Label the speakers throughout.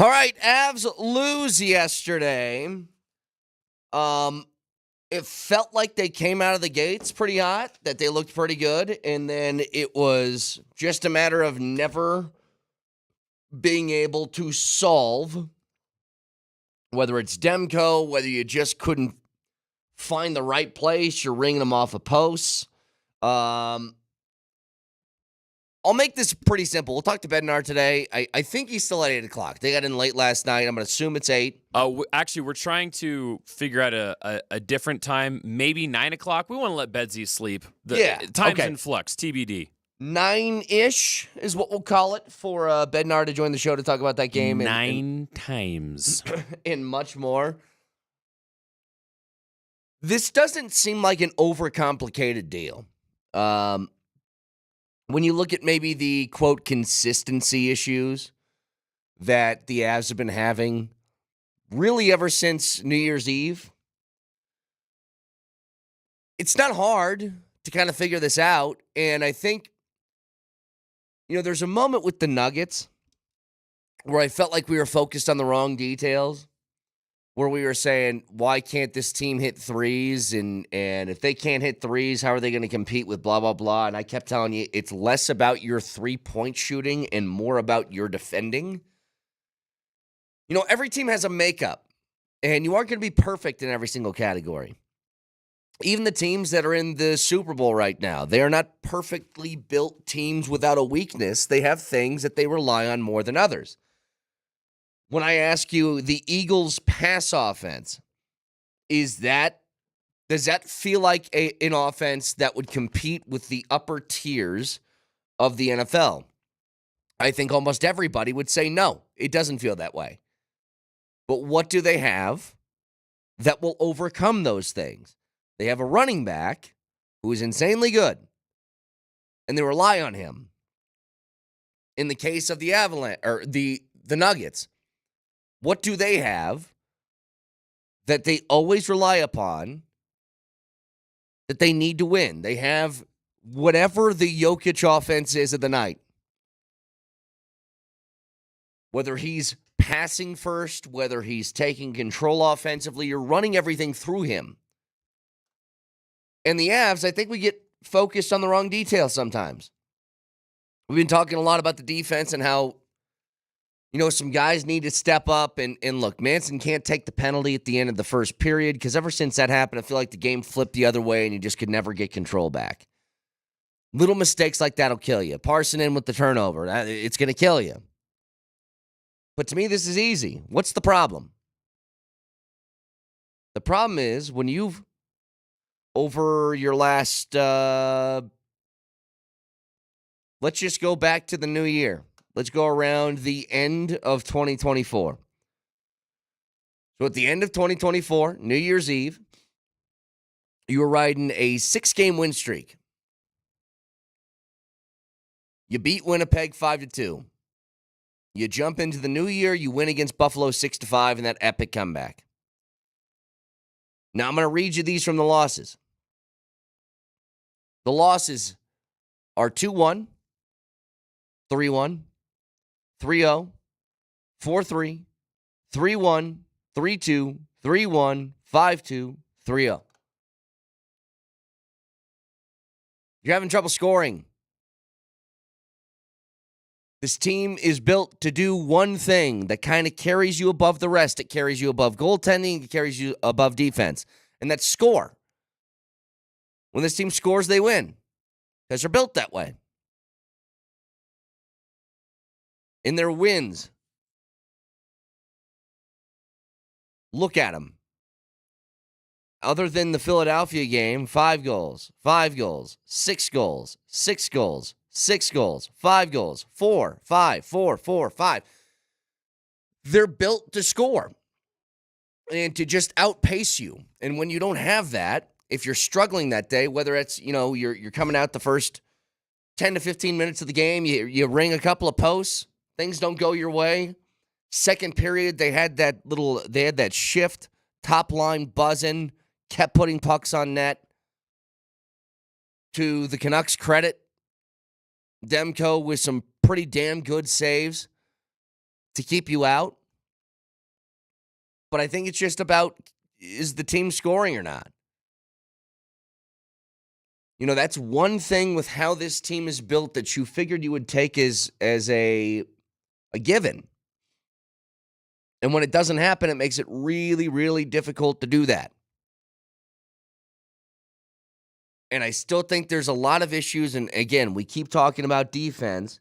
Speaker 1: All right, Avs lose yesterday. It felt like they came out of the gates pretty hot, that they looked pretty good, and then it was just a matter of never being able to solve, whether it's Demko, whether you just couldn't find the right place, you're ringing them off of posts. I'll make this pretty simple. We'll talk to Bednar today. I think he's still at 8 o'clock. They got in late last night. I'm going to assume it's 8.
Speaker 2: Actually, we're trying to figure out a different time, maybe 9 o'clock. We want to let Bedsy sleep. Time's in flux, TBD.
Speaker 1: 9-ish is what we'll call it for Bednar to join the show to talk about that game.
Speaker 2: Nine times.
Speaker 1: And much more. This doesn't seem like an overcomplicated deal. When you look at maybe the, quote, consistency issues that the Avs have been having really ever since New Year's Eve, it's not hard to kind of figure this out. And I think, there's a moment with the Nuggets where I felt like we were focused on the wrong details, where we were saying, why can't this team hit threes? And if they can't hit threes, how are they going to compete with blah, blah, blah? And I kept telling you, it's less about your three-point shooting and more about your defending. Every team has a makeup, and you aren't going to be perfect in every single category. Even the teams that are in the Super Bowl right now, they are not perfectly built teams without a weakness. They have things that they rely on more than others. When I ask you, the Eagles' pass offense, does that feel like an offense that would compete with the upper tiers of the NFL? I think almost everybody would say no, it doesn't feel that way. But what do they have that will overcome those things? They have a running back who is insanely good, and they rely on him. In the case of the Avalanche or the Nuggets, what do they have that they always rely upon that they need to win? They have whatever the Jokic offense is of the night. Whether he's passing first, whether he's taking control offensively, you're running everything through him. And the Avs, I think we get focused on the wrong details sometimes. We've been talking a lot about the defense and how some guys need to step up. And look, Manson can't take the penalty at the end of the first period because ever since that happened, I feel like the game flipped the other way and you just could never get control back. Little mistakes like that will kill you. Parson in with the turnover, it's going to kill you. But to me, this is easy. What's the problem? The problem is when you've, over your last, let's just go back to the new year. Let's go around the end of 2024. So at the end of 2024, New Year's Eve, you were riding a 6-game win streak. You beat Winnipeg 5-2. You jump into the new year, you win against Buffalo 6-5 in that epic comeback. Now I'm going to read you these from the losses. The losses are 2-1, 3-1, 3-0, 4-3, 3-1, 3-2, 3-1, 5-2, 3-0. You're having trouble scoring. This team is built to do one thing that kind of carries you above the rest. It carries you above goaltending. It carries you above defense. And that's score. When this team scores, they win. Because they're built that way. In their wins, look at them. Other than the Philadelphia game, 5 goals, 5 goals, 6 goals, 6 goals, 6 goals, 5 goals, 4, 5, 4, 4, 5. They're built to score and to just outpace you. And when you don't have that, if you're struggling that day, whether it's, you're coming out the first 10 to 15 minutes of the game, you ring a couple of posts, things don't go your way. Second period, they had that shift, top line buzzing, kept putting pucks on net. To the Canucks' credit, Demko with some pretty damn good saves to keep you out. But I think it's just about, is the team scoring or not? That's one thing with how this team is built that you figured you would take as a given. And when it doesn't happen, it makes it really, really difficult to do that. And I still think there's a lot of issues. And again, we keep talking about defense.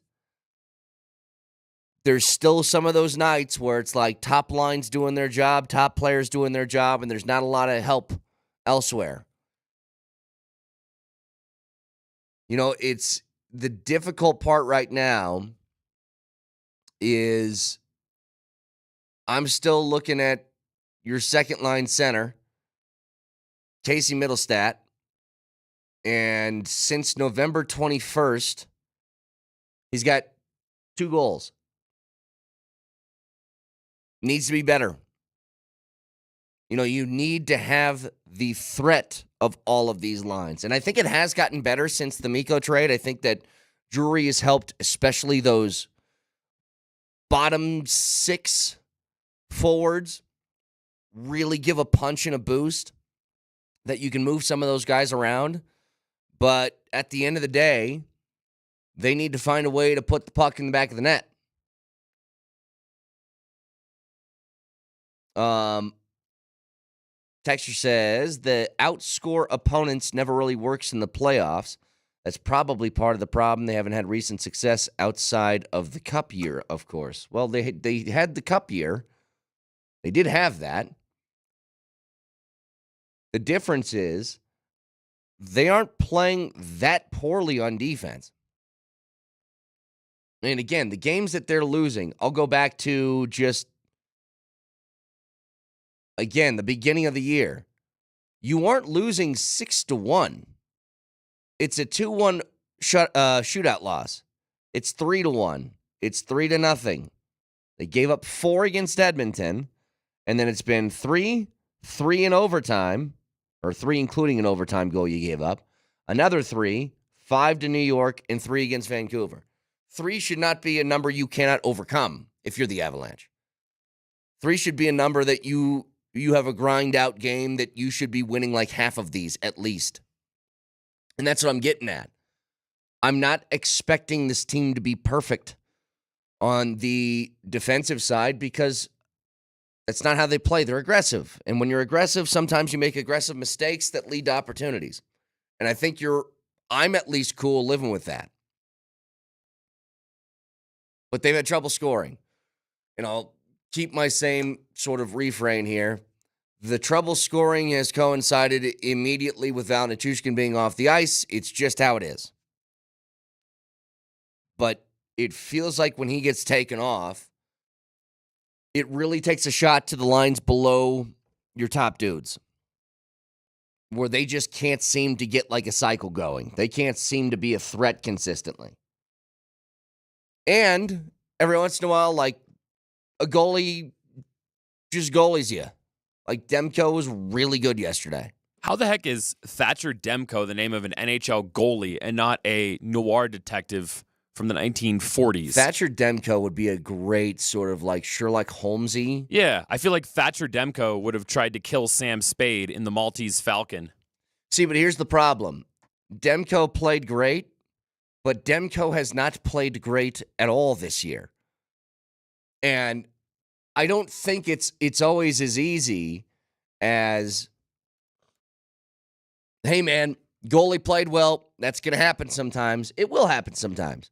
Speaker 1: There's still some of those nights where it's like top line's doing their job, top players doing their job, and there's not a lot of help elsewhere. It's the difficult part right now is I'm still looking at your second line center, Casey Middlestat, and since November 21st, he's got 2 goals. Needs to be better. You need to have the threat of all of these lines. And I think it has gotten better since the Mikko trade. I think that Drury has helped, especially those bottom 6 forwards, really give a punch and a boost that you can move some of those guys around. But at the end of the day, they need to find a way to put the puck in the back of the net. Texture says the outscore opponents never really works in the playoffs. That's probably part of the problem. They haven't had recent success outside of the cup year, of course. Well, they had the cup year. They did have that. The difference is they aren't playing that poorly on defense. And again, the games that they're losing, I'll go back to just, again, the beginning of the year. You aren't losing 6-1. It's a 2-1 shootout loss. It's 3-1. It's 3-0. They gave up 4 against Edmonton, and then it's been 3 in overtime, or 3 including an overtime goal you gave up, another 3, 5 to New York, and 3 against Vancouver. 3 should not be a number you cannot overcome if you're the Avalanche. 3 should be a number that you have a grind-out game that you should be winning like half of these at least. And that's what I'm getting at. I'm not expecting this team to be perfect on the defensive side because that's not how they play. They're aggressive. And when you're aggressive, sometimes you make aggressive mistakes that lead to opportunities. And I think I'm at least cool living with that. But they've had trouble scoring. And I'll keep my same sort of refrain here. The trouble scoring has coincided immediately with Val Nichushkin being off the ice. It's just how it is. But it feels like when he gets taken off, it really takes a shot to the lines below your top dudes, where they just can't seem to get like a cycle going. They can't seem to be a threat consistently. And every once in a while, like, a goalie just goalies you. Like, Demko was really good yesterday.
Speaker 2: How the heck is Thatcher Demko the name of an NHL goalie and not a noir detective from the 1940s?
Speaker 1: Thatcher Demko would be a great sort of like Sherlock Holmesy.
Speaker 2: Yeah, I feel like Thatcher Demko would have tried to kill Sam Spade in the Maltese Falcon.
Speaker 1: See, but here's the problem. Demko played great, but Demko has not played great at all this year. And I don't think it's always as easy as, hey, man, goalie played well. That's going to happen sometimes. It will happen sometimes.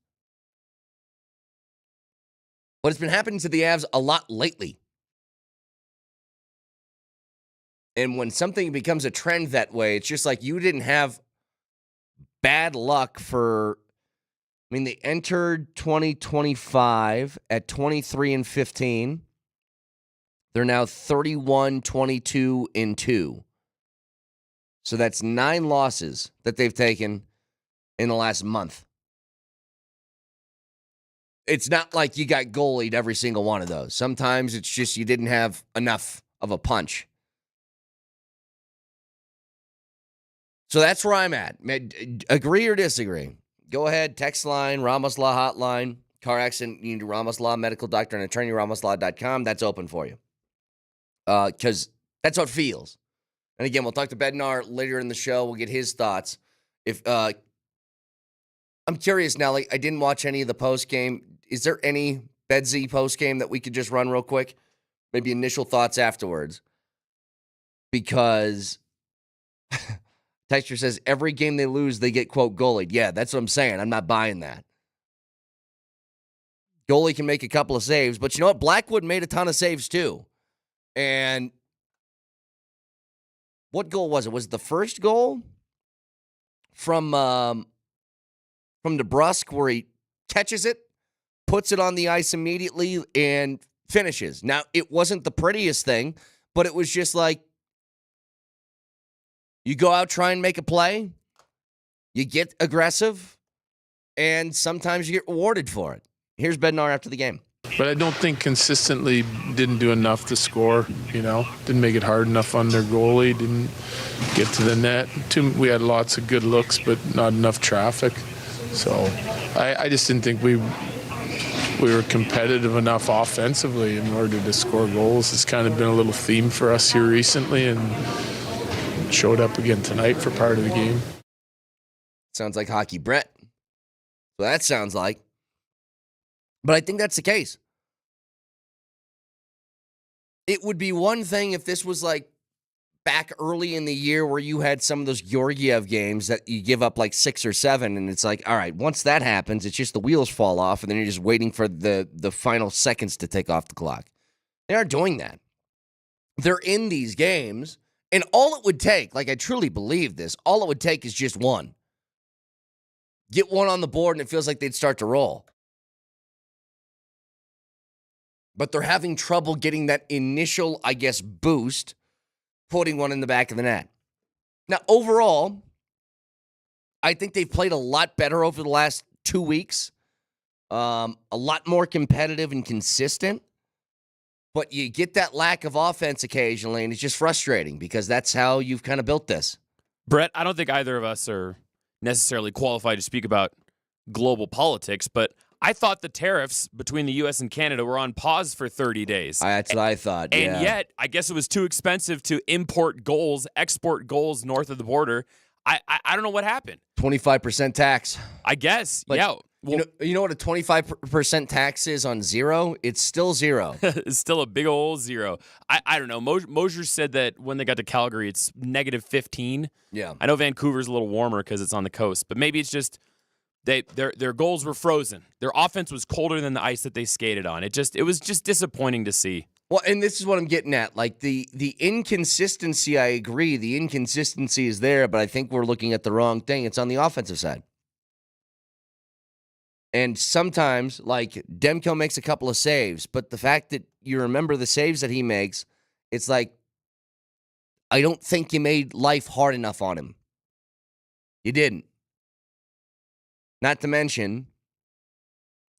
Speaker 1: But it's been happening to the Avs a lot lately. And when something becomes a trend that way, it's just like you didn't have bad luck for, they entered 2025 at 23-15. They're now 31-22-2. So that's 9 losses that they've taken in the last month. It's not like you got goalied every single one of those. Sometimes it's just you didn't have enough of a punch. So that's where I'm at. Agree or disagree? Go ahead, text line, Ramos Law hotline, car accident, you need Ramos Law, medical doctor, and attorney, RamosLaw.com. That's open for you. because that's how it feels. And again, we'll talk to Bednar later in the show. We'll get his thoughts. If I'm curious now, like I didn't watch any of the post game. Is there any Bedsy post game that we could just run real quick? Maybe initial thoughts afterwards. Because Texture says every game they lose, they get, quote, goalied. Yeah, that's what I'm saying. I'm not buying that. Goalie can make a couple of saves, but you know what? Blackwood made a ton of saves too. And what goal was it? Was it the first goal from DeBrusque where he catches it, puts it on the ice immediately, and finishes? Now, it wasn't the prettiest thing, but it was just like, you go out, try and make a play, you get aggressive, and sometimes you get rewarded for it. Here's Bednar after the game.
Speaker 3: But I don't think consistently didn't do enough to score, Didn't make it hard enough on their goalie, didn't get to the net. We had lots of good looks, but not enough traffic. So I just didn't think we were competitive enough offensively in order to score goals. It's kind of been a little theme for us here recently, and showed up again tonight for part of the game.
Speaker 1: Sounds like Hockey Brett. So that sounds like. But I think that's the case. It would be one thing if this was like back early in the year where you had some of those Georgiev games that you give up like 6 or 7, and it's like, all right, once that happens, it's just the wheels fall off, and then you're just waiting for the final seconds to tick off the clock. They aren't doing that. They're in these games, and all it would take, like I truly believe this, all it would take is just one. Get one on the board, and it feels like they'd start to roll. But they're having trouble getting that initial, I guess, boost, putting one in the back of the net. Now, overall, I think they've played a lot better over the last 2 weeks. A lot more competitive and consistent. But you get that lack of offense occasionally, and it's just frustrating because that's how you've kind of built this.
Speaker 2: Brett, I don't think either of us are necessarily qualified to speak about global politics, but I thought the tariffs between the U.S. and Canada were on pause for 30 days.
Speaker 1: That's what I thought, yeah.
Speaker 2: And yet, I guess it was too expensive to export goals north of the border. I don't know what happened.
Speaker 1: 25% tax.
Speaker 2: I guess,
Speaker 1: but,
Speaker 2: yeah.
Speaker 1: Well, you know what a 25% tax is on zero? It's still zero.
Speaker 2: It's still a big old zero. I don't know. Moser said that when they got to Calgary, it's negative 15.
Speaker 1: Yeah.
Speaker 2: I know Vancouver's a little warmer because it's on the coast, but maybe it's just their goals were frozen. Their offense was colder than the ice that they skated on. It was just disappointing to see.
Speaker 1: Well, and this is what I'm getting at. Like the inconsistency, I agree. The inconsistency is there, but I think we're looking at the wrong thing. It's on the offensive side. And sometimes, like, Demko makes a couple of saves, but the fact that you remember the saves that he makes, it's like, I don't think you made life hard enough on him. You didn't. Not to mention,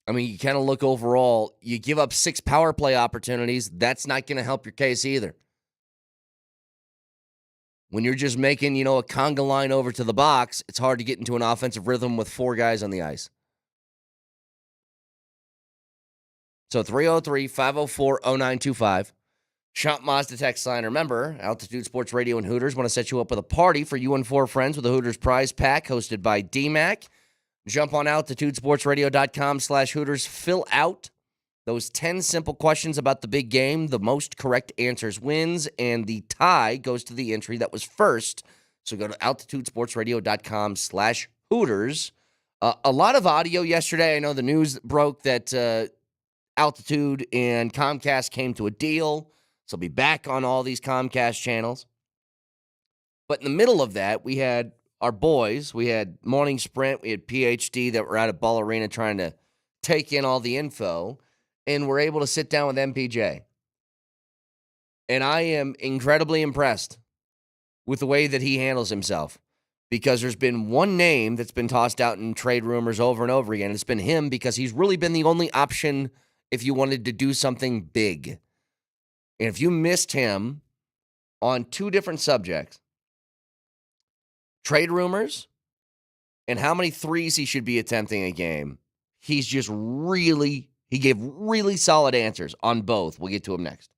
Speaker 1: I mean, you kind of look overall, you give up 6 power play opportunities, that's not going to help your case either. When you're just making, a conga line over to the box, it's hard to get into an offensive rhythm with 4 guys on the ice. So 303-504-0925. Shop Mazda text line. Remember, Altitude Sports Radio and Hooters want to set you up with a party for you and 4 friends with a Hooters prize pack hosted by DMac. Jump on altitudesportsradio.com/Hooters. Fill out those 10 simple questions about the big game. The most correct answers wins, and the tie goes to the entry that was first. So go to altitudesportsradio.com/Hooters. A lot of audio yesterday. I know the news broke that Altitude and Comcast came to a deal, so I'll be back on all these Comcast channels. But in the middle of that, we had our boys. We had Morning Sprint. We had PhD that were out at Ball Arena trying to take in all the info, and we're able to sit down with MPJ. And I am incredibly impressed with the way that he handles himself, because there's been one name that's been tossed out in trade rumors over and over again. It's been him because he's really been the only option if you wanted to do something big. And if you missed him on 2 different subjects, trade rumors and how many threes he should be attempting a game, he gave really solid answers on both. We'll get to him next.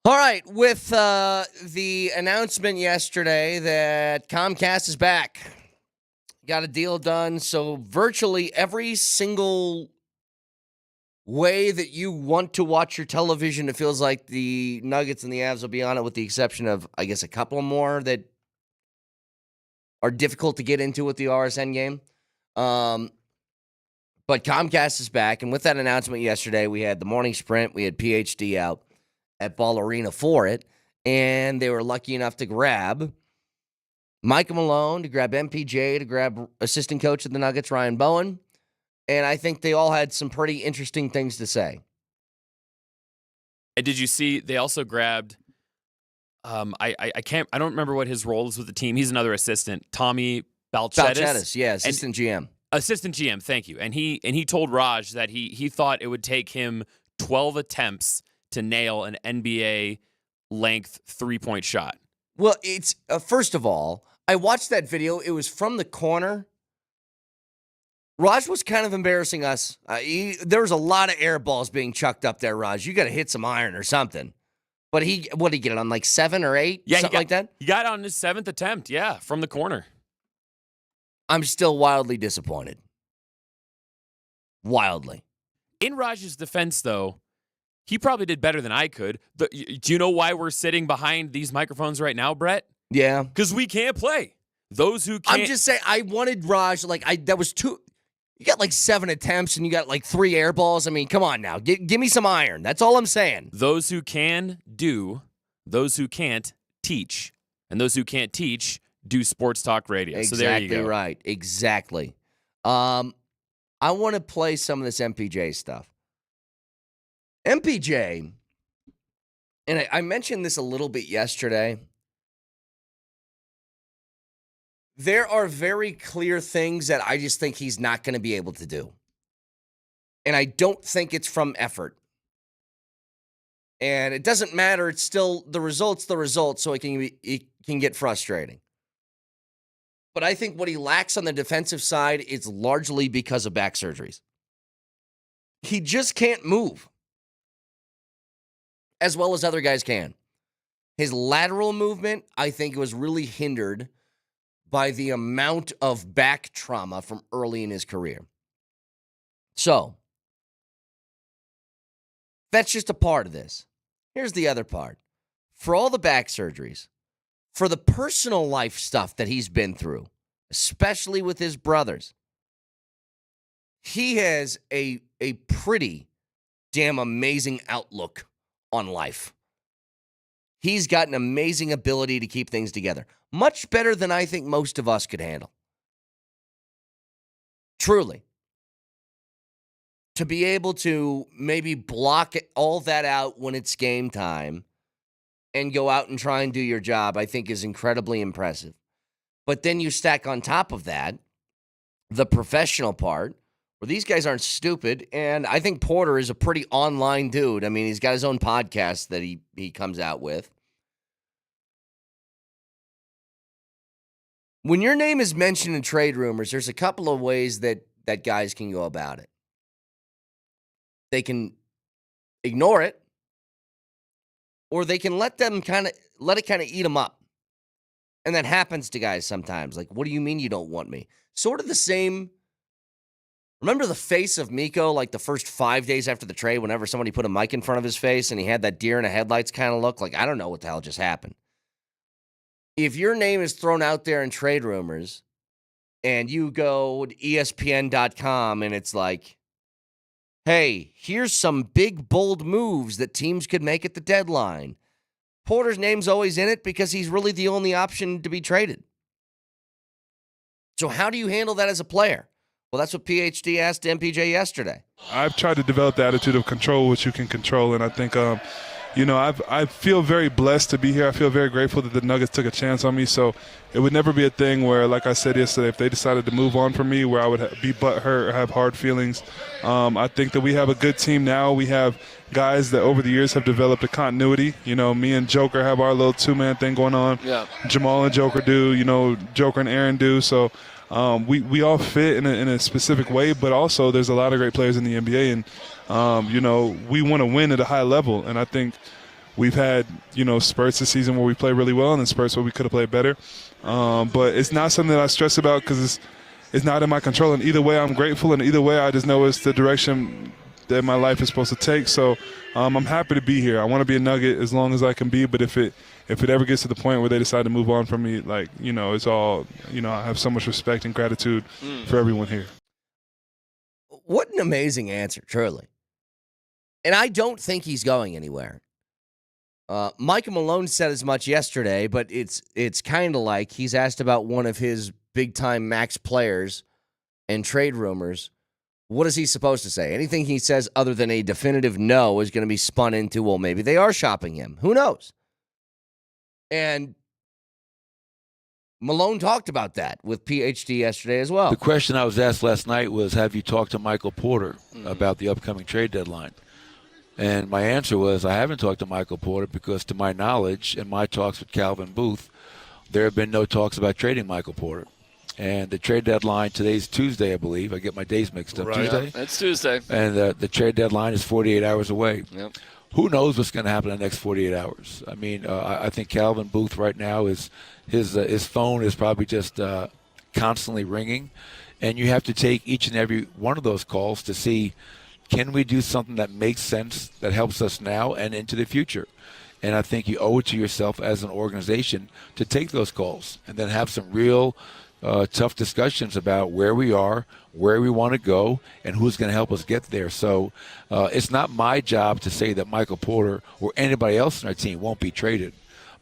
Speaker 1: All right, with the announcement yesterday that Comcast is back, got a deal done, so virtually every single way that you want to watch your television, it feels like the Nuggets and the Avs will be on it, with the exception of, I guess, a couple more that are difficult to get into with the RSN game. But Comcast is back, and with that announcement yesterday, we had the morning sprint, we had PhD out at Ball Arena for it, and they were lucky enough to grab Micah Malone, to grab MPJ, to grab assistant coach of the Nuggets, Ryan Bowen, and I think they all had some pretty interesting things to say.
Speaker 2: And did you see they also grabbed I don't remember what his role is with the team. He's another assistant, Tommy Balchetis.
Speaker 1: Yeah, assistant GM.
Speaker 2: Assistant GM, thank you. And he told Raj that he thought it would take him 12 attempts to nail an NBA length 3-point shot.
Speaker 1: Well, it's first of all, I watched that video. It was from the corner. Raj was kind of embarrassing us. There was a lot of air balls being chucked up there, Raj. You got to hit some iron or something. But what did he get it on, like 7 or 8?
Speaker 2: Yeah,
Speaker 1: something like that?
Speaker 2: He got it on his 7th attempt, yeah, from the corner.
Speaker 1: I'm still wildly disappointed. Wildly.
Speaker 2: In Raj's defense, though, he probably did better than I could. Do you know why we're sitting behind these microphones right now, Brett?
Speaker 1: Yeah.
Speaker 2: Because we can't play. Those who can't.
Speaker 1: I'm just saying, I wanted Raj, that was 2. You got like 7 attempts and you got like 3 air balls. I mean, come on now. Give me some iron. That's all I'm saying.
Speaker 2: Those who can do, those who can't teach. And those who can't teach do sports talk radio.
Speaker 1: Exactly,
Speaker 2: so there you go.
Speaker 1: Right. Exactly. I want to play some of this MPJ stuff. MPJ, and I mentioned this a little bit yesterday. There are very clear things that I just think he's not going to be able to do. And I don't think it's from effort. And it doesn't matter. It's still the result, so it can get frustrating. But I think what he lacks on the defensive side is largely because of back surgeries. He just can't move as well as other guys can. His lateral movement, I think, was really hindered by the amount of back trauma from early in his career. So, that's just a part of this. Here's the other part. For all the back surgeries, for the personal life stuff that he's been through, especially with his brothers, he has a pretty damn amazing outlook on life. He's got an amazing ability to keep things together. Much better than I think most of us could handle. Truly. To be able to maybe block all that out when it's game time and go out and try and do your job, I think is incredibly impressive. But then you stack on top of that the professional part, where these guys aren't stupid, and I think Porter is a pretty online dude. I mean, he's got his own podcast that he comes out with. When your name is mentioned in trade rumors, there's a couple of ways that guys can go about it. They can ignore it, or they can let it kind of eat them up. And that happens to guys sometimes. Like, what do you mean you don't want me? Sort of the same. Remember the face of Miko, like the first 5 days after the trade, whenever somebody put a mic in front of his face and he had that deer in the headlights kind of look? Like, I don't know what the hell just happened. If your name is thrown out there in trade rumors and you go to ESPN.com and it's like, hey, here's some big, bold moves that teams could make at the deadline. Porter's name's always in it because he's really the only option to be traded. So how do you handle that as a player? Well, that's what PhD asked MPJ yesterday.
Speaker 4: I've tried to develop the attitude of control what you can control, and I think, I feel very blessed to be here. I feel very grateful that the Nuggets took a chance on me, so it would never be a thing where, like I said yesterday, if they decided to move on from me, where I would be butthurt or have hard feelings. I think that we have a good team now. We have guys that over the years have developed a continuity. You know, me and Joker have our little two-man thing going on. Yeah. Jamal and Joker do. You know, Joker and Aaron do. So we all fit in a specific way, but also there's a lot of great players in the NBA, and we want to win at a high level. And I think we've had, spurts this season where we play really well and then spurts where we could have played better. But it's not something that I stress about because it's not in my control. And either way, I'm grateful. And either way, I just know it's the direction that my life is supposed to take. So I'm happy to be here. I want to be a Nugget as long as I can be. But if it ever gets to the point where they decide to move on from me, it's all, I have so much respect and gratitude for everyone here.
Speaker 1: What an amazing answer, truly. And I don't think he's going anywhere. Michael Malone said as much yesterday, but it's kind of like he's asked about one of his big-time max players and trade rumors. What is he supposed to say? Anything he says other than a definitive no is going to be spun into, well, maybe they are shopping him. Who knows? And Malone talked about that with PhD yesterday as well.
Speaker 5: The question I was asked last night was, have you talked to Michael Porter about the upcoming trade deadline? And my answer was, I haven't talked to Michael Porter because, to my knowledge, in my talks with Calvin Booth, there have been no talks about trading Michael Porter. And the trade deadline, today's Tuesday, I believe. I get my days mixed up.
Speaker 6: Right.
Speaker 5: Tuesday?
Speaker 6: It's Tuesday.
Speaker 5: And the trade deadline is 48 hours away.
Speaker 6: Yep.
Speaker 5: Who knows what's going to happen in the next 48 hours? I mean, I think Calvin Booth right now his phone is probably just constantly ringing. And you have to take each and every one of those calls to see, can we do something that makes sense, that helps us now and into the future? And I think you owe it to yourself as an organization to take those calls and then have some real tough discussions about where we are, where we want to go, and who's going to help us get there. So it's not my job to say that Michael Porter or anybody else on our team won't be traded.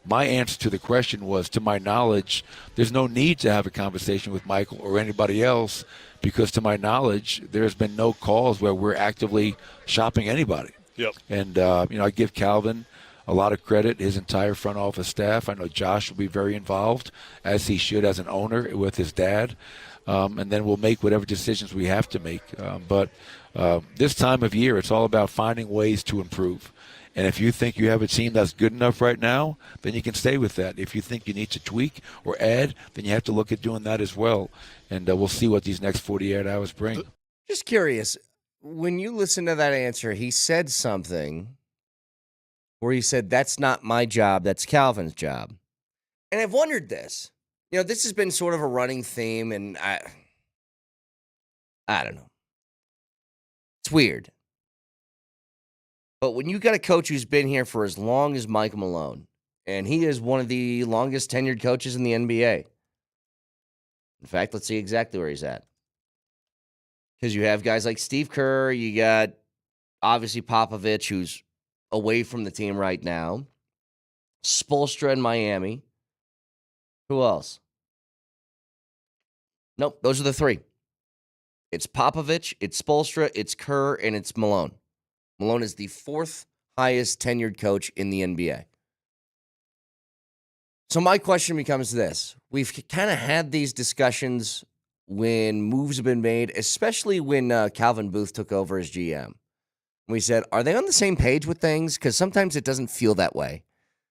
Speaker 5: My answer to the question was, to my knowledge, there's no need to have a conversation with Michael or anybody else because, to my knowledge, there's been no calls where we're actively shopping anybody.
Speaker 6: Yep.
Speaker 5: And, I give Calvin a lot of credit, his entire front office staff. I know Josh will be very involved, as he should as an owner with his dad. And then we'll make whatever decisions we have to make. But this time of year, it's all about finding ways to improve. And if you think you have a team that's good enough right now, then you can stay with that. If you think you need to tweak or add, then you have to look at doing that as well. And we'll see what these next 48 hours bring.
Speaker 1: Just curious, when you listen to that answer, he said something where he said, that's not my job, that's Calvin's job. And I've wondered this. This has been sort of a running theme, and I don't know. It's weird. But when you got a coach who's been here for as long as Mike Malone, and he is one of the longest tenured coaches in the NBA. In fact, let's see exactly where he's at. Because you have guys like Steve Kerr, you got obviously Popovich, who's away from the team right now. Spoelstra in Miami. Who else? Nope, those are the three. It's Popovich, it's Spoelstra, it's Kerr, and it's Malone. Malone is the fourth highest tenured coach in the NBA. So my question becomes this. We've kind of had these discussions when moves have been made, especially when Calvin Booth took over as GM. We said, are they on the same page with things? Because sometimes it doesn't feel that way.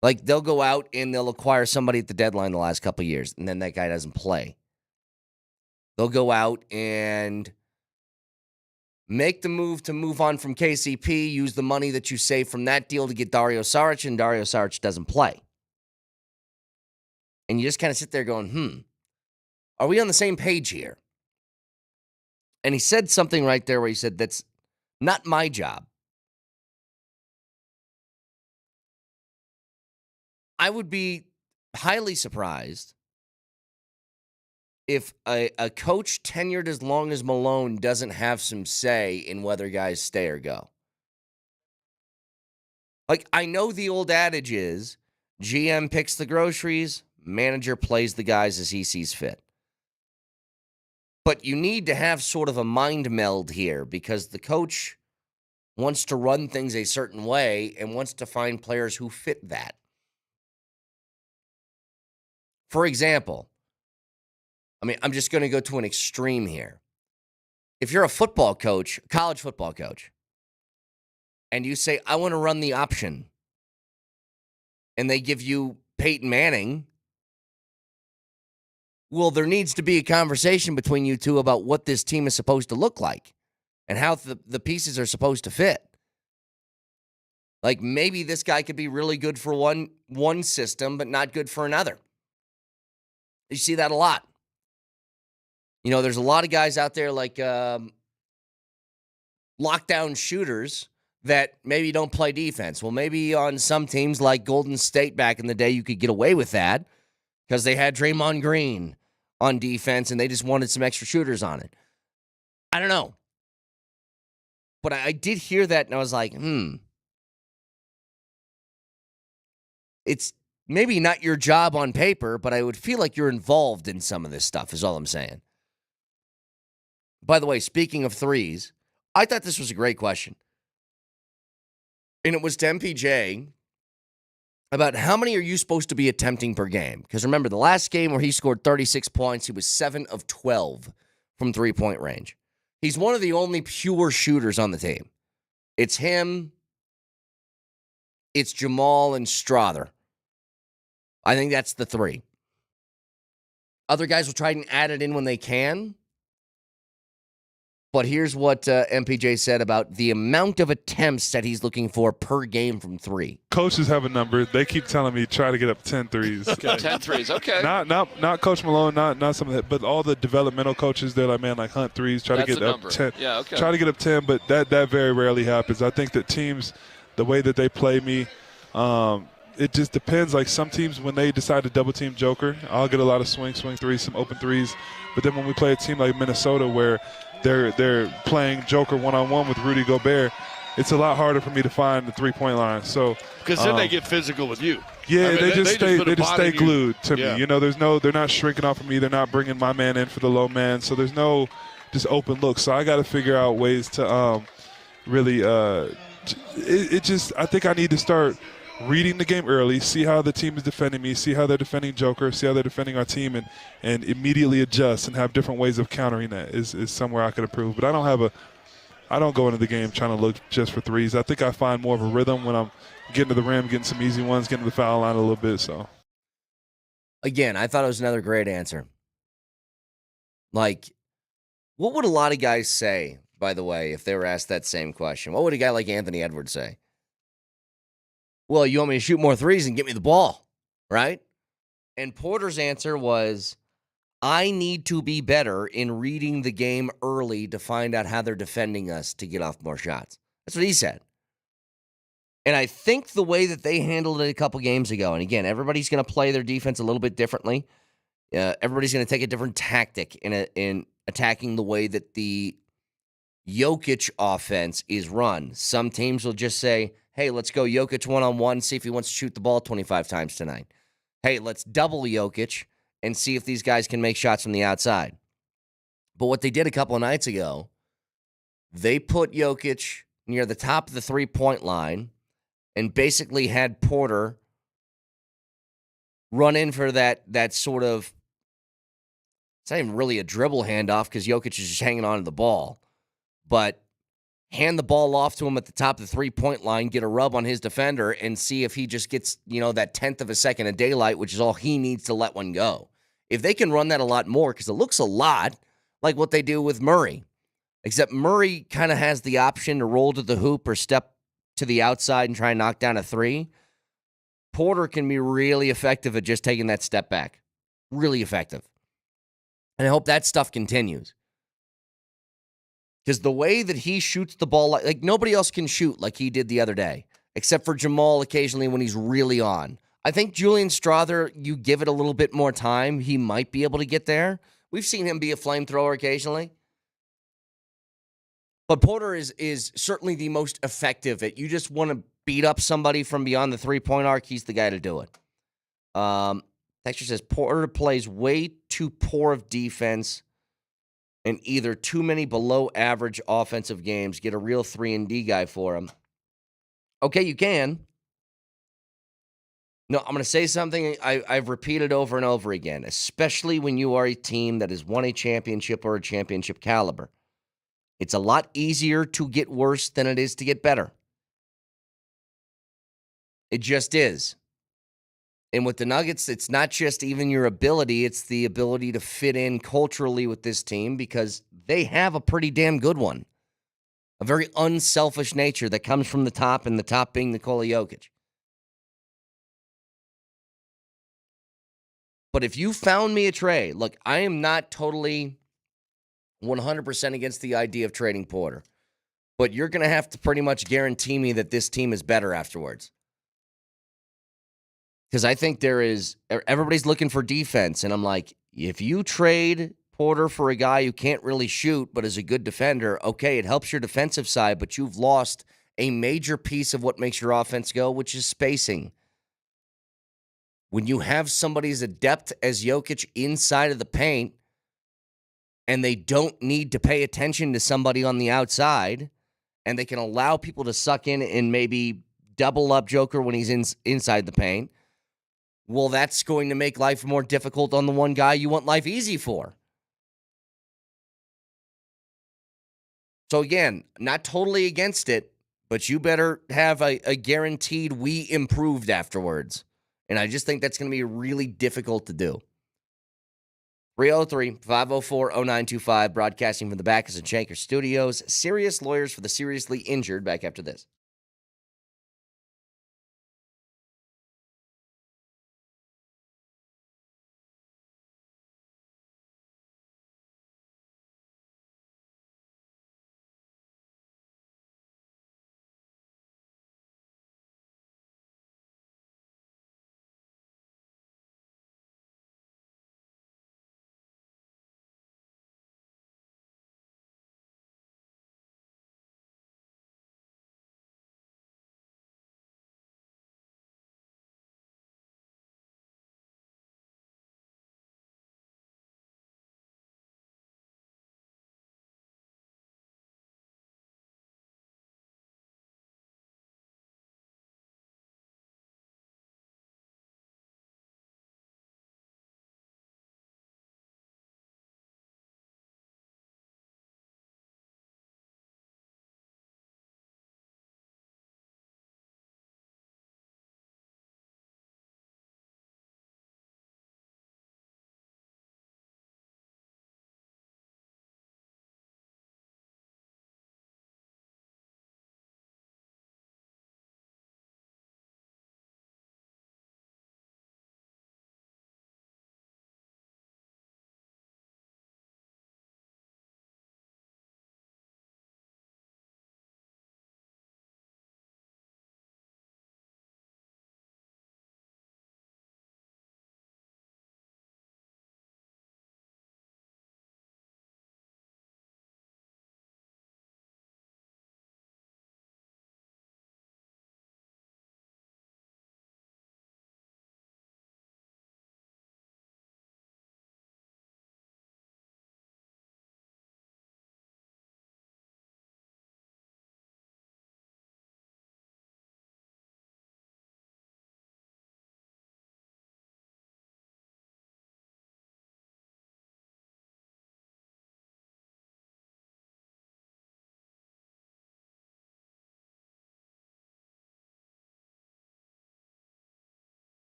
Speaker 1: Like, they'll go out and they'll acquire somebody at the deadline the last couple of years, and then that guy doesn't play. They'll go out and make the move to move on from KCP, use the money that you save from that deal to get Dario Saric, and Dario Saric doesn't play. And you just kind of sit there going, are we on the same page here? And he said something right there where he said, that's not my job. I would be highly surprised if a coach tenured as long as Malone doesn't have some say in whether guys stay or go. Like, I know the old adage is GM picks the groceries, manager plays the guys as he sees fit. But you need to have sort of a mind meld here because the coach wants to run things a certain way and wants to find players who fit that. For example, I'm just going to go to an extreme here. If you're a football coach, college football coach, and you say, I want to run the option, and they give you Peyton Manning, well, there needs to be a conversation between you two about what this team is supposed to look like and how the pieces are supposed to fit. Like maybe this guy could be really good for one system, but not good for another. You see that a lot. There's a lot of guys out there like lockdown shooters that maybe don't play defense. Well, maybe on some teams like Golden State back in the day, you could get away with that because they had Draymond Green on defense and they just wanted some extra shooters on it. I don't know. But I did hear that and I was like, It's maybe not your job on paper, but I would feel like you're involved in some of this stuff is all I'm saying. By the way, speaking of threes, I thought this was a great question. And it was to MPJ about how many are you supposed to be attempting per game? Because remember, the last game where he scored 36 points, he was 7 of 12 from three-point range. He's one of the only pure shooters on the team. It's him, it's Jamal and Strother. I think that's the three. Other guys will try and add it in when they can. But here's what MPJ said about the amount of attempts that he's looking for per game from three.
Speaker 4: Coaches have a number. They keep telling me try to get up 10 threes.
Speaker 6: Okay. 10 threes, okay.
Speaker 4: Not Coach Malone, not some of that, but all the developmental coaches, they're like, man, like hunt threes, try to get up 10.
Speaker 6: Yeah, okay.
Speaker 4: Try to get up 10, but that very rarely happens. I think that teams, the way that they play me, it just depends. Like some teams, when they decide to double team Joker, I'll get a lot of swing threes, some open threes. But then when we play a team like Minnesota where they're playing Joker one-on-one with Rudy Gobert, it's a lot harder for me to find the three-point line. So
Speaker 7: because then they get physical with you.
Speaker 4: Yeah,
Speaker 7: I mean,
Speaker 4: they just stay glued to
Speaker 7: Yeah.
Speaker 4: me. They're not shrinking off of me. They're not bringing my man in for the low man. So there's no just open looks. So I got to figure out ways to really. I think I need to start reading the game early, see how the team is defending me, see how they're defending Joker, see how they're defending our team, and immediately adjust and have different ways of countering that is somewhere I could improve. But I don't go into the game trying to look just for threes. I think I find more of a rhythm when I'm getting to the rim, getting some easy ones, getting to the foul line a little bit. So,
Speaker 1: Again, I thought it was another great answer. Like, what would a lot of guys say, by the way, if they were asked that same question? What would a guy like Anthony Edwards say? Well, you want me to shoot more threes and get me the ball, right? And Porter's answer was, I need to be better in reading the game early to find out how they're defending us to get off more shots. That's what he said. And I think the way that they handled it a couple games ago, and again, everybody's going to play their defense a little bit differently. Everybody's going to take a different tactic in attacking the way that the Jokic offense is run. Some teams will just say, hey, let's go Jokic one-on-one, see if he wants to shoot the ball 25 times tonight. Hey, let's double Jokic and see if these guys can make shots from the outside. But what they did a couple of nights ago, they put Jokic near the top of the three-point line and basically had Porter run in for that sort of, it's not even really a dribble handoff because Jokic is just hanging on to the ball, but hand the ball off to him at the top of the three-point line, get a rub on his defender, and see if he just gets, that 1/10 of a second of daylight, which is all he needs to let one go. If they can run that a lot more, because it looks a lot like what they do with Murray, except Murray kind of has the option to roll to the hoop or step to the outside and try and knock down a three. Porter can be really effective at just taking that step back. Really effective. And I hope that stuff continues. Because the way that he shoots the ball, like nobody else can shoot like he did the other day, except for Jamal occasionally when he's really on. I think Julian Strother, you give it a little bit more time, he might be able to get there. We've seen him be a flamethrower occasionally. But Porter is certainly the most effective at, you just want to beat up somebody from beyond the three-point arc, he's the guy to do it. Texture says, Porter plays way too poor of defense and either too many below-average offensive games. Get a real 3-and-D guy for him. Okay, you can. No, I'm going to say something I've repeated over and over again, especially when you are a team that has won a championship or a championship caliber. It's a lot easier to get worse than it is to get better. It just is. And with the Nuggets, it's not just even your ability, it's the ability to fit in culturally with this team because they have a pretty damn good one. a very unselfish nature that comes from the top, and the top being Nikola Jokic. But if you found me a trade, look, I am not totally 100% against the idea of trading Porter, but you're going to have to pretty much guarantee me that this team is better afterwards. Because I think everybody's looking for defense, and I'm like, if you trade Porter for a guy who can't really shoot but is a good defender, okay, it helps your defensive side, but you've lost a major piece of what makes your offense go, which is spacing. When you have somebody as adept as Jokic inside of the paint, and they don't need to pay attention to somebody on the outside, and they can allow people to suck in and maybe double up Joker when he's inside the paint, well, that's going to make life more difficult on the one guy you want life easy for. So again, not totally against it, but you better have a guaranteed we improved afterwards. And I just think that's going to be really difficult to do. 303-504-0925, broadcasting from the Backus and Shanker Studios. Serious lawyers for the seriously injured. Back after this.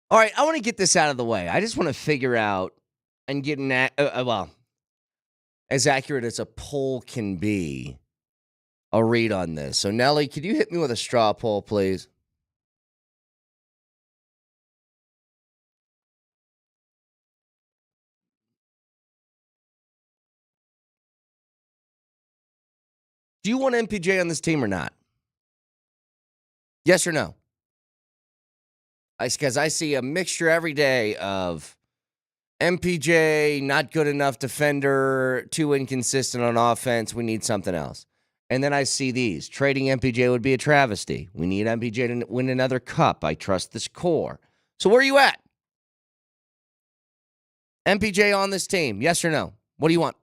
Speaker 1: All right, I want to get this out of the way. I just want to figure out and get as accurate as a poll can be, a read on this. So, Nelly, could you hit me with a straw poll, please? Do you want MPJ on this team or not? Yes or no? Because I see a mixture every day of MPJ, not good enough defender, too inconsistent on offense. We need something else. And then I see these. Trading MPJ would be a travesty. We need MPJ to win another cup. I trust this core. So where are you at? MPJ on this team, yes or no? What do you want?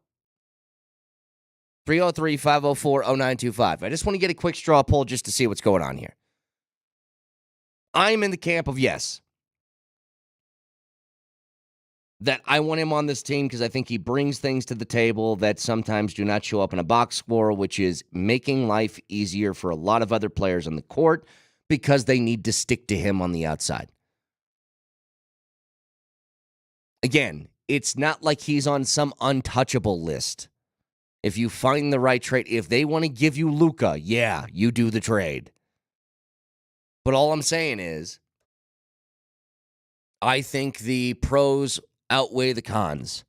Speaker 1: 303-504-0925. I just want to get a quick straw poll just to see what's going on here. I'm in the camp of yes. That I want him on this team because I think he brings things to the table that sometimes do not show up in a box score, which is making life easier for a lot of other players on the court because they need to stick to him on the outside. Again, it's not like he's on some untouchable list. If you find the right trade, if they want to give you Luka, yeah, you do the trade. But all I'm saying is, I think the pros outweigh the cons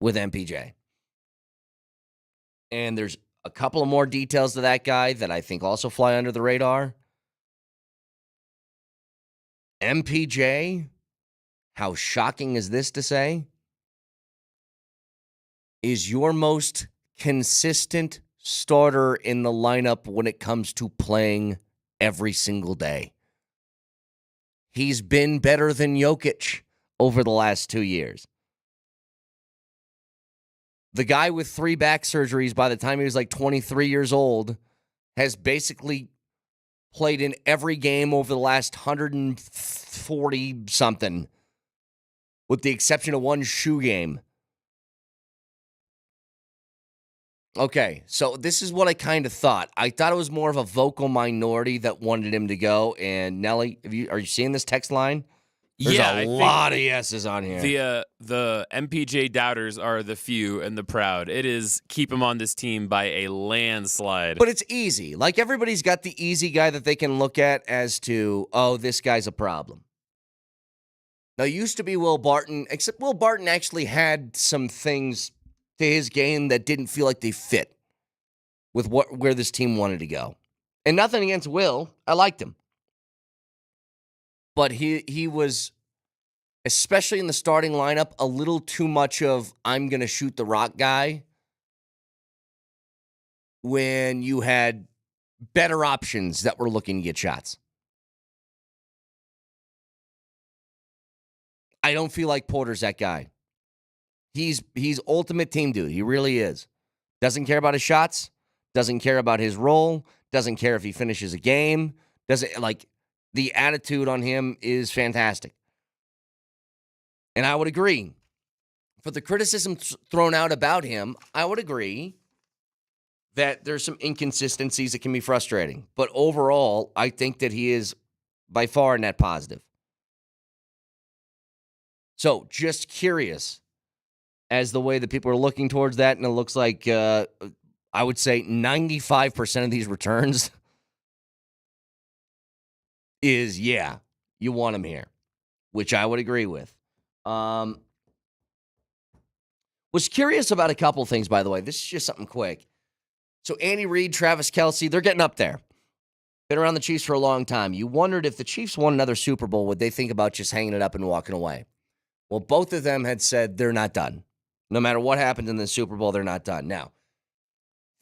Speaker 1: with MPJ. And there's a couple of more details to that guy that I think also fly under the radar. MPJ, how shocking is this to say, is your most consistent starter in the lineup when it comes to playing every single day. He's been better than Jokic over the last 2 years. The guy with 3 back surgeries by the time he was like 23 years old has basically played in every game over the last 140-something, with the exception of one shoe game. Okay, so this is what I kind of thought. I thought it was more of a vocal minority that wanted him to go. And Nelly, are you seeing this text line? There's a lot of yeses on here.
Speaker 2: The MPJ doubters are the few and the proud. It is keep him on this team by a landslide.
Speaker 1: But it's easy. Like, everybody's got the easy guy that they can look at as to, oh, this guy's a problem. Now, it used to be Will Barton, except Will Barton actually had some things to his game that didn't feel like they fit with where this team wanted to go. And nothing against Will. I liked him. But he was, especially in the starting lineup, a little too much of I'm going to shoot the rock guy when you had better options that were looking to get shots. I don't feel like Porter's that guy. He's ultimate team dude. He really is. Doesn't care about his shots. Doesn't care about his role. Doesn't care if he finishes a game. The attitude on him is fantastic. And I would agree. For the criticism thrown out about him, I would agree that there's some inconsistencies that can be frustrating. But overall, I think that he is by far a net positive. So, just curious as the way that people are looking towards that, and it looks like, I would say 95% of these returns is, yeah, you want him here, which I would agree with. Was curious about a couple things, by the way. This is just something quick. So Andy Reid, Travis Kelce, they're getting up there. Been around the Chiefs for a long time. You wondered if the Chiefs won another Super Bowl, would they think about just hanging it up and walking away? Well, both of them had said they're not done. No matter what happens in the Super Bowl, they're not done. Now,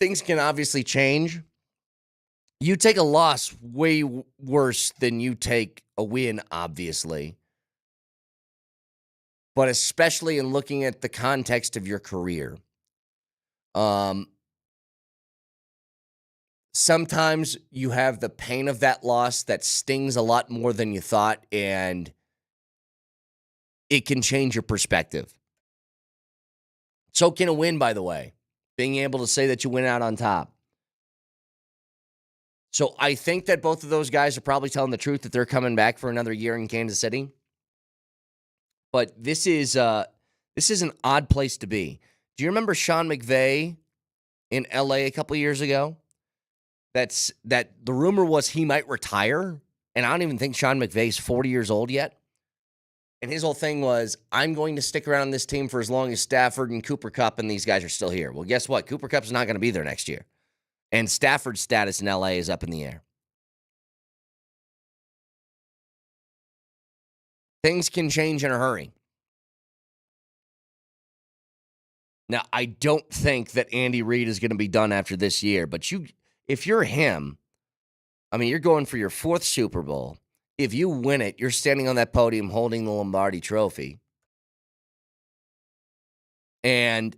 Speaker 1: things can obviously change. You take a loss way worse than you take a win, obviously. But especially in looking at the context of your career. Sometimes you have the pain of that loss that stings a lot more than you thought, and it can change your perspective. So can a win, by the way. Being able to say that you went out on top. So I think that both of those guys are probably telling the truth that they're coming back for another year in Kansas City. But this is an odd place to be. Do you remember Sean McVay in LA a couple years ago? That the rumor was he might retire, and I don't even think Sean McVay's 40 years old yet. And his whole thing was, I'm going to stick around on this team for as long as Stafford and Cooper Kupp and these guys are still here. Well, guess what? Cooper Kupp's not going to be there next year. And Stafford's status in LA is up in the air. Things can change in a hurry. Now, I don't think that Andy Reid is going to be done after this year, but if you're him, I mean, you're going for your 4th Super Bowl. If you win it, you're standing on that podium holding the Lombardi trophy. And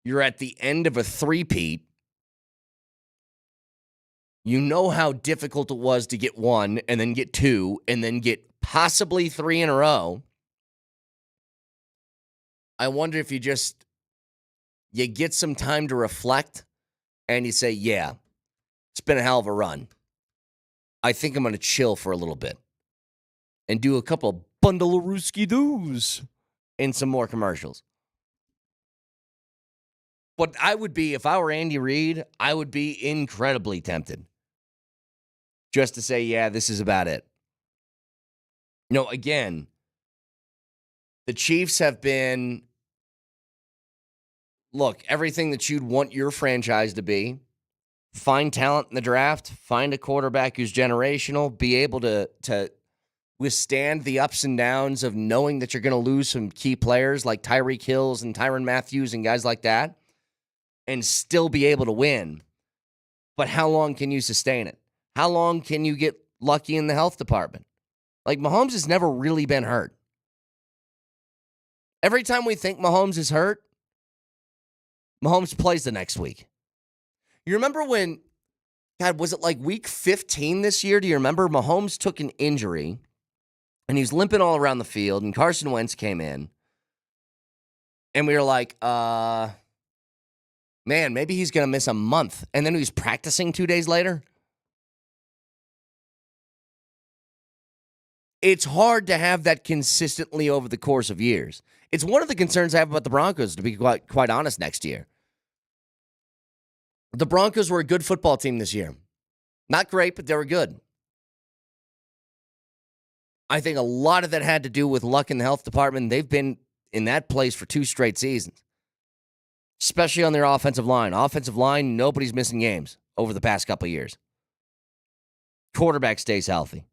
Speaker 1: you're at the end of a three-peat. You know how difficult it was to get 1 and then get 2 and then get possibly 3 in a row. I wonder if you get some time to reflect and you say, yeah, it's been a hell of a run. I think I'm going to chill for a little bit and do a couple of bundle of Rooski Doos and some more commercials. But I would be, if I were Andy Reid, I would be incredibly tempted just to say, yeah, this is about it. Again, the Chiefs have been, look, everything that you'd want your franchise to be. Find talent in the draft, find a quarterback who's generational, be able to withstand the ups and downs of knowing that you're going to lose some key players like Tyreek Hills and Tyrann Matthews and guys like that, and still be able to win. But how long can you sustain it? How long can you get lucky in the health department? Like, Mahomes has never really been hurt. Every time we think Mahomes is hurt, Mahomes plays the next week. You remember when, God, was it like week 15 this year? Do you remember Mahomes took an injury and he was limping all around the field and Carson Wentz came in and we were like, man, maybe he's going to miss a month. And then he was practicing 2 days later. It's hard to have that consistently over the course of years. It's one of the concerns I have about the Broncos, to be quite honest, next year. The Broncos were a good football team this year. Not great, but they were good. I think a lot of that had to do with luck in the health department. They've been in that place for 2 straight seasons, especially on their offensive line. Offensive line, nobody's missing games over the past couple of years. Quarterback stays healthy.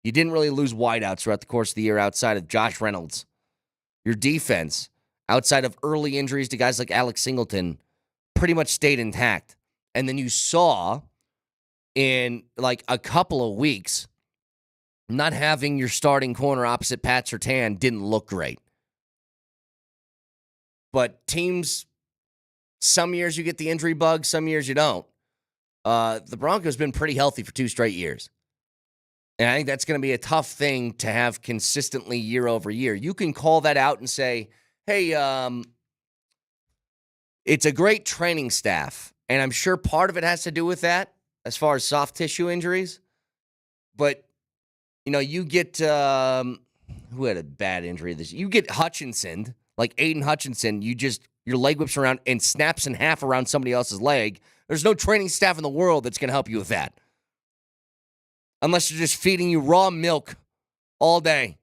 Speaker 1: You didn't really lose wideouts throughout the course of the year outside of Josh Reynolds. Your defense, outside of early injuries to guys like Alex Singleton, pretty much stayed intact. And then you saw in like a couple of weeks, not having your starting corner opposite Pat Surtain didn't look great. But teams, some years you get the injury bug, some years you don't. The Broncos been pretty healthy for 2 straight years. And I think that's going to be a tough thing to have consistently year over year. You can call that out and say, hey, it's a great training staff. And I'm sure part of it has to do with that as far as soft tissue injuries. But, you get, who had a bad injury this year? You get Hutchinson, like Aiden Hutchinson, your leg whips around and snaps in half around somebody else's leg. There's no training staff in the world that's going to help you with that. Unless they're just feeding you raw milk all day.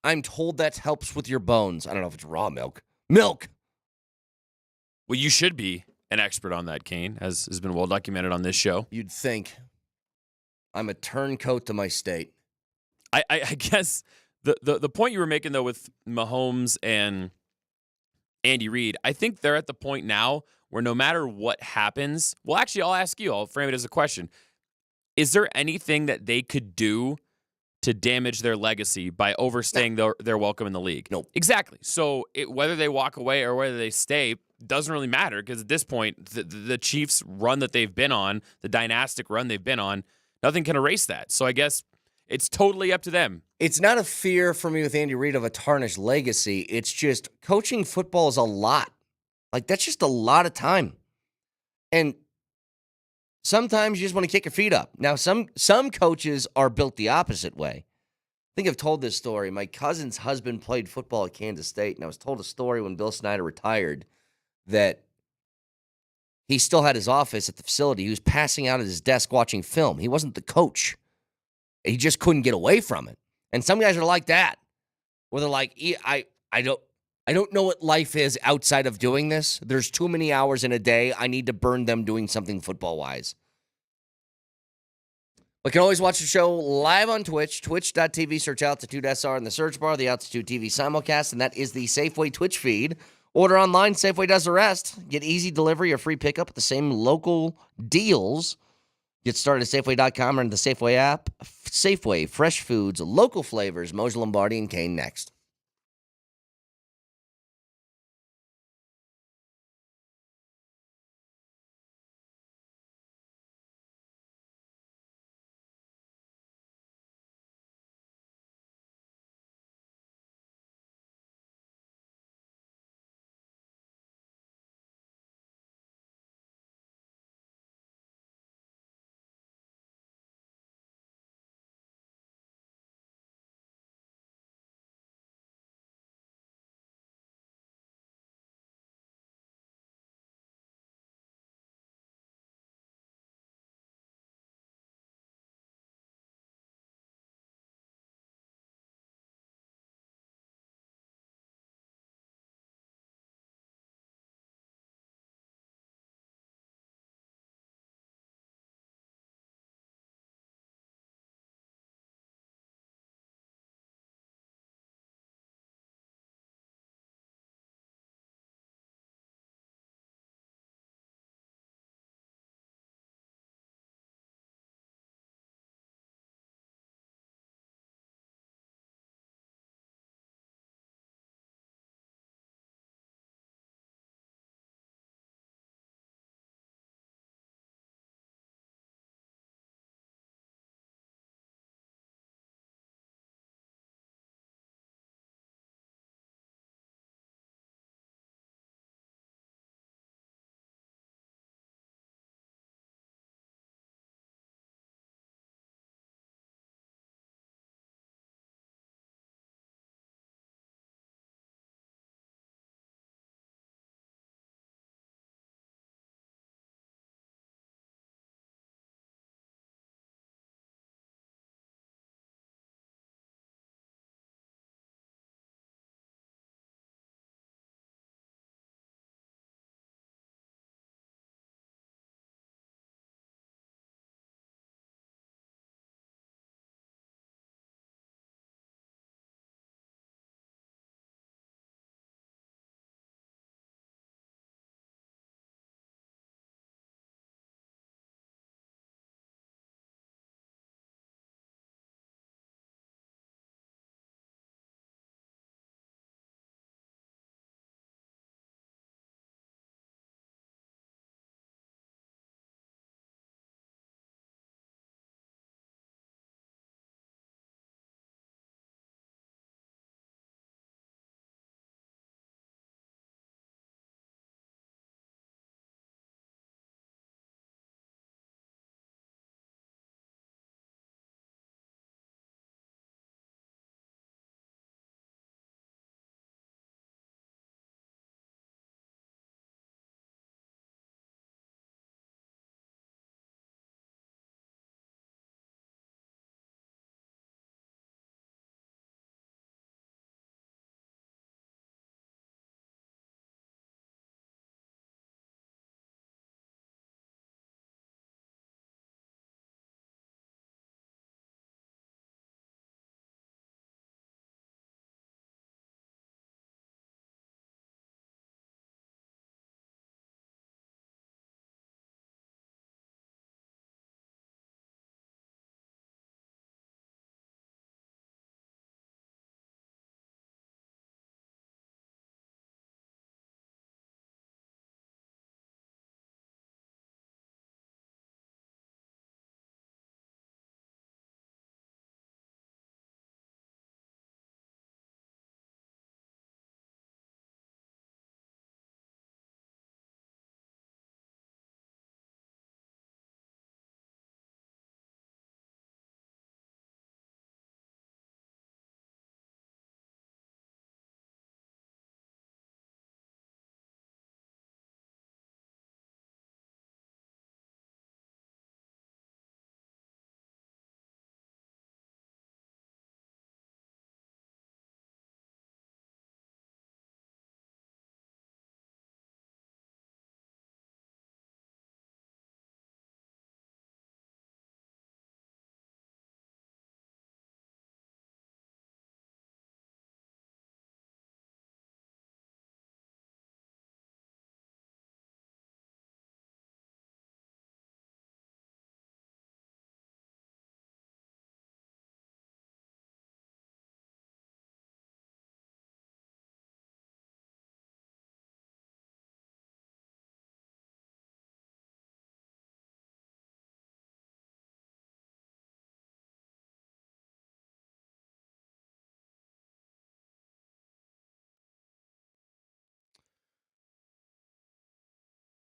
Speaker 1: I'm told that helps with your bones. I don't know if it's raw milk. Milk!
Speaker 2: Well, you should be an expert on that, Kane, as has been well documented on this show.
Speaker 1: You'd think. I'm a turncoat to my state.
Speaker 2: I guess the point you were making, though, with Mahomes and Andy Reid, I think they're at the point now where no matter what happens, well, actually, I'll ask you. I'll frame it as a question. Is there anything that they could do to damage their legacy by overstaying their welcome in the league?
Speaker 1: Nope.
Speaker 2: Exactly. So whether they walk away or whether they stay doesn't really matter because at this point, the Chiefs' run that they've been on, the dynastic run they've been on, nothing can erase that. So I guess it's totally up to them.
Speaker 1: It's not a fear for me with Andy Reid of a tarnished legacy. It's just coaching football is a lot. Like, that's just a lot of time. And sometimes you just want to kick your feet up. Now, some coaches are built the opposite way. think I've told this story. My cousin's husband played football at Kansas State, and I was told a story when Bill Snyder retired that he still had his office at the facility. He was passing out at his desk watching film. He wasn't the coach. He just couldn't get away from it. And some guys are like that, where they're like, I don't know what life is outside of doing this. There's too many hours in a day. I need to burn them doing something football-wise. You can always watch the show live on Twitch, twitch.tv, search Altitude SR in the search bar, the Altitude TV simulcast, and that is the Safeway Twitch feed. Order online, Safeway does the rest. Get easy delivery or free pickup at the same local deals. Get started at Safeway.com or in the Safeway app. Safeway, fresh foods, local flavors, Moser, Lombardi, and Kane next.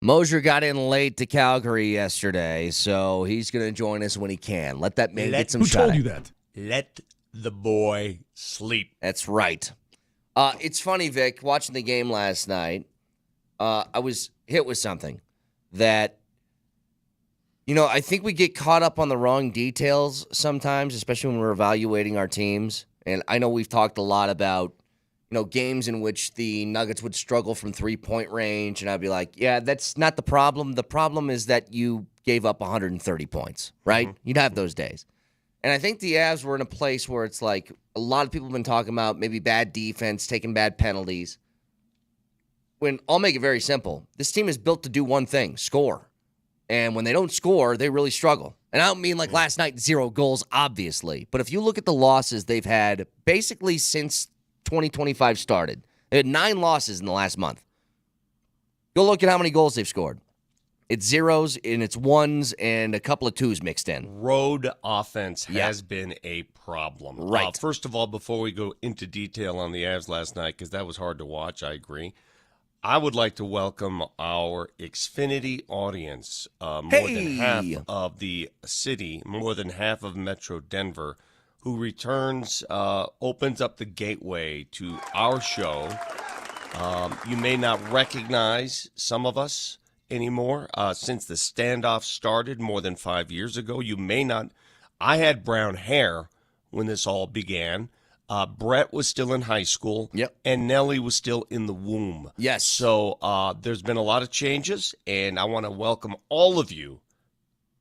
Speaker 1: Moser got in late to Calgary yesterday, so he's going to join us when he can. Let that man get some
Speaker 6: Who
Speaker 1: shot.
Speaker 6: told you that? Let the boy sleep.
Speaker 1: That's right. It's funny, Vic, watching the game last night, I was hit with something that, I think we get caught up on the wrong details sometimes, especially when we're evaluating our teams. And I know we've talked a lot about, games in which the Nuggets would struggle from three-point range, and I'd be like, yeah, that's not the problem. The problem is that you gave up 130 points, right? Mm-hmm. You'd have those days. And I think the Avs were in a place where it's like a lot of people have been talking about maybe bad defense, taking bad penalties. When I'll make it very simple. This team is built to do one thing, score. And when they don't score, they really struggle. And I don't mean like last night, 0 goals, obviously. But if you look at the losses they've had basically since 2025 started, they had 9 losses in the last month. Go look at how many goals they've scored. It's zeros and it's ones and a couple of twos mixed in.
Speaker 6: Road offense has been a problem.
Speaker 1: Right.
Speaker 6: First of all, before we go into detail on the Avs last night, because that was hard to watch, I agree. I would like to welcome our Xfinity audience, more than half of the city, more than half of Metro Denver, who returns, opens up the gateway to our show. You may not recognize some of us anymore since the standoff started more than 5 years ago. You may not. I had brown hair when this all began. Brett was still in high school, and Nellie was still in the womb.
Speaker 1: Yes.
Speaker 6: So there's been a lot of changes, and I want to welcome all of you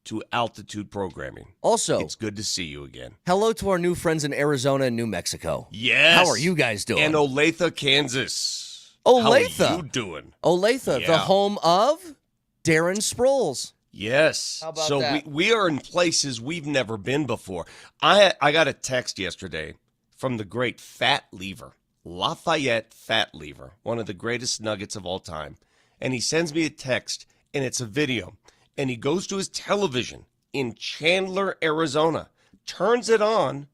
Speaker 6: to Altitude Programming.
Speaker 1: Also,
Speaker 6: it's good to see you again.
Speaker 1: Hello to our new friends in Arizona and New Mexico.
Speaker 6: Yes.
Speaker 1: How are you guys doing?
Speaker 6: And Olathe, Kansas.
Speaker 1: Olathe.
Speaker 6: How are you doing?
Speaker 1: Olathe, the home of Darren Sproles.
Speaker 6: Yes.
Speaker 1: How about
Speaker 6: so
Speaker 1: that?
Speaker 6: we are in places we've never been before. I got a text yesterday from the great Fat Lever, Lafayette Fat Lever, one of the greatest Nuggets of all time. And he sends me a text, and it's a video. And he goes to his television in Chandler, Arizona, turns it on,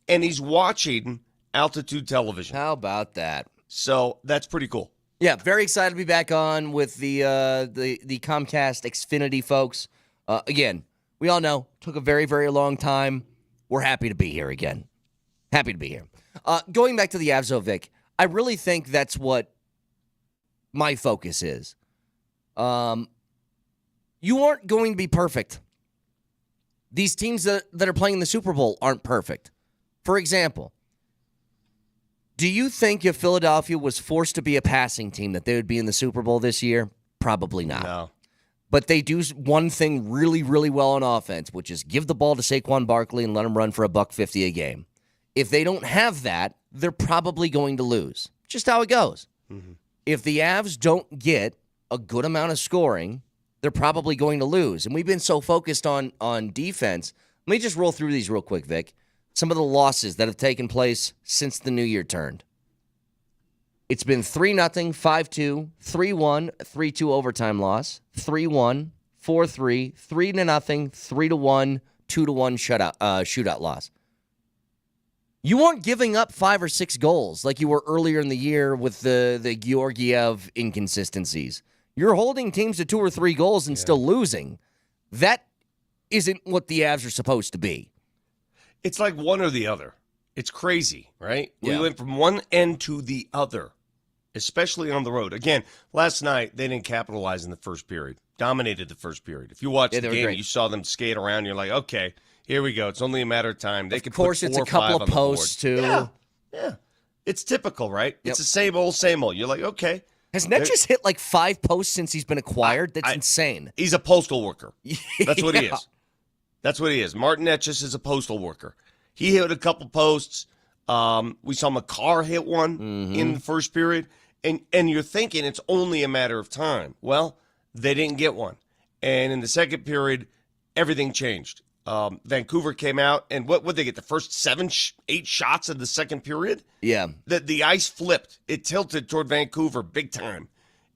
Speaker 6: and he's watching Altitude Television.
Speaker 1: How about that?
Speaker 6: So that's pretty cool.
Speaker 1: Yeah, very excited to be back on with the Comcast Xfinity folks. Again, we all know, took a very, very long time. We're happy to be here again. Happy to be here. Going back to the Avs, Vic, I really think that's what my focus is. You aren't going to be perfect. These teams that are playing in the Super Bowl aren't perfect. For example, do you think if Philadelphia was forced to be a passing team that they would be in the Super Bowl this year? Probably not.
Speaker 6: No.
Speaker 1: But they do one thing really, really well on offense, which is give the ball to Saquon Barkley and let him run for $150 a game. If they don't have that, they're probably going to lose. Just how it goes. Mm-hmm. If the Avs don't get a good amount of scoring, they're probably going to lose. And we've been so focused on defense. Let me just roll through these real quick, Vic. Some of the losses that have taken place since the new year turned. It's been 3-0, 5-2, 3-1, 3-2 overtime loss, 3-1, 4-3, 3-0, 3-1, 2-1 shootout loss. You aren't giving up 5 or 6 goals like you were earlier in the year with the Georgiev inconsistencies. You're holding teams to 2 or 3 goals and still losing. That isn't what the Avs are supposed to be.
Speaker 6: It's like one or the other. It's crazy, right?
Speaker 1: Yeah.
Speaker 6: We went from one end to the other, especially on the road. Again, last night, they didn't capitalize in the first period. Dominated the first period. If you watched the game, you saw them skate around, you're like, okay, here we go. It's only a matter of time. They could put 4 or 5
Speaker 1: it's a couple of posts, too.
Speaker 6: Yeah. It's typical, right? Yep. It's the same old, same old. You're like, okay.
Speaker 1: Has Netchus hit like 5 posts since he's been acquired? That's insane.
Speaker 6: He's a postal worker. That's what he is. That's what he is. Martin Netchus is a postal worker. He hit a couple posts. We saw McCarr hit one in the first period. And you're thinking it's only a matter of time. Well, they didn't get one. And in the second period, everything changed. Vancouver came out, and what would they get? The first 8 shots of the second period?
Speaker 1: Yeah.
Speaker 6: The ice flipped. It tilted toward Vancouver big time.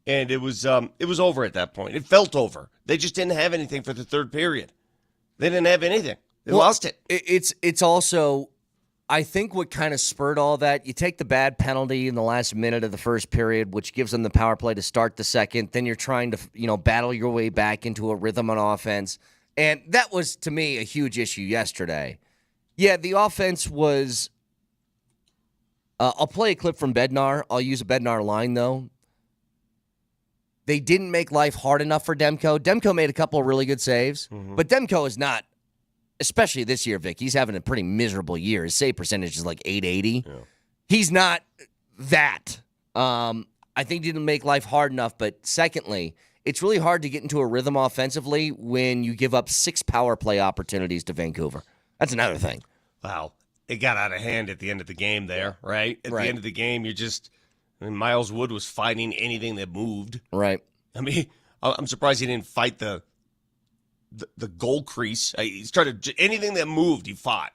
Speaker 6: And it was over at that point. It felt over. They just didn't have anything for the third period. They didn't have anything. They lost it.
Speaker 1: It's also I think what kind of spurred all that, you take the bad penalty in the last minute of the first period, which gives them the power play to start the second. Then you're trying to, battle your way back into a rhythm on offense. And that was, to me, a huge issue yesterday. Yeah, the offense was I'll play a clip from Bednar. I'll use a Bednar line, though. They didn't make life hard enough for Demko. Demko made a couple of really good saves, but Demko is not, especially this year, Vic, he's having a pretty miserable year. His save percentage is like 880. Yeah. He's not that. I think he didn't make life hard enough, but secondly, it's really hard to get into a rhythm offensively when you give up 6 power play opportunities to Vancouver. That's another thing.
Speaker 6: Wow. It got out of hand at the end of the game there, right? At the end of the game, Miles Wood was fighting anything that moved.
Speaker 1: Right.
Speaker 6: I mean, I'm surprised he didn't fight the goal crease. He started anything that moved, he fought.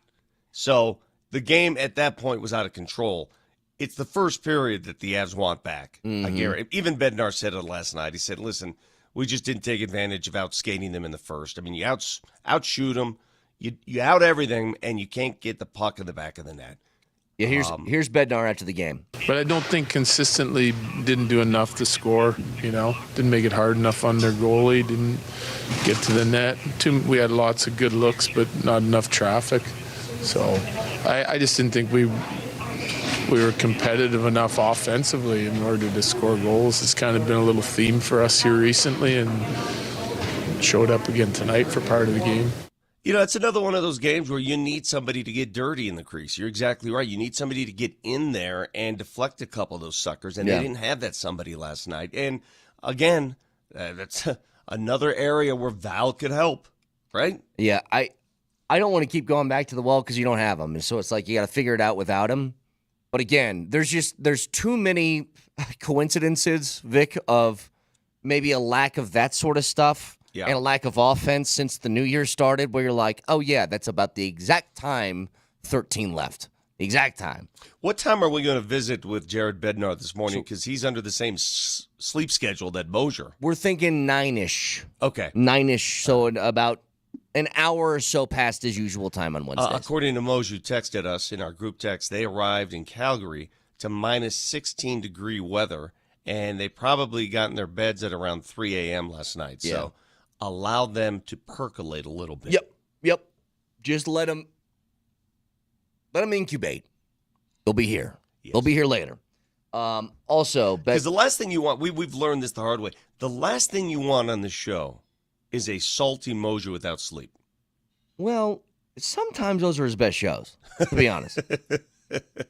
Speaker 6: So the game at that point was out of control. It's the first period that the Avs want back. I guarantee. Even Bednar said it last night. He said, listen, we just didn't take advantage of outskating them in the first. I mean, you outshoot them, you out everything, and you can't get the puck in the back of the net.
Speaker 1: Yeah, here's Bednar after the game.
Speaker 3: But I don't think consistently didn't do enough to score, Didn't make it hard enough on their goalie, didn't get to the net. We had lots of good looks, but not enough traffic. So I just didn't think we were competitive enough offensively in order to score goals. It's kind of been a little theme for us here recently, and showed up again tonight for part of the game.
Speaker 6: It's another one of those games where you need somebody to get dirty in the crease. You're exactly right. You need somebody to get in there and deflect a couple of those suckers, and they didn't have that somebody last night. And, again, that's another area where Val could help, right?
Speaker 1: Yeah, I don't want to keep going back to the well because you don't have him. And so it's like you got to figure it out without him. But, again, there's too many coincidences, Vic, of maybe a lack of that sort of stuff. Yeah. And a lack of offense since the new year started where you're like, oh, yeah, that's about the exact time 13 left. The exact time.
Speaker 6: What time are we going to visit with Jared Bednar this morning? Because he's under the same sleep schedule that Moser.
Speaker 1: We're thinking 9-ish.
Speaker 6: Okay.
Speaker 1: 9-ish, so about an hour or so past his usual time on Wednesdays.
Speaker 6: According to Moser, who texted us in our group text, they arrived in Calgary to minus 16-degree weather, and they probably got in their beds at around 3 a.m. last night. Yeah. So allow them to percolate a little bit.
Speaker 1: Yep. Just let them incubate. They'll be here. Yes. They'll be here later. Also,
Speaker 6: because the last thing you want, we've learned this the hard way. The last thing you want on the show is a salty Moser without sleep.
Speaker 1: Well, sometimes those are his best shows, to be honest.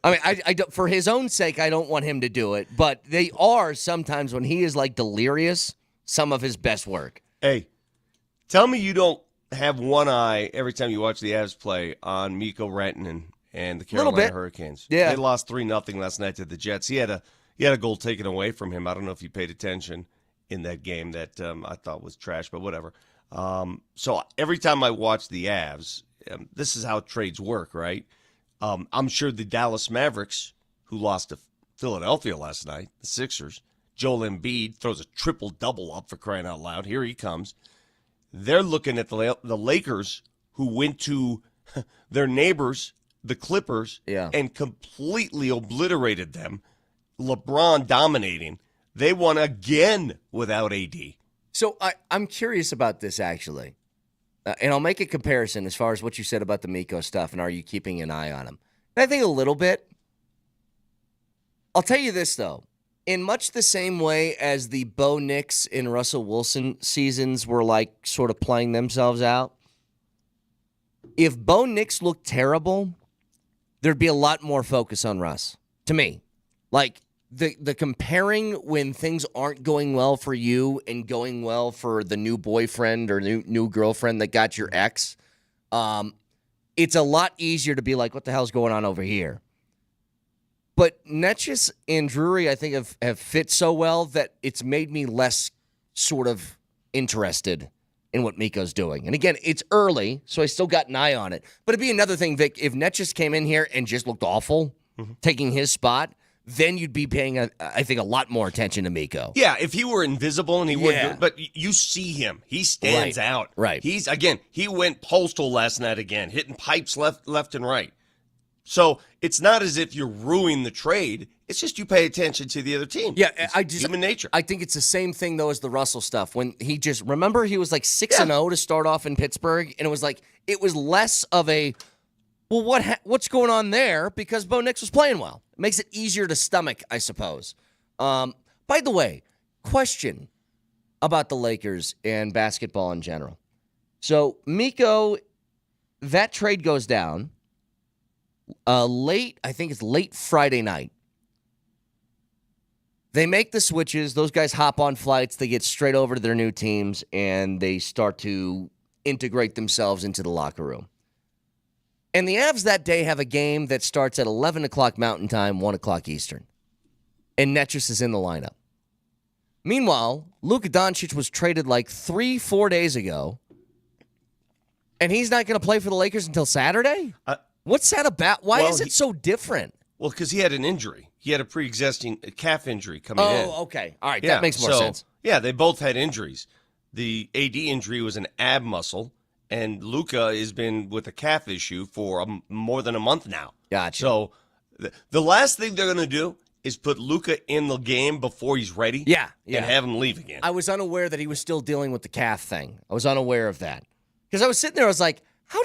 Speaker 1: I mean, I for his own sake, I don't want him to do it, but they are sometimes when he is like delirious, some of his best work.
Speaker 6: Hey. Tell me you don't have one eye every time you watch the Avs play on Mikko Rantanen and the Carolina Hurricanes.
Speaker 1: Yeah.
Speaker 6: They lost 3-0 last night to the Jets. He had a goal taken away from him. I don't know if you paid attention in that game that I thought was trash, but whatever. So every time I watch the Avs, this is how trades work, right? I'm sure the Dallas Mavericks, who lost to Philadelphia last night, the Sixers, Joel Embiid throws a triple-double up for crying out loud. Here he comes. They're looking at the Lakers, who went to their neighbors, the Clippers, and completely obliterated them. LeBron dominating. They won again without AD.
Speaker 1: So I'm curious about this, actually. And I'll make a comparison as far as what you said about the Mikko stuff and are you keeping an eye on him. And I think a little bit. I'll tell you this, though. In much the same way as the Bo Nix and Russell Wilson seasons were like sort of playing themselves out, if Bo Nix looked terrible, there'd be a lot more focus on Russ, to me. Like the comparing when things aren't going well for you and going well for the new boyfriend or new girlfriend that got your ex, it's a lot easier to be like, what the hell's going on over here? But Netchis and Drury, I think, have fit so well that it's made me less sort of interested in what Mikko's doing. And again, it's early, so I still got an eye on it. But it'd be another thing, Vic, if Netchis came in here and just looked awful, taking his spot, then you'd be paying, I think, a lot more attention to Mikko.
Speaker 6: Yeah, if he were invisible and he wouldn't, but you see him. He stands out.
Speaker 1: Right.
Speaker 6: He went postal last night again, hitting pipes left and right. So it's not as if you're ruining the trade. It's just you pay attention to the other team.
Speaker 1: Yeah,
Speaker 6: it's human nature.
Speaker 1: I think it's the same thing, though, as the Russell stuff. When he just, remember, he was like 6-0 to start off in Pittsburgh, and it was less of a, well, what's going on there? Because Bo Nix was playing well. It makes it easier to stomach, I suppose. By the way, question about the Lakers and basketball in general. So, Miko, that trade goes down I think it's late Friday night. They make the switches. Those guys hop on flights. They get straight over to their new teams, and they start to integrate themselves into the locker room. And the Avs that day have a game that starts at 11 o'clock Mountain Time, 1 o'clock Eastern. And Netchus is in the lineup. Meanwhile, Luka Doncic was traded like 3-4 days ago, and he's not going to play for the Lakers until Saturday? What's that about? Why is it so different?
Speaker 6: Well, because he had an injury. He had a pre-existing calf injury coming in.
Speaker 1: Oh, okay. All right, that makes more sense.
Speaker 6: Yeah, they both had injuries. The AD injury was an ab muscle, and Luka has been with a calf issue for more than a month now.
Speaker 1: Gotcha.
Speaker 6: So the last thing they're going to do is put Luka in the game before he's ready.
Speaker 1: Yeah.
Speaker 6: And have him leave again.
Speaker 1: I was unaware that he was still dealing with the calf thing. I was unaware of that. Because I was sitting there, I was like, how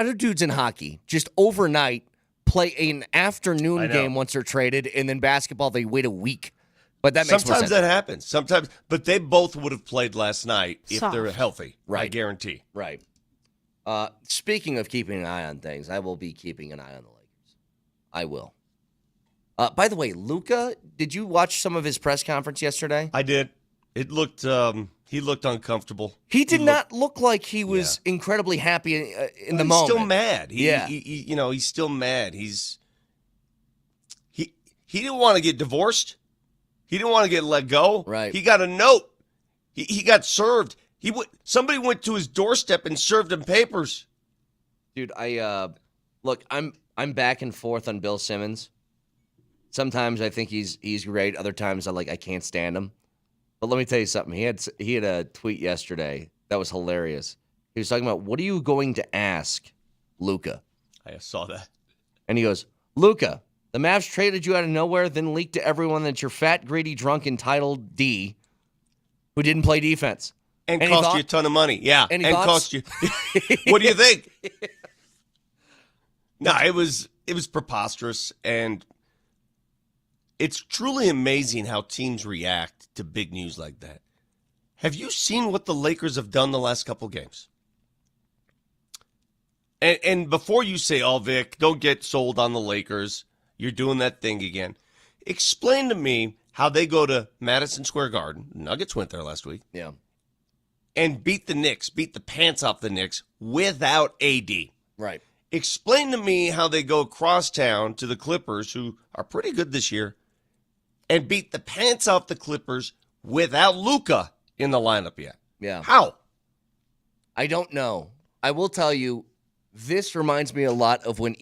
Speaker 1: do dudes in hockey just overnight play an afternoon game once they're traded, and then basketball, they wait a week? But that makes more sense.
Speaker 6: Sometimes that happens. Sometimes, but they both would have played last night if they're healthy.
Speaker 1: Right.
Speaker 6: I guarantee.
Speaker 1: Right. Speaking of keeping an eye on things, I will be keeping an eye on the Lakers. I will. By the way, Luka, did you watch some of his press conference yesterday?
Speaker 6: I did. It looked. He looked uncomfortable.
Speaker 1: He did not look like he was incredibly happy in the moment.
Speaker 6: He's still mad. He's still mad. He didn't want to get divorced. He didn't want to get let go.
Speaker 1: Right.
Speaker 6: He got a note. He got served. Somebody went to his doorstep and served him papers.
Speaker 1: Dude, I'm back and forth on Bill Simmons. Sometimes I think he's great. Other times I can't stand him. But let me tell you something. He had a tweet yesterday that was hilarious. He was talking about, what are you going to ask Luka?
Speaker 6: I saw that.
Speaker 1: And he goes, Luka, the Mavs traded you out of nowhere, then leaked to everyone that you're fat, greedy, drunk, entitled D who didn't play defense.
Speaker 6: And cost you a ton of money. Yeah.
Speaker 1: And
Speaker 6: cost you. What do you think? No, it was preposterous, and it's truly amazing how teams react to big news like that. Have you seen what the Lakers have done the last couple games? And before you say, oh, Vic, don't get sold on the Lakers, you're doing that thing again. Explain to me how they go to Madison Square Garden. Nuggets went there last week.
Speaker 1: Yeah.
Speaker 6: And beat the Knicks, beat the pants off the Knicks without AD.
Speaker 1: Right.
Speaker 6: Explain to me how they go across town to the Clippers, who are pretty good this year, and beat the pants off the Clippers without Luka in the lineup yet.
Speaker 1: Yeah.
Speaker 6: How?
Speaker 1: I don't know. I will tell you, this reminds me a lot of when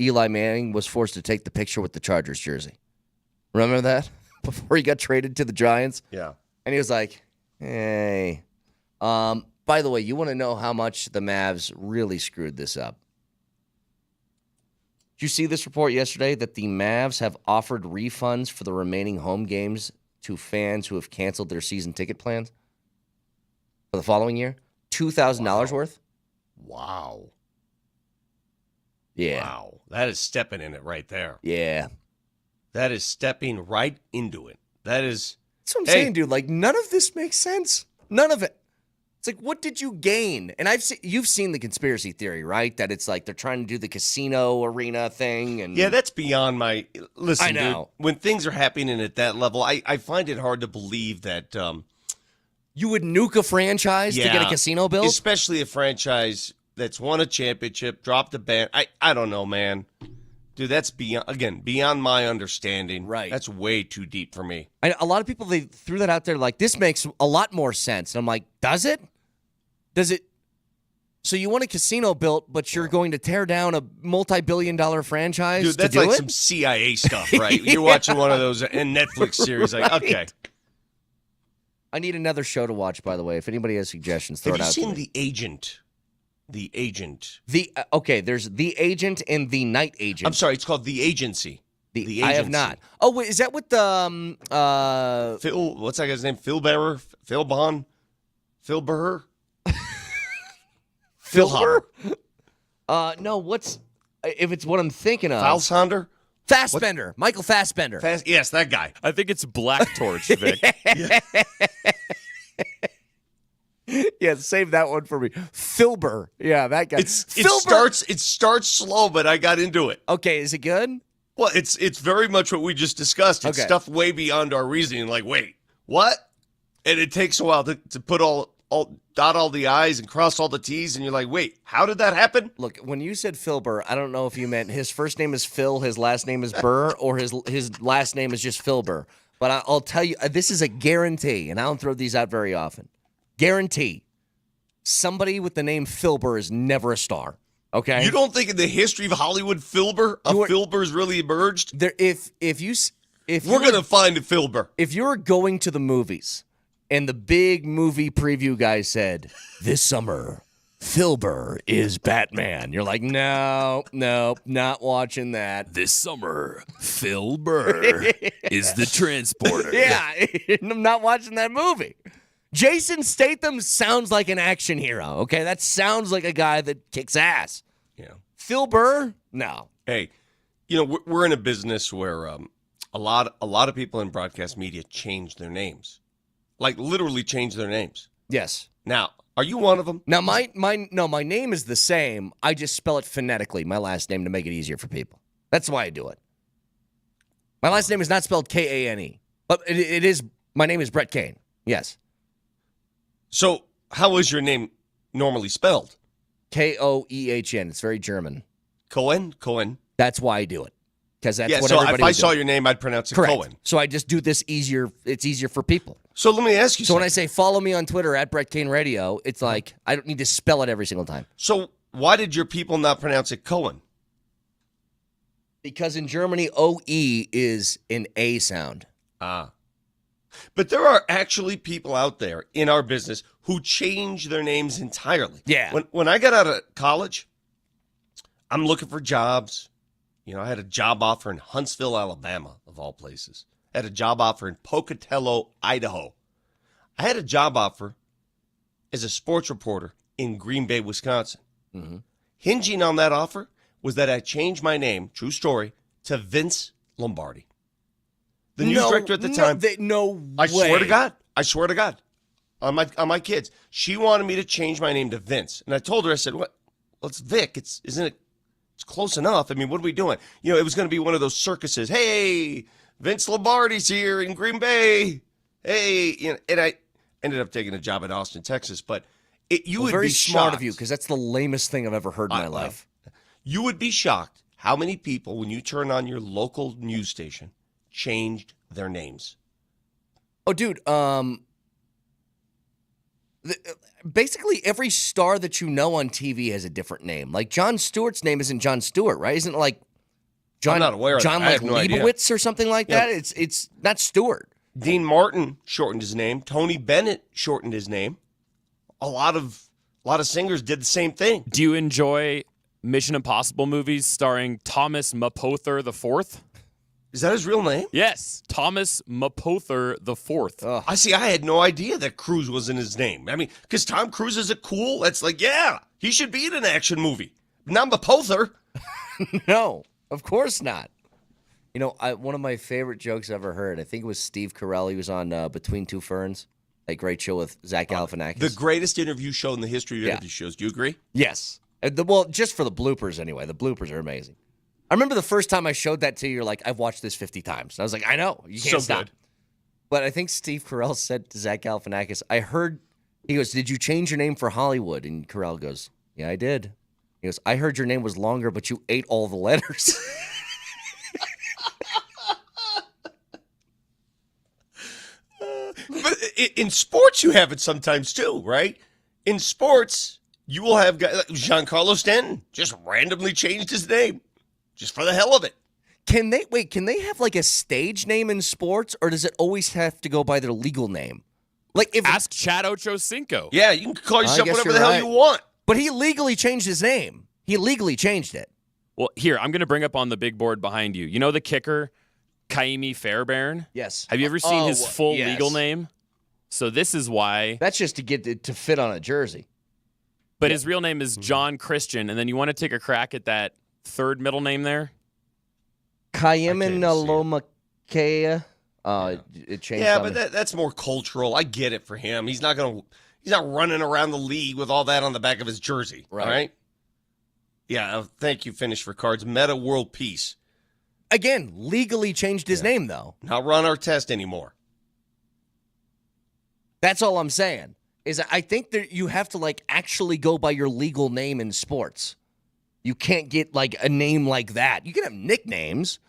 Speaker 1: Eli Manning was forced to take the picture with the Chargers jersey. Remember that? Before he got traded to the Giants?
Speaker 6: Yeah.
Speaker 1: And he was like, hey. By the way, you want to know how much the Mavs really screwed this up? Did you see this report yesterday that the Mavs have offered refunds for the remaining home games to fans who have canceled their season ticket plans for the following year? $2,000 worth?
Speaker 6: Wow.
Speaker 1: Yeah.
Speaker 6: Wow. That is stepping in it right there.
Speaker 1: Yeah.
Speaker 6: That is stepping right into it. That's
Speaker 1: what I'm saying, dude. Like, none of this makes sense. None of it. It's like, what did you gain? And you've seen the conspiracy theory, right? That it's like they're trying to do the casino arena thing. And
Speaker 6: yeah, that's beyond my... Listen,
Speaker 1: I know.
Speaker 6: Dude, when things are happening at that level, I find it hard to believe that...
Speaker 1: you would nuke a franchise to get a casino built?
Speaker 6: Especially a franchise that's won a championship, dropped a ban. I don't know, man. Dude, that's beyond my understanding.
Speaker 1: Right.
Speaker 6: That's way too deep for me.
Speaker 1: A lot of people, they threw that out there like, this makes a lot more sense. And I'm like, does it? Does it? So you want a casino built, but you're going to tear down a multi-billion-dollar franchise
Speaker 6: Dude, that's
Speaker 1: to do
Speaker 6: like
Speaker 1: it?
Speaker 6: some CIA stuff, right? You're watching one of those Netflix series. Like, okay.
Speaker 1: I need another show to watch, by the way. If anybody has suggestions, throw it out.
Speaker 6: Have you seen
Speaker 1: to me.
Speaker 6: The Agent? The Agent.
Speaker 1: Okay, there's The Agent and The Night Agent.
Speaker 6: I'm sorry, it's called The Agency. The Agency.
Speaker 1: I have not. Oh, wait, is that with the
Speaker 6: Phil, what's that guy's name? Phil Bearer? Phil Bond? Phil Burr? Phil Hopper.
Speaker 1: No, what's if it's what I'm thinking of?
Speaker 6: Falsonder?
Speaker 1: Fassbender. What? Michael Fassbender.
Speaker 6: Yes, that guy.
Speaker 2: I think it's Black Torch, Vic.
Speaker 1: Yeah, save that one for me. Filber. Yeah, that guy.
Speaker 6: It starts slow, but I got into it.
Speaker 1: Okay, is it good?
Speaker 6: Well, it's very much what we just discussed. It's stuff way beyond our reasoning. Like, wait, what? And it takes a while to put dot all the I's and cross all the T's, and you're like, wait, how did that happen?
Speaker 1: Look, when you said Phil Burr, I don't know if you meant his first name is Phil, his last name is Burr, or his last name is just Phil Burr. But I'll tell you, this is a guarantee, and I don't throw these out very often. Guarantee. Somebody with the name Phil Burr is never a star. Okay?
Speaker 6: You don't think in the history of Hollywood, Phil Burr's really emerged?
Speaker 1: If
Speaker 6: we're gonna find a Phil Burr.
Speaker 1: If you're going to the movies and the big movie preview guy said, this summer, Phil Burr is Batman. You're like, no, not watching that.
Speaker 2: This summer, Phil Burr is the transporter.
Speaker 1: Yeah, I'm not watching that movie. Jason Statham sounds like an action hero, okay? That sounds like a guy that kicks ass.
Speaker 6: Yeah.
Speaker 1: Phil Burr? No.
Speaker 6: Hey, we're in a business where a lot of people in broadcast media change their names. Like literally change their names.
Speaker 1: Yes.
Speaker 6: Now, are you one of them?
Speaker 1: Now, my name is the same. I just spell it phonetically, my last name, to make it easier for people. That's why I do it. My last name is not spelled Kane, but it is. My name is Brett Kane. Yes.
Speaker 6: So, how is your name normally spelled?
Speaker 1: Koehn. It's very German.
Speaker 6: Cohen.
Speaker 1: That's why I do it. Because that's what
Speaker 6: so
Speaker 1: everybody
Speaker 6: if I
Speaker 1: would
Speaker 6: saw
Speaker 1: do.
Speaker 6: your name, I'd pronounce it
Speaker 1: Correct.
Speaker 6: Cohen.
Speaker 1: So I just do this easier. It's easier for people.
Speaker 6: So let me ask you
Speaker 1: So
Speaker 6: something.
Speaker 1: when I say follow me on Twitter at Brett Kane Radio, it's like I don't need to spell it every single time.
Speaker 6: So why did your people not pronounce it Cohen?
Speaker 1: Because in Germany, OE is an A sound.
Speaker 6: Ah. But there are actually people out there in our business who change their names entirely.
Speaker 1: Yeah.
Speaker 6: When I got out of college, I'm looking for jobs. I had a job offer in Huntsville, Alabama, of all places. I had a job offer in Pocatello, Idaho. I had a job offer as a sports reporter in Green Bay, Wisconsin.
Speaker 1: Mm-hmm.
Speaker 6: Hinging on that offer was that I changed my name, true story, to Vince Lombardi. The news director at the time. I swear to God. On my kids. She wanted me to change my name to Vince. And I told her, I said, what? Well, it's Vic. It's close enough. I mean, what are we doing? It was going to be one of those circuses. Hey, Vince Lombardi's here in Green Bay. Hey, and I ended up taking a job in Austin, Texas. But you would
Speaker 1: very
Speaker 6: be
Speaker 1: smart
Speaker 6: shocked.
Speaker 1: of you, because that's the lamest thing I've ever heard in my life.
Speaker 6: You would be shocked how many people, when you turn on your local news station, changed their names.
Speaker 1: Oh, dude. Basically, every star that you know on TV has a different name. Like Jon Stewart's name isn't Jon Stewart, right? Isn't it like John?
Speaker 6: I'm not aware of
Speaker 1: John
Speaker 6: that. I
Speaker 1: like
Speaker 6: have no idea.
Speaker 1: Leibowitz or something like that. It's not Stewart.
Speaker 6: Dean Martin shortened his name. Tony Bennett shortened his name. A lot of singers did the same thing.
Speaker 2: Do you enjoy Mission Impossible movies starring Thomas Mapother IV?
Speaker 6: Is that his real name?
Speaker 2: Yes, Thomas Mapother IV.
Speaker 6: I had no idea that Cruise was in his name. I mean, because Tom Cruise is cool. That's like, yeah, he should be in an action movie. Not Mapother.
Speaker 1: No, of course not. One of my favorite jokes I ever heard, I think it was Steve Carell. He was on Between Two Ferns, that great show with Zach Galifianakis.
Speaker 6: The greatest interview show in the history of interview shows. Do you agree?
Speaker 1: Yes. Well, just for the bloopers anyway. The bloopers are amazing. I remember the first time I showed that to you, you're like, I've watched this 50 times. And I was like, I know. You can't stop.
Speaker 6: Good.
Speaker 1: But I think Steve Carell said to Zach Galifianakis, he goes, did you change your name for Hollywood? And Carell goes, yeah, I did. He goes, I heard your name was longer, but you ate all the letters.
Speaker 6: But in sports, you have it sometimes too, right? In sports, you will have guys like Giancarlo Stanton just randomly changed his name just for the hell of it.
Speaker 1: Can they have like a stage name in sports, or does it always have to go by their legal name? Like if
Speaker 2: Ask Chad Ochocinco.
Speaker 6: Yeah, you can call yourself
Speaker 1: guess
Speaker 6: whatever
Speaker 1: you're
Speaker 6: the hell
Speaker 1: right.
Speaker 6: you want.
Speaker 1: But he legally changed his name. He legally changed it.
Speaker 2: Well, here, I'm going to bring up on the big board behind you. You know the kicker, Kaimi Fairbairn?
Speaker 1: Yes.
Speaker 2: Have you ever seen his full
Speaker 1: yes.
Speaker 2: legal name? So this is why.
Speaker 1: That's just to get it to fit on a jersey.
Speaker 2: But his real name is John Christian, and then you want to take a crack at that third middle name there?
Speaker 1: Kayemanalomakea. It changed.
Speaker 6: Yeah, but that's more cultural. I get it for him. He's not running around the league with all that on the back of his jersey.
Speaker 1: Right.
Speaker 6: All right? Yeah, thank you, Finish for Cards. Meta World Peace.
Speaker 1: Again, legally changed his name, though.
Speaker 6: Not run our test anymore.
Speaker 1: That's all I'm saying. Is I think that you have to actually go by your legal name in sports. You can't get a name like that. You can have nicknames,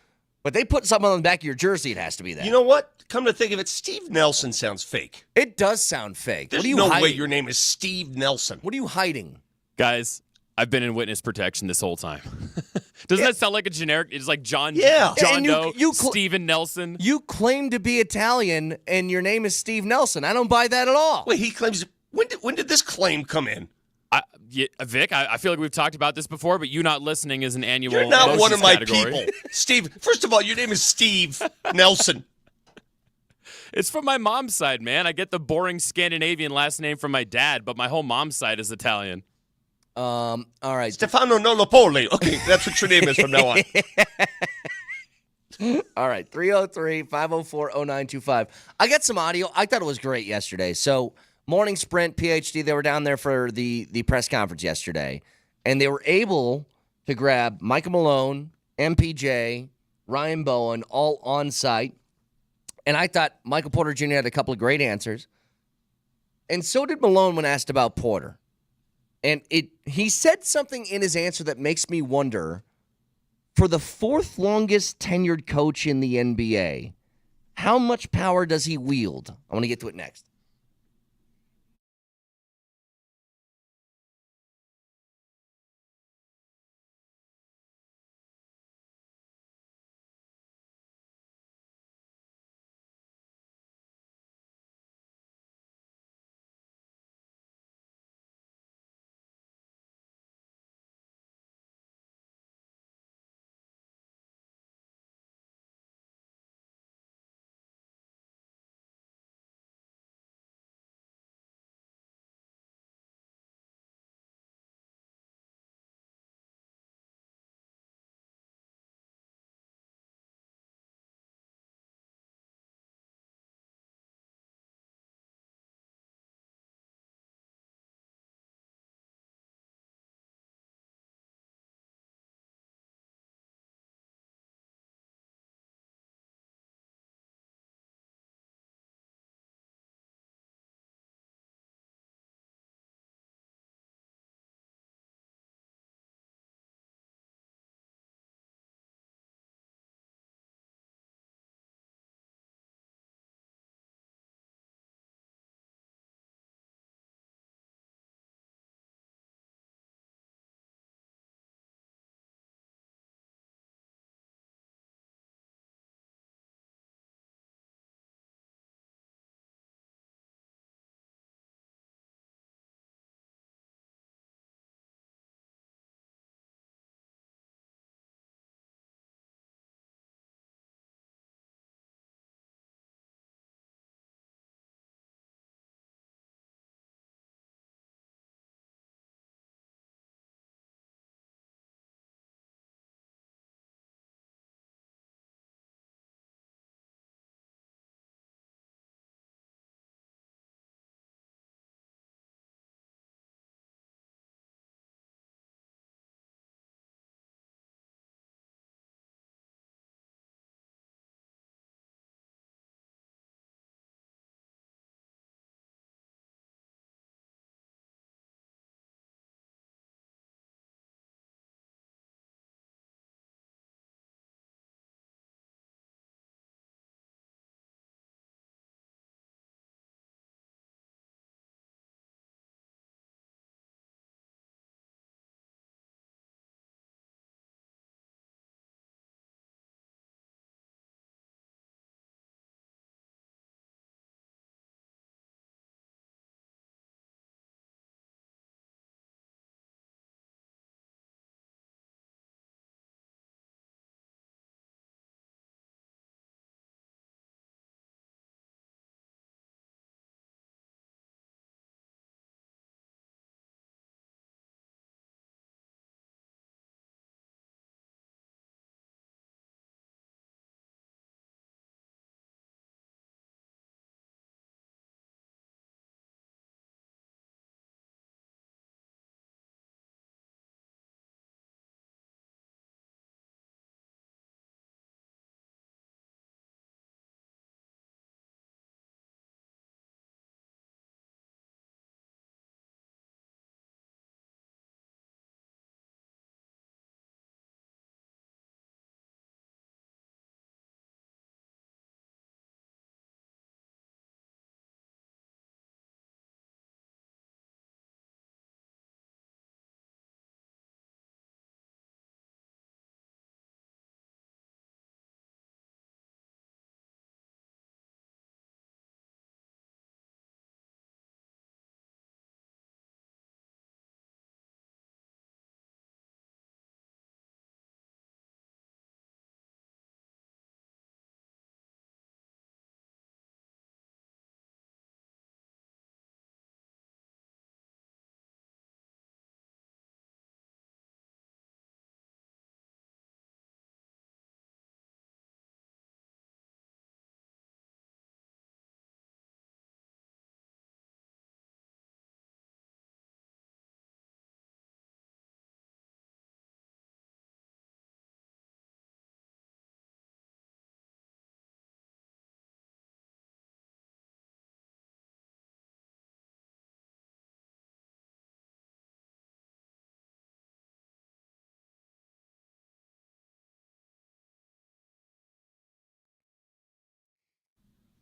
Speaker 1: but they put something on the back of your jersey. It has to be that.
Speaker 6: You know what? Come to think of it, Steve Nelson sounds fake.
Speaker 1: It does sound fake.
Speaker 6: There's
Speaker 1: What are you
Speaker 6: no
Speaker 1: hiding?
Speaker 6: way your name is Steve Nelson.
Speaker 1: What are you hiding?
Speaker 2: Guys, I've been in witness protection this whole time. Doesn't that sound like a generic? It's like John
Speaker 1: And
Speaker 2: Doe,
Speaker 1: you
Speaker 2: Steven Nelson.
Speaker 1: You claim to be Italian, and your name is Steve Nelson. I don't buy that at all.
Speaker 6: Wait, he claims. When did this claim come in?
Speaker 2: Vic, I feel like we've talked about this before, but you not listening is an annual.
Speaker 6: You're not one of my
Speaker 2: category.
Speaker 6: people, Steve. First of all, your name is Steve Nelson.
Speaker 2: It's from my mom's side, man. I get the boring Scandinavian last name from my dad, but my whole mom's side is Italian.
Speaker 1: All right.
Speaker 6: Stefano Nolopoli. Okay, that's what your name is from now on.
Speaker 1: All right. 303-504-0925. I got some audio. I thought it was great yesterday. So, Morning Sprint, PhD, they were down there for the press conference yesterday, and they were able to grab Michael Malone, MPJ, Ryan Bowen, all on site. And I thought Michael Porter Jr. had a couple of great answers. And so did Malone when asked about Porter. And he said something in his answer that makes me wonder, for the fourth longest tenured coach in the NBA, how much power does he wield? I want to get to it next.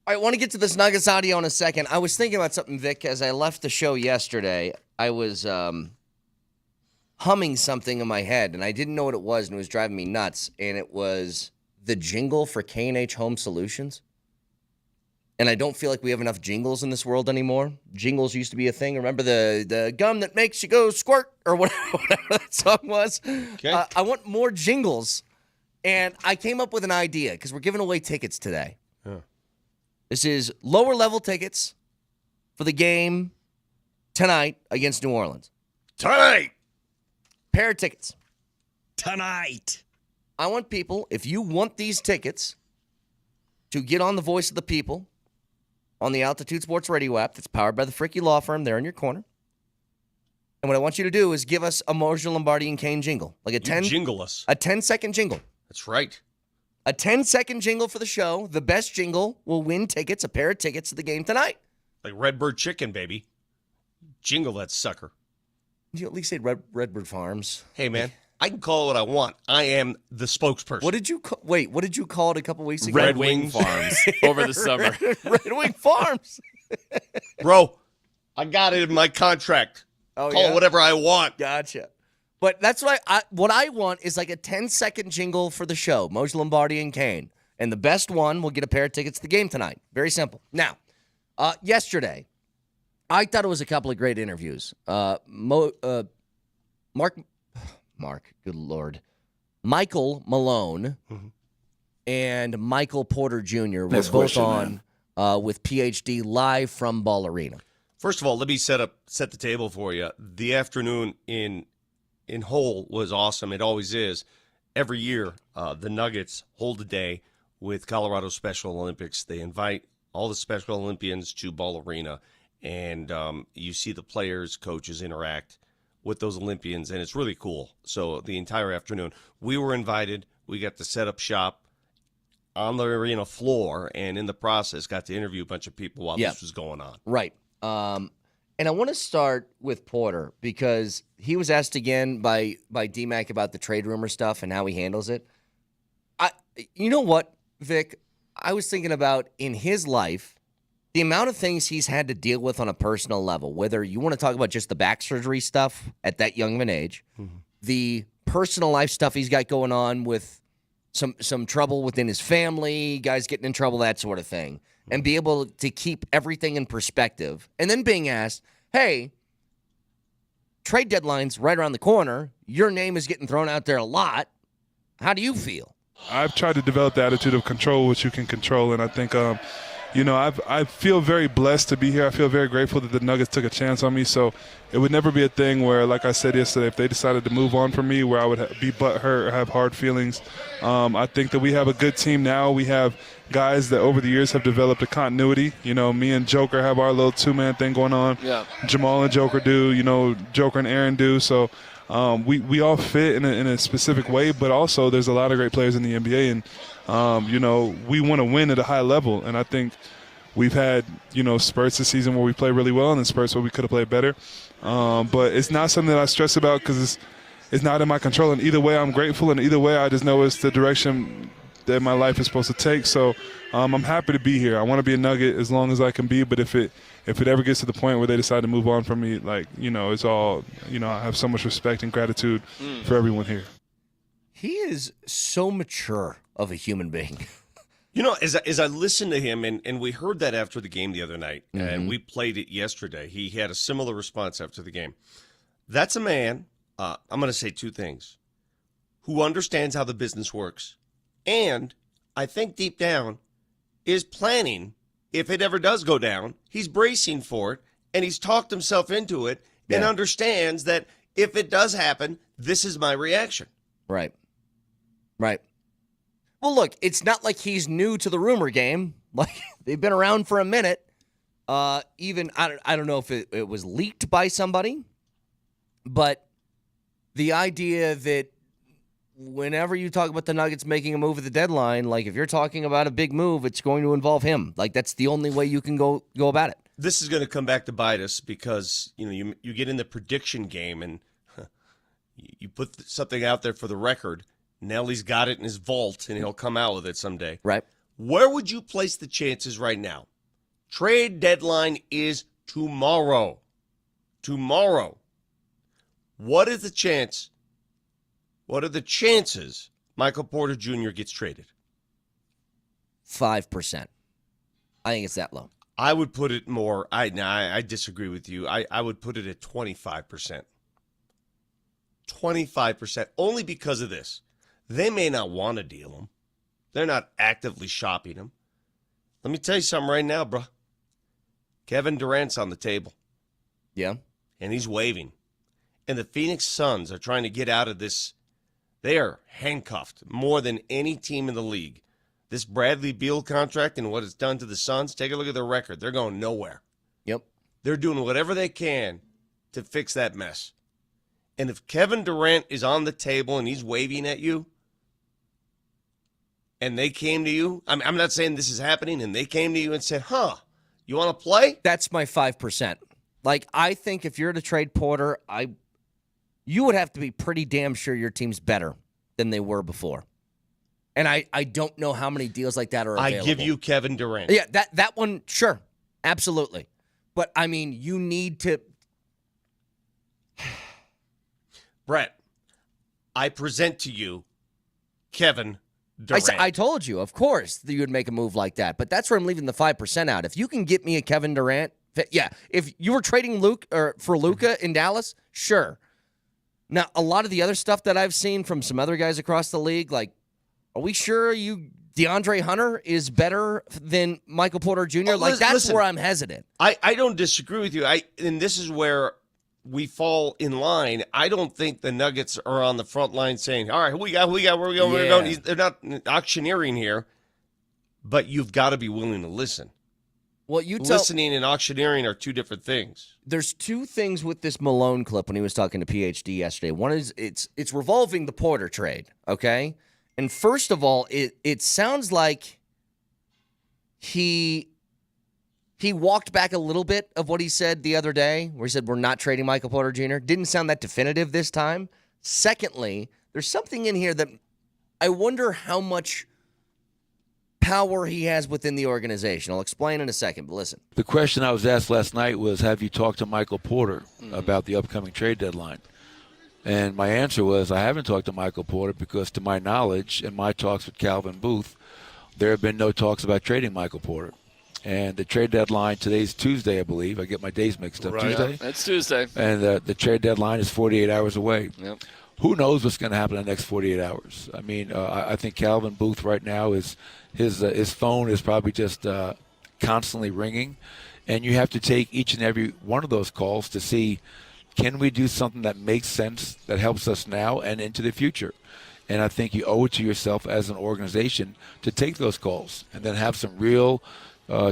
Speaker 1: I want to get to this Nuggets audio in a second. I was thinking about something, Vic, as I left the show yesterday. I was humming something in my head, and I didn't know what it was, and it was driving me nuts. And it was the jingle for K&H Home Solutions. And I don't feel like we have enough jingles in this world anymore. Jingles used to be a thing. Remember the gum that makes you go squirt or whatever that song was?
Speaker 6: Okay.
Speaker 1: I want more jingles. And I came up with an idea because we're giving away tickets today.
Speaker 6: Yeah.
Speaker 1: This is lower level tickets for the game tonight against New Orleans.
Speaker 6: Tonight.
Speaker 1: Pair of tickets.
Speaker 7: Tonight.
Speaker 1: I want people, if you want these tickets, to get on the Voice of the People on the Altitude Sports Radio app that's powered by the Fricky Law Firm there in your corner. And what I want you to do is give us a Moser, Lombardi, and Kane jingle. Like
Speaker 6: Jingle us.
Speaker 1: a 10-second jingle.
Speaker 6: That's right.
Speaker 1: A 10-second jingle for the show. The best jingle will win tickets, a pair of tickets to the game tonight.
Speaker 6: Like Redbird Chicken, baby. Jingle that sucker.
Speaker 1: You at least say Redbird Farms.
Speaker 6: Hey, man, I can call it what I want. I am the spokesperson.
Speaker 1: What did you what did you call it a couple weeks ago?
Speaker 6: Red Wing
Speaker 2: Farms over the summer.
Speaker 1: Red Wing Farms.
Speaker 6: Bro, I got it in my contract.
Speaker 1: Oh,
Speaker 6: Call it whatever I want.
Speaker 1: Gotcha. But that's what I want is like a 10-second jingle for the show, Moser, Lombardi, and Kane. And the best one will get a pair of tickets to the game tonight. Very simple. Now, yesterday, I thought it was a couple of great interviews. Mark, good Lord. Michael Malone and Michael Porter Jr. were both on with PhD live from Ball Arena.
Speaker 6: First of all, let me set the table for you. The afternoon in Hull was awesome. It always is. Every year, the Nuggets hold a day with Colorado Special Olympics. They invite all the Special Olympians to Ball Arena, and you see the players, coaches interact with those Olympians, and it's really cool. So the entire afternoon, we were invited. We got to set up shop on the arena floor, and in the process, got to interview a bunch of people while this was going on.
Speaker 1: Right. And I want to start with Porter because he was asked again by DMac about the trade rumor stuff and how he handles it. You know what, Vic? I was thinking about in his life, the amount of things he's had to deal with on a personal level, whether you want to talk about just the back surgery stuff at that young of an age, the personal life stuff he's got going on with some trouble within his family, guys getting in trouble, that sort of thing, and be able to keep everything in perspective. And then being asked, hey, trade deadline's right around the corner. Your name is getting thrown out there a lot. How do you feel?
Speaker 4: I've tried to develop the attitude of control what you can control, and I think I feel very blessed to be here. I feel very grateful that the Nuggets took a chance on me. So it would never be a thing where, like I said yesterday, if they decided to move on from me, where I would be butthurt or have hard feelings. I think that we have a good team now. We have guys that over the years have developed a continuity. You know, me and Joker have our little two-man thing going on. Yeah. Jamal and Joker do. You know, Joker and Aaron do. So we all fit in a specific way, but also there's a lot of great players in the NBA, and we want to win at a high level. And I think we've had spurts this season where we play really well, and then spurts where we could have played better. But it's not something that I stress about because it's not in my control. And either way, I'm grateful, and either way, I just know it's the direction that my life is supposed to take. So I'm happy to be here. I want to be a Nugget as long as I can be, but if it ever gets to the point where they decide to move on from me, it's all, I have so much respect and gratitude for everyone here.
Speaker 1: He is so mature of a human being.
Speaker 6: As I listened to him, and we heard that after the game the other night, and we played it yesterday, he had a similar response after the game. That's a man, I'm going to say two things, who understands how the business works, and I think deep down is planning, if it ever does go down, he's bracing for it, and he's talked himself into it, and understands that if it does happen, this is my reaction.
Speaker 1: Right. Well, look, it's not like he's new to the rumor game. Like, they've been around for a minute. Even, I don't know if it was leaked by somebody, but the idea that whenever you talk about the Nuggets making a move at the deadline, like if you're talking about a big move, it's going to involve him. Like, that's the only way you can go about it.
Speaker 6: This is going to come back to bite us because, you get in the prediction game and you put something out there for the record. Nelly's got it in his vault, and he'll come out with it someday.
Speaker 1: Right.
Speaker 6: Where would you place the chances right now? Trade deadline is tomorrow. Tomorrow. What is the chance? What are the chances Michael Porter Jr. gets traded?
Speaker 1: 5%. I think it's that low.
Speaker 6: I would put it more. I disagree with you. I would put it at 25%. 25%, only because of this. They may not want to deal him. They're not actively shopping him. Let me tell you something right now, bro. Kevin Durant's on the table.
Speaker 1: Yeah.
Speaker 6: And he's waving. And the Phoenix Suns are trying to get out of this. They are handcuffed more than any team in the league. This Bradley Beal contract and what it's done to the Suns, take a look at their record. They're going nowhere.
Speaker 1: Yep.
Speaker 6: They're doing whatever they can to fix that mess. And if Kevin Durant is on the table and he's waving at you, and they came to you, I'm not saying this is happening, and they came to you and said, you want to play?
Speaker 1: That's my 5%. Like, I think if you're to trade Porter, you would have to be pretty damn sure your team's better than they were before. And I don't know how many deals like that are available.
Speaker 6: I give you Kevin Durant.
Speaker 1: Yeah, that one, sure. Absolutely. But, I mean, you need to...
Speaker 6: Brett, I present to you Kevin Durant.
Speaker 1: I told you, of course, that you would make a move like that. But that's where I'm leaving the 5% out. If you can get me a Kevin Durant, yeah. If you were trading for Luka in Dallas, sure. Now, a lot of the other stuff that I've seen from some other guys across the league, like, are we sure DeAndre Hunter is better than Michael Porter Jr.? That's where I'm hesitant.
Speaker 6: I don't disagree with you. And this is where we fall in line. I don't think the Nuggets are on the front line saying, all right, who we got, where we going, where we going. They're not auctioneering here, but you've got to be willing to listen.
Speaker 1: Well,
Speaker 6: listening and auctioneering are two different things.
Speaker 1: There's two things with this Malone clip when he was talking to PhD yesterday. One is it's revolving the Porter trade, okay? And first of all, it sounds like he walked back a little bit of what he said the other day, where he said we're not trading Michael Porter Jr. Didn't sound that definitive this time. Secondly, there's something in here that I wonder how much power he has within the organization. I'll explain in a second, but listen.
Speaker 5: The question I was asked last night was, have you talked to Michael Porter about the upcoming trade deadline? And my answer was, I haven't talked to Michael Porter because, to my knowledge, in my talks with Calvin Booth, there have been no talks about trading Michael Porter. And the trade deadline, today's Tuesday, I believe. I get my days mixed up.
Speaker 8: Right.
Speaker 5: Tuesday?
Speaker 8: It's Tuesday.
Speaker 5: And the trade deadline is 48 hours away.
Speaker 8: Yep.
Speaker 5: Who knows what's going to happen in the next 48 hours? I mean, I think Calvin Booth right now his phone is probably just constantly ringing. And you have to take each and every one of those calls to see, can we do something that makes sense, that helps us now and into the future? And I think you owe it to yourself as an organization to take those calls and then have some real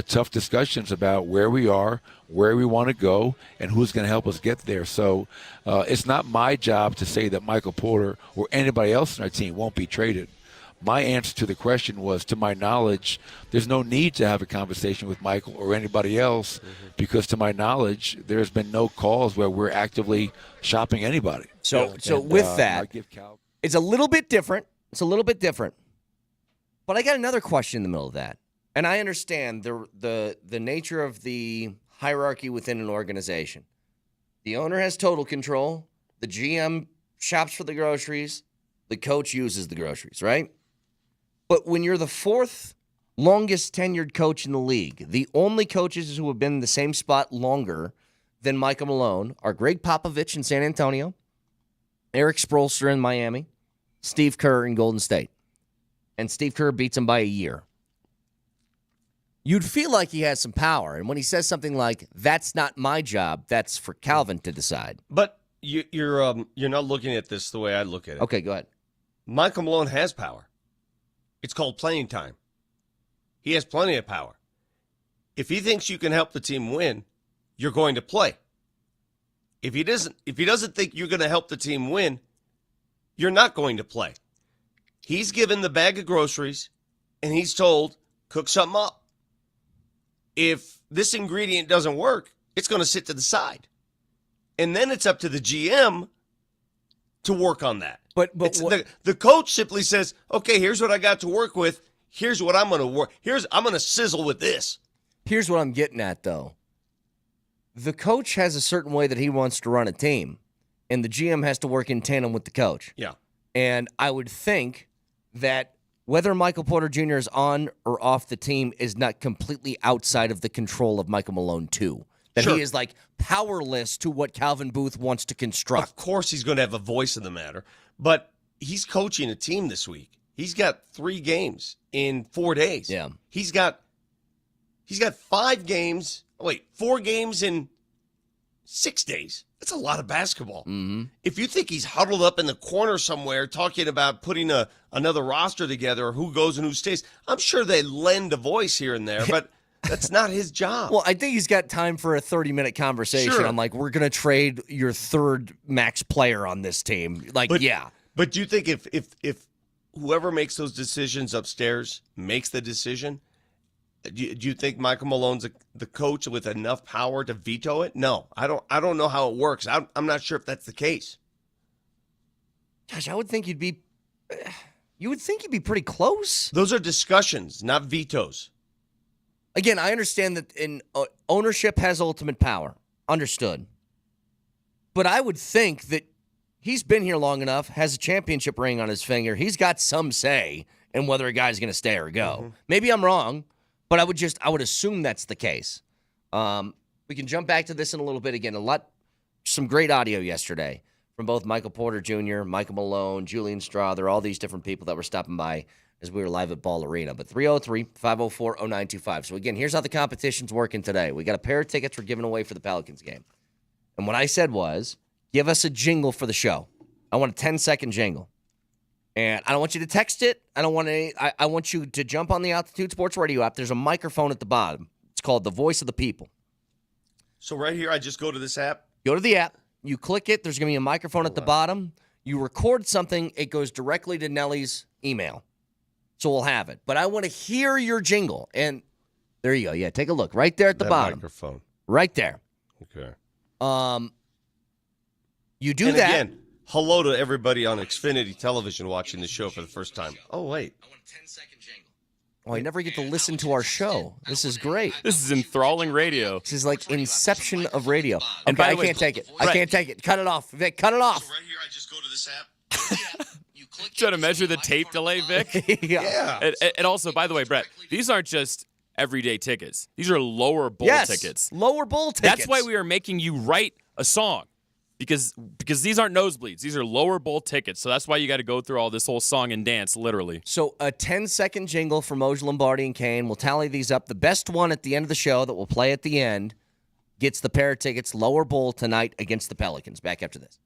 Speaker 5: tough discussions about where we are, where we want to go, and who's going to help us get there. So it's not my job to say that Michael Porter or anybody else in our team won't be traded. My answer to the question was, to my knowledge, there's no need to have a conversation with Michael or anybody else because, to my knowledge, there's been no calls where we're actively shopping anybody.
Speaker 1: So with that, it's a little bit different. But I got another question in the middle of that. And I understand the nature of the hierarchy within an organization. The owner has total control. The GM shops for the groceries. The coach uses the groceries, right? But when you're the fourth longest tenured coach in the league, the only coaches who have been in the same spot longer than Michael Malone are Greg Popovich in San Antonio, Eric Spoelstra in Miami, Steve Kerr in Golden State. And Steve Kerr beats him by a year. You'd feel like he has some power. And when he says something like, that's not my job, that's for Calvin to decide.
Speaker 6: But you're not looking at this the way I look at it.
Speaker 1: Okay, go ahead.
Speaker 6: Michael Malone has power. It's called playing time. He has plenty of power. If he thinks you can help the team win, you're going to play. If he doesn't think you're going to help the team win, you're not going to play. He's given the bag of groceries, and he's told, cook something up. If this ingredient doesn't work, it's going to sit to the side. And then it's up to the GM to work on that.
Speaker 1: But
Speaker 6: the coach simply says, okay, here's what I got to work with. here's what I'm going to work. I'm going to sizzle with this.
Speaker 1: Here's what I'm getting at, though. The coach has a certain way that he wants to run a team, and the GM has to work in tandem with the coach.
Speaker 6: Yeah.
Speaker 1: And I would think that whether Michael Porter Jr. is on or off the team is not completely outside of the control of Michael Malone, too. That
Speaker 6: Sure.
Speaker 1: he is, like, powerless to what Calvin Booth wants to construct.
Speaker 6: Of course he's going to have a voice in the matter, but he's coaching a team this week. He's got 3 games in 4 days.
Speaker 1: Yeah.
Speaker 6: He's got 5 games. 4 games in 6 days. That's a lot of basketball.
Speaker 1: Mm-hmm.
Speaker 6: If you think he's huddled up in the corner somewhere talking about putting another roster together or who goes and who stays, I'm sure they lend a voice here and there, but that's not his job.
Speaker 1: Well, I think he's got time for a 30-minute conversation.
Speaker 6: Sure.
Speaker 1: I'm like, we're going to trade your third max player on this team. Like, yeah.
Speaker 6: But do you think if whoever makes those decisions upstairs makes the decision, do you think Michael Malone's the coach with enough power to veto it? No, I don't know how it works. I'm not sure if that's the case.
Speaker 1: Gosh, I would think you'd be pretty close.
Speaker 6: Those are discussions, not vetoes.
Speaker 1: Again, I understand that ownership has ultimate power. Understood. But I would think that he's been here long enough, has a championship ring on his finger. He's got some say in whether a guy's going to stay or go.
Speaker 6: Mm-hmm.
Speaker 1: Maybe I'm wrong, but I would assume that's the case. We can jump back to this in a little bit again. Some great audio yesterday from both Michael Porter Jr., Michael Malone, Julian Strother, all these different people that were stopping by as we were live at Ball Arena. But 303-504-0925. So, again, here's how the competition's working today. We got a pair of tickets we're giving away for the Pelicans game. And what I said was, give us a jingle for the show. I want a 10-second jingle. And I don't want you to text it. I want you to jump on the Altitude Sports Radio app. There's a microphone at the bottom. It's called The Voice of the People.
Speaker 6: So right here, I just go to this app.
Speaker 1: Go to the app. You click it. There's going to be a microphone at the bottom. You record something. It goes directly to Nellie's email. So we'll have it. But I want to hear your jingle. And there you go. Yeah, take a look. Right there at the bottom.
Speaker 6: Microphone.
Speaker 1: Right there.
Speaker 6: Okay.
Speaker 1: You do
Speaker 6: and
Speaker 1: that.
Speaker 6: Again, hello to everybody on Xfinity Television watching the show for the first time. Oh, wait.
Speaker 7: I want a 10-second jingle.
Speaker 1: Oh, I never get to listen to our show. This is great.
Speaker 2: This is enthralling radio.
Speaker 1: This is like inception of radio.
Speaker 2: And
Speaker 1: Okay,
Speaker 2: by
Speaker 1: I
Speaker 2: the way,
Speaker 1: can't take it. I
Speaker 2: Brett.
Speaker 1: can't take it. Cut it off. Vic, cut it off.
Speaker 6: So right here, I just go to this app.
Speaker 7: You click
Speaker 2: Trying to measure the tape delay, Vic.
Speaker 1: Yeah.
Speaker 2: And also, by the way, Brett, these aren't just everyday tickets. These are lower bowl
Speaker 1: Yes.
Speaker 2: tickets.
Speaker 1: Lower bowl tickets.
Speaker 2: That's why we are making you write a song. Because these aren't nosebleeds. These are lower bowl tickets. So that's why you got to go through all this whole song and dance, literally.
Speaker 1: So a 10-second jingle for Moser, Lombardi, and Kane. We'll tally these up. The best one at the end of the show that we'll play at the end gets the pair of tickets, lower bowl tonight against the Pelicans. Back after this.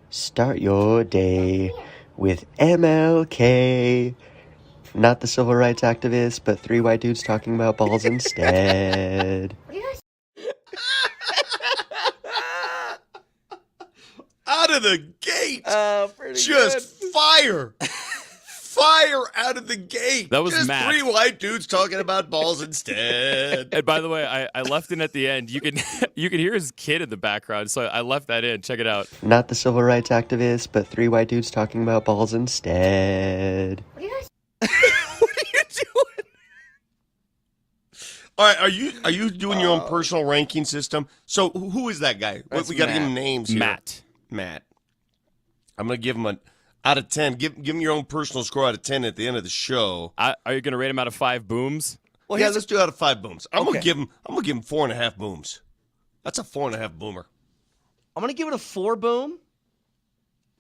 Speaker 8: Start your day with MLK. Not the civil rights activist, but three white dudes talking about balls instead.
Speaker 6: Out of the gate.
Speaker 1: Pretty
Speaker 6: Just
Speaker 1: good.
Speaker 6: fire. Fire out of the gate.
Speaker 2: That was
Speaker 6: just
Speaker 2: Matt.
Speaker 6: three white dudes talking about balls instead.
Speaker 2: And by the way, I left in at the end. You can hear his kid in the background, so I left that in. Check it out.
Speaker 8: Not the civil rights activist, but three white dudes talking about balls instead.
Speaker 1: What are you doing?
Speaker 6: All right, are you doing your own personal ranking system? So who is that guy?
Speaker 1: That's
Speaker 6: We got to give
Speaker 1: Matt.
Speaker 6: him names here. Matt. I'm going to give him an out of 10. Give him your own personal score out of 10 at the end of the show.
Speaker 2: Are you going to rate him out of 5 booms?
Speaker 1: Well,
Speaker 6: Yeah,
Speaker 1: here's
Speaker 6: let's do out of 5 booms. I'm
Speaker 1: Okay.
Speaker 6: gonna give him 4.5 booms. That's a 4.5 boomer.
Speaker 1: I'm going to give it a 4 boom.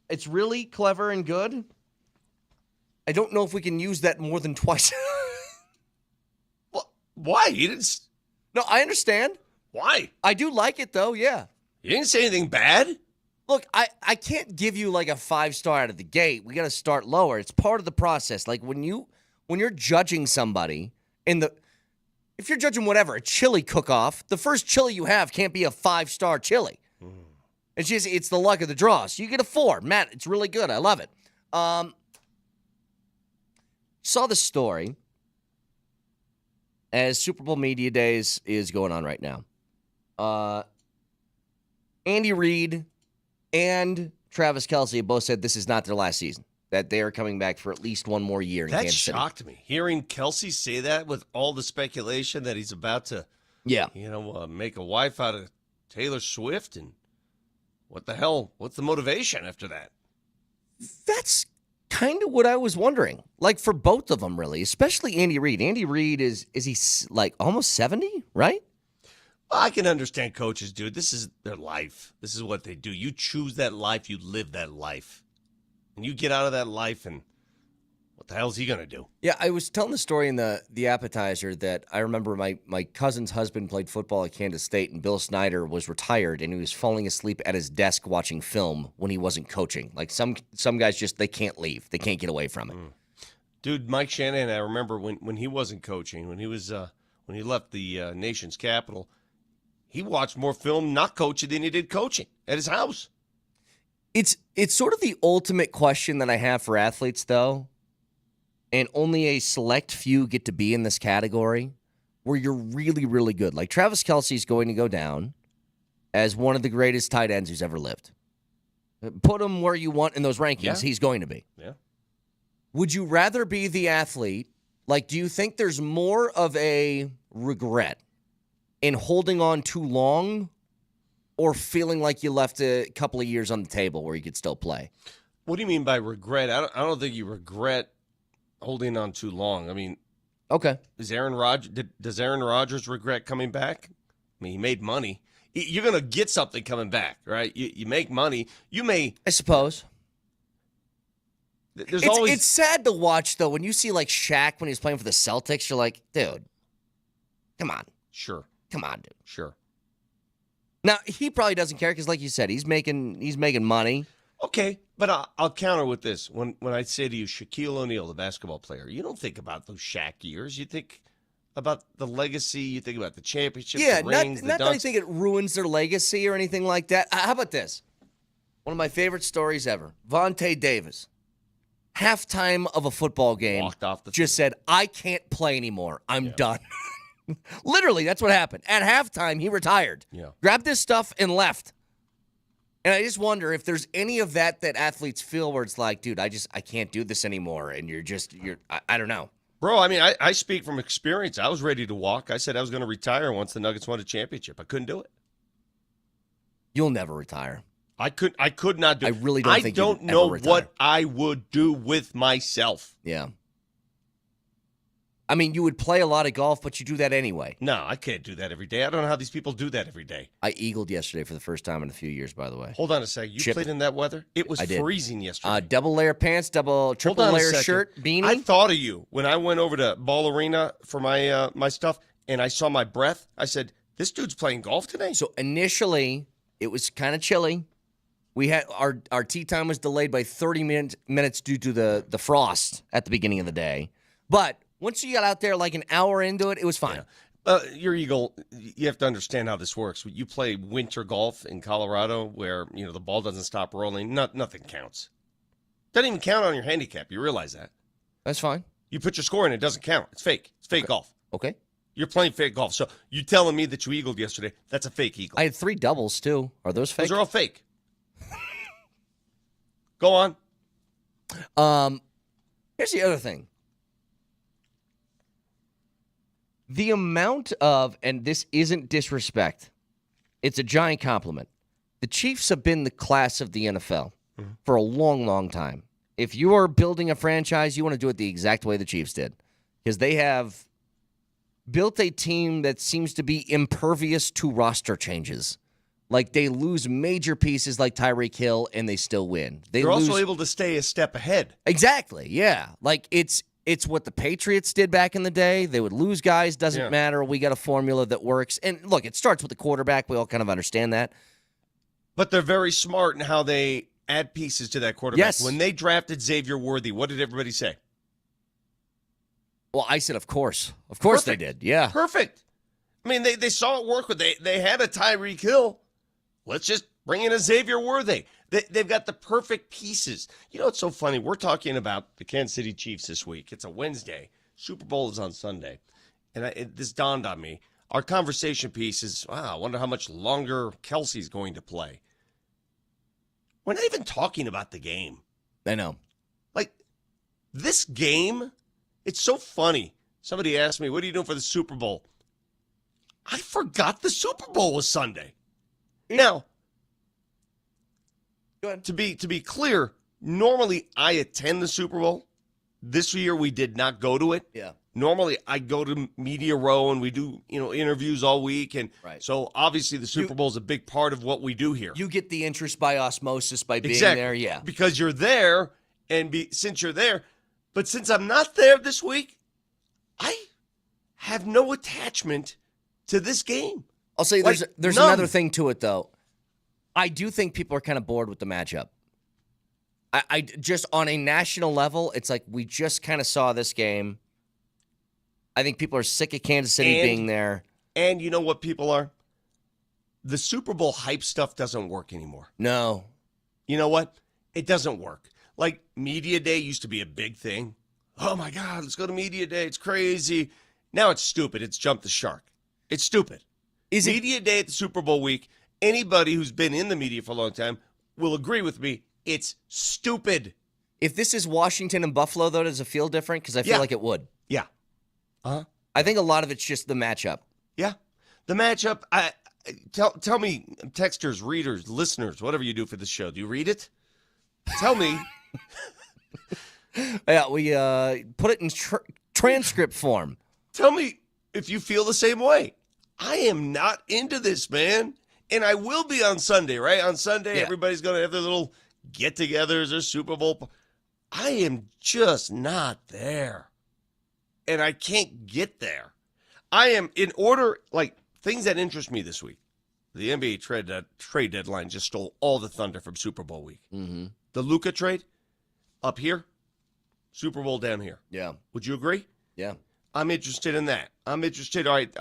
Speaker 1: It's really clever and good. I don't know if we can use that more than twice.
Speaker 6: Well, why? He didn't.
Speaker 1: No, I understand.
Speaker 6: Why?
Speaker 1: I do like it, though, yeah.
Speaker 6: You didn't say anything bad.
Speaker 1: Look, I can't give you like a 5-star out of the gate. We got to start lower. It's part of the process. Like when you're judging somebody if you're judging whatever, a chili cook-off, the first chili you have can't be a 5-star chili. It's the luck of the draw. So you get a 4. Matt, it's really good. I love it. Saw the story as Super Bowl Media Days is going on right now. Andy Reid and Travis Kelce both said this is not their last season, that they are coming back for at least one more year in
Speaker 6: That
Speaker 1: Kansas City.
Speaker 6: shocked me. Hearing Kelsey say that with all the speculation that he's about to,
Speaker 1: Yeah.
Speaker 6: make a wife out of Taylor Swift, and what the hell? What's the motivation after that?
Speaker 1: That's kind of what I was wondering. Like for both of them, really, especially Andy Reid. Andy Reid is he like almost 70, right?
Speaker 6: Well, I can understand coaches, dude. This is their life. This is what they do. You choose that life, you live that life. And you get out of that life, and what the hell is he going to do?
Speaker 1: Yeah, I was telling the story in the appetizer that I remember my cousin's husband played football at Kansas State, and Bill Snyder was retired, and he was falling asleep at his desk watching film when he wasn't coaching. Like some guys just, they can't leave. They can't get away from it.
Speaker 6: Dude, Mike Shanahan, I remember when he wasn't coaching, when he left the nation's capital, he watched more film not coaching than he did coaching at his house.
Speaker 1: It's sort of the ultimate question that I have for athletes, though, and only a select few get to be in this category where you're really, really good. Like Travis Kelce is going to go down as one of the greatest tight ends who's ever lived. Put him where you want in those rankings.
Speaker 6: Yeah.
Speaker 1: He's going to be.
Speaker 6: Yeah.
Speaker 1: Would you rather be the athlete? Like, do you think there's more of a regret in holding on too long, or feeling like you left a couple of years on the table where you could still play?
Speaker 6: What do you mean by regret? I don't think you regret holding on too long. I mean,
Speaker 1: Okay.
Speaker 6: does Aaron Rodgers regret coming back? I mean, he made money. You're going to get something coming back, right? You make money. You may.
Speaker 1: I suppose.
Speaker 6: There's
Speaker 1: It's
Speaker 6: always.
Speaker 1: sad to watch, though, when you see, like, Shaq when he was playing for the Celtics. You're like, dude, come on.
Speaker 6: Sure.
Speaker 1: Come on, dude.
Speaker 6: Sure.
Speaker 1: Now, he probably doesn't care because, like you said, he's making money.
Speaker 6: Okay, but I'll counter with this. When I say to you, Shaquille O'Neal, the basketball player, you don't think about those Shaq years. You think about the legacy. You think about the championships,
Speaker 1: Yeah,
Speaker 6: the rings,
Speaker 1: not
Speaker 6: the
Speaker 1: that I
Speaker 6: dunks.
Speaker 1: think it ruins their legacy or anything like that. How about this? One of my favorite stories ever. Vontae Davis, halftime of a football game,
Speaker 6: Walked off the
Speaker 1: just said, I can't play anymore. I'm done. Literally, that's what happened. At halftime, he retired.
Speaker 6: Yeah.
Speaker 1: Grabbed his stuff and left. And I just wonder if there's any of that athletes feel where it's like, dude, I can't do this anymore. And I don't know.
Speaker 6: Bro, I mean, I speak from experience. I was ready to walk. I said I was going to retire once the Nuggets won a championship. I couldn't do it.
Speaker 1: You'll never retire.
Speaker 6: I could not do it.
Speaker 1: I really don't think you
Speaker 6: don't
Speaker 1: could
Speaker 6: know
Speaker 1: ever retire.
Speaker 6: what I would do with myself.
Speaker 1: Yeah. I mean, you would play a lot of golf, but you do that anyway.
Speaker 6: No, I can't do that every day. I don't know how these people do that every day.
Speaker 1: I eagled yesterday for the first time in a few years, by the way.
Speaker 6: Hold on a second. You
Speaker 1: Chip.
Speaker 6: played in that weather? It was
Speaker 1: I did.
Speaker 6: freezing yesterday.
Speaker 1: Double layer pants, triple
Speaker 6: Hold on a
Speaker 1: layer
Speaker 6: second.
Speaker 1: shirt, beanie.
Speaker 6: I thought of you when I went over to Ball Arena for my my stuff, and I saw my breath. I said, "This dude's playing golf today."
Speaker 1: So initially, it was kind of chilly. We had our tea time was delayed by 30 minutes due to the frost at the beginning of the day. But once you got out there like an hour into it, it was fine.
Speaker 6: Yeah. Your Eagle, you have to understand how this works. You play winter golf in Colorado where, the ball doesn't stop rolling. Nothing counts. Doesn't even count on your handicap. You realize that.
Speaker 1: That's fine.
Speaker 6: You put your score in, it doesn't count. It's fake. It's fake golf.
Speaker 1: Okay.
Speaker 6: You're playing fake golf. So you telling me that you eagled yesterday, that's a fake eagle.
Speaker 1: I had 3 doubles, too. Are those fake?
Speaker 6: Those are all fake. Go on.
Speaker 1: Here's the other thing. The amount of, and this isn't disrespect, it's a giant compliment. The Chiefs have been the class of the NFL for a long, long time. If you are building a franchise, you want to do it the exact way the Chiefs did. Because they have built a team that seems to be impervious to roster changes. Like, they lose major pieces like Tyreek Hill, and they still win.
Speaker 6: They're also able to stay a step ahead.
Speaker 1: Exactly, yeah. Like, it's what the Patriots did back in the day. They would lose guys, doesn't matter. We got a formula that works. And, look, it starts with the quarterback. We all kind of understand that.
Speaker 6: But they're very smart in how they add pieces to that quarterback.
Speaker 1: Yes.
Speaker 6: When they drafted Xavier Worthy, what did everybody say?
Speaker 1: Well, I said, of course. Of course
Speaker 6: Perfect.
Speaker 1: they did, yeah.
Speaker 6: Perfect. I mean, they saw it work. They had a Tyreek Hill. Let's just bring in a Xavier Worthy. They've got the perfect pieces. You know, it's so funny. We're talking about the Kansas City Chiefs this week. It's a Wednesday. Super Bowl is on Sunday. And this dawned on me. Our conversation piece is, wow, I wonder how much longer Kelsey's going to play. We're not even talking about the game.
Speaker 1: I know.
Speaker 6: Like, this game, it's so funny. Somebody asked me, what are you doing for the Super Bowl? I forgot the Super Bowl was Sunday. Now, to be clear, normally I attend the Super Bowl. This year we did not go to it.
Speaker 1: Yeah.
Speaker 6: Normally I go to Media Row and we do, interviews all week. And so obviously the Super Bowl is a big part of what we do here.
Speaker 1: You get the interest by osmosis by being
Speaker 6: Exactly.
Speaker 1: there, yeah.
Speaker 6: Because you're there and since you're there. But since I'm not there this week, I have no attachment to this game.
Speaker 1: I'll say there's
Speaker 6: none.
Speaker 1: another thing to it, though. I do think people are kind of bored with the matchup. I just on a national level, it's like we just kind of saw this game. I think people are sick of Kansas City being there.
Speaker 6: And you know what people are? The Super Bowl hype stuff doesn't work anymore.
Speaker 1: No.
Speaker 6: You know what? It doesn't work. Like, Media Day used to be a big thing. Oh, my God, let's go to Media Day. It's crazy. Now it's stupid. It's jumped the shark. It's stupid. Media Day at the Super Bowl week, anybody who's been in the media for a long time will agree with me, it's stupid.
Speaker 1: If this is Washington and Buffalo, though, does it feel different? Because I feel like it would.
Speaker 6: Yeah. Uh-huh.
Speaker 1: I think a lot of it's just the matchup.
Speaker 6: Yeah. The matchup, tell me, texters, readers, listeners, whatever you do for this show, do you read it? Tell me.
Speaker 1: Yeah, we put it in transcript form.
Speaker 6: Tell me if you feel the same way. I am not into this, man. And I will be on Sunday, right? On Sunday, everybody's going to have their little get-togethers or Super Bowl. I am just not there. And I can't get there. I am, in order, like, things that interest me this week. The NBA trade deadline just stole all the thunder from Super Bowl week.
Speaker 1: Mm-hmm.
Speaker 6: The Luka trade, up here. Super Bowl down here.
Speaker 1: Yeah.
Speaker 6: Would you agree?
Speaker 1: Yeah.
Speaker 6: I'm interested in that. I'm interested, all right,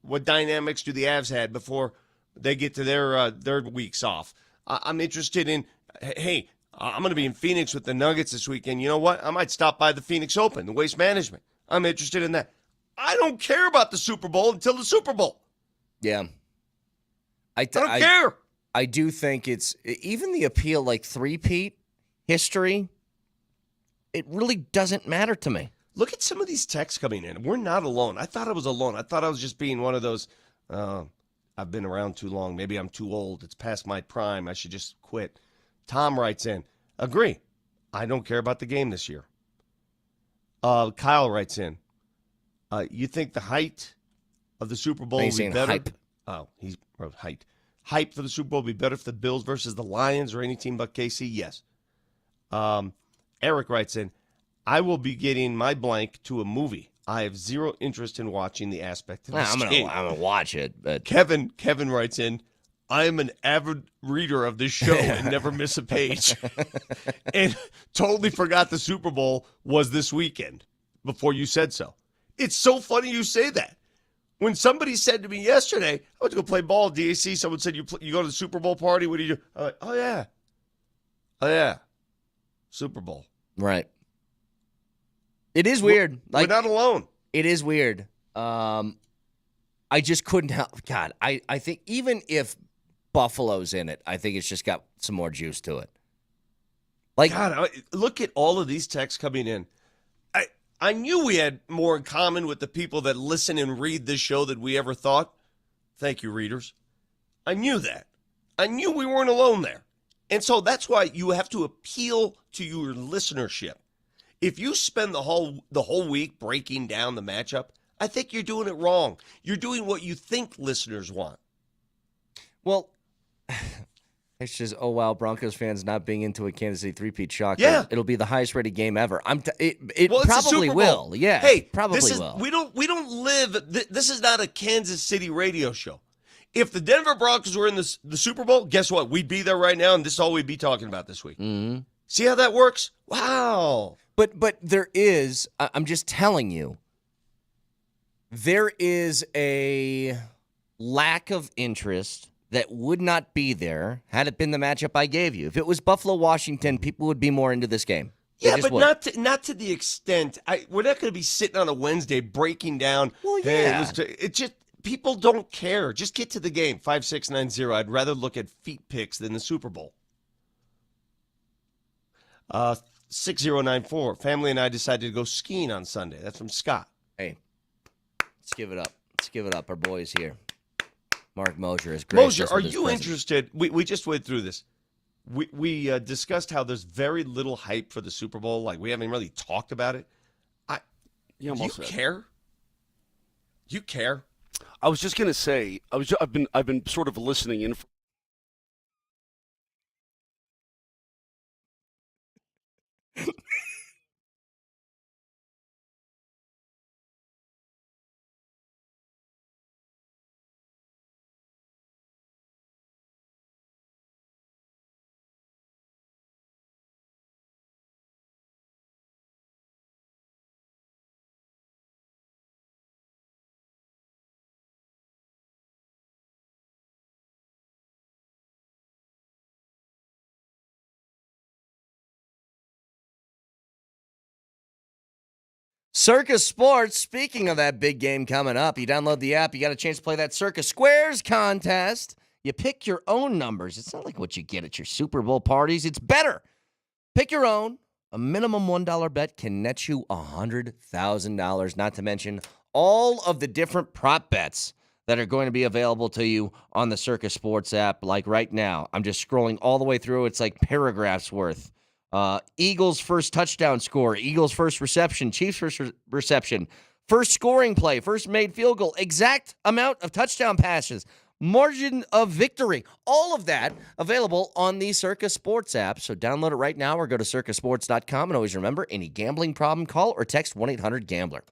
Speaker 6: what dynamics do the Avs had before they get to their weeks off? I'm interested in, hey, I'm going to be in Phoenix with the Nuggets this weekend. You know what? I might stop by the Phoenix Open, the Waste Management. I'm interested in that. I don't care about the Super Bowl until the Super Bowl.
Speaker 1: Yeah.
Speaker 6: I don't care.
Speaker 1: I do think it's, even the appeal, like three-peat history, it really doesn't matter to me.
Speaker 6: Look at some of these texts coming in. We're not alone. I thought I was alone. I thought I was just being one of those, I've been around too long. Maybe I'm too old. It's past my prime. I should just quit. Tom writes in, agree. I don't care about the game this year. Kyle writes in, you think the height of the Super Bowl will be better?
Speaker 1: Hype.
Speaker 6: Oh, he wrote height. Hype for the Super Bowl will be better for the Bills versus the Lions or any team but KC? Yes. Eric writes in, I will be getting my blank to a movie. I have zero interest in watching the aspect of this game.
Speaker 1: I'm gonna watch it, but
Speaker 6: Kevin writes in, I am an avid reader of this show and never miss a page. And totally forgot the Super Bowl was this weekend before you said so. It's so funny you say that. When somebody said to me yesterday, I went to go play ball at DAC, someone said, you go to the Super Bowl party, what do you do? I'm like, oh, yeah. Super Bowl.
Speaker 1: Right. It is weird.
Speaker 6: We're not alone.
Speaker 1: It is weird. I just couldn't help. God, I think even if Buffalo's in it, I think it's just got some more juice to it. Like,
Speaker 6: God, look at all of these texts coming in. I knew we had more in common with the people that listen and read this show than we ever thought. Thank you, readers. I knew that. I knew we weren't alone there. And so that's why you have to appeal to your listenership. If you spend the whole week breaking down the matchup, I think you're doing it wrong. You're doing what you think listeners want.
Speaker 1: well, it's just, oh, wow, Broncos fans not being into a Kansas City three-peat shocker.
Speaker 6: Yeah.
Speaker 1: It'll be the highest rated game ever.
Speaker 6: Well,
Speaker 1: It
Speaker 6: it's the
Speaker 1: probably
Speaker 6: Super
Speaker 1: will.
Speaker 6: Bowl.
Speaker 1: Yeah,
Speaker 6: Hey,
Speaker 1: probably
Speaker 6: this is,
Speaker 1: will.
Speaker 6: We don't live. This is not a Kansas City radio show. If the Denver Broncos were in the Super Bowl, guess what? We'd be there right now, and this is all we'd be talking about this week.
Speaker 1: Mhm.
Speaker 6: See how that works? Wow.
Speaker 1: But there is, I'm just telling you, there is a lack of interest that would not be there had it been the matchup I gave you. If it was Buffalo-Washington, people would be more into this game. They
Speaker 6: Yeah,
Speaker 1: just
Speaker 6: but
Speaker 1: would.
Speaker 6: not to the extent. We're not going to be sitting on a Wednesday breaking down.
Speaker 1: Well,
Speaker 6: Hey,
Speaker 1: yeah.
Speaker 6: it just people don't care. Just get to the game. 5690. I'd rather look at feet picks than the Super Bowl. 6094. Family and I decided to go skiing on Sunday. That's from Scott.
Speaker 1: Hey, let's give it up. Let's give it up. Our boys here. Mark Moser is great.
Speaker 6: Moser, are you interested? We just went through this. We discussed how there's very little hype for the Super Bowl. Like, we haven't really talked about it.
Speaker 9: Yeah,
Speaker 6: Do you care? You care?
Speaker 9: I was just gonna say, I've been sort of listening in.
Speaker 1: Circa Sports, speaking of that big game coming up, you download the app, you got a chance to play that Circa Squares contest. You pick your own numbers. It's not like what you get at your Super Bowl parties. It's better. Pick your own. A minimum $1 bet can net you $100,000, not to mention all of the different prop bets that are going to be available to you on the Circa Sports app. Like right now, I'm just scrolling all the way through. It's like paragraphs worth. Eagles first touchdown score, Eagles first reception, Chiefs first reception, first scoring play, first made field goal, exact amount of touchdown passes, margin of victory, all of that available on the Circa Sports app. So download it right now or go to circasports.com. And always remember, any gambling problem, call or text 1-800-GAMBLER.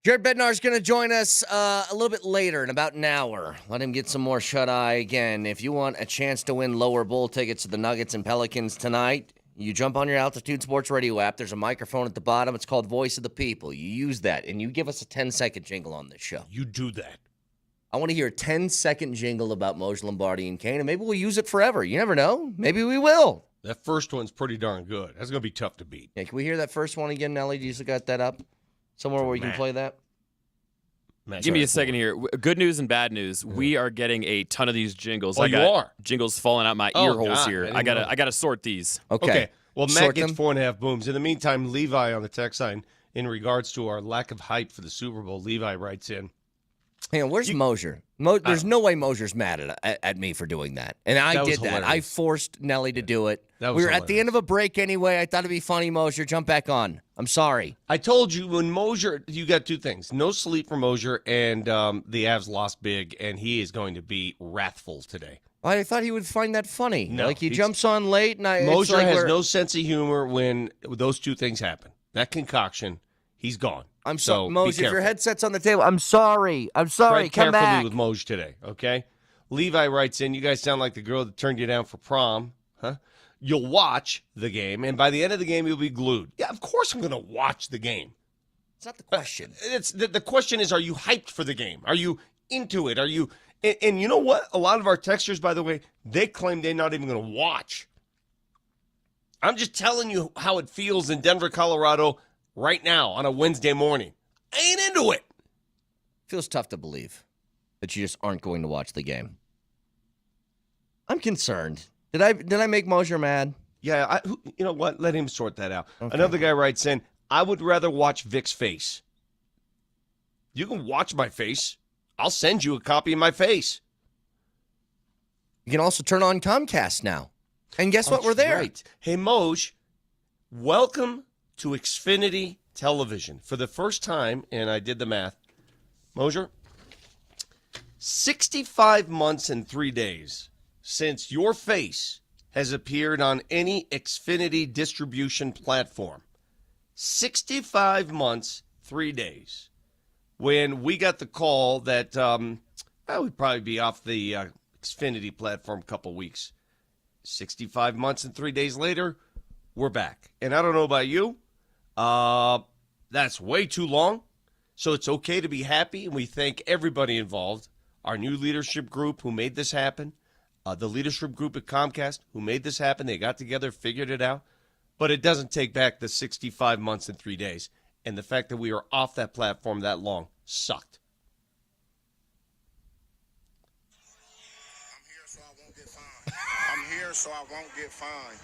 Speaker 1: Jared Bednar's going to join us a little bit later in about an hour. Let him get some more shut-eye. Again, if you want a chance to win lower bowl tickets to the Nuggets and Pelicans tonight, you jump on your Altitude Sports Radio app. There's a microphone at the bottom. It's called Voice of the People. You use that, and you give us a 10-second jingle on this show.
Speaker 6: You do that.
Speaker 1: I want to hear a 10-second jingle about Moser, Lombardi, and Kane, and maybe we'll use it forever. You never know. Maybe we will.
Speaker 6: That first one's pretty darn good. That's going to be tough to beat.
Speaker 1: Yeah, can we hear that first one again, Nelly? Do you still got that up? Somewhere where you can play that?
Speaker 2: Give me a second here. Good news and bad news. Yeah. We are getting a ton of these jingles.
Speaker 6: Oh,
Speaker 2: I got
Speaker 6: you are?
Speaker 2: Jingles falling out my ear holes
Speaker 6: God,
Speaker 2: here. I gotta sort these.
Speaker 1: Okay.
Speaker 6: Well, Matt
Speaker 1: Sort
Speaker 6: gets
Speaker 1: them.
Speaker 6: 4.5 booms. In the meantime, Levi on the text line, in regards to our lack of hype for the Super Bowl, Levi writes in.
Speaker 1: Hang on, where's Moser? There's no way Moser's mad at me for doing that. And I did that. I forced Nelly to do it. We were at the end of a break anyway. I thought it'd be funny, Moser. Jump back on. I'm sorry.
Speaker 6: I told you when Moser, you got two things. No sleep for Moser, and the Avs lost big, and he is going to be wrathful today.
Speaker 1: I thought he would find that funny.
Speaker 6: No,
Speaker 1: like he jumps on late. And
Speaker 6: Moser has no sense of humor when those two things happen. That concoction, he's gone.
Speaker 1: I'm sorry, Moser, if your headset's on the table, I'm sorry. I'm sorry.
Speaker 6: Tread
Speaker 1: Come
Speaker 6: carefully
Speaker 1: back.
Speaker 6: with Moser today, okay? Levi writes in, you guys sound like the girl that turned you down for prom, huh? You'll watch the game, and by the end of the game, you'll be glued. Yeah, of course I'm going to watch the game.
Speaker 1: It's not the question.
Speaker 6: It's the question is, are you hyped for the game? Are you into it? Are you? And you know what? A lot of our texters, by the way, they claim they're not even going to watch. I'm just telling you how it feels in Denver, Colorado right now on a Wednesday morning. I ain't into it.
Speaker 1: Feels tough to believe that you just aren't going to watch the game. I'm concerned. Did I make Moser mad?
Speaker 6: Yeah, you know what? Let him sort that out.
Speaker 1: Okay.
Speaker 6: Another guy writes in, I would rather watch Vic's face. You can watch my face. I'll send you a copy of my face.
Speaker 1: You can also turn on Comcast now. And guess what? We're there.
Speaker 6: Right. Hey, Moj, welcome to Xfinity Television. For the first time, and I did the math, Moser, 65 months and 3 days since your face has appeared on any Xfinity distribution platform. 65 months, 3 days. When we got the call that I would probably be off the Xfinity platform a couple weeks. 65 months and 3 days later, we're back. And I don't know about you, that's way too long. So it's okay to be happy, and we thank everybody involved. Our new leadership group who made this happen, the leadership group at Comcast who made this happen. They got together, figured it out. But it doesn't take back the 65 months and 3 days. And the fact that we were off that platform that long sucked.
Speaker 10: I'm here so I won't get fined.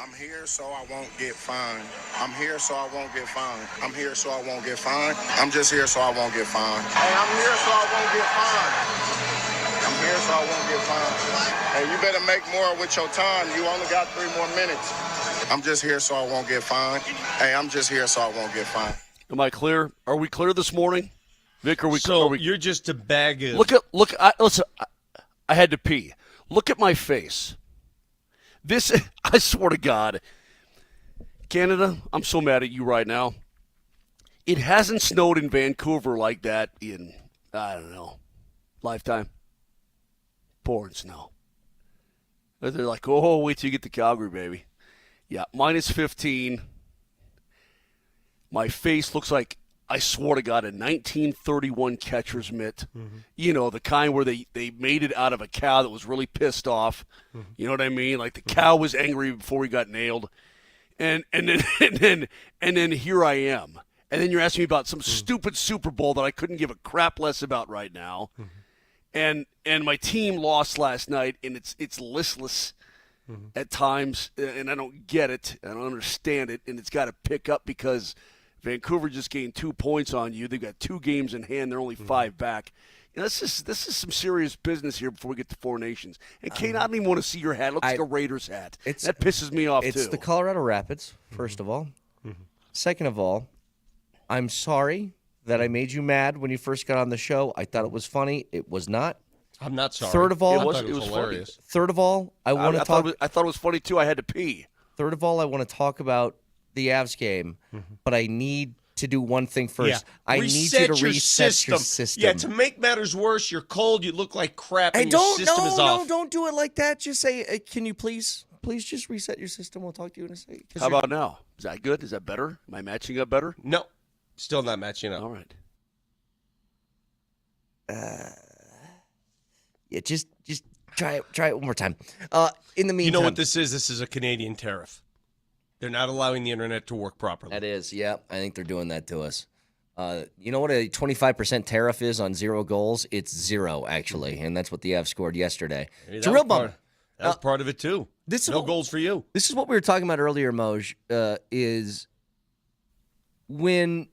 Speaker 10: I'm here so I won't get fined. I'm here so I won't get fined. I'm here so I won't get fined. I'm just here so I won't get fined. Hey, I'm here so I won't get fined. I'm here so I won't get fined. Hey, you better make more with your time. You only got 3 more minutes. I'm just here so I won't get fined. Hey, I'm just here so I won't get fined.
Speaker 9: Am I clear? Are we clear this morning? Vic, are we
Speaker 6: So
Speaker 9: are we,
Speaker 6: you're just a bag of...
Speaker 9: listen, I had to pee. Look at my face. This, I swear to God, Canada, I'm so mad at you right now. It hasn't snowed in Vancouver like that in, I don't know, lifetime. Pouring snow. They're like, oh, wait till you get to Calgary, baby. Yeah, minus 15. My face looks like, I swear to God, a 1931 catcher's mitt. Mm-hmm. You know, the kind where they made it out of a cow that was really pissed off. Mm-hmm. You know what I mean? Like the cow was angry before he got nailed. And then here I am. And then you're asking me about some stupid Super Bowl that I couldn't give a crap less about right now. Mm-hmm. And my team lost last night, and it's listless at times, and I don't get it. I don't understand it, and it's got to pick up because Vancouver just gained 2 points on you. They've got 2 games in hand. They're only 5 back. You know, this is some serious business here before we get to Four Nations. And Kane, I don't even want to see your hat. It looks like a Raiders hat. That pisses me off, too.
Speaker 1: It's the Colorado Rapids, first of all. Mm-hmm. Second of all, I'm sorry that I made you mad when you first got on the show. I thought it was funny. It was not.
Speaker 6: I'm not sorry.
Speaker 1: Third of all,
Speaker 6: it was hilarious.
Speaker 1: Funny. Third of all, I want to talk.
Speaker 9: I thought it was funny, too. I had to pee.
Speaker 1: Third of all, I want to talk about the Avs game, but I need to do one thing first.
Speaker 6: Yeah.
Speaker 1: I need you to reset your system.
Speaker 6: Yeah, to make matters worse, you're cold, you look like crap,
Speaker 1: Hey,
Speaker 6: and your system is off.
Speaker 1: don't do it like that. Just say, can you please just reset your system? We'll talk to you in a second.
Speaker 9: How about now? Is that good? Is that better? Am I matching up better?
Speaker 6: No, still not matching up.
Speaker 9: All right.
Speaker 1: Yeah, just try it one more time. In the meantime,
Speaker 6: You know what this is? This is a Canadian tariff. They're not allowing the internet to work properly.
Speaker 1: That is, yeah. I think they're doing that to us. You know what a 25% tariff is on 0 goals? It's 0, actually, and that's what the Avs scored yesterday.
Speaker 6: Maybe
Speaker 1: It's a real
Speaker 6: that
Speaker 1: bummer.
Speaker 6: was part of it, too. No goals for you.
Speaker 1: This is what we were talking about earlier, Moj, is when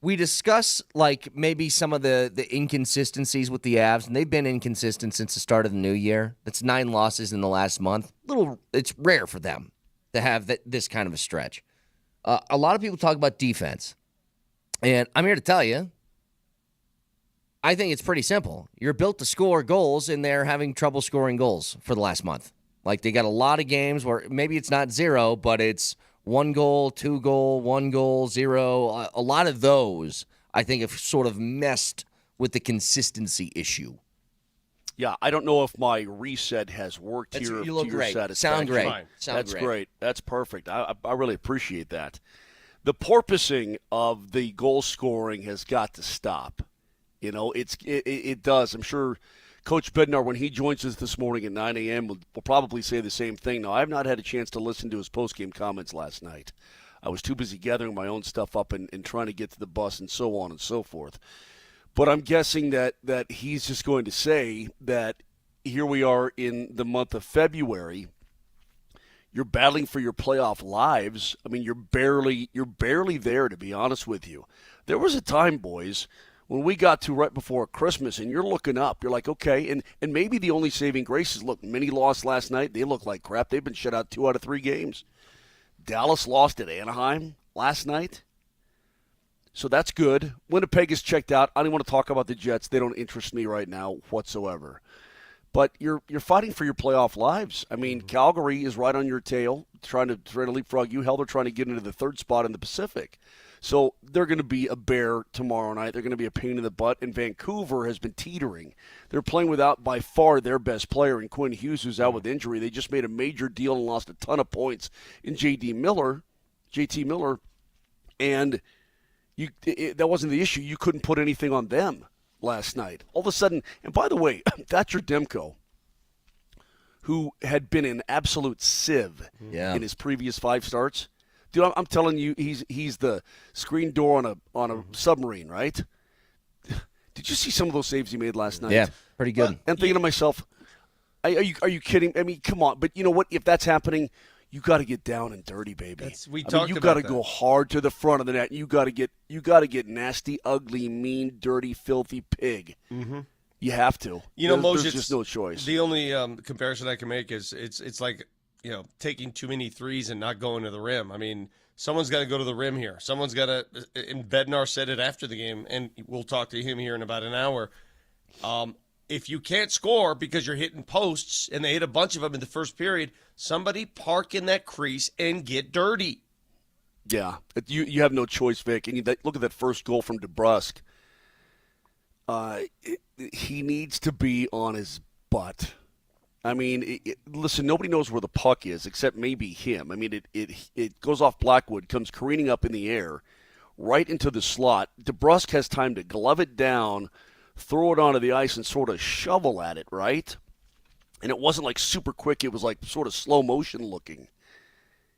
Speaker 1: we discuss, like, maybe some of the inconsistencies with the Avs, and they've been inconsistent since the start of the new year. That's 9 losses in the last month. It's rare for them to have this kind of a stretch. A lot of people talk about defense, and I'm here to tell you, I think it's pretty simple. You're built to score goals, and they're having trouble scoring goals for the last month. Like, they got a lot of games where maybe it's not 0, but it's 1 goal, 2 goal, 1 goal, 0. A lot of those, I think, have sort of messed with the consistency issue.
Speaker 9: Yeah, I don't know if my reset has worked here
Speaker 1: You look
Speaker 9: to your
Speaker 1: great.
Speaker 9: satisfaction.
Speaker 1: Sound great.
Speaker 6: Fine.
Speaker 1: Sound
Speaker 9: That's great. That's perfect. I really appreciate that. The porpoising of the goal scoring has got to stop. You know, it does. I'm sure Coach Bednar, when he joins us this morning at 9 a.m., will probably say the same thing. Now, I have not had a chance to listen to his postgame comments last night. I was too busy gathering my own stuff up and trying to get to the bus and so on and so forth. But I'm guessing that he's just going to say that here we are in the month of February. You're battling for your playoff lives. I mean, you're barely there, to be honest with you. There was a time, boys, when we got to right before Christmas, and you're looking up. You're like, okay, and maybe the only saving grace is, look, Mini lost last night. They look like crap. They've been shut out 2 out of 3 games. Dallas lost at Anaheim last night. So that's good. Winnipeg is checked out. I don't want to talk about the Jets. They don't interest me right now whatsoever. But you're fighting for your playoff lives. I mean, Calgary is right on your tail, trying to leapfrog you. Hell, they're trying to get into the 3rd spot in the Pacific. So they're going to be a bear tomorrow night. They're going to be a pain in the butt. And Vancouver has been teetering. They're playing without, by far, their best player in Quinn Hughes, who's out with injury. They just made a major deal and lost a ton of points in JT Miller. And that wasn't the issue. You couldn't put anything on them last night. All of a sudden, and by the way, Thatcher Demko, who had been an absolute sieve in his previous 5 starts. Dude, I'm telling you, he's the screen door on a submarine, right? Did you see some of those saves he made last night?
Speaker 1: Yeah, pretty good.
Speaker 9: I'm thinking to myself, are you kidding? I mean, come on. But you know what? If that's happening, you got to get down and dirty, baby.
Speaker 6: You
Speaker 9: got to go hard to the front of the net. You got to get nasty, ugly, mean, dirty, filthy pig. Mm-hmm. You have to.
Speaker 6: You know, Moj,
Speaker 9: there's just no choice.
Speaker 6: The only comparison I can make is it's like, you know, taking too many threes and not going to the rim. I mean, someone's got to go to the rim here. Someone's got to. And Bednar said it after the game, and we'll talk to him here in about an hour. If you can't score because you're hitting posts, and they hit a bunch of them in the first period, somebody park in that crease and get dirty.
Speaker 9: Yeah, you have no choice, Vic. And look at that first goal from DeBrusque. He needs to be on his butt. I mean, listen, nobody knows where the puck is except maybe him. I mean, it goes off Blackwood, comes careening up in the air, right into the slot. DeBrusque has time to glove it down, throw it onto the ice, and sort of shovel at it, right? And it wasn't like super quick. It was like sort of slow motion looking.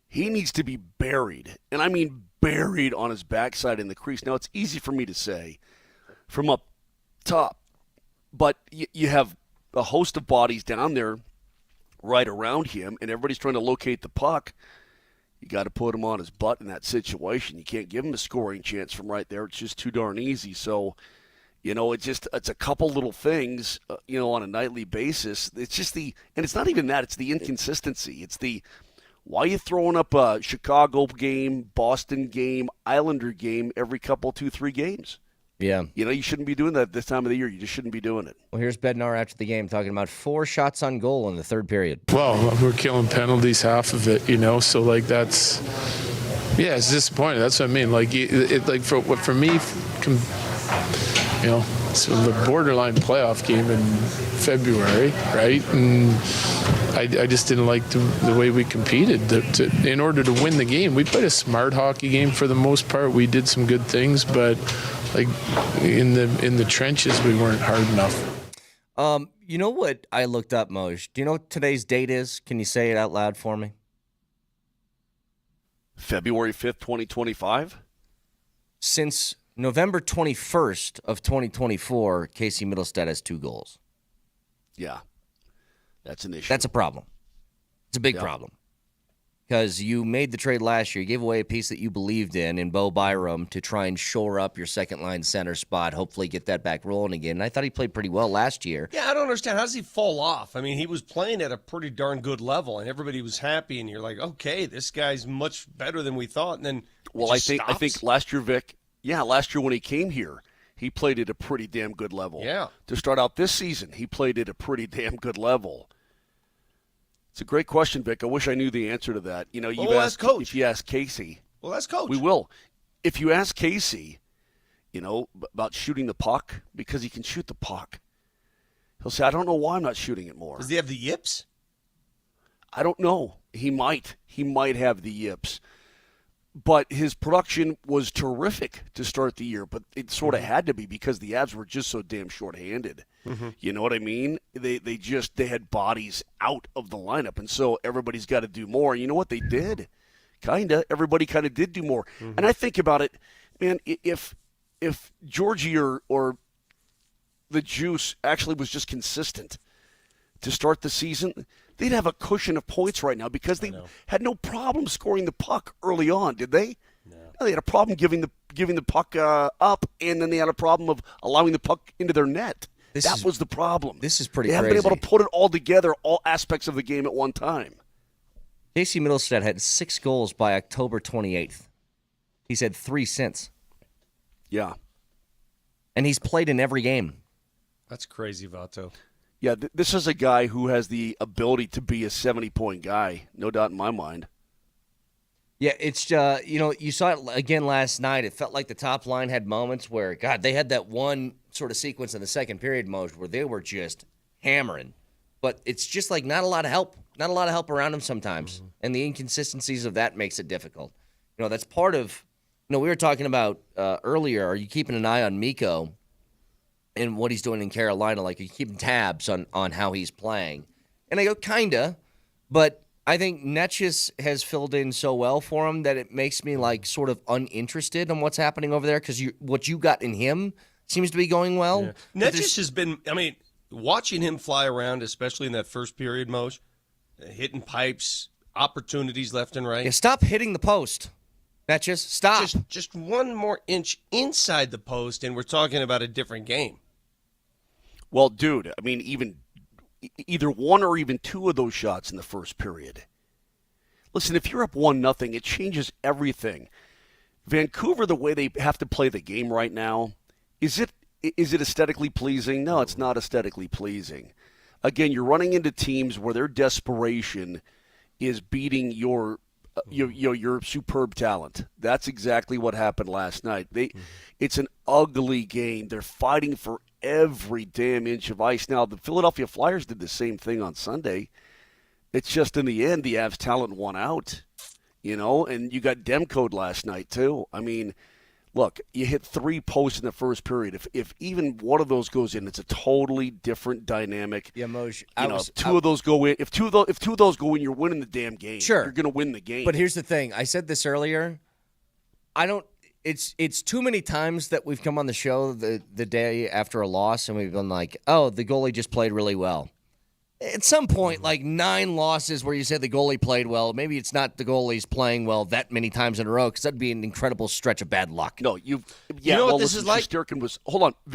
Speaker 9: He needs to be buried, and I mean buried on his backside in the crease. Now, it's easy for me to say from up top, but you have a host of bodies down there right around him, and everybody's trying to locate the puck. You got to put him on his butt in that situation. You can't give him a scoring chance from right there. It's just too darn easy. So, you know, it's a couple little things, on a nightly basis. It's just and it's not even that. It's the inconsistency. It's why are you throwing up a Chicago game, Boston game, Islander game every couple, 2-3 games?
Speaker 1: Yeah.
Speaker 9: You know, you shouldn't be doing that this time of the year. You just shouldn't be doing it.
Speaker 1: Well, here's Bednar after the game talking about 4 shots on goal in the 3rd period.
Speaker 3: Well, we're killing penalties, half of it, so like that's Yeah, it's disappointing. That's what I mean. Like, like for me, so the borderline playoff game in February, right? And I just didn't like the way we competed. In order to win the game, we played a smart hockey game for the most part. We did some good things, but like in the trenches, we weren't hard enough.
Speaker 1: You know what I looked up, Moj? Do you know what today's date is? Can you say it out loud for me?
Speaker 9: February 5th, 2025?
Speaker 1: Since November 21st of 2024, Casey Middlestead has 2 goals.
Speaker 9: Yeah. That's an issue.
Speaker 1: That's a problem. It's a big problem. Because you made the trade last year. You gave away a piece that you believed in Bo Byram, to try and shore up your second-line center spot, hopefully get that back rolling again. And I thought he played pretty well last year.
Speaker 6: Yeah, I don't understand. How does he fall off? I mean, he was playing at a pretty darn good level, and everybody was happy, and you're like, okay, this guy's much better than we thought. And then
Speaker 9: I think last year, Vic, last year when he came here, he played at a pretty damn good level.
Speaker 6: Yeah.
Speaker 9: To start out this season, he played at a pretty damn good level. It's a great question, Vic. I wish I knew the answer to that. You know,
Speaker 6: ask Coach.
Speaker 9: If you ask Casey.
Speaker 6: Well, that's Coach.
Speaker 9: We will. If you ask Casey, about shooting the puck, because he can shoot the puck, he'll say, I don't know why I'm not shooting it more.
Speaker 6: Does he have the yips?
Speaker 9: I don't know. He might. He might have the yips. But his production was terrific to start the year, but it sort of had to be because the Avs were just so damn shorthanded. Mm-hmm. You know what I mean? They had bodies out of the lineup, and so everybody's got to do more. You know what they did? Everybody kind of did do more. Mm-hmm. And I think about it, man, if Georgie or the Juice actually was just consistent to start the season, they'd have a cushion of points right now because they had no problem scoring the puck early on, did they? No. They had a problem giving the puck up, and then they had a problem of allowing the puck into their net. That was the problem.
Speaker 1: This is pretty
Speaker 9: crazy. They haven't been able to put it all together, all aspects of the game at one time.
Speaker 1: Casey Middlestead had 6 goals by October 28th. He's had 3 since.
Speaker 9: Yeah.
Speaker 1: And he's played in every game.
Speaker 6: That's crazy, Vato.
Speaker 9: Yeah, this is a guy who has the ability to be a 70-point guy, no doubt in my mind.
Speaker 1: Yeah, it's, you saw it again last night. It felt like the top line had moments where, God, they had that one sort of sequence in the second period, Moj, where they were just hammering. But it's just like not a lot of help. Not a lot of help around him sometimes. Mm-hmm. And the inconsistencies of that makes it difficult. That's part of, we were talking about earlier, are you keeping an eye on Mikko and what he's doing in Carolina? Like, are you keeping tabs on how he's playing? And I go, kinda, but I think Netchis has filled in so well for him that it makes me like sort of uninterested in what's happening over there because what you got in him seems to be going well.
Speaker 6: Yeah. Netchis has been, watching him fly around, especially in that first period, Moj, hitting pipes, opportunities left and right.
Speaker 1: Yeah, stop hitting the post. Netchis, stop.
Speaker 6: Just one more inch inside the post, and we're talking about a different game.
Speaker 9: Well, dude, even either one or even 2 of those shots in the first period. Listen, if you're up 1-0, it changes everything. Vancouver, the way they have to play the game right now, is it aesthetically pleasing? No, it's not aesthetically pleasing. Again, you're running into teams where their desperation is beating your superb talent. That's exactly what happened last night. It's an ugly game. They're fighting for every damn inch of ice. Now, the Philadelphia Flyers did the same thing on Sunday. It's just in the end, the Avs talent won out, and you got Demcode last night too. Look, you hit 3 posts in the first period. If even one of those goes in, it's a totally different dynamic.
Speaker 1: Yeah, Moj.
Speaker 9: If 2 of those go in, if two of those go in, you're winning the damn game.
Speaker 1: Sure,
Speaker 9: you're going to win the game.
Speaker 1: But here's the thing: I said this earlier. It's too many times that we've come on the show the day after a loss, and we've been like, "Oh, the goalie just played really well." At some point, like 9 losses where you say the goalie played well, maybe it's not the goalie's playing well that many times in a row because that'd be an incredible stretch of bad luck.
Speaker 9: No,
Speaker 6: you know what this is like?
Speaker 9: Vic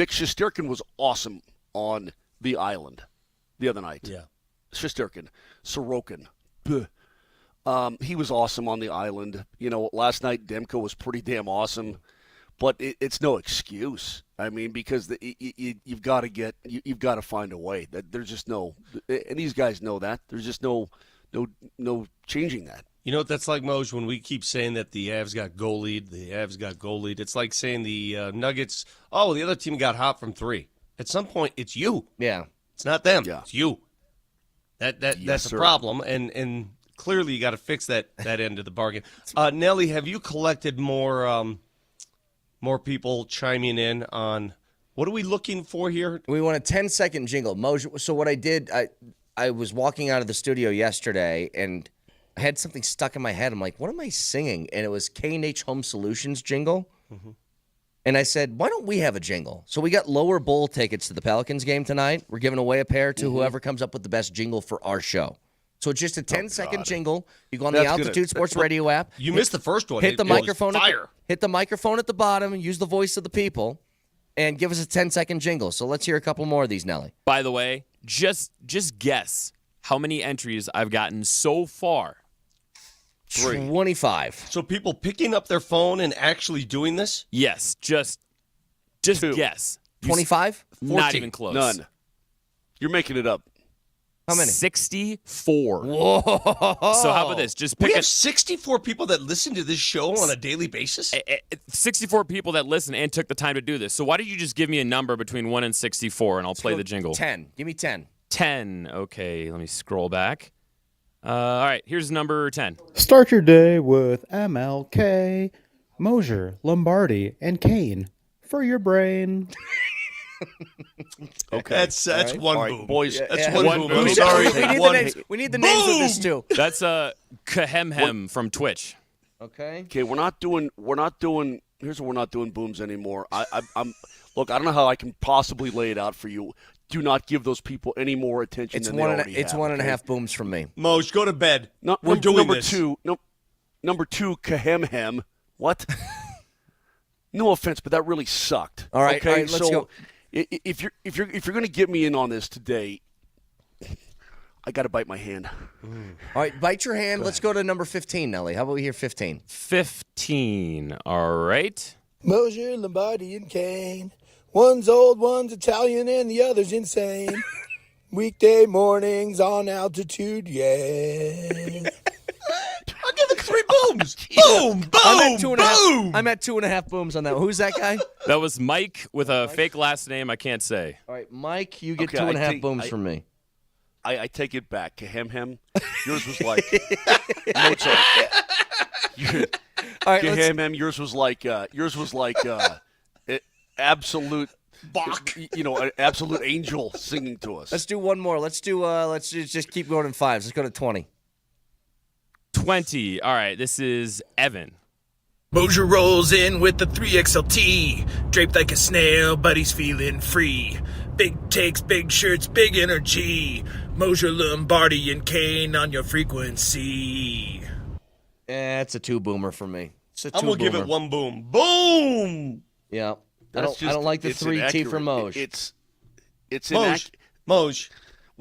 Speaker 9: Shesterkin was awesome on the island the other night.
Speaker 6: Yeah.
Speaker 9: Shesterkin, Sorokin. He was awesome on the island. Last night Demko was pretty damn awesome. But it's no excuse. Because you've got to find a way. That there's just no, and these guys know that there's just no changing that.
Speaker 6: You know what that's like, Moj, when we keep saying that the Avs got goal lead, it's like saying the Nuggets, the other team got hot from 3. At some point, it's you.
Speaker 1: Yeah.
Speaker 6: It's not them.
Speaker 9: Yeah.
Speaker 6: It's you. That's
Speaker 9: sir.
Speaker 6: a problem, and clearly you got to fix that end of the bargain. Nelly, have you collected more people chiming in on what are we looking for here?
Speaker 1: We want a 10-second jingle. Moser, so what I did, I was walking out of the studio yesterday, and I had something stuck in my head. I'm like, what am I singing? And it was K&H Home Solutions jingle. Mm-hmm. And I said, why don't we have a jingle? So we got lower bowl tickets to the Pelicans game tonight. We're giving away a pair to whoever comes up with the best jingle for our show. So it's just a 10-second jingle. You go on the Altitude Sports Radio app.
Speaker 6: You missed the first one.
Speaker 1: Hit the microphone.
Speaker 6: Fire.
Speaker 1: Hit the microphone at the bottom. Use the voice of the people, and give us a 10-second jingle. So let's hear a couple more of these, Nelly.
Speaker 2: By the way, just guess how many entries I've gotten so far.
Speaker 1: 25.
Speaker 6: So people picking up their phone and actually doing this?
Speaker 2: Yes, just guess.
Speaker 1: 25?
Speaker 2: Not even close.
Speaker 9: None. You're making it up.
Speaker 1: How many?
Speaker 2: 64.
Speaker 1: Whoa.
Speaker 2: So how about this? Just pick
Speaker 6: We have 64 people that listen to this show on a daily basis?
Speaker 2: 64 people that listen and took the time to do this. So why don't you just give me a number between 1 and 64, and I'll play the jingle.
Speaker 1: 10. Give me 10.
Speaker 2: 10. Okay, let me scroll back. All right, here's number 10.
Speaker 11: Start your day with MLK, Moser, Lombardi, and Kane for your brain.
Speaker 6: Okay, that's one boom,
Speaker 9: boys.
Speaker 6: That's
Speaker 2: one
Speaker 6: one boom.
Speaker 2: boom.
Speaker 6: Sorry,
Speaker 1: We need the names of this too.
Speaker 2: That's Kahemhem from Twitch.
Speaker 1: Okay.
Speaker 9: Okay, we're not doing. Here's what we're not doing booms anymore. I'm. Look, I don't know how I can possibly lay it out for you. Do not give those people any more attention
Speaker 1: It's
Speaker 9: than
Speaker 1: one
Speaker 9: they
Speaker 1: and
Speaker 9: already
Speaker 1: it's
Speaker 9: have,
Speaker 1: one and a
Speaker 9: okay?
Speaker 1: half booms from me.
Speaker 6: Moj, go to bed.
Speaker 9: No,
Speaker 6: We're doing
Speaker 9: number
Speaker 6: this.
Speaker 9: Number two, Kahemhem. What? No offense, but that really sucked.
Speaker 1: All right,
Speaker 9: okay.
Speaker 1: all right, let's go.
Speaker 9: If you're going to get me in on this today, I got to bite my hand.
Speaker 1: All right, bite your hand. Let's go to number 15, Nelly. How about we hear 15?
Speaker 2: 15. All right.
Speaker 12: Moser, Lombardi, and Kane. One's old, one's Italian, and the other's insane. Weekday mornings on altitude, yeah.
Speaker 6: I'll give it 3 booms. Boom, boom,
Speaker 1: I'm at 2.5 booms on that one. Who's that guy?
Speaker 2: That was Mike with a fake last name I can't say.
Speaker 1: All right, Mike, you get
Speaker 9: Okay,
Speaker 1: 2.5 booms from me.
Speaker 9: I take it back. Kahemhem. Yours was like Mozart.
Speaker 1: All right,
Speaker 9: Kahemhem. Yours was like absolute
Speaker 6: Bach.
Speaker 9: An absolute angel singing to us.
Speaker 1: let's do one more. Let's just keep going in 5s. Let's go to 20.
Speaker 2: 20. All right, this is Evan.
Speaker 12: Moser rolls in with the 3XLT. Draped like a snail, but he's feeling free. Big takes, big shirts, big energy. Moser, Lombardi, and Kane on your frequency.
Speaker 1: It's a 2-boomer from me. It's a 2-boomer.
Speaker 6: I'm going to give it 1 boom. Boom!
Speaker 1: Yeah. I don't like the 3T from Moj.
Speaker 9: It's
Speaker 6: Moj,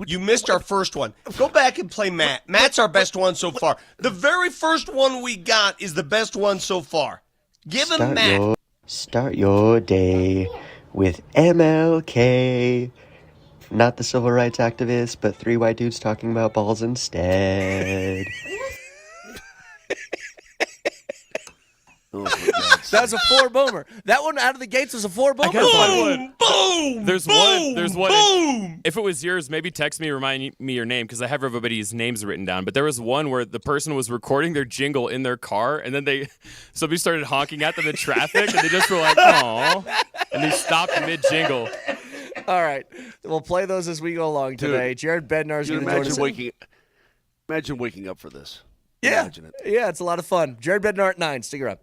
Speaker 6: you missed our first one. Go back and play Matt. Matt's our best one so far. The very first one we got is the best one so far. Give him Matt.
Speaker 8: Start your day with MLK. Not the civil rights activist, but 3 white dudes talking about balls instead.
Speaker 9: Oh,
Speaker 1: That was a 4-boomer. That one out of the gates was a 4-boomer.
Speaker 6: Boom!
Speaker 2: There's
Speaker 6: boom,
Speaker 2: one.
Speaker 6: Boom!
Speaker 2: If it was yours, maybe text me, remind me your name, because I have everybody's names written down. But there was one where the person was recording their jingle in their car, and then somebody started honking at them in traffic, and they just were like, "Aw," and they stopped mid-jingle.
Speaker 1: All right. We'll play those as we go along today. Jared Bednar's going to join us.
Speaker 9: Imagine waking up for this.
Speaker 1: Yeah.
Speaker 9: Imagine it.
Speaker 1: Yeah, it's a lot of fun. Jared Bednar at 9. Stick around.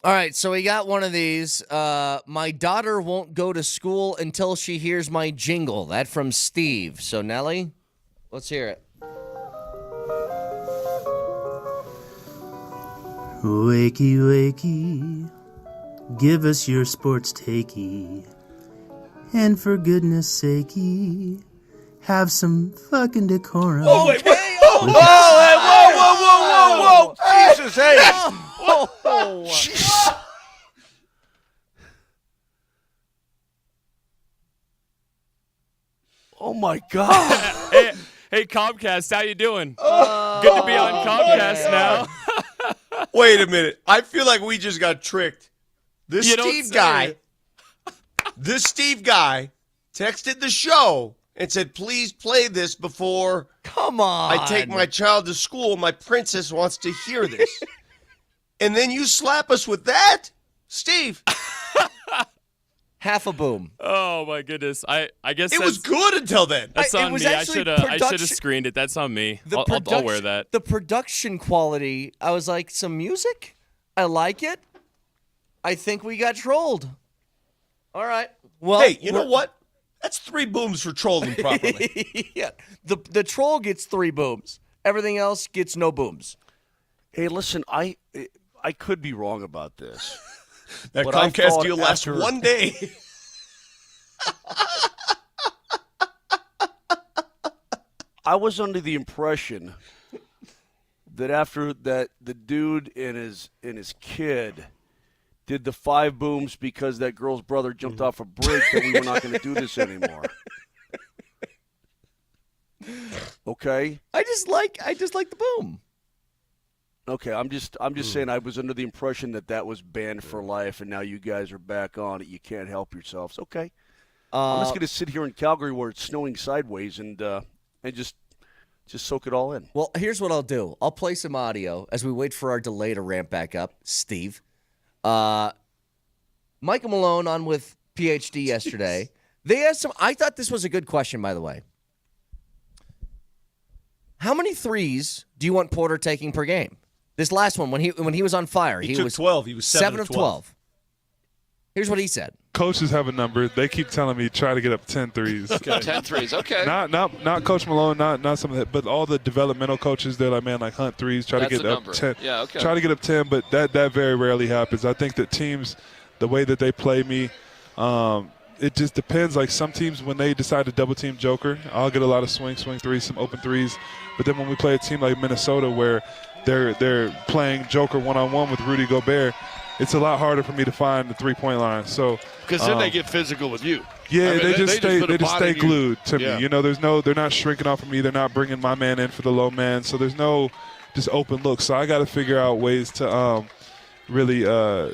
Speaker 1: All right, so we got one of these. My daughter won't go to school until she hears my jingle. That from Steve. So, Nelly, let's hear it.
Speaker 13: Wakey, wakey, give us your sports takey. And for goodness sakey, have some fucking decorum.
Speaker 9: Oh, wait, wait. Whoa. Jesus, hey. Jeez. Oh, my God.
Speaker 2: Hey, Comcast, how you doing? Good to be on Comcast now.
Speaker 6: Wait a minute. I feel like we just got tricked. This Steve guy texted the show and said, please play this before
Speaker 1: Come on.
Speaker 6: I take my child to school. My princess wants to hear this. And then you slap us with that? Steve.
Speaker 1: Half a boom.
Speaker 2: Oh, my goodness. I guess
Speaker 6: it was good until then.
Speaker 2: That's on me. I should have screened it. That's on me. I'll wear that.
Speaker 1: The production quality, I was like, some music? I like it. I think we got trolled. All right. Well,
Speaker 6: hey, you know what? That's 3 booms for trolling properly.
Speaker 1: Yeah. The troll gets 3 booms. Everything else gets no booms.
Speaker 9: Hey, listen, I could be wrong about this.
Speaker 6: That
Speaker 9: but
Speaker 6: Comcast deal lasts one day.
Speaker 9: I was under the impression that after that the dude and his kid did the 5 booms because that girl's brother jumped off a bridge that we were not going to do this anymore. Okay?
Speaker 1: I just like the boom.
Speaker 9: Okay, I'm just saying I was under the impression that was banned for life, and now you guys are back on it. You can't help yourselves. Okay. I'm just going to sit here in Calgary where it's snowing sideways and just soak it all in.
Speaker 1: Well, here's what I'll do. I'll play some audio as we wait for our delay to ramp back up. Steve. Michael Malone on with PhD yesterday. They asked him, I thought this was a good question, by the way. How many threes do you want Porter taking per game? This last one, when he was on fire,
Speaker 6: he took 12. He was 7 of 12.
Speaker 1: Here's what he said.
Speaker 4: Coaches have a number. They keep telling me try to get up 10 threes.
Speaker 14: Okay. 10 threes, okay.
Speaker 4: Not Coach Malone, not some of that, but all the developmental coaches, they're like, man, like hunt threes, try to get up 10.
Speaker 14: Yeah, okay.
Speaker 4: Try to get up 10, but that very rarely happens. I think that teams, the way that they play me, it just depends. Like some teams, when they decide to double team Joker, I'll get a lot of swing threes, some open threes. But then when we play a team like Minnesota where they're playing Joker one-on-one with Rudy Gobert, it's a lot harder for me to find the three-point line. So
Speaker 14: because then they get physical with you.
Speaker 4: Yeah, I mean, they just stay glued to
Speaker 14: yeah.
Speaker 4: me. You know, they're not shrinking off of me. They're not bringing my man in for the low man. So there's no just open look. So I got to figure out ways to really. I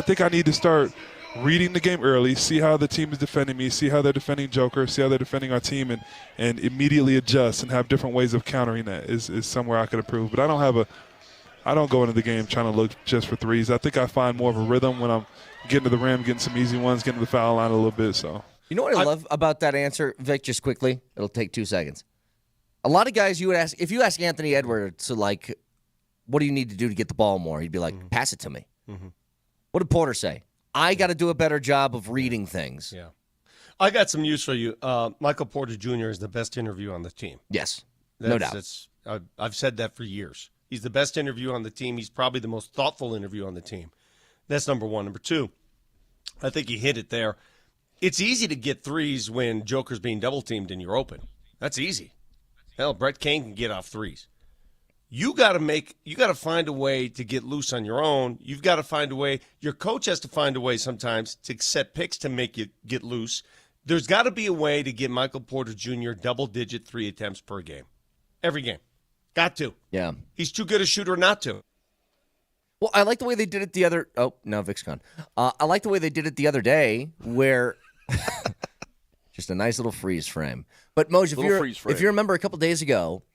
Speaker 4: think I need to start reading the game early, see how the team is defending me, see how they're defending Joker, see how they're defending our team, and immediately adjust and have different ways of countering that is somewhere I could improve. But I don't go into the game trying to look just for threes. I think I find more of a rhythm when I'm getting to the rim, getting some easy ones, getting to the foul line a little bit. So
Speaker 1: you know what I love about that answer, Vic, just quickly? It'll take 2 seconds. A lot of guys, if you ask Anthony Edwards, like, what do you need to do to get the ball more? He'd be like, pass it to me. Mm-hmm. What did Porter say? I got to do a better job of reading things.
Speaker 6: Yeah. I got some news for you. Michael Porter Jr. is the best interview on the team.
Speaker 1: Yes, no doubt.
Speaker 6: I've said that for years. He's the best interview on the team. He's probably the most thoughtful interview on the team. That's number one. Number two, I think he hit it there. It's easy to get threes when Joker's being double-teamed and you're open. That's easy. Hell, Brett Kane can get off threes. You got to find a way to get loose on your own. You've got to find a way. Your coach has to find a way sometimes to set picks to make you get loose. There's got to be a way to get Michael Porter Jr. double-digit 3 attempts per game. Every game. Got to.
Speaker 1: Yeah.
Speaker 6: He's too good a shooter not to.
Speaker 1: Well, I like the way they did it the other – oh, no, Vic's gone. I like the way they did it the other day where – just a nice little freeze frame. But, Moj, if you remember a couple days ago –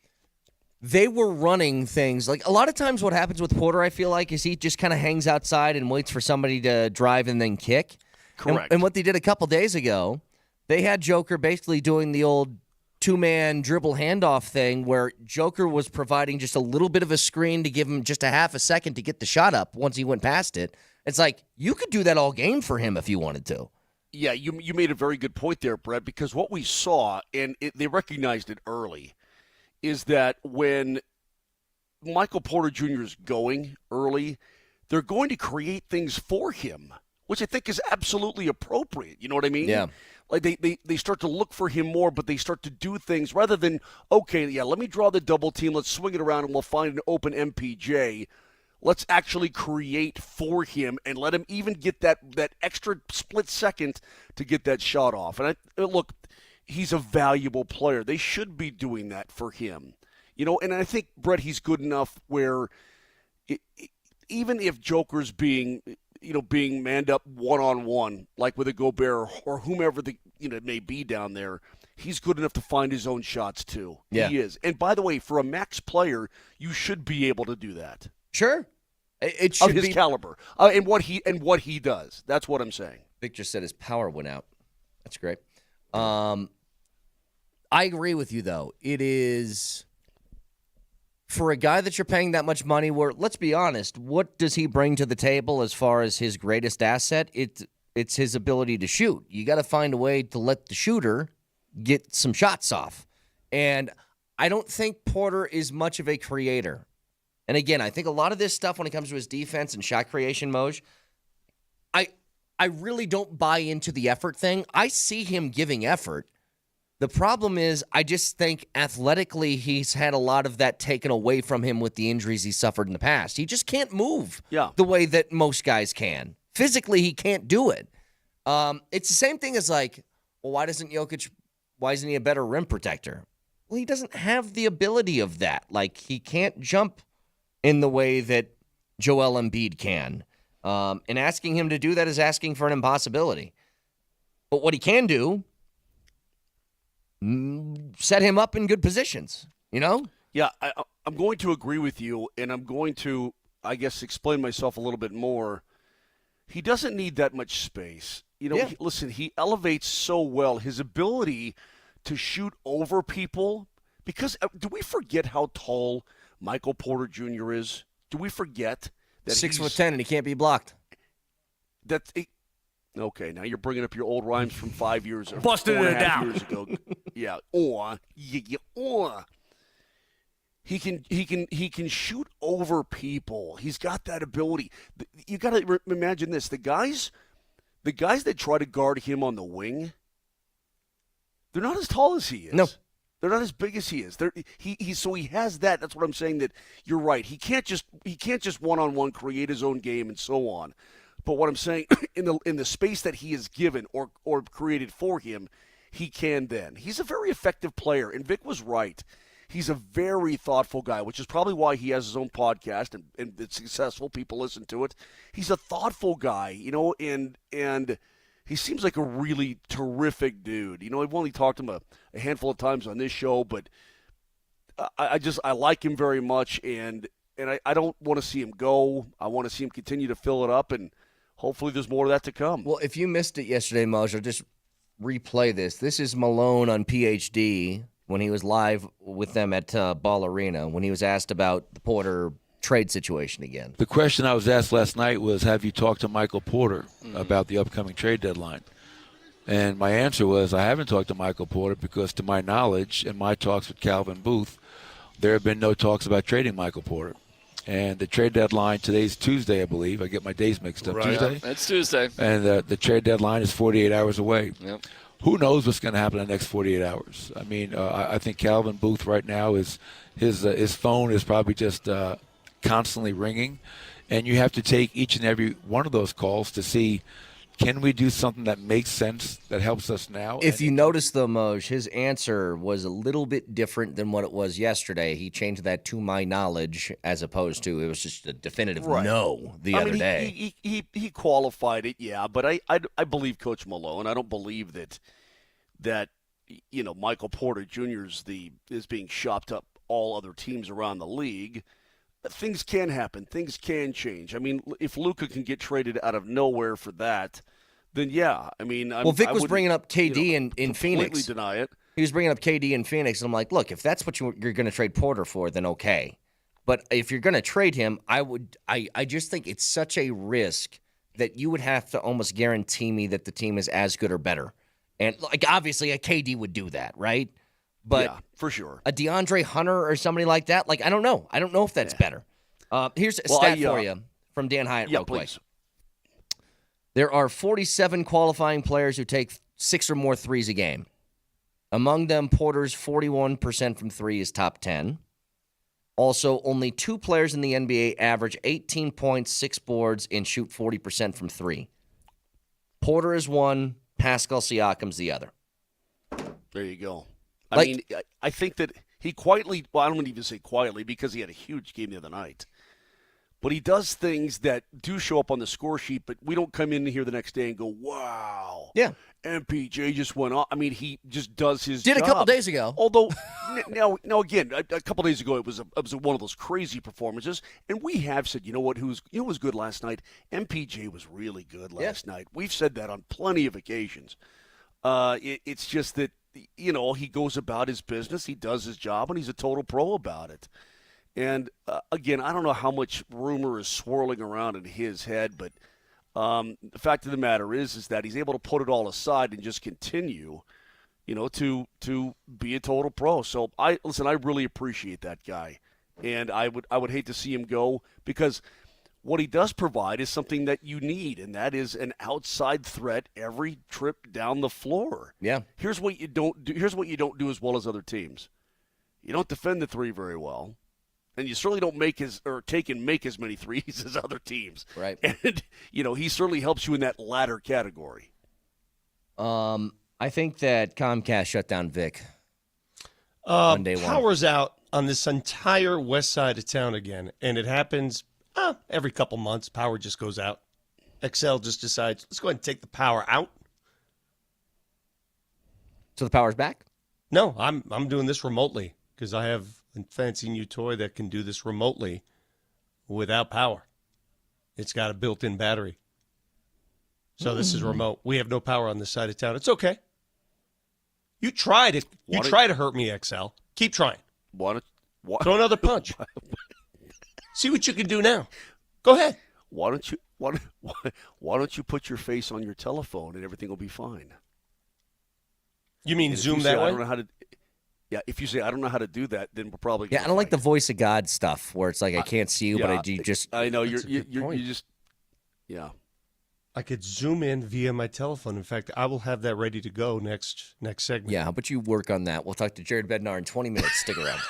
Speaker 1: they were running things like a lot of times what happens with Porter, I feel like, is he just kind of hangs outside and waits for somebody to drive and then kick.
Speaker 9: Correct.
Speaker 1: And what they did a couple days ago, they had Joker basically doing the old two-man dribble handoff thing where Joker was providing just a little bit of a screen to give him just a half a second to get the shot up once he went past it. It's like you could do that all game for him if you wanted to.
Speaker 9: Yeah, you made a very good point there, Brett, because what we saw, and they recognized it early, is that when Michael Porter Jr. is going early, they're going to create things for him, which I think is absolutely appropriate. You know what I mean?
Speaker 1: Yeah.
Speaker 9: Like they start to look for him more, but they start to do things rather than, okay, yeah, let me draw the double team, let's swing it around, and we'll find an open MPJ. Let's actually create for him and let him even get that extra split second to get that shot off. And look, he's a valuable player. They should be doing that for him. And I think, Brett, he's good enough where even if Joker's being manned up one-on-one, like with a Gobert or whomever it may be down there, he's good enough to find his own shots too.
Speaker 1: Yeah.
Speaker 9: He is. And by the way, for a max player, you should be able to do that.
Speaker 1: Sure. It should
Speaker 9: of his
Speaker 1: be
Speaker 9: caliber and what he does. That's what I'm saying.
Speaker 1: Victor said his power went out. That's great. I agree with you, though. It is for a guy that you're paying that much money. Where, let's be honest, what does he bring to the table as far as his greatest asset? It's his ability to shoot. You got to find a way to let the shooter get some shots off. And I don't think Porter is much of a creator. And again, I think a lot of this stuff when it comes to his defense and shot creation, Moj, I really don't buy into the effort thing. I see him giving effort. The problem is I just think athletically he's had a lot of that taken away from him with the injuries he suffered in the past. He just can't move the way that most guys can. Physically, he can't do it. It's the same thing as like, well, why isn't he a better rim protector? Well, he doesn't have the ability of that. Like, he can't jump in the way that Joel Embiid can. And asking him to do that is asking for an impossibility. But what he can do, set him up in good positions,
Speaker 9: Yeah, I'm going to agree with you, and I'm going to, I guess, explain myself a little bit more. He doesn't need that much space. Listen, he elevates so well. His ability to shoot over people, because do we forget how tall Michael Porter Jr. is? Do we forget that
Speaker 1: 6'10" and he can't be blocked?
Speaker 9: Okay, now you're bringing up your old rhymes from 5 years or
Speaker 12: Busted it down.
Speaker 9: years ago. Yeah, he can shoot over people. He's got that ability. You got to imagine this: the guys that try to guard him on the wing, they're not as tall as he is.
Speaker 1: No.
Speaker 9: They're not as big as he is. So he has that. That's what I'm saying. That you're right. He can't just one-on-one create his own game and so on. But what I'm saying, in the space that he is given or created for him, he can then. He's a very effective player, and Vic was right. He's a very thoughtful guy, which is probably why he has his own podcast and it's successful. People listen to it. He's a thoughtful guy, and he seems like a really terrific dude. I've only talked to him a handful of times on this show, but I like him very much, and I don't want to see him go. I want to see him continue to fill it up, and hopefully there's more of that to come.
Speaker 1: Well, if you missed it yesterday, Moser, just replay this. This is Malone on PhD when he was live with them at Ball Arena when he was asked about the Porter trade situation again.
Speaker 5: The question I was asked last night was, have you talked to Michael Porter about the upcoming trade deadline? And my answer was, I haven't talked to Michael Porter because, to my knowledge, in my talks with Calvin Booth, there have been no talks about trading Michael Porter. And the trade deadline, today's Tuesday, I believe. I get my days mixed up.
Speaker 14: Right.
Speaker 5: Tuesday?
Speaker 14: It's Tuesday.
Speaker 5: And the trade deadline is 48 hours away.
Speaker 14: Yep.
Speaker 5: Who knows what's going to happen in the next 48 hours? I mean, I think Calvin Booth right now is his phone is probably just constantly ringing, and you have to take each and every one of those calls to see, can we do something that makes sense, that helps us now?
Speaker 1: If you notice, though, Moj, his answer was a little bit different than what it was yesterday. He changed that to my knowledge as opposed to it was just a definitive no the other day.
Speaker 9: He qualified it, yeah, but I believe Coach Malone. I don't believe that Michael Porter Jr. is being shopped up all other teams around the league. Things can happen. Things can change. I mean, if Luka can get traded out of nowhere for that, then yeah. I mean,
Speaker 1: Vic was bringing up KD in
Speaker 9: completely
Speaker 1: Phoenix.
Speaker 9: Deny it.
Speaker 1: he was bringing up KD in Phoenix, and I'm like, look, if that's what you're going to trade Porter for, then okay. But if you're going to trade him, I just think it's such a risk that you would have to almost guarantee me that the team is as good or better. And like obviously a KD would do that, right? But
Speaker 9: yeah, for sure.
Speaker 1: A DeAndre Hunter or somebody like that, like I don't know. I don't know if that's better. Here's a stat for you from Dan Hyatt real quick. There are 47 qualifying players who take 6 or more threes a game. Among them, Porter's 41% from 3 is top 10. Also, only 2 players in the NBA average 18 points, 6 boards, and shoot 40% from 3. Porter is one, Pascal Siakam's the other.
Speaker 9: There you go. I mean, I think that he quietly, well, I don't even say quietly because he had a huge game the other night. But he does things that do show up on the score sheet, but we don't come in here the next day and go, wow.
Speaker 1: Yeah.
Speaker 9: MPJ just went off. I mean, he just does his job.
Speaker 1: Did a couple days ago.
Speaker 9: Although, now again, a couple days ago, it was one of those crazy performances. And we have said, you know what, who was good last night? MPJ was really good last night. We've said that on plenty of occasions. It's just that, you know, he goes about his business, he does his job, and he's a total pro about it. And, again, I don't know how much rumor is swirling around in his head, but the fact of the matter is that he's able to put it all aside and just continue, you know, to be a total pro. So, I really appreciate that guy. And I would hate to see him go because what he does provide is something that you need, and that is an outside threat every trip down the floor.
Speaker 1: Yeah.
Speaker 9: Here's what you don't do as well as other teams. You don't defend the 3 very well. And you certainly don't make as many threes as other teams.
Speaker 1: Right.
Speaker 9: And, you know, he certainly helps you in that latter category.
Speaker 1: I think that Comcast shut down Vic on day 1.
Speaker 6: Power's out on this entire west side of town again, and it happens every couple months. Power just goes out. Excel just decides, let's go ahead and take the power out.
Speaker 1: So the power's back?
Speaker 6: No, I'm doing this remotely because I have a fancy new toy that can do this remotely without power. It's got a built-in battery. So this is remote. We have no power on this side of town. It's okay. You tried it. You try to hurt me, XL. Keep trying.
Speaker 9: What?
Speaker 6: Throw another punch. See what you can do now. Go ahead.
Speaker 9: Why don't you put your face on your telephone and everything will be fine?
Speaker 6: You mean Zoom that way?
Speaker 9: I don't know how to. Yeah, if you say I don't know how to do that, then we're probably
Speaker 1: I don't like the voice of God stuff where it's like I can't see you, but I do just.
Speaker 9: I know you just. Yeah.
Speaker 6: I could zoom in via my telephone. In fact, I will have that ready to go next segment.
Speaker 1: Yeah, how about you work on that? We'll talk to Jared Bednar in 20 minutes. Stick around.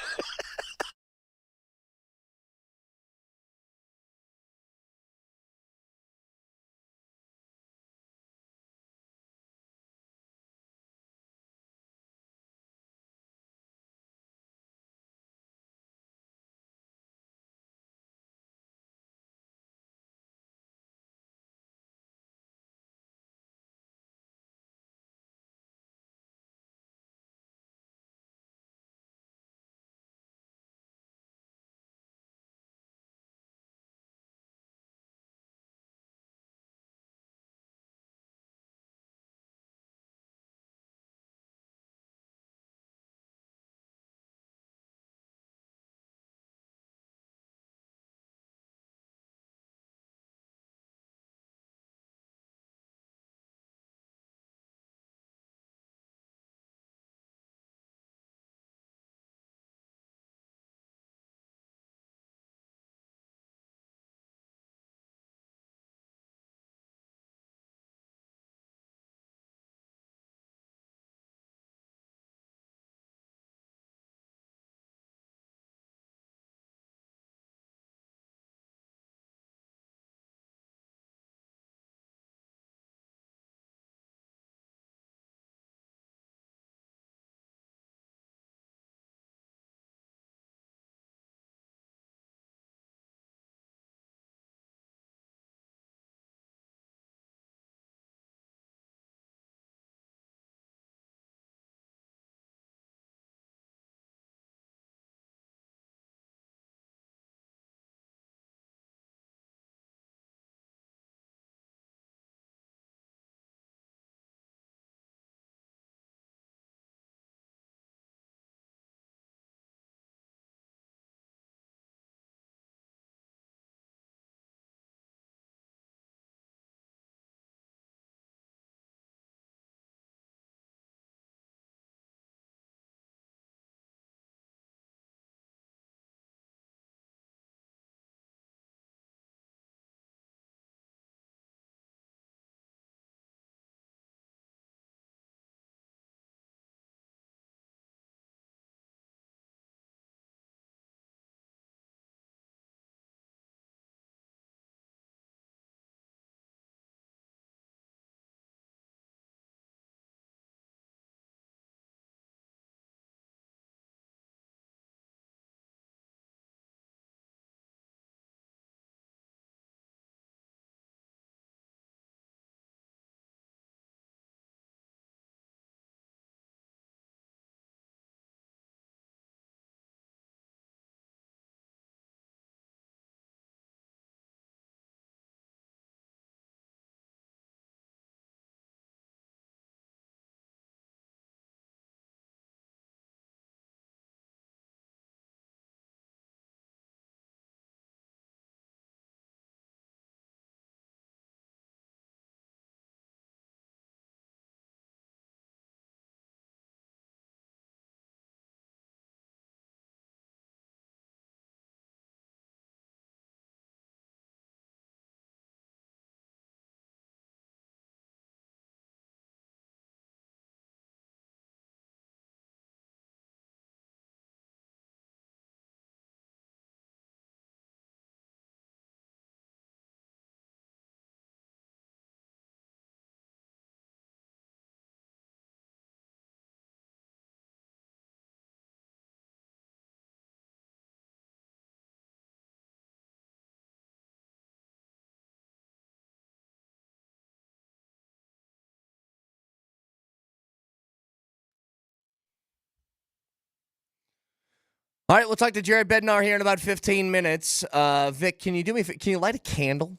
Speaker 1: All right, we'll talk to Jared Bednar here in about 15 minutes. Vic, can you do me? Can you light a candle?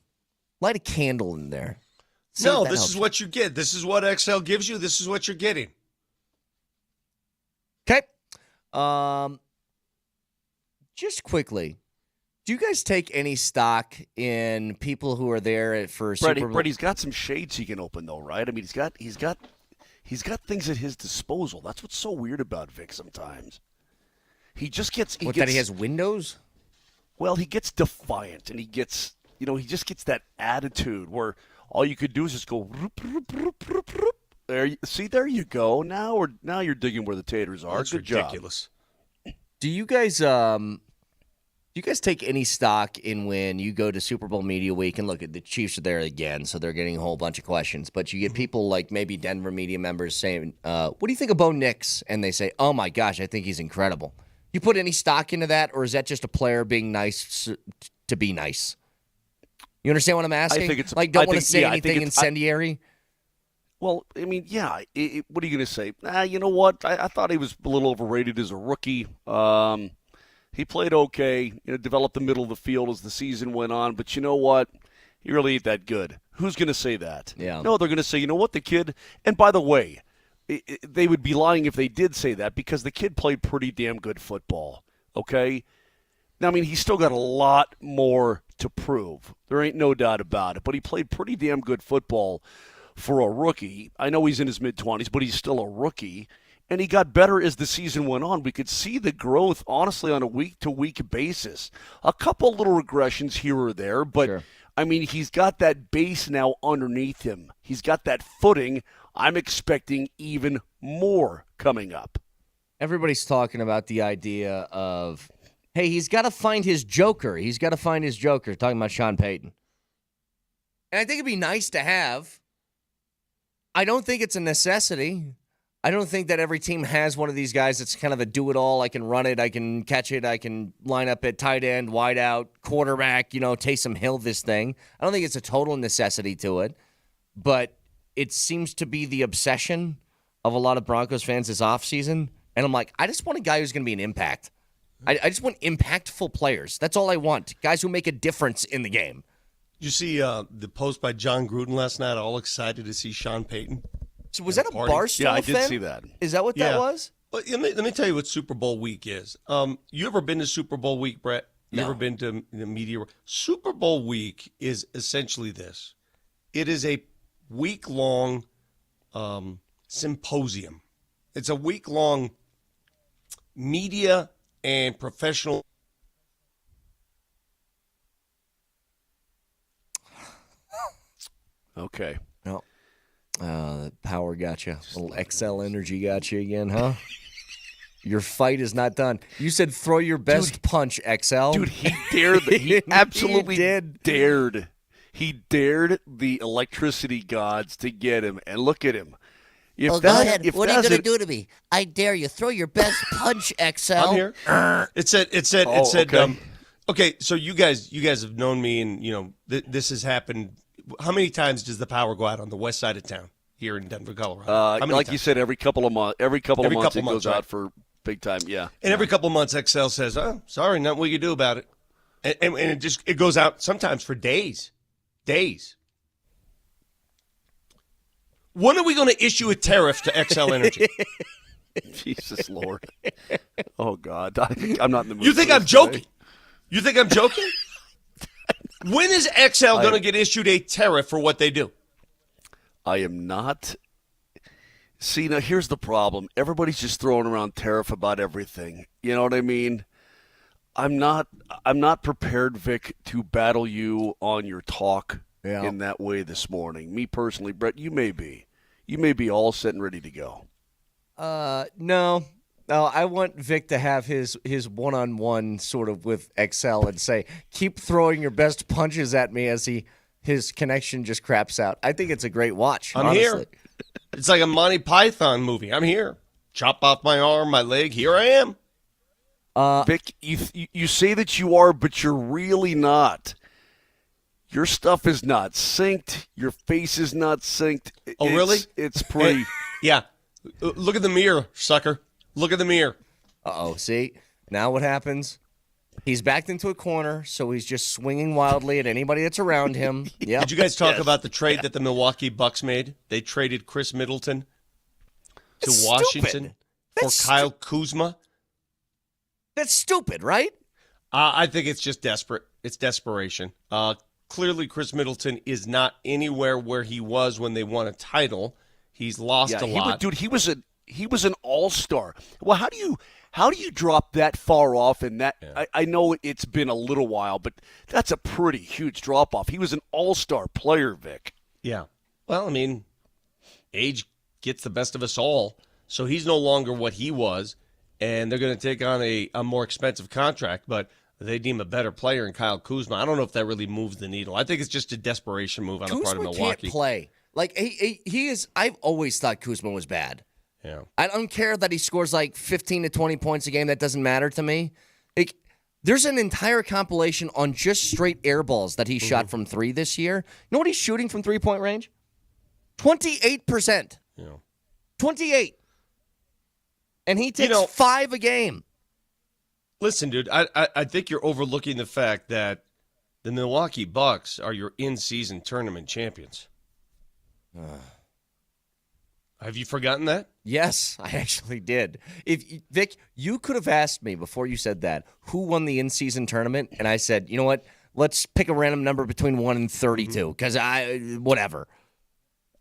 Speaker 1: Light a candle in there.
Speaker 6: No, this is what you get. This is what XL gives you. This is what you're getting.
Speaker 1: Okay. Just quickly, do you guys take any stock in people who are there for Super Bowl?
Speaker 9: Brett, he's got some shades he can open, though, right? I mean, he's got things at his disposal. That's what's so weird about Vic sometimes. He just gets.
Speaker 1: That he has windows?
Speaker 9: Well, he gets defiant, and he just gets that attitude where all you could do is just go. There, there you go. Now you're digging where the taters are.
Speaker 6: That's
Speaker 9: Good
Speaker 6: ridiculous.
Speaker 9: Job.
Speaker 1: Do you guys take any stock in when you go to Super Bowl Media Week and look at the Chiefs are there again, so they're getting a whole bunch of questions, but you get people like maybe Denver media members saying, what do you think of Bo Nix? And they say, oh my gosh, I think he's incredible. You put any stock into that, or is that just a player being nice to be nice? You understand what I'm asking?
Speaker 9: I think it's
Speaker 1: like, don't want to say anything incendiary?
Speaker 9: Well, I mean, yeah. What are you going to say? You know what? I thought he was a little overrated as a rookie. He played okay. Developed the middle of the field as the season went on. But you know what? He really ain't that good. Who's going to say that?
Speaker 1: Yeah.
Speaker 9: No, they're going to say, you know what, the kid. And by the way, they would be lying if they did say that because the kid played pretty damn good football. Okay. Now, I mean, he's still got a lot more to prove. There ain't no doubt about it. But he played pretty damn good football for a rookie. I know he's in his mid-20s, but he's still a rookie. And he got better as the season went on. We could see the growth, honestly, on a week-to-week basis. A couple little regressions here or there, but, sure. I mean, he's got that base now underneath him. He's got that footing. I'm expecting even more coming up.
Speaker 1: Everybody's talking about the idea of, hey, he's got to find his joker. He's got to find his joker, talking about Sean Payton. And I think it'd be nice to have. I don't think it's a necessity. I don't think that every team has one of these guys that's kind of a do-it-all. I can run it, I can catch it, I can line up at tight end, wide out, quarterback, Taysom Hill this thing. I don't think it's a total necessity to it, but it seems to be the obsession of a lot of Broncos fans this offseason. And I'm like, I just want a guy who's going to be an impact. I just want impactful players. That's all I want. Guys who make a difference in the game.
Speaker 6: You see the post by John Gruden last night, all excited to see Sean Payton.
Speaker 1: So was that a Barstool thing?
Speaker 9: Yeah, I did see that.
Speaker 1: Is that what that was?
Speaker 6: But let me tell you what Super Bowl week is. You ever been to Super Bowl week, Brett? You ever been to the media? Super Bowl week is essentially this. It is a week-long symposium. It's a week-long media and professional.
Speaker 9: Okay.
Speaker 1: No. The power got you. A little XL energy got you again, huh? Your fight is not done. You said throw your best punch, XL.
Speaker 9: Dude, he dared. He absolutely dared. He dared the electricity gods to get him. And look at him.
Speaker 15: Go ahead. What are you going to do to me? I dare you. Throw your best punch, XL.
Speaker 6: I'm here. It said. Okay, so you guys have known me, and this has happened. How many times does the power go out on the west side of town here in Denver, Colorado?
Speaker 9: Like you said, every couple of months. Every couple of months it goes
Speaker 6: right?
Speaker 9: out for big time. Yeah.
Speaker 6: And every couple of months, XL says, "Oh, sorry, nothing we can do about it," and it goes out sometimes for days. When are we going to issue a tariff to XL Energy?
Speaker 9: Jesus Lord. Oh God, I'm not in the mood.
Speaker 6: You think I'm joking? You think I'm joking? When is XL going to get issued a tariff for what they do?
Speaker 9: I am not. See, now here's the problem. Everybody's just throwing around tariff about everything. You know what I mean? I'm not prepared, Vic, to battle you on your talk in that way this morning. Me personally, Brett, you may be. You may be all set and ready to go.
Speaker 1: No, I want Vic to have his one-on-one sort of with XL and say, keep throwing your best punches at me as his connection just craps out. I think it's a great watch.
Speaker 6: I'm here. It's like a Monty Python movie. I'm here. Chop off my arm, my leg. Here I am.
Speaker 9: Vic, you say that you are, but you're really not. Your stuff is not synced. Your face is not synced.
Speaker 6: Oh, really?
Speaker 9: It's pretty.
Speaker 6: Yeah. Look at the mirror, sucker. Look at the mirror.
Speaker 1: Uh-oh, see? Now what happens? He's backed into a corner, so he's just swinging wildly at anybody that's around him. Yeah.
Speaker 6: Did you guys talk about the trade that the Milwaukee Bucks made? They traded Chris Middleton to
Speaker 1: That's
Speaker 6: Washington
Speaker 1: stupid.
Speaker 6: for Kyle Kuzma.
Speaker 1: That's stupid, right?
Speaker 6: I think it's just desperate. It's desperation. Clearly, Chris Middleton is not anywhere where he was when they won a title. He's lost a lot.
Speaker 9: He was an all-star. Well, how do you drop that far off? And that I know it's been a little while, but that's a pretty huge drop off. He was an all-star player, Vic.
Speaker 6: Yeah. Well, I mean, age gets the best of us all, so he's no longer what he was, and they're going to take on a more expensive contract, but they deem a better player in Kyle Kuzma. I don't know if that really moves the needle. I think it's just a desperation move on the part of Milwaukee.
Speaker 1: Kuzma can't play. Like, he is – I've always thought Kuzma was bad.
Speaker 6: Yeah.
Speaker 1: I don't care that he scores like 15 to 20 points a game. That doesn't matter to me. Like, there's an entire compilation on just straight air balls that he shot from three this year. You know what he's shooting from three-point range? 28%.
Speaker 6: Yeah.
Speaker 1: 28. And he takes 5 a game.
Speaker 6: Listen, dude, I think you're overlooking the fact that the Milwaukee Bucks are your in-season tournament champions. Have you forgotten that?
Speaker 1: Yes, I actually did. Vic, you could have asked me before you said that, who won the in-season tournament, and I said, you know what? Let's pick a random number between 1 and 32, because whatever.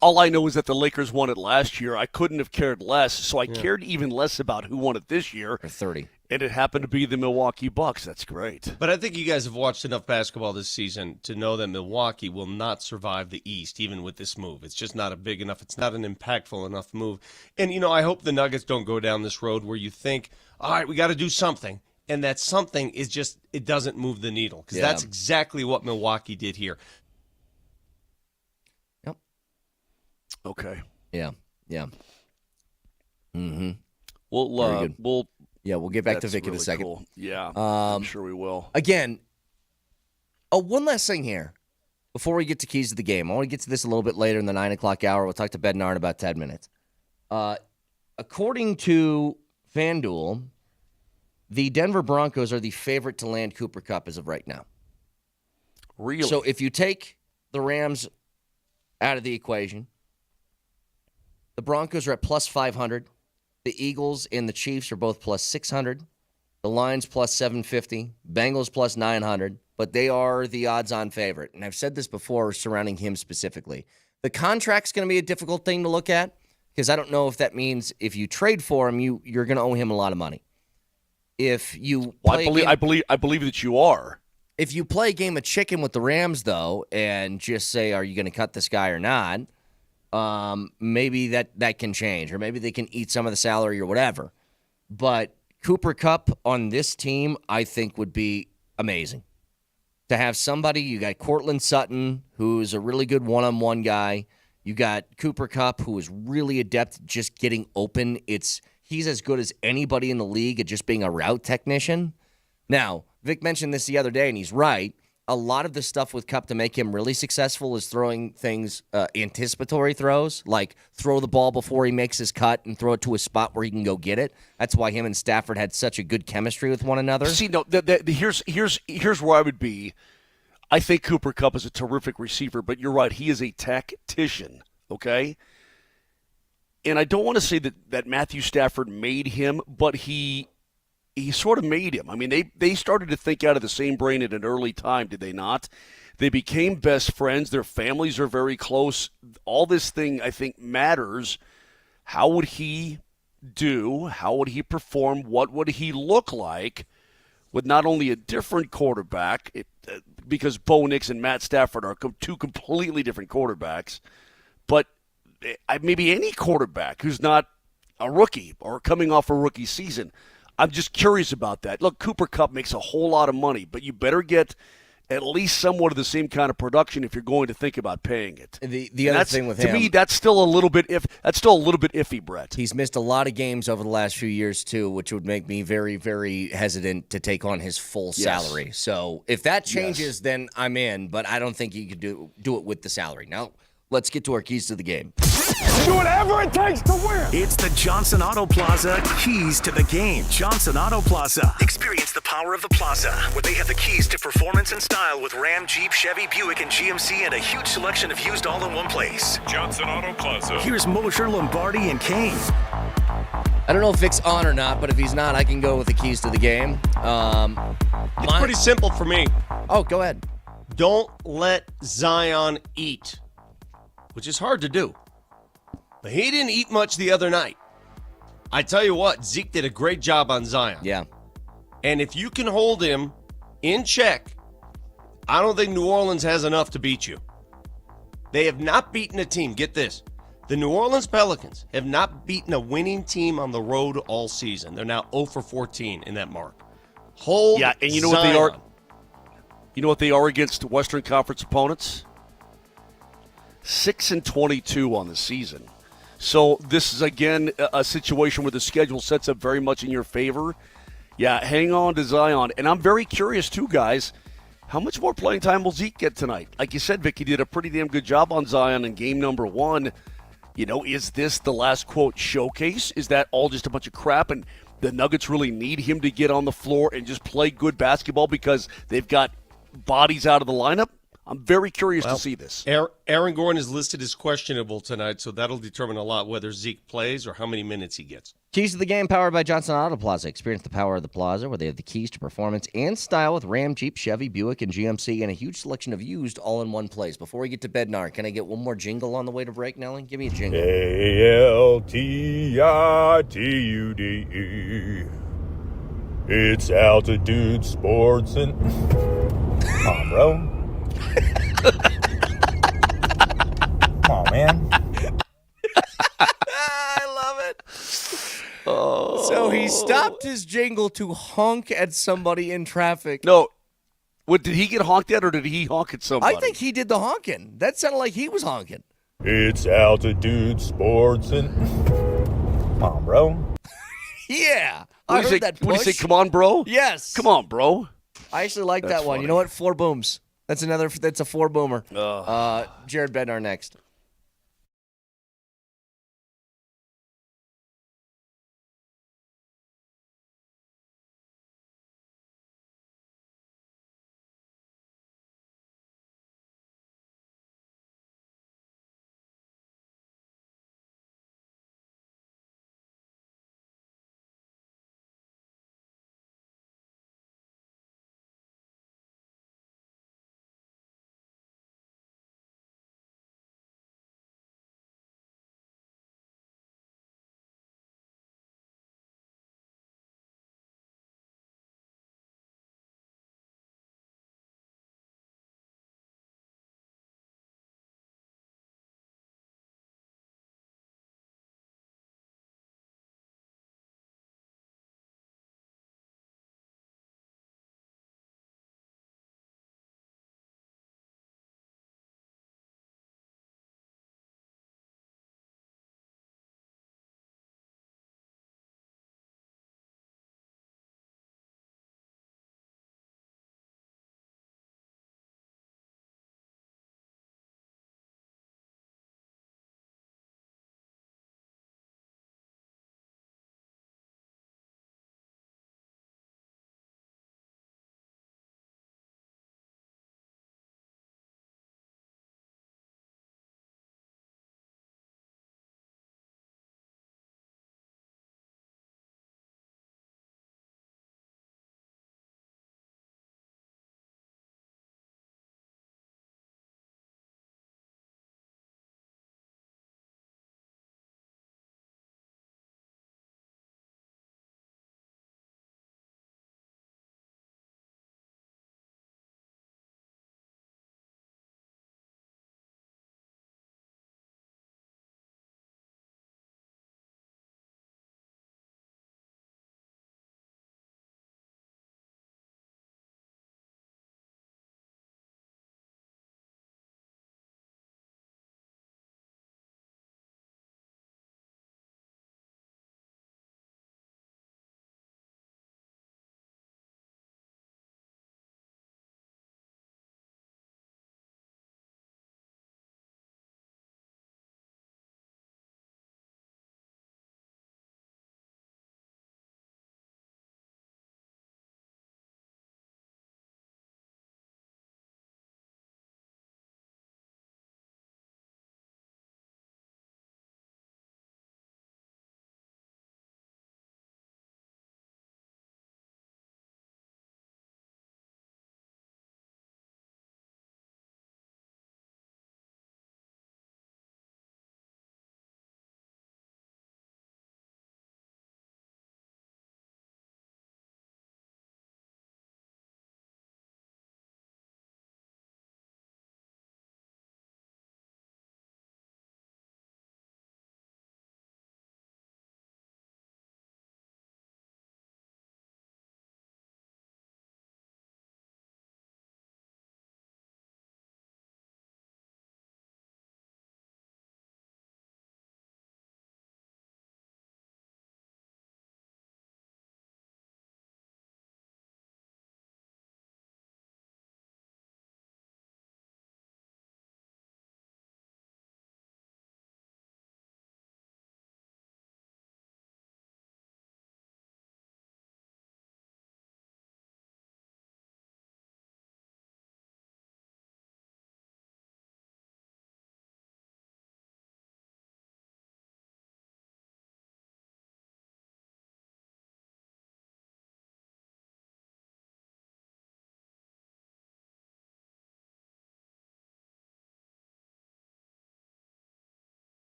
Speaker 9: All I know is that the Lakers won it last year. I couldn't have cared less, so I cared even less about who won it this year.
Speaker 1: Or 30.
Speaker 9: And it happened to be the Milwaukee Bucks. That's great.
Speaker 6: But I think you guys have watched enough basketball this season to know that Milwaukee will not survive the East, even with this move. It's just not a big enough, it's not an impactful enough move. And, I hope the Nuggets don't go down this road where you think, all right, we got to do something. And that something is just, it doesn't move the needle. Because that's exactly what Milwaukee did here.
Speaker 1: Yep.
Speaker 9: Okay.
Speaker 1: Yeah. Mm-hmm.
Speaker 9: We'll
Speaker 1: get back to Vic
Speaker 9: really
Speaker 1: in a second.
Speaker 9: Cool. Yeah, I'm sure we will.
Speaker 1: Again, one last thing here before we get to keys to the game. I want to get to this a little bit later in the 9 o'clock hour. We'll talk to Bednar in about 10 minutes. According to FanDuel, the Denver Broncos are the favorite to land Cooper Kupp as of right now.
Speaker 9: Really?
Speaker 1: So if you take the Rams out of the equation, the Broncos are at plus 500. The Eagles and the Chiefs are both plus 600. The Lions plus 750. Bengals plus 900. But they are the odds-on favorite. And I've said this before surrounding him specifically. The contract's going to be a difficult thing to look at because I don't know if that means if you trade for him, you're going to owe him a lot of money. If you
Speaker 9: I believe that you are.
Speaker 1: If you play a game of chicken with the Rams, though, and just say, are you going to cut this guy or not, maybe that can change, or maybe they can eat some of the salary or whatever. But Cooper Kupp on this team, I think, would be amazing. To have somebody, you got Cortland Sutton, who's a really good one-on-one guy. You got Cooper Kupp, who is really adept at just getting open. He's as good as anybody in the league at just being a route technician. Now, Vic mentioned this the other day, and he's right. A lot of the stuff with Kupp to make him really successful is throwing things, anticipatory throws, like throw the ball before he makes his cut and throw it to a spot where he can go get it. That's why him and Stafford had such a good chemistry with one another.
Speaker 9: See, no, here's where I would be. I think Cooper Kupp is a terrific receiver, but you're right. He is a tactician, okay? And I don't want to say that Matthew Stafford made him, but he sort of made him. I mean, they started to think out of the same brain at an early time, did they not? They became best friends. Their families are very close. All this thing, I think, matters. How would he do? How would he perform? What would he look like with not only a different quarterback, because Bo Nix and Matt Stafford are two completely different quarterbacks, but maybe any quarterback who's not a rookie or coming off a rookie season. I'm just curious about that. Look, Cooper Kupp makes a whole lot of money, but you better get at least somewhat of the same kind of production if you're going to think about paying it.
Speaker 1: The other thing with him,
Speaker 9: to me, that's still a little bit iffy, Brett.
Speaker 1: He's missed a lot of games over the last few years too, which would make me very, very hesitant to take on his full salary.
Speaker 9: Yes.
Speaker 1: So if that changes, then I'm in. But I don't think you could do it with the salary. Now, let's get to our keys to the game.
Speaker 16: Do whatever it takes to win. It's the Johnson Auto Plaza Keys to the Game. Johnson Auto Plaza. Experience the power of the plaza, where they have the keys to performance and style with Ram, Jeep, Chevy, Buick, and GMC, and a huge selection of used all in one place. Johnson Auto Plaza. Here's Moser, Lombardi, and Kane.
Speaker 1: I don't know if Vic's on or not, but if he's not, I can go with the keys to the game.
Speaker 6: It's pretty simple for me.
Speaker 1: Oh, go ahead.
Speaker 6: Don't let Zion eat, which is hard to do. But he didn't eat much the other night. I tell you what, Zeke did a great job on Zion.
Speaker 1: Yeah.
Speaker 6: And if you can hold him in check, I don't think New Orleans has enough to beat you. They have not beaten a team. Get this. The New Orleans Pelicans have not beaten a winning team on the road all season. They're now 0 for 14 in that mark. Hold
Speaker 9: Yeah, and you know
Speaker 6: Zion.
Speaker 9: what they are? You know what they are against Western Conference opponents? 6-22 on the season. So this is, again, a situation where the schedule sets up very much in your favor. Yeah, hang on to Zion. And I'm very curious, too, guys, how much more playing time will Zeke get tonight? Like you said, Vicky did a pretty damn good job on Zion in game number 1. You know, is this the last, quote, showcase? Is that all just a bunch of crap and the Nuggets really need him to get on the floor and just play good basketball because they've got bodies out of the lineup? I'm very curious to see this.
Speaker 6: Aaron Gordon is listed as questionable tonight, so that'll determine a lot whether Zeke plays or how many minutes he gets.
Speaker 1: Keys to the game powered by Johnson Auto Plaza. Experience the power of the plaza where they have the keys to performance and style with Ram, Jeep, Chevy, Buick, and GMC, and a huge selection of used all in one place. Before we get to Bednar, can I get one more jingle on the way to break, Nelly? Give me a jingle.
Speaker 17: ALTITUDE. It's Altitude Sports and... Come on, bro. Come on, man.
Speaker 1: I love it. So he stopped his jingle to honk at somebody in traffic.
Speaker 9: No. What, did he get honked at or did he honk at somebody?
Speaker 1: I think he did the honking. That sounded like he was honking.
Speaker 17: It's Altitude Sports and... Come on, bro.
Speaker 1: Yeah.
Speaker 9: What
Speaker 1: I
Speaker 9: do
Speaker 1: heard
Speaker 9: you say,
Speaker 1: that
Speaker 9: what do you
Speaker 1: push.
Speaker 9: say, come on, bro?
Speaker 1: Yes.
Speaker 9: Come on, bro.
Speaker 1: I actually like
Speaker 9: That's
Speaker 1: that one.
Speaker 9: funny.
Speaker 1: You know what? 4 booms. That's a 4 boomer. Jared Bednar next.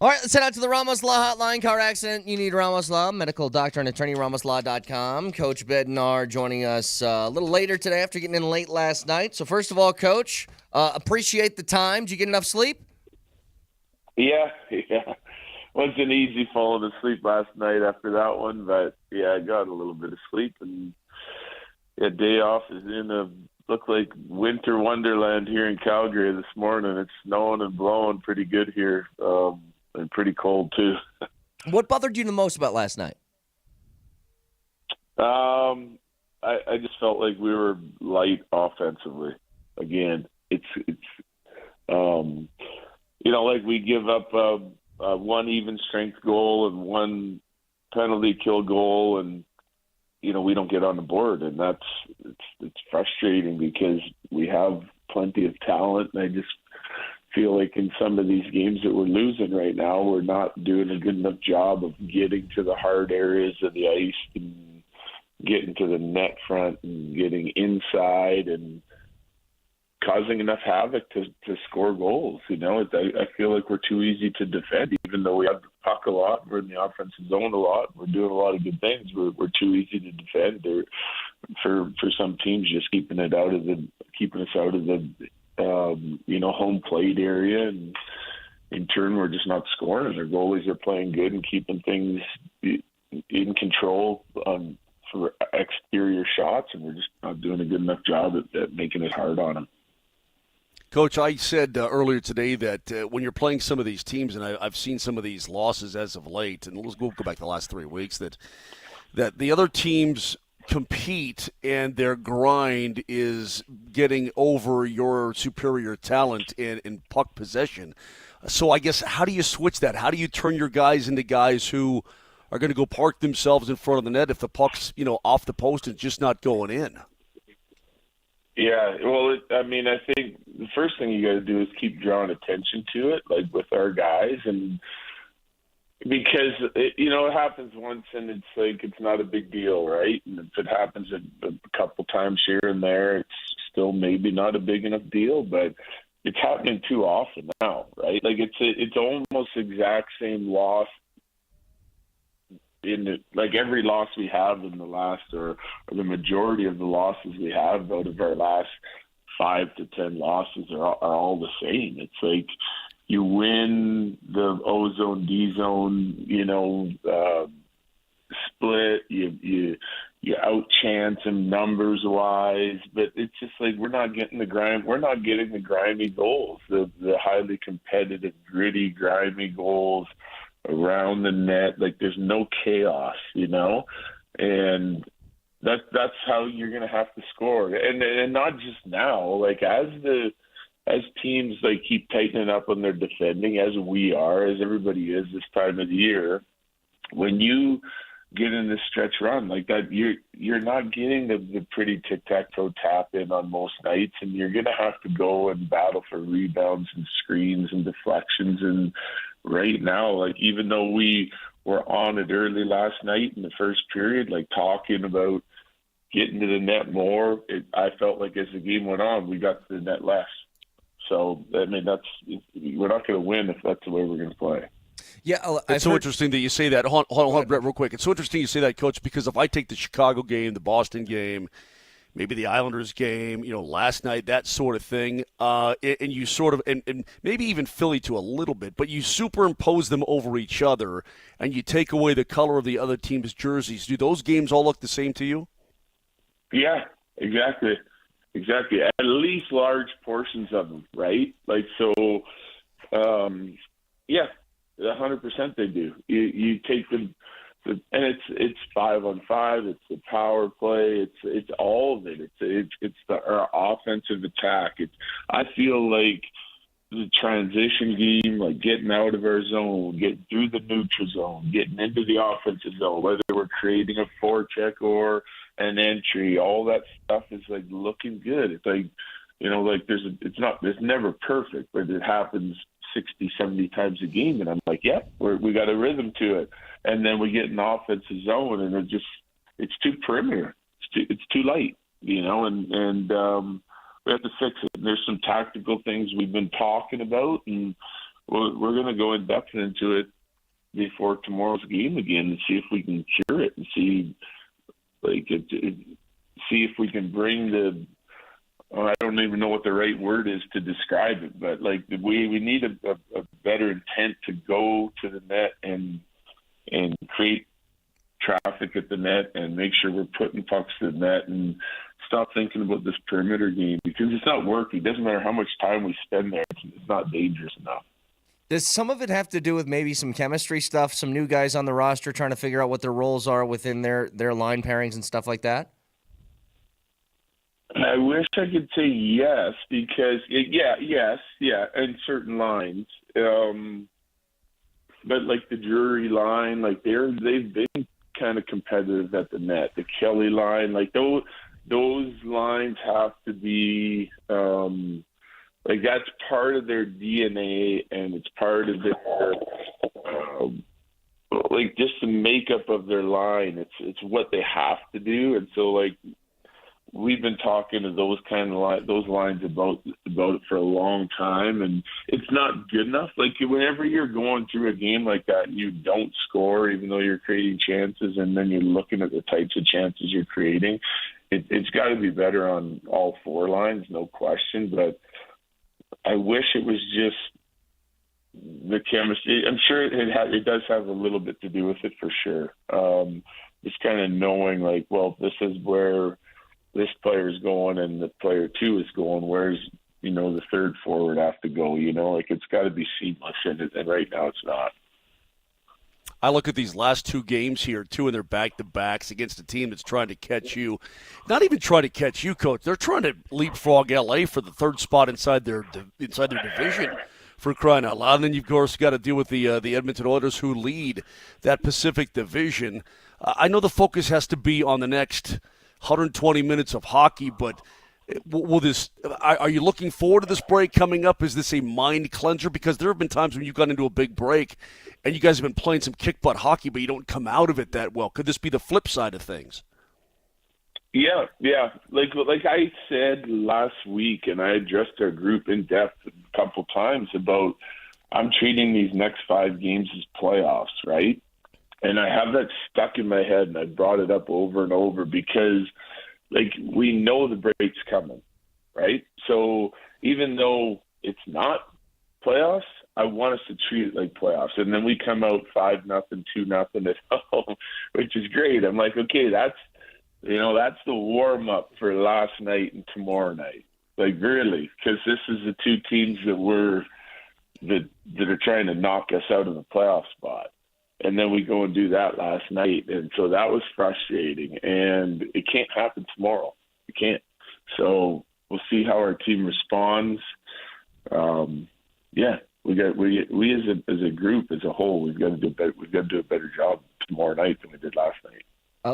Speaker 1: All right, let's head out to the Ramos Law Hotline. Car accident, you need Ramos Law. Medical doctor and attorney, RamosLaw.com. Coach Bednar joining us a little later today after getting in late last night. So first of all, Coach, appreciate the time. Did you get enough sleep?
Speaker 18: Yeah. Wasn't easy falling asleep last night after that one, but yeah, I got a little bit of sleep, and day off is look like winter wonderland here in Calgary this morning. It's snowing and blowing pretty good here, and pretty cold too.
Speaker 1: What bothered you the most about last night?
Speaker 18: I just felt like we were light offensively. Again, it's like we give up one even strength goal and one penalty kill goal, and we don't get on the board, and it's frustrating because we have plenty of talent, and I just feel like in some of these games that we're losing right now, we're not doing a good enough job of getting to the hard areas of the ice and getting to the net front and getting inside and causing enough havoc to score goals. I feel like we're too easy to defend, even though we have the puck a lot. We're in the offensive zone a lot. We're doing a lot of good things. We're too easy to defend. Or for some teams, just keeping us out of the home plate area, and in turn, we're just not scoring. Their goalies are playing good and keeping things in control for exterior shots, and we're just not doing a good enough job at making it hard on them.
Speaker 9: Coach, I said earlier today that when you're playing some of these teams, and I've seen some of these losses as of late, and we'll go back the last 3 weeks, that the other teams compete and their grind is getting over your superior talent in puck possession. So I guess, how do you switch that? How do you turn your guys into guys who are going to go park themselves in front of the net if the puck's off the post and just not going in?
Speaker 18: Yeah, well, I think the first thing you got to do is keep drawing attention to it, like with our guys, and because it happens once and it's like it's not a big deal, right? And if it happens a couple times here and there, it's still maybe not a big enough deal, but it's happening too often now, right? Like it's almost exact same loss like every loss we have in the last, or the majority of the losses we have out of our last 5 to 10 losses are all the same. It's like you win the O-zone, D-zone, split, you out-chance them numbers-wise, but it's just like we're not getting the grimy goals, the highly competitive, gritty, grimy goals around the net. Like there's no chaos, and that's how you're going to have to score. And not just now, like as teams like keep tightening up on their defending, as we are, as everybody is this time of the year, when you get in this stretch run like that, you're not getting the pretty tic-tac-toe tap in on most nights, and you're going to have to go and battle for rebounds and screens and deflections. And right now, like even though we were on it early last night in the first period, like talking about getting to the net more, I felt like as the game went on, we got to the net less. So, we're not going to win if that's the way we're going to play.
Speaker 1: Yeah,
Speaker 9: it's so interesting that you say that. Hold on, Brett, real quick. It's so interesting you say that, Coach, because if I take the Chicago game, the Boston game, maybe the Islanders game, last night, that sort of thing, and you sort of, and maybe even Philly to a little bit, but you superimpose them over each other, and you take away the color of the other team's jerseys. Do those games all look the same to you?
Speaker 18: Yeah, exactly. At least large portions of them, right? Like, so, yeah, 100% they do. You take them, and it's 5-on-5. It's the power play. It's all of it. It's our offensive attack. I feel like the transition game, like getting out of our zone, getting through the neutral zone, getting into the offensive zone, whether we're creating a forecheck or an entry, all that stuff is like looking good. It's like, it's never perfect, but it happens 60, 70 times a game. And I'm like, yeah, we got a rhythm to it. And then we get an offensive zone and it's too perimeter. It's too light, and we have to fix it. And there's some tactical things we've been talking about, and we're going to go in depth into it before tomorrow's game again and see if we can cure it and see if we can bring the. I don't even know what the right word is to describe it, but like we need a better intent to go to the net and create traffic at the net and make sure we're putting pucks to the net and stop thinking about this perimeter game because it's not working. It doesn't matter how much time we spend there; it's not dangerous enough.
Speaker 1: Does some of it have to do with maybe some chemistry stuff, some new guys on the roster trying to figure out what their roles are within their line pairings and stuff like that?
Speaker 18: I wish I could say yes because yes, in certain lines. But like the Drury line, like they've been kind of competitive at the net. The Kelly line, like those lines have to be like that's part of their DNA and it's part of their like just the makeup of their line. It's what they have to do, and so like. We've been talking to those lines about it for a long time, and it's not good enough. Like whenever you're going through a game like that, you don't score even though you're creating chances, and then you're looking at the types of chances you're creating. It's got to be better on all four lines, no question. But I wish it was just the chemistry. I'm sure it does have a little bit to do with it for sure. Just kind of knowing like, well, this is where this player is going and the player two is going, where's, the third forward have to go, like it's got to be seamless. And right now it's not.
Speaker 9: I look at these last two games here, two in their back-to-backs against a team that's trying to catch you. Not even trying to catch you, Coach. They're trying to leapfrog LA for the third spot inside their division, for crying out loud. And then you've, of course, got to deal with the Edmonton Oilers who lead that Pacific Division. I know the focus has to be on the next 120 minutes of hockey, but are you looking forward to this break coming up? Is this a mind cleanser? Because there have been times when you've gone into a big break and you guys have been playing some kick-butt hockey, but you don't come out of it that well. Could this be the flip side of things?
Speaker 18: Yeah. Like I said last week, and I addressed our group in depth a couple times about I'm treating these next 5 games as playoffs, right? And I have that stuck in my head, and I brought it up over and over because, like, we know the break's coming, right? So even though it's not playoffs, I want us to treat it like playoffs. And then we come out 5-0, 2-0 at home, which is great. I'm like, okay, that's the warm-up for last night and tomorrow night. Like, really, because this is the two teams that are trying to knock us out of the playoff spot. And then we go and do that last night. And so that was frustrating. And it can't happen tomorrow. It can't. So we'll see how our team responds. We as a group, as a whole, we've got to do a better job tomorrow night than we did last night.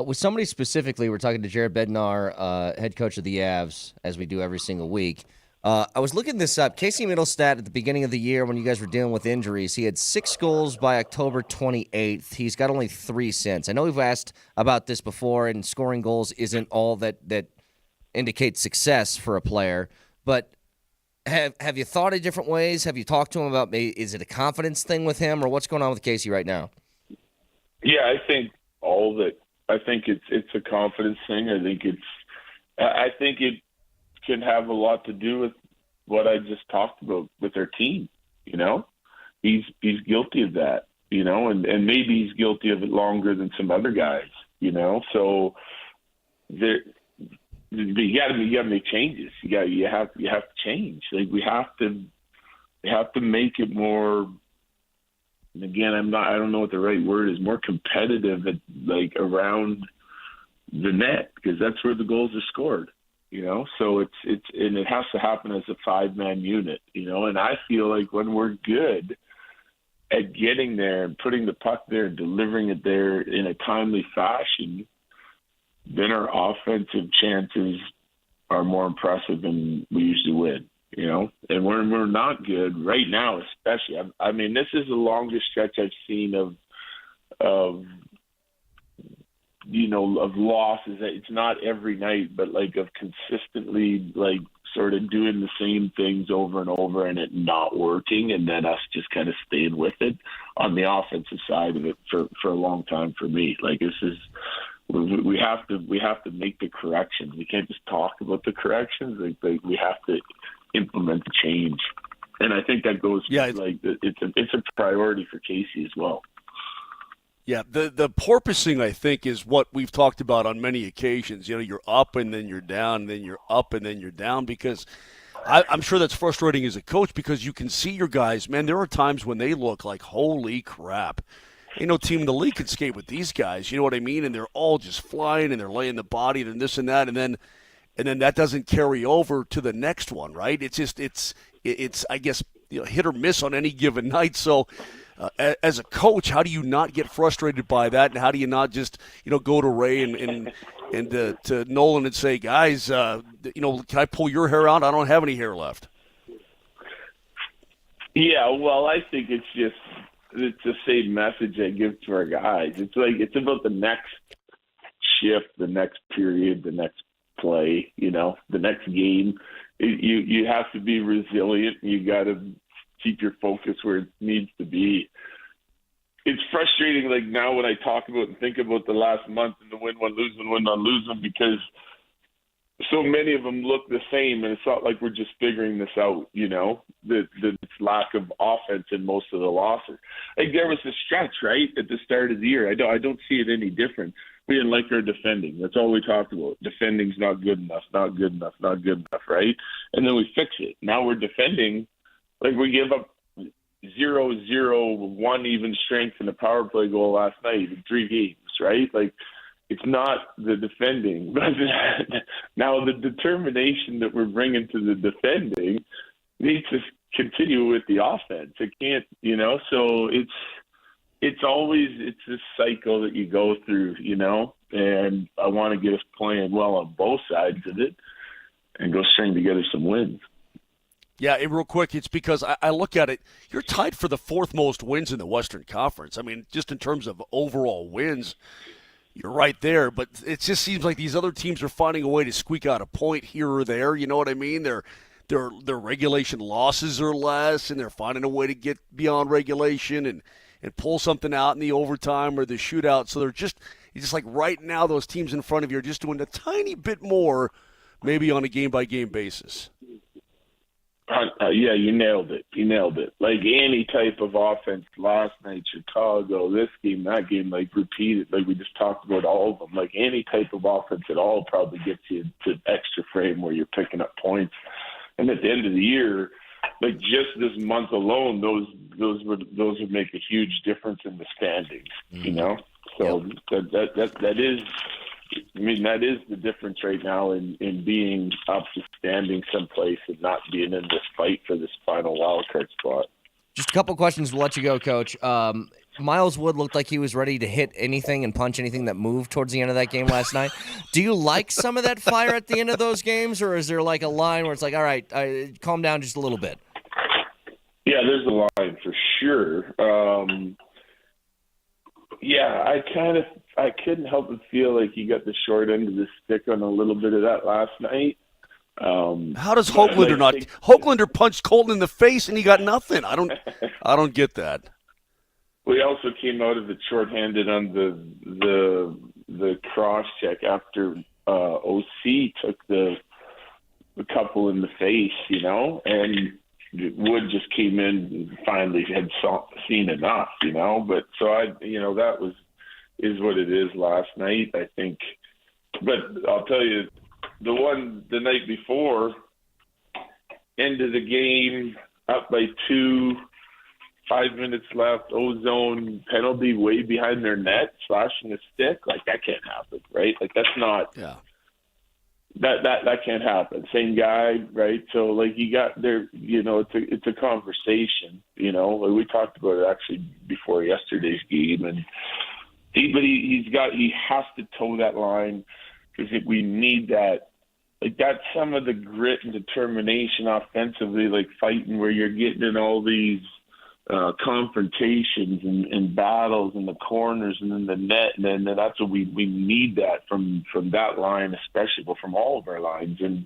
Speaker 1: With somebody specifically, we're talking to Jared Bednar, head coach of the Avs, as we do every single week. I was looking this up. Casey Middlestat, at the beginning of the year when you guys were dealing with injuries, he had 6 goals by October 28th. He's got only 3 since. I know we've asked about this before, and scoring goals isn't all that indicates success for a player. But have you thought of different ways? Have you talked to him about maybe is it a confidence thing with him, or what's going on with Casey right now?
Speaker 18: Yeah, I think all of it. I think it's a confidence thing. I think it can have a lot to do with what I just talked about with our team. He's guilty of that. And maybe he's guilty of it longer than some other guys. So you got to make changes. You have to change. Like we have to make it more. And again, I don't know what the right word is. More competitive, around the net, because that's where the goals are scored. So and it has to happen as a 5-man unit. And I feel like when we're good at getting there and putting the puck there and delivering it there in a timely fashion, then our offensive chances are more impressive than we usually would. And when we're not good right now, especially, I mean, this is the longest stretch I've seen of losses. It's not every night, but of consistently sort of doing the same things over and over and it not working, and then us just kind of staying with it on the offensive side of it for a long time for me. Like, this is we have to make the corrections. We can't just talk about the corrections. Like we have to implement the change, and I think that goes it's a priority for Casey as well.
Speaker 9: Yeah, the porpoising, I think, is what we've talked about on many occasions. You know, you're up and then you're down, and then you're up and then you're down, because I'm sure that's frustrating as a coach, because you can see your guys, man, there are times when they look like, holy crap, ain't no team in the league can skate with these guys, you know what I mean? And they're all just flying and they're laying the body and this and that, and then that doesn't carry over to the next one, right? It's just it's I guess, you know, hit or miss on any given night. So as a coach, how do you not get frustrated by that, and how do you not just, you know, go to Ray and to Nolan and say, guys, you know, can I pull your hair out? I don't have any hair left.
Speaker 18: Yeah, well, I think it's the same message I give to our guys. It's like, it's about the next shift, the next period, the next play, you know, the next game. You have to be resilient. You got to keep your focus where it needs to be. It's frustrating, like, now when I talk about and think about the last month and the win one, lose one, win one, lose one, because so many of them look the same, and it's not like we're just figuring this out, you know, the lack of offense in most of the losses. Like, there was a stretch, right, at the start of the year. I don't see it any different. We didn't like our defending. That's all we talked about. Defending's not good enough, not good enough, not good enough, right? And then we fix it. Now we're defending. Like, we gave up 0-0-1 even strength in the power play goal last night in 3 games, right? Like, it's not the defending. But now the determination that we're bringing to the defending needs to continue with the offense. It can't, you know, so it's always this cycle that you go through, you know, and I want to get us playing well on both sides of it and go string together some wins.
Speaker 9: Yeah, and real quick, it's because I look at it, you're tied for the 4th most wins in the Western Conference. I mean, just in terms of overall wins, you're right there, but it just seems like these other teams are finding a way to squeak out a point here or there, you know what I mean? Their regulation losses are less, and they're finding a way to get beyond regulation and pull something out in the overtime or the shootout. So they're just like right now, those teams in front of you are just doing a tiny bit more, maybe on a game-by-game basis.
Speaker 18: Yeah, you nailed it. Like, any type of offense last night, Chicago, this game, that game, like, repeated. Like, we just talked about all of them. Like, any type of offense at all probably gets you to extra frame where you're picking up points. And at the end of the year, like, just this month alone, those would make a huge difference in the standings, you know? So that is, I mean, that is the difference right now in being up to standing someplace and not being in this fight for this final wild card spot.
Speaker 1: Just a couple questions. We'll let you go, Coach. Miles Wood looked like he was ready to hit anything and punch anything that moved towards the end of that game last night. Do you like some of that fire at the end of those games, or is there like a line where it's like, all right, calm down just a little bit?
Speaker 18: Yeah, there's a line for sure. Yeah, I couldn't help but feel like he got the short end of the stick on a little bit of that last night.
Speaker 9: How does Hoaglander not? Hoaglander punched Colton in the face and he got nothing. I don't get that.
Speaker 18: We also came out of it shorthanded on the cross check after OC took the couple in the face, you know, and Wood just came in and finally had seen enough, you know. But so that is what it is last night, I think. But I'll tell you, the night before, end of the game, up by 2, 5 minutes left, ozone penalty way behind their net, slashing a stick, like, that can't happen, right? Like, that's not.
Speaker 9: Yeah.
Speaker 18: That can't happen. Same guy, right? So, like, you got there, you know, it's a conversation, you know. Like, we talked about it actually before yesterday's game, and he has to toe that line, because we need that. Like, that's some of the grit and determination offensively, like fighting where you're getting in all these confrontations and battles in the corners and in the net, and then that's what we need that from that line, especially, but from all of our lines. And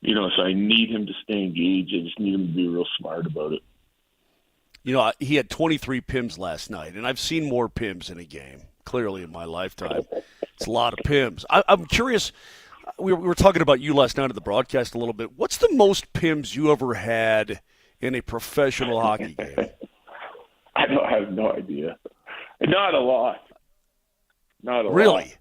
Speaker 18: So I need him to stay engaged. I just need him to be real smart about it.
Speaker 9: He had 23 PIMs last night, and I've seen more PIMs in a game, clearly, in my lifetime. It's a lot of PIMs. I'm curious, we were talking about you last night at the broadcast a little bit. What's the most PIMs you ever had in a professional hockey game?
Speaker 18: I have no idea. Not a lot. Not a lot.
Speaker 9: Really?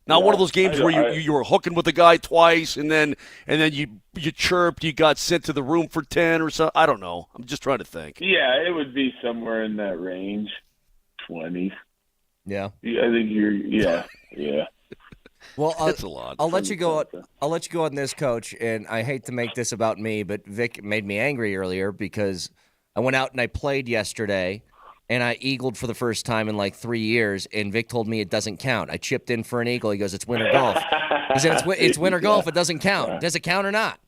Speaker 9: Not one of those games where
Speaker 18: I
Speaker 9: you were hooking with a guy twice and then you chirped, you got sent to the room for 10 or something. I don't know. I'm just trying to think.
Speaker 18: Yeah, it would be somewhere in that range, 20.
Speaker 1: Yeah.
Speaker 18: I think yeah.
Speaker 1: Well,
Speaker 9: that's a lot.
Speaker 1: I'll let you go. I'll let you go on this, Coach. And I hate to make this about me, but Vic made me angry earlier because I went out and I played yesterday, and I eagled for the first time in like 3 years, and Vic told me it doesn't count. I chipped in for an eagle. He goes, "It's winter golf." He said, "It's winter golf. It doesn't count. Does it count or not?"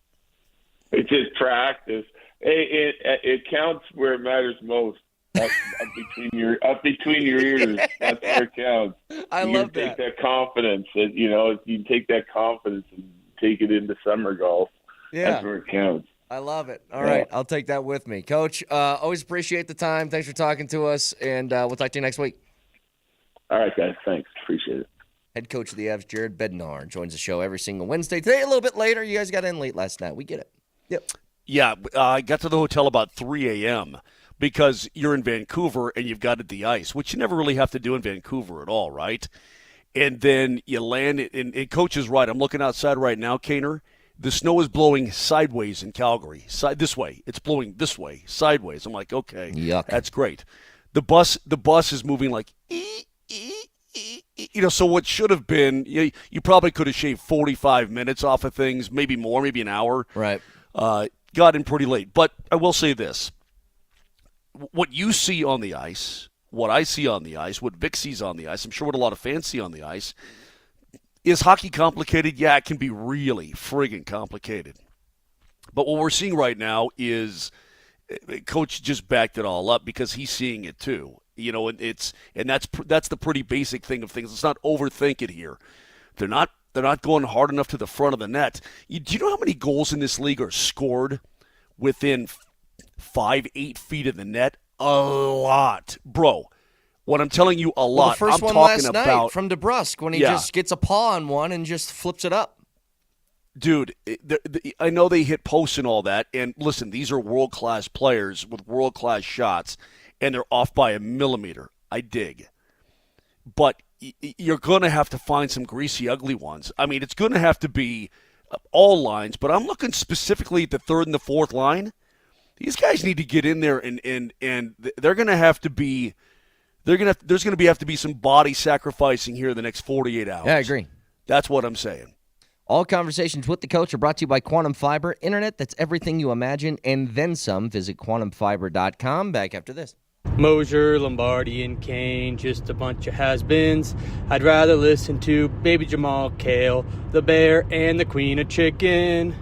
Speaker 18: It's just practice. It counts where it matters most. Up between your ears. That's where it counts.
Speaker 1: I love that.
Speaker 18: Take that confidence. You take that confidence and take it into summer golf.
Speaker 1: Yeah.
Speaker 18: That's where it counts.
Speaker 1: I love it. All right, I'll take that with me. Coach, always appreciate the time. Thanks for talking to us, and we'll talk to you next week.
Speaker 18: All right, guys. Thanks. Appreciate it.
Speaker 1: Head coach of the Avs, Jared Bednar, joins the show every single Wednesday. Today, a little bit later. You guys got in late last night. We get it. Yep.
Speaker 9: Yeah, I got to the hotel about 3 a.m. because you're in Vancouver and you've got the ice, which you never really have to do in Vancouver at all, right? And then you land, and Coach is right. I'm looking outside right now, Kaner. The snow is blowing sideways in Calgary. This way. It's blowing this way, sideways. I'm like, okay,
Speaker 1: Yuck.
Speaker 9: That's great. The bus is moving like, so what should have been, you probably could have shaved 45 minutes off of things, maybe more, maybe an hour.
Speaker 1: Right.
Speaker 9: Got in pretty late. But I will say this. What you see on the ice, what I see on the ice, what Vic sees on the ice, I'm sure what a lot of fans see on the ice, is hockey complicated? Yeah, it can be really friggin' complicated. But what we're seeing right now is Coach just backed it all up because he's seeing it too. And that's the pretty basic thing of things. Let's not overthink it here. They're not going hard enough to the front of the net. Do you know how many goals in this league are scored within 5-8 feet of the net? A lot, bro. What I'm telling you, a lot.
Speaker 1: Well, the first
Speaker 9: I'm
Speaker 1: one
Speaker 9: talking
Speaker 1: last
Speaker 9: about
Speaker 1: night from DeBrusque when he just gets a paw on one and just flips it up.
Speaker 9: Dude, I know they hit posts and all that. And listen, these are world-class players with world-class shots, and they're off by a millimeter. I dig. But you're going to have to find some greasy, ugly ones. I mean, it's going to have to be all lines, but I'm looking specifically at the third and the fourth line. These guys need to get in there, and they're going to have to be there's going to have to be some body sacrificing here in the next 48 hours.
Speaker 1: Yeah, I agree.
Speaker 9: That's what I'm saying.
Speaker 1: All conversations with the coach are brought to you by Quantum Fiber, internet that's everything you imagine and then some. Visit quantumfiber.com. Back after this.
Speaker 19: Moser, Lombardi, and Kane, just a bunch of has-beens. I'd rather listen to Baby Jamal Kale, the bear, and the queen of chicken.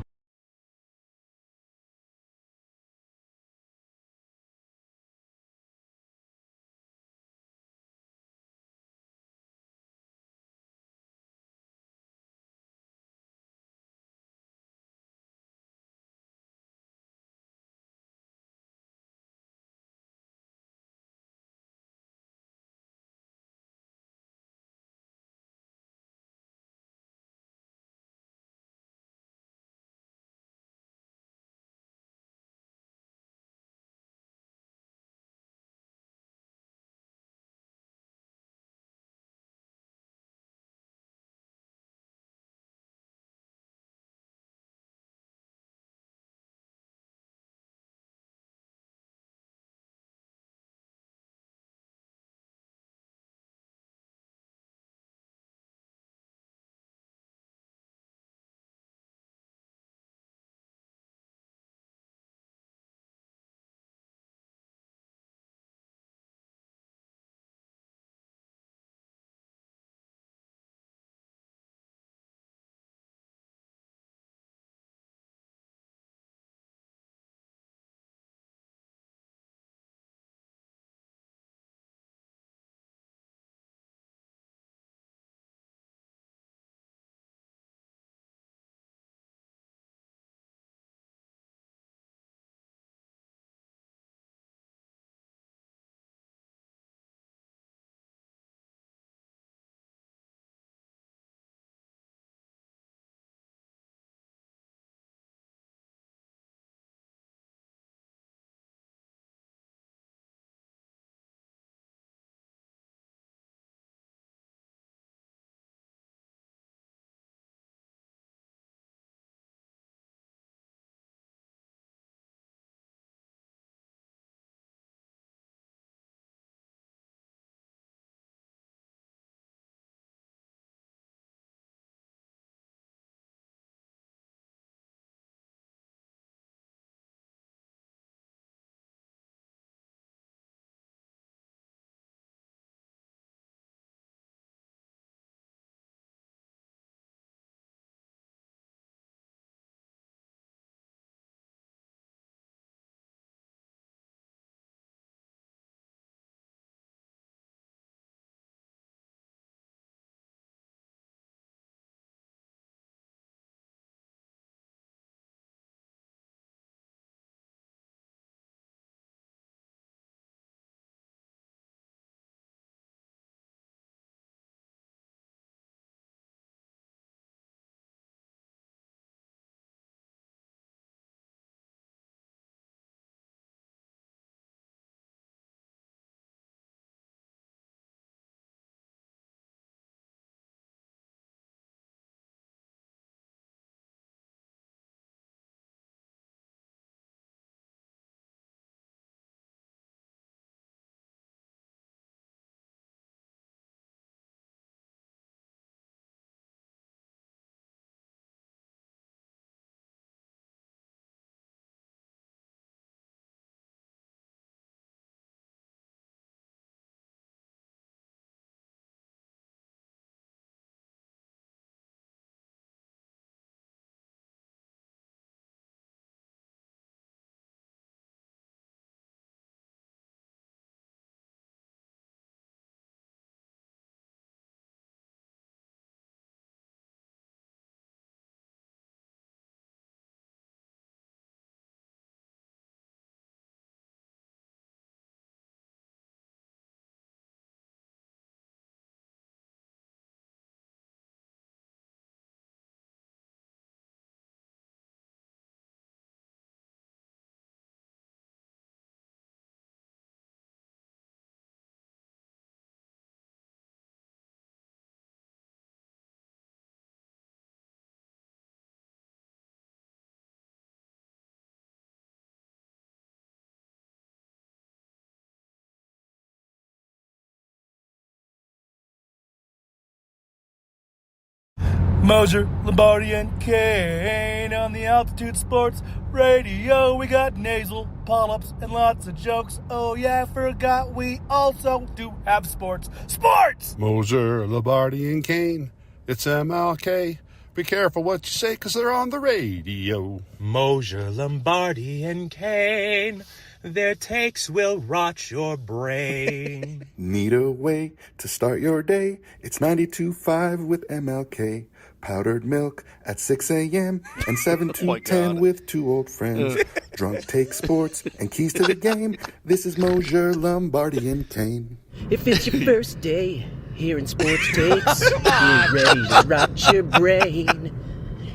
Speaker 12: Moser, Lombardi, and Kane on the Altitude Sports Radio. We got nasal polyps and lots of jokes. Oh yeah, I forgot we also do have sports. Sports!
Speaker 20: Moser, Lombardi, and Kane. It's MLK. Be careful what you say, because they're on the radio.
Speaker 21: Moser, Lombardi, and Kane. Their takes will rot your brain.
Speaker 22: Need a way to start your day? It's 92.5 with MLK. Powdered milk at 6 a.m. and 7 to 10 with two old friends. Drunk take sports and keys to the game. This is Moser, Lombardi, and Kane.
Speaker 23: If it's your first day hearing sports takes, get ready to rot your brain.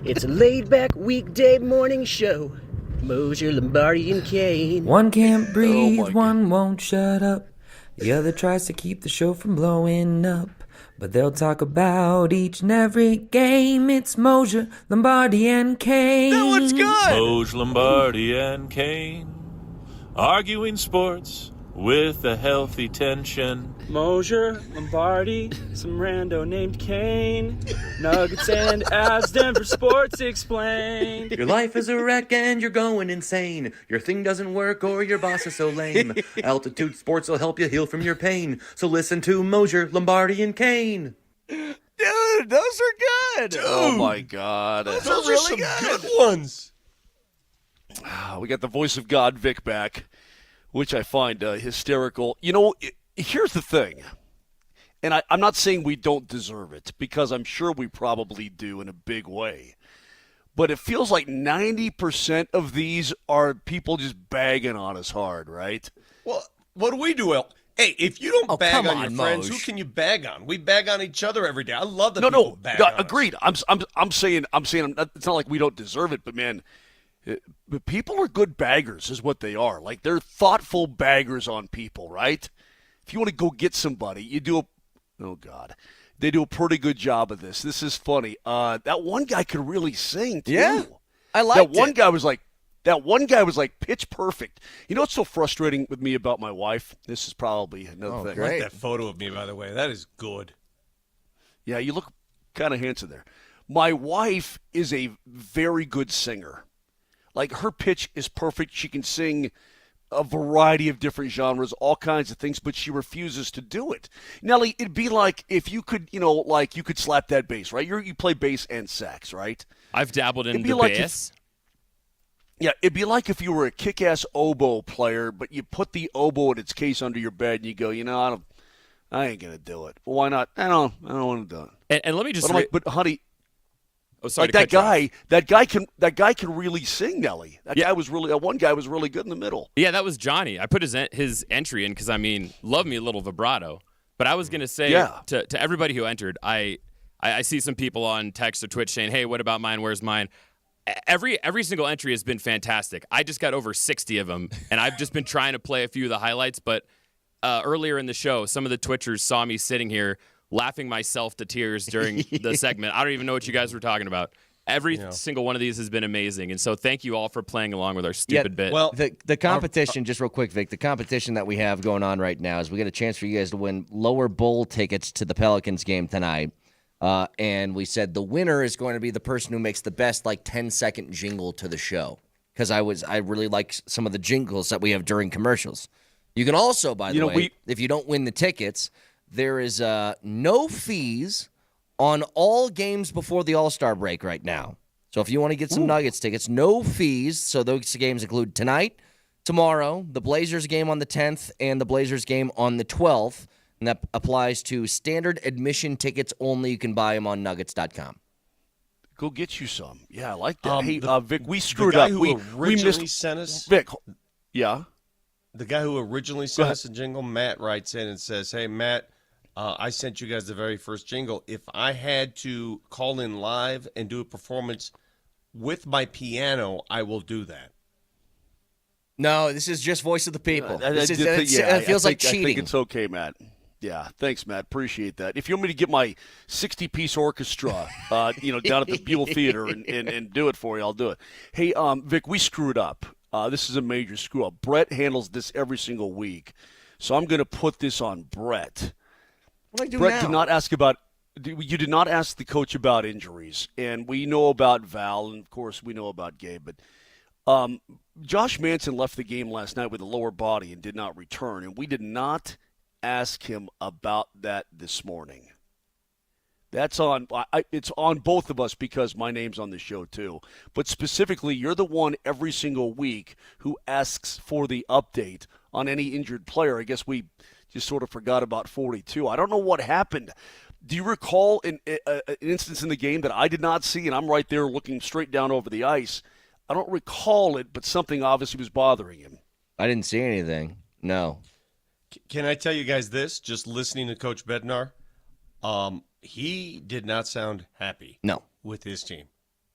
Speaker 23: It's a laid-back weekday morning show. Moser, Lombardi, and Kane.
Speaker 24: One can't breathe, one won't shut up. The other tries to keep the show from blowing up. But they'll talk about each and every game. It's Moser, Lombardi, and Kane.
Speaker 25: That one's good. Moser, Lombardi, and Kane. Arguing sports with a healthy tension.
Speaker 19: Moser, Lombardi, some rando named Kane. Nuggets and Avs, Denver Sports Explained.
Speaker 24: Your life is a wreck and you're going insane. Your thing doesn't work or your boss is so lame. Altitude Sports will help you heal from your pain. So listen to Moser, Lombardi, and Kane.
Speaker 1: Dude, those are good.
Speaker 9: Dude, oh, my God.
Speaker 6: Those are really good ones.
Speaker 9: We got the voice of God, Vic, back, which I find hysterical. You know, here's the thing, and I'm not saying we don't deserve it, because I'm sure we probably do in a big way, but it feels like 90% of these are people just bagging on us hard, right?
Speaker 6: Well, what do we do? Hey, if you don't bag on your friends, who can you bag on? We bag on each other every day. I love that people bag on us.
Speaker 9: Agreed. I'm saying it's not like we don't deserve it, but man, but people are good baggers is what they are. Like, they're baggers on people, right? If you want to go get somebody, you do they do a pretty good job of this. This is funny. That one guy could really sing too.
Speaker 1: Yeah, I like
Speaker 9: that. One guy was like pitch perfect. You know what's so frustrating with me about my wife? This is probably another thing.
Speaker 6: Great. I like that photo of me, by the way. That is good.
Speaker 9: Yeah, you look kind of handsome there. My wife is a very good singer. Like, her pitch is perfect. She can sing a variety of different genres, all kinds of things, but she refuses to do it. Nelly, it'd be like if you could, you could slap that bass, right? You play bass and sax, right?
Speaker 2: I've dabbled in the bass.
Speaker 9: It'd be like if you were a kick-ass oboe player, but you put the oboe in its case under your bed and you go, I ain't gonna do it. Well, why not? I don't want to do it.
Speaker 2: And let me just,
Speaker 9: but honey.
Speaker 2: Oh, sorry.
Speaker 9: Like that guy can really sing, Nelly. One guy was really good in the middle.
Speaker 2: Yeah, that was Johnny. I put his entry in because, love me a little vibrato. But I was going to say to everybody who entered, I see some people on text or Twitch saying, hey, what about mine? Where's mine? Every single entry has been fantastic. I just got over 60 of them, and I've just been trying to play a few of the highlights. But earlier in the show, some of the Twitchers saw me sitting here laughing myself to tears during the segment. I don't even know what you guys were talking about. Every single one of these has been amazing, and so thank you all for playing along with our stupid bit.
Speaker 1: Well, the competition, just real quick, Vic, the competition that we have going on right now is we get a chance for you guys to win lower bowl tickets to the Pelicans game tonight, and we said the winner is going to be the person who makes the best 10-second jingle to the show, because I really like some of the jingles that we have during commercials. You can also, by the way, if you don't win the tickets, there is no fees on all games before the All-Star break right now. So if you want to get some Nuggets tickets, no fees. So those games include tonight, tomorrow, the Blazers game on the 10th, and the Blazers game on the 12th. And that applies to standard admission tickets only. You can buy them on nuggets.com.
Speaker 9: Go get you some. Yeah, I like that. Hey, Vic, we screwed up. We missed.
Speaker 6: Sent us.
Speaker 9: Vic, yeah?
Speaker 6: The guy who originally sent us a jingle, Matt, writes in and says, hey, Matt, I sent you guys the very first jingle. If I had to call in live and do a performance with my piano, I will do that.
Speaker 1: No, this is just voice of the people. It feels like cheating.
Speaker 9: I think it's okay, Matt. Yeah, thanks, Matt. Appreciate that. If you want me to get my 60-piece orchestra, down at the Buell Theater and do it for you, I'll do it. Hey, Vic, we screwed up. This is a major screw-up. Brett handles this every single week, so I'm going to put this on Brett.
Speaker 1: What do I do
Speaker 9: Brett
Speaker 1: now?
Speaker 9: did not ask about You did not ask the coach about injuries, and we know about Val, and of course we know about Gabe. But Josh Manson left the game last night with a lower body and did not return, and we did not ask him about that this morning. That's on. It's on both of us because my name's on the show too. But specifically, you're the one every single week who asks for the update on any injured player. I guess we just sort of forgot about 42. I don't know what happened. Do you recall an instance in the game that I did not see, and I'm right there looking straight down over the ice? I don't recall it, but something obviously was bothering him.
Speaker 1: I didn't see anything. No.
Speaker 6: Can I tell you guys this? Just listening to Coach Bednar, he did not sound happy.
Speaker 1: No.
Speaker 6: With his team.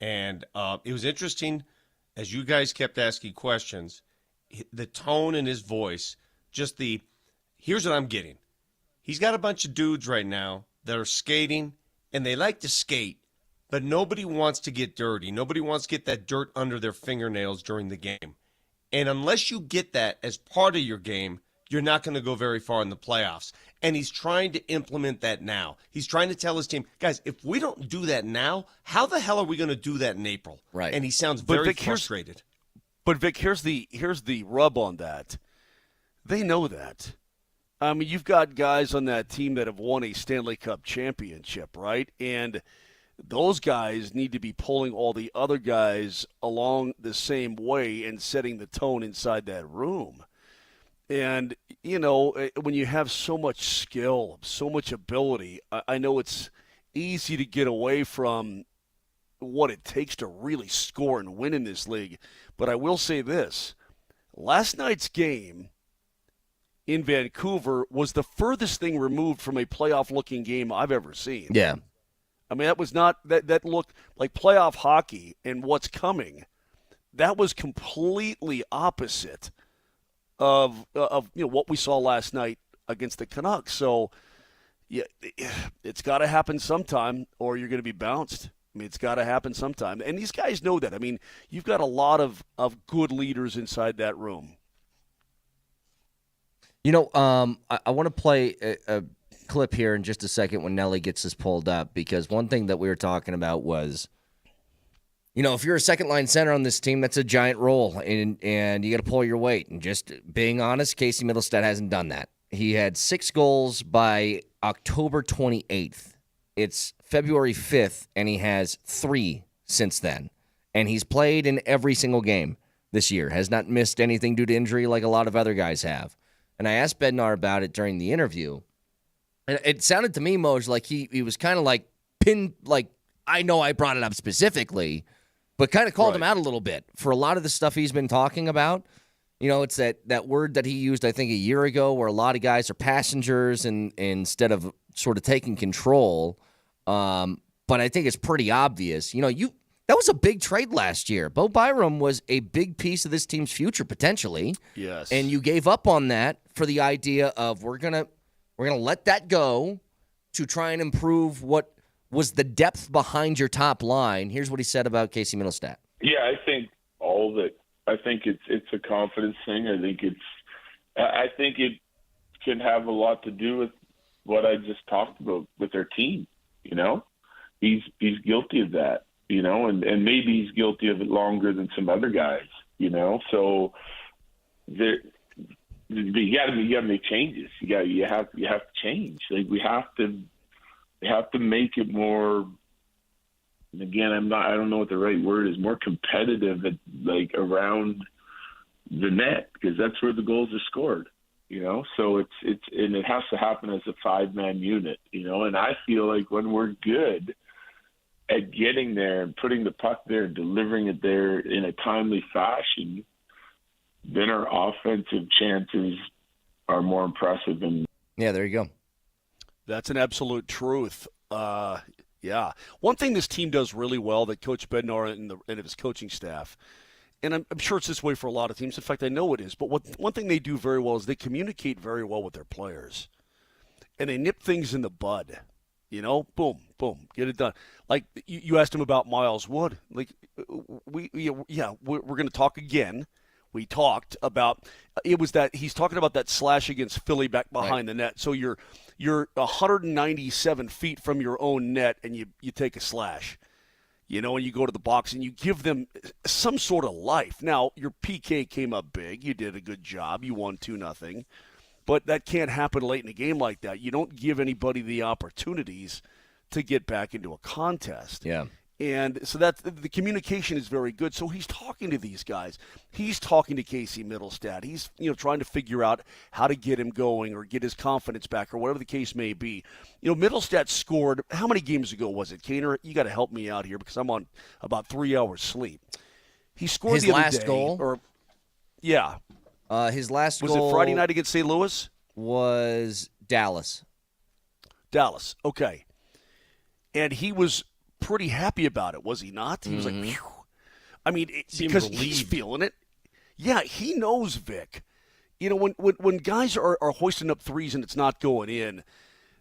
Speaker 6: And it was interesting, as you guys kept asking questions, the tone in his voice, here's what I'm getting. He's got a bunch of dudes right now that are skating, and they like to skate, but nobody wants to get dirty. Nobody wants to get that dirt under their fingernails during the game. And unless you get that as part of your game, you're not going to go very far in the playoffs. And he's trying to implement that now. He's trying to tell his team, guys, if we don't do that now, how the hell are we going to do that in April?
Speaker 1: Right.
Speaker 6: And he sounds very frustrated.
Speaker 9: But Vic, here's the rub on that. They know that. I mean, you've got guys on that team that have won a Stanley Cup championship, right? And those guys need to be pulling all the other guys along the same way and setting the tone inside that room. And, you know, when you have so much skill, so much ability, I know it's easy to get away from what it takes to really score and win in this league. But I will say this. Last night's game in Vancouver was the furthest thing removed from a playoff-looking game I've ever seen.
Speaker 1: Yeah.
Speaker 9: I mean, that was not that looked like playoff hockey and what's coming. That was completely opposite of what we saw last night against the Canucks. So, yeah, it's got to happen sometime, or you're going to be bounced. I mean, it's got to happen sometime, and these guys know that. I mean, you've got a lot of good leaders inside that room.
Speaker 1: You know, I want to play a clip here in just a second when Nelly gets this pulled up, because one thing that we were talking about was, you know, if you're a second-line center on this team, that's a giant role, and you got to pull your weight. And just being honest, Casey Middlestat hasn't done that. He had 6 goals by October 28th. It's February 5th, and he has 3 since then. And he's played in every single game this year, has not missed anything due to injury like a lot of other guys have. And I asked Bednar about it during the interview. And it sounded to me, Moj, like he was kind of like I know I brought it up specifically, but kind of called him out a little bit for a lot of the stuff he's been talking about. You know, it's that word that he used, I think, a year ago, where a lot of guys are passengers and instead of sort of taking control. But I think it's pretty obvious. You know, that was a big trade last year. Bo Byram was a big piece of this team's future, potentially.
Speaker 9: Yes.
Speaker 1: And you gave up on that for the idea of we're gonna let that go to try and improve what was the depth behind your top line. Here's what he said about Casey Middlestat.
Speaker 18: Yeah, I think all of it. I think it's a confidence thing. I think it can have a lot to do with what I just talked about with their team. You know, he's guilty of that. You know, and maybe he's guilty of it longer than some other guys. You know, so you got to make changes. You have to change. Like we have to make it more. And again, I don't know what the right word is. More competitive, around the net, because that's where the goals are scored. You know, so it has to happen as a 5-man unit. You know, and I feel like when we're good at getting there and putting the puck there and delivering it there in a timely fashion, then our offensive chances are more impressive.
Speaker 1: Yeah, there you go.
Speaker 9: That's an absolute truth. Yeah. One thing this team does really well that Coach Bednar and his coaching staff, and I'm sure it's this way for a lot of teams. In fact, I know it is. But one thing they do very well is they communicate very well with their players. And they nip things in the bud. You know, boom, boom, get it done. Like you asked him about Miles Wood. Like we're going to talk again. we talked about. It was that he's talking about that slash against Philly back behind the net. So you're 197 feet from your own net, and you take a slash. And you go to the box and you give them some sort of life. Now, your PK came up big. You did a good job. You won 2-0. But that can't happen late in a game like that. You don't give anybody the opportunities to get back into a contest.
Speaker 1: Yeah.
Speaker 9: And so that the communication is very good. So he's talking to these guys. He's talking to Casey Middlestat. He's trying to figure out how to get him going or get his confidence back or whatever the case may be. Middlestat scored. How many games ago was it, Kaner? You got to help me out here because I'm on about 3 hours sleep. He scored
Speaker 1: his
Speaker 9: the other
Speaker 1: last
Speaker 9: day,
Speaker 1: goal.
Speaker 9: His last
Speaker 1: goal
Speaker 9: was it Friday night against St. Louis?
Speaker 1: Was Dallas.
Speaker 9: Okay. And he was pretty happy about it, was he not? He was like, phew. I mean, because he's feeling it. Yeah, he knows, Vic. When guys are hoisting up threes and it's not going in,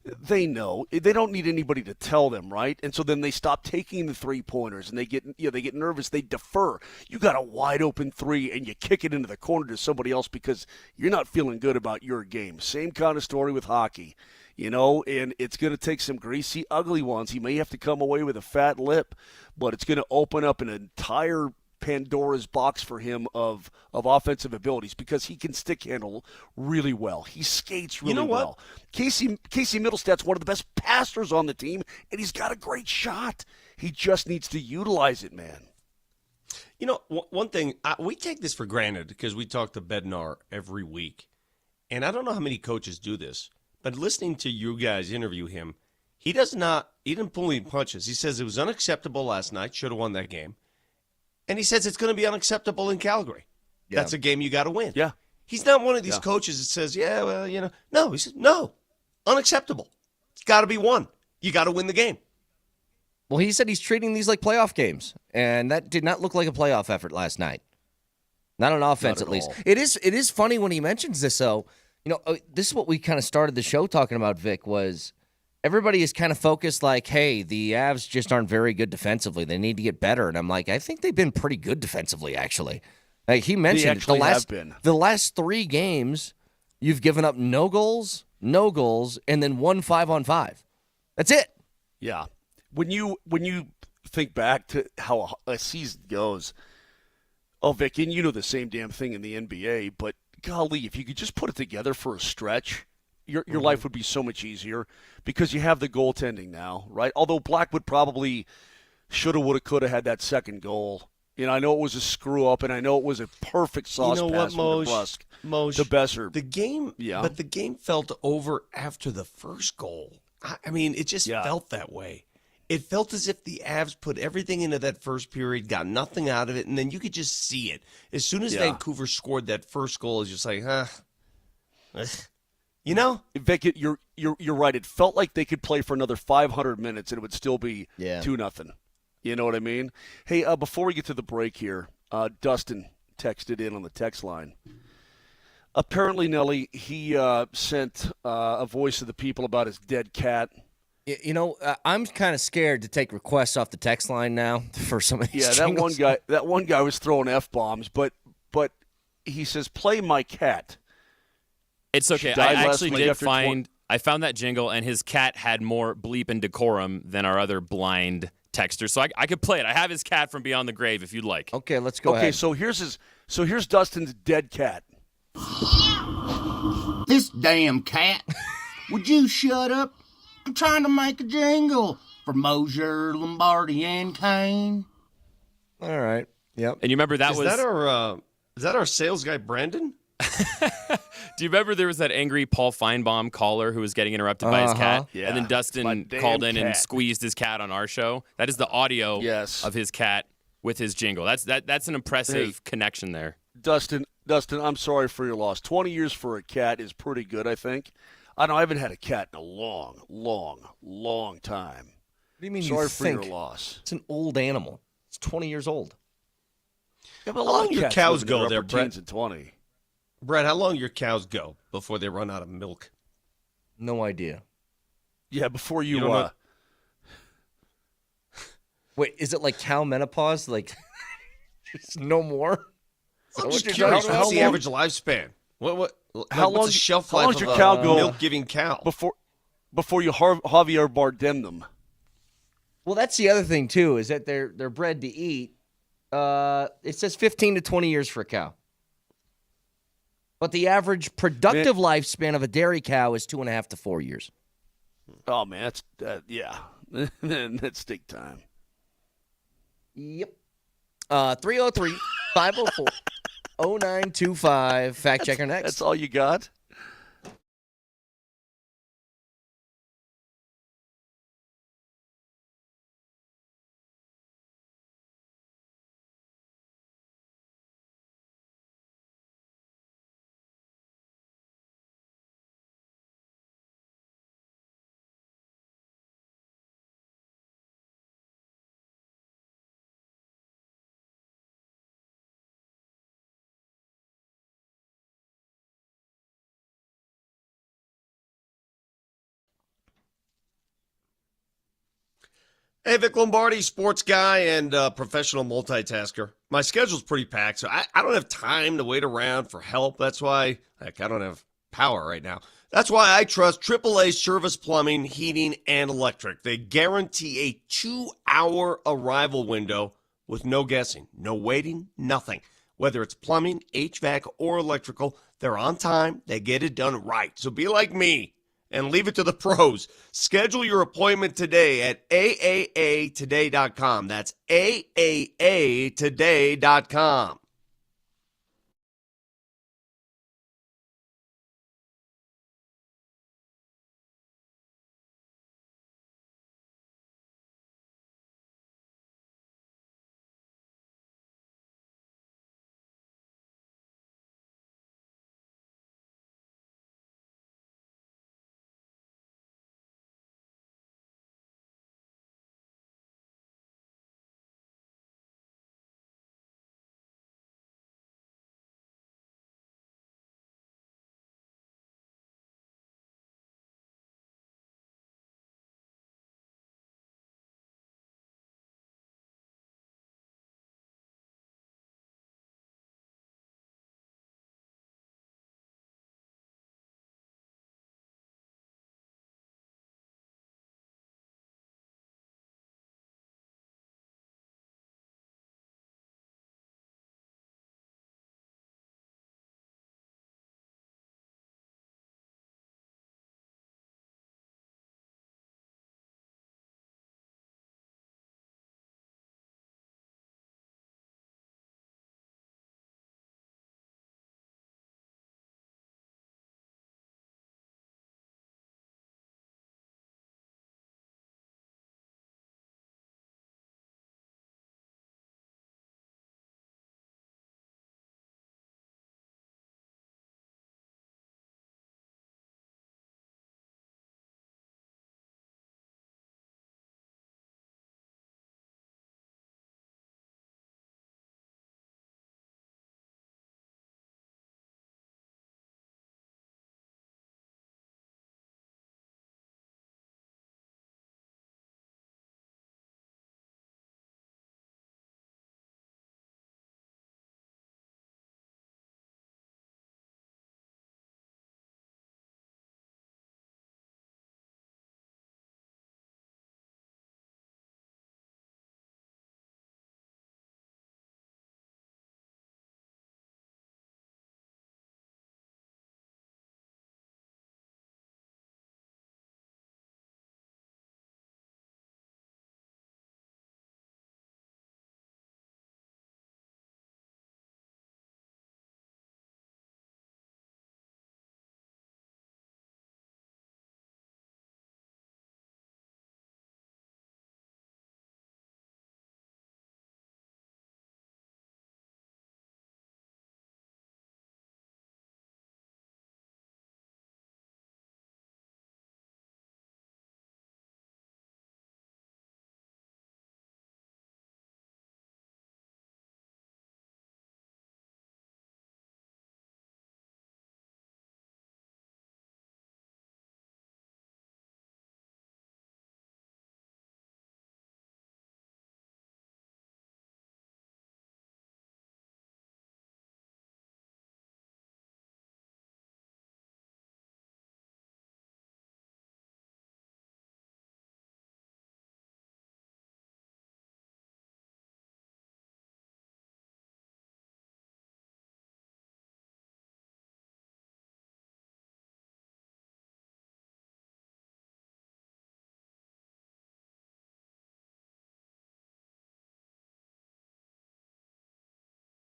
Speaker 9: they know. They don't need anybody to tell them, right? And so then they stop taking the three-pointers and they get nervous. They defer. You got a wide-open three and you kick it into the corner to somebody else because you're not feeling good about your game. Same kind of story with hockey. And it's going to take some greasy, ugly ones. He may have to come away with a fat lip, but it's going to open up an entire Pandora's box for him of offensive abilities because he can stick handle really well. He skates really well. Casey Middlestat's one of the best passers on the team, and he's got a great shot. He just needs to utilize it, man.
Speaker 6: One thing, we take this for granted because we talk to Bednar every week, and I don't know how many coaches do this. But listening to you guys interview him, he didn't pull any punches. He says it was unacceptable last night, should have won that game. And he says it's going to be unacceptable in Calgary. Yeah. That's a game you got to win.
Speaker 9: Yeah.
Speaker 6: He's not one of these coaches that says, no. He says, no, unacceptable. It's got to be won. You got to win the game.
Speaker 1: Well, he said he's treating these like playoff games, and that did not look like a playoff effort last night. Not on offense, at least. It is funny when he mentions this, though. This is what we kind of started the show talking about, Vic, was everybody is kind of focused like, hey, the Avs just aren't very good defensively. They need to get better. And I'm like, I think they've been pretty good defensively, actually. Like he mentioned, the last 3 games, you've given up no goals, and then 1 5-on-5. That's it.
Speaker 9: Yeah. When you think back to how a season goes, Vic, and you know the same damn thing in the NBA, but golly, if you could just put it together for a stretch, your life would be so much easier because you have the goaltending now, right? Although Blackwood probably shoulda, woulda, coulda had that second goal. I know it was a screw up, and I know it was a perfect sauce pass from DeBrusk to Besser.
Speaker 6: But the game felt over after the first goal. I mean, it just felt that way. It felt as if the Avs put everything into that first period, got nothing out of it, and then you could just see it. As soon as Vancouver scored that first goal, it's just like,
Speaker 9: Vic, you're right. It felt like they could play for another 500 minutes, and it would still be 2-0. You know what I mean? Hey, before we get to the break here, Dustin texted in on the text line. Apparently, Nelly, he sent a voice of the people about his dead cat.
Speaker 1: I'm kind of scared to take requests off the text line now for some of these jingles.
Speaker 9: that one guy was throwing F-bombs, but he says, play my cat.
Speaker 2: It's okay. I actually did I found that jingle, and his cat had more bleep and decorum than our other blind texter, so I could play it. I have his cat from Beyond the Grave if you'd like.
Speaker 1: Okay, let's go ahead.
Speaker 9: Okay, so here's Dustin's dead cat.
Speaker 3: This damn cat. Would you shut up? I'm trying to make a jingle for Moser, Lombardi, and Kane.
Speaker 1: All right. Yep.
Speaker 2: And you remember is
Speaker 6: that our sales guy, Brandon?
Speaker 2: Do you remember there was that angry Paul Feinbaum caller who was getting interrupted by his cat?
Speaker 9: Yeah.
Speaker 2: And then Dustin called in and squeezed his cat on our show? That is the audio of his cat with his jingle. That's an impressive connection there.
Speaker 9: Dustin, I'm sorry for your loss. 20 years for a cat is pretty good, I think. I haven't had a cat in a long, long, long time.
Speaker 1: What do you mean
Speaker 9: sorry for your loss?
Speaker 1: It's an old animal. It's 20 years old.
Speaker 9: Yeah, but
Speaker 6: how long your cows go there,
Speaker 9: Brett?
Speaker 6: Brett? Brett, how long your cows go before they run out of milk?
Speaker 1: No idea.
Speaker 9: Yeah, before you
Speaker 1: Wait, is it like cow menopause? Like, just no more?
Speaker 6: I'm just
Speaker 1: what
Speaker 6: curious.
Speaker 1: you're
Speaker 6: What's the
Speaker 9: long-
Speaker 6: average lifespan?
Speaker 9: How
Speaker 6: What's
Speaker 9: long?
Speaker 6: the shelf
Speaker 9: How
Speaker 6: life
Speaker 9: long does
Speaker 6: of
Speaker 9: your cow
Speaker 6: a
Speaker 9: go?
Speaker 6: milk-giving cow?
Speaker 9: Before you Javier Bardem them.
Speaker 1: Well, that's the other thing too, is that they're bred to eat. It says 15 to 20 years for a cow. But the average productive lifespan of a dairy cow is 2.5 to 4 years.
Speaker 9: Oh man, that's yeah. That's steak time.
Speaker 1: Yep. 303-504-0925. Fact checker next.
Speaker 9: That's all you got?
Speaker 6: Hey, Vic Lombardi, sports guy and professional multitasker. My schedule's pretty packed, so I don't have time to wait around for help. That's why, I don't have power right now. That's why I trust AAA Service Plumbing, Heating, and Electric. They guarantee a 2-hour arrival window with no guessing, no waiting, nothing. Whether it's plumbing, HVAC, or electrical, they're on time. They get it done right. So be like me and leave it to the pros. Schedule your appointment today at AAAtoday.com. That's AAAtoday.com.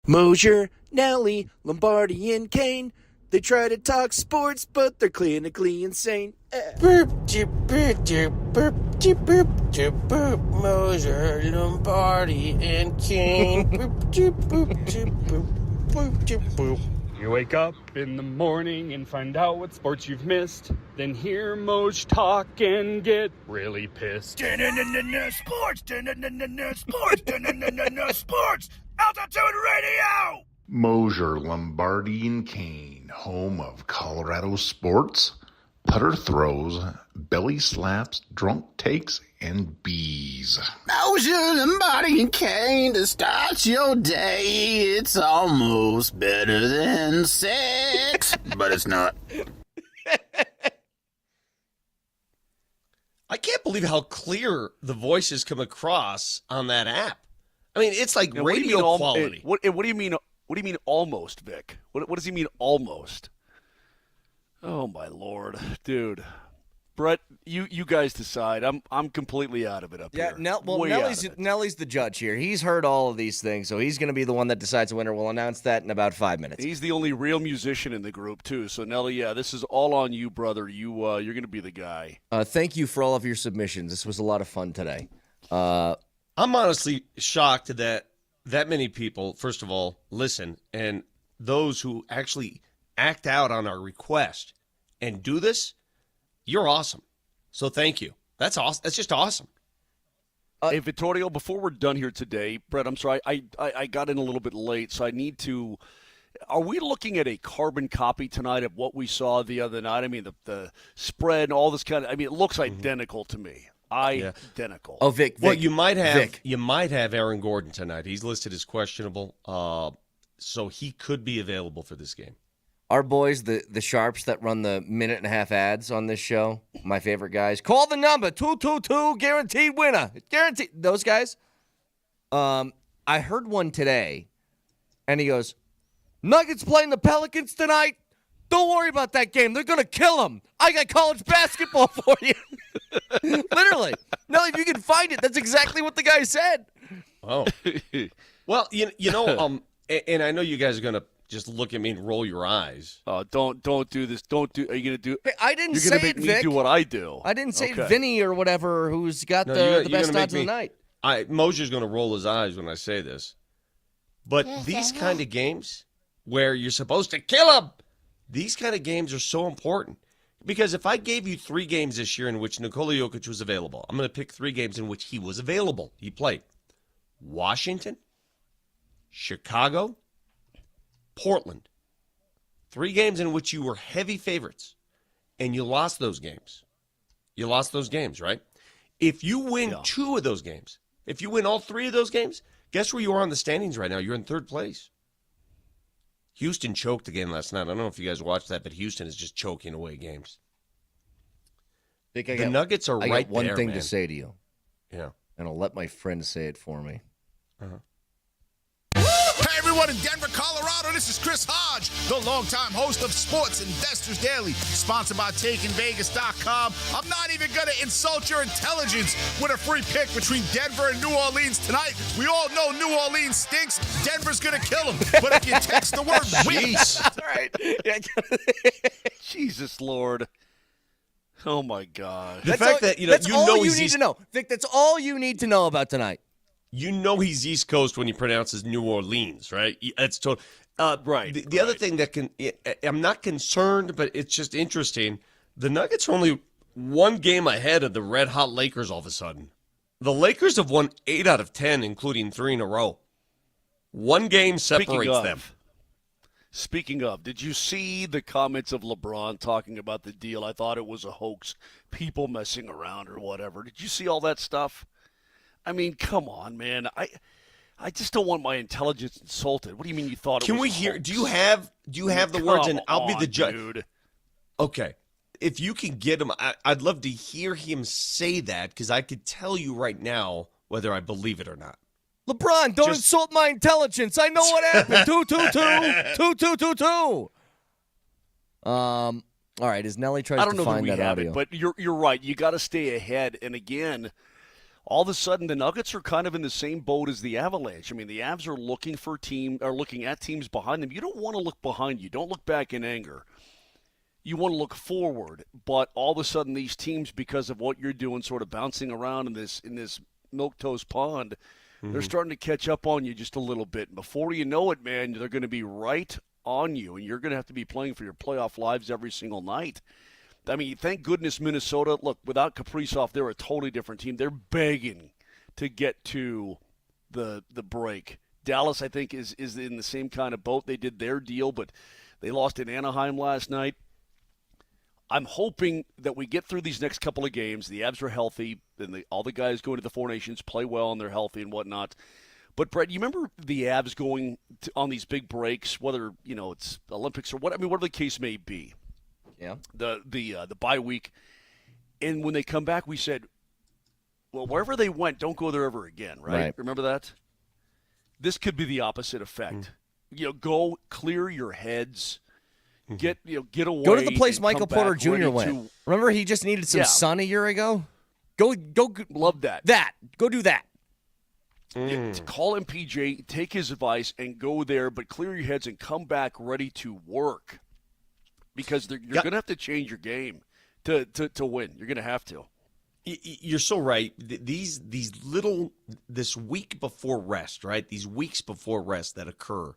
Speaker 23: Moser, Nelly, Lombardi, and Kane. They try to talk sports, but they're clinically insane. Burp, chip, burp, chip, burp, chip, burp, chip, burp. Moser, Lombardi, and Kane. Burp, chip, burp, chip, burp, burp, chip, burp.
Speaker 7: You wake up in the morning and find out what sports you've missed. Then hear Moj talk and get really pissed.
Speaker 12: Sports! Sports! Altitude Radio!
Speaker 8: Moser, Lombardi, and Kane, home of Colorado sports, putter throws, belly slaps, drunk takes, and bees.
Speaker 3: Moser, Lombardi, and Kane to start your day. It's almost better than sex, but it's not.
Speaker 6: I can't believe how clear the voices come across on that app. I mean, it's like radio quality.
Speaker 9: What do you mean? What do you mean almost, Vic? What does he mean almost? Oh my Lord, dude. Brett, you guys decide. I'm completely out of it up here.
Speaker 1: Nelly's the judge here. He's heard all of these things, so he's going to be the one that decides the winner. We'll announce that in about 5 minutes.
Speaker 9: He's the only real musician in the group too. So Nelly, this is all on you, brother. You're going to be the guy.
Speaker 1: Thank you for all of your submissions. This was a lot of fun today.
Speaker 6: I'm honestly shocked that many people, first of all, listen, and those who actually act out on our request and do this. You're awesome. So thank you. That's awesome. That's just awesome.
Speaker 9: Hey, Vittorio, before we're done here today, Brett, I'm sorry, I got in a little bit late, so I need to – are we looking at a carbon copy tonight of what we saw the other night? I mean, the spread and all this kind of – I mean, it looks identical to me. Identical.
Speaker 1: Oh, Vic.
Speaker 6: Well, you might have Aaron Gordon tonight. He's listed as questionable, so he could be available for this game.
Speaker 1: Our boys, the Sharps that run the minute-and-a-half ads on this show, my favorite guys. Call the number, 222, guaranteed winner. Guaranteed. Those guys. I heard one today, and he goes, Nuggets playing the Pelicans tonight? Don't worry about that game. They're going to kill them. I got college basketball for you. Literally. No, if you can find it, that's exactly what the guy said.
Speaker 6: Oh. Well, you know, and I know you guys are going to just look at me and roll your eyes.
Speaker 9: Don't do this. Are you going to do?
Speaker 1: Hey, I didn't say
Speaker 9: You're going to make
Speaker 1: Vic.
Speaker 9: me do what I do.
Speaker 1: I didn't say Vinny or whatever, who's got the best odds of the night.
Speaker 6: Moser's going to roll his eyes when I say this. But these kind of games where you're supposed to kill them, these kind of games are so important. Because if I gave you 3 games this year in which Nikola Jokic was available, I'm going to pick 3 games in which he was available. He played Washington, Chicago, Portland. 3 games in which you were heavy favorites, and you lost those games. You lost those games, right? If you win 2 of those games, if you win all 3 of those games, guess where you are on the standings right now? You're in 3rd place. Houston choked the game last night. I don't know if you guys watched that, but Houston is just choking away games. The Nuggets are right there,
Speaker 1: I got one thing
Speaker 6: man.
Speaker 1: to say to you.
Speaker 6: Yeah.
Speaker 1: And I'll let my friend say it for me.
Speaker 6: Uh-huh.
Speaker 12: Hey everyone in Denver, Colorado, this is Chris Hodge, the longtime host of Sports Investors Daily, sponsored by TakingVegas.com. I'm not even going to insult your intelligence with a free pick between Denver and New Orleans tonight. We all know New Orleans stinks. Denver's going to kill them. But if you text the word win,
Speaker 1: That's all right.
Speaker 9: Jesus Lord. Oh my God.
Speaker 6: The fact that
Speaker 1: that's all you need to know. Vic, that's all you need to know about tonight.
Speaker 6: You know he's East Coast when he pronounces New Orleans, right? That's total.
Speaker 9: Right.
Speaker 6: The other thing that I'm not concerned, but it's just interesting. The Nuggets are only 1 game ahead of the red hot Lakers all of a sudden. The Lakers have won 8 out of 10, including 3 in a row. 1 game separates them.
Speaker 9: Speaking of, did you see the comments of LeBron talking about the deal? I thought it was a hoax, people messing around or whatever. Did you see all that stuff? I mean, come on, man. I just don't want my intelligence insulted. What do you mean you thought it was
Speaker 6: Can we hear? Do you have the words? And I'll be the judge.
Speaker 9: Dude.
Speaker 6: Okay. If you can get him, I'd love to hear him say that because I could tell you right now whether I believe it or not.
Speaker 1: LeBron, don't insult my intelligence. I know what happened. 222. All right, as Nelly tries to find that audio.
Speaker 9: But you're right. You got to stay ahead. And again, all of a sudden the Nuggets are kind of in the same boat as the Avalanche. I mean, the Avs are looking at teams behind them. You don't want to look behind you. Don't look back in anger. You want to look forward. But all of a sudden these teams, because of what you're doing, sort of bouncing around in this milquetoast pond, they're starting to catch up on you just a little bit. And before you know it, man, they're going to be right on you, and you're going to have to be playing for your playoff lives every single night. I mean, thank goodness Minnesota, look, without Kaprizov, they're a totally different team. They're begging to get to the break. Dallas, I think, is in the same kind of boat. They did their deal, but they lost in Anaheim last night. I'm hoping that we get through these next couple of games. The Avs are healthy, and all the guys going to the Four Nations play well, and they're healthy and whatnot. But, Brett, you remember the Avs going on these big breaks, whether, it's Olympics or whatever the case may be.
Speaker 1: Yeah.
Speaker 9: The bye week. And when they come back, we said, well, wherever they went, don't go there ever again, right? Remember that? This could be the opposite effect. Go clear your heads. Get away.
Speaker 1: Go to the place Michael Porter Jr. went. Remember he just needed some sun a year ago? Go
Speaker 9: love that.
Speaker 1: Go do that.
Speaker 9: Call MPJ, take his advice, and go there, but clear your heads and come back ready to work. Because you're going to have to change your game to win. You're going to have to.
Speaker 6: You're so right. This week before rest, right? These weeks before rest that occur,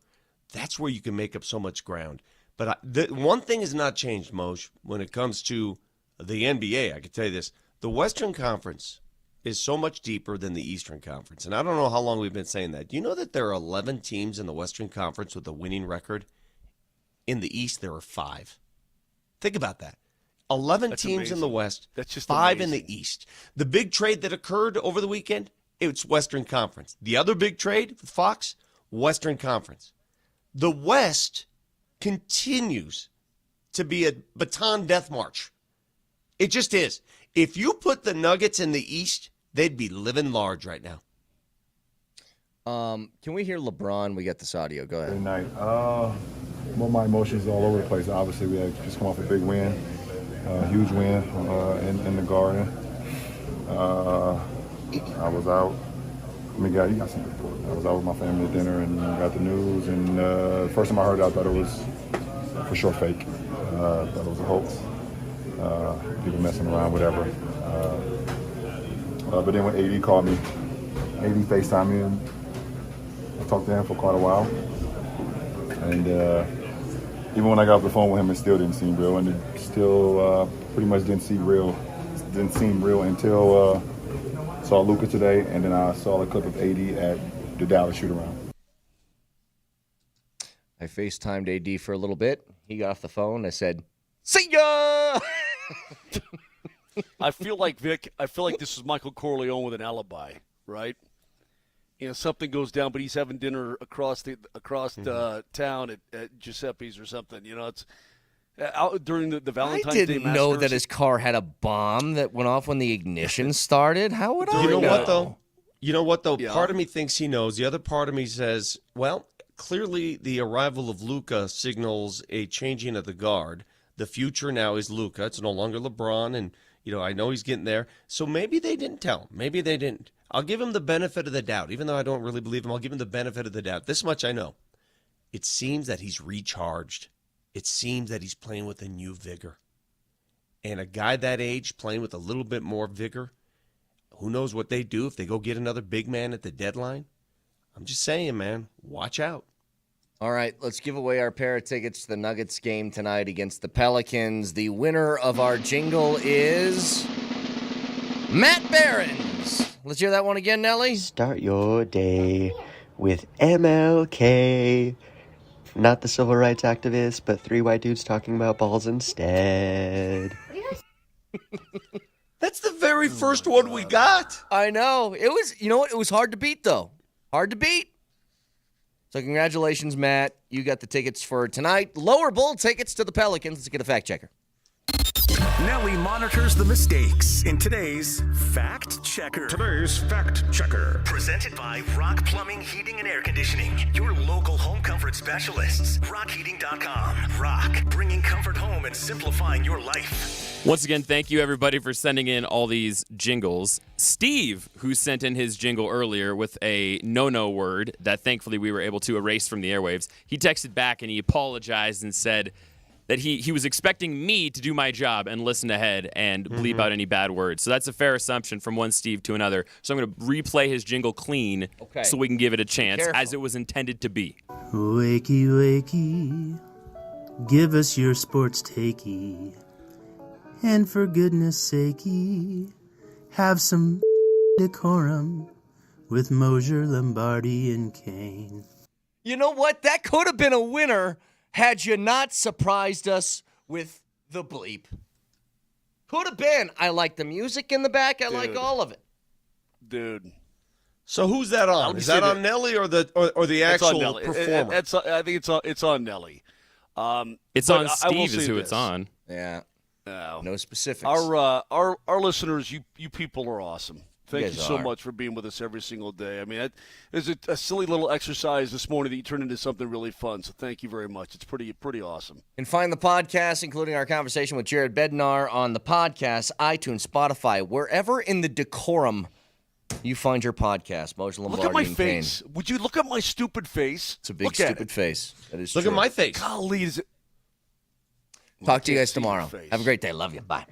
Speaker 6: that's where you can make up so much ground. But one thing has not changed, Moj, when it comes to the NBA. I can tell you this. The Western Conference is so much deeper than the Eastern Conference. And I don't know how long we've been saying that. Do you know that there are 11 teams in the Western Conference with a winning record? In the East, there are 5. Think about that. 11 teams amazing. In the West,
Speaker 9: that's just
Speaker 6: 5
Speaker 9: amazing.
Speaker 6: In the East. The big trade that occurred over the weekend, it's Western Conference. The other big trade with Fox, Western Conference. The West continues to be a baton death march. It just is. If you put the Nuggets in the East, they'd be living large right now.
Speaker 1: Can we hear LeBron? We got this audio. Go ahead.
Speaker 4: Good night. Well, my emotions all over the place. Obviously, we had just come off a big win, huge win in the Garden. I was out. You got some report. I was out with my family at dinner and got the news. And the first time I heard it, I thought it was for sure fake. I thought it was a hoax. People messing around, whatever. But then when AD called me, AD FaceTimed me, and I talked to him for quite a while. And even when I got off the phone with him, it still didn't seem real, and it still pretty much didn't seem real until saw Luka today, and then I saw a clip of AD at the Dallas shoot-around.
Speaker 1: I FaceTimed AD for a little bit. He got off the phone. I said, "See ya!"
Speaker 9: I feel like, Vic, this is Michael Corleone with an alibi, right? Something goes down, but he's having dinner across town at Giuseppe's or something. It's out during the Valentine's Day.
Speaker 1: I didn't know that his car had a bomb that went off when the ignition started. How would I know?
Speaker 6: You know what, though?
Speaker 9: Yeah.
Speaker 6: Part of me thinks he knows. The other part of me says, well, clearly the arrival of Luka signals a changing of the guard. The future now is Luka. It's no longer LeBron, and I know he's getting there. So maybe they didn't tell him. Maybe they didn't. I'll give him the benefit of the doubt. Even though I don't really believe him, I'll give him the benefit of the doubt. This much I know. It seems that he's recharged. It seems that he's playing with a new vigor. And a guy that age playing with a little bit more vigor, who knows what they do if they go get another big man at the deadline? I'm just saying, man, watch out.
Speaker 1: All right, let's give away our pair of tickets to the Nuggets game tonight against the Pelicans. The winner of our jingle is Matt Behrens. Let's hear that one again, Nelly.
Speaker 10: Start your day with MLK. Not the civil rights activist, but 3 white dudes talking about balls instead.
Speaker 6: That's the very first one we got.
Speaker 1: I know. It was, it was hard to beat, though. Hard to beat. So congratulations, Matt. You got the tickets for tonight. Lower bowl tickets to the Pelicans. Let's get a fact checker.
Speaker 16: Nelly monitors the mistakes in today's Fact Checker. Presented by Rock Plumbing, Heating, and Air Conditioning. Your local home comfort specialists. RockHeating.com. Rock, bringing comfort home and simplifying your life.
Speaker 2: Once again, thank you, everybody, for sending in all these jingles. Steve, who sent in his jingle earlier with a no-no word that thankfully we were able to erase from the airwaves, he texted back and he apologized and said that he was expecting me to do my job and listen ahead and bleep out any bad words. So that's a fair assumption from one Steve to another. So I'm going to replay his jingle clean so we can give it a chance as it was intended to be.
Speaker 5: Wakey, wakey, give us your sports takey. And for goodness sakey, have some decorum with Moser, Lombardi, and Kane.
Speaker 1: You know what? That could have been a winner had you not surprised us with the bleep. Could have been. I like the music in the back. I like all of it.
Speaker 9: Dude.
Speaker 6: So who's that on? Is that on Nelly or the actual performer?
Speaker 9: I think it's on Nelly.
Speaker 2: It's on Steve is who it's on.
Speaker 1: Yeah. No specifics.
Speaker 9: Our listeners, you people are awesome. Thank you so
Speaker 1: are.
Speaker 9: much for being with us every single day. I mean, it was a silly little exercise this morning that you turned into something really fun. So thank you very much. It's pretty awesome.
Speaker 1: And find the podcast, including our conversation with Jared Bednar on the podcast, iTunes, Spotify, wherever in the decorum you find your podcast. Moser, Lombardi,
Speaker 9: Look at my
Speaker 1: and
Speaker 9: face.
Speaker 1: Kane.
Speaker 9: Would you look at my stupid face?
Speaker 1: It's a big stupid face. That is
Speaker 6: Look
Speaker 1: true.
Speaker 6: at my face.
Speaker 9: Golly, is it?
Speaker 1: Talk to you guys tomorrow. Have a great day. Love you. Bye.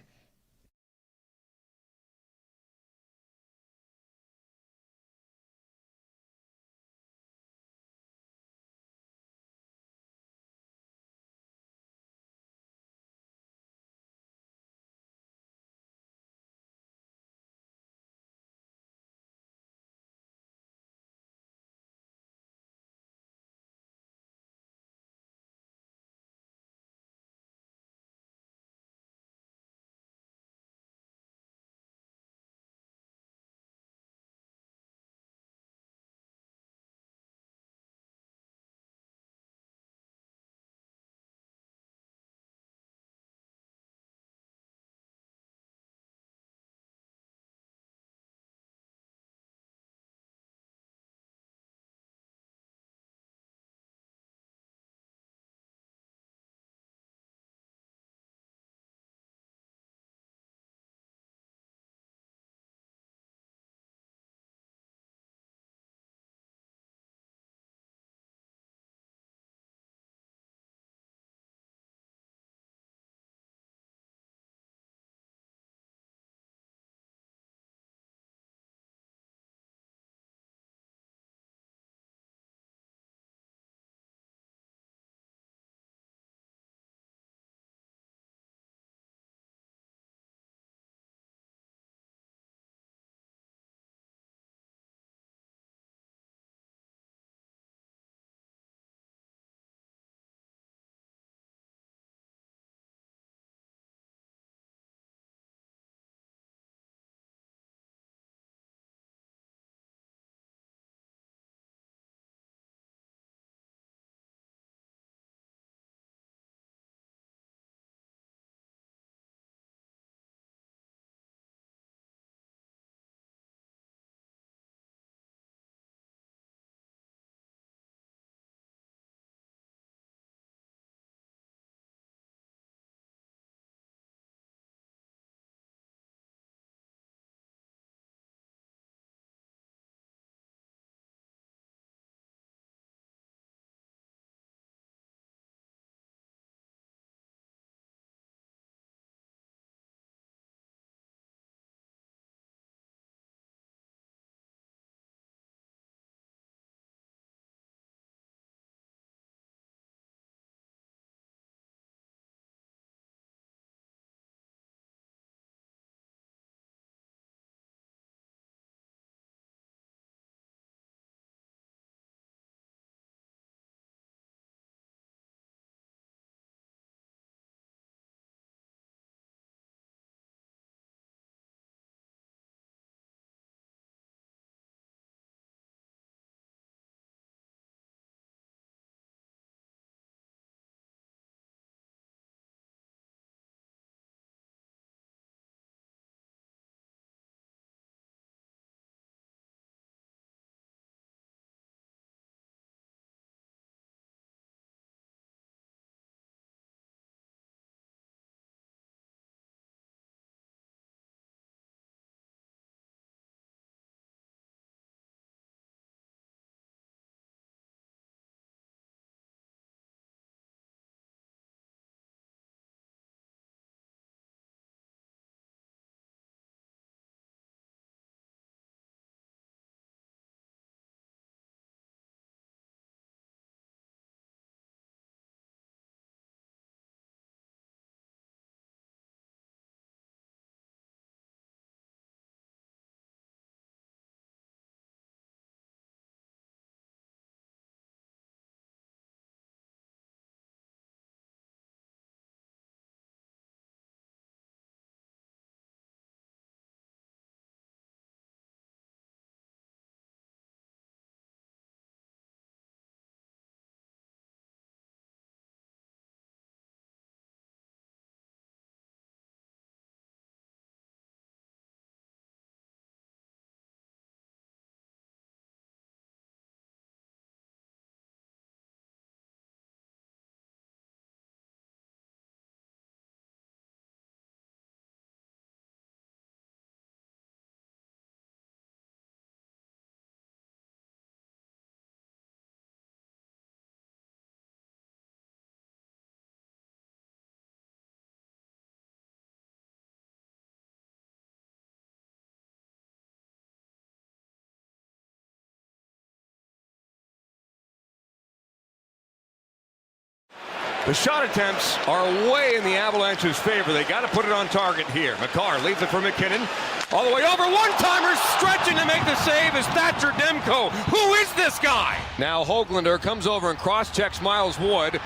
Speaker 11: The shot attempts are way in the Avalanche's favor. They got to put it on target here. McCarr leaves it for McKinnon. All the way over. One-timer stretching to make the save is Thatcher Demko. Who is this guy? Now Höglander comes over and cross-checks Miles Wood.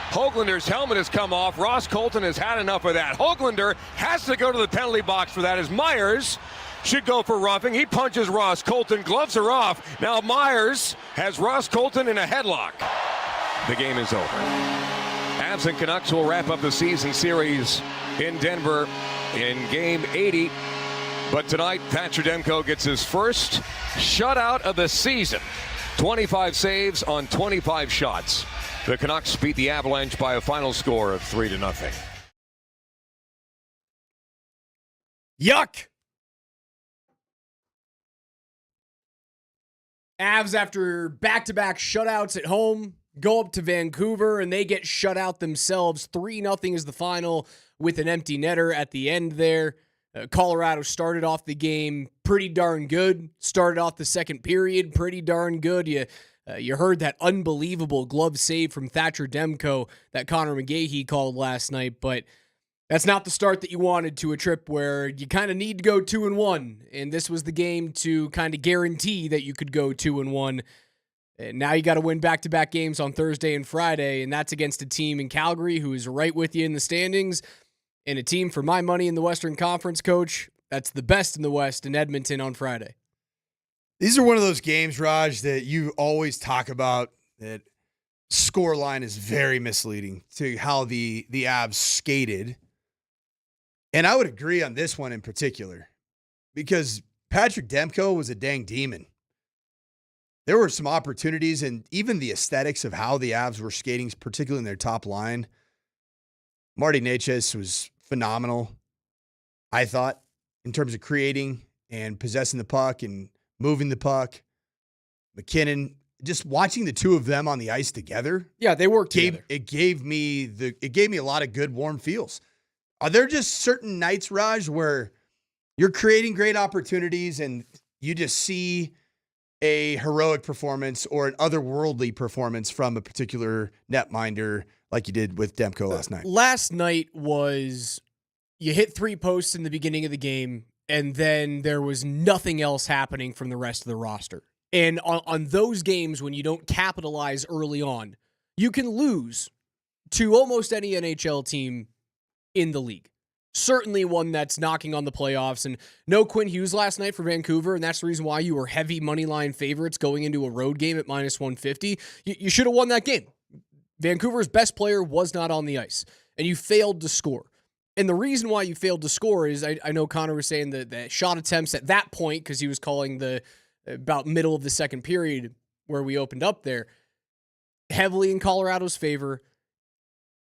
Speaker 11: Höglander's helmet has come off. Ross Colton has had enough of that. Höglander has to go to the penalty box for that as Myers should go for roughing. He punches Ross Colton. Gloves are off. Now Myers has Ross Colton in a headlock. The game is over. Avs and Canucks will wrap up the season series in Denver in Game 80. But tonight, Thatcher Demko gets his first shutout of the season. 25 saves on 25 shots. The Canucks beat the Avalanche by a final score of 3-0.
Speaker 13: Yuck! Avs, after back-to-back shutouts at home, go up to Vancouver, and they get shut out themselves. 3-0 is the final with an empty netter at the end there. Colorado started off the game pretty darn good. Started off the second period pretty darn good. You heard that unbelievable glove save from Thatcher Demko that Connor McGahey called last night, but that's not the start that you wanted to a trip where you kind of need to go 2-1, and this was the game to kind of guarantee that you could go 2-1. And now you got to win back-to-back games on Thursday and Friday, and that's against a team in Calgary who is right with you in the standings, and a team, for my money, in the Western Conference, Coach, that's the best in the West, in Edmonton on Friday.
Speaker 14: These are one of those games, Raj, that you always talk about, that score line is very misleading to how the Avs skated. And I would agree on this one in particular, because Patrick Demko was a dang demon. There were some opportunities, and even the aesthetics of how the Avs were skating, particularly in their top line. Marty Necas was phenomenal, I thought, in terms of creating and possessing the puck and moving the puck. McKinnon, just watching the two of them on the ice together.
Speaker 13: Yeah, they worked together.
Speaker 14: It gave me a lot of good, warm feels. Are there just certain nights, Raj, where you're creating great opportunities and you just see a heroic performance or an otherworldly performance from a particular netminder like you did with Demko last night?
Speaker 13: Last night was, you hit 3 posts in the beginning of the game, and then there was nothing else happening from the rest of the roster. And on those games, when you don't capitalize early on, you can lose to almost any NHL team in the league. Certainly one that's knocking on the playoffs. And no Quinn Hughes last night for Vancouver, and that's the reason why you were heavy money line favorites going into a road game at -150. You should have won that game. Vancouver's best player was not on the ice, and you failed to score. And the reason why you failed to score is, I know Connor was saying the shot attempts at that point, because he was calling the about middle of the second period where we opened up there, heavily in Colorado's favor.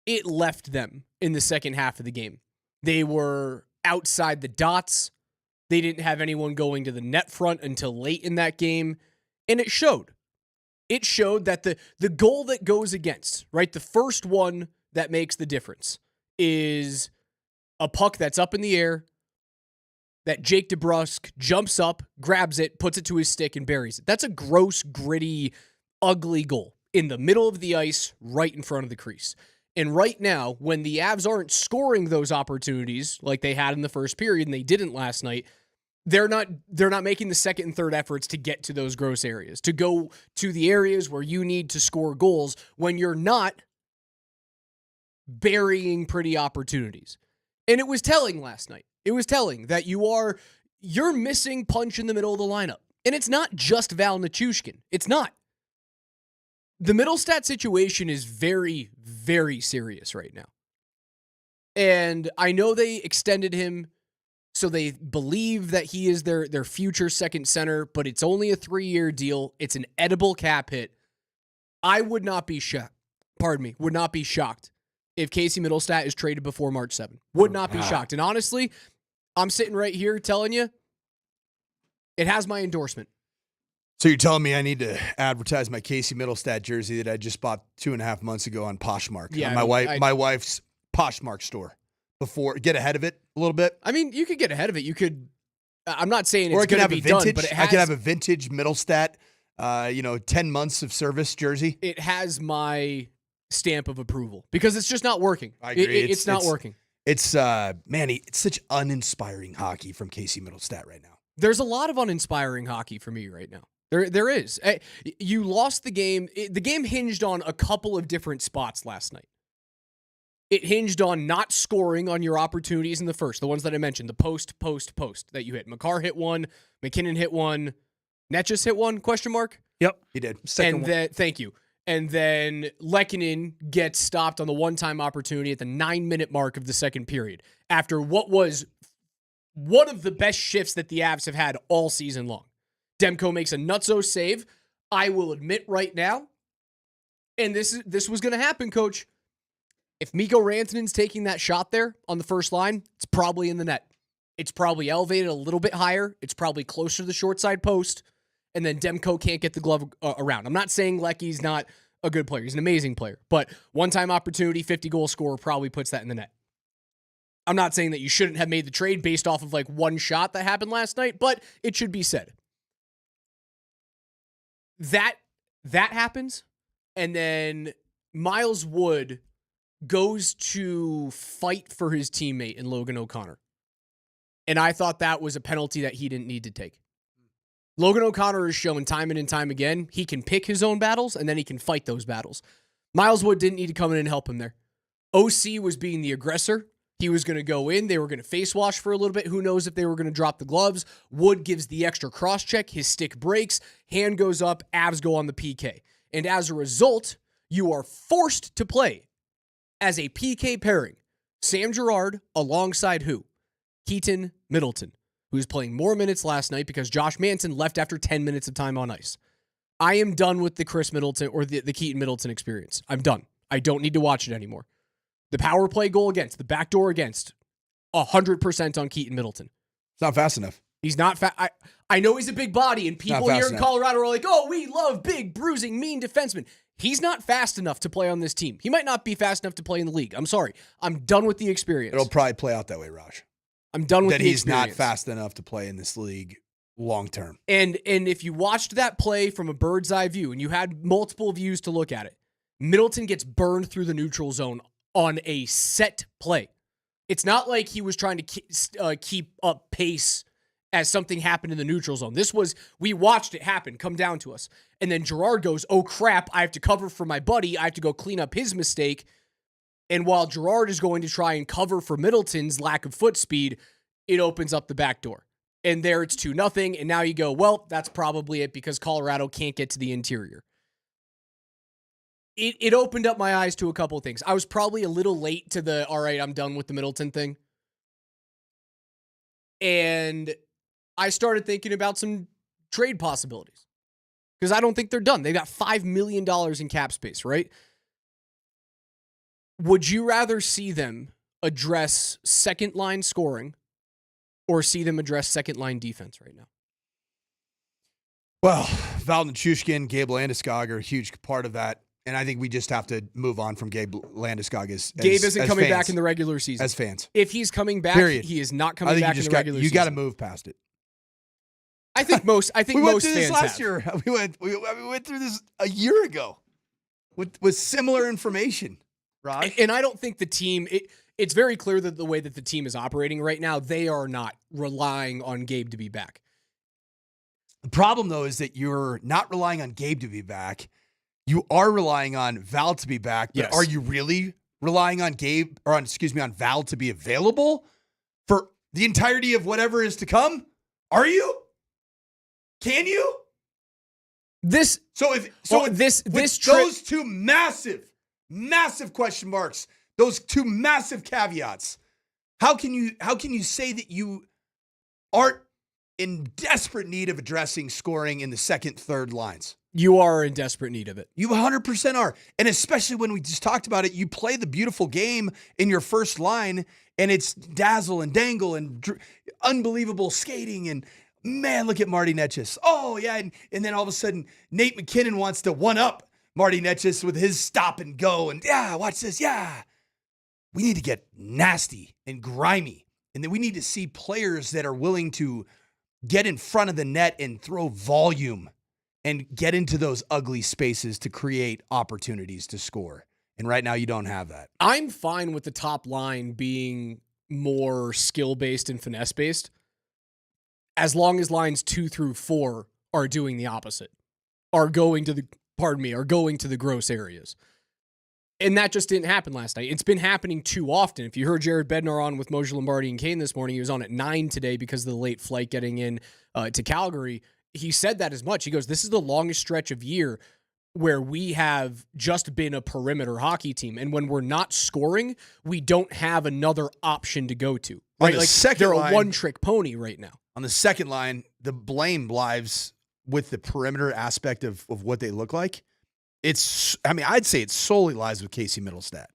Speaker 13: It left them in the second half of the game. They were outside the dots. They didn't have anyone going to the net front until late in that game, and it showed. It showed that the goal that goes against, right, the first one that makes the difference is a puck that's up in the air that Jake DeBrusk jumps up, grabs it, puts it to his stick, and buries it. That's a gross, gritty, ugly goal in the middle of the ice, right in front of the crease. And right now, when the Avs aren't scoring those opportunities like they had in the first period, and they didn't last night, they're not making the second and third efforts to get to those gross areas, to go to the areas where you need to score goals when you're not burying pretty opportunities. And it was telling last night. It was telling that you're missing punch in the middle of the lineup. And it's not just Val Nichushkin. It's not. The Middlestat situation is very, very serious right now. And I know they extended him, so they believe that he is their future second center, but it's only a 3-year deal. It's an edible cap hit. I would not be shocked. Would not be shocked if Casey Middlestat is traded before March 7th. Would not be shocked. And honestly, I'm sitting right here telling you, it has my endorsement.
Speaker 14: So you're telling me I need to advertise my Casey Middlestat jersey that I just bought 2.5 months ago on Poshmark?
Speaker 13: Yeah,
Speaker 14: on my wife's Poshmark store. Before, get ahead of it a little bit.
Speaker 13: I mean, you could get ahead of it. You could. I'm not saying
Speaker 14: or
Speaker 13: it's going to be done, but
Speaker 14: I could have a vintage Middlestat, 10 months of service jersey.
Speaker 13: It has my stamp of approval because it's just not working.
Speaker 14: I agree.
Speaker 13: It's not working.
Speaker 14: It's it's such uninspiring hockey from Casey Middlestat right now.
Speaker 13: There's a lot of uninspiring hockey for me right now. There is. You lost the game. The game hinged on a couple of different spots last night. It hinged on not scoring on your opportunities in the first, the ones that I mentioned, the post that you hit. McCarr hit one, McKinnon hit one, Netchus hit one, question mark?
Speaker 14: Yep, he did.
Speaker 13: Thank you. And then Lehkonen gets stopped on the one-time opportunity at the 9-minute mark of the second period after what was one of the best shifts that the Avs have had all season long. Demko makes a nutso save. I will admit right now, and this was going to happen, Coach. If Mikko Rantanen's taking that shot there on the first line, it's probably in the net. It's probably elevated a little bit higher. It's probably closer to the short side post, and then Demko can't get the glove around. I'm not saying Lecky's not a good player. He's an amazing player, but one-time opportunity, 50-goal scorer probably puts that in the net. I'm not saying that you shouldn't have made the trade based off of like one shot that happened last night, but it should be said. That happens, and then Miles Wood goes to fight for his teammate in Logan O'Connor. And I thought that was a penalty that he didn't need to take. Logan O'Connor has shown time and time again he can pick his own battles, and then he can fight those battles. Miles Wood didn't need to come in and help him there. OC was being the aggressor. He was going to go in. They were going to face wash for a little bit. Who knows if they were going to drop the gloves. Wood gives the extra cross check. His stick breaks. Hand goes up. Avs go on the PK. And as a result, you are forced to play as a PK pairing. Sam Girard alongside who? Keaton Middleton, who was playing more minutes last night because Josh Manson left after 10 minutes of time on ice. I am done with the Chris Middleton or the Keaton Middleton experience. I'm done. I don't need to watch it anymore. The power play goal against, the backdoor against, 100% on Keaton Middleton.
Speaker 14: It's not fast enough.
Speaker 13: He's not fast. I know he's a big body, and people here in Colorado are like, oh, we love big, bruising, mean defensemen. He's not fast enough to play on this team. He might not be fast enough to play in the league. I'm sorry. I'm done with the experience.
Speaker 14: It'll probably play out that way, Raj.
Speaker 13: I'm done with the experience.
Speaker 14: That he's not fast enough to play in this league long term.
Speaker 13: And if you watched that play from a bird's eye view, and you had multiple views to look at it, Middleton gets burned through the neutral zone on a set play. It's not like he was trying to keep up pace as something happened in the neutral zone. This was, we watched it happen, come down to us. And then Girard goes, oh crap, I have to cover for my buddy. I have to go clean up his mistake. And while Girard is going to try and cover for Middleton's lack of foot speed, it opens up the back door. And there it's 2-0. And now you go, well, that's probably it because Colorado can't get to the interior. It opened up my eyes to a couple of things. I was probably a little late to the, all right, I'm done with the Middleton thing. And I started thinking about some trade possibilities. Because I don't think they're done. They got $5 million in cap space, right? Would you rather see them address second line scoring or see them address second line defense right now?
Speaker 14: Well, Val Nichushkin, Gabe Landeskog are a huge part of that. And I think we just have to move on from Gabe Landeskog as
Speaker 13: Gabe isn't
Speaker 14: as
Speaker 13: coming
Speaker 14: fans.
Speaker 13: back in the regular season.
Speaker 14: As fans.
Speaker 13: If he's coming back,
Speaker 14: Period.
Speaker 13: he is not coming back in the regular season.
Speaker 14: You got to move past it.
Speaker 13: I think most
Speaker 14: we went
Speaker 13: most
Speaker 14: through
Speaker 13: fans
Speaker 14: this last
Speaker 13: have.
Speaker 14: year. We went through this a year ago with similar information, Raj.
Speaker 13: And I don't think the team, it's very clear that the way that the team is operating right now, they are not relying on Gabe to be back.
Speaker 14: The problem, though, is that you're not relying on Gabe to be back. You are relying on Val to be back, but
Speaker 13: Yes.
Speaker 14: Are you really relying on on Val to be available for the entirety of whatever is to come? Are you? Can you?
Speaker 13: This
Speaker 14: those two massive question marks, those two massive caveats, how can you say that you aren't in desperate need of addressing scoring in the second, third lines?
Speaker 13: You are in desperate need of it.
Speaker 14: You 100% are. And especially when we just talked about it, you play the beautiful game in your first line, and it's dazzle and dangle and unbelievable skating. And man, look at Marty Netchus. Oh, yeah. And then all of a sudden, Nate McKinnon wants to one-up Marty Netchus with his stop and go. And yeah, watch this. Yeah. We need to get nasty and grimy. And then we need to see players that are willing to get in front of the net and throw volume and get into those ugly spaces to create opportunities to score. And right now you don't have that.
Speaker 13: I'm fine with the top line being more skill-based and finesse-based as long as lines 2 through 4 are doing the opposite, are going to the gross areas. And that just didn't happen last night. It's been happening too often. If you heard Jared Bednar on with Moser, Lombardi, and Kane this morning, he was on at 9 today because of the late flight getting in to Calgary. He said that as much. He goes, this is the longest stretch of year where we have just been a perimeter hockey team. And when we're not scoring, we don't have another option to go to. Right?
Speaker 14: The
Speaker 13: Like
Speaker 14: second
Speaker 13: they're
Speaker 14: line,
Speaker 13: a one-trick pony right now.
Speaker 14: On the second line, the blame lies with the perimeter aspect of what they look like. I'd say it solely lies with Casey Middlestat.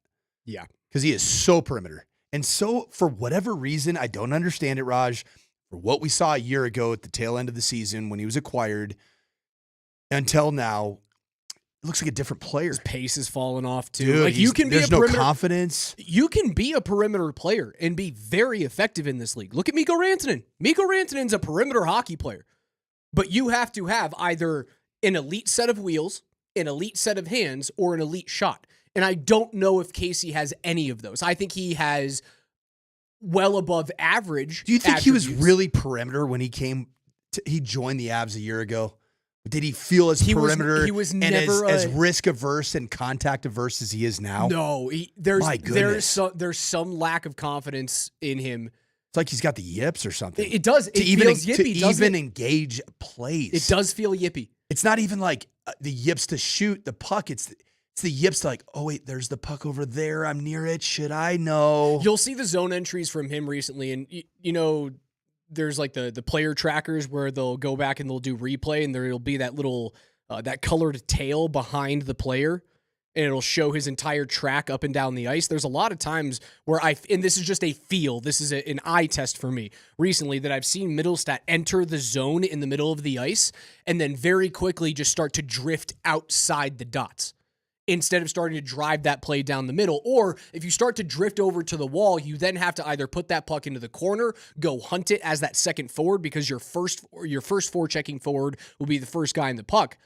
Speaker 13: Yeah.
Speaker 14: Because he is so perimeter. And so, for whatever reason, I don't understand it, Raj, for what we saw a year ago at the tail end of the season when he was acquired until now, it looks like a different player.
Speaker 13: His pace has fallen off, too.
Speaker 14: Dude,
Speaker 13: like you can be
Speaker 14: there's
Speaker 13: a perimeter,
Speaker 14: no confidence.
Speaker 13: You can be a perimeter player and be very effective in this league. Look at Mikko Rantanen. Mikko Rantanen's a perimeter hockey player. But you have to have either an elite set of wheels, an elite set of hands, or an elite shot. And I don't know if Casey has any of those. I think he has well above average.
Speaker 14: Do you think he was really perimeter when he joined the Avs a year ago? Did he feel as perimeter
Speaker 13: he was
Speaker 14: and
Speaker 13: never
Speaker 14: as risk averse and contact averse as he is now?
Speaker 13: No, there's some lack of confidence in him.
Speaker 14: It's like he's got the yips or something.
Speaker 13: It does. It feels yippy,
Speaker 14: to
Speaker 13: doesn't
Speaker 14: even
Speaker 13: it?
Speaker 14: engage plays.
Speaker 13: It does feel yippy.
Speaker 14: It's not even like the yips to shoot the puck. It's the yips to like, oh wait, there's the puck over there. I'm near it. Should I know?
Speaker 13: You'll see the zone entries from him recently, and you know, there's like the player trackers where they'll go back and they'll do replay, and there'll be that little that colored tail behind the player, and it'll show his entire track up and down the ice. There's a lot of times where and this is just a feel, this is an eye test for me recently, that I've seen Middlestat enter the zone in the middle of the ice and then very quickly just start to drift outside the dots instead of starting to drive that play down the middle. Or if you start to drift over to the wall, you then have to either put that puck into the corner, go hunt it as that second forward, because your first forechecking forward will be the first guy in the puck.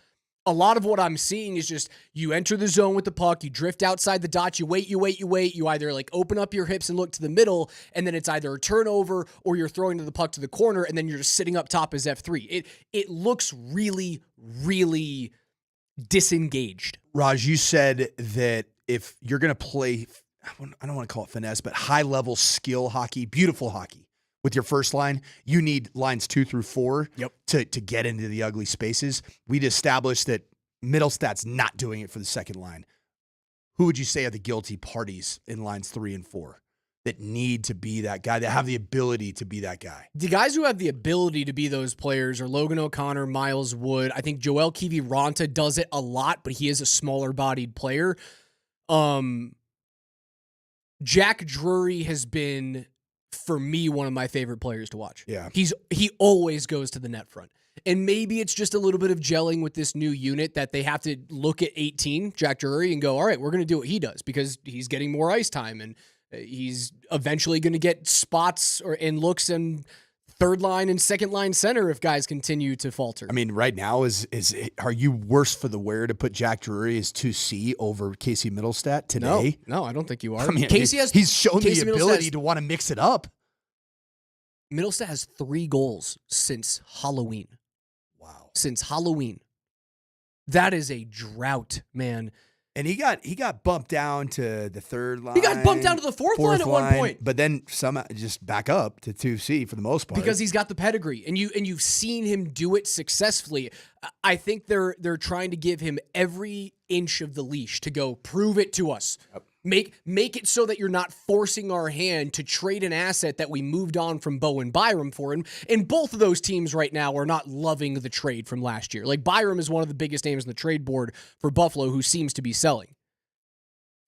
Speaker 13: A lot of what I'm seeing is just you enter the zone with the puck, you drift outside the dot, you wait. You either like open up your hips and look to the middle, and then it's either a turnover or you're throwing the puck to the corner, and then you're just sitting up top as F3. It looks really, really disengaged.
Speaker 14: Raj, you said that if you're going to play, I don't want to call it finesse, but high-level skill hockey, beautiful hockey, with your first line, you need lines 2 through 4 to get into the ugly spaces. We'd established that Middlestat's not doing it for the second line. Who would you say are the guilty parties in lines 3 and 4 that need to be that guy, that have the ability to be that guy?
Speaker 13: The guys who have the ability to be those players are Logan O'Connor, Miles Wood. I think Joel Kiviranta does it a lot, but he is a smaller-bodied player. Jack Drury has been, for me, one of my favorite players to watch.
Speaker 14: Yeah.
Speaker 13: He always goes to the net front. And maybe it's just a little bit of gelling with this new unit that they have to look at 18, Jack Drury, and go, all right, we're going to do what he does because he's getting more ice time and he's eventually going to get spots and looks in third line and second line center if guys continue to falter.
Speaker 14: I mean, right now, are you worse for the wear to put Jack Drury as 2C over Casey Middlestat today?
Speaker 13: No, I don't think you are.
Speaker 14: I mean, he's shown the ability to want to mix it up.
Speaker 13: Middlestat has 3 goals since Halloween.
Speaker 14: Wow.
Speaker 13: Since Halloween. That is a drought, man.
Speaker 14: And he got bumped down to the third line.
Speaker 13: He got bumped down to the fourth line at one point.
Speaker 14: But then somehow just back up to 2C for the most part.
Speaker 13: Because he's got the pedigree, and you've seen him do it successfully. I think they're trying to give him every inch of the leash to go prove it to us. Yep. Make it so that you're not forcing our hand to trade an asset that we moved on from Bowen Byram for. And both of those teams right now are not loving the trade from last year. Like, Byram is one of the biggest names in the trade board for Buffalo who seems to be selling.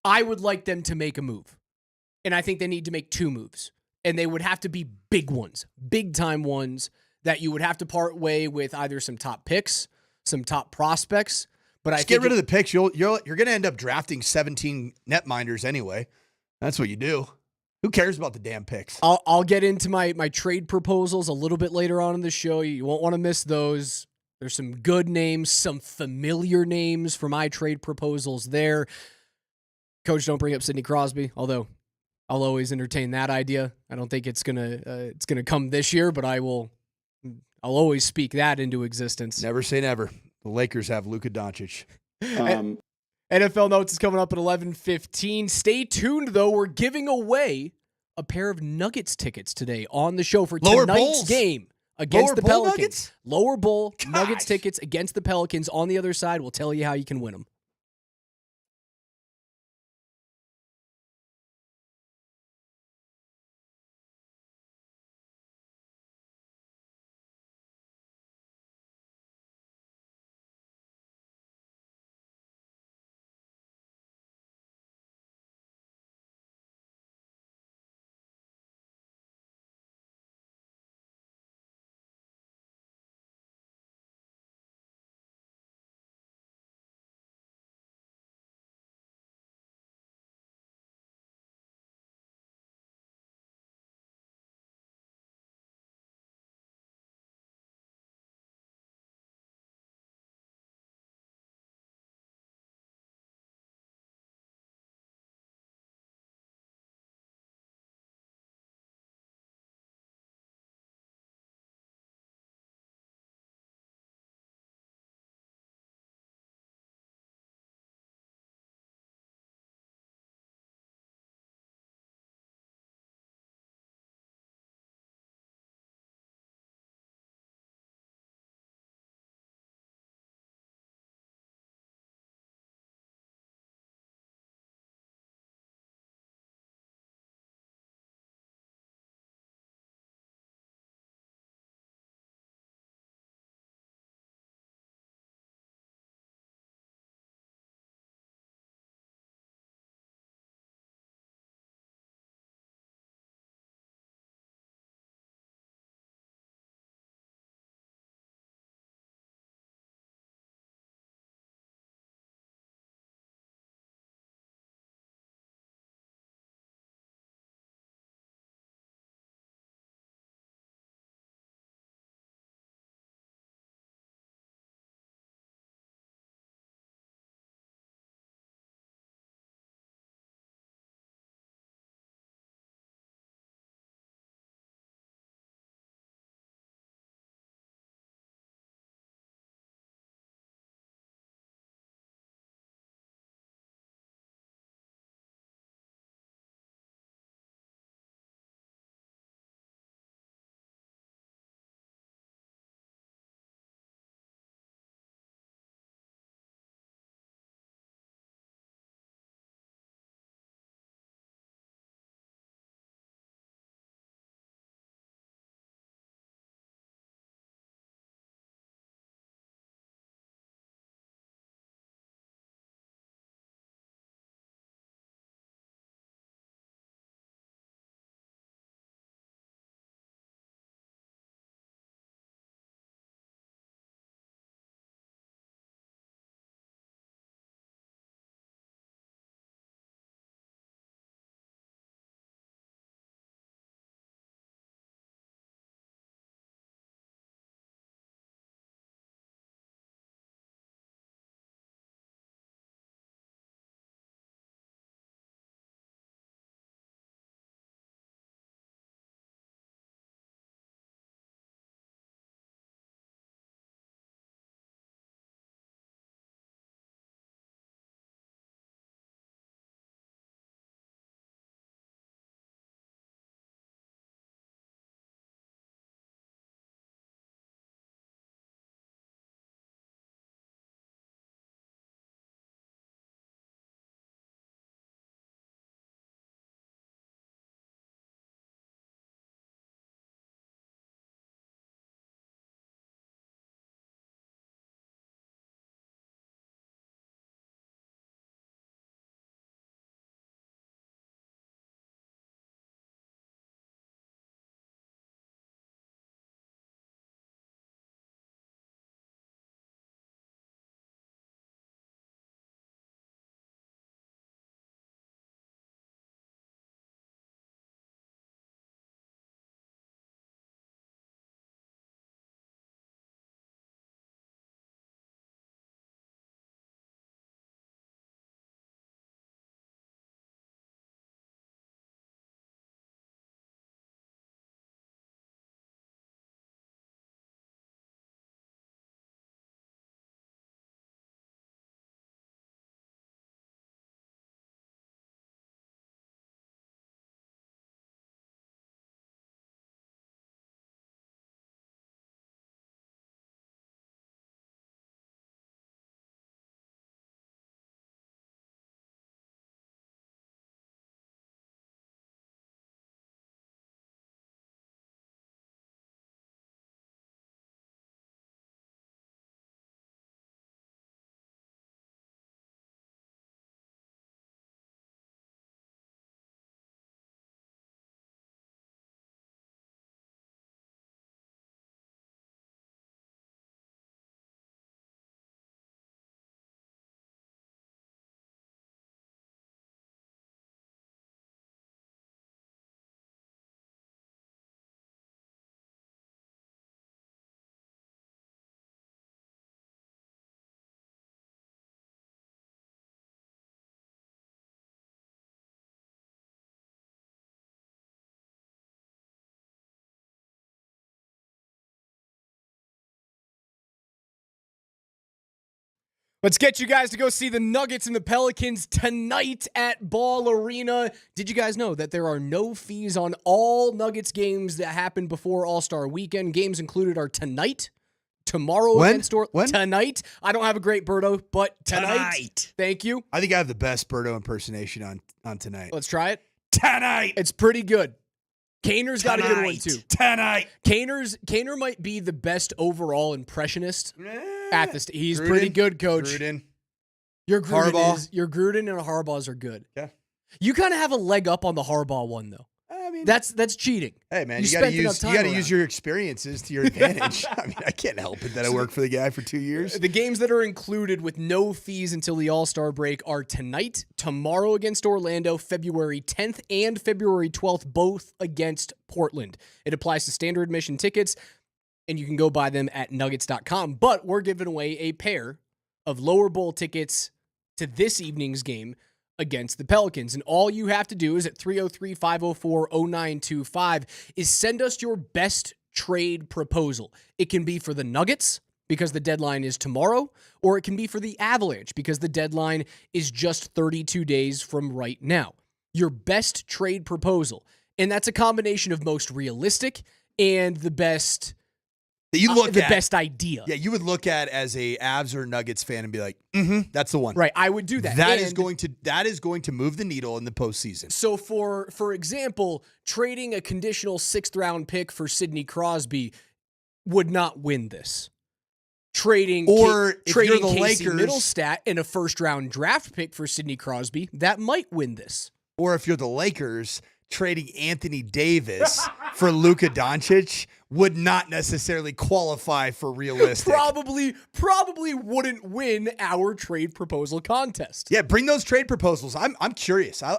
Speaker 13: I would like them to make a move. And I think they need to make 2 moves. And they would have to be big ones, big-time ones that you would have to part way with either some top picks, some top prospects. But
Speaker 14: just get rid of the picks. You're going to end up drafting 17 netminders anyway. That's what you do. Who cares about the damn picks?
Speaker 13: I'll get into my trade proposals a little bit later on in the show. You won't want to miss those. There's some good names, some familiar names for my trade proposals there. Coach, don't bring up Sidney Crosby, although I'll always entertain that idea. I don't think it's gonna come this year, but I'll always speak that into existence.
Speaker 14: Never say never. The Lakers have Luka Doncic.
Speaker 13: NFL Notes is coming up at 11:15. Stay tuned, though. We're giving away a pair of Nuggets tickets today on the show for tonight's game against the Pelicans.
Speaker 14: Nuggets?
Speaker 13: Lower Bowl Nuggets tickets against the Pelicans. On the other side, we'll tell you how you can win them. Let's get you guys to go see the Nuggets and the Pelicans tonight at Ball Arena. Did you guys know that there are no fees on all Nuggets games that happen before All-Star Weekend? Games included are tonight, tomorrow against tonight. I don't have a great Birdo, but tonight. Thank you.
Speaker 14: I think I have the best Birdo impersonation on tonight.
Speaker 13: Let's try it.
Speaker 14: Tonight.
Speaker 13: It's pretty good. Kaner's got a good one too.
Speaker 14: Tonight.
Speaker 13: Kaner might be the best overall impressionist at this. He's pretty good, Coach.
Speaker 14: Gruden.
Speaker 13: Your Gruden
Speaker 14: Harbaugh.
Speaker 13: Your Gruden and Harbaugh's are good.
Speaker 14: Yeah.
Speaker 13: You kind of have a leg up on the Harbaugh one though. I mean, that's cheating.
Speaker 14: Hey man,
Speaker 13: You
Speaker 14: you got to
Speaker 13: spent enough time around.
Speaker 14: use your experiences to your advantage. I mean, I can't help it that I worked for the guy for 2 years.
Speaker 13: The games that are included with no fees until the All-Star break are tonight, tomorrow against Orlando, February 10th and February 12th, both against Portland. It applies to standard admission tickets, and you can go buy them at nuggets.com. But we're giving away a pair of lower bowl tickets to this evening's game against the Pelicans. And all you have to do is at 303-504-0925 is send us your best trade proposal. It can be for the Nuggets because the deadline is tomorrow, or it can be for the Avalanche because the deadline is just 32 days from right now. Your best trade proposal. And that's a combination of most realistic and the best best idea.
Speaker 14: Yeah, you would look at as a Avs or Nuggets fan and be like, that's the one.
Speaker 13: Right, I would do that.
Speaker 14: That is going to move the needle in the postseason.
Speaker 13: So for example, trading a conditional 6th round pick for Sidney Crosby would not win this. Trading
Speaker 14: if you're the
Speaker 13: Casey
Speaker 14: Lakers,
Speaker 13: Middlestat and a 1st round draft pick for Sidney Crosby, that might win this.
Speaker 14: Or if you're the Lakers, trading Anthony Davis for Luka Doncic would not necessarily qualify for realistic.
Speaker 13: Probably wouldn't win our trade proposal contest.
Speaker 14: Yeah, bring those trade proposals. I'm curious. Our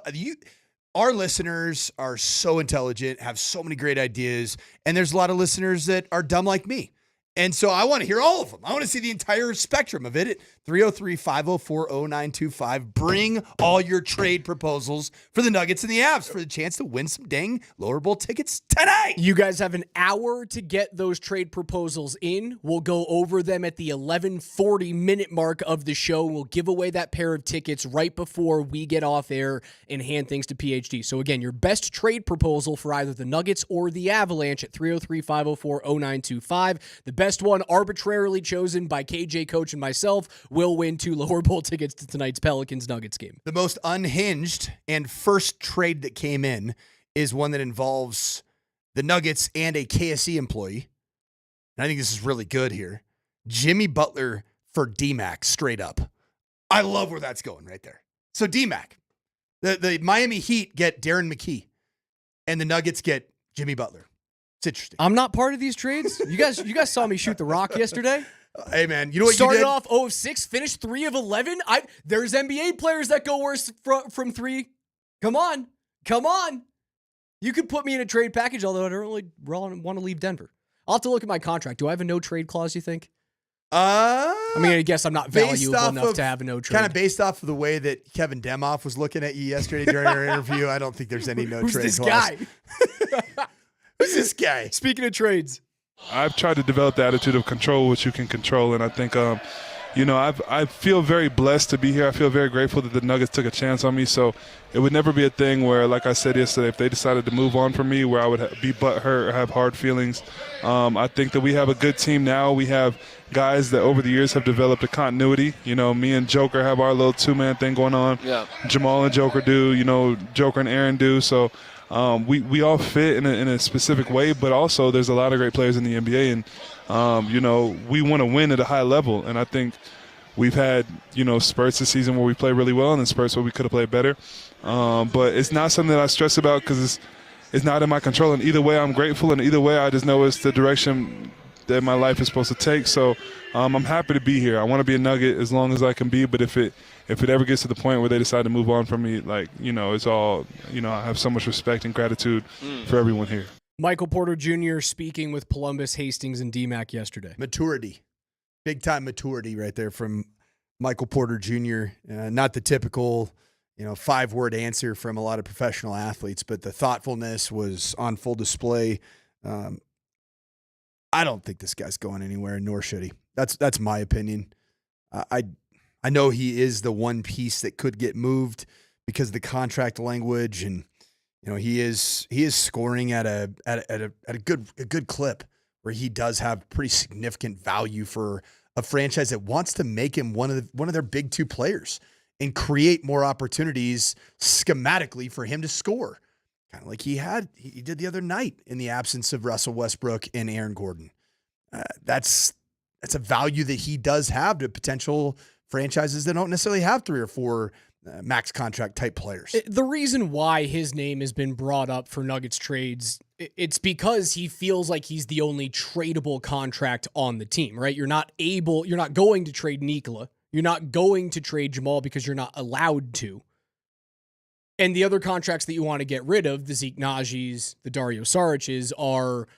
Speaker 14: listeners are so intelligent, have so many great ideas, and there's a lot of listeners that are dumb like me. And so I want to hear all of them. I want to see the entire spectrum of it at 303-504-0925. Bring all your trade proposals for the Nuggets and the Avs for the chance to win some dang lower bowl tickets tonight.
Speaker 13: You guys have an hour to get those trade proposals in. We'll go over them at the 11:40 minute mark of the show. We'll give away that pair of tickets right before we get off air and hand things to PhD. So again, your best trade proposal for either the Nuggets or the Avalanche at 303-504-0925. The best one arbitrarily chosen by KJ, Coach, and myself will win 2 lower bowl tickets to tonight's Pelicans-Nuggets game.
Speaker 14: The most unhinged and first trade that came in is one that involves the Nuggets and a KSE employee. And I think this is really good here. Jimmy Butler for DMac, straight up. I love where that's going right there. So DMac, the Miami Heat get Darren McKee, and the Nuggets get Jimmy Butler. It's interesting.
Speaker 13: I'm not part of these trades. You guys saw me shoot the rock yesterday.
Speaker 14: Hey man, you know what
Speaker 13: Started
Speaker 14: you did?
Speaker 13: off 0 of 6, finished 3 of 11. There's NBA players that go worse from 3. Come on. You could put me in a trade package, although I don't really want to leave Denver. I'll have to look at my contract. Do I have a no trade clause, you think? I'm going to guess I'm not valuable enough to have a no trade.
Speaker 14: Kind of based off of the way that Kevin Demoff was looking at you yesterday during our interview, I don't think there's any no trade
Speaker 13: Who's this
Speaker 14: clause.
Speaker 13: guy?
Speaker 14: Who's this guy?
Speaker 13: Speaking of trades.
Speaker 15: I've tried to develop the attitude of control what you can control, and I think, I feel very blessed to be here. I feel very grateful that the Nuggets took a chance on me, so it would never be a thing where, like I said yesterday, if they decided to move on from me, where I would be butthurt or have hard feelings. I think that we have a good team now. We have guys that over the years have developed a continuity. Me and Joker have our little two-man thing going on.
Speaker 2: Yeah.
Speaker 15: Jamal and Joker do, Joker and Aaron do, so we all fit in a specific way, but also there's a lot of great players in the NBA, and we want to win at a high level. And I think we've had spurts this season where we play really well, and then spurts where we could have played better. But it's not something that I stress about because it's not in my control. And either way, I'm grateful, and either way, I just know it's the direction that my life is supposed to take. So I'm happy to be here. I want to be a Nugget as long as I can be, but if it ever gets to the point where they decide to move on from me, it's all, I have so much respect and gratitude for everyone here.
Speaker 13: Michael Porter Jr. speaking with Polumbus, Hastings, and DMac yesterday.
Speaker 14: Maturity. Big time maturity right there from Michael Porter Jr. Not the typical, 5-word answer from a lot of professional athletes, but the thoughtfulness was on full display. I don't think this guy's going anywhere, nor should he. That's my opinion. I I know he is the one piece that could get moved because of the contract language, and he is scoring at a good clip where he does have pretty significant value for a franchise that wants to make him one of their big two players and create more opportunities schematically for him to score, kind of like he did the other night in the absence of Russell Westbrook and Aaron Gordon. That's a value that he does have to potential franchises that don't necessarily have 3 or 4 max contract type players.
Speaker 13: The reason why his name has been brought up for Nuggets trades, it's because he feels like he's the only tradable contract on the team, right? You're not going to trade Nikola. You're not going to trade Jamal because you're not allowed to. And the other contracts that you want to get rid of, the Zeke Najis, the Dario Saric's, are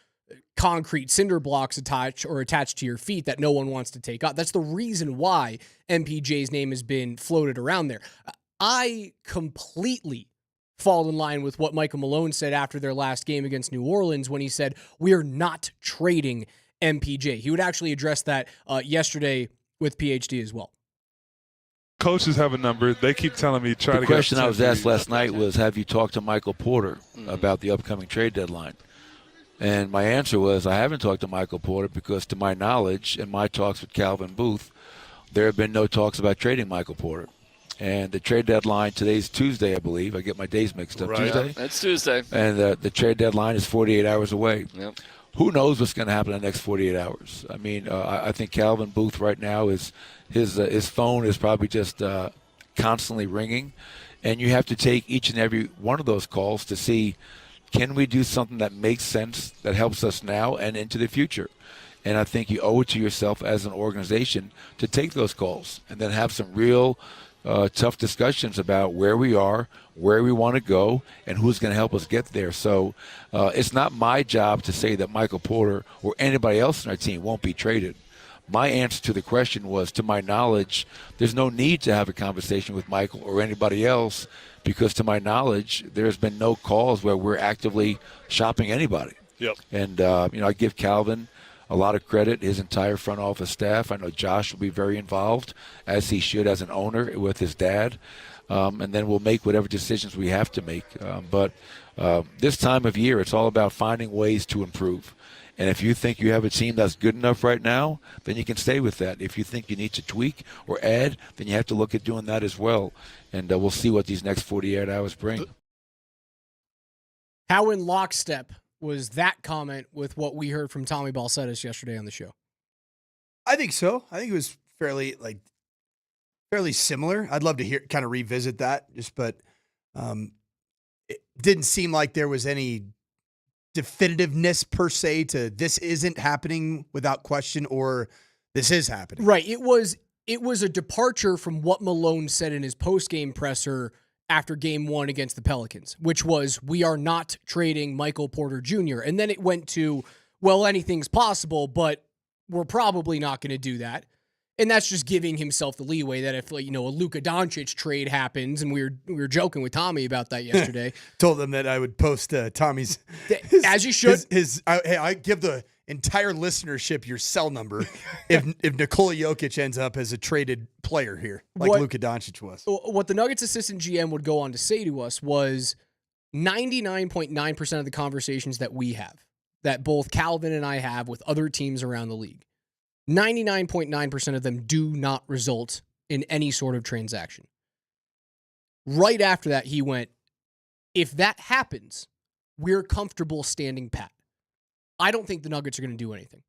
Speaker 13: concrete cinder blocks attached to your feet that no one wants to take out. That's the reason why MPJ's name has been floated around there. I completely fall in line with what Michael Malone said after their last game against New Orleans when he said, we are not trading MPJ. He would actually address that yesterday with PhD as well.
Speaker 15: Coaches have a number. They keep telling me
Speaker 17: The question I was asked last night was, have you talked to Michael Porter about the upcoming trade deadline? And my answer was, I haven't talked to Michael Porter because, to my knowledge, in my talks with Calvin Booth, there have been no talks about trading Michael Porter. And the trade deadline, today's Tuesday, I believe. I get my days mixed up.
Speaker 20: Right.
Speaker 17: Tuesday?
Speaker 20: It's Tuesday.
Speaker 17: And the trade deadline is 48 hours away.
Speaker 20: Yep.
Speaker 17: Who knows what's going to happen in the next 48 hours? I mean, I think Calvin Booth right now is his phone is probably just constantly ringing. And you have to take each and every one of those calls to see, can we do something that makes sense, that helps us now and into the future? And I think you owe it to yourself as an organization to take those calls and then have some real tough discussions about where we are, where we want to go, and who's going to help us get there. So it's not my job to say that Michael Porter or anybody else on our team won't be traded. My answer to the question was, to my knowledge, there's no need to have a conversation with Michael or anybody else because, to my knowledge, there's been no calls where we're actively shopping anybody.
Speaker 20: Yep.
Speaker 17: And, I give Calvin a lot of credit, his entire front office staff. I know Josh will be very involved, as he should as an owner with his dad. And then we'll make whatever decisions we have to make. But this time of year, it's all about finding ways to improve. And if you think you have a team that's good enough right now, then you can stay with that. If you think you need to tweak or add, then you have to look at doing that as well. And we'll see what these next 48 hours bring.
Speaker 13: How in lockstep was that comment with what we heard from Tommy Balcetis yesterday on the show?
Speaker 14: I think so. I think it was fairly similar. I'd love to kind of revisit that, but it didn't seem like there was any definitiveness per se to this isn't happening without question or this is happening.
Speaker 13: Right. It was a departure from what Malone said in his post-game presser after game 1 against the Pelicans, which was, we are not trading Michael Porter Jr. And then it went to, well, anything's possible, but we're probably not going to do that. And that's just giving himself the leeway that if, a Luka Doncic trade happens, and we were joking with Tommy about that yesterday.
Speaker 14: Told them that I would post Tommy's.
Speaker 13: As you should.
Speaker 14: I give the entire listenership your cell number if Nikola Jokic ends up as a traded player here, like Luka Doncic was.
Speaker 13: What the Nuggets assistant GM would go on to say to us was 99.9% of the conversations that we have, that both Calvin and I have with other teams around the league, 99.9% of them do not result in any sort of transaction. Right after that, he went, if that happens, we're comfortable standing pat. I don't think the Nuggets are going to do anything.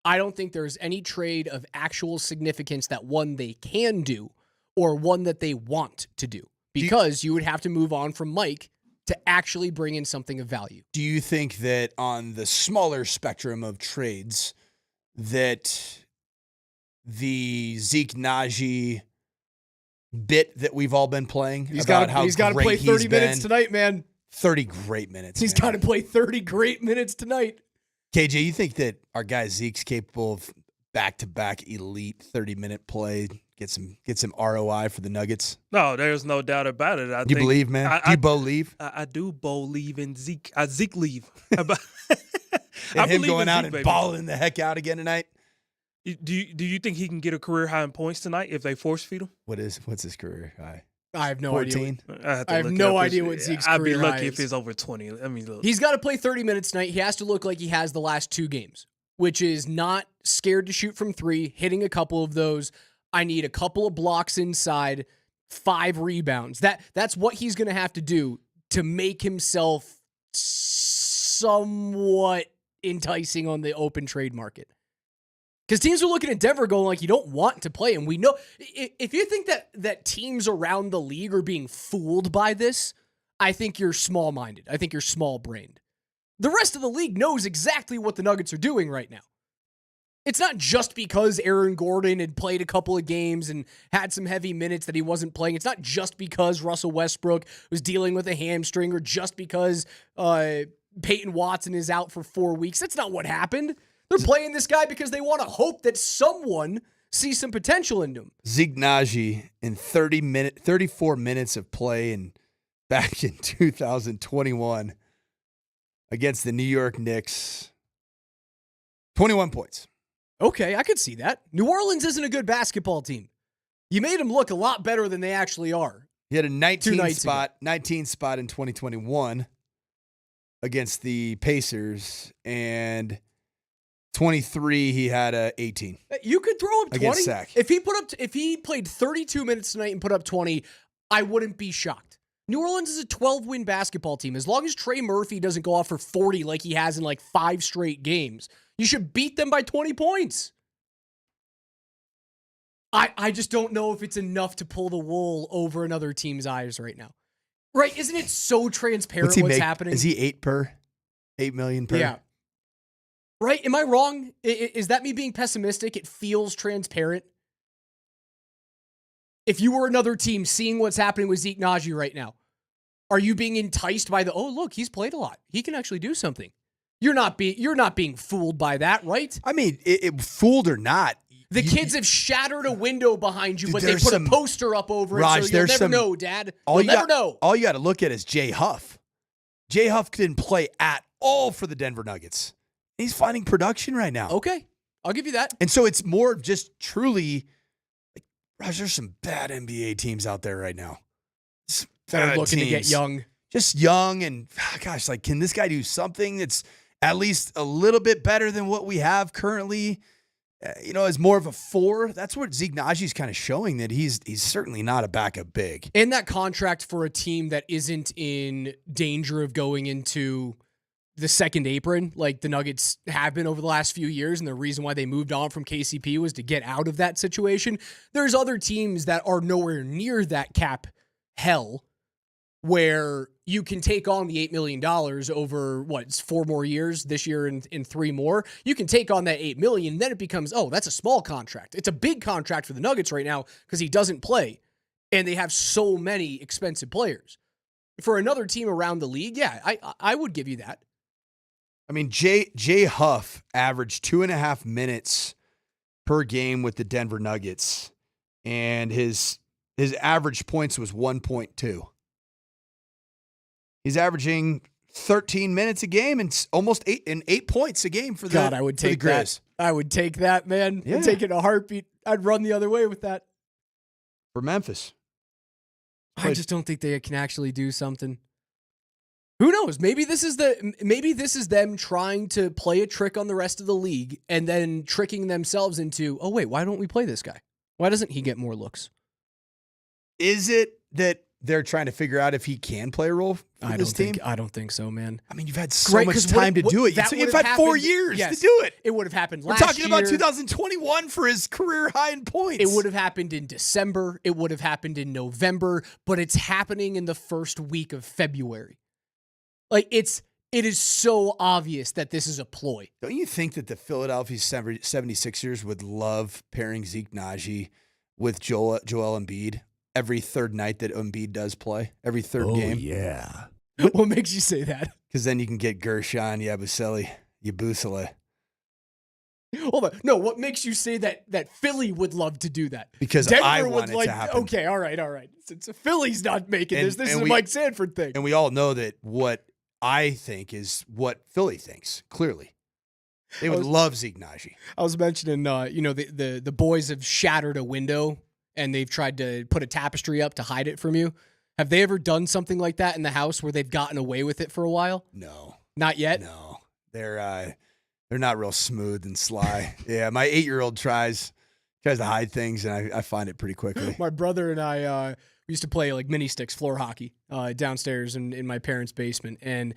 Speaker 13: I don't think there's any trade of actual significance that one they can do or one that they want to do, because you would have to move on from Mike to actually bring in something of value.
Speaker 14: Do you think that on the smaller spectrum of trades that the Zeke Najee bit that we've all been playing,
Speaker 13: he's got to play 30 minutes tonight, man.
Speaker 14: 30 great minutes.
Speaker 13: He's got to play 30 great minutes tonight.
Speaker 14: KJ, you think that our guy Zeke's capable of back-to-back elite 30-minute play, get some ROI for the Nuggets?
Speaker 21: No, there's no doubt about it.
Speaker 14: You believe, man? Do you believe?
Speaker 21: I do believe in Zeke. Zeke leave.
Speaker 14: And him going out and balling the heck out again tonight?
Speaker 21: Do you think he can get a career high in points tonight if they force feed him?
Speaker 14: What's his career high?
Speaker 13: I have no
Speaker 14: 14?
Speaker 13: idea. I have no idea what Zeke's career
Speaker 21: I'd be lucky
Speaker 13: high
Speaker 21: if
Speaker 13: is.
Speaker 21: it's over 20. Let me look.
Speaker 13: He's got to play 30 minutes tonight. He has to look like he has the last 2 games, which is not scared to shoot from 3, hitting a couple of those. I need a couple of blocks inside, 5 rebounds. That's what he's going to have to do to make himself somewhat enticing on the open trade market. Because teams are looking at Denver going like, you don't want to play him. We know if you think that teams around the league are being fooled by this, I think you're small-minded. I think you're small-brained. The rest of the league knows exactly what the Nuggets are doing right now. It's not just because Aaron Gordon had played a couple of games and had some heavy minutes that he wasn't playing. It's not just because Russell Westbrook was dealing with a hamstring or just because Peyton Watson is out for 4 weeks. That's not what happened. They're playing this guy because they want to hope that someone sees some potential in him.
Speaker 14: Zeke Naji in 34 minutes of play and back in 2021 against the New York Knicks. 21 points.
Speaker 13: Okay, I could see that. New Orleans isn't a good basketball team. You made them look a lot better than they actually are.
Speaker 14: He had a 19 spot
Speaker 13: ago.
Speaker 14: in 2021 against the Pacers, and 23 he had a 18.
Speaker 13: You could throw up 20
Speaker 14: against Sac.
Speaker 13: if he played 32 minutes tonight and put up 20. I wouldn't be shocked. New Orleans is a 12-win basketball team. As long as Trey Murphy doesn't go off for 40 like he has in like 5 straight games, you should beat them by 20 points. I just don't know if it's enough to pull the wool over another team's eyes right now. Right? Isn't it so transparent what's happening?
Speaker 14: Is he 8 million per?
Speaker 13: Yeah. Right? Am I wrong? Is that me being pessimistic? It feels transparent. If you were another team seeing what's happening with Zeke Naji right now, are you being enticed by look, he's played a lot. He can actually do something. You're not being fooled by that, right?
Speaker 14: I mean, fooled or not.
Speaker 13: The kids have shattered a window behind you, but they put a poster up over it, so you'll never know, Dad. You'll never know.
Speaker 14: All you got to look at is Jay Huff. Jay Huff didn't play at all for the Denver Nuggets. He's finding production right now.
Speaker 13: Okay, I'll give you that.
Speaker 14: And so it's more just truly, Raj, there's some bad NBA teams out there right now.
Speaker 13: That are looking to get young.
Speaker 14: Just young and, gosh, can this guy do something that's at least a little bit better than what we have currently? As more of a 4. That's what Zeke Naji's kind of showing, that he's certainly not a backup big.
Speaker 13: And that contract for a team that isn't in danger of going into the second apron like the Nuggets have been over the last few years, and the reason why they moved on from KCP was to get out of that situation. There's other teams that are nowhere near that cap hell where you can take on the $8 million over, 4 more years, this year and 3 more. You can take on that $8 million, and then it becomes, that's a small contract. It's a big contract for the Nuggets right now because he doesn't play, and they have so many expensive players. For another team around the league, yeah, I would give you that.
Speaker 14: I mean, Jay Huff averaged 2.5 minutes per game with the Denver Nuggets, and his average points was 1.2. He's averaging 13 minutes a game and almost 8 points a game for the
Speaker 13: God, I would take that. I would take that, man.
Speaker 14: Yeah.
Speaker 13: I'd take it in a heartbeat. I'd run the other way with that.
Speaker 14: For Memphis.
Speaker 13: I just don't think they can actually do something. Who knows? Maybe this is them trying to play a trick on the rest of the league and then tricking themselves into, oh wait, why don't we play this guy? Why doesn't he get more looks?
Speaker 14: Is it that they're trying to figure out if he can play a role for this team?
Speaker 13: I don't think so, man.
Speaker 14: I mean, you've had so much time to do it. You've had 4 years to do it.
Speaker 13: It would have happened last
Speaker 14: year. We're talking
Speaker 13: year.
Speaker 14: about 2021 for his career high in points.
Speaker 13: It would have happened in December. It would have happened in November, but it's happening in the first week of February. It is so obvious that this is a ploy.
Speaker 14: Don't you think that the Philadelphia 76ers would love pairing Zeke Naji with Joel Embiid every third night that Embiid does play? Every third game?
Speaker 13: Yeah. What makes you say that?
Speaker 14: Because then you can get Gershon, Yabusele.
Speaker 13: Hold on. No, what makes you say that Philly would love to do that?
Speaker 14: Because
Speaker 13: Denver
Speaker 14: I
Speaker 13: would
Speaker 14: want it to happen.
Speaker 13: Okay, all right. Since Philly's not making this is a Mike Sanford thing.
Speaker 14: And we all know that what I think is what Philly thinks, clearly. They would love Zeke Nagy.
Speaker 13: I was mentioning, the boys have shattered a window and they've tried to put a tapestry up to hide it from you. Have they ever done something like that in the house where they've gotten away with it for a while?
Speaker 14: No.
Speaker 13: Not yet?
Speaker 14: No. They're not real smooth and sly. Yeah, my 8-year-old tries to hide things, and I find it pretty quickly.
Speaker 13: My brother and I we used to play like mini sticks, floor hockey, downstairs in my parents' basement. And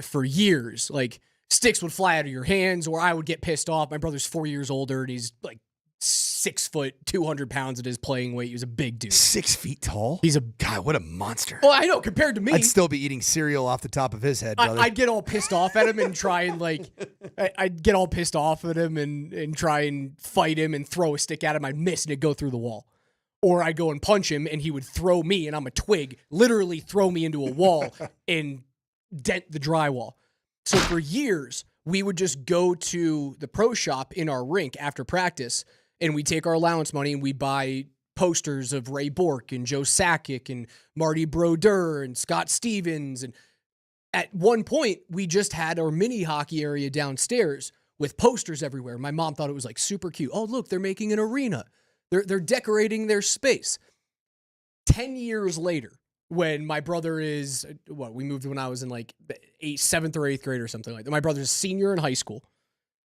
Speaker 13: for years, like sticks would fly out of your hands, or I would get pissed off. My brother's 4 years older, and he's like 6 foot, 200 pounds at his playing weight. He was a big dude.
Speaker 14: 6 feet tall?
Speaker 13: He's a
Speaker 14: God, what a monster.
Speaker 13: Well, I know, compared to me.
Speaker 14: I'd still be eating cereal off the top of his head, brother.
Speaker 13: I'd get all pissed off at him and try and I'd get all pissed off at him and try and fight him and throw a stick at him. I'd miss and it'd go through the wall. Or I'd go and punch him and he would throw me, and I'm a twig, literally throw me into a wall and dent the drywall. So for years, we would just go to the pro shop in our rink after practice, and we take our allowance money and we buy posters of Ray Bork and Joe Sakic and Marty Brodeur and Scott Stevens. And at one point, we just had our mini hockey area downstairs with posters everywhere. My mom thought it was like super cute. Oh, look, they're making an arena. They're decorating their space. 10 years later, when my brother is, we moved when I was in like 7th or 8th grade or something like that. My brother's a senior in high school,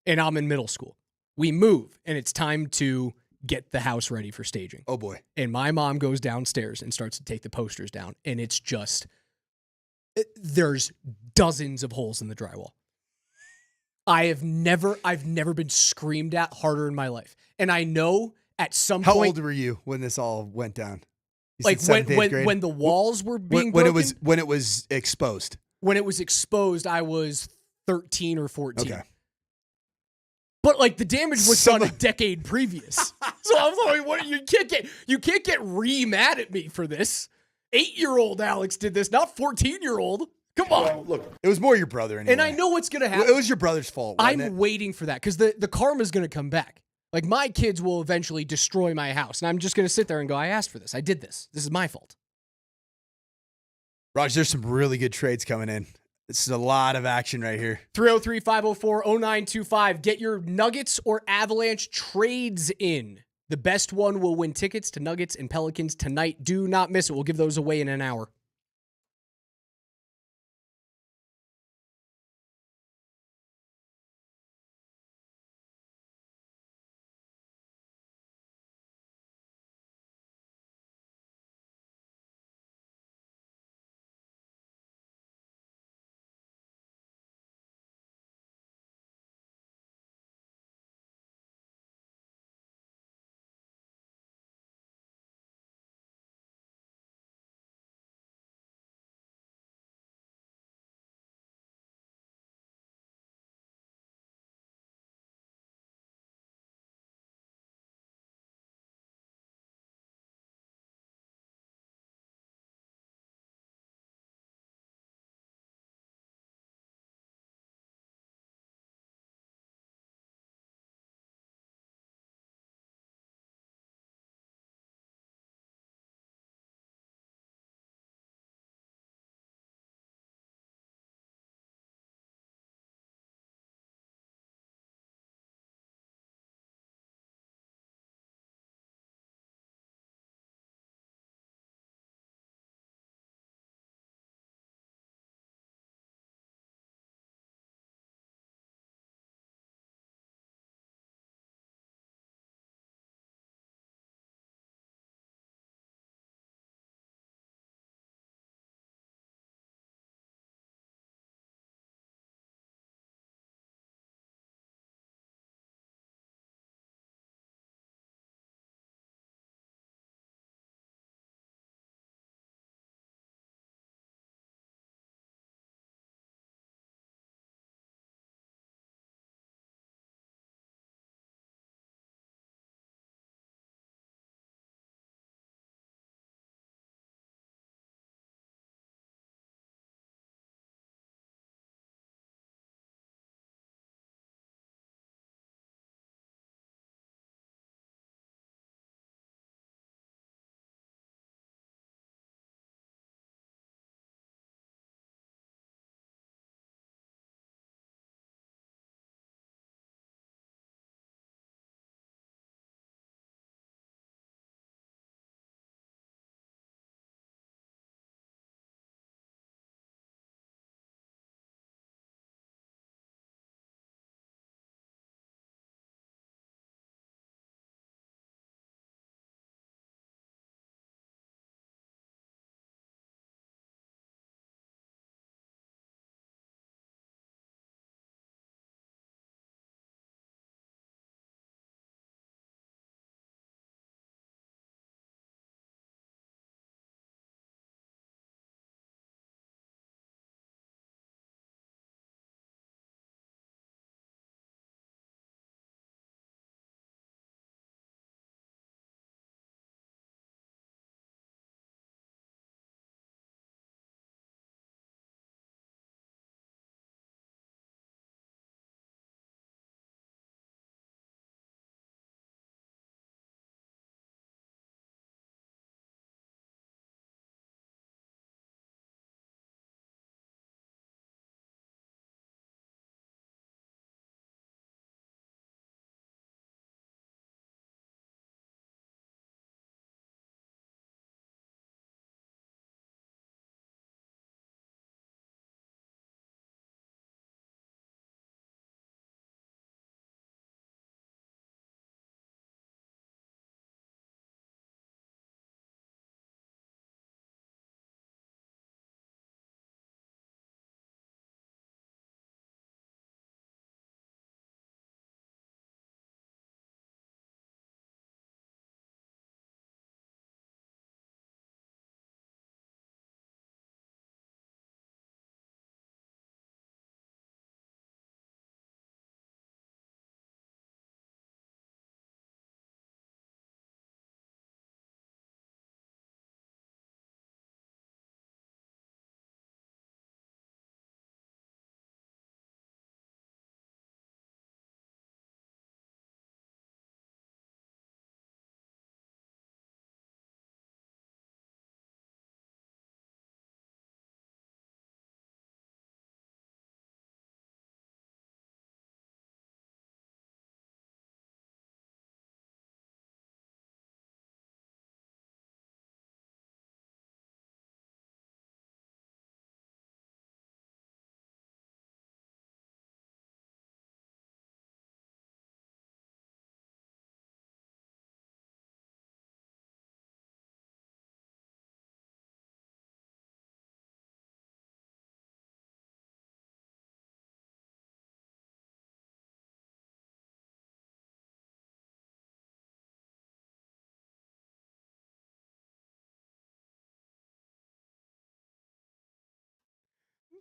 Speaker 13: and I'm in middle school. We move, and it's time to get the house ready for staging.
Speaker 14: Oh, boy.
Speaker 13: And my mom goes downstairs and starts to take the posters down, and it's just, there's dozens of holes in the drywall. I've never been screamed at harder in my life. And I know at some
Speaker 14: How
Speaker 13: point...
Speaker 14: old were you when this all went down? You
Speaker 13: Like
Speaker 14: said 7th, 8th grade?
Speaker 13: when the walls were being
Speaker 14: when
Speaker 13: broken?
Speaker 14: when it was exposed.
Speaker 13: When it was exposed, I was 13 or 14.
Speaker 14: Okay.
Speaker 13: But like the damage was done a decade previous. So I'm like, what? You can't get mad at me for this. 8-year-old Alex did this, not 14-year-old. Come on.
Speaker 14: Well, look, it was more your brother anyway.
Speaker 13: And I know what's gonna happen.
Speaker 14: It was your brother's fault. Wasn't
Speaker 13: I'm
Speaker 14: it?
Speaker 13: waiting for that because the karma's gonna come back. Like my kids will eventually destroy my house, and I'm just gonna sit there and go, I asked for this. I did this. This is my fault.
Speaker 14: Raj, there's some really good trades coming in. This is a lot of action right here.
Speaker 13: 303-504-0925. Get your Nuggets or Avalanche trades in. The best one will win tickets to Nuggets and Pelicans tonight. Do not miss it. We'll give those away in an hour.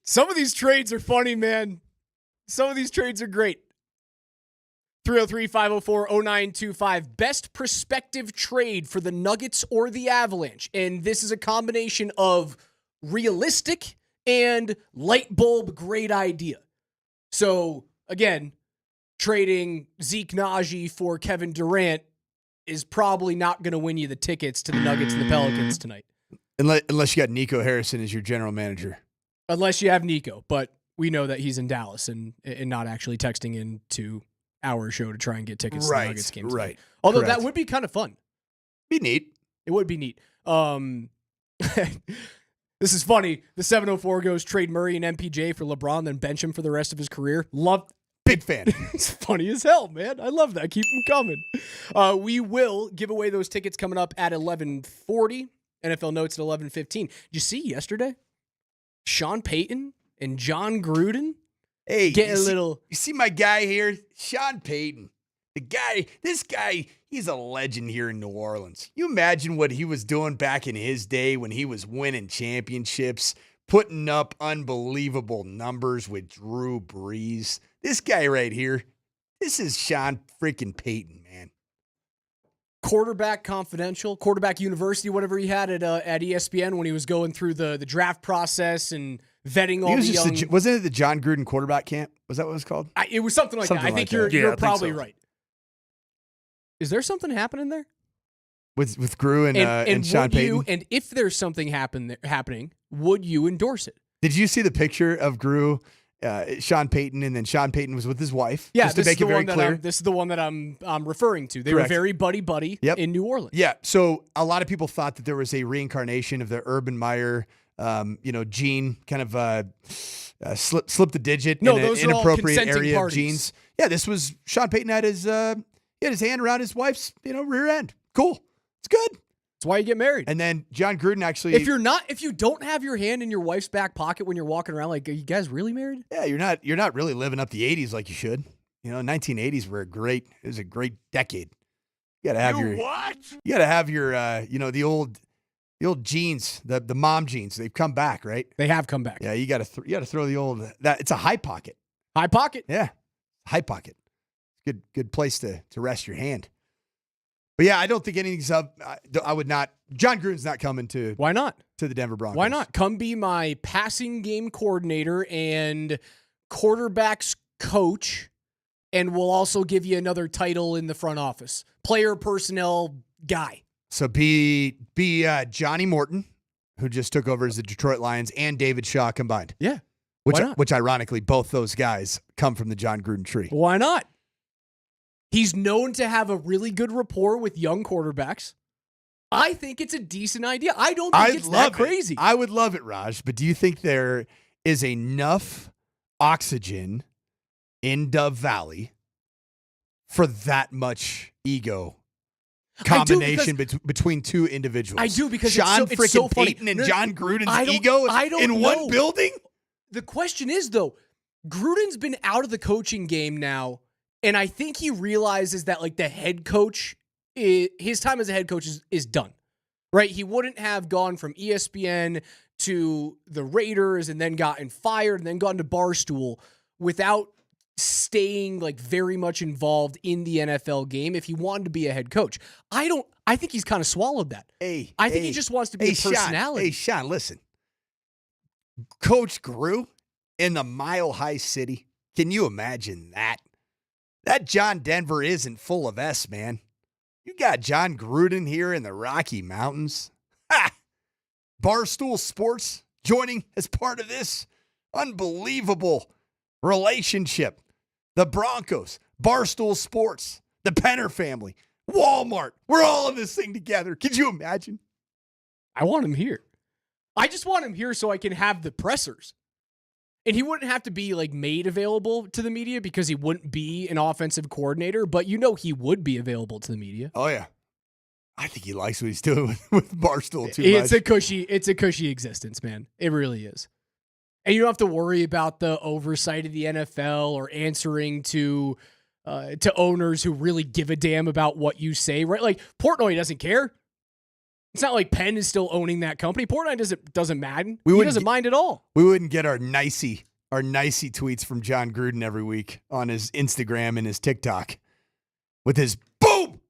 Speaker 13: Some of these trades are funny, man. Some of these trades are great. 303-504-0925. Best prospective trade for the Nuggets or the Avalanche. And this is a combination of realistic and light bulb great idea. So, again, trading Zeke Naji for Kevin Durant is probably not going to win you the tickets to the Nuggets and the Pelicans tonight.
Speaker 14: Unless you got Nico Harrison as your general manager.
Speaker 13: Unless you have Nico, but we know that he's in Dallas and not actually texting in to our show to try and get tickets to the Nuggets game tonight.
Speaker 14: Right.
Speaker 13: Although
Speaker 14: Correct.
Speaker 13: that would be kind of fun.
Speaker 14: Be neat.
Speaker 13: It would be neat. This is funny. The 704 goes trade Murray and MPJ for LeBron, then bench him for the rest of his career.
Speaker 14: Big fan.
Speaker 13: It's funny as hell, man. I love that. Keep them coming. We will give away those tickets coming up at 11:40. NFL notes at 11:15. Did you see yesterday? Sean Payton and John Gruden.
Speaker 14: Hey,
Speaker 13: get
Speaker 14: you see my guy here, Sean Payton. This guy, he's a legend here in New Orleans. You imagine what he was doing back in his day when he was winning championships, putting up unbelievable numbers with Drew Brees. This guy right here, this is Sean freaking Payton, man.
Speaker 13: Quarterback Confidential, Quarterback University, whatever he had at ESPN when he was going through the draft process and vetting all the young.
Speaker 14: Wasn't it the John Gruden quarterback camp? Was that what it was called?
Speaker 13: It was something like that. I think you're probably right. Is there something happening there
Speaker 14: with Gru and Sean Payton?
Speaker 13: And if there's something happening, would you endorse it?
Speaker 14: Did you see the picture of Gru, Sean Payton, and then Sean Payton was with his wife?
Speaker 13: Yeah,
Speaker 14: just to make it very clear.
Speaker 13: This is the one that I'm referring to. They
Speaker 14: Correct.
Speaker 13: were very buddy in New Orleans.
Speaker 14: Yeah, so a lot of people thought that there was a reincarnation of the Urban Meyer, gene, kind of slip the digit in an inappropriate area of genes. Yeah, this was Sean Payton had his hand around his wife's rear end. Cool, it's good.
Speaker 13: That's why you get married.
Speaker 14: And then John Gruden actually,
Speaker 13: if you don't have your hand in your wife's back pocket when you're walking around, like, are you guys really married?
Speaker 14: Yeah, you're not really living up the 80s like you should. 1980s were it was a great decade. You gotta have your the old genes, the mom genes. They've come back, right?
Speaker 13: They have come back.
Speaker 14: Yeah, you gotta throw the old it's a high pocket.
Speaker 13: High pocket.
Speaker 14: Yeah, high pocket. Good place to rest your hand. But yeah, I don't think anything's up. I would not. John Gruden's not coming to.
Speaker 13: Why not?
Speaker 14: To the Denver Broncos.
Speaker 13: Why not? Come be my passing game coordinator and quarterbacks coach, and we'll also give you another title in the front office. Player personnel guy.
Speaker 14: So be Johnny Morton, who just took over as the Detroit Lions, and David Shaw combined.
Speaker 13: Yeah.
Speaker 14: Which ironically, both those guys come from the John Gruden tree.
Speaker 13: Why not? He's known to have a really good rapport with young quarterbacks. I think it's a decent idea. I don't think it's that crazy.
Speaker 14: I would love it, Raj, but do you think there is enough oxygen in Dove Valley for that much ego combination between two individuals?
Speaker 13: I do, because
Speaker 14: Sean
Speaker 13: it's so funny.
Speaker 14: Payton and John Gruden's ego in one building?
Speaker 13: The question is, though, Gruden's been out of the coaching game now, and I think he realizes that, like, the head coach, his time as a head coach is done, right? He wouldn't have gone from ESPN to the Raiders and then gotten fired and then gone to Barstool without staying, like, very much involved in the NFL game if he wanted to be a head coach. I think he's kind of swallowed that. I think he just wants to be a personality.
Speaker 14: Sean, listen. Coach Gru in the Mile High City. Can you imagine that? That John Denver isn't full of S, man. You got John Gruden here in the Rocky Mountains. Ha! Barstool Sports joining as part of this unbelievable relationship. The Broncos, Barstool Sports, the Penner family, Walmart. We're all in this thing together. Could you imagine?
Speaker 13: I want him here. I just want him here so I can have the pressers. And he wouldn't have to be, like, made available to the media because he wouldn't be an offensive coordinator, but he would be available to the media.
Speaker 14: Oh, yeah. I think he likes what he's doing with Barstool too
Speaker 13: much. It's a cushy existence, man. It really is. And you don't have to worry about the oversight of the NFL or answering to owners who really give a damn about what you say, right? Like, Portnoy doesn't care. It's not like Penn is still owning that company. Portnoy doesn't mind. He doesn't mind at all.
Speaker 14: We wouldn't get our nicey tweets from John Gruden every week on his Instagram and his TikTok with his boom.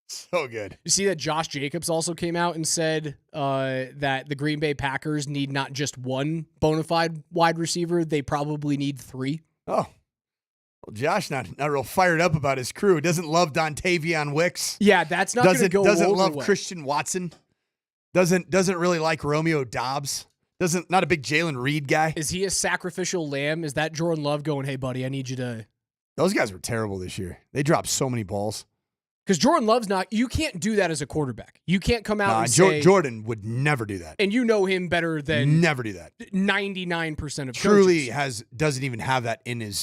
Speaker 14: So good.
Speaker 13: You see that Josh Jacobs also came out and said that the Green Bay Packers need not just one bona fide wide receiver, they probably need 3.
Speaker 14: Oh. Well, Josh not real fired up about his crew. Doesn't love Dontavion Wicks.
Speaker 13: Yeah, that's not going to go
Speaker 14: Doesn't
Speaker 13: over
Speaker 14: love
Speaker 13: well.
Speaker 14: Christian Watson. Doesn't really like Romeo Dobbs. Not a big Jalen Reed guy.
Speaker 13: Is he a sacrificial lamb? Is that Jordan Love going, hey, buddy, I need you to...
Speaker 14: Those guys were terrible this year. They dropped so many balls.
Speaker 13: Because Jordan Love's not... You can't do that as a quarterback. You can't come out and say...
Speaker 14: Jordan would never do that.
Speaker 13: And you know him better than...
Speaker 14: Never do that.
Speaker 13: 99% of
Speaker 14: Truly
Speaker 13: coaches.
Speaker 14: Doesn't even have that in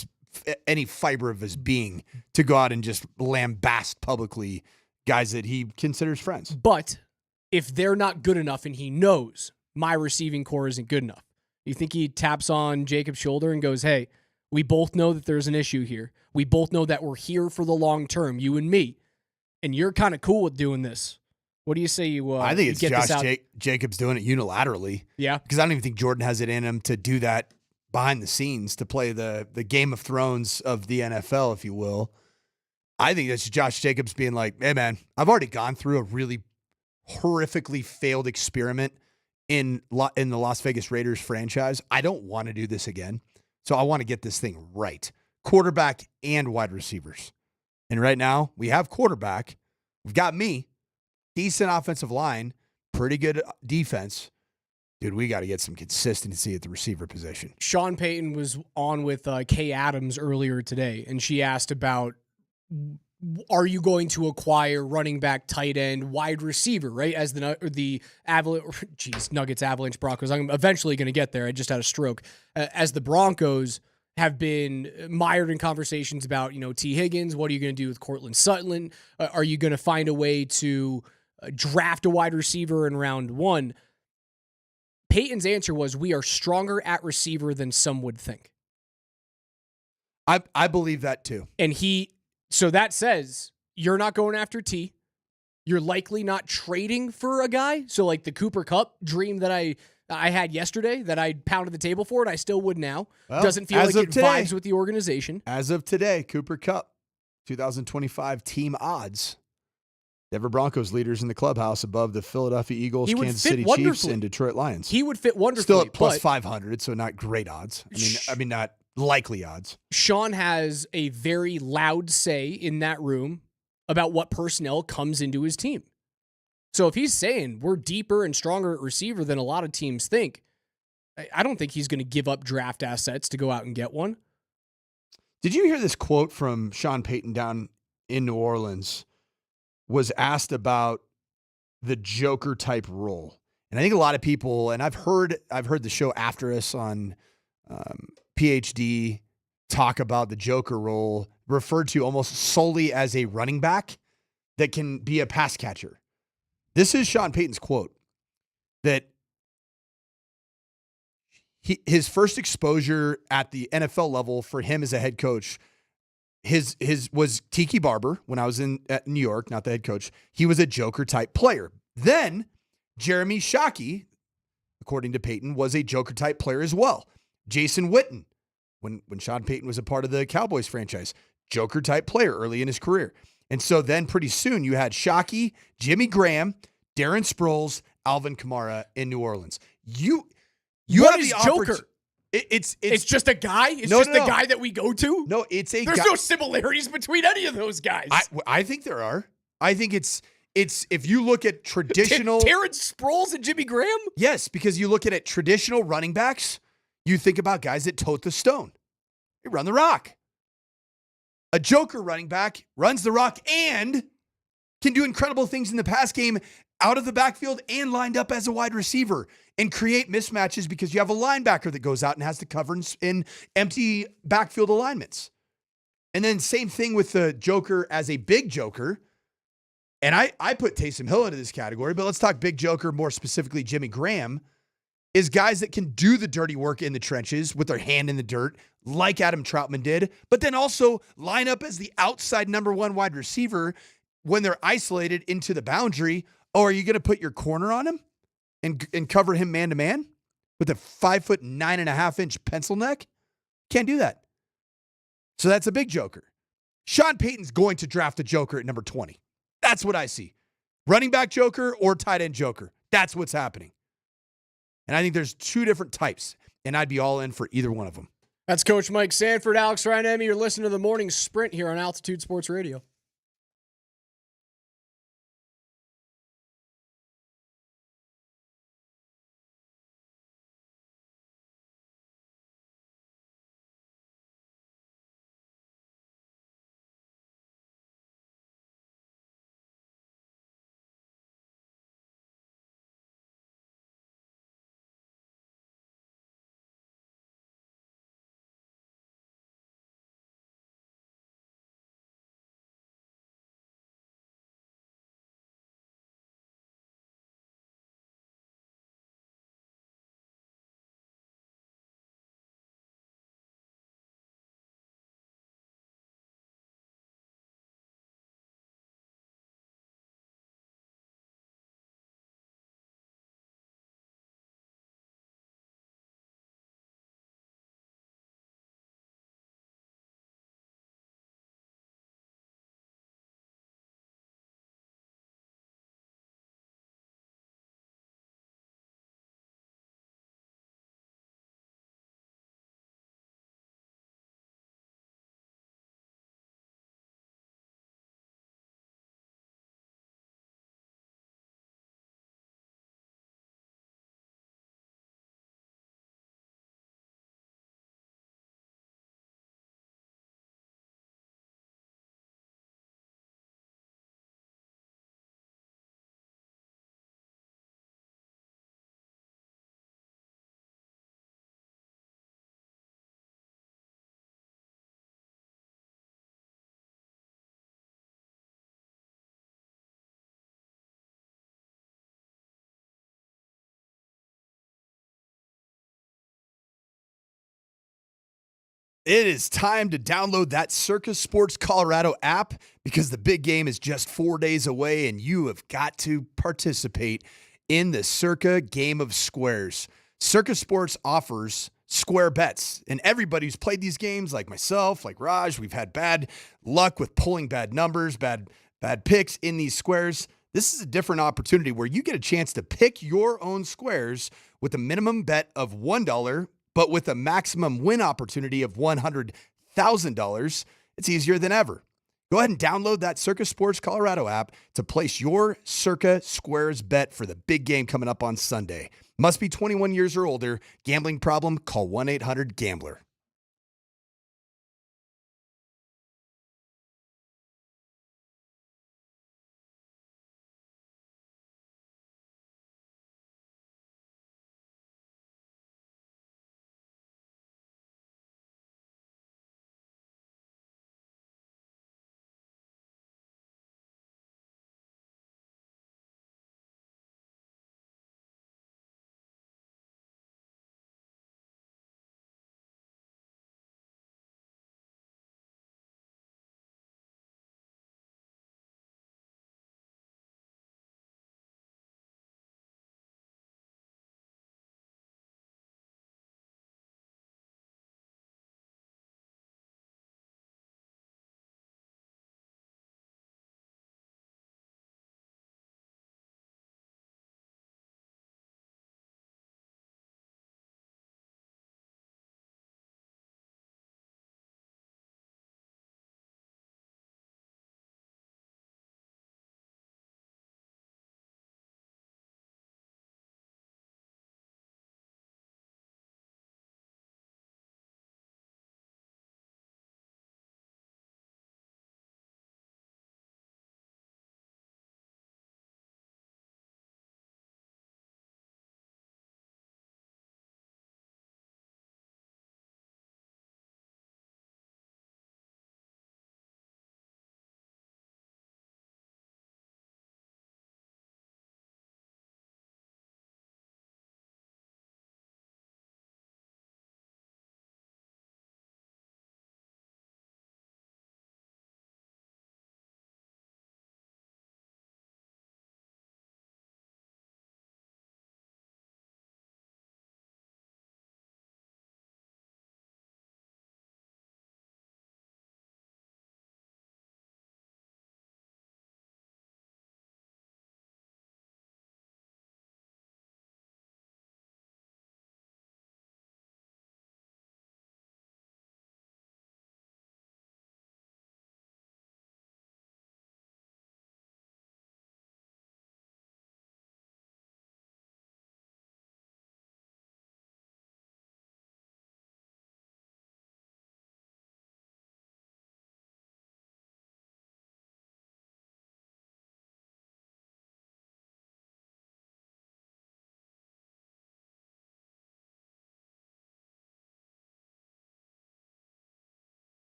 Speaker 14: any fiber of his being to go out and just lambast publicly guys that he considers friends.
Speaker 13: But if they're not good enough and he knows my receiving core isn't good enough, you think he taps on Jacob's shoulder and goes, hey, we both know that there's an issue here. We both know that we're here for the long term, you and me. And you're kind of cool with doing this. What do you say you
Speaker 14: I think it's
Speaker 13: get this
Speaker 14: Josh
Speaker 13: out?
Speaker 14: Jacobs doing it unilaterally.
Speaker 13: Yeah.
Speaker 14: Because I don't even think Jordan has it in him to do that behind the scenes, to play the Game of Thrones of the NFL, if you will. I think that's Josh Jacobs being like, hey, man, I've already gone through a really horrifically failed experiment in the Las Vegas Raiders franchise. I don't want to do this again. So I want to get this thing right. Quarterback and wide receivers. And right now, we have quarterback. We've got me. Decent offensive line. Pretty good defense. Dude, we got to get some consistency at the receiver position.
Speaker 13: Sean Payton was on with Kay Adams earlier today, and she asked about, are you going to acquire running back, tight end, wide receiver, right? As the Avalanche, Nuggets, Avalanche, Broncos. I'm eventually going to get there. I just had a stroke. As the Broncos have been mired in conversations about, T. Higgins, what are you going to do with Cortland Sutton? Are you going to find a way to draft a wide receiver in round 1? Peyton's answer was, we are stronger at receiver than some would think.
Speaker 14: I believe that too.
Speaker 13: And so that says you're not going after T. You're likely not trading for a guy. So like the Cooper Kupp dream that I had yesterday that I pounded the table for, and I still would now.
Speaker 14: Well,
Speaker 13: doesn't feel like it vibes with the organization.
Speaker 14: As of today, Cooper Kupp, 2025 team odds. Denver Broncos leaders in the clubhouse above the Philadelphia Eagles, Kansas City Chiefs, and Detroit Lions.
Speaker 13: He would fit wonderfully.
Speaker 14: Still at plus 500, so not great odds. I mean, not likely odds.
Speaker 13: Sean has a very loud say in that room about what personnel comes into his team. So if he's saying we're deeper and stronger at receiver than a lot of teams think, I don't think he's going to give up draft assets to go out and get one.
Speaker 14: Did you hear this quote from Sean Payton down in New Orleans? Was asked about the Joker type role. And I think a lot of people, and I've heard the show after us on PhD talk about the Joker role referred to almost solely as a running back that can be a pass catcher. This is Sean Payton's quote, that his first exposure at the NFL level for him as a head coach, his was Tiki Barber when I was at New York, not the head coach. He was a Joker type player. Then Jeremy Shockey, according to Payton, was a Joker type player as well. Jason Witten, when Sean Payton was a part of the Cowboys franchise, Joker type player early in his career. And so then pretty soon you had Shockey, Jimmy Graham, Darren Sproles, Alvin Kamara in New Orleans. You
Speaker 13: what
Speaker 14: have
Speaker 13: is
Speaker 14: the
Speaker 13: Joker?
Speaker 14: It's
Speaker 13: just a guy? It's
Speaker 14: no,
Speaker 13: just
Speaker 14: no,
Speaker 13: the
Speaker 14: no.
Speaker 13: guy that we go to?
Speaker 14: No, it's a
Speaker 13: There's
Speaker 14: guy.
Speaker 13: no similarities between any of those guys.
Speaker 14: I think there are. I think it's if you look at traditional
Speaker 13: Terrence Sproles and Jimmy Graham?
Speaker 14: Yes, because you look at traditional running backs, you think about guys that tote the stone. They run the rock. A Joker running back runs the rock and can do incredible things in the pass game out of the backfield and lined up as a wide receiver and create mismatches because you have a linebacker that goes out and has to cover in empty backfield alignments. And then same thing with the Joker as a big Joker. And I put Taysom Hill into this category, but let's talk big Joker, more specifically Jimmy Graham, is guys that can do the dirty work in the trenches with their hand in the dirt, like Adam Troutman did, but then also line up as the outside number 1 wide receiver when they're isolated into the boundary Oh, are you going to put your corner on him and cover him man to man with a 5'9.5" pencil neck? Can't do that. So that's a big joker. Sean Payton's going to draft a joker at number 20. That's what I see. Running back joker or tight end joker. That's what's happening. And I think there's two different types, and I'd be all in for either one of them.
Speaker 13: That's Coach Mike Sanford, Alex Ryan-Emmy. You're listening to the Morning Sprint here on Altitude Sports Radio.
Speaker 14: It is time to download that Circa Sports Colorado app because the big game is just 4 days away and you have got to participate in the Circa Game of Squares. Circa Sports offers square bets, and everybody who's played these games, like myself, like Raj, we've had bad luck with pulling bad numbers, bad picks in these squares. This is a different opportunity where you get a chance to pick your own squares with a minimum bet of $1, but with a maximum win opportunity of $100,000. It's easier than ever. Go ahead and download that Circa Sports Colorado app to place your Circa Squares bet for the big game coming up on Sunday. Must be 21 years or older. Gambling problem? Call 1-800-GAMBLER.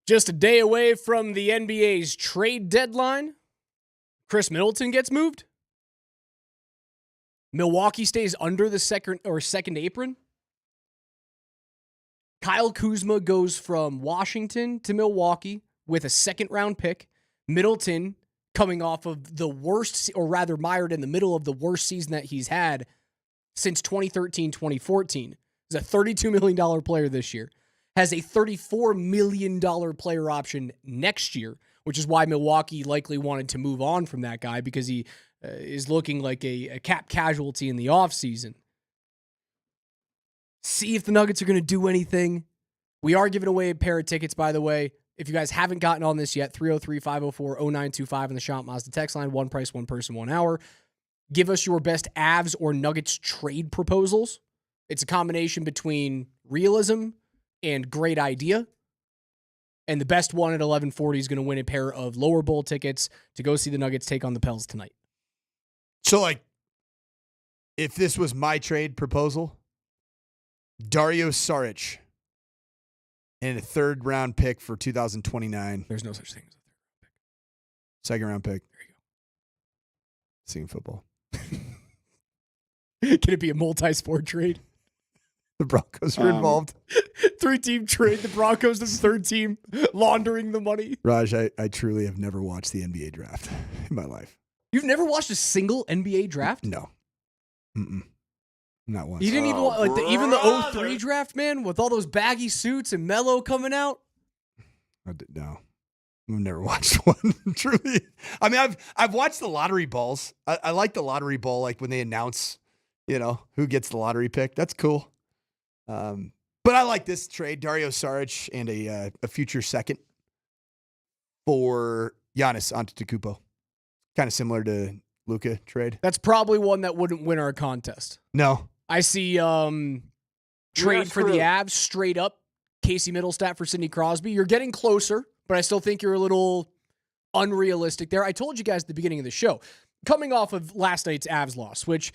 Speaker 13: Just a day away from the NBA's trade deadline, Chris Middleton gets moved. Milwaukee stays under the second apron. Kyle Kuzma goes from Washington to Milwaukee with a second-round pick. Middleton, coming off of the worst, or rather mired in the middle of the worst season that he's had since 2013-2014. He's a $32 million player this year. Has a $34 million player option next year, which is why Milwaukee likely wanted to move on from that guy because he is looking like a cap casualty in the offseason. See if the Nuggets are going to do anything. We are giving away a pair of tickets, by the way. If you guys haven't gotten on this yet, 303-504-0925 on the Shop Mazda text line. One price, one person, 1 hour. Give us your best Avs or Nuggets trade proposals. It's a combination between realism and great idea. And the best one at 1140 is going to win a pair of lower bowl tickets to go see the Nuggets take on the Pels tonight.
Speaker 14: So, like, if this was my trade proposal, Dario Saric and a third-round pick for 2029.
Speaker 13: There's no such thing as a third-round pick.
Speaker 14: Second-round pick. There you go. Seeing football.
Speaker 13: Can it be a multi-sport trade?
Speaker 14: The Broncos are involved.
Speaker 13: 3-team trade. The Broncos, the third team, laundering the money.
Speaker 14: Raj, I truly have never watched the NBA draft in my life.
Speaker 13: You've never watched a single NBA draft?
Speaker 14: No. Not once.
Speaker 13: You didn't even want, like, even the 03 draft, man, with all those baggy suits and Melo coming out?
Speaker 14: No. I've never watched one, truly. I mean, I've watched the lottery balls. I like the lottery ball, like when they announce, who gets the lottery pick. That's cool. But I like this trade, Dario Saric and a future second for Giannis Antetokounmpo. Kind of similar to Luka trade.
Speaker 13: That's probably one that wouldn't win our contest.
Speaker 14: No.
Speaker 13: I see trade for the Avs, straight up, Casey Middlestat for Sidney Crosby. You're getting closer, but I still think you're a little unrealistic there. I told you guys at the beginning of the show, coming off of last night's Avs loss, which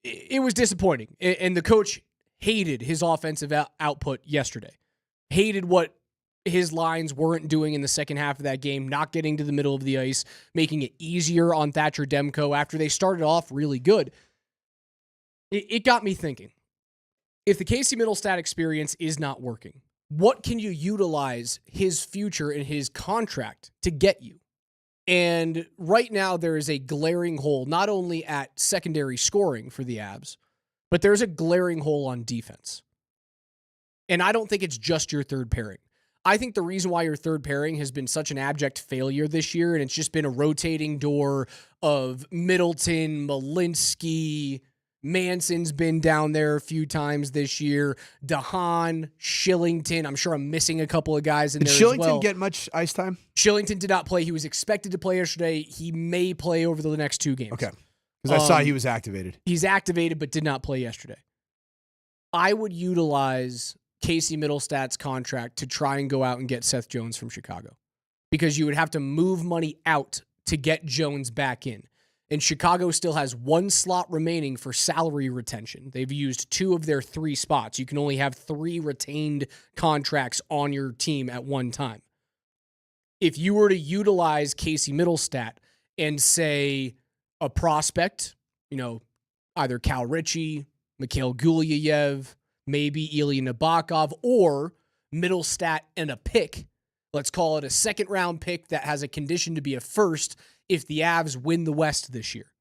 Speaker 13: it was disappointing, and the coach hated his offensive output yesterday. Hated what his lines weren't doing in the second half of that game, not getting to the middle of the ice, making it easier on Thatcher Demko after they started off really good. It got me thinking, if the Casey Middlestat experience is not working, what can you utilize his future and his contract to get you? And right now there is a glaring hole, not only at secondary scoring for the Avs, but there's a glaring hole on defense. And I don't think it's just your third pairing. I think the reason why your third pairing has been such an abject failure this year, and it's just been a rotating door of Middleton, Malinsky, Manson's been down there a few times this year, DeHaan, Shillington. I'm sure I'm missing a couple of guys in there as well.
Speaker 14: Did Shillington get much ice time?
Speaker 13: Shillington did not play. He was expected to play yesterday. He may play over the next 2 games.
Speaker 14: Okay. Because I saw he was activated.
Speaker 13: He's activated but did not play yesterday. I would utilize Casey Middlestat's contract to try and go out and get Seth Jones from Chicago, because you would have to move money out to get Jones back in. And Chicago still has 1 slot remaining for salary retention. They've used 2 of their 3 spots. You can only have 3 retained contracts on your team at one time. If you were to utilize Casey Middlestat and say a prospect, either Cal Ritchie, Mikhail Gulyayev, maybe Ilya Nabokov, or Middlestat and a pick, let's call it a second-round pick that has a condition to be a first if the Avs win the West this year.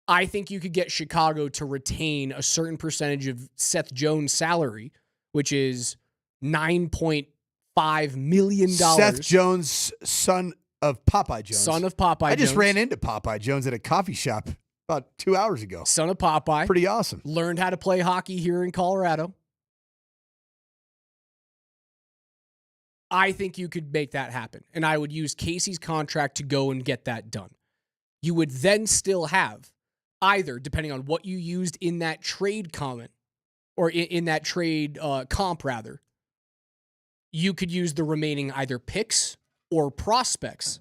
Speaker 13: I think you could get Chicago to retain a certain percentage of Seth Jones' salary, which is $9.5 million.
Speaker 14: Seth Jones, son of Popeye Jones.
Speaker 13: Son of Popeye Jones.
Speaker 14: I just ran into Popeye Jones at a coffee shop about 2 hours ago.
Speaker 13: Son of Popeye.
Speaker 14: Pretty awesome.
Speaker 13: Learned how to play hockey here in Colorado. I think you could make that happen. And I would use Casey's contract to go and get that done. You would then still have either, depending on what you used in that trade comment, or in that trade comp rather, you could use the remaining either picks or prospects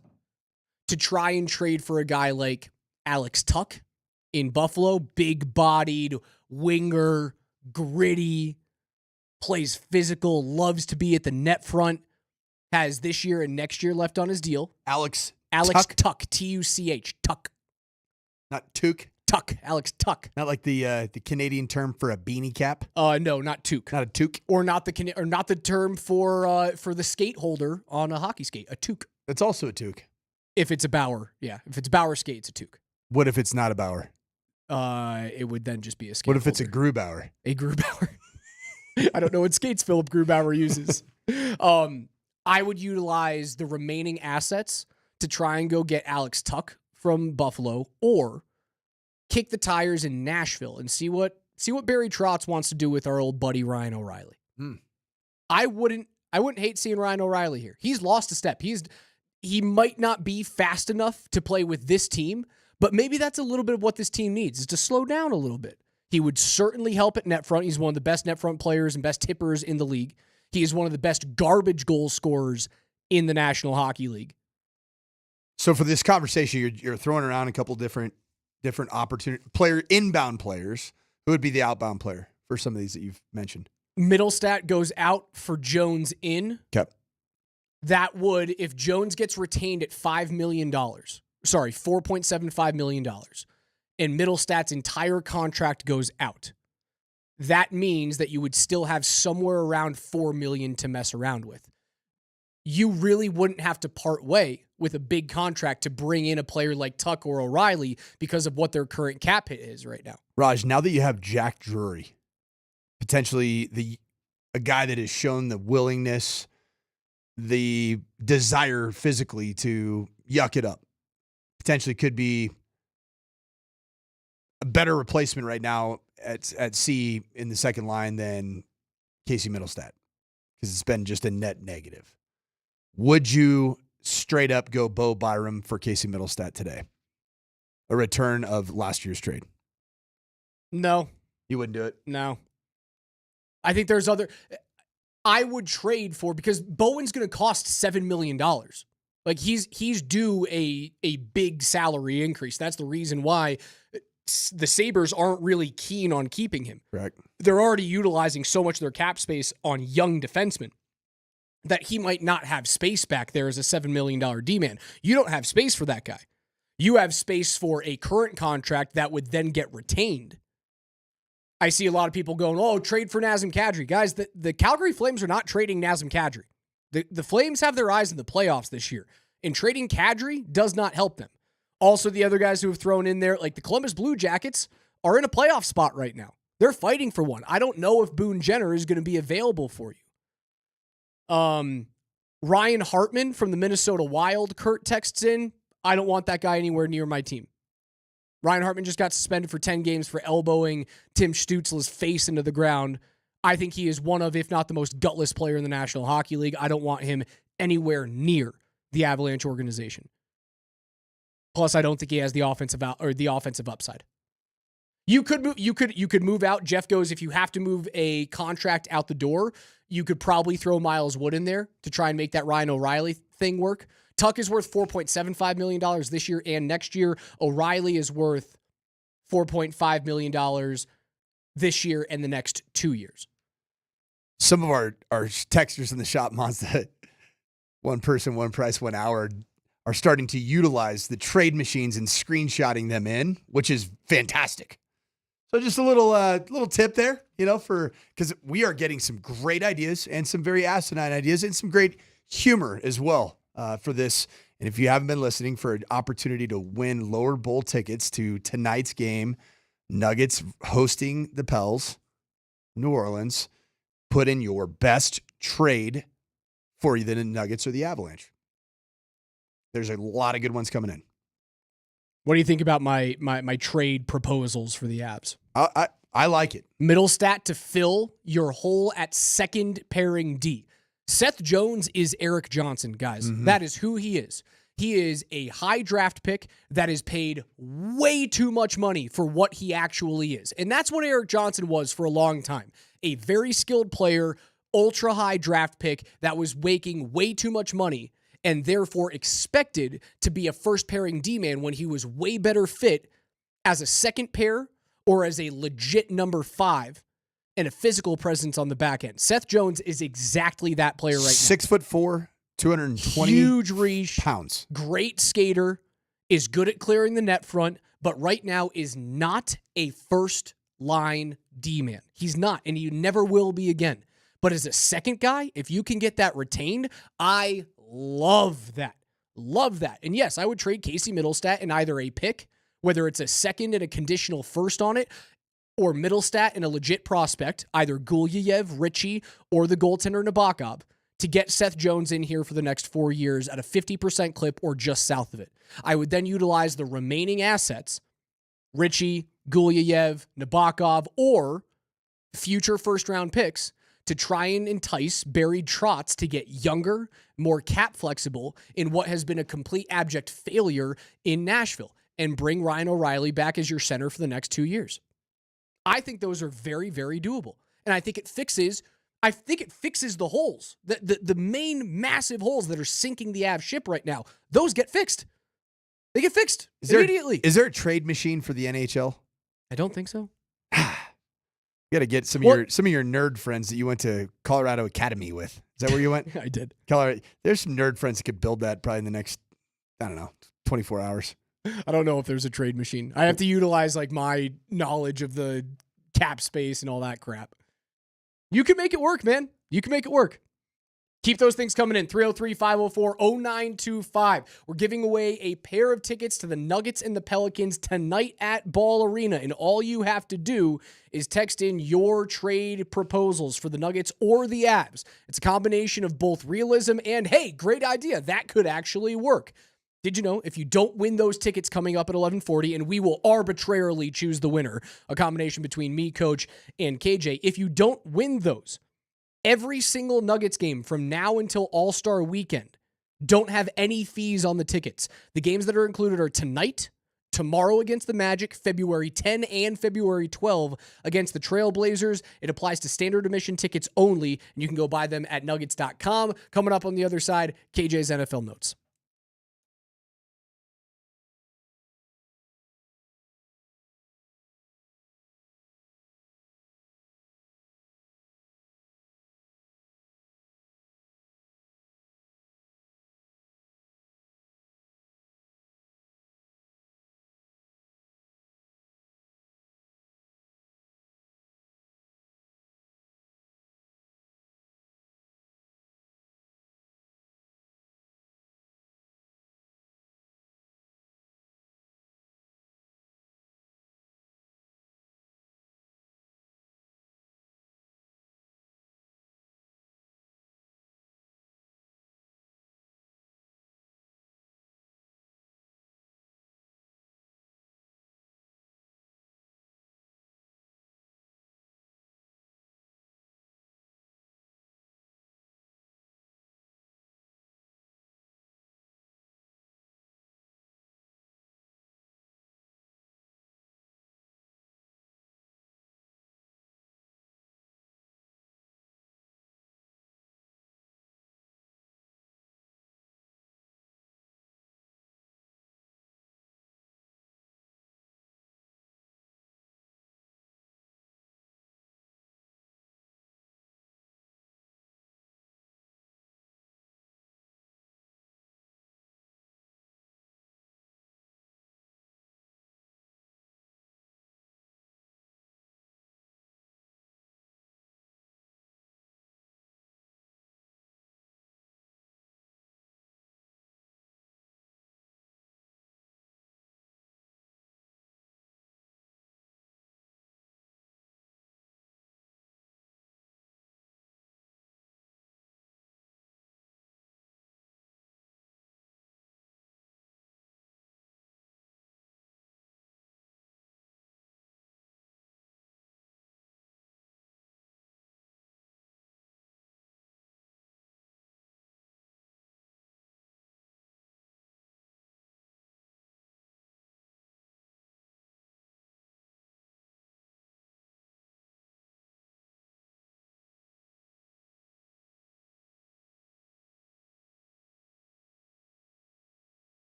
Speaker 13: to try and trade for a guy like Alex Tuck in Buffalo, big-bodied, winger, gritty, plays physical, loves to be at the net front. has this year and next year left on his deal.
Speaker 14: Alex
Speaker 13: Tuch, T-U-C-H, Tuch.
Speaker 14: Not Tuch?
Speaker 13: Tuch, Alex Tuch.
Speaker 14: Not like the Canadian term for a beanie cap?
Speaker 13: No, not toque.
Speaker 14: Not a toque?
Speaker 13: Or not the term for the skate holder on a hockey skate, a toque.
Speaker 14: It's also a toque.
Speaker 13: If it's a Bauer, yeah. If it's Bauer skate, it's a toque.
Speaker 14: What if it's not a Bauer?
Speaker 13: It would then just be a skate
Speaker 14: What if
Speaker 13: holder.
Speaker 14: it's a Grubauer?
Speaker 13: A Grubauer. I don't know what skates Philip Grubauer uses. I would utilize the remaining assets to try and go get Alex Tuch from Buffalo, or kick the tires in Nashville and see what Barry Trotz wants to do with our old buddy Ryan O'Reilly. I wouldn't hate seeing Ryan O'Reilly here. He's lost a step. He might not be fast enough to play with this team, but maybe that's a little bit of what this team needs, is to slow down a little bit. He would certainly help at net front. He's one of the best net front players and best hitters in the league. He is one of the best garbage goal scorers in the National Hockey League.
Speaker 14: So for this conversation, you're throwing around a couple different inbound players. Who would be the outbound player for some of these that you've mentioned?
Speaker 13: Middlestat goes out for Jones in.
Speaker 14: Okay.
Speaker 13: That would, if Jones gets retained at $5 million, $4.75 million, and Middlestat's entire contract goes out, that means that you would still have somewhere around $4 million to mess around with. You really wouldn't have to part way with a big contract to bring in a player like Tuch or O'Reilly because of what their current cap hit is right now.
Speaker 14: Raj, now that you have Jack Drury, potentially a guy that has shown the willingness, the desire physically to yuck it up, potentially could be a better replacement right now at C in the second line than Casey Middlestat, because it's been just a net negative. Would you straight up go Bo Byram for Casey Middlestat today? A return of last year's trade?
Speaker 13: No.
Speaker 14: You wouldn't do it?
Speaker 13: No. I think there's I would trade for, because Bowen's going to cost $7 million. Like he's due a big salary increase. That's the reason why the Sabres aren't really keen on keeping him.
Speaker 14: Correct.
Speaker 13: They're already utilizing so much of their cap space on young defensemen that he might not have space back there as a $7 million D-man. You don't have space for that guy. You have space for a current contract that would then get retained. I see a lot of people going, oh, trade for Nazem Kadri. Guys, the Calgary Flames are not trading Nazem Kadri. The Flames have their eyes in the playoffs this year, and trading Kadri does not help them. Also, the other guys who have thrown in there, like the Columbus Blue Jackets, are in a playoff spot right now. They're fighting for one. I don't know if Boone Jenner is going to be available for you. Ryan Hartman from the Minnesota Wild, Kurt texts in, I don't want that guy anywhere near my team. Ryan Hartman just got suspended for 10 games for elbowing Tim Stützle's face into the ground. I think he is one of, if not the most gutless player in the National Hockey League. I don't want him anywhere near the Avalanche organization. Plus, I don't think he has the offensive upside. You could move out. Jeff goes, if you have to move a contract out the door, you could probably throw Miles Wood in there to try and make that Ryan O'Reilly thing work. Tuch is worth $4.75 million this year and next year. O'Reilly is worth $4.5 million this year and the next 2 years.
Speaker 14: Some of our texters in the shop, Mazda, one person, one price, 1 hour, are starting to utilize the trade machines and screenshotting them in, which is fantastic. So just a little tip there, because we are getting some great ideas and some very asinine ideas and some great humor as well for this. And if you haven't been listening, for an opportunity to win lower bowl tickets to tonight's game, Nuggets hosting the Pels, New Orleans, put in your best trade for either the Nuggets or the Avalanche. There's a lot of good ones coming in.
Speaker 13: What do you think about my trade proposals for the Avs?
Speaker 14: I like it.
Speaker 13: Middlestat to fill your hole at second pairing D. Seth Jones is Eric Johnson, guys. Mm-hmm. That is who he is. He is a high draft pick that is paid way too much money for what he actually is. And that's what Eric Johnson was for a long time. A very skilled player, ultra high draft pick that was making way too much money and therefore expected to be a first pairing D-man when he was way better fit as a second pair or as a legit number 5 and a physical presence on the back end. Seth Jones is exactly that player right now.
Speaker 14: 6'4", 220
Speaker 13: huge reach,
Speaker 14: pounds.
Speaker 13: Great skater, is good at clearing the net front, but right now is not a first-line D-man. He's not, and he never will be again. But as a second guy, if you can get that retained, I love that. Love that. And yes, I would trade Casey Middlestat in either a pick, whether it's a second and a conditional first on it, or Middlestat and a legit prospect, either Gulyayev, Ritchie, or the goaltender Nabokov, to get Seth Jones in here for the next 4 years at a 50% clip or just south of it. I would then utilize the remaining assets, Ritchie, Gulyayev, Nabokov, or future first-round picks, to try and entice Barry Trotz to get younger, more cap flexible in what has been a complete abject failure in Nashville, and bring Ryan O'Reilly back as your center for the next 2 years. I think those are very, very doable. And I think it fixes the holes. The main massive holes that are sinking the Avs ship right now, those get fixed. They get fixed immediately.
Speaker 14: Is there a trade machine for the NHL?
Speaker 13: I don't think so.
Speaker 14: You got to get some of your nerd friends that you went to Colorado Academy with. Is that where you went?
Speaker 13: I did.
Speaker 14: Colorado. There's some nerd friends that could build that probably in the next, 24 hours.
Speaker 13: I don't know if there's a trade machine. I have to utilize like my knowledge of the cap space and all that crap. You can make it work, man. You can make it work. Keep those things coming in. 303-504-0925. We're giving away a pair of tickets to the Nuggets and the Pelicans tonight at Ball Arena. And all you have to do is text in your trade proposals for the Nuggets or the Avs. It's a combination of both realism and, hey, great idea. That could actually work. Did you know if you don't win those tickets coming up at 11:40, and we will arbitrarily choose the winner, a combination between me, Coach, and KJ, if you don't win those, every single Nuggets game from now until All-Star Weekend don't have any fees on the tickets. The games that are included are tonight, tomorrow against the Magic, February 10 and February 12 against the Trailblazers. It applies to standard admission tickets only, and you can go buy them at nuggets.com. Coming up on the other side, KJ's NFL Notes.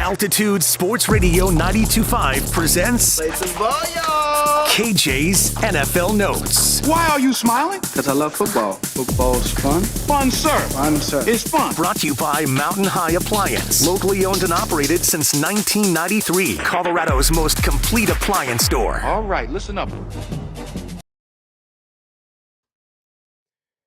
Speaker 16: Altitude Sports Radio 92.5 presents
Speaker 19: Play some ball, y'all.
Speaker 16: KJ's NFL Notes.
Speaker 19: Why are you smiling? Because I love football. Football's fun. Fun, sir. Fun, sir. It's fun.
Speaker 16: Brought to you by Mountain High Appliance. Locally owned and operated since 1993. Colorado's most complete appliance store.
Speaker 19: All right, listen up.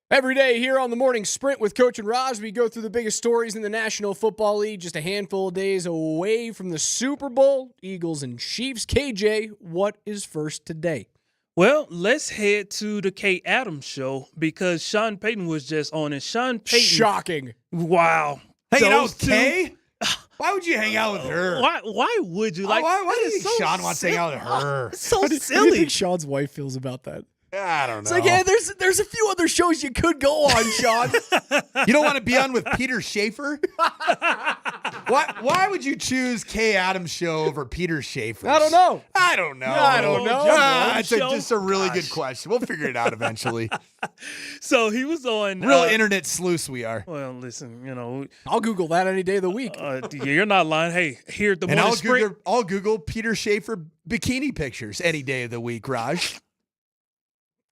Speaker 13: Every day here on the Morning Sprint with Coach and Raj, we go through the biggest stories in the National Football League, just a handful of days away from the Super Bowl. Eagles and Chiefs. KJ, what is first today?
Speaker 21: Well, let's head to the Kay Adams show because Sean Payton was just on it. Sean Payton.
Speaker 13: Shocking.
Speaker 21: Wow.
Speaker 14: Hanging out with Kay? Why would you hang out with her?
Speaker 21: Why would you?
Speaker 14: Why do you think Sean wants to hang out with her?
Speaker 21: It's so
Speaker 13: How do you
Speaker 21: silly.
Speaker 13: think Sean's wife feels about that?
Speaker 14: I don't know.
Speaker 13: It's like, yeah, there's a few other shows you could go on, Sean.
Speaker 14: You don't want to be on with Peter Schaefer? Why would you choose Kay Adams' show over Peter Schaefer's?
Speaker 13: I don't know.
Speaker 14: I don't know. It's just a really good question. We'll figure it out eventually.
Speaker 21: So he was on
Speaker 14: Real internet sleuths we are.
Speaker 21: Well, listen,
Speaker 13: I'll Google that any day of the week.
Speaker 21: You're not lying. Hey, here at the Morning Sprint.
Speaker 14: I'll Google Peter Schaefer bikini pictures any day of the week, Raj.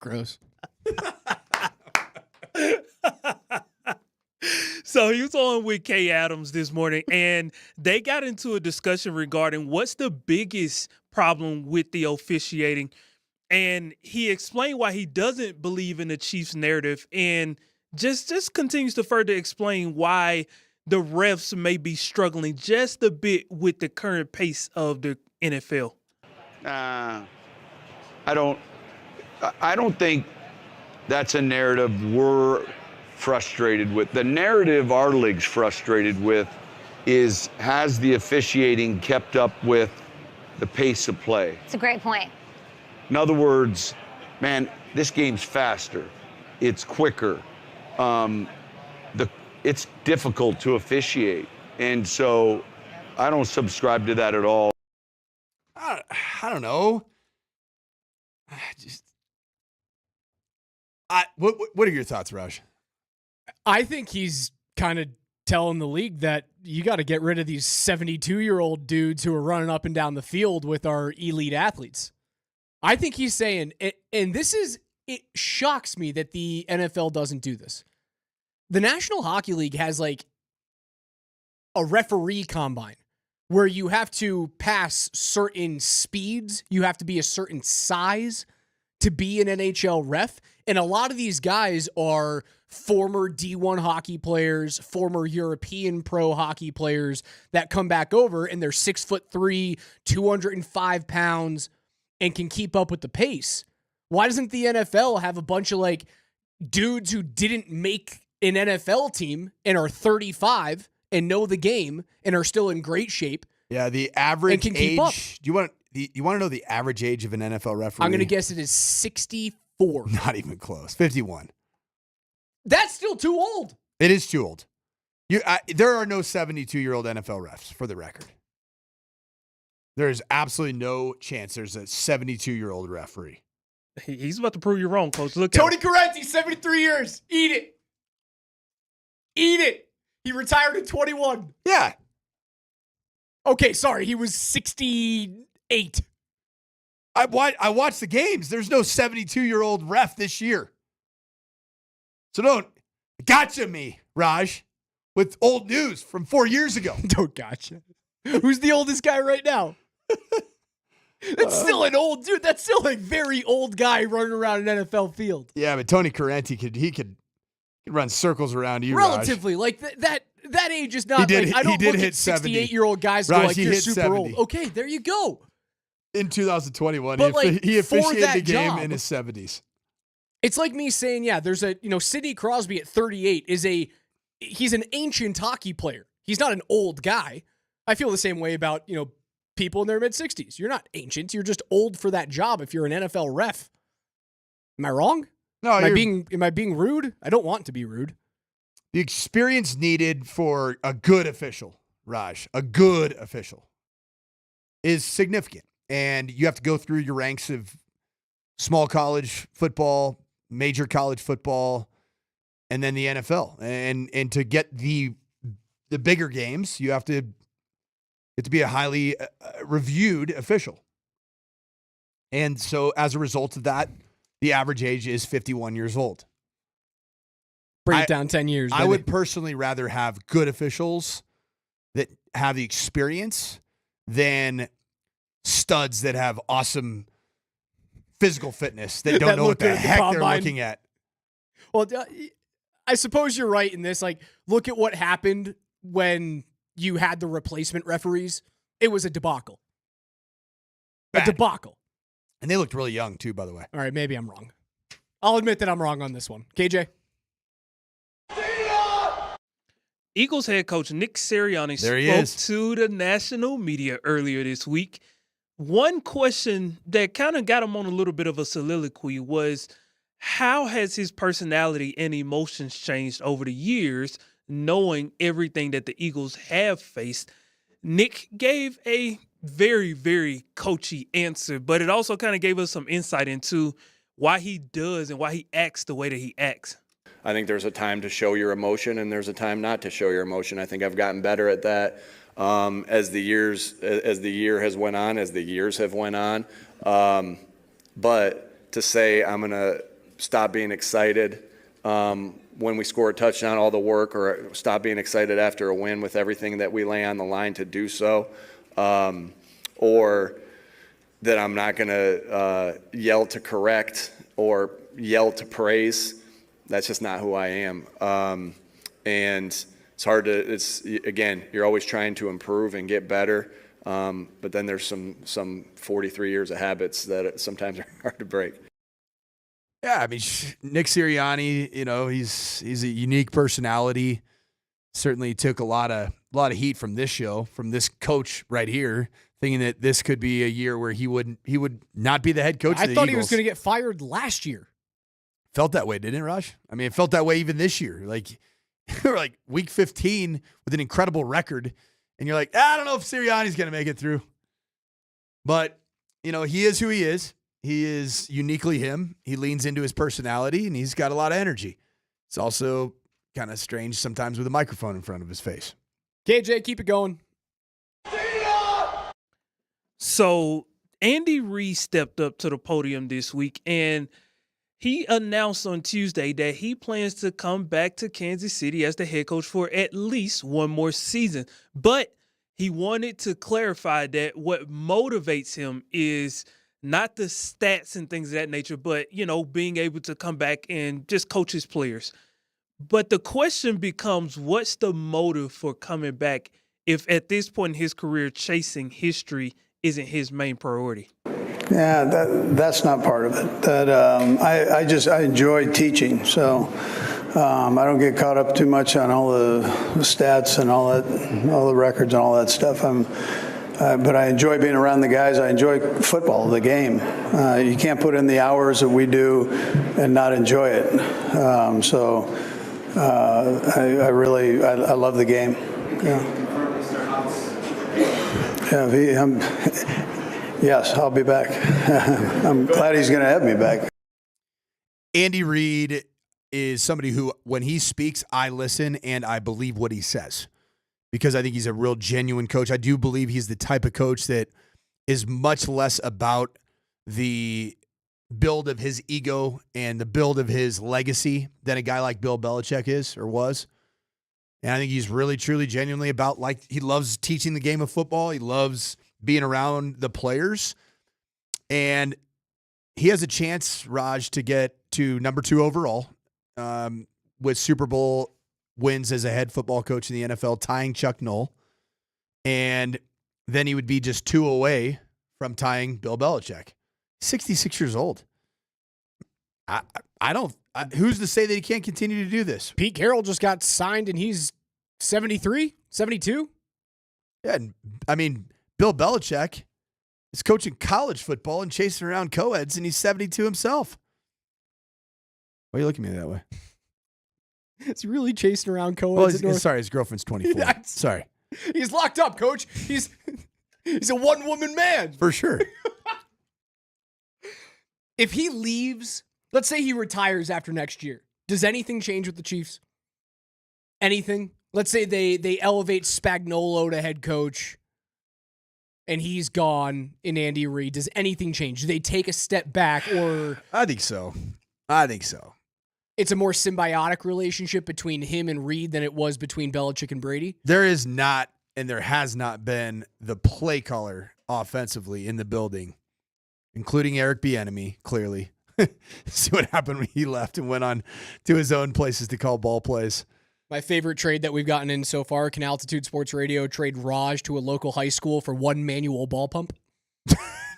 Speaker 13: Gross.
Speaker 21: So he was on with Kay Adams this morning, and they got into a discussion regarding what's the biggest problem with the officiating. And he explained why he doesn't believe in the Chiefs narrative and just continues to further explain why the refs may be struggling just a bit with the current pace of the NFL.
Speaker 20: I don't think that's a narrative we're frustrated with. The narrative our league's frustrated with is, has the officiating kept up with the pace of play?
Speaker 22: It's a great point.
Speaker 20: In other words, man, this game's faster. It's quicker. It's difficult to officiate. And so I don't subscribe to that at all.
Speaker 14: I don't know. What are your thoughts, Raj?
Speaker 13: I think he's kind of telling the league that you got to get rid of these 72-year-old dudes who are running up and down the field with our elite athletes. I think he's saying, and it shocks me that the NFL doesn't do this. The National Hockey League has like a referee combine where you have to pass certain speeds, you have to be a certain size to be an NHL ref. And a lot of these guys are former D1 hockey players, former European pro hockey players that come back over and they're 6'3", 205 pounds and can keep up with the pace. Why doesn't the NFL have a bunch of like dudes who didn't make an NFL team and are 35 and know the game and are still in great shape?
Speaker 14: Yeah, the average
Speaker 13: and can
Speaker 14: age.
Speaker 13: Keep up.
Speaker 14: Do you want to know the average age of an NFL referee?
Speaker 13: I'm going to guess it is 64.
Speaker 14: Not even close. 51.
Speaker 13: That's still too old.
Speaker 14: It is too old. There are no 72-year-old NFL refs, for the record. There is absolutely no chance there's a 72-year-old referee.
Speaker 21: He's about to prove you wrong, Coach. Look
Speaker 13: Tony
Speaker 21: at
Speaker 13: Correnti, 73 years. Eat it. Eat it. He retired at 21.
Speaker 14: Yeah.
Speaker 13: Okay, sorry. He was 68.
Speaker 14: I watched the games. There's no 72-year-old ref this year. So don't gotcha me, Raj, with old news from 4 years ago.
Speaker 13: Don't gotcha. Who's the oldest guy right now? That's still an old dude. That's still a very old guy running around an NFL field.
Speaker 14: Yeah, but Tony Correnti could run circles around you,
Speaker 13: relatively.
Speaker 14: Raj.
Speaker 13: Like that age is not.
Speaker 14: He
Speaker 13: I don't look
Speaker 14: hit
Speaker 13: at 68-year-old guys and
Speaker 14: Raj,
Speaker 13: go like,
Speaker 14: he
Speaker 13: you're
Speaker 14: hit
Speaker 13: super
Speaker 14: 70.
Speaker 13: old. Okay, there you go.
Speaker 14: In 2021,
Speaker 13: But, like,
Speaker 14: he
Speaker 13: for
Speaker 14: officiated
Speaker 13: that
Speaker 14: the game
Speaker 13: job,
Speaker 14: in his 70s.
Speaker 13: It's like me saying, yeah, there's Sidney Crosby at 38 he's an ancient hockey player. He's not an old guy. I feel the same way about, people in their mid-60s. You're not ancient. You're just old for that job if you're an NFL ref. Am I wrong?
Speaker 14: No,
Speaker 13: am I being rude? I don't want to be rude.
Speaker 14: The experience needed for a good official, Raj, a good official, is significant. And you have to go through your ranks of small college football, major college football, and then the NFL. And to get the bigger games, you have to have to be a highly reviewed official. And so as a result of that, the average age is 51 years old.
Speaker 13: Bring it down 10 years.
Speaker 14: I
Speaker 13: baby.
Speaker 14: would personally rather have good officials that have the experience than studs that have awesome physical fitness that don't
Speaker 13: That
Speaker 14: know what
Speaker 13: look
Speaker 14: the
Speaker 13: good at the
Speaker 14: heck they're
Speaker 13: combine.
Speaker 14: looking at.
Speaker 13: Well, I suppose you're right in this. Like, look at what happened when you had the replacement referees. It was a debacle.
Speaker 14: Bad.
Speaker 13: A debacle.
Speaker 14: And they looked really young, too, by the way.
Speaker 13: All right, maybe I'm wrong. I'll admit that I'm wrong on this one. KJ?
Speaker 21: Eagles head coach Nick Sirianni spoke to the national media earlier this week. One question that kind of got him on a little bit of a soliloquy was, how has his personality and emotions changed over the years, knowing everything that the Eagles have faced? Nick gave a very, very coachy answer, but it also kind of gave us some insight into why he does and why he acts the way that he acts.
Speaker 18: I think there's a time to show your emotion and there's a time not to show your emotion. I think I've gotten better at that as the year has went on, as the years have went on. But to say I'm going to stop being excited when we score a touchdown, all the work, or stop being excited after a win with everything that we lay on the line to do so, or that I'm not going to yell to correct or yell to praise. That's just not who I am. And it's hard to, again, you're always trying to improve and get better. But then there's some 43 years of habits that sometimes are hard to break.
Speaker 14: Yeah, I mean, Nick Sirianni, he's a unique personality. Certainly took a lot of heat from this show, from this coach right here, thinking that this could be a year where he would not be the head coach.
Speaker 13: I thought he was going to get fired last year.
Speaker 14: Felt that way, didn't it, Raj? I mean, it felt that way even this year. Like, we're like week 15 with an incredible record, and you're like, I don't know if Sirianni's going to make it through. But, he is who he is. He is uniquely him. He leans into his personality, and he's got a lot of energy. It's also kind of strange sometimes with a microphone in front of his face.
Speaker 13: KJ, keep it going.
Speaker 21: So Andy Reid stepped up to the podium this week, and he announced on Tuesday that he plans to come back to Kansas City as the head coach for at least one more season. But he wanted to clarify that what motivates him is not the stats and things of that nature, but, being able to come back and just coach his players. But the question becomes, what's the motive for coming back if at this point in his career, chasing history isn't his main priority?
Speaker 22: Yeah, that's not part of it. That I enjoy teaching, so I don't get caught up too much on all the stats and all the records and all that stuff. But I enjoy being around the guys. I enjoy football, the game. You can't put in the hours that we do and not enjoy it. I really love the game. Yes, I'll be back. I'm glad he's going to have me back.
Speaker 14: Andy Reid is somebody who, when he speaks, I listen and I believe what he says, because I think he's a real genuine coach. I do believe he's the type of coach that is much less about the build of his ego and the build of his legacy than a guy like Bill Belichick is or was. And I think he's really, truly, genuinely about, he loves teaching the game of football. He loves being around the players. And he has a chance, Raj, to get to number 2 overall with Super Bowl wins as a head football coach in the NFL, tying Chuck Noll. And then he would be just 2 away from tying Bill Belichick. 66 years old. Who's to say that he can't continue to do this?
Speaker 13: Pete Carroll just got signed and he's 73, 72.
Speaker 14: Yeah, and I mean, Bill Belichick is coaching college football and chasing around co-eds, and he's 72 himself. Why are you looking at me that way?
Speaker 13: Is he really chasing around co-eds?
Speaker 14: Well, sorry, his girlfriend's 24. Sorry.
Speaker 13: He's locked up, coach. He's a one-woman man.
Speaker 14: For sure.
Speaker 13: If he leaves, let's say he retires after next year, does anything change with the Chiefs? Anything? Let's say they elevate Spagnuolo to head coach. and he's gone in Andy Reid, does anything change? Do they take a step back, or
Speaker 14: I think so.
Speaker 13: It's a more symbiotic relationship between him and Reid than it was between Belichick and Brady?
Speaker 14: There is not, and there has not been, the play caller offensively in the building, including Eric Bieniemy, clearly. See what happened when he left and went on to his own places to call ball plays.
Speaker 13: My favorite trade that we've gotten in so far, Can Altitude Sports Radio trade Raj to a local high school for one manual ball pump.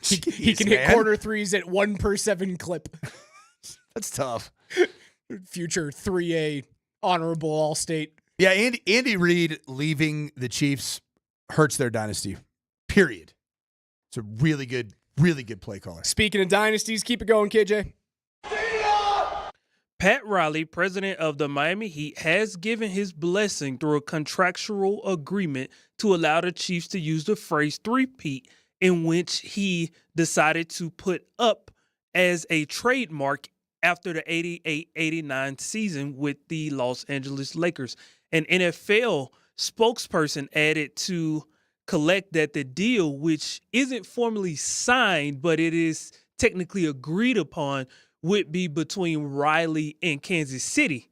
Speaker 13: He can hit corner threes at 1 per 7 clip.
Speaker 14: That's tough.
Speaker 13: Future 3A honorable All-State.
Speaker 14: Yeah, Andy Reid leaving the Chiefs hurts their dynasty, period. It's a really good play caller.
Speaker 13: Speaking of dynasties, keep it going, KJ.
Speaker 21: Pat Riley, president of the Miami Heat, has given his blessing through a contractual agreement to allow the Chiefs to use the phrase three-peat, in which he decided to put up as a trademark after the 88-89 season with the Los Angeles Lakers. An NFL spokesperson added to collect that the deal, which isn't formally signed, but it is technically agreed upon, would be between Riley and Kansas City,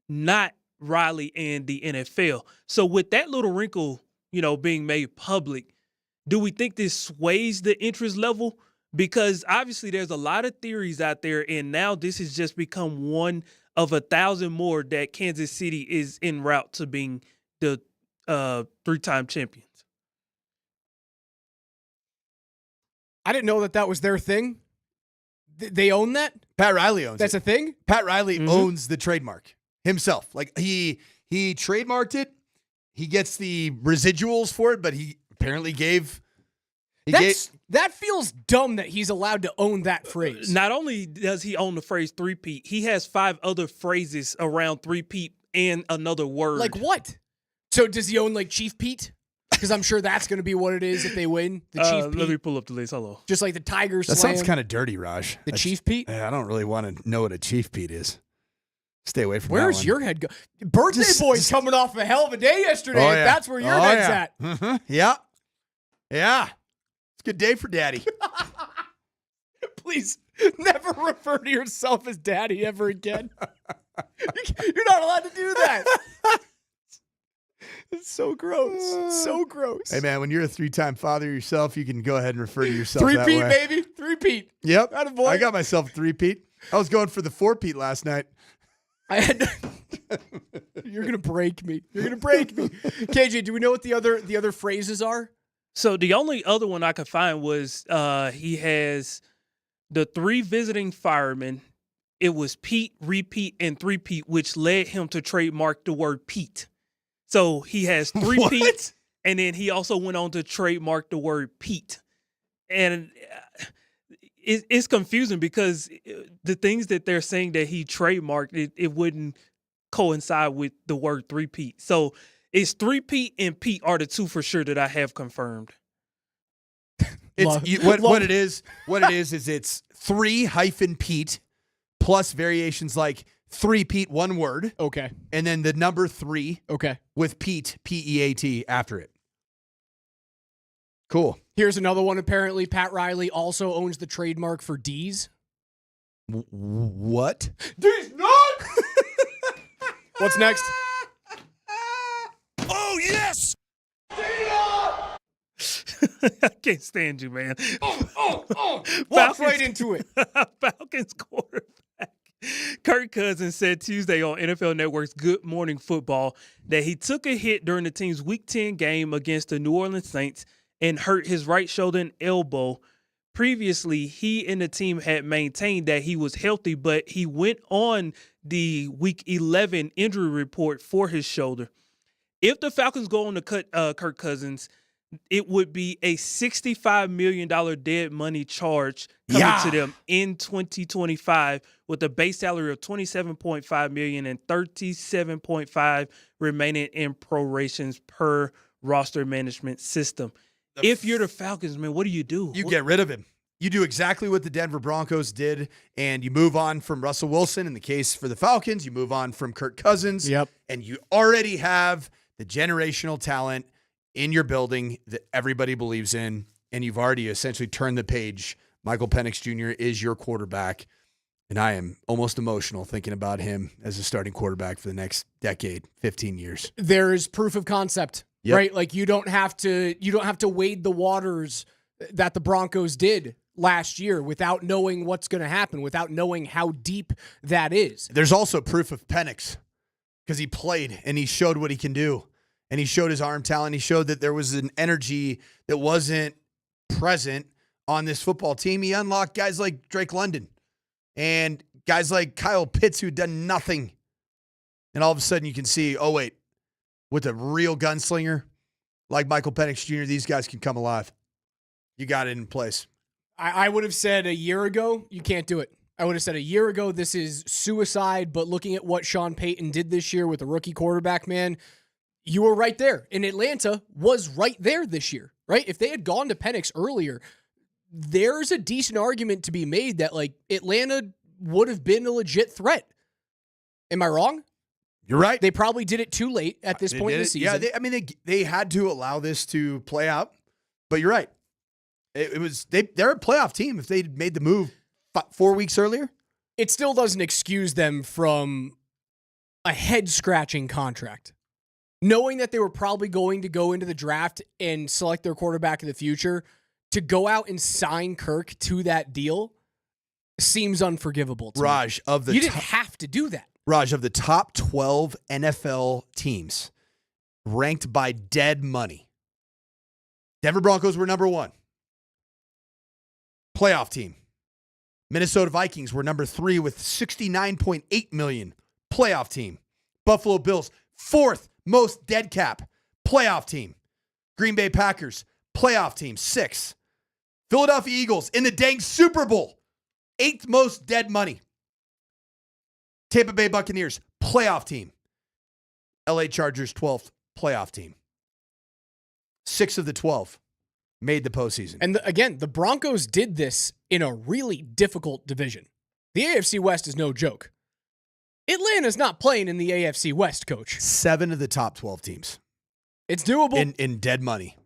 Speaker 21: not Riley and the NFL. So with that little wrinkle, being made public, do we think this sways the interest level? Because obviously there's a lot of theories out there, and now this has just become one of 1,000 more that Kansas City is en route to being the 3-time champions.
Speaker 13: I didn't know that was their thing. They own that?
Speaker 14: Pat Riley owns it.
Speaker 13: That's a thing?
Speaker 14: Pat Riley owns the trademark himself. Like he trademarked it. He gets the residuals for it, but he apparently gave.
Speaker 13: That feels dumb that he's allowed to own that phrase.
Speaker 21: Not only does he own the phrase three-peat, he has 5 other phrases around three-peat and another word.
Speaker 13: Like what? So does he own like Chief Pete? Because I'm sure that's going to be what it is if they win. The Chief Pete.
Speaker 21: Let me pull up the list. Hello.
Speaker 13: Just like the Tigers.
Speaker 14: That sounds kind of dirty, Raj.
Speaker 13: The Chief Pete?
Speaker 14: I don't really want to know what a Chief Pete is. Stay away from that one.
Speaker 13: Where's your head go? Birthday boy's coming off a hell of a day yesterday.
Speaker 14: Oh,
Speaker 13: If
Speaker 14: yeah.
Speaker 13: that's where your head's at.
Speaker 14: Mm-hmm. Yeah. Yeah. It's a good day for daddy.
Speaker 13: Please never refer to yourself as daddy ever again. You're not allowed to do that. It's so gross. So gross.
Speaker 14: Hey, man, when you're a 3-time father yourself, you can go ahead and refer to yourself that way.
Speaker 13: Three-peat, baby. Three-peat.
Speaker 14: Yep.
Speaker 13: Attaboy.
Speaker 14: I got myself a 3-peat. I was going for the 4-peat last night.
Speaker 13: You're going to break me. You're going to break me. KJ, do we know what the other phrases are?
Speaker 21: So the only other one I could find was he has the 3 visiting firemen. It was Pete, repeat, and three-peat, which led him to trademark the word Pete. So he has 3-peat, and then he also went on to trademark the word Pete. And it's confusing because the things that they're saying that he trademarked, it wouldn't coincide with the word three-peat. So it's three-peat and Pete are the 2 for sure that I have confirmed.
Speaker 14: What it is it's 3-Pete plus variations like 3-peat, one word.
Speaker 13: Okay.
Speaker 14: And then the number 3.
Speaker 13: Okay.
Speaker 14: With Pete, P-E-A-T, after it. Cool.
Speaker 13: Here's another one. Apparently, Pat Riley also owns the trademark for D's.
Speaker 14: What?
Speaker 13: D's not! What's next?
Speaker 16: Oh, yes!
Speaker 21: I can't stand you, man.
Speaker 13: Walk right into it.
Speaker 21: Falcons quarterback Kirk Cousins said Tuesday on NFL Network's Good Morning Football that he took a hit during the team's Week 10 game against the New Orleans Saints and hurt his right shoulder and elbow. Previously, he and the team had maintained that he was healthy, but he went on the Week 11 injury report for his shoulder. If the Falcons go on to cut Kirk Cousins, it would be a $65 million dead money charge coming to them in 2025 with a base salary of $27.5 million and $37.5 remaining in prorations per roster management system. If you're the Falcons, man, what do? You
Speaker 14: get rid of him. You do exactly what the Denver Broncos did, and you move on from Russell Wilson. In the case for the Falcons, you move on from Kirk Cousins.
Speaker 13: Yep.
Speaker 14: And you already have the generational talent in your building that everybody believes in. and you've already essentially turned the page. Michael Penix Jr. is your quarterback, and I am almost emotional thinking about him as a starting quarterback for the next decade, 15 years.
Speaker 13: There's proof of concept,
Speaker 14: Yep.
Speaker 13: right? Like you don't have to wade the waters that the Broncos did last year without knowing what's going to happen, without knowing how deep that is.
Speaker 14: There's also proof of Penix because he played and he showed what he can do, and he showed his arm talent. He showed that there was an energy that wasn't present on this football team. He unlocked guys like Drake London and guys like Kyle Pitts who'd done nothing. And all of a sudden you can see, oh, wait, with a real gunslinger like Michael Penix Jr., these guys can come alive. You got it in place.
Speaker 13: I would have said a year ago, you can't do it. I would have said a year ago, this is suicide. But looking at what Sean Payton did this year with a rookie quarterback, man, you were right there. And Atlanta was right there this year, right? If they had gone to Penix earlier, there's a decent argument to be made that like Atlanta would have been a legit threat. Am I wrong?
Speaker 14: You're right.
Speaker 13: They probably did it too late at this point in the season.
Speaker 14: Yeah, they had to allow this to play out. But you're right. They're a playoff team if they'd made the move 4 weeks earlier.
Speaker 13: It still doesn't excuse them from a head-scratching contract. Knowing that they were probably going to go into the draft and select their quarterback of the future, to go out and sign Kirk to that deal seems unforgivable to
Speaker 14: Raj,
Speaker 13: me.
Speaker 14: of the
Speaker 13: You didn't have to do that.
Speaker 14: Raj, of the top 12 NFL teams ranked by dead money, Denver Broncos were number 1. Playoff team. Minnesota Vikings were number 3 with $69.8 million. Playoff team. Buffalo Bills, 4th most dead cap. Playoff team. Green Bay Packers, playoff team, 6th. Philadelphia Eagles in the dang Super Bowl, 8th most dead money. Tampa Bay Buccaneers, playoff team. LA Chargers, 12th playoff team. 6 of the 12 made the postseason.
Speaker 13: And again, the Broncos did this in a really difficult division. The AFC West is no joke. Atlanta's not playing in the AFC West, coach.
Speaker 14: 7 of the top 12 teams.
Speaker 13: It's doable.
Speaker 14: In dead money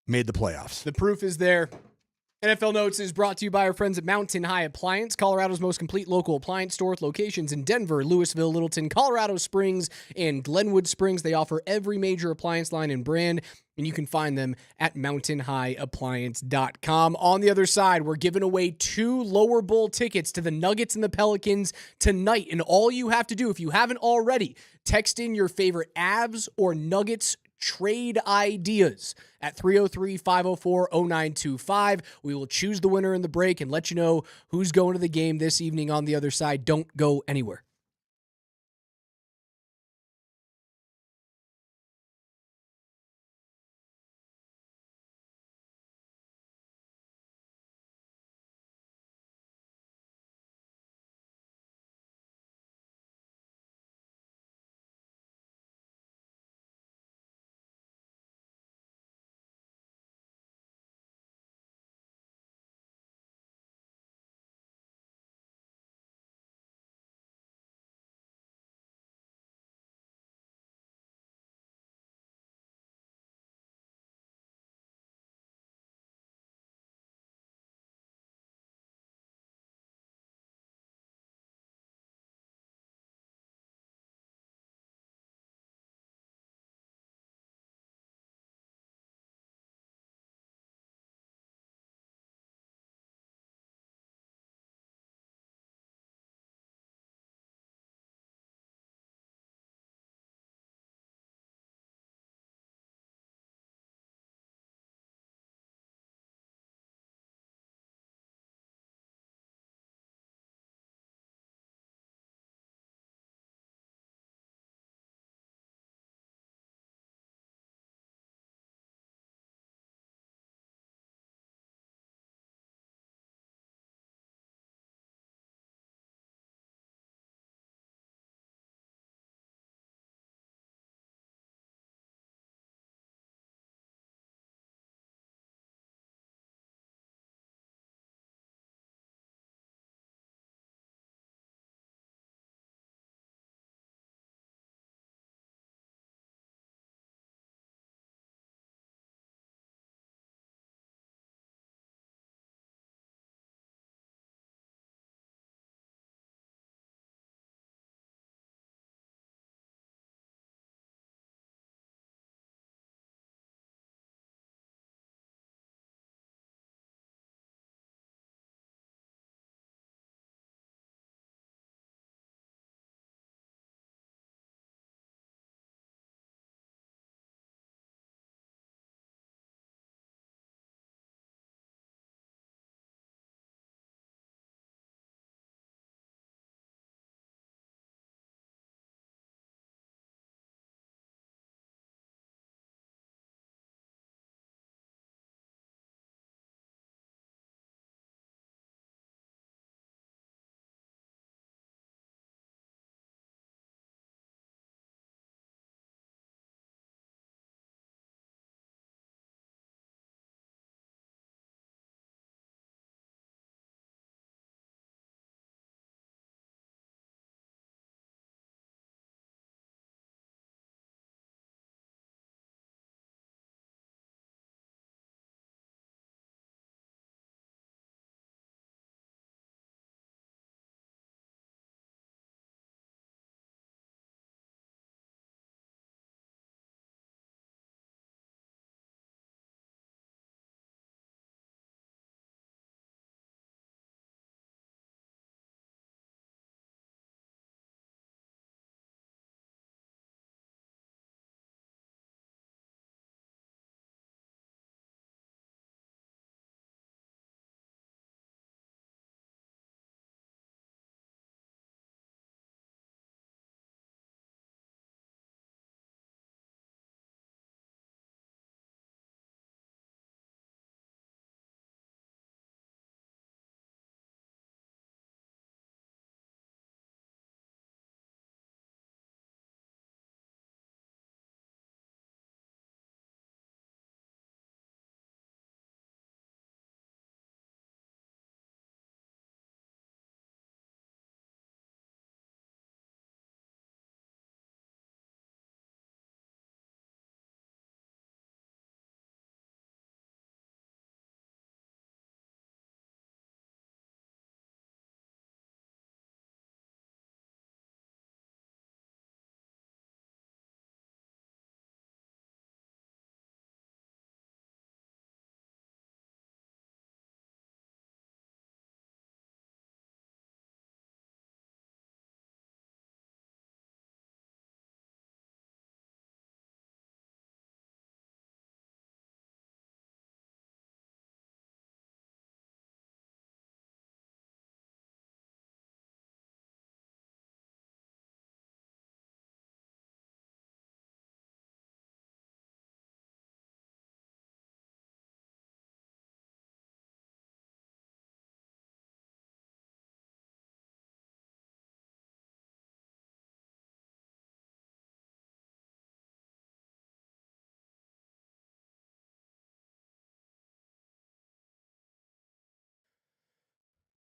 Speaker 14: made the playoffs.
Speaker 13: The proof is there. NFL Notes is brought to you by our friends at Mountain High Appliance, Colorado's most complete local appliance store with locations in Denver, Louisville, Littleton, Colorado Springs, and Glenwood Springs. They offer every major appliance line and brand, and you can find them at mountainhighappliance.com. On the other side, we're giving away 2 lower bowl tickets to the Nuggets and the Pelicans tonight, and all you have to do, if you haven't already, text in your favorite Avs or Nuggets trade ideas at 303-504-0925. We will choose the winner in the break and let you know who's going to the game this evening on the other side. Don't go anywhere.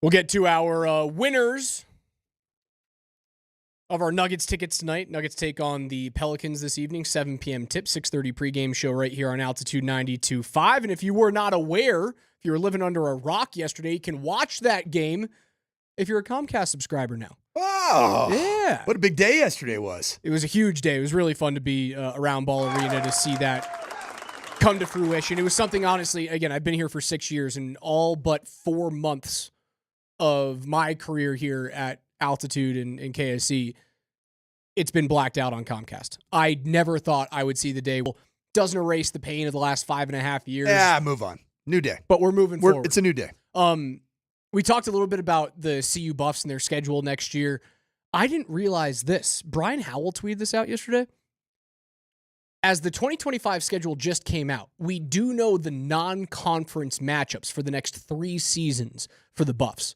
Speaker 13: We'll get to our winners of our Nuggets tickets tonight. Nuggets take on the Pelicans this evening, 7 p.m. tip, 6:30 pregame show right here on Altitude 92.5. And if you were not aware, if you were living under a rock yesterday, you can watch that game if you're a Comcast subscriber now.
Speaker 14: Oh,
Speaker 13: yeah.
Speaker 14: What a big day yesterday was.
Speaker 13: It was a huge day. It was really fun to be around Ball Arena to see that come to fruition. It was something, honestly, again, I've been here for 6 years, and all but 4 months of my career here at Altitude and KSC, it's been blacked out on Comcast. I never thought I would see the day. Well, doesn't erase the pain of the last 5.5 years.
Speaker 14: Yeah, move on. New day.
Speaker 13: But we're moving forward.
Speaker 14: It's a new day.
Speaker 13: We talked a little bit about the CU Buffs and their schedule next year. I didn't realize this. Brian Howell tweeted this out yesterday. As the 2025 schedule just came out, we do know the non-conference matchups for the next 3 seasons for the Buffs.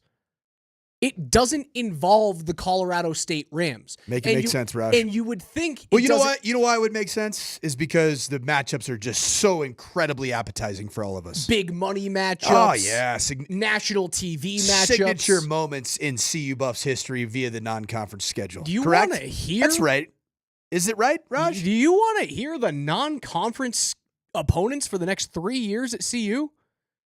Speaker 13: It doesn't involve the Colorado State Rams.
Speaker 14: Make sense, Raj.
Speaker 13: And you would think...
Speaker 14: Well, you know what? You know why it would make sense? Is because the matchups are just so incredibly appetizing for all of us.
Speaker 13: Big money matchups.
Speaker 14: Oh, yeah.
Speaker 13: National TV matchups.
Speaker 14: Signature moments in CU Buffs history via the non-conference schedule.
Speaker 13: Do you
Speaker 14: want
Speaker 13: to hear?
Speaker 14: That's right. Is it right, Raj?
Speaker 13: Do you want to hear the non-conference opponents for the next 3 years at CU?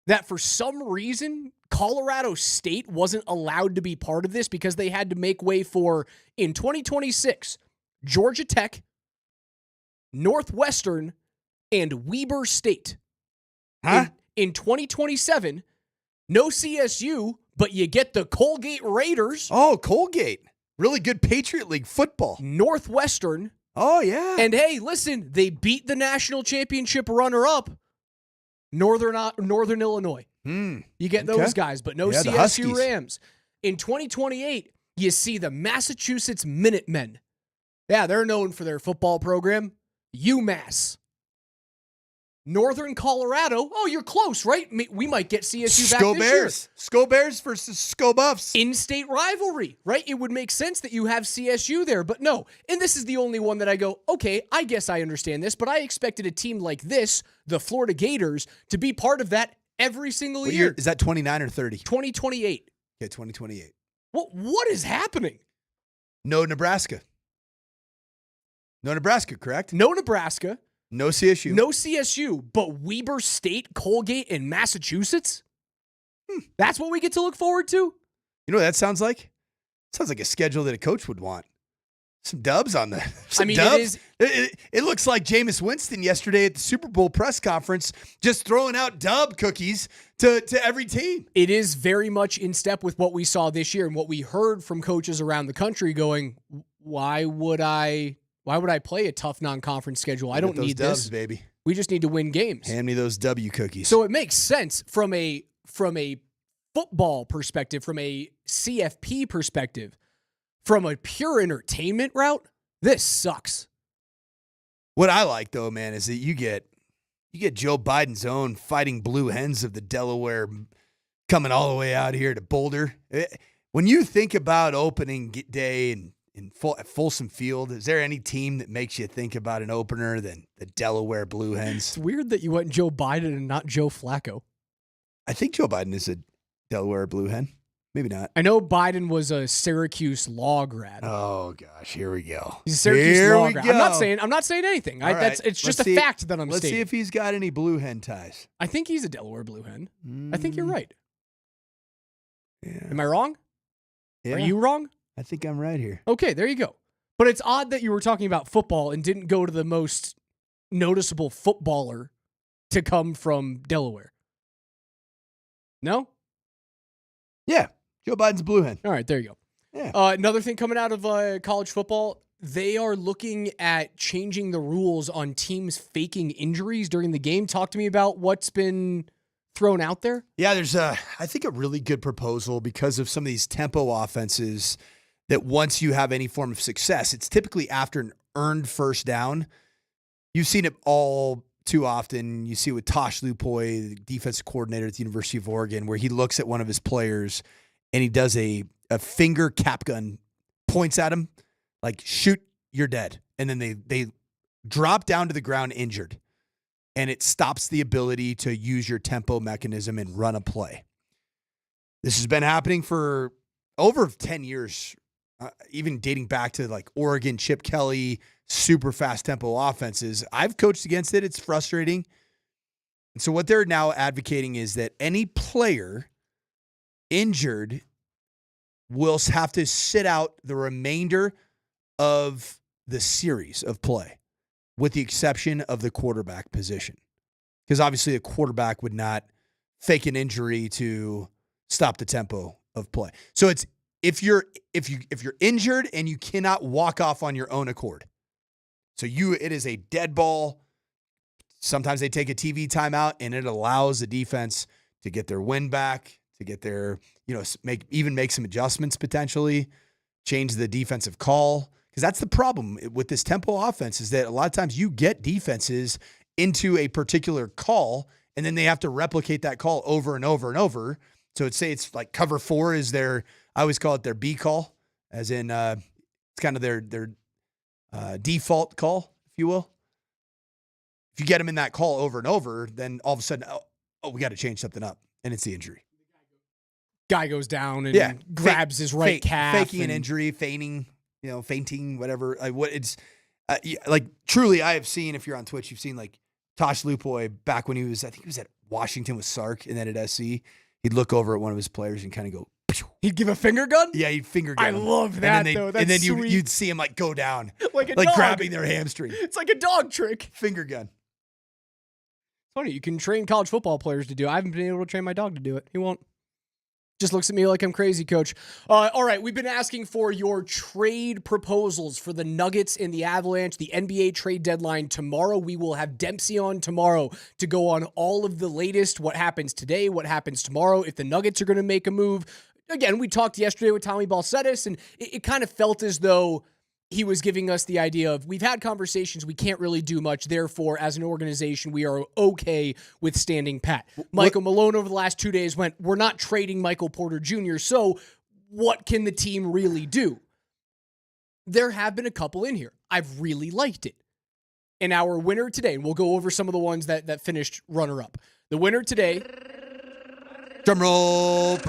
Speaker 13: That for some reason, Colorado State wasn't allowed to be part of this because they had to make way for, in 2026, Georgia Tech, Northwestern, and Weber State.
Speaker 14: Huh?
Speaker 13: In 2027, no CSU, but you get the Colgate Raiders.
Speaker 14: Oh, Colgate. Really good Patriot League football.
Speaker 13: Northwestern.
Speaker 14: Oh, yeah.
Speaker 13: And hey, listen, they beat the national championship runner-up, Northern Illinois. You get those guys, but no CSU Rams. In 2028, you see the Massachusetts Minutemen. Yeah, they're known for their football program. UMass. Northern Colorado. Oh, you're close, right? We might get CSU back this year.
Speaker 14: Sco Bears versus Sco Buffs.
Speaker 13: In-state rivalry, right? It would make sense that you have CSU there, but no. And this is the only one that I go, okay, I guess I understand this, but I expected a team like this, the Florida Gators, to be part of that every single
Speaker 14: What
Speaker 13: year.
Speaker 14: year? Is that 29 or 30?
Speaker 13: 2028.
Speaker 14: Okay, 2028.
Speaker 13: What is happening?
Speaker 14: No Nebraska. No Nebraska, correct?
Speaker 13: No Nebraska.
Speaker 14: No CSU.
Speaker 13: No CSU, but Weber State, Colgate, and Massachusetts? That's what we get to look forward to?
Speaker 14: You know what that sounds like? Sounds like a schedule that a coach would want. Some dubs on the. It looks like Jameis Winston yesterday at the Super Bowl press conference, just throwing out dub cookies to every team.
Speaker 13: It is very much in step with what we saw this year and what we heard from coaches around the country going, why would I play a tough non-conference schedule? I don't need
Speaker 14: dubs,
Speaker 13: this,
Speaker 14: baby.
Speaker 13: We just need to win games.
Speaker 14: Hand me those W cookies.
Speaker 13: So it makes sense from a football perspective, from a CFP perspective, from a pure entertainment route. This sucks.
Speaker 14: What I like though, man, is that you get Joe Biden's own Fighting Blue Hens of the Delaware coming all the way out here to Boulder. When you think about opening day at Folsom Field, is there any team that makes you think about an opener than the Delaware Blue Hens?
Speaker 13: It's weird that you went Joe Biden and not Joe Flacco.
Speaker 14: I think Joe Biden is a Delaware Blue Hen. Maybe not.
Speaker 13: I know Biden was a Syracuse law grad.
Speaker 14: Oh gosh, here we go.
Speaker 13: He's a Syracuse law grad. I'm not saying anything. It's just a fact that I'm
Speaker 14: Let's
Speaker 13: stating.
Speaker 14: see if he's got any Blue Hen ties.
Speaker 13: I think he's a Delaware Blue Hen. I think you're right. Yeah. Am I wrong?
Speaker 14: Yeah.
Speaker 13: Are you wrong?
Speaker 14: I think I'm right here.
Speaker 13: Okay, there you go. But it's odd that you were talking about football and didn't go to the most noticeable footballer to come from Delaware. No?
Speaker 14: Yeah. Joe Biden's Blue Hen.
Speaker 13: All right, there you go.
Speaker 14: Yeah.
Speaker 13: Another thing coming out of college football, they are looking at changing the rules on teams faking injuries during the game. Talk to me about what's been thrown out there.
Speaker 14: Yeah, there's I think a really good proposal because of some of these tempo offenses that once you have any form of success, it's typically after an earned first down. You've seen it all too often. You see it with Tosh Lupoy, the defensive coordinator at the University of Oregon, where he looks at one of his players and he does a finger cap gun, points at him, like, shoot, you're dead. And then they drop down to the ground injured. And it stops the ability to use your tempo mechanism and run a play. This has been happening for over 10 years, even dating back to like Oregon, Chip Kelly, super fast tempo offenses. I've coached against it. It's frustrating. And so what they're now advocating is that any player injured will have to sit out the remainder of the series of play, with the exception of the quarterback position. Because obviously a quarterback would not fake an injury to stop the tempo of play. So it's if you're injured and you cannot walk off on your own accord. So it is a dead ball. Sometimes they take a TV timeout and it allows the defense to get their win back, to get their, make some adjustments potentially, change the defensive call. Because that's the problem with this tempo offense, is that a lot of times you get defenses into a particular call and then they have to replicate that call over and over and over. So it's like cover 4 is I always call it their B call, as in it's kind of their default call, if you will. If you get them in that call over and over, then all of a sudden, we got to change something up, and it's the injury.
Speaker 13: Guy goes down and grabs his right calf.
Speaker 14: Faking an injury, fainting, whatever. Truly, I have seen, if you're on Twitch, you've seen like Tosh Lupoy back when I think he was at Washington with Sark and then at SC. He'd look over at one of his players and kind of go, pew.
Speaker 13: He'd give a finger gun?
Speaker 14: Yeah, he'd finger gun.
Speaker 13: I love that, though. That's
Speaker 14: and then
Speaker 13: sweet.
Speaker 14: you'd see him like go down,
Speaker 13: like a
Speaker 14: like
Speaker 13: dog.
Speaker 14: grabbing their hamstring.
Speaker 13: It's like a dog trick.
Speaker 14: Finger gun.
Speaker 13: Funny, you can train college football players to do it. I haven't been able to train my dog to do it. He won't. Just looks at me like I'm crazy, coach. All right, we've been asking for your trade proposals for the Nuggets and the Avalanche, the NBA trade deadline tomorrow. We will have Dempsey on tomorrow to go on all of the latest, what happens today, what happens tomorrow, if the Nuggets are going to make a move. Again, we talked yesterday with Tommy Balcetis, and it kind of felt as though he was giving us the idea of, we've had conversations, we can't really do much, therefore, as an organization, we are okay with standing pat. Michael Malone over the last 2 days went, we're not trading Michael Porter Jr., so what can the team really do? There have been a couple in here. I've really liked it. And our winner today, and we'll go over some of the ones that finished runner-up. The winner today,
Speaker 14: drumroll,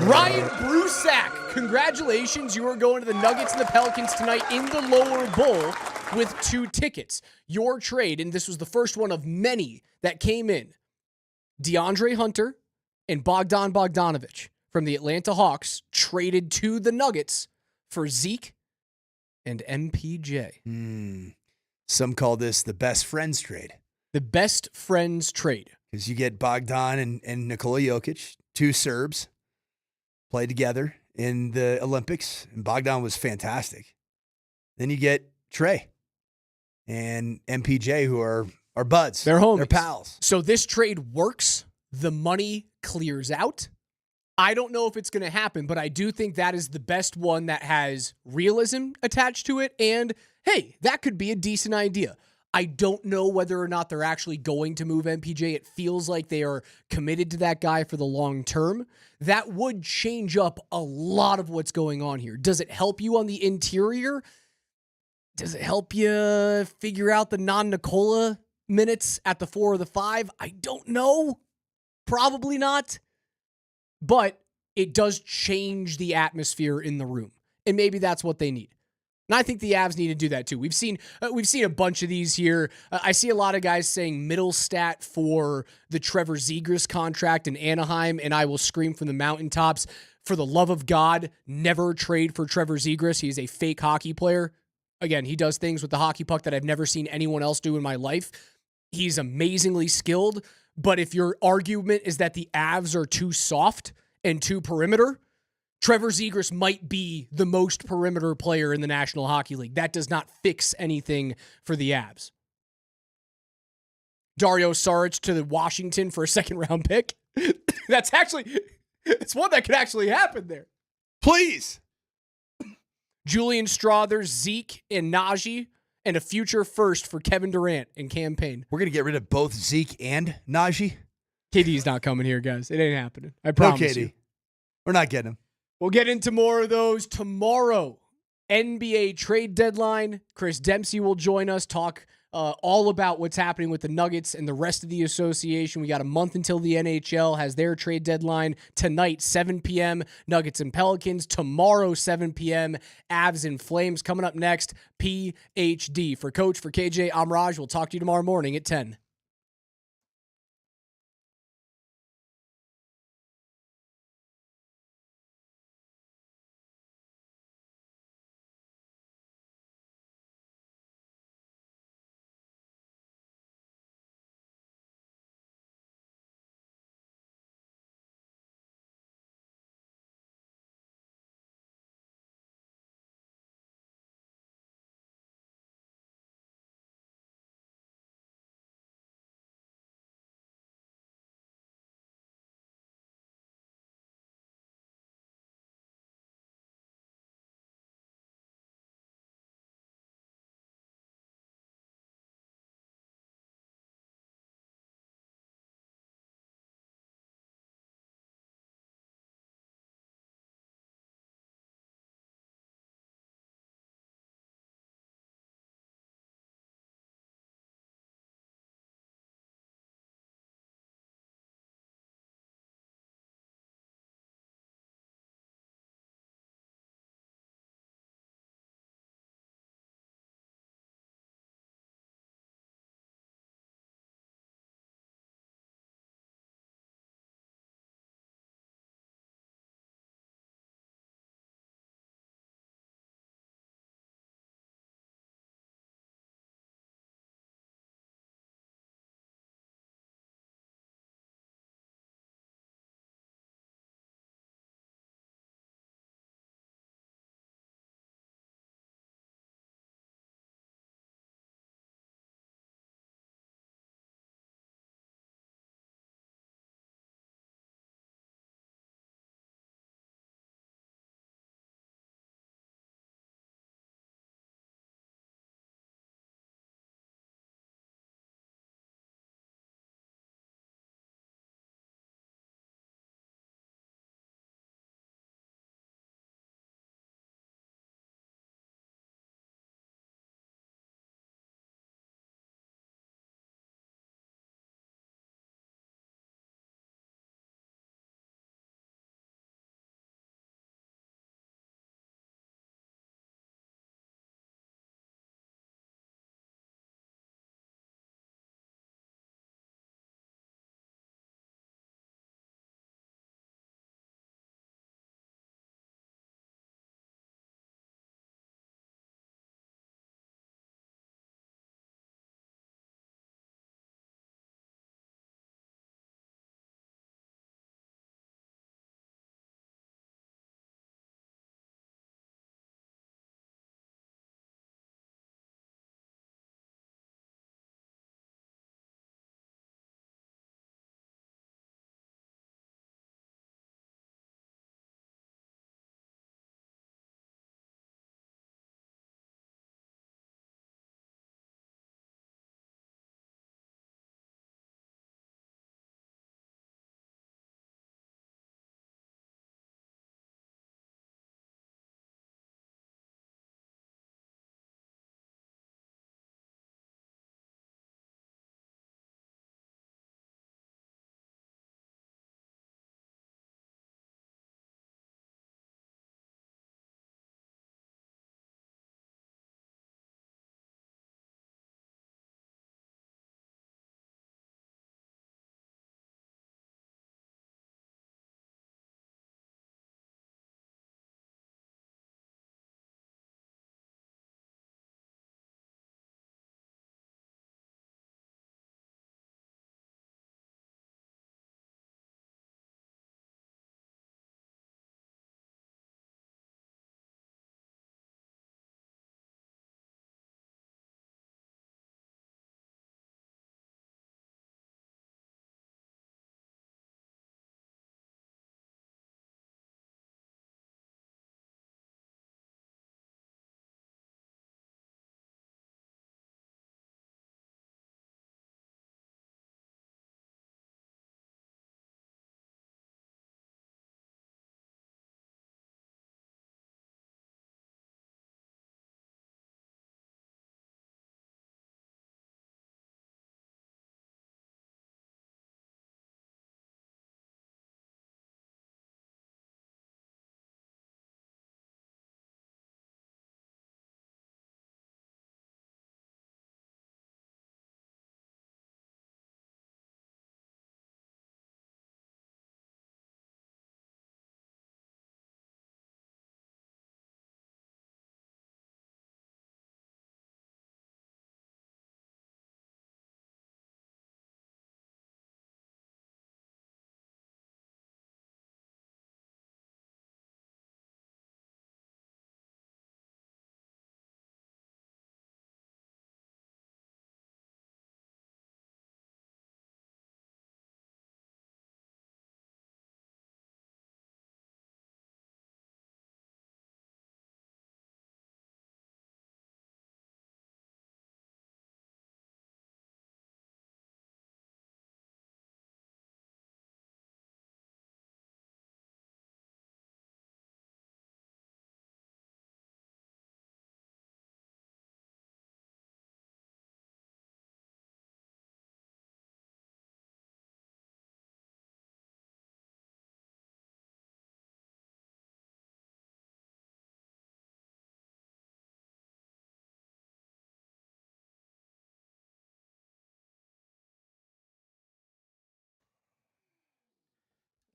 Speaker 13: Ryan Brusack. Congratulations, you are going to the Nuggets and the Pelicans tonight in the lower bowl with 2 tickets. Your trade, and this was the first one of many that came in, DeAndre Hunter and Bogdan Bogdanović from the Atlanta Hawks traded to the Nuggets for Zeke and MPJ.
Speaker 14: Some call this the best friends trade.
Speaker 13: The best friends trade.
Speaker 14: Because you get Bogdan and Nikola Jokic, 2 Serbs, played together in the Olympics, and Bogdan was fantastic. Then you get Trey and MPJ, who are buds.
Speaker 13: They're homies.
Speaker 14: They're pals.
Speaker 13: So this trade works. The money clears out. I don't know if it's going to happen, but I do think that is the best one that has realism attached to it. And, hey, that could be a decent idea. I don't know whether or not they're actually going to move MPJ. It feels like they are committed to that guy for the long term. That would change up a lot of what's going on here. Does it help you on the interior? Does it help you figure out the non-Nikola minutes at the 4 or the 5? I don't know. Probably not. But it does change the atmosphere in the room. And maybe that's what they need. And I think the Avs need to do that too. We've seen a bunch of these here. I see a lot of guys saying middle stat for the Trevor Zegras contract in Anaheim, and I will scream from the mountaintops, for the love of God, never trade for Trevor Zegras. He's a fake hockey player. Again, he does things with the hockey puck that I've never seen anyone else do in my life. He's amazingly skilled, but if your argument is that the Avs are too soft and too perimeter, Trevor Zegras might be the most perimeter player in the National Hockey League. That does not fix anything for the Avs. Dario Saric to Washington for a second-round pick. It's one that could actually happen there.
Speaker 14: Please.
Speaker 13: Julian Struthers, Zeke, and Najee, and a future first for Kevin Durant and campaign.
Speaker 14: We're going to get rid of both Zeke and Najee?
Speaker 13: KD's not coming here, guys. It ain't happening. I promise you.
Speaker 14: We're not getting him.
Speaker 13: We'll get into more of those tomorrow. NBA trade deadline. Chris Dempsey will join us, talk all about what's happening with the Nuggets and the rest of the association. We got a month until the NHL has their trade deadline. Tonight, 7 p.m., Nuggets and Pelicans. Tomorrow, 7 p.m., Avs and Flames. Coming up next, PhD. For Coach, for KJ, I'm Raj. We'll talk to you tomorrow morning at 10.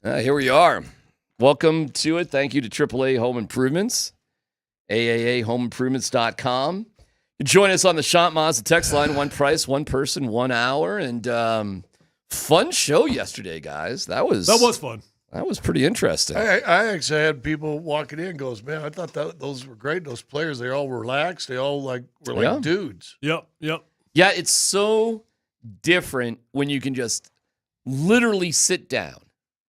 Speaker 1: Here we are. Welcome to it. Thank you to AAA Home Improvements, AAAHomeImprovements.com. Join us on the Shot Mazda text line. One price, one person, 1 hour. And fun show yesterday, guys. That was
Speaker 7: fun.
Speaker 1: That was pretty interesting.
Speaker 7: I actually had people walking in goes, man, I thought those were great. Those players, they all relaxed. They all were like dudes.
Speaker 21: Yep.
Speaker 1: Yeah, it's so different when you can just literally sit down.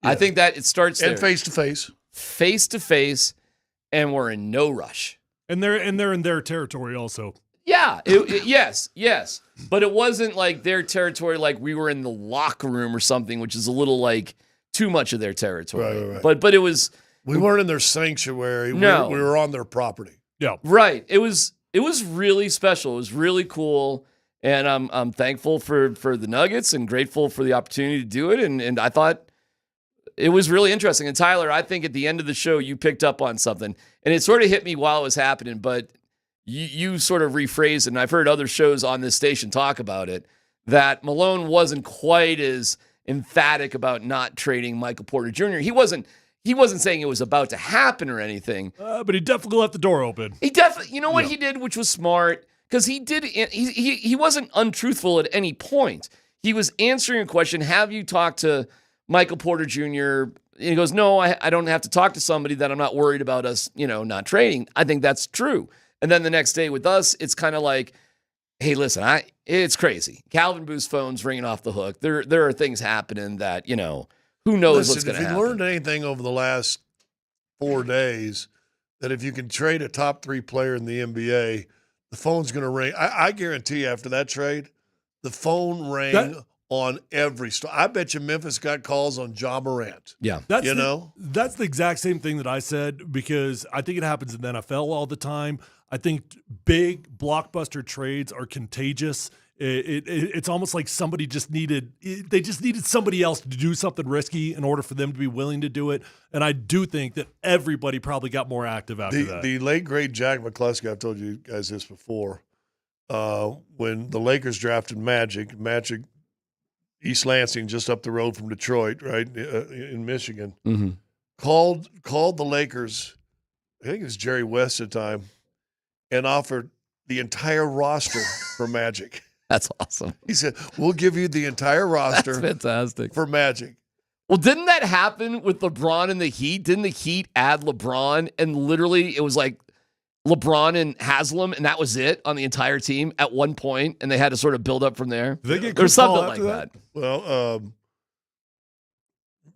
Speaker 1: Yeah. I think that it starts there.
Speaker 7: And face-to-face.
Speaker 1: Face-to-face, and we're in no rush.
Speaker 21: And they're in their territory also.
Speaker 1: Yeah, yes. But it wasn't like their territory like we were in the locker room or something, which is a little like too much of their territory.
Speaker 7: Right.
Speaker 1: But it was...
Speaker 7: We weren't in their sanctuary.
Speaker 1: No.
Speaker 7: We were on their property.
Speaker 21: Yeah.
Speaker 1: Right. It was really special. It was really cool. And I'm thankful for the Nuggets and grateful for the opportunity to do it. And I thought it was really interesting. And Tyler, I think at the end of the show, you picked up on something. And it sort of hit me while it was happening, but you sort of rephrased it. And I've heard other shows on this station talk about it, that Malone wasn't quite as emphatic about not trading Michael Porter Jr. He wasn't saying it was about to happen or anything.
Speaker 21: But he definitely left the door open.
Speaker 1: He definitely, what he did, which was smart, because he wasn't untruthful at any point. He was answering a question, have you talked to Michael Porter Jr.? And he goes, no, I don't have to talk to somebody that I'm not worried about us, not trading. I think that's true. And then the next day with us, it's kind of like, hey, listen, it's crazy. Calvin Booth's phone's ringing off the hook. There are things happening that, who knows what's going to happen.
Speaker 7: If you learned anything over the last 4 days, that if you can trade a top 3 player in the NBA, the phone's going to ring. I guarantee you after that trade, the phone rang on every store. I bet you Memphis got calls on Ja Morant.
Speaker 1: Yeah.
Speaker 21: That's the exact same thing that I said, because I think it happens in the NFL all the time. I think big blockbuster trades are contagious. It's almost like somebody just needed somebody else to do something risky in order for them to be willing to do it. And I do think that everybody probably got more active after that.
Speaker 7: The late, great Jack McCluskey, I've told you guys this before, when the Lakers drafted Magic, East Lansing, just up the road from Detroit, right, in Michigan, called the Lakers, I think it was Jerry West at the time, and offered the entire roster for Magic.
Speaker 1: That's awesome.
Speaker 7: He said, we'll give you the entire roster.
Speaker 1: That's fantastic.
Speaker 7: For Magic.
Speaker 1: Well, didn't that happen with LeBron and the Heat? Didn't the Heat add LeBron, and literally it was like LeBron and Haslam, and that was it on the entire team at one point, and they had to sort of build up from there? There's something like that.
Speaker 7: Well,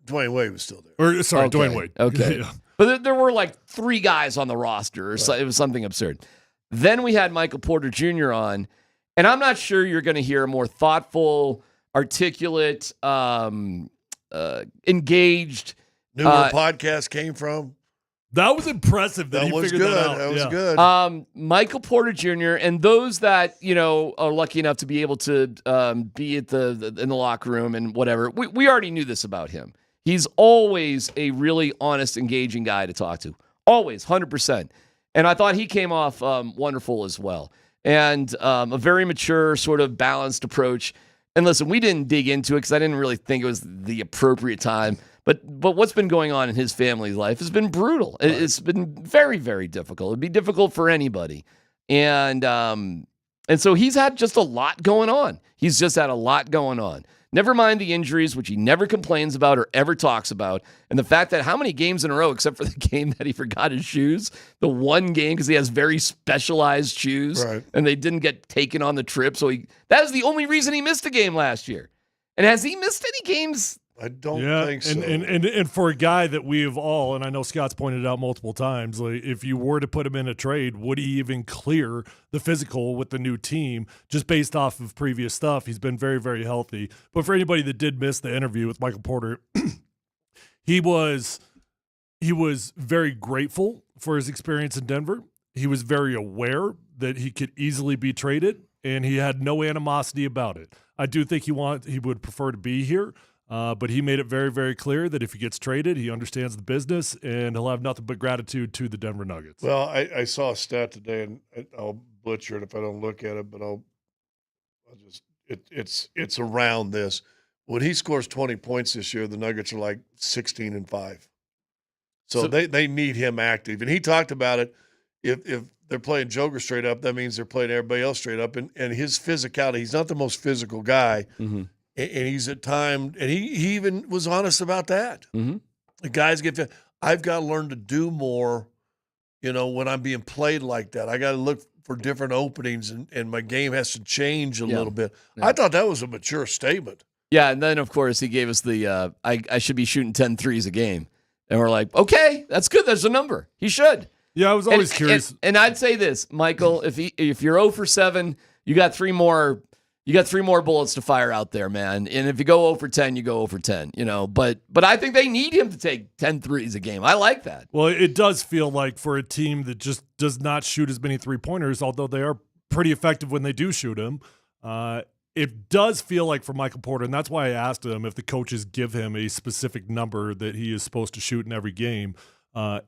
Speaker 7: Dwayne Wade was still there.
Speaker 21: Dwayne Wade.
Speaker 1: Okay. Yeah. But there were like 3 guys on the roster. Or so, it was something absurd. Then we had Michael Porter Jr. on, and I'm not sure you're going to hear a more thoughtful, articulate, engaged.
Speaker 7: Knew where podcast came from.
Speaker 21: That was impressive that he figured that out.
Speaker 7: That was good.
Speaker 1: Michael Porter Jr. and those that, are lucky enough to be able to be at in the locker room and whatever. We already knew this about him. He's always a really honest, engaging guy to talk to. Always, 100%. And I thought he came off wonderful as well. And a very mature, sort of balanced approach. And listen, we didn't dig into it because I didn't really think it was the appropriate time. But what's been going on in his family's life has been brutal. Right. It's been very, very difficult. It'd be difficult for anybody. And so he's had just a lot going on. He's just had a lot going on. Never mind the injuries, which he never complains about or ever talks about. And the fact that how many games in a row, except for the game that he forgot his shoes, the one game because he has very specialized shoes, right, and they didn't get taken on the trip. So that was the only reason he missed a game last year. And has he missed any games?
Speaker 7: I don't think so.
Speaker 21: And for a guy that we have all, and I know Scott's pointed it out multiple times, like if you were to put him in a trade, would he even clear the physical with the new team just based off of previous stuff? He's been very, very healthy. But for anybody that did miss the interview with Michael Porter, he was very grateful for his experience in Denver. He was very aware that he could easily be traded, and he had no animosity about it. I do think he would prefer to be here. But he made it very, very clear that if he gets traded, he understands the business, and he'll have nothing but gratitude to the Denver Nuggets.
Speaker 7: Well, I saw a stat today, and I'll butcher it if I don't look at it, but it's around this. when he scores 20 points this year, the Nuggets are like 16-5. So they need him active. And he talked about it. If they're playing Joker straight up, that means they're playing everybody else straight up. And his physicality, he's not the most physical guy.
Speaker 2: Mm-hmm.
Speaker 7: And he's at time, and he even was honest about that.
Speaker 2: Mm-hmm.
Speaker 7: The guys I've got to learn to do more, when I'm being played like that. I got to look for different openings, and my game has to change a little bit.
Speaker 2: Yeah.
Speaker 7: I thought that was a mature statement.
Speaker 2: Yeah, and then, of course, he gave us the I should be shooting 10 threes a game. And we're like, okay, that's good. There's a number. He should.
Speaker 3: Yeah, I was always curious.
Speaker 2: And I'd say this, Michael, if you're 0 for 7, you got 3 more bullets to fire out there, man. And if you go 0 for 10, you go 0 for 10, But I think they need him to take 10 threes a game. I like that.
Speaker 3: Well, it does feel like for a team that just does not shoot as many three-pointers, although they are pretty effective when they do shoot them, it does feel like for Michael Porter, and that's why I asked him if the coaches give him a specific number that he is supposed to shoot in every game.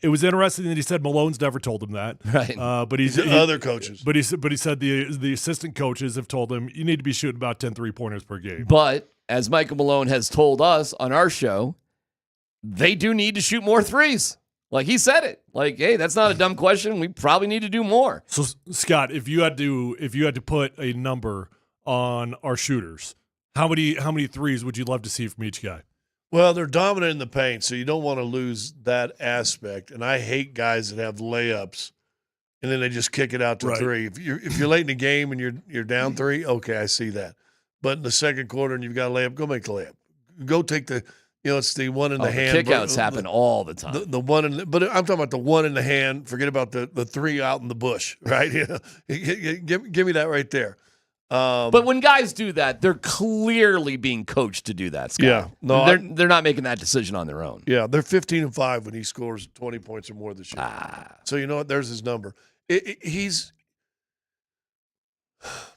Speaker 3: It was interesting that he said Malone's never told him that.
Speaker 2: Right.
Speaker 3: But
Speaker 7: other coaches.
Speaker 3: But he said the assistant coaches have told him you need to be shooting about 10 3-pointers per game.
Speaker 2: But as Michael Malone has told us on our show, they do need to shoot more threes. Like he said it. Like, hey, that's not a dumb question. We probably need to do more.
Speaker 3: So Scott, if you had to put a number on our shooters, how many threes would you love to see from each guy?
Speaker 7: Well, they're dominant in the paint, so you don't want to lose that aspect. And I hate guys that have layups, and then they just kick it out to three. If you're late in the game and you're down 3, okay, I see that. But in the second quarter and you've got a layup, go make the layup. Go take the it's the one in the hand.
Speaker 2: Kickouts happen all the time.
Speaker 7: The one but I'm talking about the one in the hand. Forget about the 3 out in the bush, right? Give me that right there.
Speaker 2: But when guys do that, they're clearly being coached to do that, Scott.
Speaker 7: Yeah. No,
Speaker 2: they're not making that decision on their own.
Speaker 7: Yeah, they're 15-5 when he scores 20 points or more this year. So you know what? There's his number. He's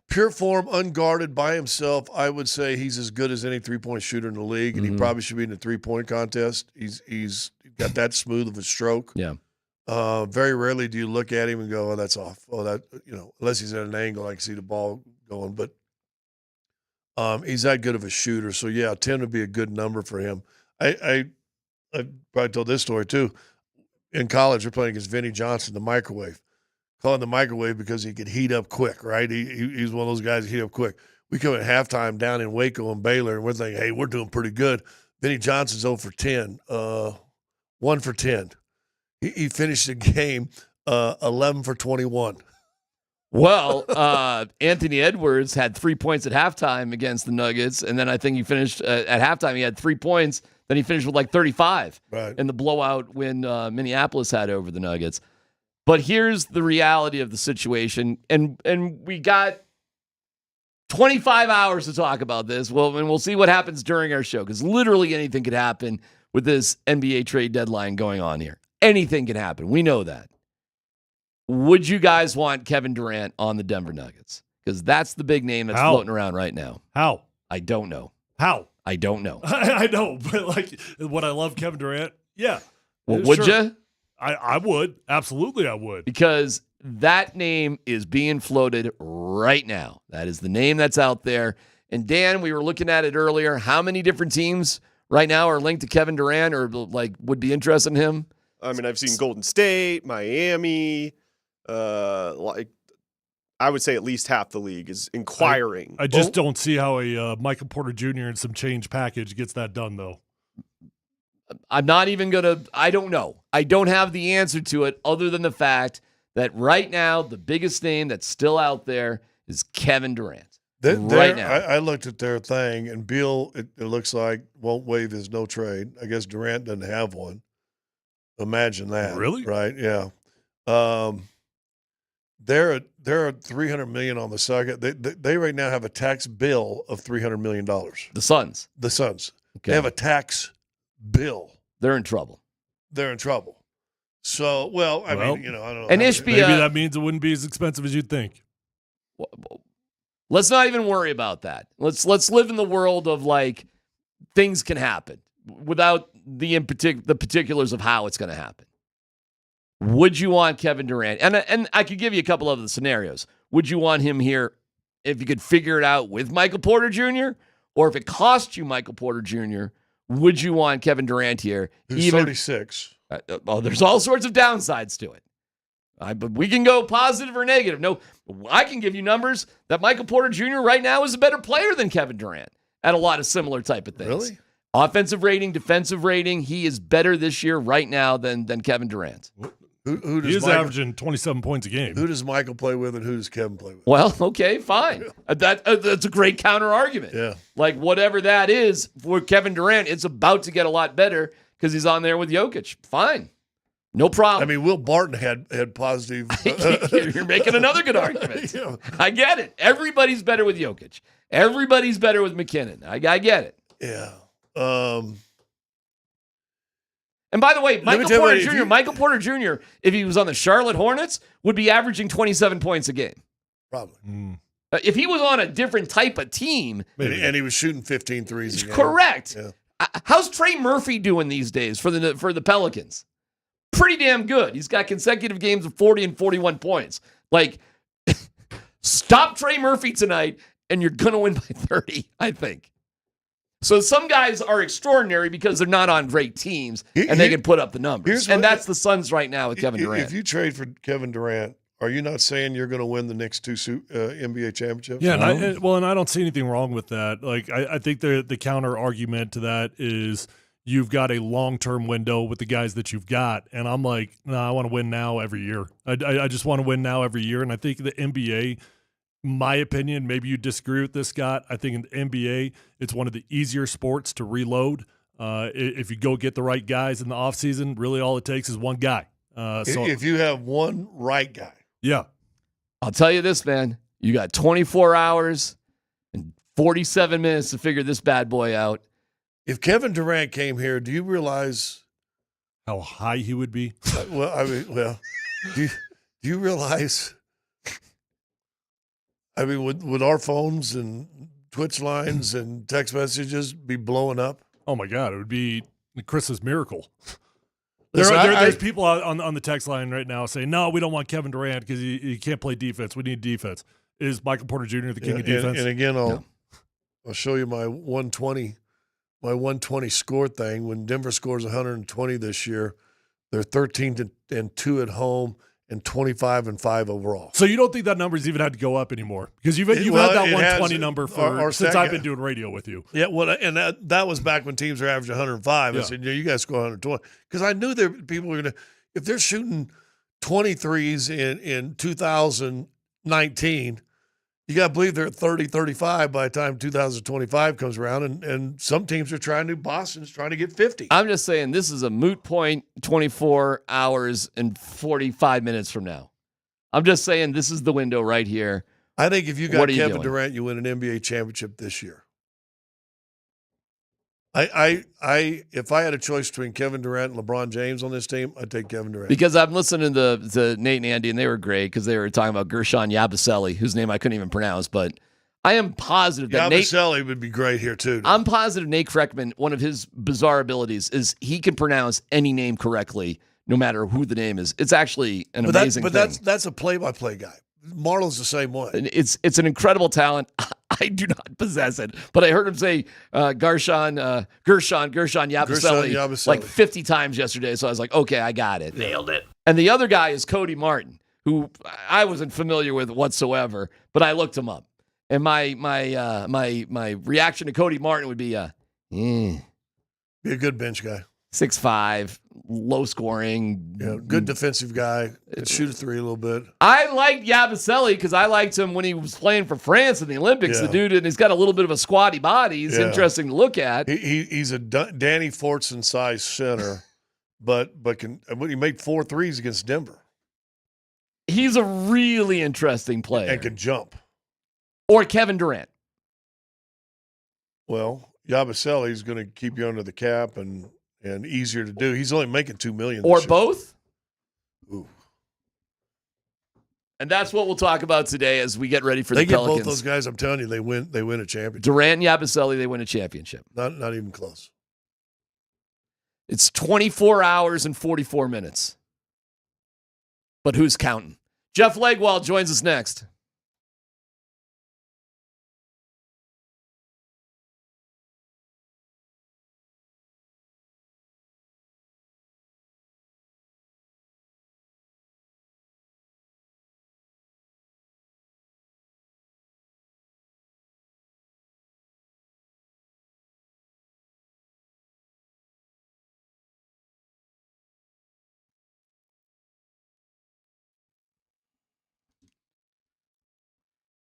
Speaker 7: pure form, unguarded by himself. I would say he's as good as any three-point shooter in the league, and he probably should be in the three-point contest. He's got that smooth of a stroke.
Speaker 2: Yeah.
Speaker 7: Very rarely do you look at him and go, "Oh, that's off." Oh, that unless he's at an angle, I can see the ball going. But he's that good of a shooter. So yeah, 10 would be a good number for him. I probably told this story too. In college, we're playing against Vinnie Johnson, the microwave. Calling the microwave because he could heat up quick, right? He's one of those guys that heat up quick. We come at halftime down in Waco and Baylor, and we're thinking, hey, we're doing pretty good. Vinnie Johnson's 0 for 10, 1 for 10. He finished the game 11 for 21.
Speaker 2: Well, Anthony Edwards had 3 points at halftime against the Nuggets, and then I think he finished at halftime. He had 3 points. Then he finished with like 35 in the blowout win Minneapolis had over the Nuggets. But here's the reality of the situation, and we got 25 hours to talk about this. Well, and we'll see what happens during our show, because literally anything could happen with this NBA trade deadline going on here. Anything can happen. We know that. Would you guys want Kevin Durant on the Denver Nuggets? Because that's the big name that's floating around right now.
Speaker 3: How?
Speaker 2: I don't know.
Speaker 3: How?
Speaker 2: I don't know.
Speaker 3: I know, but like, would I love Kevin Durant? Yeah.
Speaker 2: Well, would you?
Speaker 3: I would. Absolutely, I would.
Speaker 2: Because that name is being floated right now. That is the name that's out there. And Dan, we were looking at it earlier. How many different teams right now are linked to Kevin Durant or like would be interested in him?
Speaker 8: I mean, I've seen Golden State, Miami. I would say at least half the league is inquiring.
Speaker 3: I just don't see how a Michael Porter Jr. and some change package gets that done, though.
Speaker 2: I'm not even going to – I don't know. I don't have the answer to it other than the fact that right now the biggest name that's still out there is Kevin Durant. Right now.
Speaker 7: I looked at their thing, and Beal, it looks like, won't waive his no trade. I guess Durant doesn't have one. Imagine that.
Speaker 3: Really?
Speaker 7: Right, yeah. They're at $300 million on the second. They right now have a tax bill of $300 million.
Speaker 2: The Suns.
Speaker 7: Okay. They have a tax bill.
Speaker 2: They're in trouble.
Speaker 7: So, I mean, I don't know.
Speaker 2: And Ishbia,
Speaker 3: maybe that means it wouldn't be as expensive as you'd think.
Speaker 2: Let's not even worry about that. Let's live in the world of like things can happen without the particulars of how it's going to happen. Would you want Kevin Durant? And I could give you a couple of the scenarios. Would you want him here if you could figure it out with Michael Porter Jr.?
Speaker 4: or if it cost you Michael Porter Jr., would you want Kevin Durant here?
Speaker 7: Who's 36.
Speaker 4: There's all sorts of downsides to it. But we can go positive or negative. No, I can give you numbers that Michael Porter Jr. right now is a better player than Kevin Durant at a lot of similar type of things.
Speaker 7: Really?
Speaker 4: Offensive rating, defensive rating, he is better this year right now than Kevin Durant.
Speaker 7: Who does
Speaker 3: He is
Speaker 7: Michael,
Speaker 3: averaging 27 points a game.
Speaker 7: Who does Michael play with and who does Kevin play with?
Speaker 4: Well, okay, fine. That's a great counter argument.
Speaker 7: Yeah.
Speaker 4: Like whatever that is for Kevin Durant, it's about to get a lot better because he's on there with Jokic. Fine. No problem.
Speaker 7: I mean, Will Barton had positive.
Speaker 4: You're making another good argument.
Speaker 7: Yeah.
Speaker 4: I get it. Everybody's better with Jokic. Everybody's better with McKinnon. I get it.
Speaker 7: Yeah.
Speaker 4: And by the way, Michael
Speaker 7: tell
Speaker 4: Porter
Speaker 7: you what,
Speaker 4: Jr., Michael Porter Jr., if he was on the Charlotte Hornets, would be averaging 27 points a game.
Speaker 7: Probably.
Speaker 4: If he was on a different type of team.
Speaker 7: And he was shooting 15 threes a game.
Speaker 4: Correct.
Speaker 7: Yeah.
Speaker 4: How's Trey Murphy doing these days for the Pelicans? Pretty damn good. He's got consecutive games of 40 and 41 points. Like, stop Trey Murphy tonight, and you're going to win by 30, I think. So some guys are extraordinary because they're not on great teams, and they can put up the numbers. And that's the Suns right now with Kevin Durant.
Speaker 7: If you trade for Kevin Durant, are you not saying you're going to win the next two NBA championships?
Speaker 3: Yeah, and I don't see anything wrong with that. Like, I think the counter argument to that is you've got a long-term window with the guys that you've got. And I'm like, no, I want to win now every year. I just want to win now every year. And I think the NBA – my opinion, maybe you disagree with this, Scott. I think in the NBA, it's one of the easier sports to reload. If you go get the right guys in the offseason, really all it takes is one guy. So
Speaker 7: if you have one right guy.
Speaker 3: Yeah.
Speaker 4: I'll tell you this, man. You got 24 hours and 47 minutes to figure this bad boy out.
Speaker 7: If Kevin Durant came here, do you realize
Speaker 3: how high he would be?
Speaker 7: Do you realize... I mean, would our phones and Twitch lines and text messages be blowing up?
Speaker 3: Oh, my God. It would be the Christmas miracle.
Speaker 7: Listen,
Speaker 3: there's people on the text line right now saying, no, we don't want Kevin Durant because he can't play defense. We need defense. Is Michael Porter Jr. the king of defense?
Speaker 7: And again, I'll show you my 120 score thing. When Denver scores 120 this year, they're 13-2 at home and 25-5 overall.
Speaker 3: So you don't think that number's even had to go up anymore? Because you've had that 120 number since I've been doing radio with you.
Speaker 7: Yeah, and that was back when teams were averaging 105. I said, you guys score 120. Because I knew people were going to – if they're shooting 23s in 2019, you got to believe they're at 30, 35 by the time 2025 comes around. And some teams are trying to – Boston's trying to get 50.
Speaker 4: I'm just saying this is a moot point 24 hours and 45 minutes from now. I'm just saying this is the window right here.
Speaker 7: I think if you got Kevin Durant, you win an NBA championship this year. If I had a choice between Kevin Durant and LeBron James on this team, I'd take Kevin Durant.
Speaker 4: Because I'm listening to Nate and Andy, and they were great because they were talking about Gershon Yabusele, whose name I couldn't even pronounce, but I am positive that
Speaker 7: Yabusele would be great here too.
Speaker 4: I'm positive Nate Kreckman, one of his bizarre abilities is he can pronounce any name correctly, no matter who the name is. It's actually an amazing thing.
Speaker 7: But that's a play-by-play guy. Marlon's the same way.
Speaker 4: It's an incredible talent. I do not possess it, but I heard him say Gershon Yabusele like 50 times yesterday. So I was like, okay, I got it.
Speaker 9: Nailed it.
Speaker 4: And the other guy is Cody Martin, who I wasn't familiar with whatsoever, but I looked him up. And my reaction to Cody Martin would be,
Speaker 7: be a good bench guy.
Speaker 4: 6'5", low scoring.
Speaker 7: Yeah, good defensive guy. Could shoot a three a little bit.
Speaker 4: I liked Yabusele because I liked him when he was playing for France in the Olympics.
Speaker 7: Yeah.
Speaker 4: The dude, and he's got a little bit of a squatty body. He's interesting to look at.
Speaker 7: He's a Danny Fortson size center, but he made 4 threes against Denver.
Speaker 4: He's a really interesting player.
Speaker 7: And can jump.
Speaker 4: Or Kevin Durant.
Speaker 7: Well, Yabusele's going to keep you under the cap and easier to do. He's only making $2 million.
Speaker 4: Or both.
Speaker 7: Ooh.
Speaker 4: And that's what we'll talk about today as we get ready for the Pelicans.
Speaker 7: They get both those guys. I'm telling you, they win a championship.
Speaker 4: Durant and Yabusele, they win a championship.
Speaker 7: Not even close.
Speaker 4: It's 24 hours and 44 minutes. But who's counting? Jeff Legwald joins us next.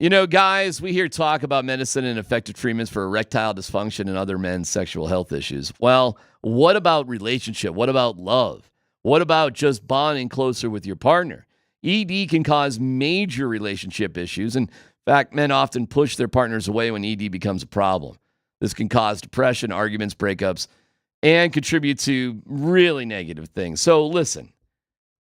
Speaker 4: You know, guys, we hear talk about medicine and effective treatments for erectile dysfunction and other men's sexual health issues. Well, what about relationship? What about love? What about just bonding closer with your partner? ED can cause major relationship issues. In fact, men often push their partners away when ED becomes a problem. This can cause depression, arguments, breakups, and contribute to really negative things. So listen,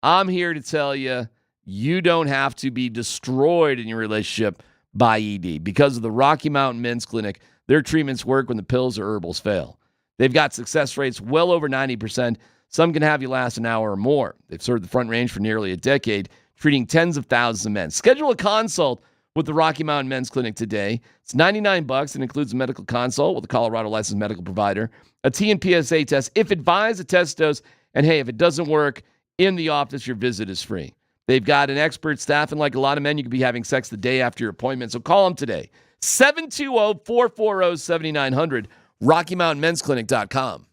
Speaker 4: I'm here to tell you, you don't have to be destroyed in your relationship by ED. Because of the Rocky Mountain Men's Clinic, their treatments work when the pills or herbals fail. They've got success rates well over 90%. Some can have you last an hour or more. They've served the Front Range for nearly a decade, treating tens of thousands of men. Schedule a consult with the Rocky Mountain Men's Clinic today. It's $99 and includes a medical consult with a Colorado licensed medical provider, a T and PSA test, if advised, a test dose, and hey, if it doesn't work, in the office, your visit is free. They've got an expert staff, and like a lot of men, you could be having sex the day after your appointment. So call them today. 720-440-7900, RockyMountainMen'sClinic.com.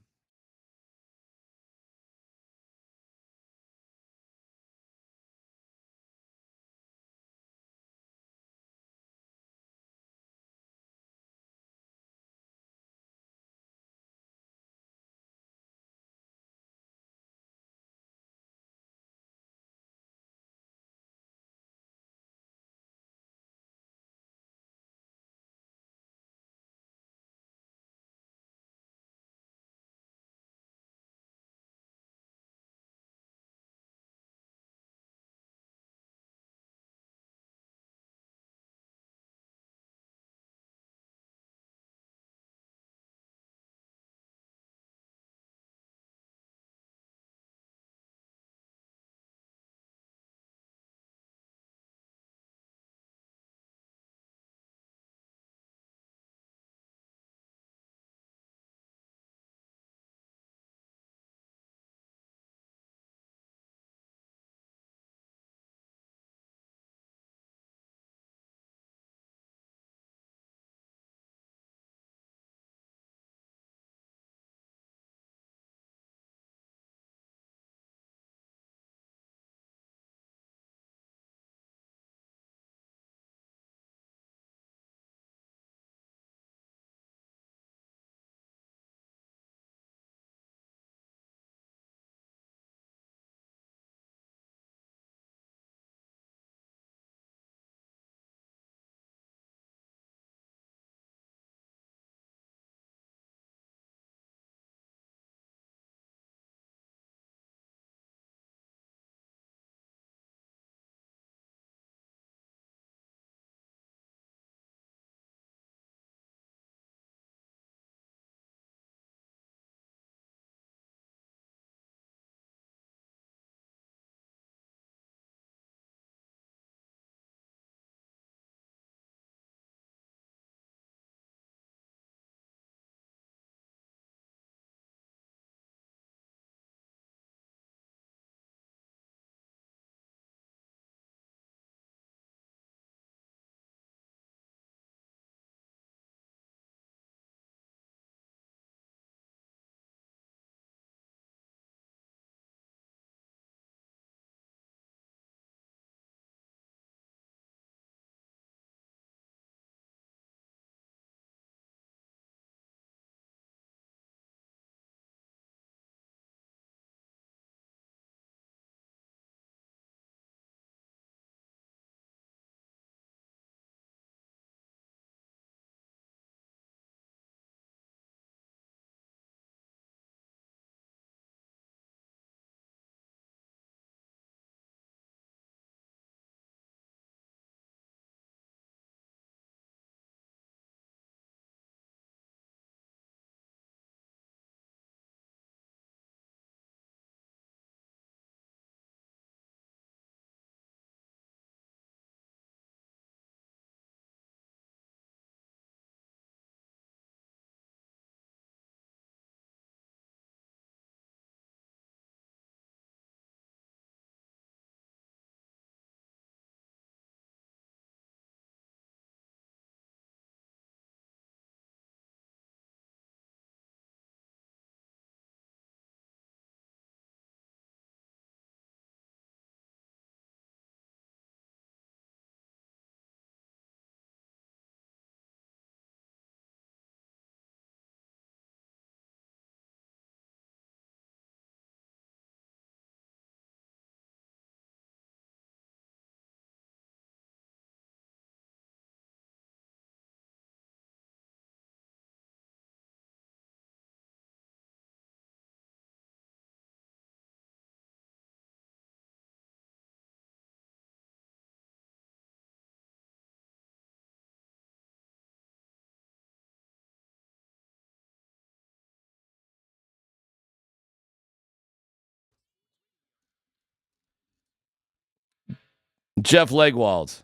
Speaker 4: Jeff Legwald,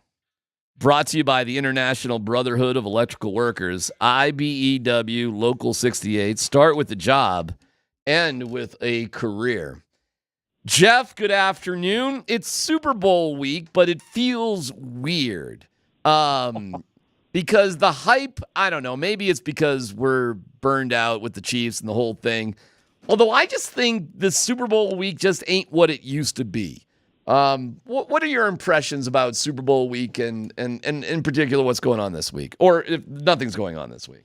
Speaker 4: brought to you by the International Brotherhood of Electrical Workers, IBEW Local 68. Start with a job, end with a career. Jeff, good afternoon. It's Super Bowl week, but it feels weird. Because the hype, I don't know, maybe it's because we're burned out with the Chiefs and the whole thing. Although I just think the Super Bowl week just ain't what it used to be. What are your impressions about Super Bowl week and in particular what's going on this week? Or if nothing's going on this week?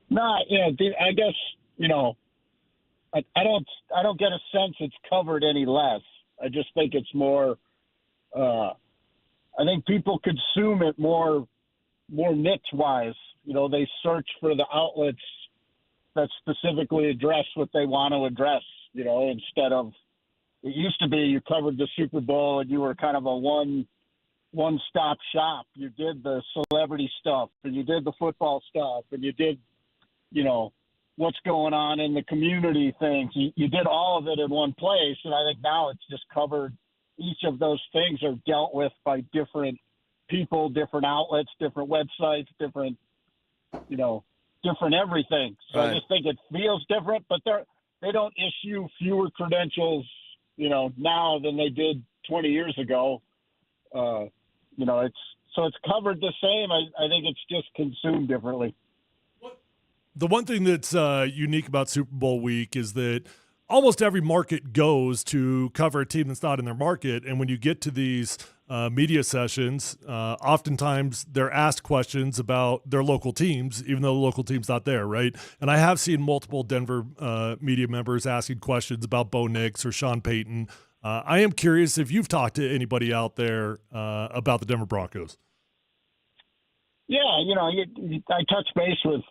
Speaker 10: No, I guess, I don't get a sense it's covered any less. I just think it's more, I think people consume it more niche-wise. They search for the outlets that specifically address what they want to address, instead of, it used to be you covered the Super Bowl and you were kind of a one-stop shop. You did the celebrity stuff and you did the football stuff and you did, what's going on in the community things. You did all of it in one place, and I think now it's just covered. Each of those things are dealt with by different people, different outlets, different websites, different everything. So
Speaker 4: Right.
Speaker 10: I just think it feels different, but they don't issue fewer credentials, now than they did 20 years ago. It's covered the same. I think it's just consumed differently.
Speaker 3: The one thing that's unique about Super Bowl week is that almost every market goes to cover a team that's not in their market. And when you get to these media sessions, oftentimes they're asked questions about their local teams, even though the local team's not there, right? And I have seen multiple Denver media members asking questions about Bo Nix or Sean Payton. I am curious if you've talked to anybody out there about the Denver Broncos.
Speaker 10: Yeah, I touch base with,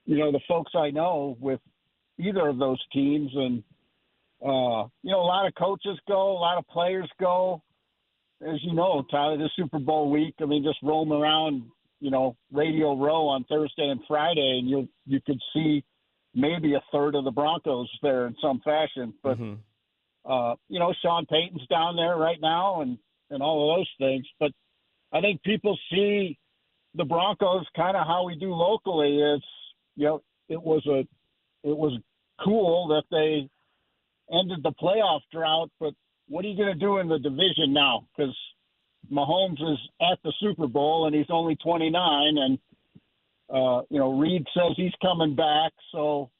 Speaker 10: the folks I know with either of those teams. And, a lot of coaches go, a lot of players go. As you know, Tyler, the Super Bowl week, just roam around, Radio Row on Thursday and Friday, and you could see maybe a third of the Broncos there in some fashion. But, Sean Payton's down there right now and all of those things. But I think people see the Broncos kind of how we do locally. It's, it was cool that they ended the playoff drought, but what are you going to do in the division now? Because Mahomes is at the Super Bowl and he's only 29, and Reed says he's coming back. So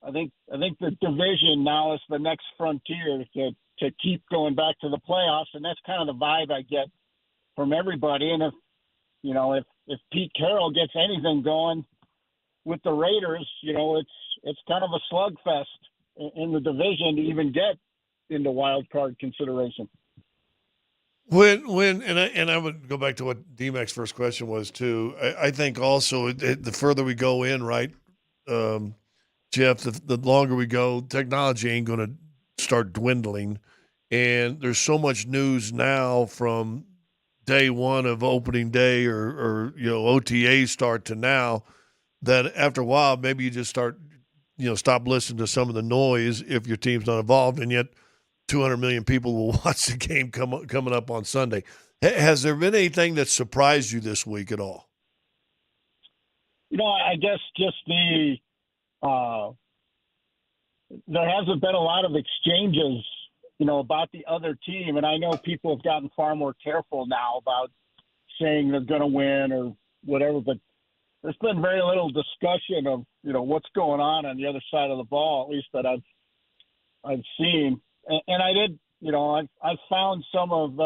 Speaker 10: I think the division now is the next frontier to keep going back to the playoffs, and that's kind of the vibe I get from everybody. And if Pete Carroll gets anything going with the Raiders, it's kind of a slugfest in the division to even get into wild card consideration.
Speaker 7: And I would go back to what DMac's first question was too. I think also the further we go in, right, Jeff, the longer we go, technology ain't going to start dwindling, and there's so much news now from day one of opening day or OTA start to now that after a while maybe you just start stop listening to some of the noise if your team's not involved, and yet 200 million people will watch the game coming up on Sunday. Has there been anything that surprised you this week at all?
Speaker 10: I guess just there hasn't been a lot of exchanges, about the other team. And I know people have gotten far more careful now about saying they're going to win or whatever, but there's been very little discussion of, what's going on the other side of the ball, at least that I've seen. And I did, I found some of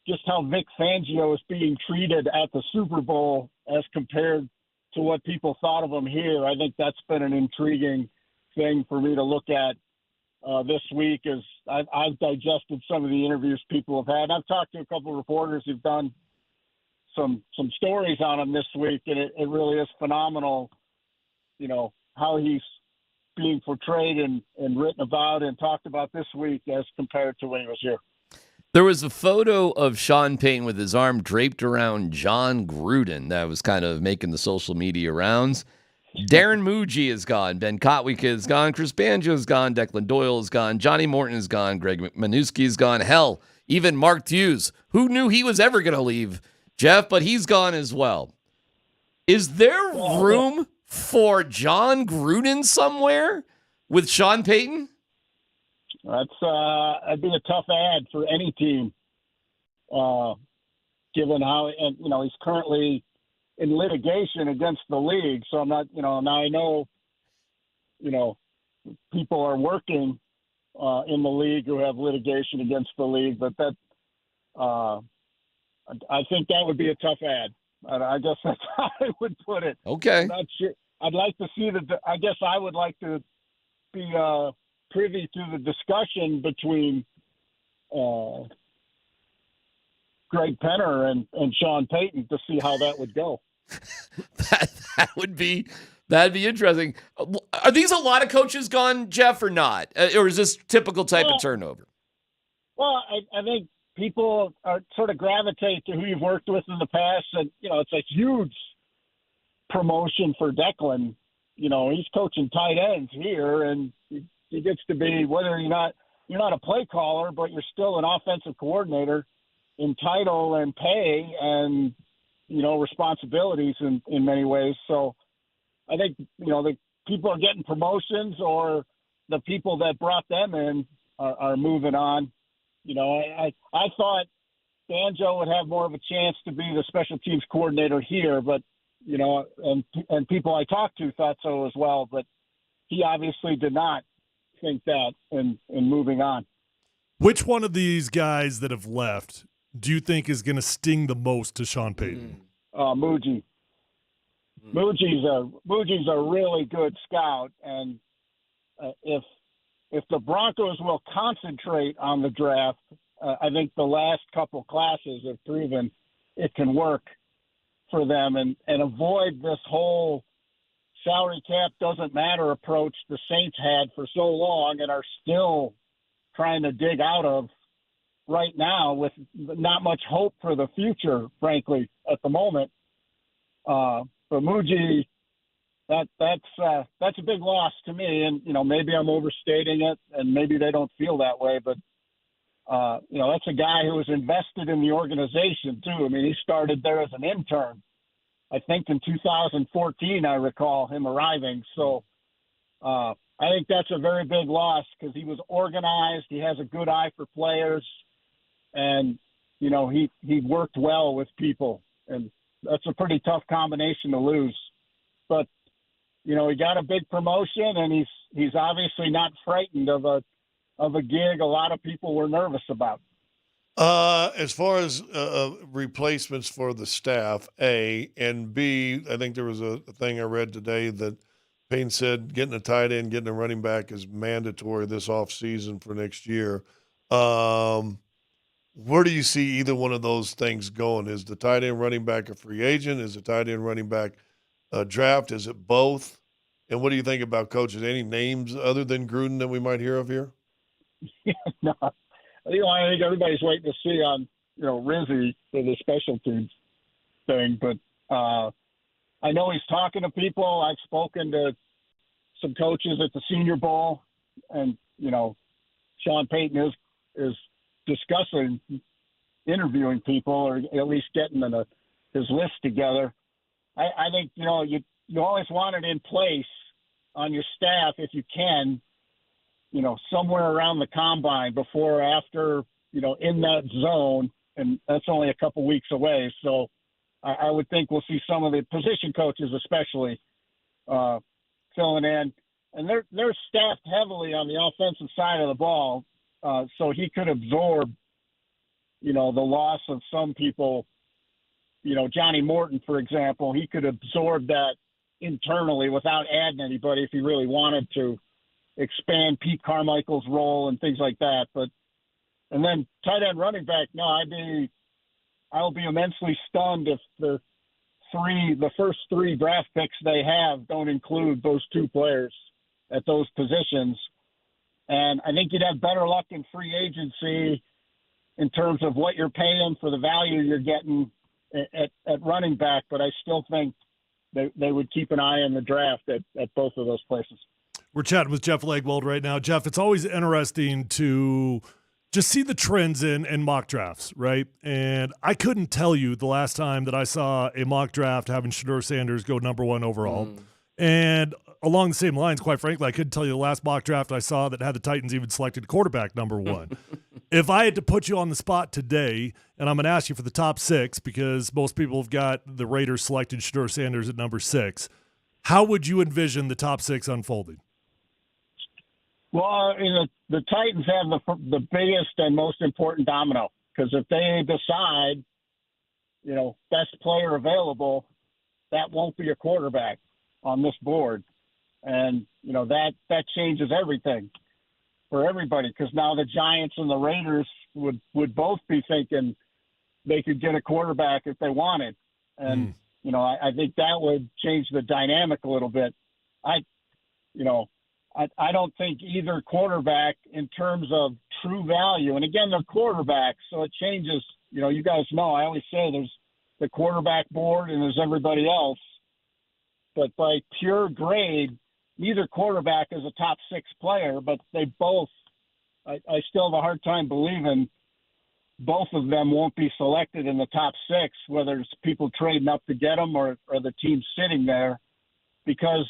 Speaker 10: just how Vic Fangio is being treated at the Super Bowl as compared to what people thought of him here. I think that's been an intriguing thing for me to look at this week as I've digested some of the interviews people have had. I've talked to a couple of reporters who've done some stories on him this week, and it really is phenomenal, how he's being portrayed and written about and talked about this week as compared to when he was here.
Speaker 4: There was a photo of Sean Payton with his arm draped around John Gruden that was kind of making the social media rounds. Darren Muji is gone. Ben Kotwick is gone. Chris Banjo is gone. Declan Doyle is gone. Johnny Morton is gone. Greg Minuski is gone. Hell, Even Mark Hughes, who knew he was ever going to leave, Jeff, but he's gone as well. Is there room for John Gruden somewhere with Sean Payton?
Speaker 10: That'd be a tough ad for any team, given how, and he's currently in litigation against the league. So I'm not, now I know, people are working in the league who have litigation against the league, but I think that would be a tough ad. I guess that's how I would put it.
Speaker 4: Okay.
Speaker 10: I'm not sure. I'd like to see I guess I would like to be privy to the discussion between Greg Penner and Sean Payton to see how that would go.
Speaker 4: That'd be interesting. Are these a lot of coaches gone, Jeff, or not? Or is this typical type of turnover?
Speaker 10: Well, I think people are sort of gravitate to who you've worked with in the past, and it's a huge promotion for Declan. He's coaching tight ends here, and he gets to be, whether you're not a play caller, but you're still an offensive coordinator in title and pay and responsibilities in many ways. So I think the people are getting promotions, or the people that brought them in are moving on. I thought Banjo would have more of a chance to be the special teams coordinator here, but and people I talked to thought so as well, but he obviously did not think that in moving on.
Speaker 3: Which one of these guys that have left do you think is going to sting the most to Sean Payton?
Speaker 10: Muji. Muji's a really good scout, and if the Broncos will concentrate on the draft, I think the last couple classes have proven it can work for them, and avoid this whole salary cap doesn't matter approach the Saints had for so long and are still trying to dig out of right now with not much hope for the future, frankly, at the moment. But Muji, that's a big loss to me, and maybe I'm overstating it, and maybe they don't feel that way, but that's a guy who was invested in the organization too. I mean, he started there as an intern, I think in 2014. I recall him arriving. So I think that's a very big loss because he was organized. He has a good eye for players, and he worked well with people, and that's a pretty tough combination to lose. But he got a big promotion, and he's obviously not frightened of a gig a lot of people were nervous about.
Speaker 7: As far as replacements for the staff, A, and B, I think there was a thing I read today that Payne said getting a tight end, getting a running back is mandatory this offseason for next year. Where do you see either one of those things going? Is the tight end running back a free agent? Is the tight end running back a draft? Is it both? And what do you think about coaches? Any names other than Gruden that we might hear of here?
Speaker 10: No. I think everybody's waiting to see on, Rizzi for the special teams thing. But I know he's talking to people. I've spoken to some coaches at the Senior Bowl, and, Sean Payton is discussing interviewing people, or at least getting his list together. I think, you always want it in place on your staff if you can, somewhere around the combine, before or after, in that zone, and that's only a couple weeks away. So I would think we'll see some of the position coaches especially filling in. And they're staffed heavily on the offensive side of the ball, so he could absorb, the loss of some people. Johnny Morton, for example, he could absorb that internally without adding anybody if he really wanted to expand Pete Carmichael's role and things like that. And then tight end running back, no, I'll be immensely stunned if the first three draft picks they have don't include those two players at those positions. And I think you'd have better luck in free agency in terms of what you're paying for the value you're getting at running back, but I still think they would keep an eye on the draft at both of those places.
Speaker 3: We're chatting with Jeff Legwold right now. Jeff, it's always interesting to just see the trends in mock drafts, right? And I couldn't tell you the last time that I saw a mock draft having Shedeur Sanders go number 1 overall. And along the same lines, quite frankly, I couldn't tell you the last mock draft I saw that had the Titans even selected quarterback number 1. If I had to put you on the spot today, and I'm going to ask you for the top 6 because most people have got the Raiders selected Shedeur Sanders at number 6, how would you envision the top 6 unfolding?
Speaker 10: Well, the Titans have the biggest and most important domino, because if they decide, best player available, that won't be a quarterback on this board. And, that changes everything for everybody, because now the Giants and the Raiders would both be thinking they could get a quarterback if they wanted. And, I think that would change the dynamic a little bit. I don't think either quarterback in terms of true value, and again, they're quarterbacks, so it changes. You guys know, I always say there's the quarterback board and there's everybody else. But by pure grade, neither quarterback is a top 6 player, but they both, I still have a hard time believing both of them won't be selected in the top 6, whether it's people trading up to get them or the team sitting there, because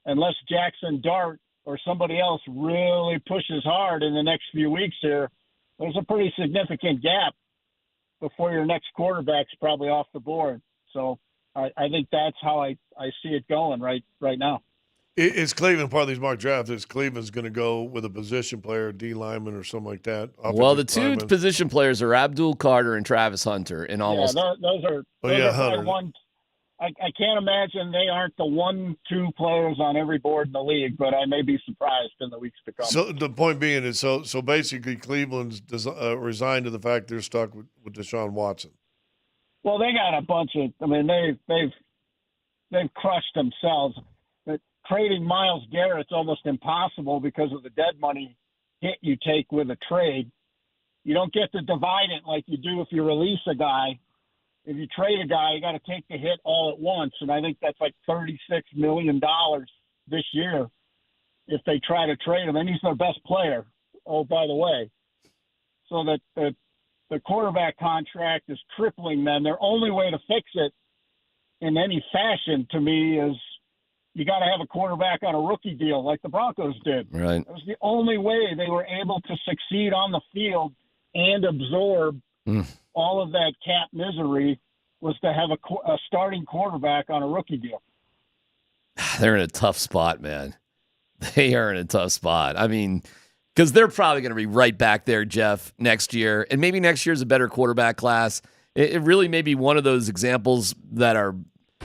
Speaker 10: unless Jackson Dart or somebody else really pushes hard in the next few weeks here, there's a pretty significant gap before your next quarterback's probably off the board. So I think that's how I see it going right now.
Speaker 7: Is Cleveland part of these mock drafts? Is Cleveland's going to go with a position player, D lineman or something like that?
Speaker 4: Well, the two position players are Abdul Carter and Travis Hunter. And almost
Speaker 10: those are
Speaker 7: Hunter.
Speaker 10: One. I can't imagine they aren't the 1-2 players on every board in the league, but I may be surprised in the weeks to come.
Speaker 7: So the point being is, so basically Cleveland's resigned to the fact they're stuck with Deshaun Watson.
Speaker 10: Well, they got a bunch of. I mean, they've crushed themselves. But trading Myles Garrett's almost impossible because of the dead money hit you take with a trade. You don't get to divide it like you do if you release a guy. If you trade a guy, you got to take the hit all at once, and I think that's like $36 million this year if they try to trade him, and he's their best player. Oh, by the way, so that the quarterback contract is tripling them. Their only way to fix it in any fashion, to me, is you got to have a quarterback on a rookie deal like the Broncos did.
Speaker 4: Right.
Speaker 10: That was the only way they were able to succeed on the field and absorb all of that cap misery, was to have a starting quarterback on a rookie deal.
Speaker 4: They're in a tough spot, man. They are in a tough spot. I mean, because they're probably going to be right back there, Jeff, next year. And maybe next year's a better quarterback class. It really may be one of those examples that are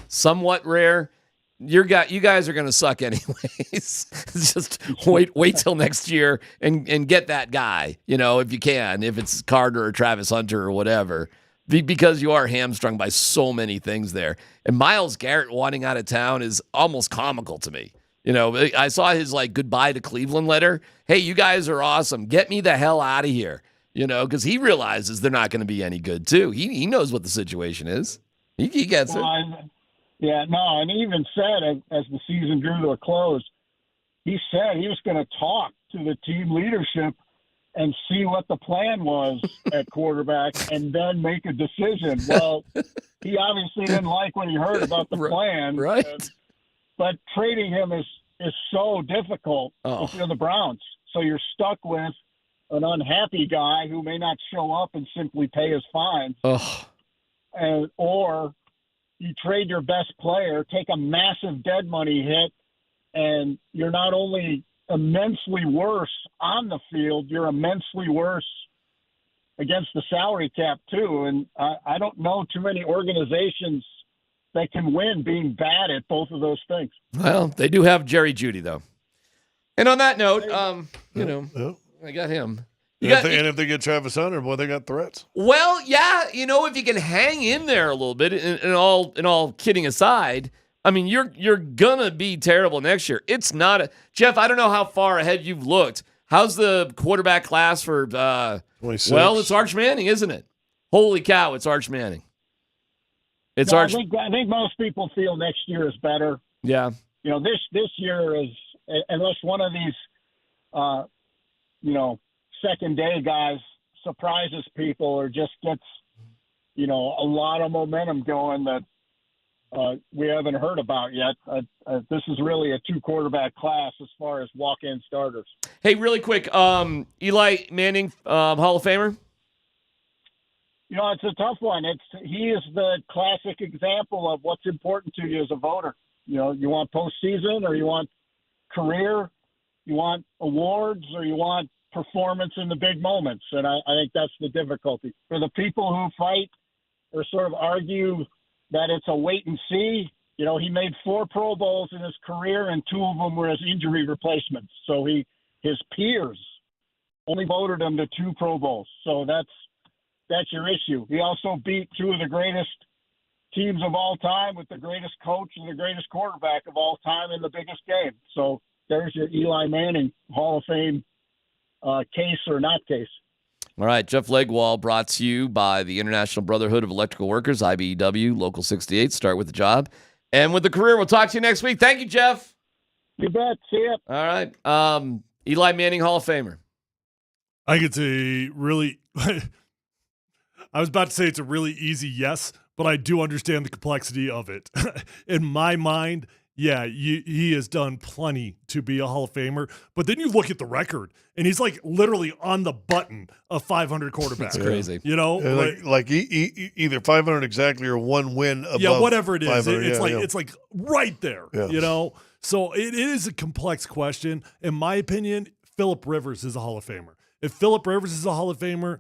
Speaker 4: somewhat rare. You guys are going to suck anyways. Just wait till next year and get that guy, if you can, if it's Carter or Travis Hunter or whatever, because you are hamstrung by so many things there. And Myles Garrett wanting out of town is almost comical to me. I saw his goodbye to Cleveland letter. Hey, you guys are awesome. Get me the hell out of here. Because he realizes they're not going to be any good too. He knows what the situation is. He gets it.
Speaker 10: Yeah, no, and he even said as the season drew to a close, he said he was going to talk to the team leadership and see what the plan was at quarterback and then make a decision. Well, he obviously didn't like what he heard about the plan.
Speaker 4: Right.
Speaker 10: But trading him is so difficult if you're the Browns. So you're stuck with an unhappy guy who may not show up and simply pay his fines. Or you trade your best player, take a massive dead money hit, and you're not only immensely worse on the field, you're immensely worse against the salary cap too. And I don't know too many organizations that can win being bad at both of those things.
Speaker 4: Well, they do have Jerry Jeudy, though. And on that note, I got him.
Speaker 7: And if they get Travis Hunter, boy, they got threats.
Speaker 4: Well, yeah, if you can hang in there a little bit, and all kidding aside, I mean, you're gonna be terrible next year. It's not Jeff. I don't know how far ahead you've looked. How's the quarterback class for?
Speaker 7: 26.
Speaker 4: Well, it's Arch Manning, isn't it? Holy cow, it's Arch Manning. It's Arch.
Speaker 10: I think most people feel next year is better.
Speaker 4: Yeah.
Speaker 10: This year is, unless one of these, second day guys surprises people or just gets, a lot of momentum going that we haven't heard about yet. This is really a 2-quarterback class as far as walk-in starters.
Speaker 4: Hey, really quick, Eli Manning, Hall of Famer?
Speaker 10: It's a tough one. He is the classic example of what's important to you as a voter. You want postseason, or you want career, you want awards, or you want performance in the big moments. And I think that's the difficulty. For the people who fight or sort of argue that it's a wait and see, he made 4 Pro Bowls in his career, and 2 of them were as injury replacements. So his peers only voted him to 2 Pro Bowls. So that's your issue. He also beat 2 of the greatest teams of all time with the greatest coach and the greatest quarterback of all time in the biggest game. So there's your Eli Manning Hall of Fame case or not case.
Speaker 4: All right, Jeff Legwall, brought to you by the International Brotherhood of Electrical Workers, IBEW, Local 68. Start with the job and with the career. We'll talk to you next week. Thank you, Jeff.
Speaker 10: You bet. See ya.
Speaker 4: All right. Eli Manning, Hall of Famer.
Speaker 3: I could say really I was about to say it's a really easy yes, but I do understand the complexity of it. In my mind, yeah, he has done plenty to be a Hall of Famer. But then you look at the record, and he's like literally on the button of 500 quarterbacks.
Speaker 4: That's crazy.
Speaker 7: Like either 500 exactly or 1 win above.
Speaker 3: Yeah, whatever it is.
Speaker 7: It's
Speaker 3: like right there,
Speaker 7: Yeah.
Speaker 3: So it is a complex question. In my opinion, Phillip Rivers is a Hall of Famer. If Phillip Rivers is a Hall of Famer,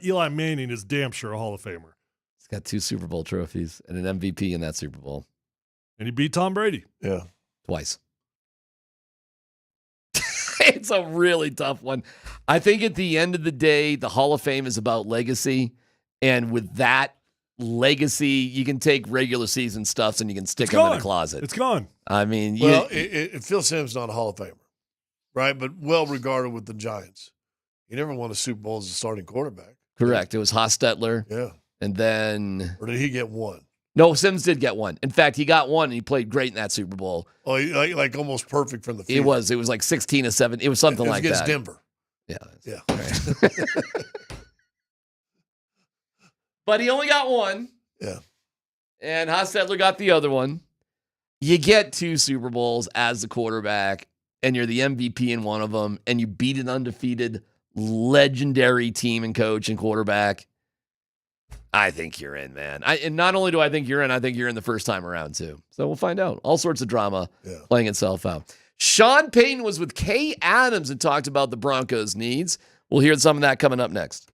Speaker 3: Eli Manning is damn sure a Hall of Famer.
Speaker 4: He's got 2 Super Bowl trophies and an MVP in that Super Bowl.
Speaker 3: And he beat Tom Brady.
Speaker 7: Yeah.
Speaker 4: Twice. It's a really tough one. I think at the end of the day, the Hall of Fame is about legacy. And with that legacy, you can take regular season stuffs and you can stick them in a closet.
Speaker 3: It's gone.
Speaker 4: I mean,
Speaker 7: Phil Simms not a Hall of Famer, right? But well regarded with the Giants. He never won a Super Bowl as a starting quarterback.
Speaker 4: Correct. It was Hostetler.
Speaker 7: Yeah.
Speaker 4: And then...
Speaker 7: Or did he get 1?
Speaker 4: No, Simms did get 1. In fact, he got 1, and he played great in that Super Bowl.
Speaker 7: Oh, like almost perfect from the field.
Speaker 4: It was like 16-7. It was something like that.
Speaker 7: Against Denver.
Speaker 4: Yeah.
Speaker 7: Yeah.
Speaker 4: Right. But he only got 1.
Speaker 7: Yeah.
Speaker 4: And Hostetler got the other one. You get 2 Super Bowls as the quarterback, and you're the MVP in one of them, and you beat an undefeated, legendary team and coach and quarterback. I think you're in, man. And not only do I think you're in, I think you're in the first time around, too. So we'll find out. All sorts of drama playing itself out. Sean Payton was with Kay Adams and talked about the Broncos' needs. We'll hear some of that coming up next.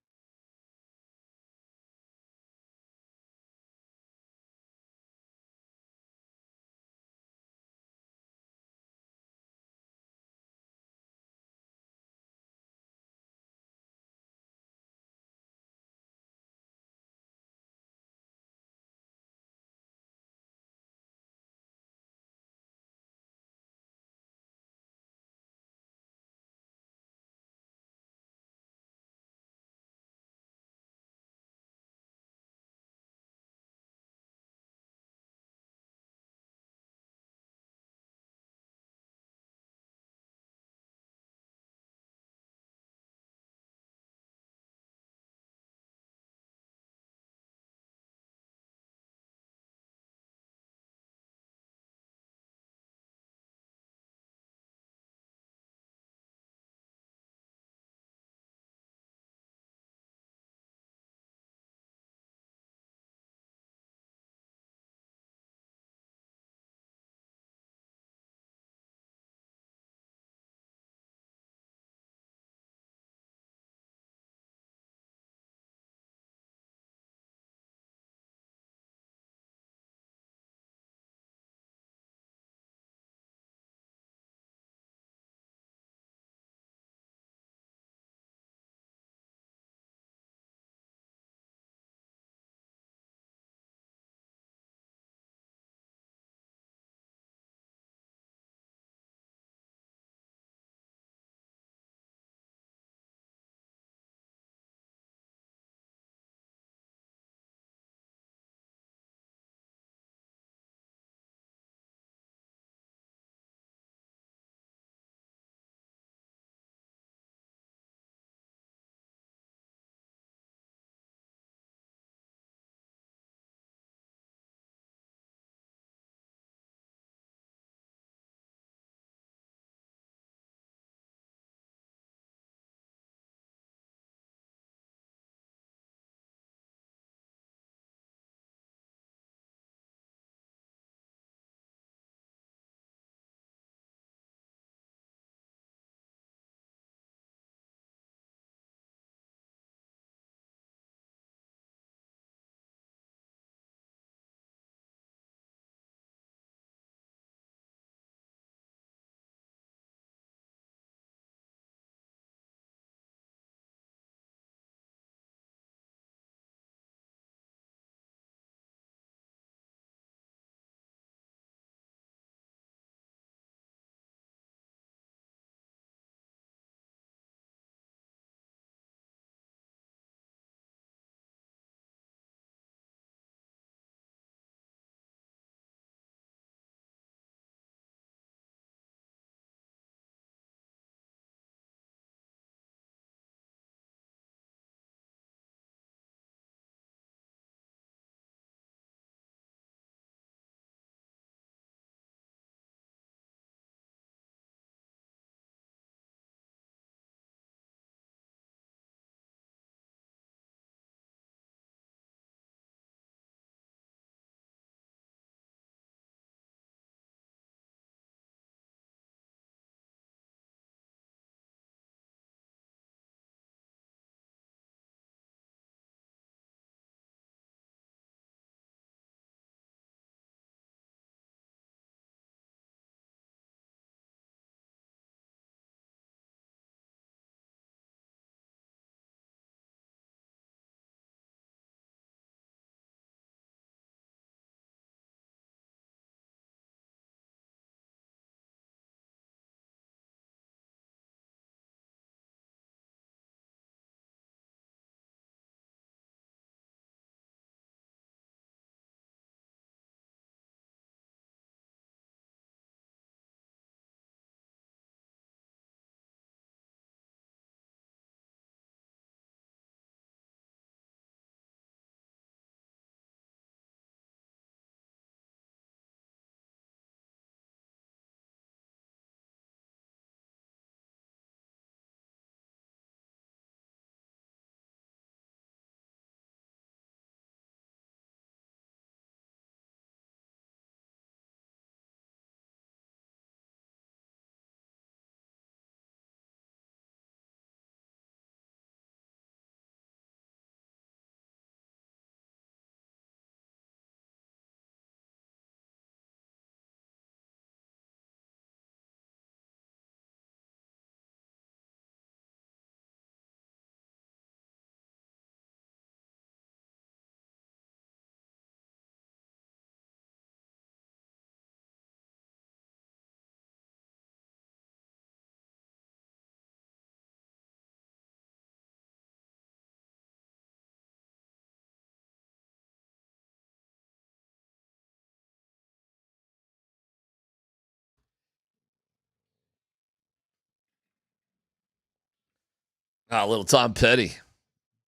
Speaker 4: Ah, little Tom Petty.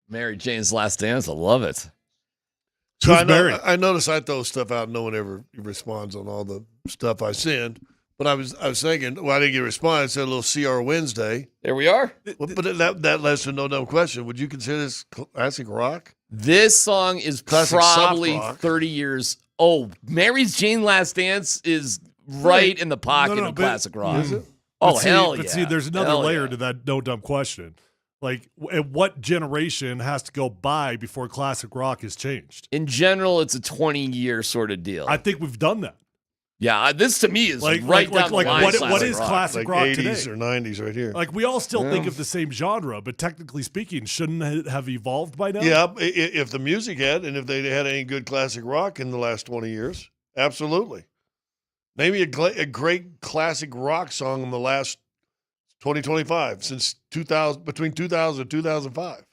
Speaker 4: Mary Jane's Last Dance. I love it.
Speaker 7: So I notice I throw stuff out and no one ever responds on all the stuff I send. But I was thinking, well, I didn't get a response. I said a little CR Wednesday.
Speaker 4: There we are.
Speaker 7: Well, but that lets to no dumb question. Would you consider this classic rock?
Speaker 4: This song is
Speaker 7: Classic
Speaker 4: probably
Speaker 7: soft rock.
Speaker 4: 30 years old. Mary's Jane Last Dance is right in the pocket of classic rock.
Speaker 3: Is it?
Speaker 4: Oh,
Speaker 3: But see-
Speaker 4: hell
Speaker 3: But
Speaker 4: yeah.
Speaker 3: see, there's another
Speaker 4: Hell
Speaker 3: layer
Speaker 4: yeah.
Speaker 3: to that no dumb question. Like, at what generation has to go by before classic rock has changed?
Speaker 4: In general, it's a 20-year sort of deal.
Speaker 3: I think we've done that.
Speaker 4: Yeah, this to me is
Speaker 3: Like-
Speaker 4: right
Speaker 3: like-
Speaker 4: down
Speaker 3: like
Speaker 4: the line.
Speaker 3: what is classic rock
Speaker 7: 80s
Speaker 3: today?
Speaker 7: or 90s right here.
Speaker 3: Like, we all still think of the same genre, but technically speaking, shouldn't it have evolved by now?
Speaker 7: Yeah, if the music had, and if they had any good classic rock in the last 20 years, absolutely. Maybe a great classic rock song in the last 2025 since 2000, between 2000 and 2005.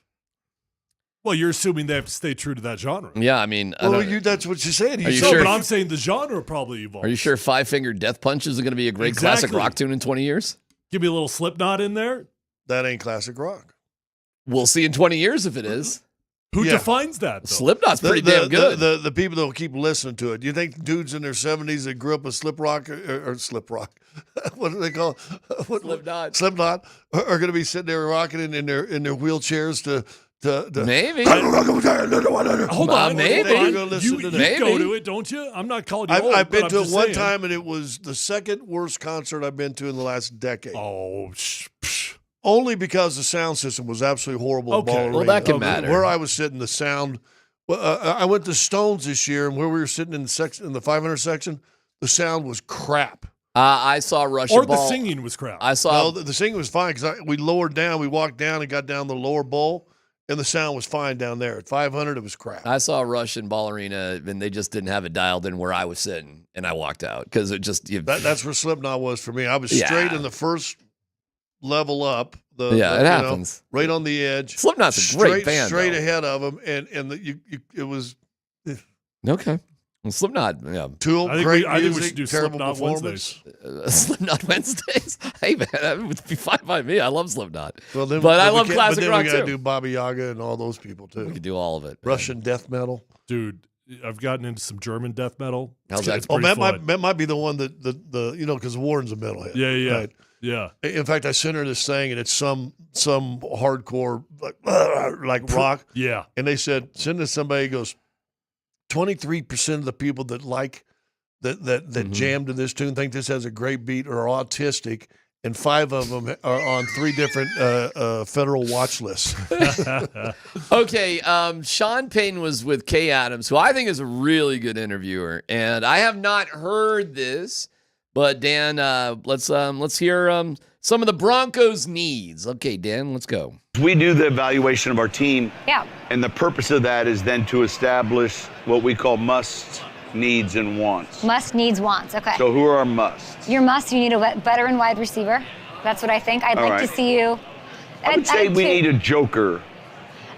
Speaker 3: Well, you're assuming they have to stay true to that genre.
Speaker 4: Yeah, I mean, I
Speaker 7: Well,
Speaker 4: don't-
Speaker 7: that's what you said.
Speaker 4: Are you
Speaker 3: No,
Speaker 4: sure?
Speaker 3: but I'm saying the genre probably evolved.
Speaker 4: Are you sure Five Finger Death Punch is going to be a great classic
Speaker 3: Exactly.
Speaker 4: rock tune in 20 years?
Speaker 3: Give me a little Slipknot in there.
Speaker 7: That ain't classic rock.
Speaker 4: We'll see in 20 years if it is.
Speaker 3: Who
Speaker 7: Yeah.
Speaker 3: defines that, though?
Speaker 4: Slipknot's pretty damn good.
Speaker 7: The people that will keep listening to it. Do you think dudes in their 70s that grew up with slip rock or slip rock? What do they call it? Slipknot are going to be sitting there rocking in their wheelchairs to
Speaker 4: Maybe.
Speaker 3: Hold on.
Speaker 4: maybe.
Speaker 3: hold on.
Speaker 7: Go listen
Speaker 3: You
Speaker 7: to
Speaker 3: go to it, don't you? I'm not calling you old,
Speaker 7: I've been
Speaker 3: but
Speaker 7: to
Speaker 3: I'm
Speaker 7: it
Speaker 3: just
Speaker 7: one
Speaker 3: saying.
Speaker 7: time, and it was the second worst concert I've been to in the last decade.
Speaker 3: Oh,
Speaker 7: Only because the sound system was absolutely horrible. at
Speaker 3: Okay.
Speaker 7: Ball
Speaker 3: Well,
Speaker 7: Arena.
Speaker 4: that can matter.
Speaker 7: Where I was sitting, the sound. Well, I went to Stones this year, and where we were sitting in the 500 section, the sound was crap.
Speaker 4: I saw Russian
Speaker 3: Or the
Speaker 4: Ball.
Speaker 3: singing was crap.
Speaker 4: I saw.
Speaker 7: No, the singing was fine because we lowered down. We walked down and got down the lower bowl, and the sound was fine down there. At 500, it was crap.
Speaker 4: I saw Russian Ball Arena, and they just didn't have it dialed in where I was sitting, and I walked out because it just.
Speaker 7: That's where Slipknot was for me. I was
Speaker 4: Yeah.
Speaker 7: straight in the first level up.
Speaker 4: Yeah, it
Speaker 7: you know,
Speaker 4: happens.
Speaker 7: right on the edge.
Speaker 4: Slipknot's a great band,
Speaker 7: Straight
Speaker 4: though.
Speaker 7: ahead of them, and it was
Speaker 4: Okay. Well, Slipknot, yeah.
Speaker 7: Tool,
Speaker 3: I think
Speaker 7: great
Speaker 3: we- I think we
Speaker 7: music,
Speaker 3: should do
Speaker 7: terrible
Speaker 3: Slipknot
Speaker 7: performance.
Speaker 4: Slipknot Wednesdays. Hey man, that would be fine by me. I love Slipknot.
Speaker 7: Well, then,
Speaker 4: but I
Speaker 7: then we
Speaker 4: love
Speaker 7: can't-
Speaker 4: classic
Speaker 7: but then
Speaker 4: rock
Speaker 7: we gotta
Speaker 4: too.
Speaker 7: do Baba Yaga and all those people too.
Speaker 4: We could do all of it. man.
Speaker 7: Russian death metal.
Speaker 3: Dude, I've gotten into some German death metal.
Speaker 4: How's that?
Speaker 3: It's
Speaker 7: Oh,
Speaker 3: pretty
Speaker 7: that
Speaker 3: fun.
Speaker 7: might be the one that the because Warren's a metalhead.
Speaker 3: Yeah.
Speaker 7: Right.
Speaker 3: Yeah.
Speaker 7: In fact, I sent her this thing, and it's some hardcore like rock.
Speaker 3: Yeah.
Speaker 7: And they said, send it to somebody who goes, 23% of the people that like that jam to this tune think this has a great beat or are autistic, and 5 of them are on 3 different federal watch lists.
Speaker 4: Okay, Sean Payton was with Kay Adams, who I think is a really good interviewer, and I have not heard this, but Dan, let's hear some of the Broncos' needs. Okay, Dan, let's go.
Speaker 20: We do the evaluation of our team.
Speaker 5: Yeah.
Speaker 20: And the purpose of that is then to establish what we call musts, needs, and wants.
Speaker 5: Must, needs, wants. Okay.
Speaker 20: So who are our musts?
Speaker 5: Your must, you need a veteran wide receiver. That's what I think. I'd
Speaker 20: All
Speaker 5: like
Speaker 20: right.
Speaker 5: to see you.
Speaker 20: I would say we need a joker.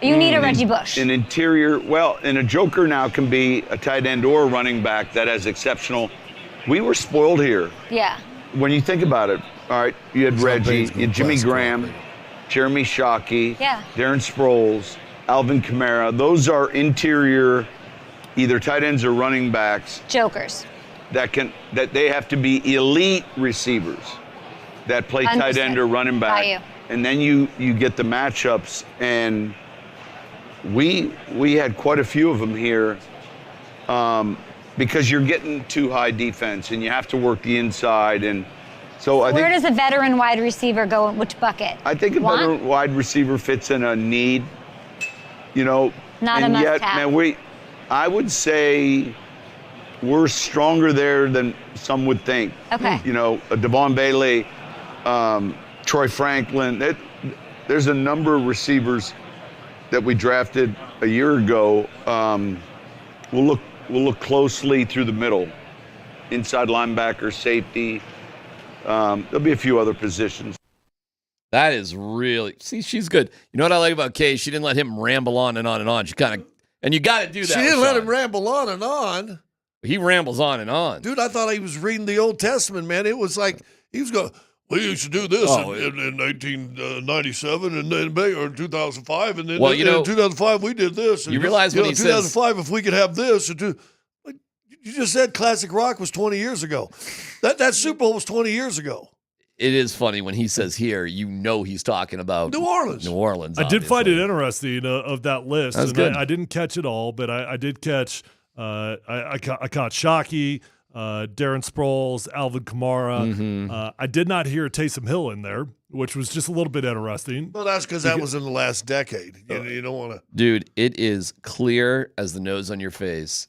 Speaker 5: You need a Reggie Bush.
Speaker 20: An interior, and a joker now can be a tight end or a running back that has exceptional. We were spoiled here.
Speaker 5: Yeah.
Speaker 20: When you think about it, all right, you had Reggie, you had Jimmy Graham, Jeremy Shockey,
Speaker 5: Yeah.
Speaker 20: Darren Sproles, Alvin Kamara. Those are interior, either tight ends or running backs
Speaker 5: Jokers.
Speaker 20: that they have to be elite receivers that play tight
Speaker 5: Understood.
Speaker 20: end or running back.
Speaker 5: Got you.
Speaker 20: And then you get the matchups, and we had quite a few of them here because you're getting too high defense and you have to work the inside. And so I
Speaker 5: Where
Speaker 20: think
Speaker 5: does a veteran wide receiver go in which bucket?
Speaker 20: I think a
Speaker 5: Want?
Speaker 20: better wide receiver fits in a need,
Speaker 5: Not a
Speaker 20: and yet,
Speaker 5: must-have.
Speaker 20: man, I would say we're stronger there than some would think.
Speaker 5: Okay.
Speaker 20: A Devon Bailey, Troy Franklin. There's a number of receivers that we drafted a year ago. We'll look closely through the middle, inside linebacker, safety. There'll be a few other positions.
Speaker 4: That is really she's good. You know what I like about Kay? She didn't let him ramble on and on and on. She kind of, and you got to do that.
Speaker 7: She
Speaker 4: with
Speaker 7: didn't let
Speaker 4: Sean.
Speaker 7: him ramble on and on.
Speaker 4: He rambles on and on.
Speaker 7: Dude, I thought he was reading the Old Testament, man. It was like he was going, We used to do this
Speaker 1: Oh,
Speaker 7: in 1997 and then or 2005, and then
Speaker 1: Well,
Speaker 7: in 2005 we did this.
Speaker 1: You
Speaker 7: And,
Speaker 1: realize when he
Speaker 7: 2005, if we could have this, like, you just said classic rock was 20 years ago. That Super Bowl was 20 years ago.
Speaker 1: It is funny when he says here, he's talking about
Speaker 7: New Orleans.
Speaker 1: New Orleans.
Speaker 3: I did find it interesting of that list.
Speaker 1: That's
Speaker 3: and
Speaker 1: good.
Speaker 3: I didn't catch it all, but I did catch. I caught Shockey, Darren Sproles, Alvin Kamara.
Speaker 1: Mm-hmm.
Speaker 3: I did not hear Taysom Hill in there, which was just a little bit interesting.
Speaker 7: Well, that's because that was in the last decade. You don't want to.
Speaker 1: Dude, it is clear as the nose on your face.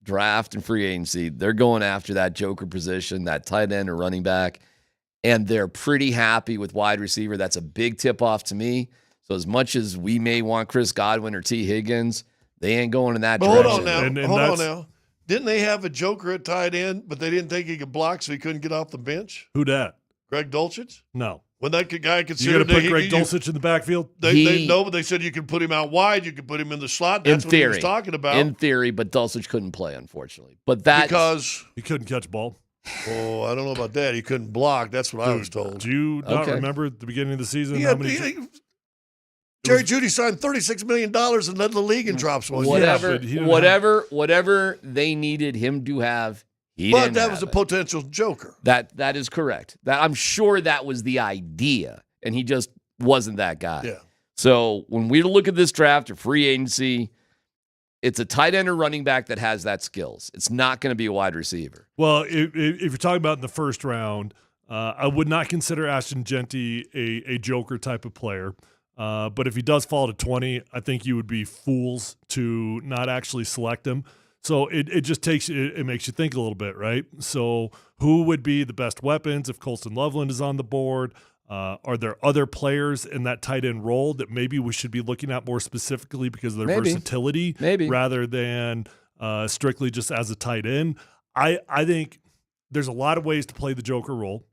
Speaker 1: Draft and free agency, they're going after that joker position, that tight end or running back, and they're pretty happy with wide receiver. That's a big tip-off to me. So as much as we may want Chris Godwin or T. Higgins, they ain't going in that
Speaker 7: But
Speaker 1: direction.
Speaker 7: hold on now. Hold on now. Didn't they have a joker at tight end, but they didn't think he could block, so he couldn't get off the bench?
Speaker 3: Who dat?
Speaker 7: Greg Dulcich?
Speaker 3: No.
Speaker 7: When that guy
Speaker 3: You
Speaker 7: considered
Speaker 3: going to put Greg Dulcich in the backfield?
Speaker 7: They know, but they said you could put him out wide, you could put him in the slot. That's
Speaker 1: in
Speaker 7: what
Speaker 1: theory,
Speaker 7: he was talking about.
Speaker 1: In theory, but Dulcich couldn't play, unfortunately. But that
Speaker 7: because
Speaker 3: he couldn't catch ball.
Speaker 7: Oh, I don't know about that. He couldn't block. That's what I was told.
Speaker 3: Do you not remember at the beginning of the season?
Speaker 7: Yeah, Jerry Jeudy signed $36 million and led the league in drops one year.
Speaker 1: Whatever they needed him to have, he
Speaker 7: but
Speaker 1: didn't
Speaker 7: that
Speaker 1: have
Speaker 7: was a
Speaker 1: it.
Speaker 7: potential joker.
Speaker 1: That is correct. That I'm sure that was the idea, and he just wasn't that guy.
Speaker 7: Yeah.
Speaker 1: So when we look at this draft or free agency, it's a tight end or running back that has that skills. It's not going to be a wide receiver.
Speaker 3: Well, if you're talking about in the first round, I would not consider Ashton Genty a joker type of player. But if he does fall to 20, I think you would be fools to not actually select him. So it just makes you think a little bit, right? So who would be the best weapons if Colston Loveland is on the board? Are there other players in that tight end role that maybe we should be looking at more specifically because of their versatility rather than strictly just as a tight end? I think there's a lot of ways to play the joker role.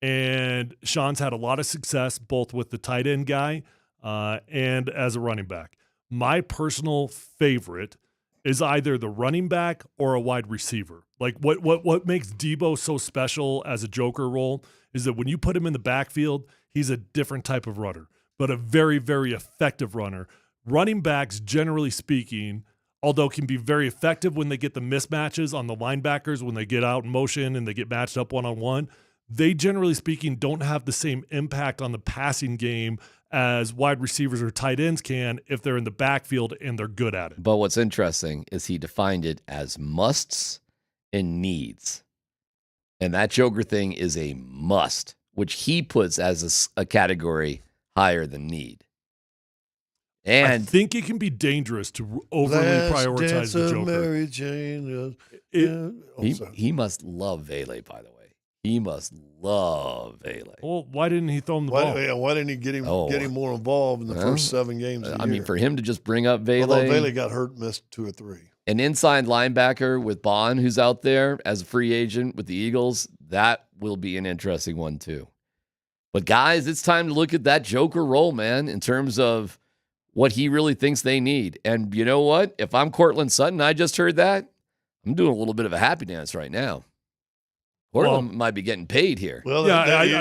Speaker 3: And Sean's had a lot of success both with the tight end guy and as a running back. My personal favorite is either the running back or a wide receiver. Like what makes Debo so special as a joker role is that when you put him in the backfield, he's a different type of runner, but a very, very effective runner. Running backs, generally speaking, although can be very effective when they get the mismatches on the linebackers, when they get out in motion and they get matched up one-on-one, they generally speaking don't have the same impact on the passing game as wide receivers or tight ends can if they're in the backfield and they're good at it.
Speaker 1: But what's interesting is he defined it as musts and needs. And that joker thing is a must, which he puts as a category higher than need. And
Speaker 3: I think it can be dangerous to overly prioritize the joker.
Speaker 7: Mary Jane.
Speaker 1: He must love Vele, by the way. He must love Vele.
Speaker 3: Well, why didn't he throw him the ball?
Speaker 7: Why didn't he get him more involved in the first 7 games?
Speaker 1: I mean, for him to just bring up Vele.
Speaker 7: Although Vele got hurt, missed 2 or 3.
Speaker 1: An inside linebacker with Bond, who's out there as a free agent with the Eagles, that will be an interesting one too. But guys, it's time to look at that joker role, man, in terms of what he really thinks they need. And you know what? If I'm Cortland Sutton, I just heard that, I'm doing a little bit of a happy dance right now. Cortland might be getting paid here.
Speaker 7: Well,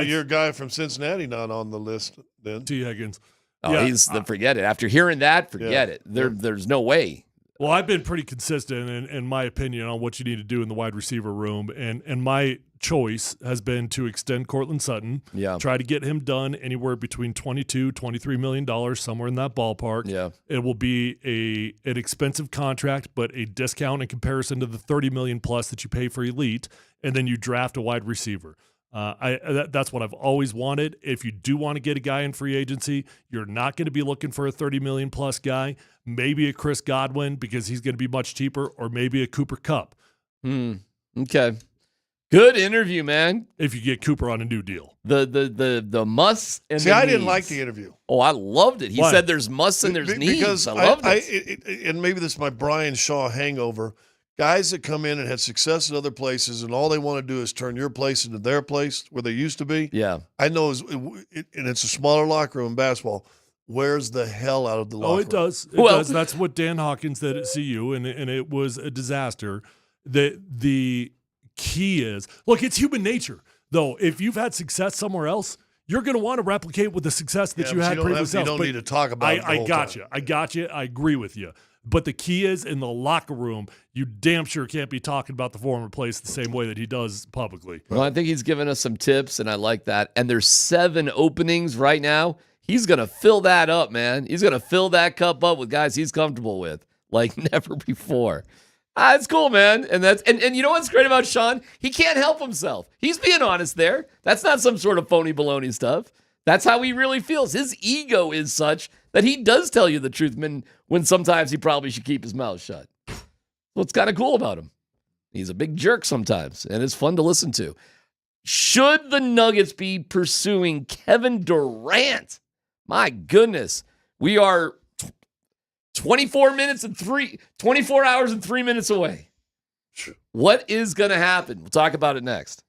Speaker 7: your guy from Cincinnati not on the list then.
Speaker 3: T. Higgins.
Speaker 1: Oh, forget it. After hearing that, forget it. There's no way.
Speaker 3: Well, I've been pretty consistent in my opinion on what you need to do in the wide receiver room, and my choice has been to extend Cortland Sutton.
Speaker 1: Yeah.
Speaker 3: Try to get him done anywhere between $22-23 million, somewhere in that ballpark.
Speaker 1: Yeah.
Speaker 3: It will be an expensive contract, but a discount in comparison to the $30 million plus that you pay for elite, and then you draft a wide receiver. That's what I've always wanted. If you do want to get a guy in free agency, you're not going to be looking for a $30 million plus guy. Maybe a Chris Godwin because he's going to be much cheaper, or maybe a Cooper Kupp.
Speaker 1: Okay. Good interview, man.
Speaker 3: If you get Cooper on a new deal.
Speaker 1: The musts and
Speaker 7: See,
Speaker 1: the
Speaker 7: I didn't
Speaker 1: needs.
Speaker 7: like the interview.
Speaker 1: Oh, I loved it. He
Speaker 3: Why?
Speaker 1: said there's musts and there's needs.
Speaker 7: Because
Speaker 1: I loved it.
Speaker 7: And maybe this is my Brian Shaw hangover. Guys that come in and had success in other places, and all they want to do is turn your place into their place where they used to be.
Speaker 1: Yeah.
Speaker 7: I know, and it's a smaller locker room in basketball. Wears the hell out of the locker room.
Speaker 3: Oh, it does. It does. That's what Dan Hawkins did at CU, and it was a disaster. The key is, look, it's human nature. though, if you've had success somewhere else, you're going to want to replicate with the success that you had previously.
Speaker 7: You don't need to talk about it the
Speaker 3: I
Speaker 7: whole
Speaker 3: got
Speaker 7: time.
Speaker 3: you. I got you. I agree with you. But the key is in the locker room, you damn sure can't be talking about the former place the same way that he does publicly.
Speaker 4: Well, I think he's given us some tips, and I like that. And there's 7 openings right now. He's going to fill that up, man. He's going to fill that cup up with guys he's comfortable with like never before. It's cool, man. And you know what's great about Sean? He can't help himself. He's being honest there. That's not some sort of phony baloney stuff. That's how he really feels. His ego is such that he does tell you the truth when sometimes he probably should keep his mouth shut. What's kind of cool about him? He's a big jerk sometimes, and it's fun to listen to. Should the Nuggets be pursuing Kevin Durant? My goodness. We are 24 hours and 3 minutes away. What is going to happen? We'll talk about it next.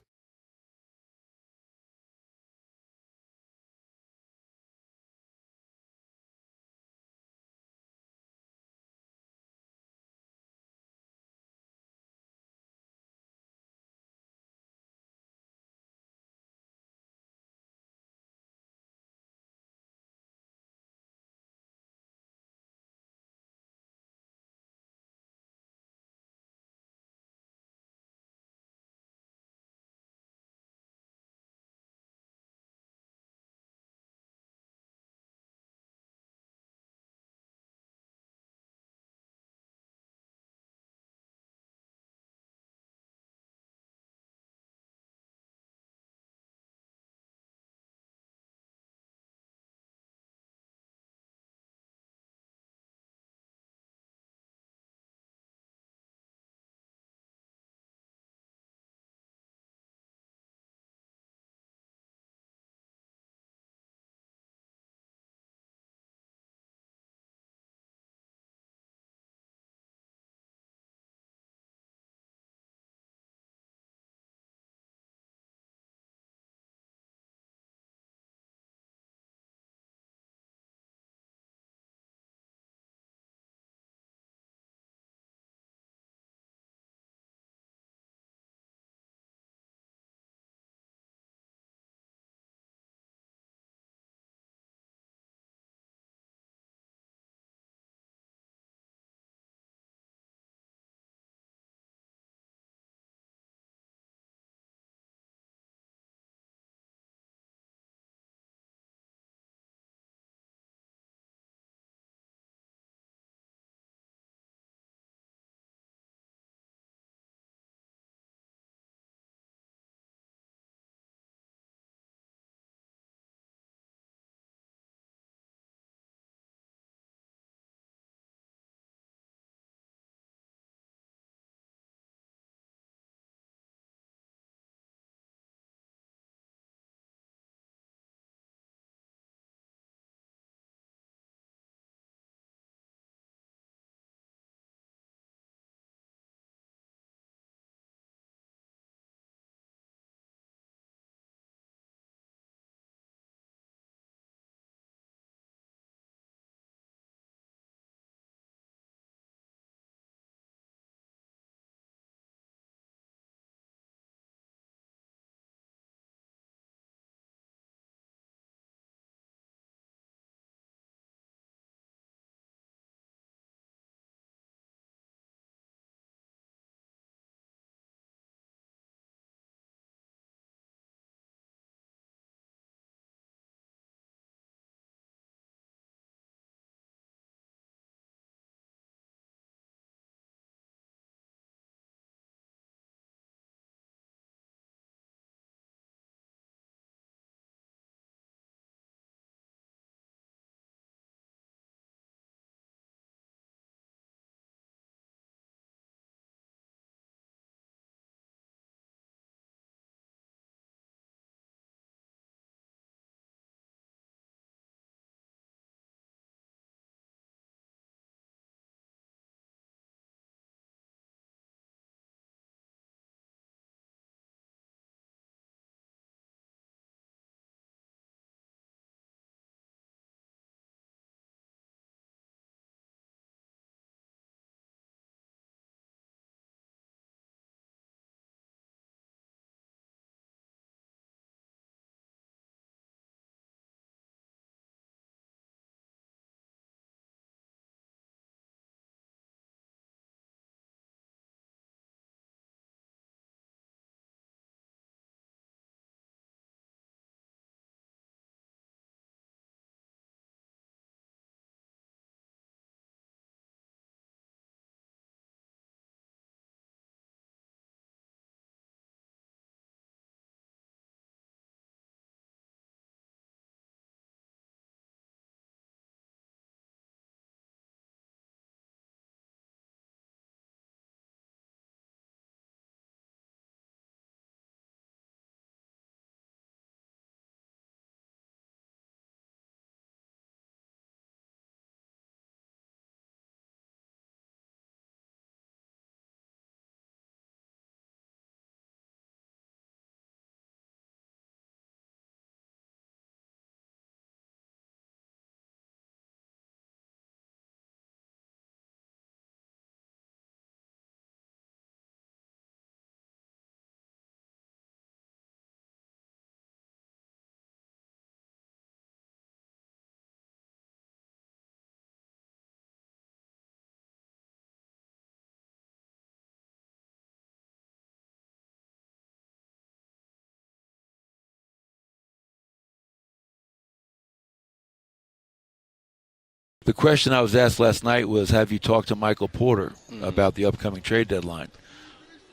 Speaker 17: The question I was asked last night was, have you talked to Michael Porter about the upcoming trade deadline?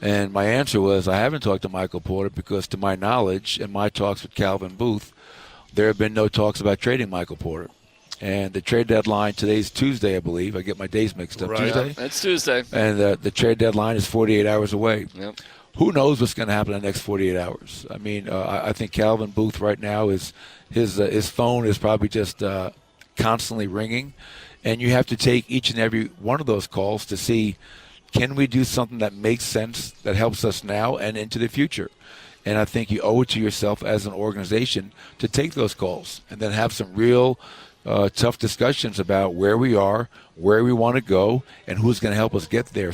Speaker 17: And my answer was, I haven't talked to Michael Porter because, to my knowledge, in my talks with Calvin Booth, there have been no talks about trading Michael Porter. And the trade deadline, today's Tuesday, I believe. I get my days mixed up.
Speaker 4: Right.
Speaker 17: Tuesday?
Speaker 4: It's Tuesday.
Speaker 17: And the trade deadline is 48 hours away.
Speaker 4: Yep.
Speaker 17: Who knows what's going to happen in the next 48 hours? I mean, I think Calvin Booth right now is his phone is probably just constantly ringing, and you have to take each and every one of those calls to see, can we do something that makes sense, that helps us now and into the future? And I think you owe it to yourself as an organization to take those calls and then have some real tough discussions about where we are, where we want to go, and who's going to help us get there.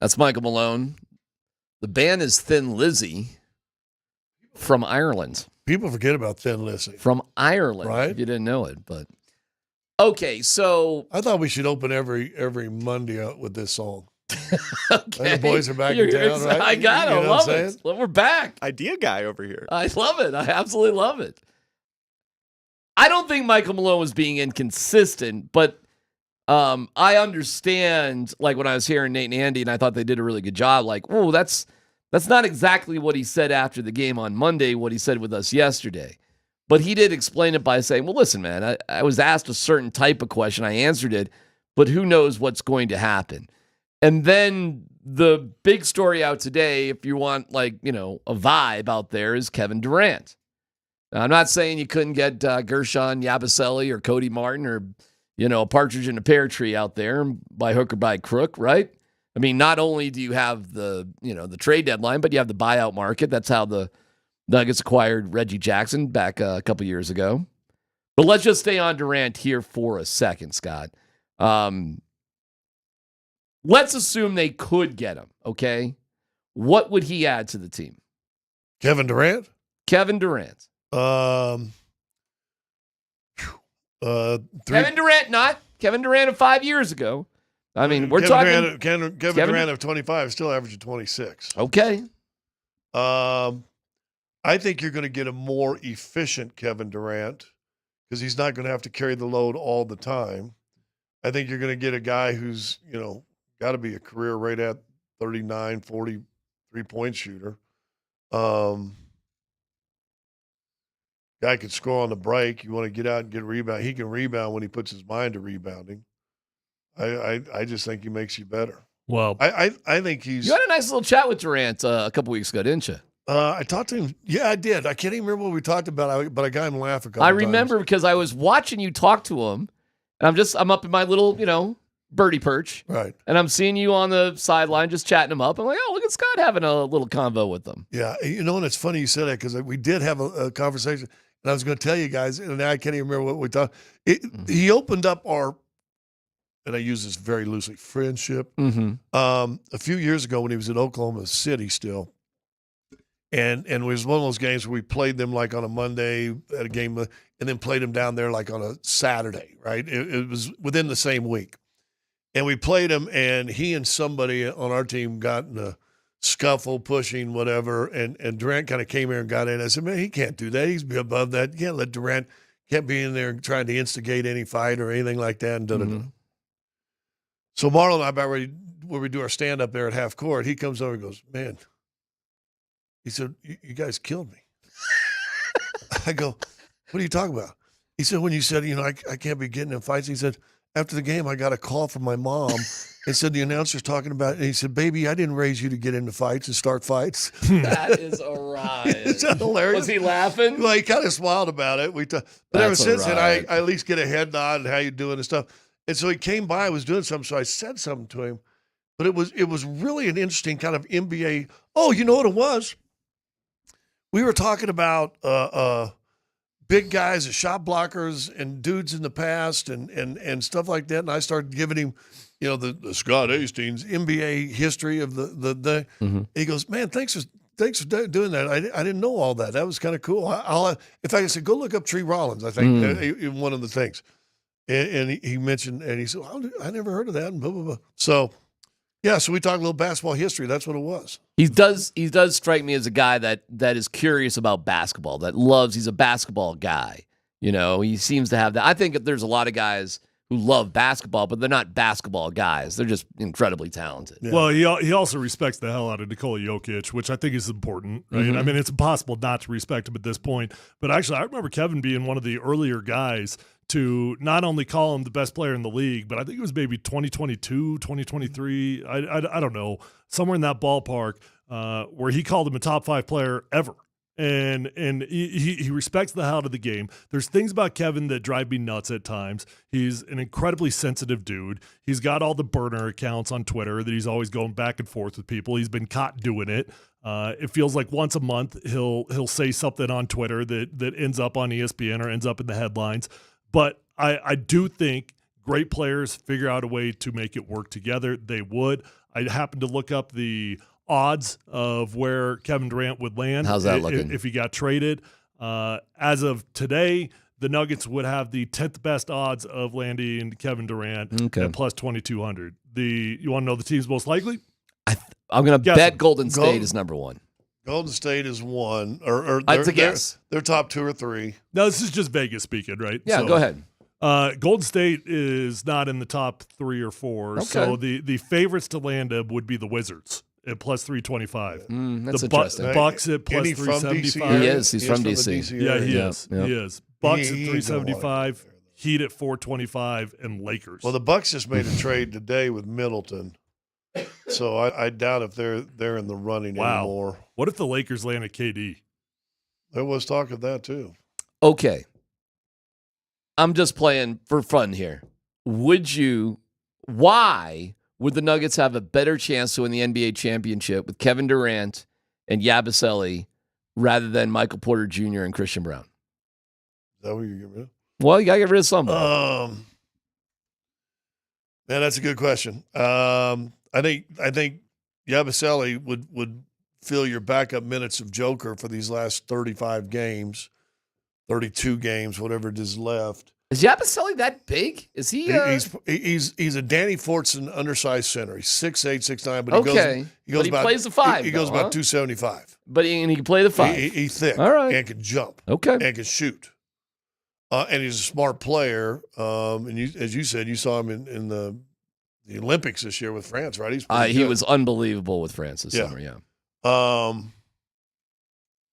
Speaker 4: That's Michael Malone. The band is Thin Lizzy from Ireland.
Speaker 7: People forget about Thin Lizzy.
Speaker 4: From Ireland,
Speaker 7: right?
Speaker 4: If you didn't know it, but okay. So
Speaker 7: I thought we should open every Monday out with this song.
Speaker 4: Okay.
Speaker 7: And the boys are back in town, right?
Speaker 4: I got it.
Speaker 7: You
Speaker 4: I
Speaker 7: know
Speaker 4: love
Speaker 7: what I'm
Speaker 4: it. Well, we're back.
Speaker 8: Idea guy over here.
Speaker 4: I love it. I absolutely love it. I don't think Michael Malone was being inconsistent, but I understand, like, when I was hearing Nate and Andy, and I thought they did a really good job, like, oh, that's not exactly what he said after the game on Monday, what he said with us yesterday. But he did explain it by saying, well, listen, man, I was asked a certain type of question. I answered it, but who knows what's going to happen. And then the big story out today, if you want, like, a vibe out there, is Kevin Durant. Now, I'm not saying you couldn't get Gershon Yabusele or Cody Martin or, a partridge in a pear tree out there by hook or by crook, right? I mean, not only do you have the trade deadline, but you have the buyout market. That's how the Nuggets acquired Reggie Jackson back a couple years ago. But let's just stay on Durant here for a second, Scott. Let's assume they could get him, okay? What would he add to the team?
Speaker 7: Kevin Durant?
Speaker 4: Kevin Durant. Kevin Durant, not Kevin Durant of 5 years ago. I mean, we're talking
Speaker 7: Kevin Durant of 25, still averaging 26.
Speaker 4: Okay.
Speaker 7: I think you're going to get a more efficient Kevin Durant because he's not going to have to carry the load all the time. I think you're going to get a guy who's, got to be a career right at 39, 40 3-point shooter. Guy could score on the break. You want to get out and get a rebound. He can rebound when he puts his mind to rebounding. I just think he makes you better.
Speaker 3: Well,
Speaker 7: I think he's.
Speaker 4: You had a nice little chat with Durant a couple weeks ago, didn't you?
Speaker 7: I talked to him. Yeah, I did. I can't even remember what we talked about, but I got him laugh a couple
Speaker 4: I
Speaker 7: times.
Speaker 4: remember because I was watching you talk to him, and I'm up in my little, birdie perch.
Speaker 7: Right.
Speaker 4: And I'm seeing you on the sideline just chatting him up. I'm like, oh, look at Scott having a little convo with them.
Speaker 7: Yeah. And it's funny you said that because we did have a conversation, and I was going to tell you guys, and now I can't even remember what we talked. He opened up our, and I use this very loosely, friendship.
Speaker 4: Mm-hmm.
Speaker 7: A few years ago when he was in Oklahoma City still, and it was one of those games where we played them like on a Monday at a game, and then played them down there like on a Saturday, right? It was within the same week. And we played him, and he and somebody on our team got in a scuffle, pushing, whatever, and Durant kind of came here and got in. I said, man, he can't do that. He's above that. You can't let Durant, can't be in there trying to instigate any fight or anything like that. And
Speaker 4: Mm-hmm.
Speaker 7: So Marlon and I, about ready, where we do our stand-up there at half court, he comes over and goes, man, he said, you guys killed me. I go, what are you talking about? He said, when you said, I can't be getting in fights, he said, after the game, I got a call from my mom and said the announcer's talking about it. And he said, baby, I didn't raise you to get into fights and start fights.
Speaker 4: That is a ride.
Speaker 7: Is that hilarious?
Speaker 4: Was he laughing?
Speaker 7: Well, he kind of smiled about it. But ever since then, I
Speaker 4: ride.
Speaker 7: at least get a head nod and how you doing and stuff. And so he came by, was doing something, so I said something to him. But it was really an interesting kind of NBA. Oh, you know what it was? We were talking about big guys as shot blockers and dudes in the past and stuff like that. And I started giving him, the Scott Hastings NBA history of the
Speaker 4: Mm-hmm.
Speaker 7: he goes, man, thanks for doing that. I didn't know all that. That was kind of cool. In fact, I said, go look up Tree Rollins, I think, one of the things. And he mentioned, and he said, well, I never heard of that, and blah, blah, blah. So, yeah, so we talked a little basketball history. That's what it was.
Speaker 4: He does strike me as a guy that is curious about basketball, that loves, he's a basketball guy. He seems to have that. I think there's a lot of guys who love basketball, but they're not basketball guys. They're just incredibly talented.
Speaker 3: Yeah. Well, he also respects the hell out of Nikola Jokic, which I think is important, right?
Speaker 4: Mm-hmm.
Speaker 3: I mean, it's impossible not to respect him at this point. But actually, I remember Kevin being one of the earlier guys to not only call him the best player in the league, but I think it was maybe 2022, 2023, I don't know, somewhere in that ballpark, where he called him a top 5 player ever. And he respects the hell out of the game. There's things about Kevin that drive me nuts at times. He's an incredibly sensitive dude. He's got all the burner accounts on Twitter that he's always going back and forth with people. He's been caught doing it. It feels like once a month he'll say something on Twitter that ends up on ESPN or ends up in the headlines. But I do think great players figure out a way to make it work together. They would. I happened to look up the odds of where Kevin Durant would land.
Speaker 4: How's that looking?
Speaker 3: If he got traded. As of today, the Nuggets would have the 10th best odds of landing Kevin Durant at plus 2,200. You want to know the teams most likely?
Speaker 4: I'm going to bet Golden State is number 1.
Speaker 7: Golden State is 1. Or
Speaker 4: That's a guess.
Speaker 7: They're top 2 or 3.
Speaker 3: No, this is just Vegas speaking, right?
Speaker 4: Yeah,
Speaker 3: So,
Speaker 4: go ahead.
Speaker 3: Golden State is not in the top 3 or 4.
Speaker 4: Okay.
Speaker 3: So the favorites to land him would be the Wizards at plus 325.
Speaker 4: That's
Speaker 3: the
Speaker 4: interesting.
Speaker 3: Bucks at plus
Speaker 7: Isn't he from
Speaker 3: 375.
Speaker 4: He is. He's from DC.
Speaker 3: Yeah, he is.
Speaker 4: Yep.
Speaker 3: He is. Bucks
Speaker 7: He
Speaker 3: at
Speaker 7: ain't gonna
Speaker 3: 375, Heat at 425, and Lakers.
Speaker 7: Well, the Bucks just made a trade today with Middleton. So I doubt if they're in the running anymore.
Speaker 3: What if the Lakers land at KD?
Speaker 7: There was talk of that too.
Speaker 4: Okay. I'm just playing for fun here. Why would the Nuggets have a better chance to win the NBA championship with Kevin Durant and Yabusele rather than Michael Porter Jr. and Christian Brown?
Speaker 7: Is that what you're getting rid of?
Speaker 4: Well, you got to get rid of somebody.
Speaker 7: Man, that's a good question. I think Yabusele would fill your backup minutes of Joker for these last 35 games, 32 games, whatever it is left.
Speaker 4: Is Yabusele that big? Is he?
Speaker 7: He's a Danny Fortson undersized center. He's 6'8", 6'9", but he goes about,
Speaker 4: plays the 5.
Speaker 7: He goes about 275.
Speaker 4: But he can play the 5.
Speaker 7: He's thick.
Speaker 4: All right.
Speaker 7: And can jump.
Speaker 4: Okay.
Speaker 7: And can shoot. And he's a smart player. And as you said, you saw him in the Olympics this year with France, right?
Speaker 4: He was unbelievable with France this summer. Yeah.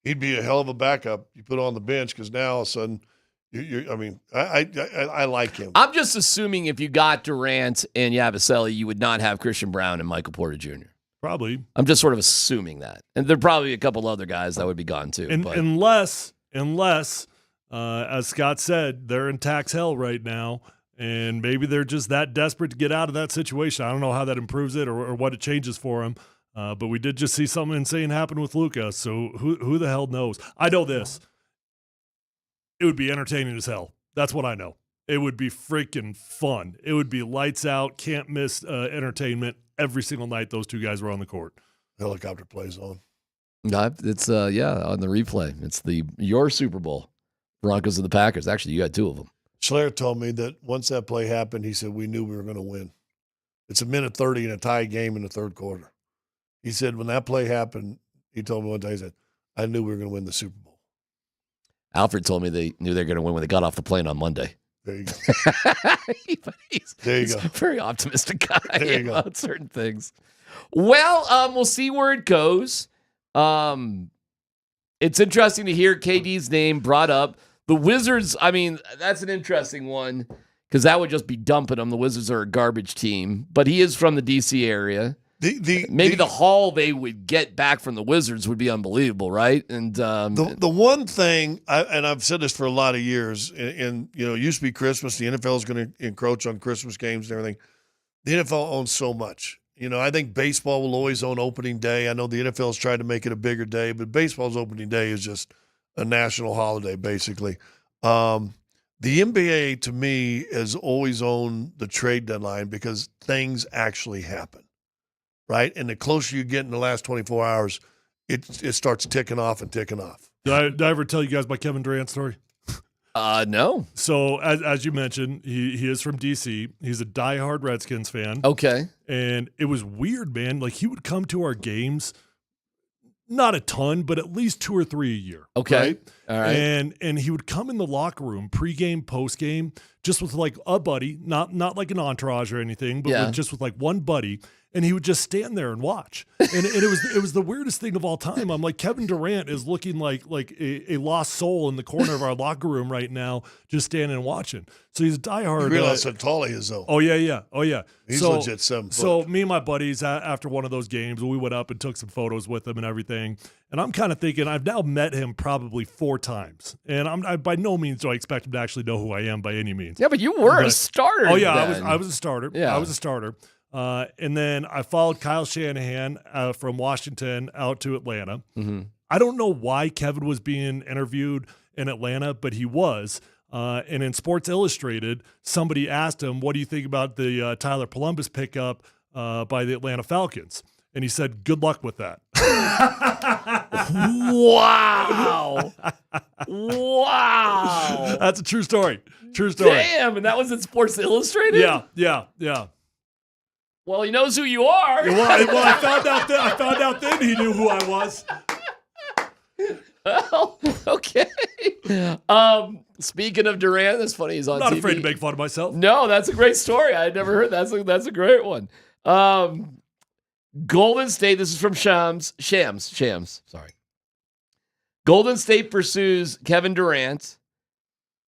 Speaker 7: He'd be a hell of a backup you put on the bench because now all of a sudden. I like him.
Speaker 4: I'm just assuming if you got Durant and Yabusele, you would not have Christian Brown and Michael Porter Jr.
Speaker 3: Probably.
Speaker 4: I'm just sort of assuming that. And there'd probably be a couple other guys that would be gone too.
Speaker 3: Unless, as Scott said, they're in tax hell right now, and maybe they're just that desperate to get out of that situation. I don't know how that improves it or what it changes for them. But we did just see something insane happen with Luka, so who the hell knows? I know this. It would be entertaining as hell. That's what I know. It would be freaking fun. It would be lights out, can't miss entertainment every single night those two guys were on the court.
Speaker 7: Helicopter plays on.
Speaker 4: It's on the replay. It's your Super Bowl, Broncos and the Packers. Actually, you got 2 of them.
Speaker 7: Schler told me that once that play happened, he said we knew we were going to win. It's a minute 30 in a tie game in the third quarter. He said when that play happened, he told me one day, he said, I knew we were going to win the Super Bowl.
Speaker 4: Alfred told me they knew they were going to win when they got off the plane on Monday.
Speaker 7: There you go.
Speaker 4: he's
Speaker 7: go.
Speaker 4: a very optimistic guy
Speaker 7: There you
Speaker 4: about
Speaker 7: go.
Speaker 4: certain things. Well, we'll see where it goes. It's interesting to hear KD's name brought up. The Wizards, I mean, that's an interesting one because that would just be dumping them. The Wizards are a garbage team, but he is from the D.C. area. Maybe the haul they would get back from the Wizards would be unbelievable, right? And
Speaker 7: the one thing, and I've said this for a lot of years, and it used to be Christmas. The NFL is going to encroach on Christmas games and everything. The NFL owns so much. I think baseball will always own opening day. I know the NFL has tried to make it a bigger day, but baseball's opening day is just a national holiday, basically. The NBA, to me, has always owned the trade deadline because things actually happen. Right? And the closer you get in the last 24 hours, it starts ticking off and ticking off.
Speaker 3: Did I ever tell you guys my Kevin Durant story?
Speaker 4: No.
Speaker 3: So, as you mentioned, he is from D.C. He's a diehard Redskins fan.
Speaker 4: Okay.
Speaker 3: And it was weird, man. Like, he would come to our games, not a ton, but at least 2 or 3 a year.
Speaker 4: Okay.
Speaker 3: Right?
Speaker 1: All right.
Speaker 3: And he would come in the locker room pregame, postgame, just with like a buddy, not like an entourage or anything, but just with like one buddy. And he would just stand there and watch. And it was the weirdest thing of all time. I'm like, Kevin Durant is looking like a lost soul in the corner of our locker room right now, just standing and watching. So he's a diehard.
Speaker 7: You realize how tall he is, though.
Speaker 3: Oh, yeah. Oh, yeah.
Speaker 7: He's legit 7 foot.
Speaker 3: So me and my buddies, after one of those games, we went up and took some photos with him and everything. And I'm kind of thinking, I've now met him probably 4 times. And I by no means do I expect him to actually know who I am by any means.
Speaker 1: Yeah, but you were a starter.
Speaker 3: Oh, yeah.
Speaker 1: then.
Speaker 3: I was a starter.
Speaker 1: Yeah.
Speaker 3: I was a starter. And then I followed Kyle Shanahan from Washington out to Atlanta.
Speaker 1: Mm-hmm.
Speaker 3: I don't know why Kevin was being interviewed in Atlanta, but he was. And in Sports Illustrated, somebody asked him, what do you think about the Tyler Polumbus pickup by the Atlanta Falcons? And he said, good luck with that.
Speaker 1: Wow. Wow.
Speaker 3: That's a true story. True story.
Speaker 1: Damn, and that was in Sports Illustrated?
Speaker 3: Yeah.
Speaker 1: Well, he knows who you are.
Speaker 3: Well, I found out then he knew who I was.
Speaker 1: Well, okay. Speaking of Durant, that's funny. He's on
Speaker 3: Not
Speaker 1: TV.
Speaker 3: afraid to make fun of myself.
Speaker 1: No, that's a great story. I had never heard that. That's a great one. Golden State, this is from Shams. Sorry. Golden State pursues Kevin Durant.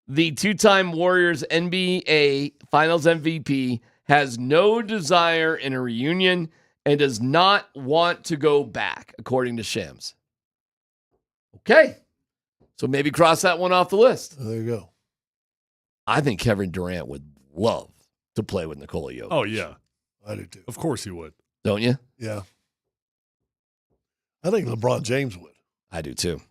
Speaker 1: The 2-time Warriors NBA Finals MVP has no desire in a reunion and does not want to go back, according to Shams. Okay. So maybe cross that one off the list.
Speaker 7: There you go.
Speaker 1: I think Kevin Durant would love to play with Nikola Jokic.
Speaker 3: Oh, yeah.
Speaker 7: I do too.
Speaker 3: Of course he would.
Speaker 1: Don't you?
Speaker 7: Yeah. I think LeBron James would.
Speaker 1: I do too.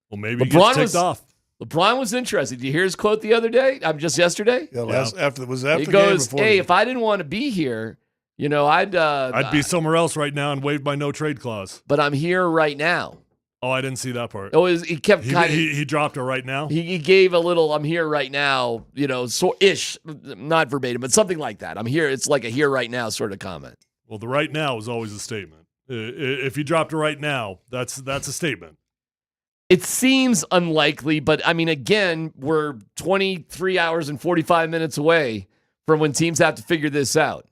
Speaker 3: Well, maybe he gets ticked off.
Speaker 1: LeBron was interested. Did you hear his quote the other day? Just yesterday?
Speaker 7: Yeah, after
Speaker 1: He
Speaker 7: the
Speaker 1: goes,
Speaker 7: game before.
Speaker 1: hey, if I didn't want to be here, I'd
Speaker 3: be somewhere else right now and wave my no trade clause.
Speaker 1: But I'm here right now.
Speaker 3: Oh, I didn't see that part.
Speaker 1: He kept kind of.
Speaker 3: He dropped it right now.
Speaker 1: He gave a little, I'm here right now, ish, not verbatim, but something like that. I'm here. It's like a here right now sort of comment.
Speaker 3: Well, the right now is always a statement. If you dropped it right now, that's a statement.
Speaker 1: It seems unlikely, but I mean, again, we're 23 hours and 45 minutes away from when teams have to figure this out.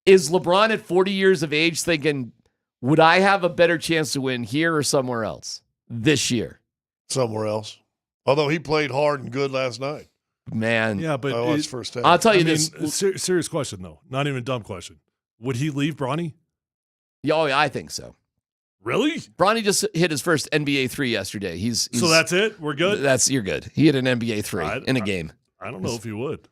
Speaker 1: Is LeBron at 40 years of age thinking, would I have a better chance to win here or somewhere else this year?
Speaker 7: Somewhere else. Although he played hard and good last night.
Speaker 1: Man.
Speaker 3: Yeah, but
Speaker 7: first half.
Speaker 1: I'll tell you this.
Speaker 3: Serious question, though. Not even a dumb question. Would he leave Bronny?
Speaker 1: Oh, yeah, I think so.
Speaker 3: Really?
Speaker 1: Bronny just hit his first NBA 3 yesterday. He's
Speaker 3: so that's it? We're good?
Speaker 1: You're good. He hit an NBA 3 in a game.
Speaker 3: I don't know if he would.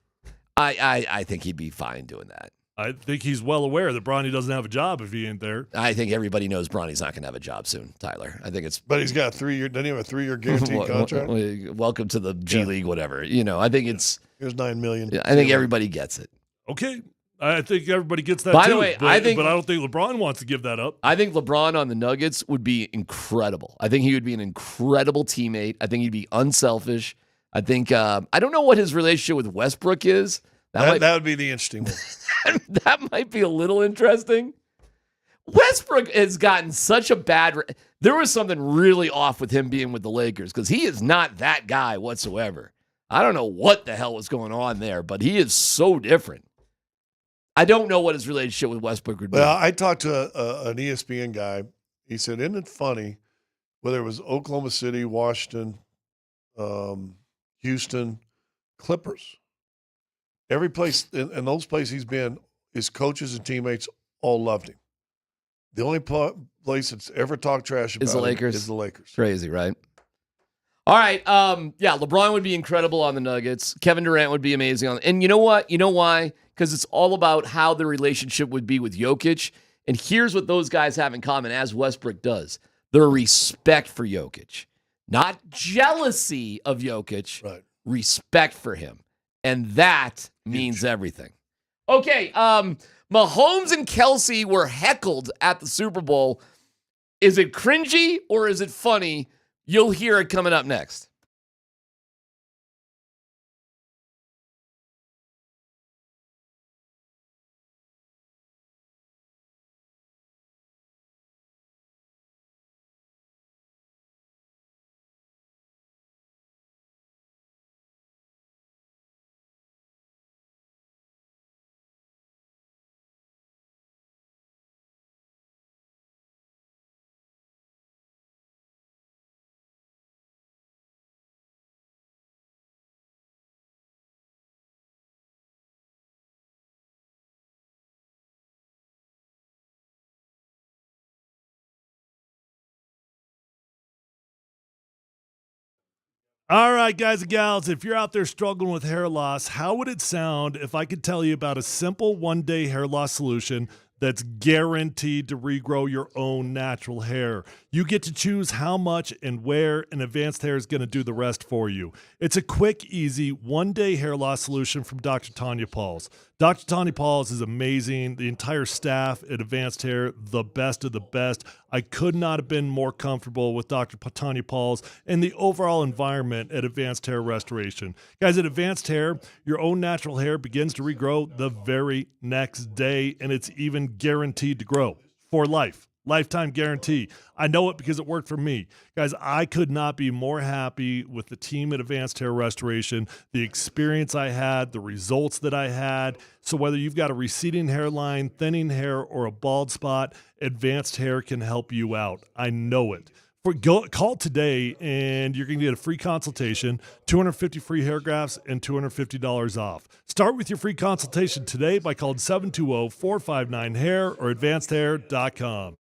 Speaker 1: I think he'd be fine doing that.
Speaker 3: I think he's well aware that Bronny doesn't have a job if he ain't there.
Speaker 1: I think everybody knows Bronny's not going to have a job soon, Tyler. I think it's.
Speaker 7: But he's got a 3-year. Doesn't he have a 3-year guaranteed contract?
Speaker 1: Welcome to the G League, whatever. I think it's.
Speaker 7: Here's $9 million.
Speaker 1: I think everybody gets it.
Speaker 3: Okay. I think everybody gets that
Speaker 1: By
Speaker 3: too.
Speaker 1: the way,
Speaker 3: but
Speaker 1: I
Speaker 3: don't think LeBron wants to give that up.
Speaker 1: I think LeBron on the Nuggets would be incredible. I think he would be an incredible teammate. I think he'd be unselfish. I think I don't know what his relationship with Westbrook is.
Speaker 7: That would be the interesting one.
Speaker 1: That might be a little interesting. Westbrook has gotten such a bad. There was something really off with him being with the Lakers because he is not that guy whatsoever. I don't know what the hell was going on there, but he is so different. I don't know what his relationship with Westbrook would be.
Speaker 7: Well, I talked to an ESPN guy. He said, isn't it funny, whether it was Oklahoma City, Washington, Houston, Clippers, every place, in those places he's been, his coaches and teammates all loved him. The only place that's ever talked trash about
Speaker 1: is the Lakers.
Speaker 7: Is the Lakers.
Speaker 1: Crazy, right? All right. Yeah, LeBron would be incredible on the Nuggets. Kevin Durant would be amazing on. And you know what? You know why? Because it's all about how the relationship would be with Jokic. And here's what those guys have in common, as Westbrook does. Their respect for Jokic. Not jealousy of Jokic.
Speaker 7: Right.
Speaker 1: Respect for him. And that means everything. Okay. Mahomes and Kelsey were heckled at the Super Bowl. Is it cringy or is it funny? You'll hear it coming up next.
Speaker 3: All right, guys and gals, if you're out there struggling with hair loss, how would it sound if I could tell you about a simple one-day hair loss solution that's guaranteed to regrow your own natural hair? You get to choose how much and where, and Advanced Hair is going to do the rest for you. It's a quick, easy, one-day hair loss solution from Dr. Tanya Pauls. Dr. Tanya Pauls is amazing. The entire staff at Advanced Hair, the best of the best. I could not have been more comfortable with Dr. Tanya Pauls and the overall environment at Advanced Hair Restoration. Guys, at Advanced Hair, your own natural hair begins to regrow the very next day, and it's even guaranteed to grow for life. Lifetime guarantee. I know it because it worked for me. Guys, I could not be more happy with the team at Advanced Hair Restoration, the experience I had, the results that I had. So whether you've got a receding hairline, thinning hair, or a bald spot, Advanced Hair can help you out. I know it. Call today and you're going to get a free consultation, 250 free hair grafts, and $250 off. Start with your free consultation today by calling 720-459-HAIR or advancedhair.com.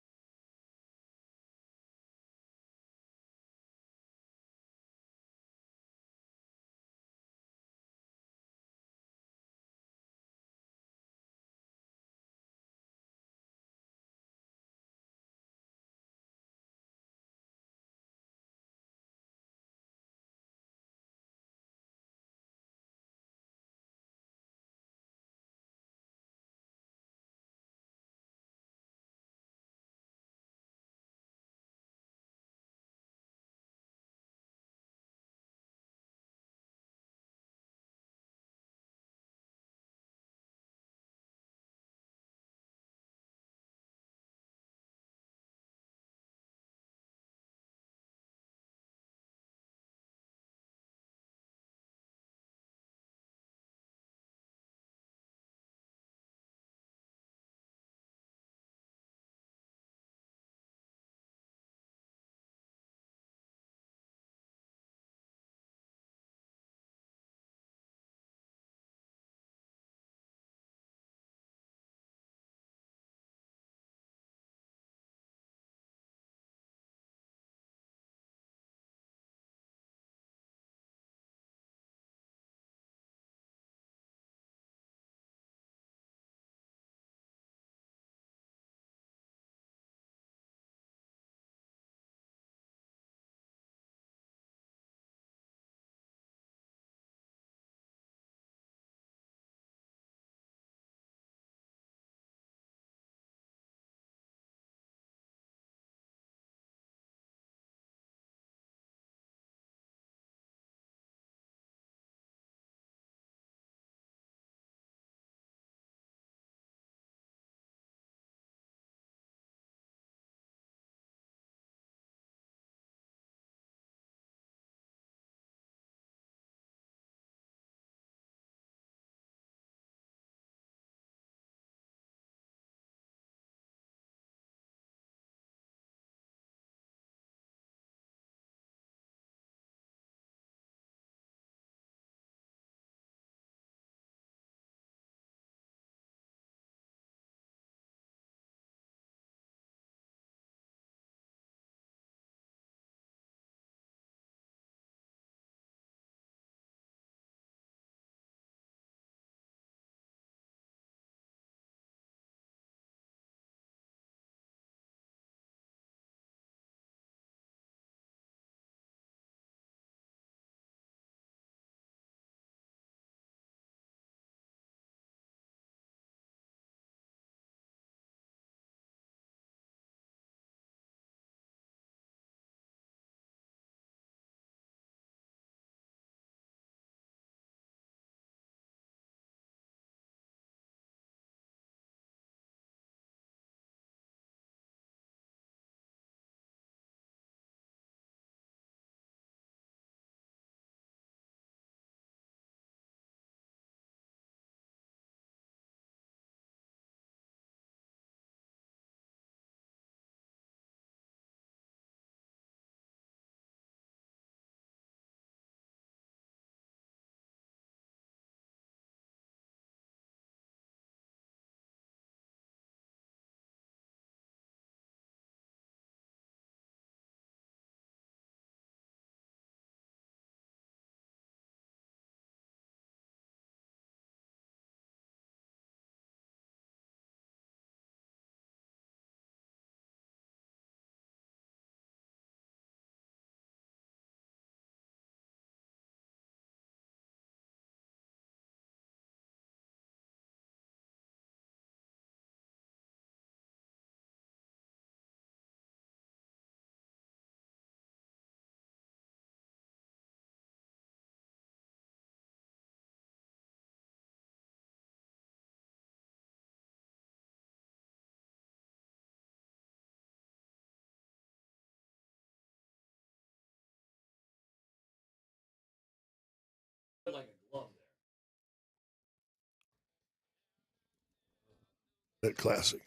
Speaker 7: That classic.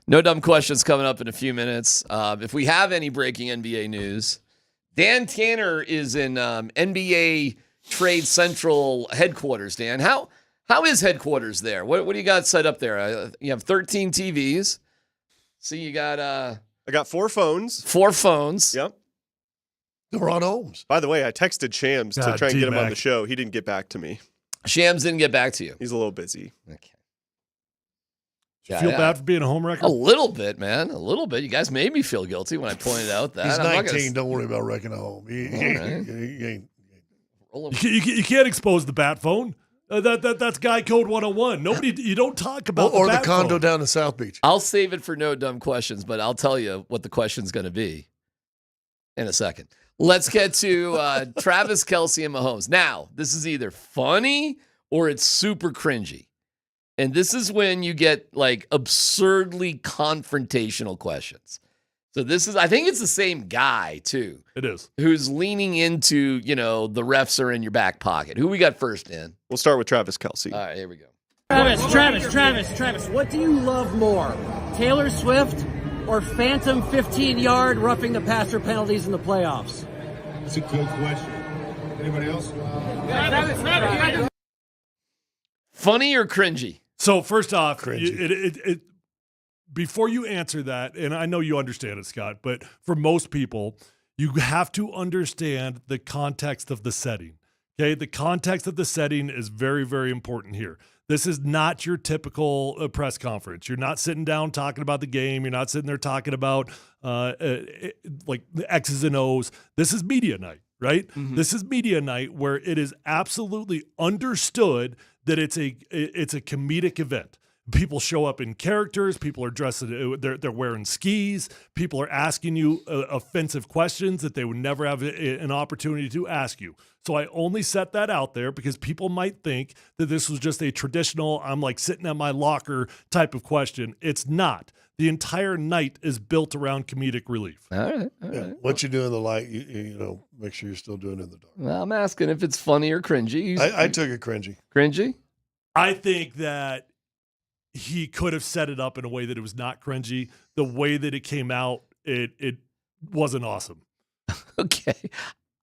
Speaker 4: No dumb questions coming up in a few minutes. If we have any breaking NBA news, Dan Tanner is in NBA Trade Central headquarters. Dan, how is headquarters there? What do you got set up there? You have 13 TVs. See, you got
Speaker 8: I got 4 phones.
Speaker 4: 4 phones.
Speaker 8: Yep.
Speaker 7: They're on Holmes.
Speaker 8: By the way, I texted Shams to
Speaker 3: God,
Speaker 8: try and get him on
Speaker 3: DMac.
Speaker 8: the show. He didn't get back to me.
Speaker 4: Shams didn't get back to you.
Speaker 8: He's a little busy.
Speaker 4: Okay.
Speaker 3: You feel bad for being a home wrecker?
Speaker 4: A little bit, man. A little bit. You guys made me feel guilty when I pointed out that.
Speaker 7: He's
Speaker 4: I'm not
Speaker 7: 19. Don't worry about wrecking a home. He ain't.
Speaker 3: You can't expose the bat phone. That's guy code 101. You don't talk about
Speaker 7: Or
Speaker 3: the
Speaker 7: the
Speaker 3: bat
Speaker 7: condo
Speaker 3: phone.
Speaker 7: down in South Beach.
Speaker 4: I'll save it for no dumb questions, but I'll tell you what the question's going to be in a second. Let's get to Travis Kelce and Mahomes. Now, this is either funny or it's super cringy. And this is when you get like absurdly confrontational questions. So I think it's the same guy too.
Speaker 3: It is.
Speaker 4: Who's leaning into, the refs are in your back pocket. Who we got first in?
Speaker 8: We'll start with Travis Kelce.
Speaker 4: All right, here we go.
Speaker 6: Travis, what do you love more, Taylor Swift or phantom 15-yard roughing the passer penalties in the playoffs?
Speaker 12: That's a good question. Anybody else?
Speaker 4: Funny or cringy?
Speaker 3: So first off, before you answer that, and I know you understand it, Scott, but for most people, you have to understand the context of the setting. Okay, the context of the setting is very, very important here. This is not your typical press conference. You're not sitting down talking about the game. You're not sitting there talking about like the X's and O's. This is media night, right?
Speaker 4: Mm-hmm.
Speaker 3: This is media night where it is absolutely understood that it's a comedic event. People show up in characters. People are dressed. They're wearing skis. People are asking you offensive questions that they would never have an opportunity to ask you. So I only set that out there because people might think that this was just a traditional, I'm like sitting at my locker type of question. It's not. The entire night is built around comedic relief.
Speaker 4: All right.
Speaker 7: What you do in the light, make sure you're still doing it in the dark.
Speaker 4: Well, I'm asking if it's funny or cringy.
Speaker 7: I took it cringy.
Speaker 4: Cringy?
Speaker 3: I think that he could have set it up in a way that it was not cringy. The way that it came out, it wasn't awesome.
Speaker 4: Okay.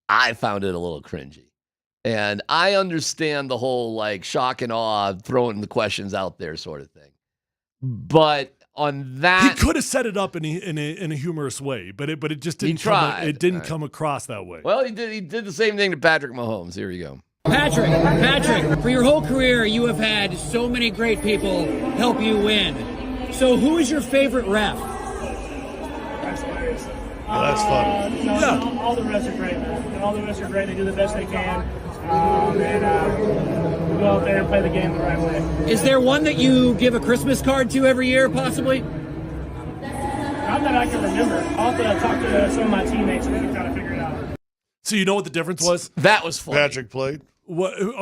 Speaker 4: I found it a little cringy. And I understand the whole like shock and awe, throwing the questions out there sort of thing. But on that,
Speaker 3: he could have set it up in a humorous way, but it just didn't come across that way.
Speaker 4: Well, he did the same thing to Patrick Mahomes. Here we go.
Speaker 6: Patrick, for your whole career, you have had so many great people help you win. So who is your favorite ref?
Speaker 7: That's funny.
Speaker 23: All the refs are great, man. All the refs are great. They do the best they can. We go out there and play the game the right way.
Speaker 6: Is there one that you give a Christmas card to every year, possibly?
Speaker 23: Not that I can remember. I'll have to talk to some of my teammates and we can kind of figure it out.
Speaker 3: So you know what the difference was?
Speaker 4: That was funny.
Speaker 7: Patrick played.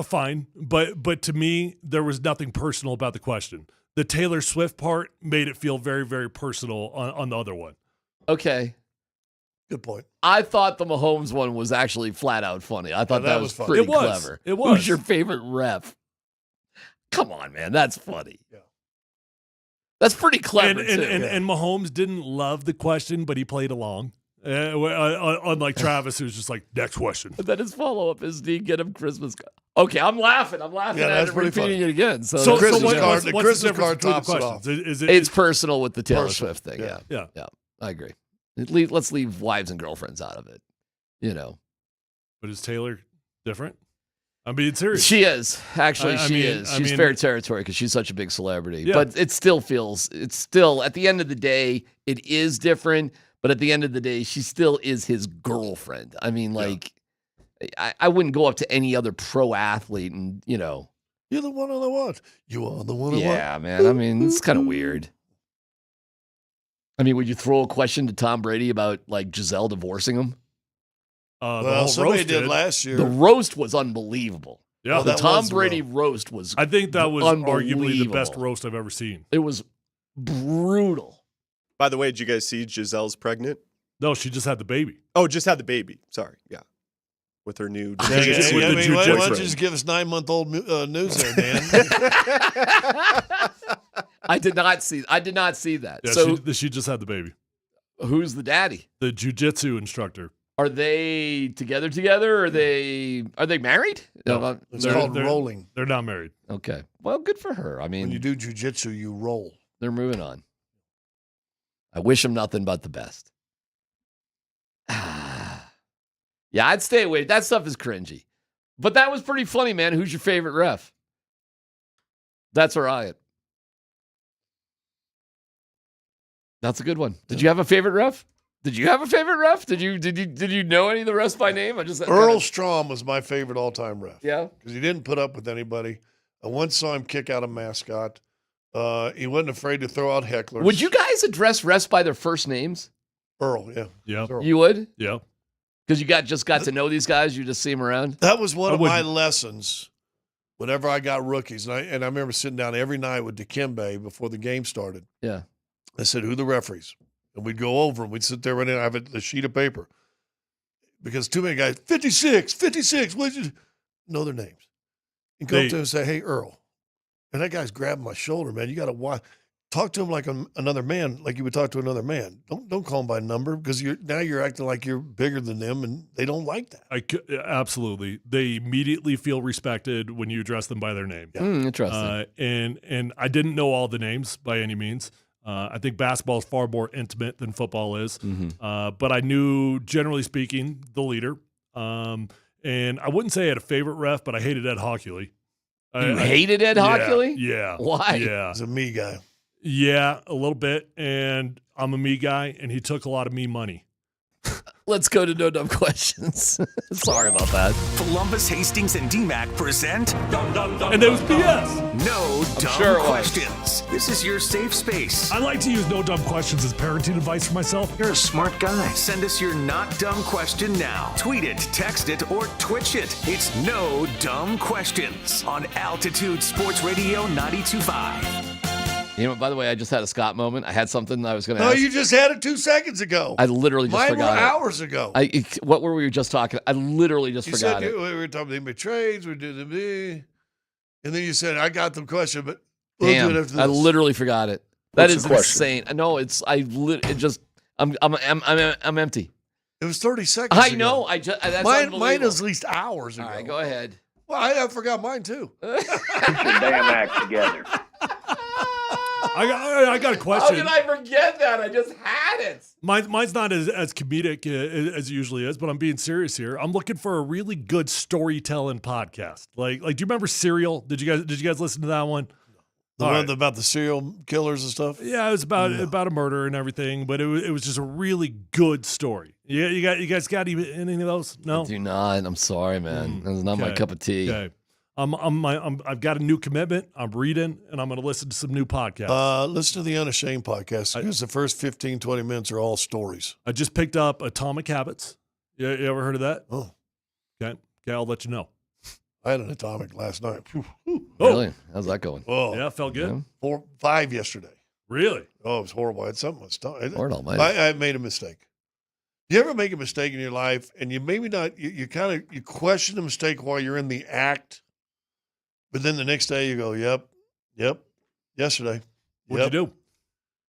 Speaker 3: Fine, but to me, there was nothing personal about the question. The Taylor Swift part made it feel very, very personal on the other one.
Speaker 4: Okay.
Speaker 7: Good point.
Speaker 4: I thought the Mahomes one was actually flat out funny. I thought that was
Speaker 7: funny.
Speaker 4: pretty
Speaker 3: It was.
Speaker 4: clever.
Speaker 3: It was.
Speaker 4: Who's your favorite ref? Come on, man. That's funny.
Speaker 7: Yeah.
Speaker 4: That's pretty clever, too.
Speaker 3: And Mahomes didn't love the question, but he played along. Unlike Travis, who's just like, next question.
Speaker 4: And then his follow-up is, do you get him Christmas card? Okay, I'm laughing.
Speaker 7: Yeah,
Speaker 4: at
Speaker 7: that's
Speaker 4: it,
Speaker 7: pretty
Speaker 4: repeating
Speaker 7: funny.
Speaker 4: it again. So
Speaker 7: The Christmas
Speaker 3: what's
Speaker 7: card
Speaker 3: the difference
Speaker 7: card
Speaker 3: between the
Speaker 7: tops it off.
Speaker 3: questions?
Speaker 4: it's personal with the Taylor
Speaker 7: Personal,
Speaker 4: Swift thing.
Speaker 7: yeah.
Speaker 4: Yeah. I agree. Let's leave wives and girlfriends out of it.
Speaker 3: But is Taylor different? I'm being serious.
Speaker 4: She is. Actually, she is.
Speaker 3: I
Speaker 4: She's
Speaker 3: mean,
Speaker 4: fair territory because she's such a big celebrity.
Speaker 3: Yeah.
Speaker 4: But it's still, at the end of the day, it is different. But at the end of the day, she still is his girlfriend. I mean, I wouldn't go up to any other pro athlete and,
Speaker 7: You're the one I want. You are the one I want.
Speaker 4: Yeah, man. I mean, it's kind of weird. I mean, would you throw a question to Tom Brady about, like, Giselle divorcing him?
Speaker 7: Well, somebody did last year.
Speaker 4: The roast was unbelievable.
Speaker 3: Yeah,
Speaker 4: the Tom Brady roast was
Speaker 3: I think that was arguably the best
Speaker 4: unbelievable.
Speaker 3: roast I've ever seen.
Speaker 4: It was brutal.
Speaker 8: By the way, did you guys see Giselle's pregnant?
Speaker 3: No, she just had the baby.
Speaker 8: Oh, just had the baby. Sorry. Yeah. With her new
Speaker 7: Why don't you just give us 9-month-old news there, Dan?
Speaker 4: I did not see that.
Speaker 3: Yeah,
Speaker 4: So
Speaker 3: she just had the baby.
Speaker 4: who's the daddy?
Speaker 3: The jiu-jitsu instructor.
Speaker 4: Are they together? Or are they married?
Speaker 3: No,
Speaker 7: It's called rolling.
Speaker 3: They're not married.
Speaker 4: Okay. Well, good for her. I mean,
Speaker 7: When you do jujitsu, you roll.
Speaker 4: they're moving on. I wish them nothing but the best. Yeah, I'd stay away. That stuff is cringy. But that was pretty funny, man. Who's your favorite ref? That's Riot. That's a good one. Did you have a favorite ref? Did you know any of the refs by name?
Speaker 7: Earl Strom was my favorite all-time ref.
Speaker 4: Yeah?
Speaker 7: Because he didn't put up with anybody. I once saw him kick out a mascot. He wasn't afraid to throw out hecklers.
Speaker 4: Would you guys address refs by their first names?
Speaker 7: Earl, yeah.
Speaker 3: Yeah.
Speaker 4: You would?
Speaker 3: Yeah.
Speaker 4: Because you just got to know these guys, you just see them around?
Speaker 7: That was one of my lessons whenever I got rookies. And I remember sitting down every night with Dikembe before the game started.
Speaker 4: Yeah.
Speaker 7: I said, who are the referees? And we'd go over them. We'd sit there right now. I have a sheet of paper. Because too many guys, 56, what did you know their names? And go up to him and say, hey, Earl. And that guy's grabbing my shoulder, man. You got to watch. Talk to him like another man, like you would talk to another man. Don't call him by number because you're acting like you're bigger than them, and they don't like that.
Speaker 3: Absolutely. They immediately feel respected when you address them by their name.
Speaker 4: Yeah. Interesting.
Speaker 3: And I didn't know all the names by any means. I think basketball is far more intimate than football is.
Speaker 4: Mm-hmm.
Speaker 3: But I knew, generally speaking, the leader. And I wouldn't say I had a favorite ref, but I hated Ed Hockley.
Speaker 4: You hated Ed Hockley?
Speaker 3: Yeah.
Speaker 4: Why?
Speaker 3: Yeah.
Speaker 7: He's a me guy.
Speaker 3: Yeah, a little bit. And I'm a me guy, and he took a lot of me money.
Speaker 4: Let's go to No Dumb Questions. Sorry about that.
Speaker 16: Polumbus, Hastings, and DMac present
Speaker 3: And it was BS.
Speaker 16: No Dumb Questions. This is your safe space.
Speaker 3: I like to use no dumb questions as parenting advice for myself.
Speaker 16: You're a smart guy. Send us your not dumb question now. Tweet it, text it, or Twitch it. It's No Dumb Questions on Altitude Sports Radio 92.5.
Speaker 4: You know, by the way, I just had a Scott moment. I had something I was going to
Speaker 7: No,
Speaker 4: ask.
Speaker 7: you just had it 2 seconds ago.
Speaker 4: I literally just
Speaker 7: Mine
Speaker 4: forgot
Speaker 7: were
Speaker 4: it.
Speaker 7: hours ago.
Speaker 4: What were we just talking? I literally just
Speaker 7: You
Speaker 4: forgot
Speaker 7: said
Speaker 4: it.
Speaker 7: we were talking about trades, we did the and then you said, I got the question, but we'll do it after this.
Speaker 4: I literally forgot it. That
Speaker 7: What's
Speaker 4: is
Speaker 7: the question?
Speaker 4: insane. No, I'm empty.
Speaker 7: It was 30 seconds
Speaker 4: I
Speaker 7: ago.
Speaker 4: know. That's
Speaker 7: mine is at least hours ago.
Speaker 4: All right, go ahead.
Speaker 7: Well, I forgot mine too.
Speaker 11: Damn act together.
Speaker 3: I got a question.
Speaker 4: How did I forget that? I just had it.
Speaker 3: Mine's not as comedic as it usually is, but I'm being serious here. I'm looking for a really good storytelling podcast. Like, do you remember Serial? Did you guys listen to that one?
Speaker 7: The one about the serial killers and stuff?
Speaker 3: Yeah, it was about a murder and everything, but it was just a really good story. You guys got any of those? No?
Speaker 4: I do not. I'm sorry, man. That's not my cup of tea.
Speaker 3: Okay. I've got a new commitment. I'm reading, and I'm going to listen to some new podcasts.
Speaker 7: Listen to the Unashamed podcast because the first 15, 20 minutes are all stories.
Speaker 3: I just picked up Atomic Habits. You ever heard of that?
Speaker 7: Oh.
Speaker 3: Okay, I'll let you know.
Speaker 7: I had an Atomic last night.
Speaker 4: Really? How's that going?
Speaker 7: Oh,
Speaker 3: yeah, felt good.
Speaker 7: 4, 5 yesterday.
Speaker 3: Really?
Speaker 7: Oh, it was horrible. I had something with stomach.
Speaker 4: Lord almighty.
Speaker 7: I made a mistake. You ever make a mistake in your life and you maybe not, you question the mistake while you're in the act, but then the next day you go, yep, yesterday.
Speaker 3: What'd you do?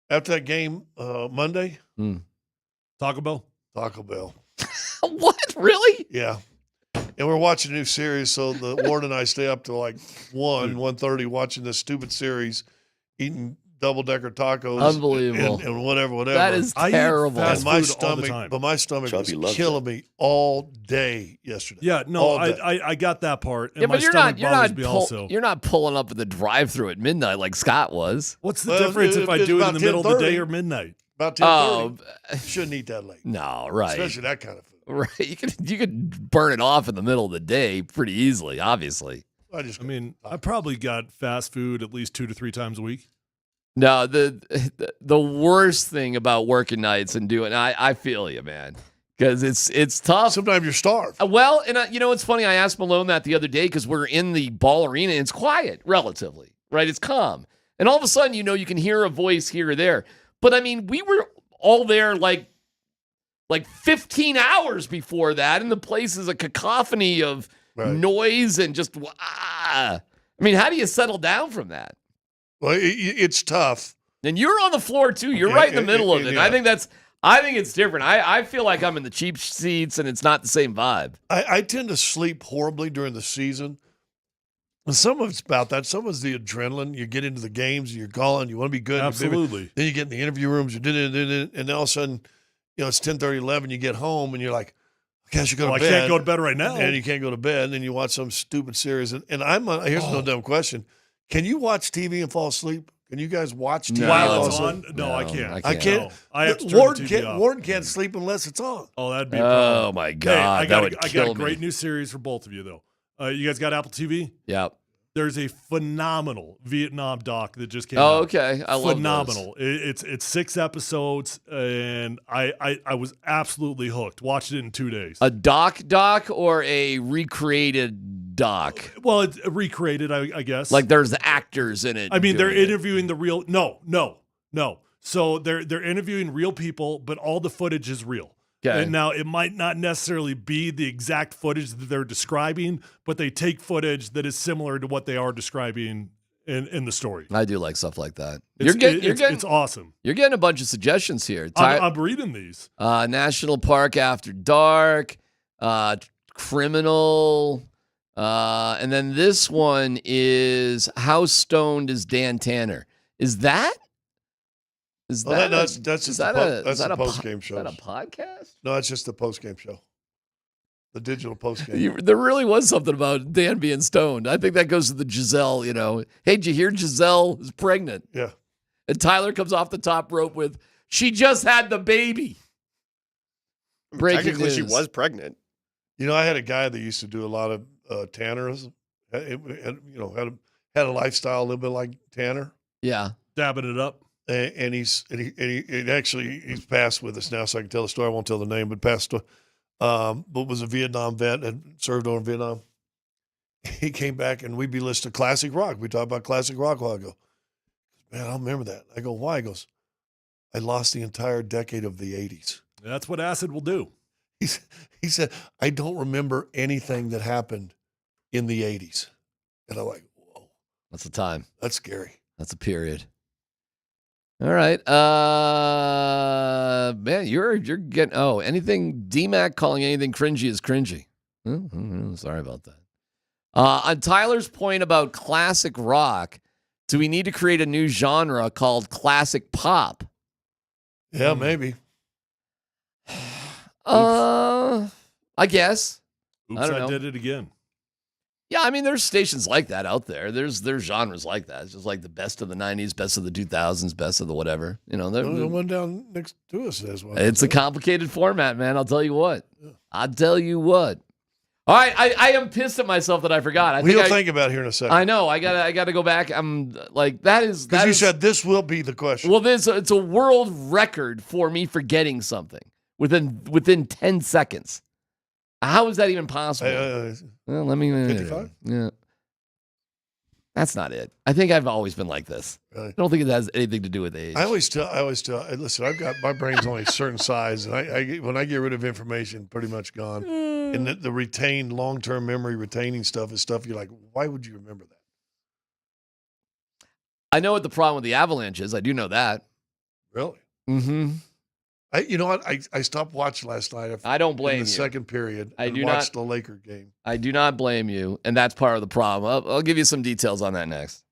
Speaker 7: After that game Monday?
Speaker 3: Taco Bell?
Speaker 7: Taco Bell.
Speaker 4: What? Really?
Speaker 7: Yeah. And we're watching a new series, so the Ward and I stay up to like 1:30 watching this stupid series, eating double-decker tacos.
Speaker 4: Unbelievable.
Speaker 7: And whatever.
Speaker 4: That is terrible.
Speaker 7: And my stomach, but my stomach was killing me all day yesterday.
Speaker 3: Yeah, no, I got that part. And
Speaker 4: Yeah,
Speaker 3: my
Speaker 4: but you're not pulling up at the drive-through at midnight like Scott was.
Speaker 3: What's the difference if I do it in the middle of the day or midnight?
Speaker 7: About 10:30. Shouldn't eat that late.
Speaker 4: No, right.
Speaker 7: Especially that kind of food.
Speaker 4: Right. You could burn it off in the middle of the day pretty easily, obviously.
Speaker 3: I probably got fast food at least 2 to 3 times a week.
Speaker 4: No, the worst thing about working nights and doing, I feel you, man, because it's tough.
Speaker 7: Sometimes you're starved.
Speaker 4: Well, and you know it's funny. I asked Malone that the other day because we're in the ball arena and it's quiet, relatively, right? It's calm, and all of a sudden, you can hear a voice here or there. But I mean, we were all there like like 15 hours before that, and the place is a cacophony of noise and just I mean, how do you settle down from that?
Speaker 7: Well, it's tough.
Speaker 4: And you're on the floor too. You're right in the middle of it. And I think it's different. I feel like I'm in the cheap seats, and it's not the same vibe.
Speaker 7: I tend to sleep horribly during the season. And some of it's about that. Some of it's the adrenaline. You get into the games, you're calling, you want to be good.
Speaker 3: Absolutely.
Speaker 7: Then you get in the interview rooms, and then all of a sudden, it's 10:30, 11, you get home, and you're like, okay, I should go to bed.
Speaker 3: I can't go to bed right now.
Speaker 7: And you can't go to bed, and then you watch some stupid series. And here's no dumb question. Can you watch TV and fall asleep? Can you guys watch TV
Speaker 3: while it's on? No, I can't.
Speaker 7: I can't.
Speaker 3: No. I have to turn the TV off.
Speaker 7: Warren can't sleep unless it's on.
Speaker 3: Oh, that'd be a problem.
Speaker 4: Oh, my God.
Speaker 3: I got a great new series for both of you, though. You guys got Apple TV?
Speaker 4: Yeah.
Speaker 3: There's a phenomenal Vietnam doc that just came out.
Speaker 4: Oh, okay. I love
Speaker 3: phenomenal. It's 6 episodes, and I was absolutely hooked. Watched it in 2 days.
Speaker 4: A doc or a recreated doc?
Speaker 3: Well, it's recreated, I guess.
Speaker 4: Like there's actors in it.
Speaker 3: I mean, they're interviewing the real. No. So they're interviewing real people, but all the footage is real.
Speaker 4: Okay.
Speaker 3: And now it might not necessarily be the exact footage that they're describing, but they take footage that is similar to what they are describing in the story.
Speaker 4: I do like stuff like that.
Speaker 3: It's awesome.
Speaker 4: You're getting a bunch of suggestions here.
Speaker 3: I'm reading these.
Speaker 4: National Park After Dark, Criminal, and then this one is How Stoned is Dan Tanner? Is that? That's a
Speaker 7: post-game show.
Speaker 4: Is that a podcast?
Speaker 7: No, it's just the post-game show. The digital post-game.
Speaker 4: There really was something about Dan being stoned. I think that goes to the Giselle, Hey, did you hear Giselle is pregnant?
Speaker 7: Yeah.
Speaker 4: And Tyler comes off the top rope with, she just had the baby.
Speaker 8: Technically, she was pregnant.
Speaker 7: I had a guy that used to do a lot of Tanners. Had a lifestyle a little bit like Tanner.
Speaker 4: Yeah.
Speaker 3: Dabbing it up.
Speaker 7: And he's passed with us now, so I can tell the story. I won't tell the name, but passed. But was a Vietnam vet and served over in Vietnam. He came back, and we'd be listening to classic rock. We talked about classic rock a while ago. Man, I don't remember that. I go, why? He goes, I lost the entire decade of the 80s.
Speaker 3: That's what acid will do.
Speaker 7: He said, I don't remember anything that happened in the 80s. And I'm like, whoa.
Speaker 4: That's a time.
Speaker 7: That's scary.
Speaker 4: That's a period. All right. Man, you're getting anything DMac calling anything cringy is cringy. Sorry about that. On Tyler's point about classic rock, do we need to create a new genre called classic pop?
Speaker 7: Yeah, maybe.
Speaker 4: I guess.
Speaker 3: Oops,
Speaker 4: I don't know.
Speaker 3: I did it again.
Speaker 4: Yeah, I mean, there's stations like that out there. There's genres like that. It's just like the best of the 90s, best of the 2000s, best of the whatever.
Speaker 7: The one down next to us says one.
Speaker 4: It's a complicated format, man. I'll tell you what. I'll tell you what. All right, I am pissed at myself that I forgot.
Speaker 7: We'll think about it here in a second.
Speaker 4: I know. I gotta go back. I'm like, that is
Speaker 7: because you said this will be the question.
Speaker 4: Well, it's a world record for me forgetting something within 10 seconds. How is that even possible? Well, let me
Speaker 7: 55?
Speaker 4: Yeah. That's not it. I think I've always been like this.
Speaker 7: Really?
Speaker 4: I don't think it has anything to do with age.
Speaker 7: I always tell. Listen, I've got my brain's only a certain size, and when I get rid of information, pretty much gone. And the retained long-term memory retaining stuff is stuff you're like, why would you remember that?
Speaker 4: I know what the problem with the Avalanche is. I do know that.
Speaker 7: Really?
Speaker 4: Mm-hmm.
Speaker 7: You know what? I stopped watching last night.
Speaker 4: I don't blame you.
Speaker 7: In the second period,
Speaker 4: I do
Speaker 7: watched
Speaker 4: not,
Speaker 7: the Laker game.
Speaker 4: I do not blame you, and that's part of the problem. I'll give you some details on that next.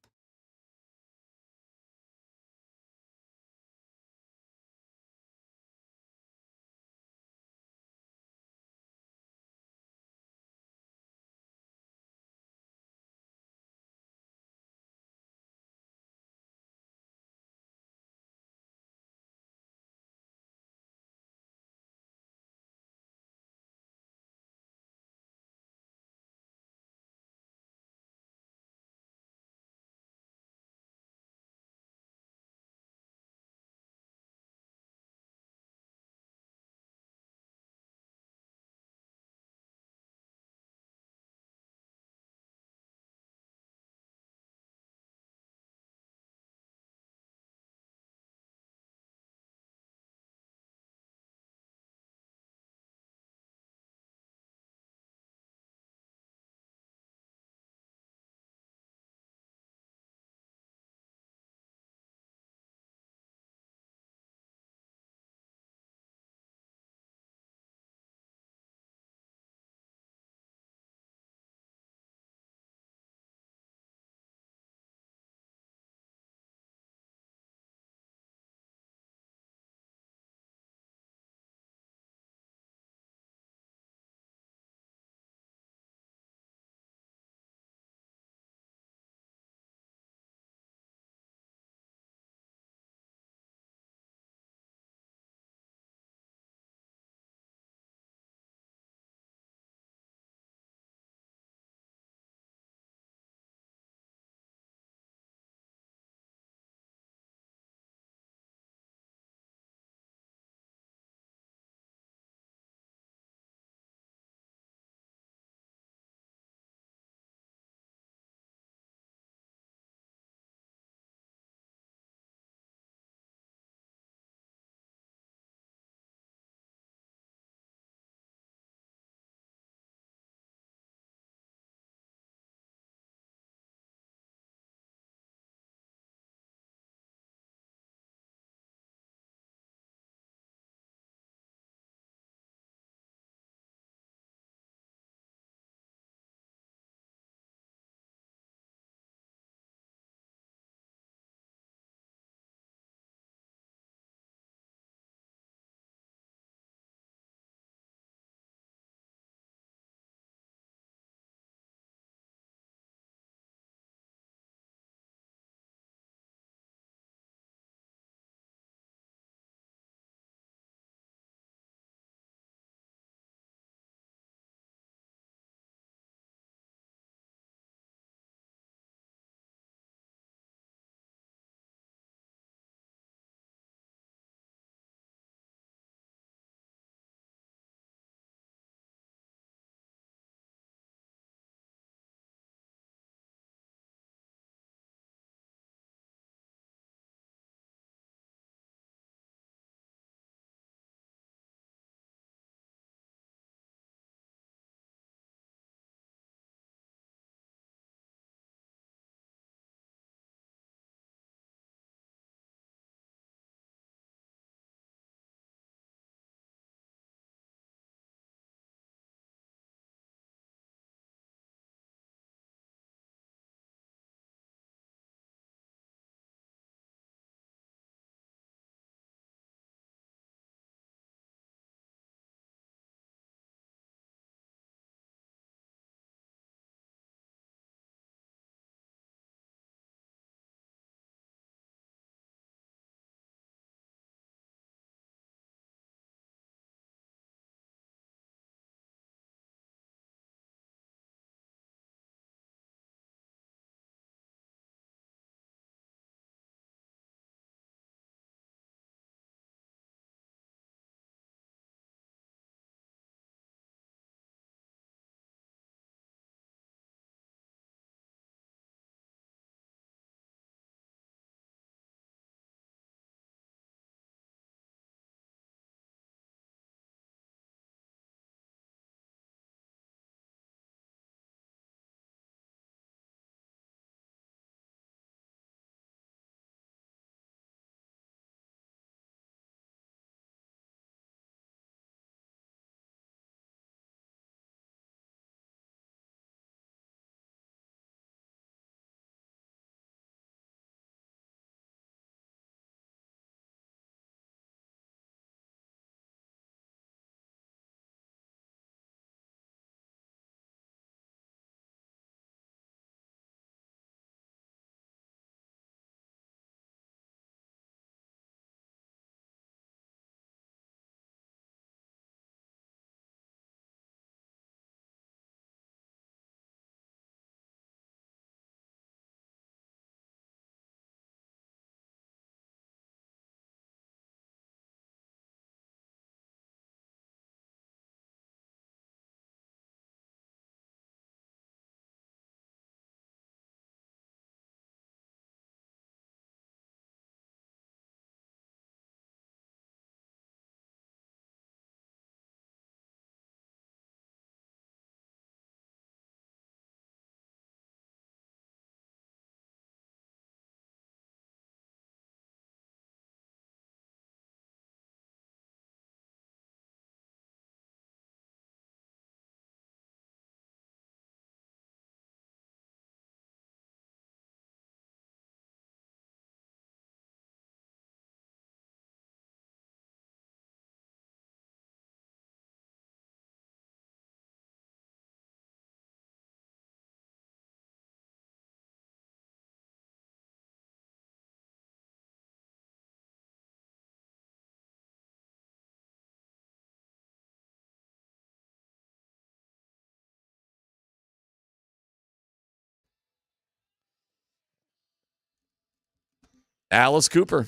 Speaker 4: Alice Cooper.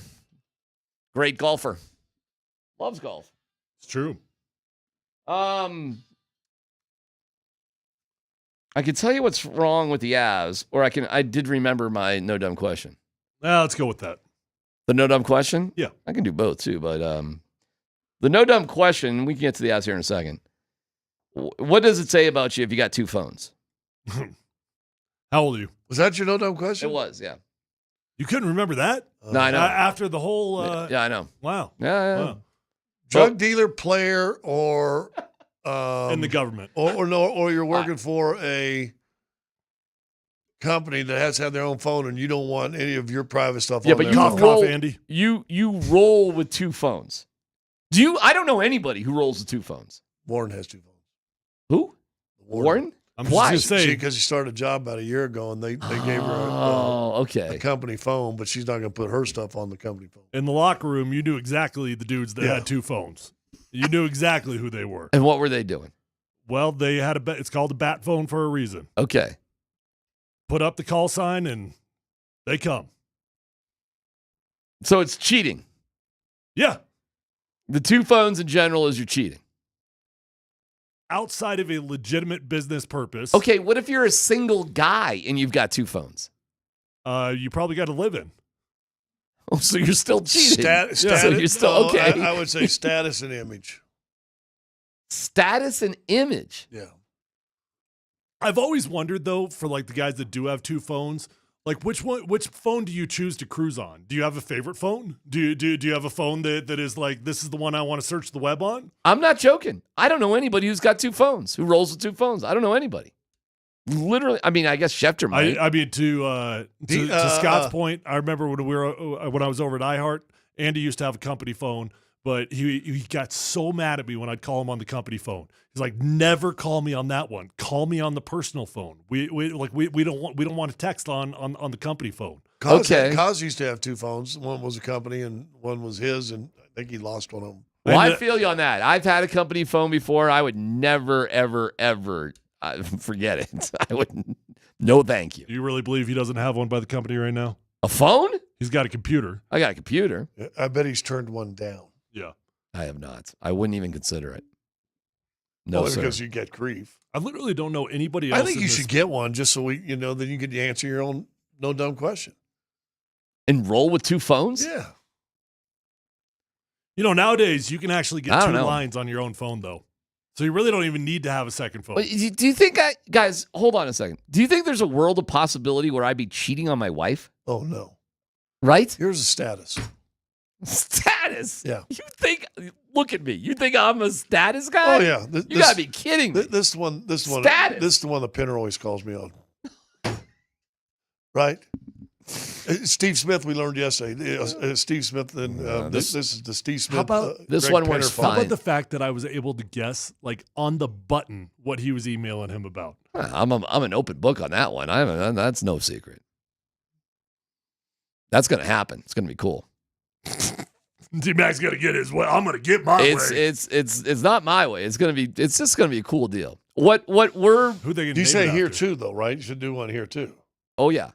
Speaker 4: Great golfer. Loves golf.
Speaker 3: It's true.
Speaker 4: I can tell you what's wrong with the Avs, or I did remember my no dumb question.
Speaker 3: Let's go with that.
Speaker 4: The no dumb question?
Speaker 3: Yeah.
Speaker 4: I can do both too, but the no dumb question, we can get to the Avs here in a second. What does it say about you if you got two phones?
Speaker 3: How old are you?
Speaker 7: Was that your no dumb question?
Speaker 4: It was, yeah.
Speaker 3: You couldn't remember that?
Speaker 4: No, I know.
Speaker 3: After the whole.
Speaker 4: Yeah, I know.
Speaker 3: Wow.
Speaker 4: Yeah.
Speaker 3: Wow.
Speaker 7: Drug dealer, player, or
Speaker 3: in the government,
Speaker 7: or you're working for a company that has to have their own phone, and you don't want any of your private stuff.
Speaker 4: Yeah,
Speaker 7: on
Speaker 4: but
Speaker 7: there.
Speaker 4: you roll,
Speaker 3: Andy.
Speaker 4: You roll with two phones. I don't know anybody who rolls with two phones.
Speaker 7: Warren has two phones.
Speaker 4: Who? Warren?
Speaker 3: Why?
Speaker 7: Just saying, because she started a job about a year ago, and they gave her a company phone, but she's not going to put her stuff on the company phone.
Speaker 3: In the locker room, you knew exactly the dudes that had two phones. You knew exactly who they were.
Speaker 4: And what were they doing?
Speaker 3: Well, they had it's called a bat phone for a reason.
Speaker 4: Okay.
Speaker 3: Put up the call sign, and they come.
Speaker 4: So it's cheating.
Speaker 3: Yeah.
Speaker 4: The two phones in general is you're cheating.
Speaker 3: Outside of a legitimate business purpose.
Speaker 4: Okay, what if you're a single guy and you've got two phones?
Speaker 3: You probably got to live in.
Speaker 4: Oh, so you're still cheating.
Speaker 7: So
Speaker 4: you're still okay.
Speaker 7: I would say status and image.
Speaker 4: Status and image.
Speaker 7: Yeah.
Speaker 3: I've always wondered though, for like the guys that do have two phones, like which phone do you choose to cruise on? Do you have a favorite phone? Do you have a phone that is like, this is the one I want to search the web on?
Speaker 4: I'm not joking. I don't know anybody who's got two phones, who rolls with two phones. I don't know anybody. Literally, I mean, I guess Schefter might.
Speaker 3: I mean, to Scott's point, I remember when I was over at iHeart, Andy used to have a company phone, but he got so mad at me when I'd call him on the company phone. He's like, "Never call me on that one. Call me on the personal phone. We don't want to text on the company phone."
Speaker 7: Cos used to have two phones. One was a company and one was his, and I think he lost one of them.
Speaker 4: Well, I feel you on that. I've had a company phone before. I would never, ever, ever forget it. I wouldn't. No, thank you.
Speaker 3: Do you really believe he doesn't have one by the company right now?
Speaker 4: A phone?
Speaker 3: He's got a computer.
Speaker 4: I got a computer.
Speaker 7: I bet he's turned one down.
Speaker 3: Yeah.
Speaker 4: I have not. I wouldn't even consider it. No,
Speaker 7: Only
Speaker 4: sir.
Speaker 7: because you get grief.
Speaker 3: I literally don't know anybody else.
Speaker 7: I think you should get one just so then you can answer your own no dumb question.
Speaker 4: And roll with two phones?
Speaker 7: Yeah.
Speaker 3: Nowadays you can actually get two lines on your own phone though. So you really don't even need to have a second phone.
Speaker 4: Do you think, guys, hold on a second. Do you think there's a world of possibility where I'd be cheating on my wife?
Speaker 7: Oh, no.
Speaker 4: Right?
Speaker 7: Here's a status.
Speaker 4: Status?
Speaker 7: Yeah.
Speaker 4: Look at me. You think I'm a status guy?
Speaker 7: Oh, yeah.
Speaker 4: You got to be kidding me.
Speaker 7: This one.
Speaker 4: Status.
Speaker 7: This is the one the Pinner always calls me on. Right? Steve Smith, we learned yesterday. Steve Smith, and this is the Steve Smith.
Speaker 3: How about
Speaker 4: this
Speaker 7: Greg
Speaker 4: one
Speaker 7: Pinner
Speaker 4: works
Speaker 7: phone.
Speaker 3: How about the fact that I was able to guess, like on the button, what he was emailing him about?
Speaker 4: I'm an open book on that one. That's no secret. That's going to happen. It's going to be cool.
Speaker 3: DMac's going to get his way. I'm going to get my way.
Speaker 4: It's not my way. It's just going to be a cool deal. Who they
Speaker 7: you say here too, though, right? You should do one here too.
Speaker 4: Oh yeah.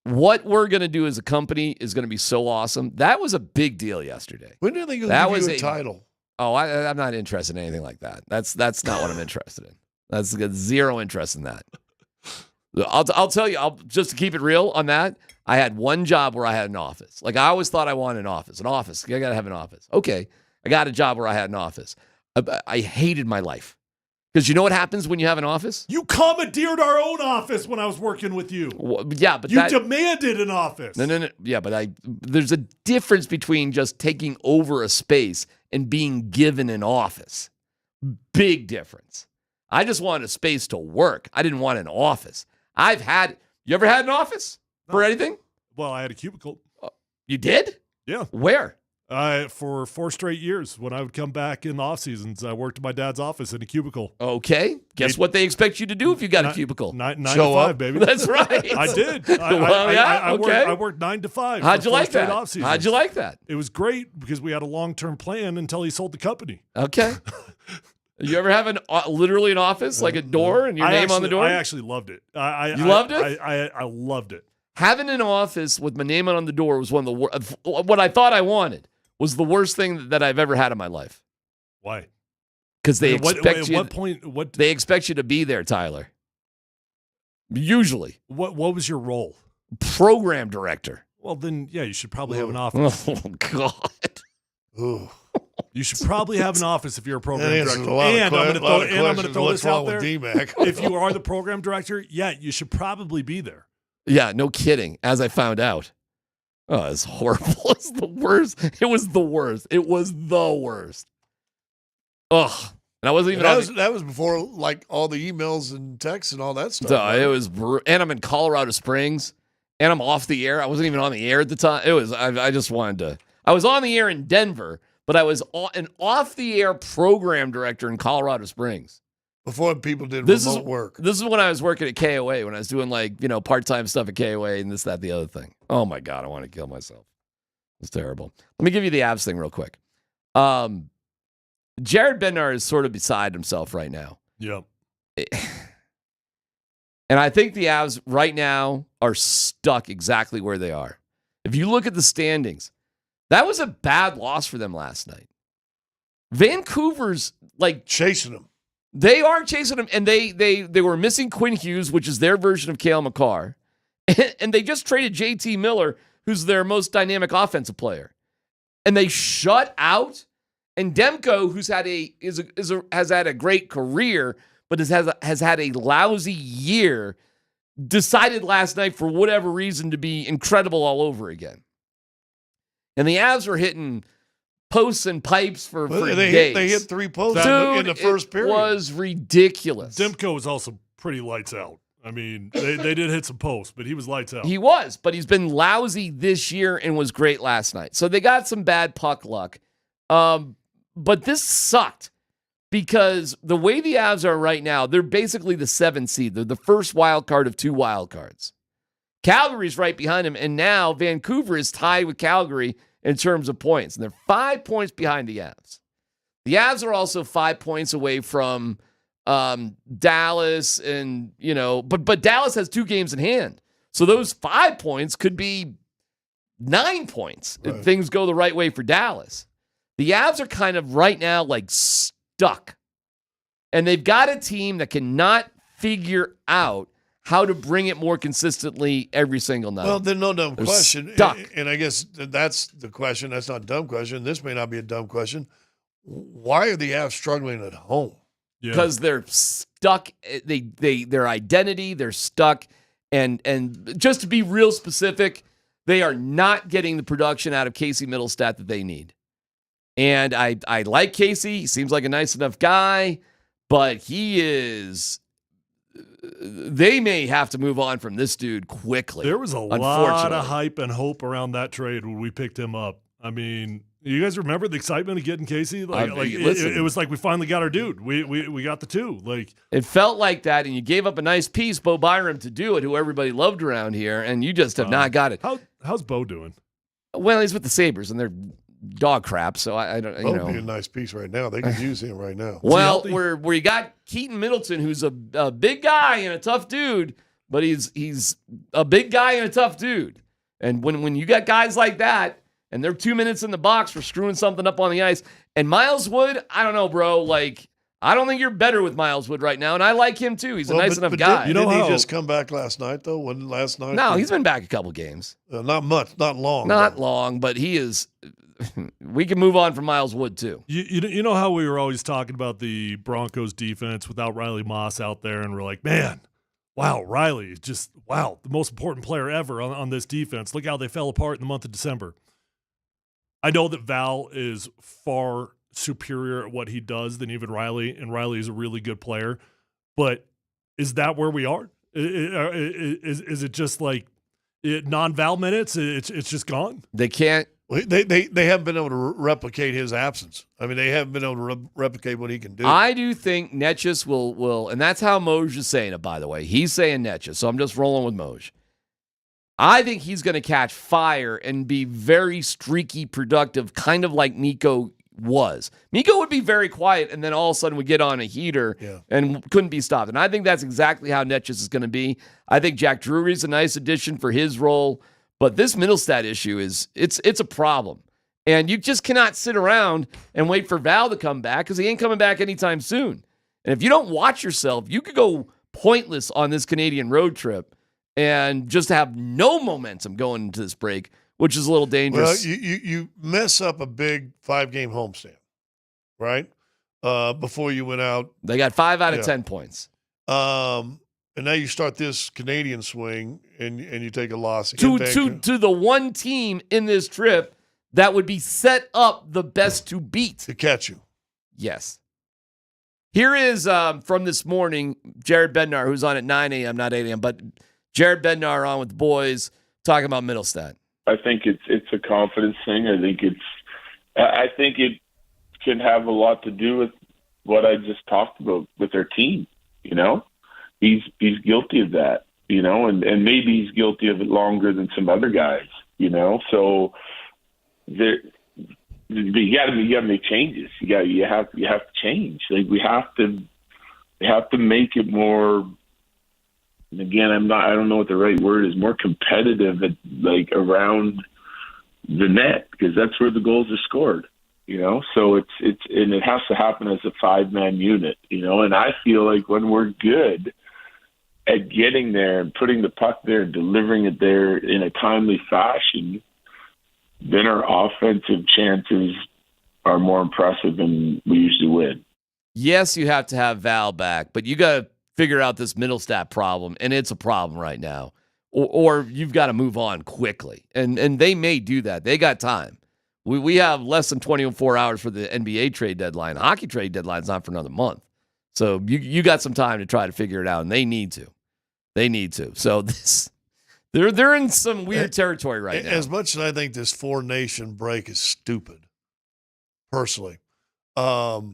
Speaker 4: What we're going to do as a company is going to be so awesome. That was a big deal yesterday.
Speaker 7: When do they give you a title?
Speaker 4: Oh, I'm not interested in anything like that. That's not what I'm interested in. That's got zero interest in that. I'll tell you, just to keep it real on that, I had one job where I had an office. Like I always thought I wanted an office. I got to have an office. Okay. I got a job where I had an office. I hated my life. Because you know what happens when you have an office?
Speaker 3: You commandeered our own office when I was working with you.
Speaker 4: Well, yeah, but
Speaker 3: you demanded an office.
Speaker 4: No. Yeah, but there's a difference between just taking over a space and being given an office. Big difference. I just wanted a space to work. I didn't want an office. You ever had an office for anything?
Speaker 3: Well, I had a cubicle.
Speaker 4: You did?
Speaker 3: Yeah.
Speaker 4: Where?
Speaker 3: For 4 straight years, when I would come back in the off seasons, I worked in my dad's office in a cubicle.
Speaker 4: Okay. Guess what they expect you to do if you got a cubicle?
Speaker 3: 9 to 5, baby.
Speaker 4: That's right.
Speaker 3: I did. I worked 9 to 5.
Speaker 4: How'd you like that?
Speaker 3: Off-seasons.
Speaker 4: How'd you like that?
Speaker 3: It was great because we had a long-term plan until he sold the company.
Speaker 4: Okay. You ever have literally an office, like a door and your name on the door?
Speaker 3: I actually loved it.
Speaker 4: You loved it?
Speaker 3: I loved it.
Speaker 4: Having an office with my name on the door was one of the what I thought I wanted was the worst thing that I've ever had in my life.
Speaker 3: Why?
Speaker 4: Because they
Speaker 3: they
Speaker 4: expect you to be there, Tyler. Usually.
Speaker 3: What was your role?
Speaker 4: Program director.
Speaker 3: Well, then, yeah, you should probably have an office.
Speaker 4: Oh, God.
Speaker 7: Ooh.
Speaker 3: You should probably have an office if you're a program
Speaker 7: That
Speaker 3: director.
Speaker 7: answers a lot of
Speaker 3: I'm going to throw
Speaker 7: what's
Speaker 3: this out
Speaker 7: wrong with
Speaker 3: there.
Speaker 7: DMac?
Speaker 3: If you are the program director, yeah, you should probably be there.
Speaker 4: Yeah, no kidding. As I found out. Oh, it's horrible. It's the worst. It was the worst. It was the worst. Ugh. And I wasn't even
Speaker 7: that was before like all the emails and texts and all that stuff.
Speaker 4: It was, and I'm in Colorado Springs, and I'm off the air. I wasn't even on the air at the time. It was. I just wanted to. I was on the air in Denver, but I was an off the air program director in Colorado Springs.
Speaker 7: Before people did remote work.
Speaker 4: This is when I was working at KOA, when I was doing part-time stuff at KOA and this, that, the other thing. Oh my God, I want to kill myself. It's terrible. Let me give you the Avs thing real quick. Jared Bednar is sort of beside himself right now.
Speaker 3: Yep.
Speaker 4: And I think the Avs right now are stuck exactly where they are. If you look at the standings, that was a bad loss for them last night. Vancouver's
Speaker 7: chasing them.
Speaker 4: They are chasing him, and they were missing Quinn Hughes, which is their version of Cale Makar, and they just traded JT Miller, who's their most dynamic offensive player, and they shut out. And Demko, who's has had a great career, but has had a lousy year, decided last night for whatever reason to be incredible all over again. And the Avs were hitting posts and pipes for days.
Speaker 7: They hit 3 posts in the first period.
Speaker 4: It was ridiculous.
Speaker 3: Demko was also pretty lights out. I mean, they did hit some posts, but he was lights out.
Speaker 4: He was, but he's been lousy this year and was great last night. So they got some bad puck luck. But this sucked because the way the Avs are right now, they're basically the 7th seed. They're the first wild card of 2 wild cards. Calgary's right behind him, and now Vancouver is tied with Calgary in terms of points, and they're 5 points behind the Avs. The Avs are also 5 points away from Dallas, and but Dallas has 2 games in hand, so those 5 points could be 9 points if things go the right way for Dallas. The Avs are kind of right now stuck, and they've got a team that cannot figure out how to bring it more consistently every single night.
Speaker 7: Well, then no dumb
Speaker 4: They're
Speaker 7: question.
Speaker 4: Stuck.
Speaker 7: And I guess that's the question. That's not a dumb question. This may not be a dumb question. Why are the Avs struggling at home?
Speaker 4: Because they're stuck. Their identity, they're stuck. And just to be real specific, they are not getting the production out of Casey Middlestat that they need. And I like Casey. He seems like a nice enough guy, but he is... They may have to move on from this dude quickly.
Speaker 3: There was a lot of hype and hope around that trade when we picked him up. I mean, you guys remember the excitement of getting Casey? It was like we finally got our dude. We got the 2.
Speaker 4: It felt like that, and you gave up a nice piece, Bo Byram, to do it, who everybody loved around here, and you just have not got it.
Speaker 3: How's Bo doing?
Speaker 4: Well, he's with the Sabres, and they're dog crap, so I don't,
Speaker 7: Bo would be a nice piece right now. They could use him right now.
Speaker 4: Well, where you got Keaton Middleton, who's a big guy and a tough dude, but he's a big guy and a tough dude. And when you got guys like that, and they're 2 minutes in the box for screwing something up on the ice, and Miles Wood, I don't know, bro. I don't think you're better with Miles Wood right now, and I like him too. He's a nice enough guy.
Speaker 7: Didn't he just come back last night, though? Wasn't last night?
Speaker 4: No, he's been back a couple games.
Speaker 7: Not much, not long.
Speaker 4: Not long, but he is... We can move on from Miles Wood, too.
Speaker 3: You know how we were always talking about the Broncos defense without Riley Moss out there, and we're like, man, wow, Riley is just, the most important player ever on this defense. Look how they fell apart in the month of December. I know that Val is far superior at what he does than even Riley, and Riley is a really good player, but is that where we are? Is it just non-Val minutes? It's just gone?
Speaker 4: They can't.
Speaker 7: They haven't been able to replicate his absence. I mean, they haven't been able to replicate what he can do.
Speaker 4: I do think Netchus will, and that's how Moj is saying it, by the way. He's saying Netchus, so I'm just rolling with Moj. I think he's going to catch fire and be very streaky, productive, kind of like Nico was. Mikko would be very quiet, and then all of a sudden would get on a heater and couldn't be stopped. And I think that's exactly how Netchus is going to be. I think Jack Drury's a nice addition for his role, but this Middlestat issue it's a problem. And you just cannot sit around and wait for Val to come back because he ain't coming back anytime soon. And if you don't watch yourself, you could go pointless on this Canadian road trip and just have no momentum going into this break, which is a little dangerous.
Speaker 7: Well, you mess up a big 5-game homestand, right? Before you went out.
Speaker 4: They got 5 out of 10 points.
Speaker 7: And now you start this Canadian swing and you take a loss.
Speaker 4: To the one team in this trip that would be set up the best to beat.
Speaker 7: To catch you.
Speaker 4: Yes. Here is from this morning, Jared Bednar, who's on at 9 a.m., not 8 a.m., but Jared Bednar on with the boys talking about Middlestat.
Speaker 15: I think it's a confidence thing. I think it can have a lot to do with what I just talked about with their team. You know, he's guilty of that. You know, and maybe he's guilty of it longer than some other guys. You know, so you got to make changes. You have to change. Like we have to make it more. And again, I don't know what the right word is. More competitive, around the net, because that's where the goals are scored. You know, so it has to happen as a 5-man unit. You know, and I feel like when we're good at getting there and putting the puck there and delivering it there in a timely fashion, then our offensive chances are more impressive and we usually win.
Speaker 4: Yes, you have to have Val back, but you got to figure out this Middlestat problem, and it's a problem right now. Or you've got to move on quickly. And they may do that. They got time. We have less than 24 hours for the NBA trade deadline. Hockey trade deadline's not for another month. So you got some time to try to figure it out, and they need to. So they're in some weird territory right now.
Speaker 7: As much as I think this 4-nation break is stupid, personally, the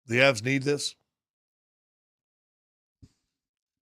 Speaker 7: Avs need this.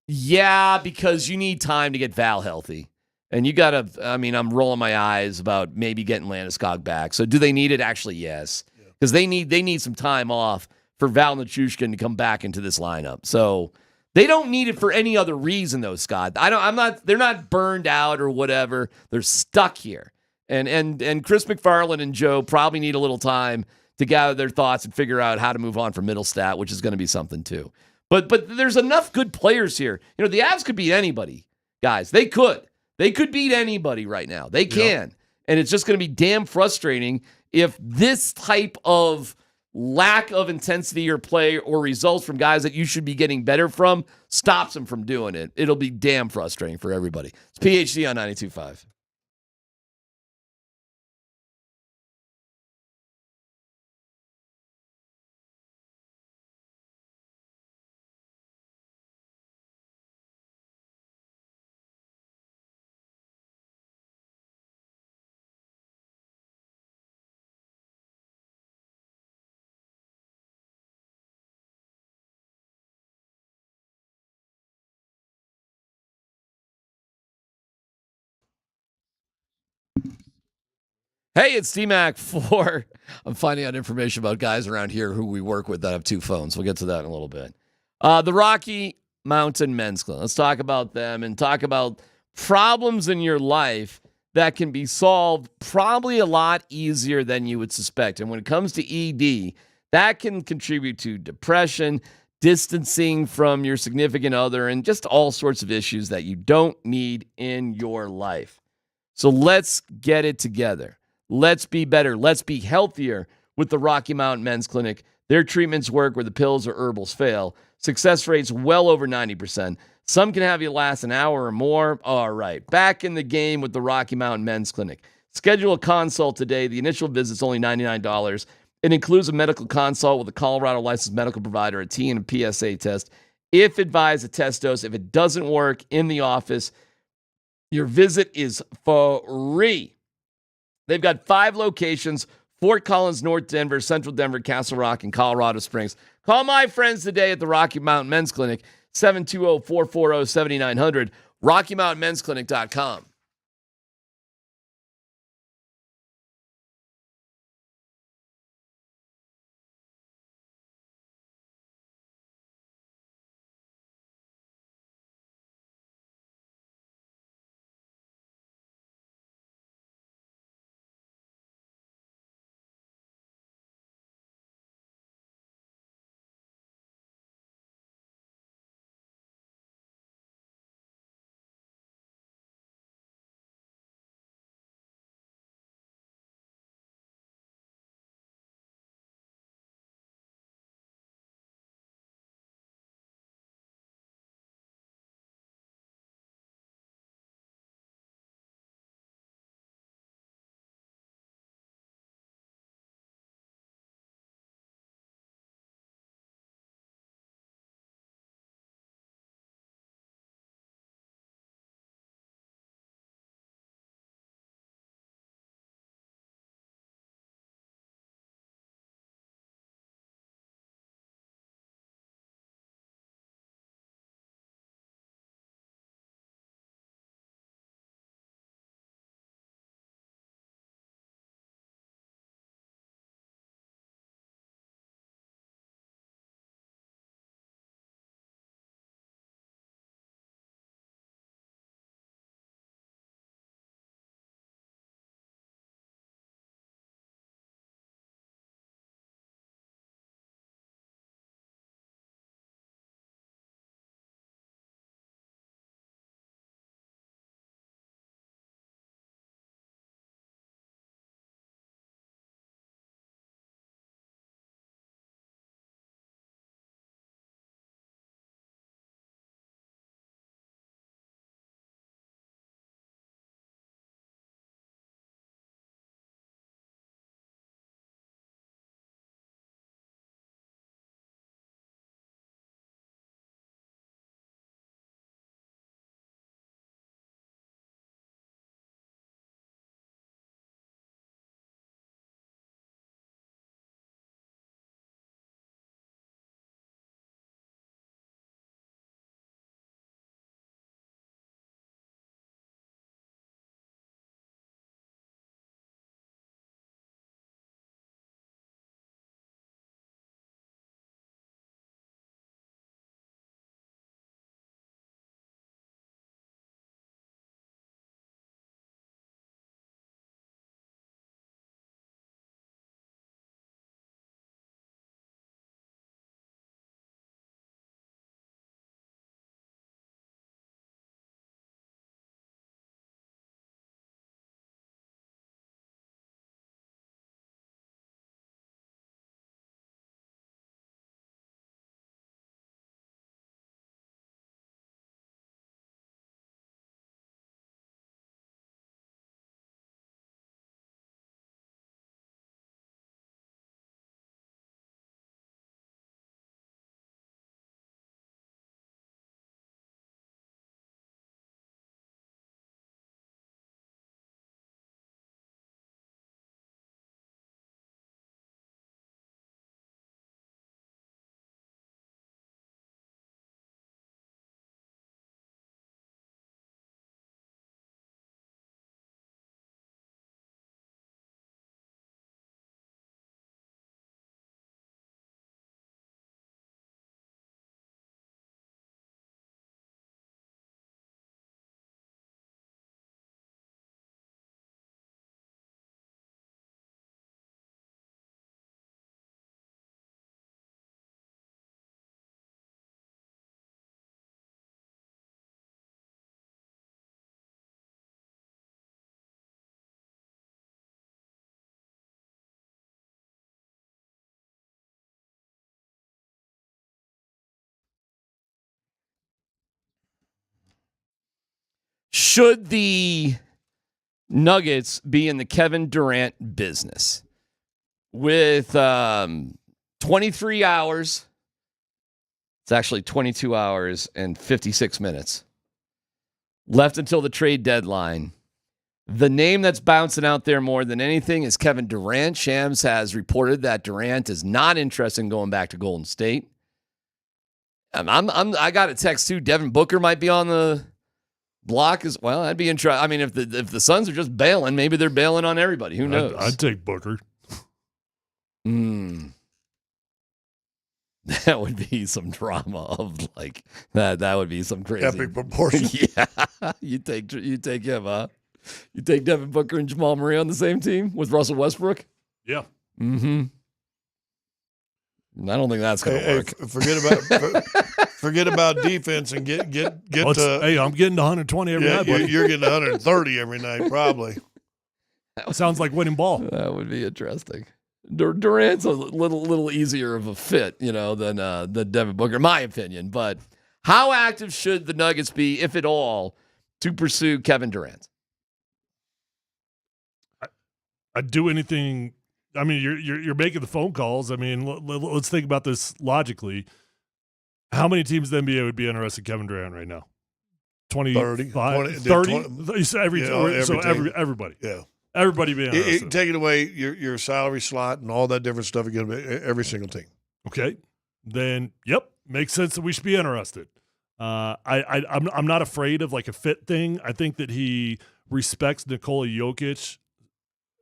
Speaker 4: Yeah, because you need time to get Val healthy. And you got to, I'm rolling my eyes about maybe getting Landeskog back. So do they need it? Actually, yes. Because they need some time off for Val Nichushkin to come back into this lineup. So they don't need it for any other reason, though, Scott. They're not burned out or whatever. They're stuck here. And Chris McFarland and Joe probably need a little time to gather their thoughts and figure out how to move on from Middlestat, which is going to be something too. But there's enough good players here. You know, the Avs could beat anybody, guys. They could. They could beat anybody right now. They can. And it's just going to be damn frustrating if this type of lack of intensity or play or results from guys that you should be getting better from stops them from doing it. It'll be damn frustrating for everybody. It's PhD on 92.5. Hey, it's DMac for. I'm finding out information about guys around here who we work with that have 2 phones. We'll get to that in a little bit. The Rocky Mountain Men's Club. Let's talk about them and talk about problems in your life that can be solved probably a lot easier than you would suspect. And when it comes to ED, that can contribute to depression, distancing from your significant other, and just all sorts of issues that you don't need in your life. So let's get it together. Let's be better. Let's be healthier with the Rocky Mountain Men's Clinic. Their treatments work where the pills or herbals fail. Success rates well over 90%. Some can have you last an hour or more. All right, back in the game with the Rocky Mountain Men's Clinic. Schedule a consult today. The initial visit's only $99. It includes a medical consult with a Colorado licensed medical provider, a T and a PSA test. If advised, a test dose. If it doesn't work in the office, your visit is free. They've got 5 locations: Fort Collins, North Denver, Central Denver, Castle Rock, and Colorado Springs. Call my friends today at the Rocky Mountain Men's Clinic, 720-440-7900, RockyMountainMen'sClinic.com. Should the Nuggets be in the Kevin Durant business? With 23 hours, it's actually 22 hours and 56 minutes left until the trade deadline. The name that's bouncing out there more than anything is Kevin Durant. Shams has reported that Durant is not interested in going back to Golden State. I got a text too. Devin Booker might be on the block as well. I'd be interested. I mean, if the Suns are just bailing, maybe they're bailing on everybody. Who knows?
Speaker 3: I'd take Booker.
Speaker 4: That would be some drama of like that. That would be some crazy
Speaker 7: epic proportion.
Speaker 4: Yeah, you take him, huh? You take Devin Booker and Jamal Murray on the same team with Russell Westbrook.
Speaker 3: Yeah.
Speaker 4: Mm-hmm. I don't think that's gonna work.
Speaker 7: Forget about defense and get
Speaker 3: Hey, I'm getting 120 every night, buddy.
Speaker 7: You're getting 130 every night, probably.
Speaker 3: Sounds like winning ball.
Speaker 4: That would be interesting. Durant's a little easier of a fit, than Devin Booker, in my opinion. But how active should the Nuggets be, if at all, to pursue Kevin Durant?
Speaker 3: I'd do anything. I mean, you're making the phone calls. I mean, let's think about this logically. How many teams in the NBA would be interested in Kevin Durant right now? 25, 30? Everybody.
Speaker 7: Yeah.
Speaker 3: Everybody being interested.
Speaker 7: Taking away your salary slot and all that different stuff again, every single team.
Speaker 3: Okay. Then, yep, makes sense that we should be interested. I'm not afraid of like a fit thing. I think that he respects Nikola Jokic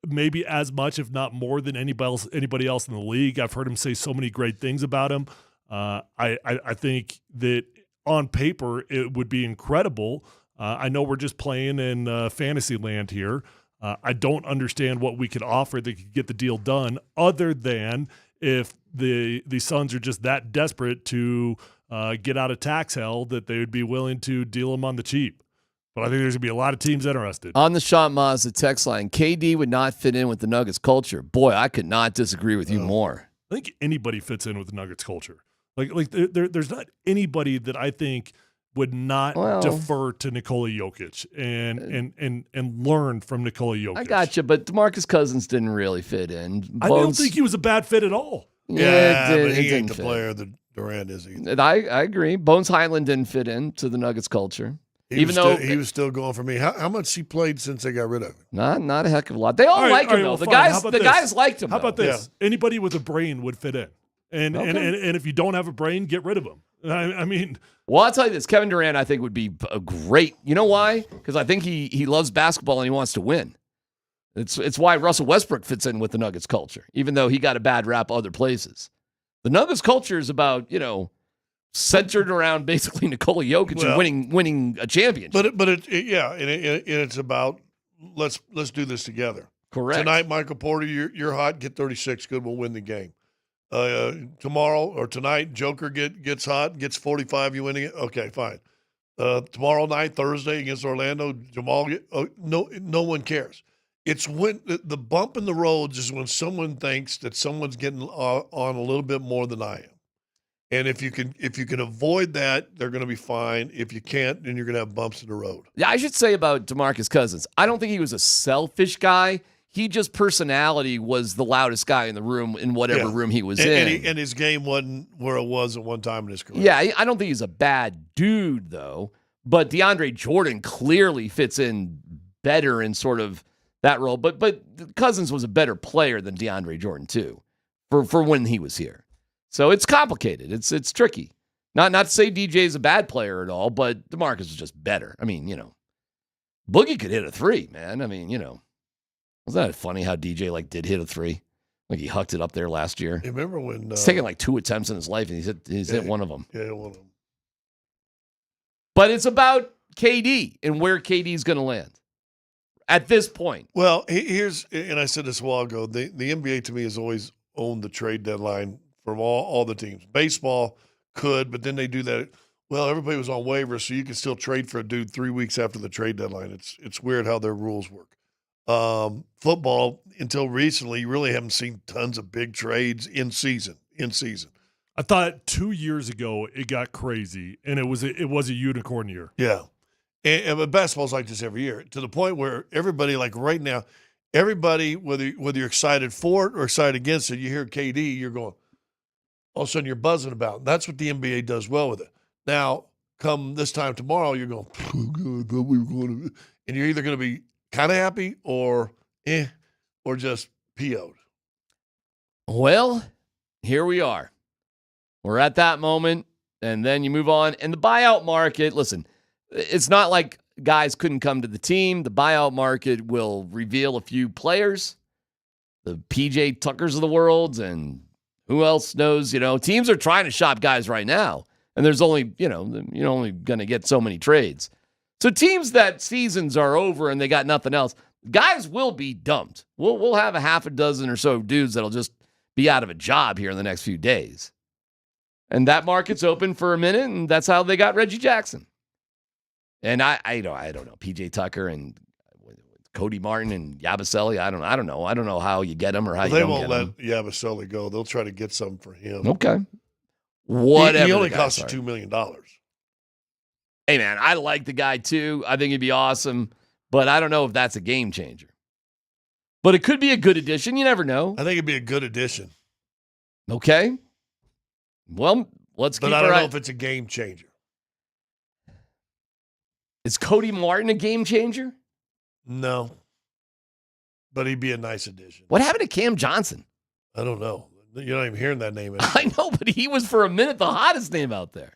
Speaker 3: maybe as much, if not more, than anybody else in the league. I've heard him say so many great things about him. I think that on paper it would be incredible. I know we're just playing in fantasy land here. I don't understand what we could offer that could get the deal done, other than if the Suns are just that desperate to get out of tax hell that they would be willing to deal him on the cheap. But I think there's going to be a lot of teams interested.
Speaker 4: On the Sean Mazza text line, KD would not fit in with the Nuggets culture. Boy, I could not disagree with you more.
Speaker 3: I think anybody fits in with the Nuggets culture. Like there's not anybody that I think would not defer to Nikola Jokic and learn from Nikola Jokic.
Speaker 4: I got you, but DeMarcus Cousins didn't really fit in.
Speaker 3: I don't think he was a bad fit at all.
Speaker 7: But he ain't the player that Durant is either.
Speaker 4: I agree. Bones Highland didn't fit into the Nuggets culture.
Speaker 7: He was still going for me. How much he played since they got rid of him?
Speaker 4: Not a heck of a lot. They all like him, though. The guys liked him.
Speaker 3: How about this? Yeah. Anybody with a brain would fit in. And if you don't have a brain, get rid of him. I mean,
Speaker 4: well, I'll tell you this: Kevin Durant, I think, would be a great. You know why? Because I think he loves basketball and he wants to win. It's why Russell Westbrook fits in with the Nuggets culture, even though he got a bad rap other places. The Nuggets culture is about centered around basically Nikola Jokic and winning a championship.
Speaker 7: But it's about let's do this together.
Speaker 4: Correct.
Speaker 7: Tonight, Michael Porter, you're hot. Get 36. Good. We'll win the game. Tomorrow or tonight, Joker gets hot, gets 45. You winning it. Okay, fine. Tomorrow night, Thursday against Orlando, Jamal. No one cares. It's when the bump in the road is when someone thinks that someone's getting on a little bit more than I am. And if you can avoid that, they're going to be fine. If you can't, then you're going to have bumps in the road.
Speaker 4: Yeah, I should say about DeMarcus Cousins, I don't think he was a selfish guy. He just personality was the loudest guy in the room in whatever room he was in.
Speaker 7: And his game wasn't where it was at one time in his career.
Speaker 4: Yeah, I don't think he's a bad dude, though. But DeAndre Jordan clearly fits in better in sort of that role. But Cousins was a better player than DeAndre Jordan, too, for when he was here. So it's complicated. It's tricky. Not to say DJ's a bad player at all, but DeMarcus was just better. I mean, Boogie could hit a three, man. I mean, wasn't that funny how DJ did hit a three? Like he hucked it up there last year.
Speaker 7: You remember when
Speaker 4: he's taken 2 attempts in his life and he's hit one of them.
Speaker 7: Yeah, one of them.
Speaker 4: But it's about KD and where KD's going to land at this point.
Speaker 7: Well, and I said this a while ago, the NBA to me has always owned the trade deadline from all the teams. Baseball could, but then they do that. Well, everybody was on waivers, so you can still trade for a dude 3 weeks after the trade deadline. It's weird how their rules work. Football, until recently, you really haven't seen tons of big trades in season.
Speaker 3: I thought 2 years ago it got crazy, and it was a unicorn year.
Speaker 7: Yeah, But basketball's like this every year, to the point where everybody, like right now, everybody, whether you're excited for it or excited against it, you hear KD, you're going, all of a sudden you're buzzing about it. That's what the NBA does well with it. Now, come this time tomorrow, you're going, oh God, I thought we were going to, and you're either going to be kind of happy or just PO'd.
Speaker 4: Well, here we are. We're at that moment, and then you move on. And the buyout market, listen, it's not like guys couldn't come to the team. The buyout market will reveal a few players, the PJ Tuckers of the world, and who else knows, teams are trying to shop guys right now. And there's only, you're only going to get so many trades. So teams that seasons are over and they got nothing else, guys will be dumped. We'll have a half a dozen or so dudes that'll just be out of a job here in the next few days. And that market's open for a minute, and that's how they got Reggie Jackson. And I don't know, PJ Tucker and Cody Martin and Yabusele. I don't know. I don't know how you get them or how you don't get them.
Speaker 7: They won't let Yabusele go. They'll try to get something for him.
Speaker 4: Okay. Whatever.
Speaker 7: He only costs you $2 million.
Speaker 4: Hey, man, I like the guy too. I think he'd be awesome, but I don't know if that's a game changer. But it could be a good addition. You never know.
Speaker 7: I think it'd be a good addition.
Speaker 4: Okay. Well, let's keep
Speaker 7: But I don't know if it's a game changer.
Speaker 4: Is Cody Martin a game changer?
Speaker 7: No. But he'd be a nice addition.
Speaker 4: What happened to Cam Johnson?
Speaker 7: I don't know. You're not even hearing that name anymore.
Speaker 4: I know, but he was for a minute the hottest name out there.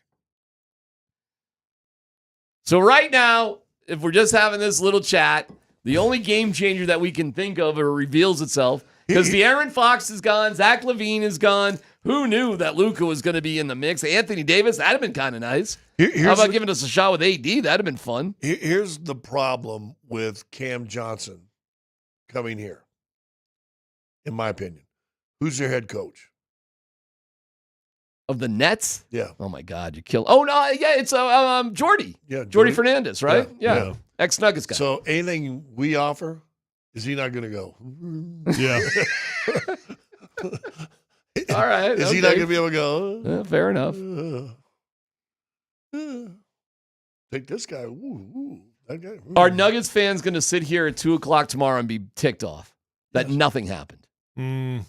Speaker 4: So right now, if we're just having this little chat, the only game changer that we can think of or reveals itself, because De'Aaron Fox is gone, Zach LaVine is gone. Who knew that Luka was going to be in the mix? Anthony Davis, that'd have been kind of nice. How about giving us a shot with AD? That'd have been fun.
Speaker 7: Here's the problem with Cam Johnson coming here, in my opinion. Who's their head coach?
Speaker 4: Of the Nets?
Speaker 7: Yeah.
Speaker 4: Oh, my God. You killed. Oh, no. Yeah, it's Jordy.
Speaker 7: Yeah,
Speaker 4: Jordy Fernandez, right? Yeah. Ex-Nuggets guy.
Speaker 7: So anything we offer, is he not going to go?
Speaker 3: Yeah.
Speaker 4: All right.
Speaker 7: Is he not going to be able to go?
Speaker 4: Yeah, fair enough.
Speaker 7: Take this guy. Ooh, that guy.
Speaker 4: Are Nuggets fans going to sit here at 2 o'clock tomorrow and be ticked off that nothing happened?
Speaker 3: No.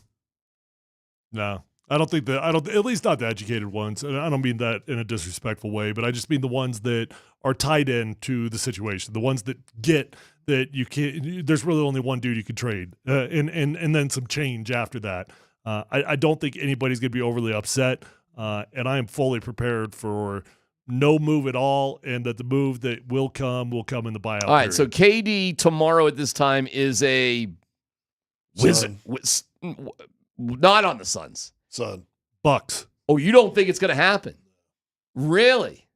Speaker 3: I don't think that, at least not the educated ones. And I don't mean that in a disrespectful way, but I just mean the ones that are tied in to the situation, the ones that get that you can't, there's really only one dude you can trade and then some change after that. I don't think anybody's going to be overly upset. And I am fully prepared for no move at all. And that the move that will come in the buyout.
Speaker 4: All right.
Speaker 3: period.
Speaker 4: So KD tomorrow at this time is a wizard. Not on the Suns.
Speaker 7: Son.
Speaker 3: Bucks.
Speaker 4: Oh, you don't think it's going to happen? Really?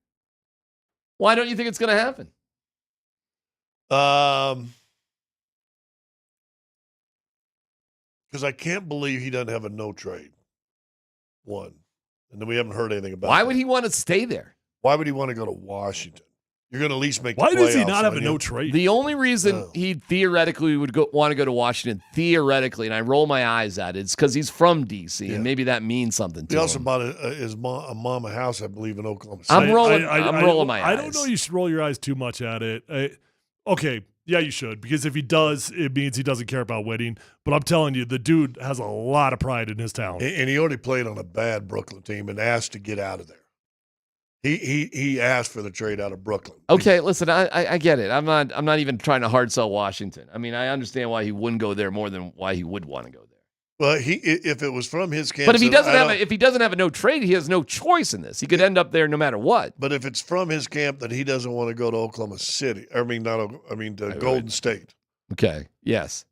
Speaker 4: Why don't you think it's going to happen?
Speaker 7: Because I can't believe he doesn't have a no trade. One. And then we haven't heard anything about it.
Speaker 4: Why would he want to stay there?
Speaker 7: Why would he want to go to Washington? You're going to at least make the
Speaker 3: Why does he
Speaker 7: playoffs
Speaker 3: not have
Speaker 7: on
Speaker 3: a
Speaker 7: him.
Speaker 3: no trade?
Speaker 4: The only reason he theoretically would want to go to Washington, theoretically, and I roll my eyes at it, is because he's from D.C., and maybe that means something to
Speaker 7: He also
Speaker 4: him.
Speaker 7: bought his mom a house, I believe, in Oklahoma City.
Speaker 4: I'm rolling my eyes.
Speaker 3: I don't know you should roll your eyes too much at it. Okay, yeah, you should, because if he does, it means he doesn't care about winning. But I'm telling you, the dude has a lot of pride in his talent.
Speaker 7: And he already played on a bad Brooklyn team and asked to get out of there. He asked for the trade out of Brooklyn.
Speaker 4: Okay, listen, I get it. I'm not even trying to hard sell Washington. I mean, I understand why he wouldn't go there more than why he would want to go there.
Speaker 7: Well, if it was from his camp,
Speaker 4: But if he doesn't have a no trade, he has no choice in this. He could end up there no matter what.
Speaker 7: But if it's from his camp that he doesn't want to go to Oklahoma City, to Golden State.
Speaker 4: Okay. Yes.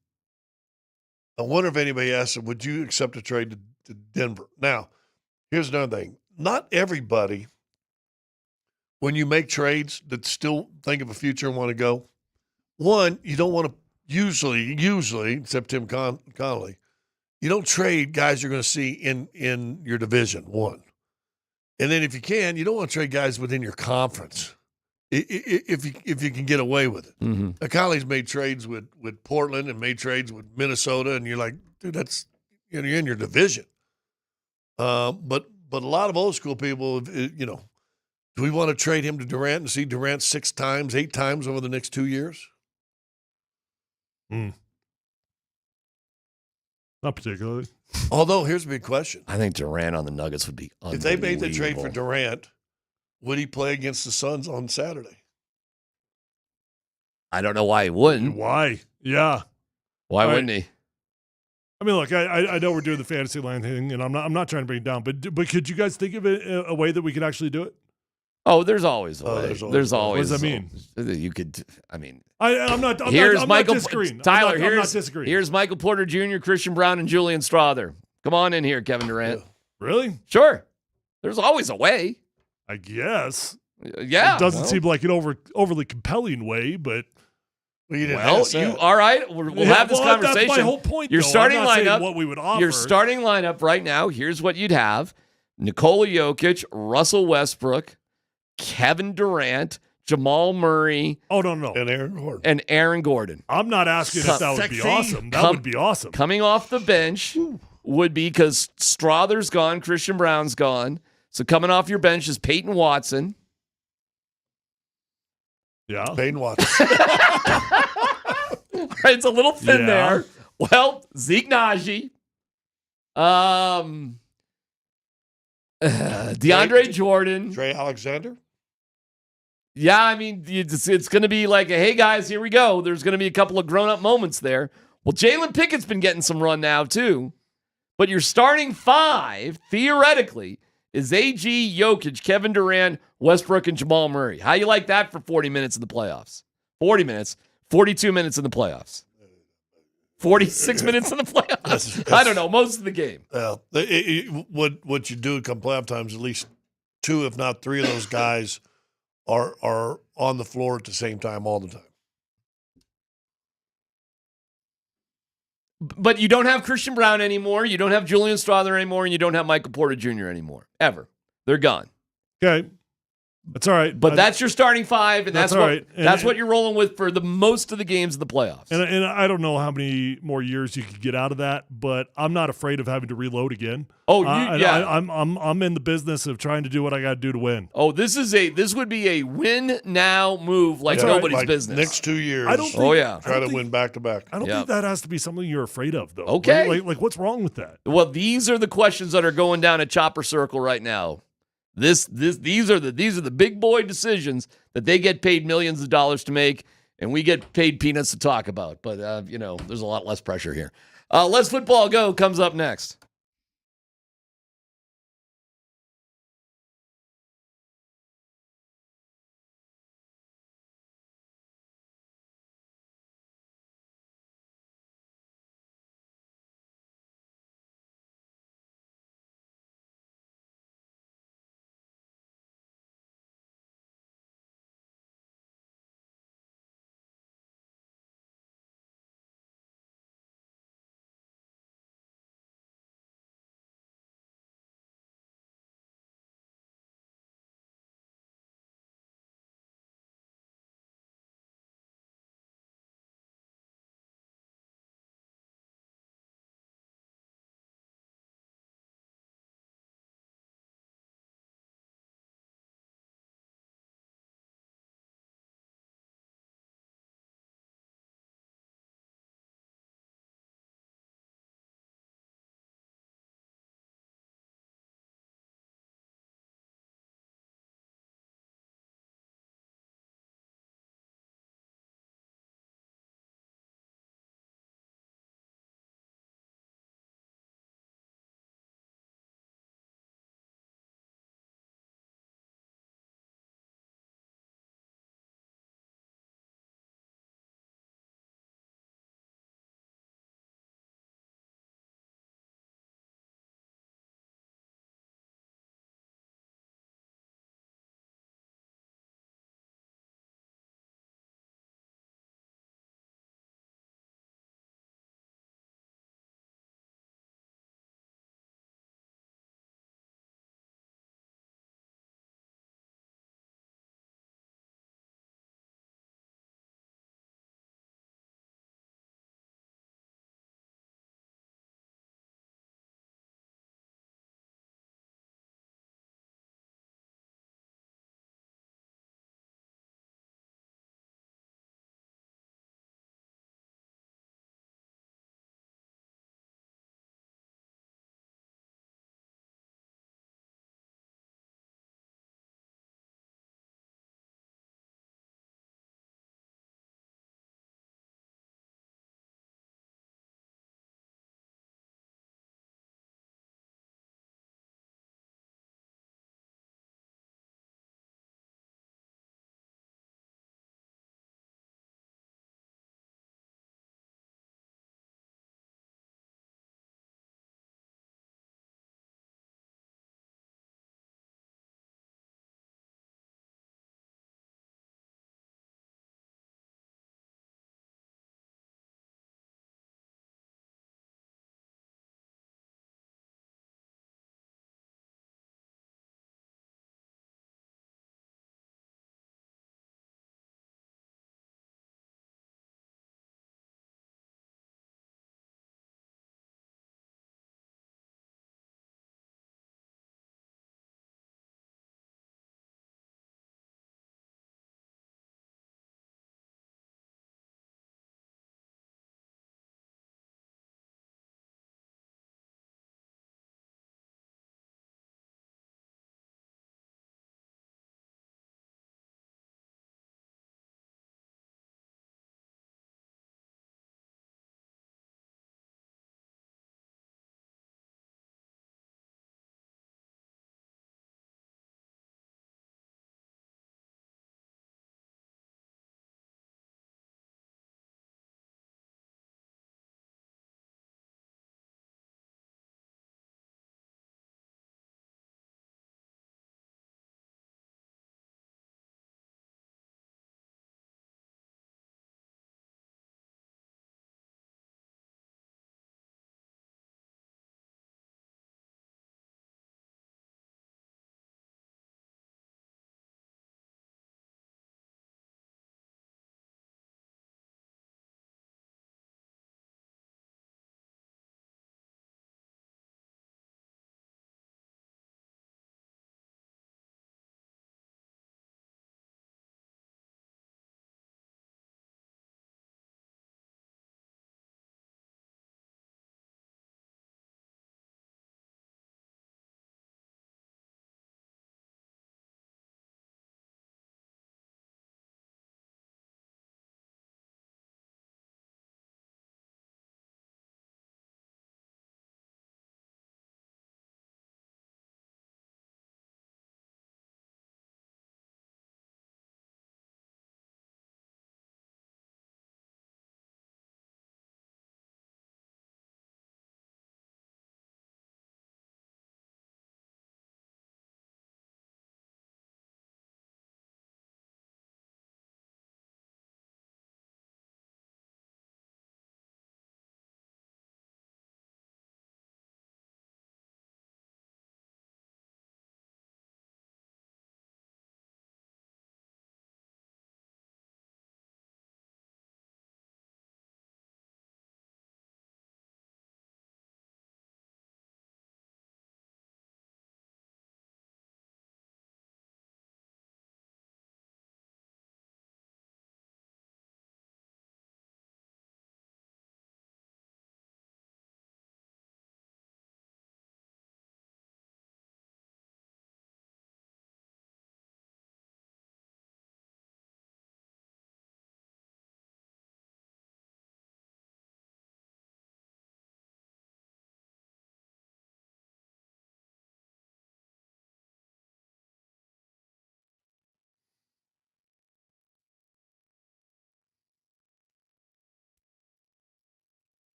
Speaker 7: I wonder if anybody asked him, would you accept a trade to Denver? Now, here's another thing. Not everybody, when you make trades that still think of a future and want to go, one, you don't want to usually, except Tim Connolly, you don't trade guys you're going to see in your division, one. And then if you can, you don't want to trade guys within your conference if you can get away with it.
Speaker 4: Mm-hmm.
Speaker 7: Connolly's made trades with Portland and made trades with Minnesota, and you're like, dude, that's you're in your division. But a lot of old school people, Do we want to trade him to Durant and see Durant 6 times, 8 times over the next 2 years?
Speaker 3: Not particularly.
Speaker 7: Although, here's a big question.
Speaker 4: I think Durant on the Nuggets would be
Speaker 7: If they made the trade for
Speaker 4: unbelievable.
Speaker 7: Durant, would he play against the Suns on Saturday?
Speaker 4: I don't know why he wouldn't.
Speaker 3: Why? Yeah.
Speaker 4: Why wouldn't he?
Speaker 3: I mean, look, I know we're doing the fantasy line thing, and I'm not trying to bring it down, but could you guys think of it a way that we could actually do it?
Speaker 4: Oh, there's always a way. There's always.
Speaker 3: What does that mean?
Speaker 4: You could. I mean,
Speaker 3: I'm not disagreeing.
Speaker 4: Tyler,
Speaker 3: I'm not disagreeing.
Speaker 4: Here's Michael Porter Jr., Christian Brown, and Julian Strother. Come on in here, Kevin Durant.
Speaker 3: Really?
Speaker 4: Sure. There's always a way.
Speaker 3: I guess.
Speaker 4: Yeah.
Speaker 3: It doesn't seem like an overly compelling way, but.
Speaker 4: All right. We'll have this conversation.
Speaker 3: That's my whole point.
Speaker 4: Your starting
Speaker 3: I'm not saying
Speaker 4: lineup.
Speaker 3: what we would offer.
Speaker 4: Your starting lineup right now. Here's what you'd have: Nikola Jokic, Russell Westbrook, Kevin Durant, Jamal Murray.
Speaker 7: Oh no, and
Speaker 4: Aaron Gordon.
Speaker 3: I'm not asking if that would be awesome. That would be awesome.
Speaker 4: Coming off the bench would be because Strother's gone, Christian Brown's gone. So coming off your bench is Peyton Watson.
Speaker 7: Yeah, Peyton Watson.
Speaker 4: All right, it's a little thin there. Well, Zeke Naji, DeAndre Jordan,
Speaker 7: Trey Alexander.
Speaker 4: Yeah, I mean, it's going to be like, hey, guys, here we go. There's going to be a couple of grown-up moments there. Well, Jalen Pickett's been getting some run now, too. But your starting 5, theoretically, is AG, Jokic, Kevin Durant, Westbrook, and Jamal Murray. How you like that for 40 minutes in the playoffs? 40 minutes, 42 minutes in the playoffs. 46 minutes in the playoffs. I don't know, most of the game.
Speaker 7: Well, what you do come playoff times, at least 2, if not 3 of those guys are on the floor at the same time all the time.
Speaker 4: But you don't have Christian Brown anymore. You don't have Julian Strother anymore, and you don't have Michael Porter Jr. anymore. Ever. They're gone.
Speaker 3: Okay. That's all right.
Speaker 4: But that's your starting 5, and that's
Speaker 3: all
Speaker 4: what,
Speaker 3: right.
Speaker 4: that's what you're rolling with for the most of the games of the playoffs.
Speaker 3: And I don't know how many more years you could get out of that, but I'm not afraid of having to reload again.
Speaker 4: Oh,
Speaker 3: yeah. I'm in the business of trying to do what I got to do to win.
Speaker 4: Oh, this would be a win now move like nobody's business.
Speaker 7: Next 2 years.
Speaker 3: I don't think,
Speaker 7: try to win back to back.
Speaker 3: I don't think that has to be something you're afraid of, though.
Speaker 4: Okay.
Speaker 3: Like what's wrong with that?
Speaker 4: Well, these are the questions that are going down at Chopper Circle right now. These are the big boy decisions that they get paid millions of dollars to make, and we get paid peanuts to talk about. But there's a lot less pressure here. Let's Football Go comes up next.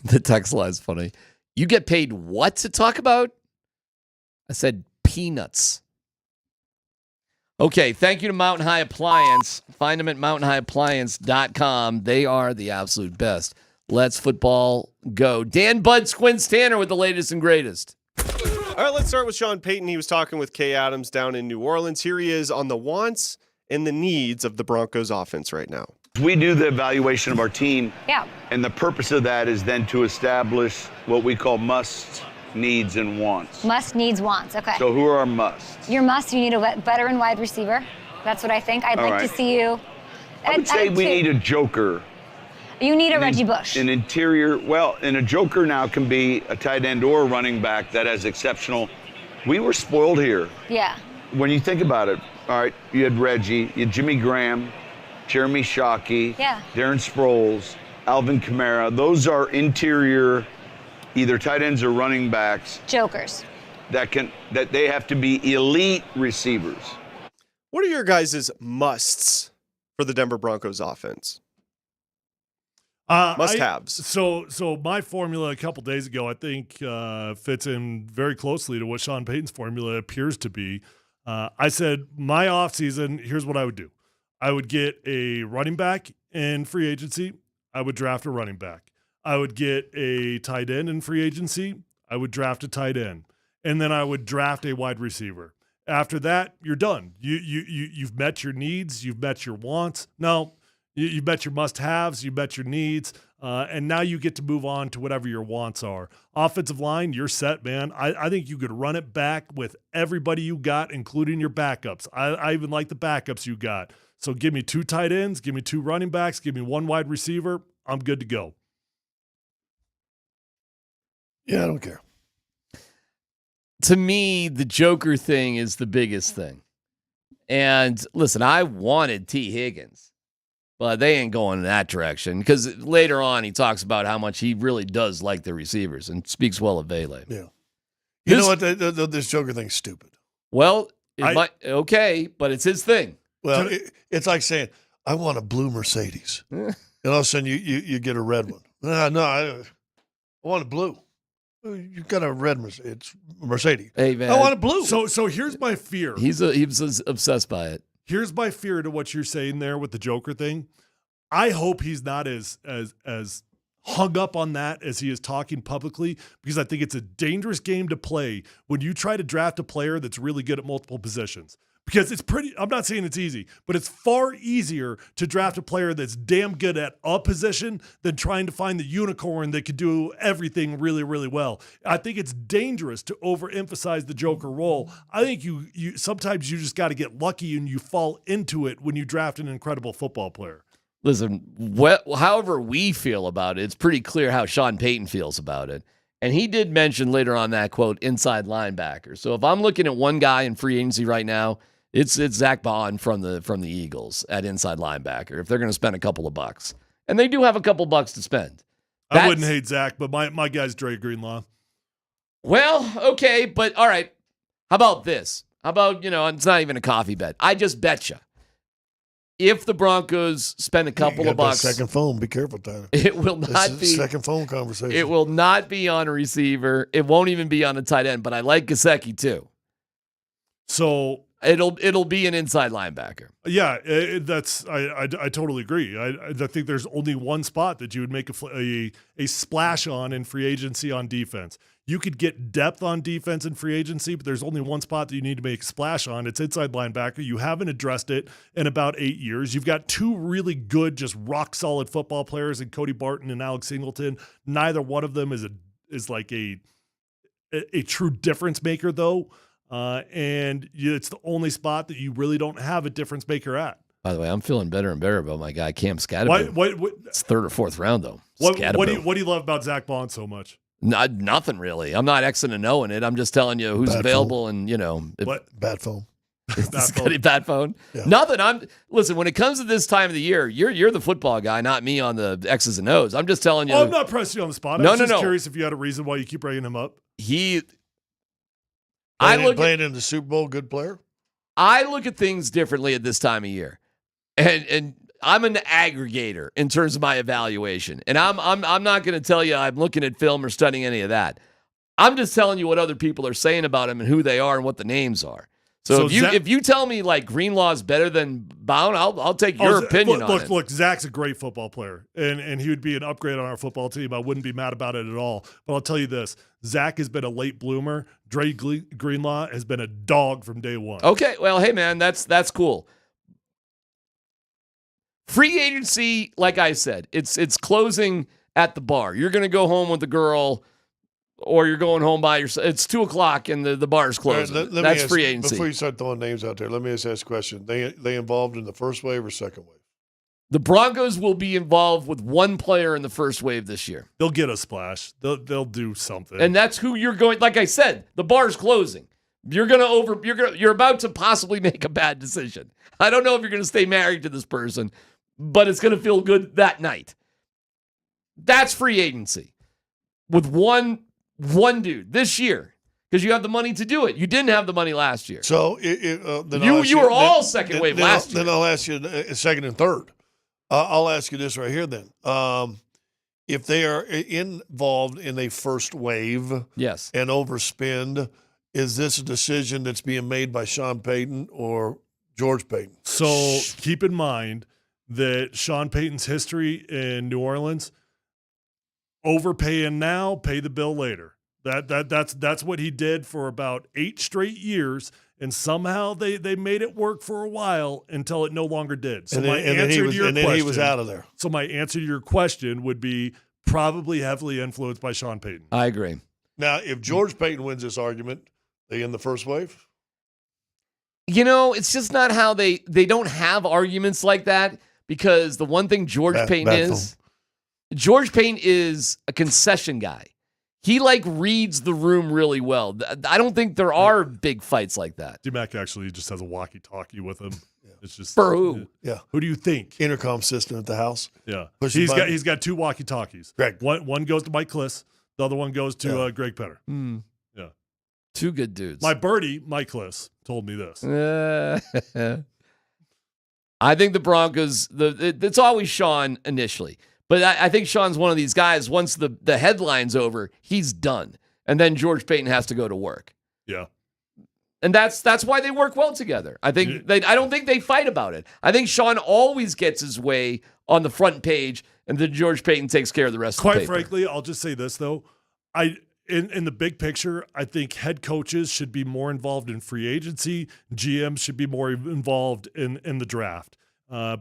Speaker 4: The text line's funny. You get paid what to talk about? I said peanuts. Okay, thank you to Mountain High Appliance. Find them at mountainhighappliance.com. They are the absolute best. Let's football go. Dan Bud Squints Tanner with the latest and greatest.
Speaker 8: All right, let's start with Sean Payton. He was talking with Kay Adams down in New Orleans. Here he is on the wants and the needs of the Broncos offense right now.
Speaker 20: We do the evaluation of our team.
Speaker 5: Yeah.
Speaker 20: And the purpose of that is then to establish what we call musts, needs, and wants.
Speaker 5: Must, needs, wants. Okay.
Speaker 20: So who are our musts?
Speaker 5: Your must, you need a veteran wide receiver. That's what I think. I'd
Speaker 20: All
Speaker 5: like
Speaker 20: right.
Speaker 5: to see you.
Speaker 20: I would say we need a joker.
Speaker 5: You need a Reggie Bush.
Speaker 20: An interior, and a joker now can be a tight end or a running back that has exceptional. We were spoiled here.
Speaker 5: Yeah.
Speaker 20: When you think about it, all right, you had Reggie, you had Jimmy Graham, Jeremy Shockey,
Speaker 5: Yeah.
Speaker 20: Darren Sproles, Alvin Kamara. Those are interior, either tight ends or running backs.
Speaker 5: Jokers.
Speaker 20: That they have to be elite receivers.
Speaker 8: What are your guys' musts for the Denver Broncos offense? Must-haves.
Speaker 3: So my formula a couple days ago, I think, fits in very closely to what Sean Payton's formula appears to be. I said my offseason, here's what I would do. I would get a running back in free agency. I would draft a running back. I would get a tight end in free agency. I would draft a tight end. And then I would draft a wide receiver. After that, you're done. You've met your needs. You've met your wants. No, you've met your must-haves. You've met your needs. And now you get to move on to whatever your wants are. Offensive line, you're set, man. I think you could run it back with everybody you got, including your backups. I even like the backups you got. So give me 2 tight ends, give me 2 running backs, give me 1 wide receiver. I'm good to go.
Speaker 7: Yeah, I don't care.
Speaker 4: To me, the Joker thing is the biggest thing. And listen, I wanted T. Higgins, but they ain't going in that direction because later on he talks about how much he really does like the receivers and speaks well of Vele.
Speaker 7: Yeah. You know what? This Joker thing's stupid.
Speaker 4: Well, okay, but it's his thing.
Speaker 7: Well, it's like saying, I want a blue Mercedes. And all of a sudden you get a red one. No, I want a blue. You got a red Mercedes. It's Mercedes.
Speaker 4: Hey, man.
Speaker 7: I want a blue.
Speaker 3: So here's my fear.
Speaker 4: He was obsessed by it.
Speaker 3: Here's my fear to what you're saying there with the Joker thing. I hope he's not as hung up on that as he is talking publicly, because I think it's a dangerous game to play when you try to draft a player that's really good at multiple positions. Because it's I'm not saying it's easy, but it's far easier to draft a player that's damn good at a position than trying to find the unicorn that could do everything really, really well. I think it's dangerous to overemphasize the Joker role. I think you sometimes you just got to get lucky and you fall into it when you draft an incredible football player.
Speaker 4: Listen, however we feel about it, it's pretty clear how Sean Payton feels about it. And he did mention later on that, quote, inside linebacker. So if I'm looking at one guy in free agency right now, it's Zach Bond from the Eagles at inside linebacker if they're going to spend a couple of bucks. And they do have a couple bucks to spend.
Speaker 3: I wouldn't hate Zach, but my guy's Dre Greenlaw.
Speaker 4: Well, okay, but all right. How about this? How about, it's not even a coffee bet. I just bet you. If the Broncos spend a couple of bucks.
Speaker 7: Second phone. Be careful, Tyler.
Speaker 4: It will not be.
Speaker 7: Second phone conversation.
Speaker 4: It will not be on a receiver. It won't even be on a tight end, but I like Gesicki too.
Speaker 3: So
Speaker 4: it'll be an inside linebacker.
Speaker 3: Yeah, I totally agree. I think there's only one spot that you would make a splash on in free agency on defense. You could get depth on defense in free agency, but there's only one spot that you need to make a splash on. It's inside linebacker. You haven't addressed it in about 8 years. You've got 2 really good, just rock solid football players in Cody Barton and Alex Singleton. Neither one of them is like a true difference maker though. And it's the only spot that you really don't have a difference maker at.
Speaker 4: By the way, I'm feeling better and better about my guy Cam Scatterbo. It's 3rd or 4th round though.
Speaker 3: What do you love about Zach Bond so much?
Speaker 4: Nothing really. I'm not Xing and O'ing it. I'm just telling you who's available phone. And
Speaker 7: bad phone.
Speaker 4: Bad phone. Yeah. Nothing. Listen. When it comes to this time of the year, you're the football guy, not me on the X's and O's. I'm just telling you.
Speaker 3: I'm not pressing you on the spot. I'm just curious if you had a reason why you keep bringing him up.
Speaker 7: Playing in the Super Bowl, good player.
Speaker 4: I look at things differently at this time of year, and I'm an aggregator in terms of my evaluation. And I'm not going to tell you I'm looking at film or studying any of that. I'm just telling you what other people are saying about him and who they are and what the names are. So if you tell me like Greenlaw is better than Bound, I'll take your opinion on it.
Speaker 3: Look, Zach's a great football player, and he would be an upgrade on our football team. I wouldn't be mad about it at all. But I'll tell you this: Zach has been a late bloomer. Dre Greenlaw has been a dog from day one.
Speaker 4: Okay, well, hey man, that's cool. Free agency, like I said, it's closing at the bar. You're going to go home with the girl, or you're going home by yourself. It's 2:00 and the bar's closing.
Speaker 7: Right,
Speaker 4: that's free agency.
Speaker 7: Before you start throwing names out there, let me ask this question. They involved in the first wave or second wave?
Speaker 4: The Broncos will be involved with one player in the first wave this year.
Speaker 3: They'll get a splash. They'll do something.
Speaker 4: And that's who you're going. Like I said, the bar's closing. You're about to possibly make a bad decision. I don't know if you're going to stay married to this person, but it's going to feel good that night. That's free agency with one dude this year, because you have the money to do it. You didn't have the money last year.
Speaker 7: So then
Speaker 4: you were all second wave last year.
Speaker 7: Then I'll ask you second and third. I'll ask you this right here then. If they are involved in a first wave,
Speaker 4: yes,
Speaker 7: and overspend, is this a decision that's being made by Sean Payton or George Payton?
Speaker 3: So keep in mind that Sean Payton's history in New Orleans, overpaying now, pay the bill later. That's what he did for about 8 straight years, and somehow they made it work for a while until it no longer did. So
Speaker 7: then he was out of there.
Speaker 3: So my answer to your question would be probably heavily influenced by Sean Payton.
Speaker 4: I agree.
Speaker 7: Now, if George Payton wins this argument, they in the first wave?
Speaker 4: You know, it's just not how they don't have arguments like that, because the one thing George Payton is a concession guy. He reads the room really well. I don't think there are big fights like that.
Speaker 3: DMac actually just has a walkie-talkie with him. Yeah. It's just
Speaker 4: for who?
Speaker 7: Yeah.
Speaker 3: Who do you think?
Speaker 7: Intercom system at the house.
Speaker 3: Yeah. He's got 2 walkie-talkies.
Speaker 7: Greg.
Speaker 3: One goes to Mike Kliss. The other one goes to Greg Petter.
Speaker 4: Mm.
Speaker 3: Yeah.
Speaker 4: 2 good dudes.
Speaker 3: My birdie, Mike Kliss, told me this.
Speaker 4: I think the Broncos, it's always Sean initially. But I think Sean's one of these guys, once the headline's over, he's done. And then George Payton has to go to work.
Speaker 3: Yeah.
Speaker 4: And that's why they work well together. I don't think they fight about it. I think Sean always gets his way on the front page, and then George Payton takes care of the rest of the paper.
Speaker 3: Quite frankly, I'll just say this, though. In the big picture, I think head coaches should be more involved in free agency. GMs should be more involved in the draft.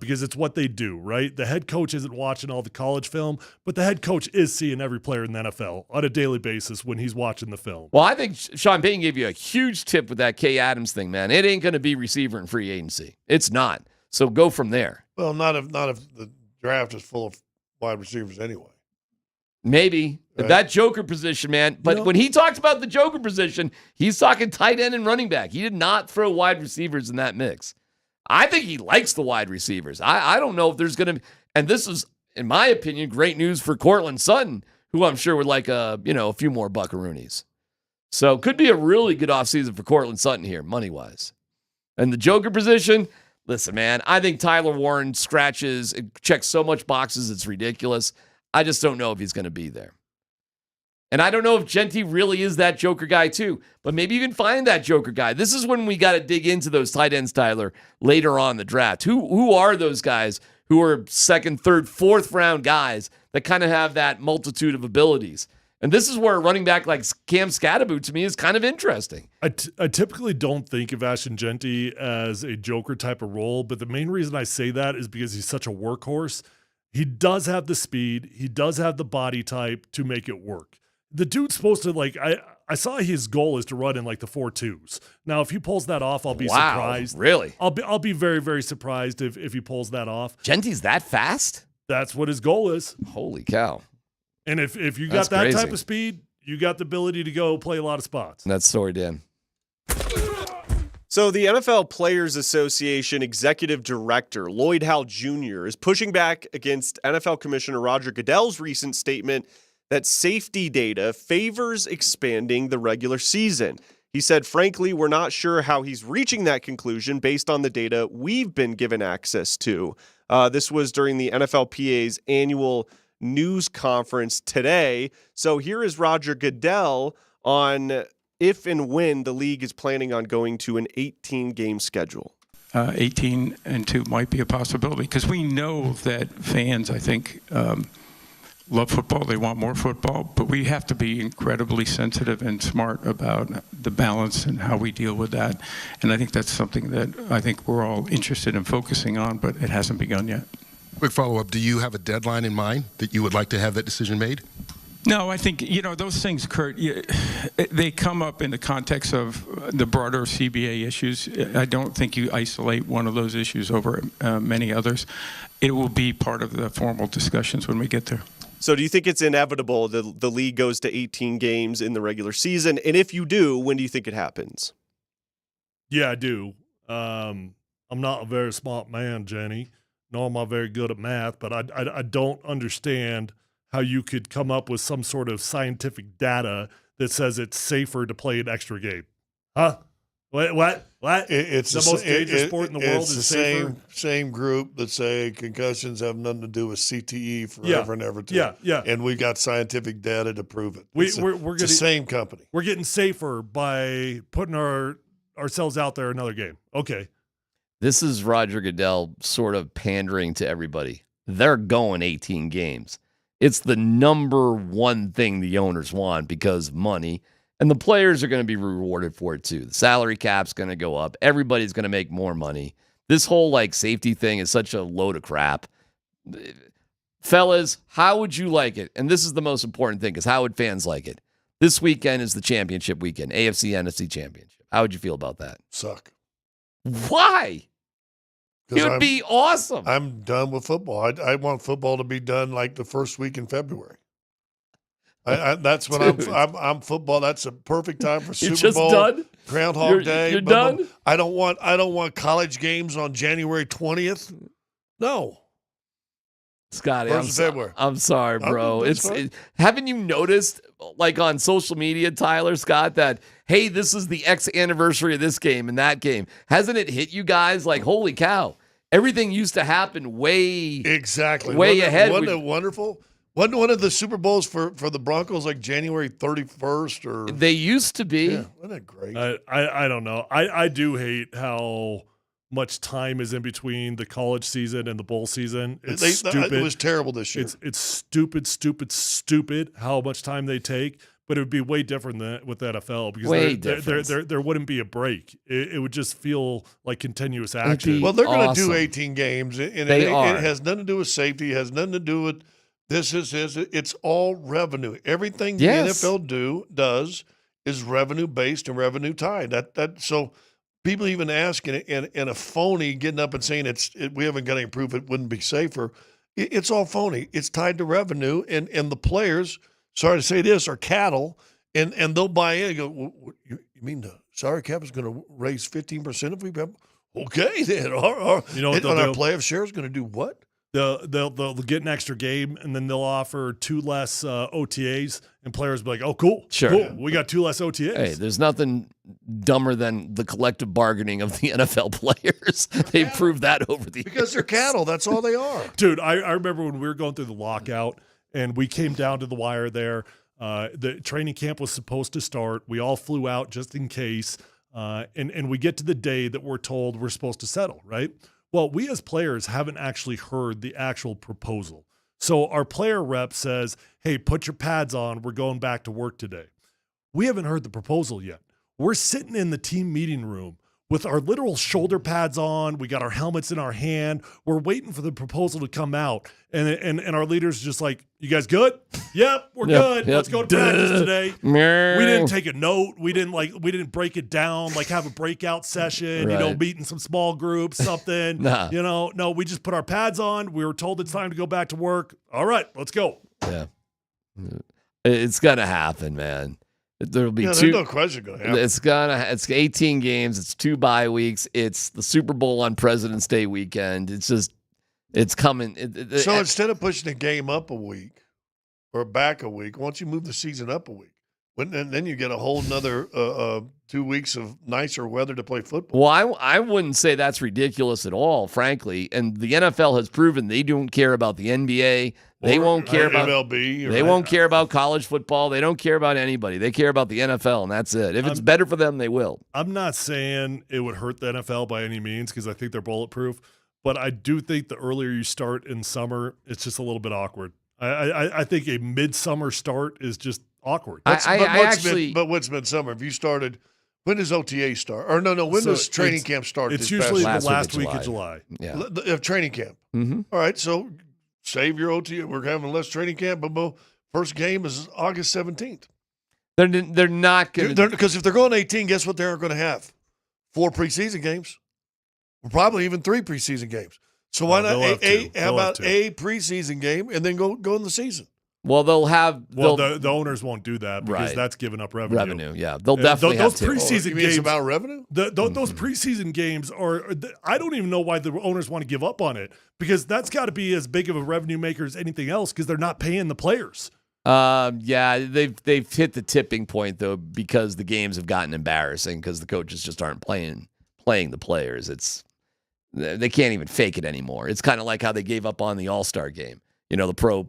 Speaker 3: Because it's what they do, right? The head coach isn't watching all the college film, but the head coach is seeing every player in the NFL on a daily basis when he's watching the film.
Speaker 4: Well, I think Sean Payton gave you a huge tip with that Kay Adams thing, man. It ain't going to be receiver in free agency. It's not. So go from there.
Speaker 7: Well, not if the draft is full of wide receivers anyway.
Speaker 4: Maybe. Right. That joker position, man. But when he talked about the joker position, he's talking tight end and running back. He did not throw wide receivers in that mix. I think he likes the wide receivers. I don't know if there's going to be, and this is, in my opinion, great news for Cortland Sutton, who I'm sure would like a few more buckaroonies. So could be a really good offseason for Cortland Sutton here, money-wise. And the joker position, listen, man, I think Tyler Warren checks so much boxes, it's ridiculous. I just don't know if he's going to be there. And I don't know if Genty really is that joker guy too, but maybe you can find that joker guy. This is when we got to dig into those tight ends, Tyler, later on in the draft. Who are those guys who are second, third, fourth round guys that kind of have that multitude of abilities? And this is where a running back like Cam Scatterboot to me is kind of interesting.
Speaker 3: I typically don't think of Ashton Genty as a joker type of role, but the main reason I say that is because he's such a workhorse. He does have the speed. He does have the body type to make it work. The dude's supposed to, I saw his goal is to run in the 4.2s. Now, if he pulls that off, I'll be surprised.
Speaker 4: Really?
Speaker 3: I'll be very, very surprised if he pulls that off.
Speaker 4: Genty's that fast?
Speaker 3: That's what his goal is.
Speaker 4: Holy cow.
Speaker 3: And if you got that type of speed, you got the ability to go play a lot of spots.
Speaker 4: That's story, Dan.
Speaker 8: So the NFL Players Association Executive Director, Lloyd Howell Jr., is pushing back against NFL Commissioner Roger Goodell's recent statement that safety data favors expanding the regular season. He said, frankly, we're not sure how he's reaching that conclusion based on the data we've been given access to. This was during the NFLPA's annual news conference today. So here is Roger Goodell on if and when the league is planning on going to an 18-game schedule.
Speaker 18: 18-2 might be a possibility because we know that fans, I think, love football. They want more football, but we have to be incredibly sensitive and smart about the balance and how we deal with that. And I think that's something that I think we're all interested in focusing on, but it hasn't begun yet.
Speaker 12: Quick follow-up. Do you have a deadline in mind that you would like to have that decision made?
Speaker 18: No, I think, those things, Kurt, they come up in the context of the broader CBA issues. I don't think you isolate one of those issues over many others. It will be part of the formal discussions when we get there.
Speaker 8: So do you think it's inevitable that the league goes to 18 games in the regular season? And if you do, when do you think it happens?
Speaker 3: Yeah, I do. I'm not a very smart man, Jenny, nor am I very good at math, but I don't understand how you could come up with some sort of scientific data that says it's safer to play an extra game. Huh? What?
Speaker 7: It's
Speaker 3: the most dangerous sport in the world
Speaker 7: it's
Speaker 3: is
Speaker 7: the
Speaker 3: safer?
Speaker 7: same group that say concussions have nothing to do with CTE forever and ever.
Speaker 3: Yeah.
Speaker 7: And we got scientific data to prove it.
Speaker 3: We're
Speaker 7: it's the same company.
Speaker 3: We're getting safer by putting ourselves out there another game. Okay.
Speaker 4: This is Roger Goodell sort of pandering to everybody. They're going 18 games. It's the number one thing the owners want because of money, and the players are going to be rewarded for it too. The salary cap's going to go up. Everybody's going to make more money. This whole safety thing is such a load of crap. Fellas, how would you like it? And this is the most important thing, because how would fans like it? This weekend is the championship weekend, AFC, NFC championship. How would you feel about that?
Speaker 7: Suck.
Speaker 4: Why? It would be awesome.
Speaker 7: I'm done with football. I want football to be done like the first week in February. That's when I'm football. That's a perfect time for Super
Speaker 4: just
Speaker 7: Bowl.
Speaker 4: Done?
Speaker 7: Groundhog Day.
Speaker 4: You're done?
Speaker 7: I don't want college games on January 20th. No.
Speaker 4: Scotty,
Speaker 7: February.
Speaker 4: I'm sorry, bro. Haven't you noticed, on social media, Tyler, Scott, that, hey, this is the X anniversary of this game and that game? Hasn't it hit you guys holy cow? Everything used to happen way ahead.
Speaker 7: Wasn't it wonderful? Wasn't one of the Super Bowls for the Broncos January 31st? Or
Speaker 4: they used to be.
Speaker 7: Yeah, wasn't that great?
Speaker 3: I don't know. I do hate how much time is in between the college season and the bowl season. It's stupid.
Speaker 7: It was terrible this year.
Speaker 3: It's stupid how much time they take. But it would be way different than with the NFL because there wouldn't be a break. It would just feel like continuous action.
Speaker 7: Well, they're going to do 18 games, and
Speaker 4: it
Speaker 7: has nothing to do with safety. It has nothing to do with this. It's all revenue. Everything the NFL does is revenue based and revenue tied. So people even asking and a phony getting up and saying we haven't got any proof it wouldn't be safer. It's all phony. It's tied to revenue, and the players, sorry to say this, are cattle, and they'll buy in and go, well, you mean the salary cap is going to raise 15% if we have? Okay, then. Our playoff share is going to do what?
Speaker 3: They'll get an extra game, and then they'll offer 2 less OTAs, and players will be like, oh, cool.
Speaker 4: Sure.
Speaker 3: Cool. We got 2 less OTAs.
Speaker 4: Hey, there's nothing dumber than the collective bargaining of the NFL players. They've proved that over the years.
Speaker 7: Because they're cattle. That's all they are.
Speaker 3: Dude, I remember when we were going through the lockout, and we came down to the wire there. The training camp was supposed to start. We all flew out just in case, and we get to the day that we're told we're supposed to settle, right? Well, we as players haven't actually heard the actual proposal. So our player rep says, hey, put your pads on. We're going back to work today. We haven't heard the proposal yet. We're sitting in the team meeting room with our literal shoulder pads on. We got our helmets in our hand. We're waiting for the proposal to come out. And our leader's just like, you guys good? Yep, we're good.
Speaker 4: Yep.
Speaker 3: Let's go to practice today. We didn't take a note. We didn't break it down, have a breakout session,
Speaker 4: Right.
Speaker 3: meet in some small groups, something.
Speaker 4: Nah.
Speaker 3: No, we just put our pads on. We were told it's time to go back to work. All right, let's go.
Speaker 4: Yeah. It's going to happen, man. There'll be
Speaker 7: there's
Speaker 4: two.
Speaker 7: no question going to happen.
Speaker 4: It's 18 games. It's 2 bye weeks. It's the Super Bowl on President's Day weekend. It's coming.
Speaker 7: So instead of pushing the game up a week or back a week, why don't you move the season up a week? And then you get a whole nother 2 weeks of nicer weather to play football.
Speaker 4: Well, I wouldn't say that's ridiculous at all, frankly. And the NFL has proven they don't care about the NBA. They won't care about
Speaker 7: MLB.
Speaker 4: They won't care about college football. They don't care about anybody. They care about the NFL, and that's it. If it's better for them, they will.
Speaker 3: I'm not saying it would hurt the NFL by any means because I think they're bulletproof, but I do think the earlier you start in summer, it's just a little bit awkward. I think a midsummer start is just awkward.
Speaker 7: But what's midsummer? If you started, when does OTA start? Or no, when does training camp start?
Speaker 3: It's usually the last week of July.
Speaker 4: Yeah.
Speaker 7: Of training camp.
Speaker 4: Mm-hmm.
Speaker 7: All right, so save your OTA. We're having less training camp, but first game is August 17th.
Speaker 4: They're not going to.
Speaker 7: Because if they're going 18, guess what they're going to have? 4 preseason games. Probably even 3 preseason games. So why not how about a preseason game and then go in the season?
Speaker 4: Well,
Speaker 3: the owners won't do that because
Speaker 4: Right.
Speaker 3: that's giving up revenue.
Speaker 4: Yeah. They'll definitely
Speaker 3: those
Speaker 4: have to.
Speaker 3: preseason
Speaker 7: You mean
Speaker 3: games
Speaker 7: it's about revenue?
Speaker 3: Those preseason games are. I don't even know why the owners want to give up on it because that's got to be as big of a revenue maker as anything else because they're not paying the players.
Speaker 4: Yeah, they've hit the tipping point though because the games have gotten embarrassing because the coaches just aren't playing the players. They can't even fake it anymore. It's kind of like how they gave up on the All-Star game. The Pro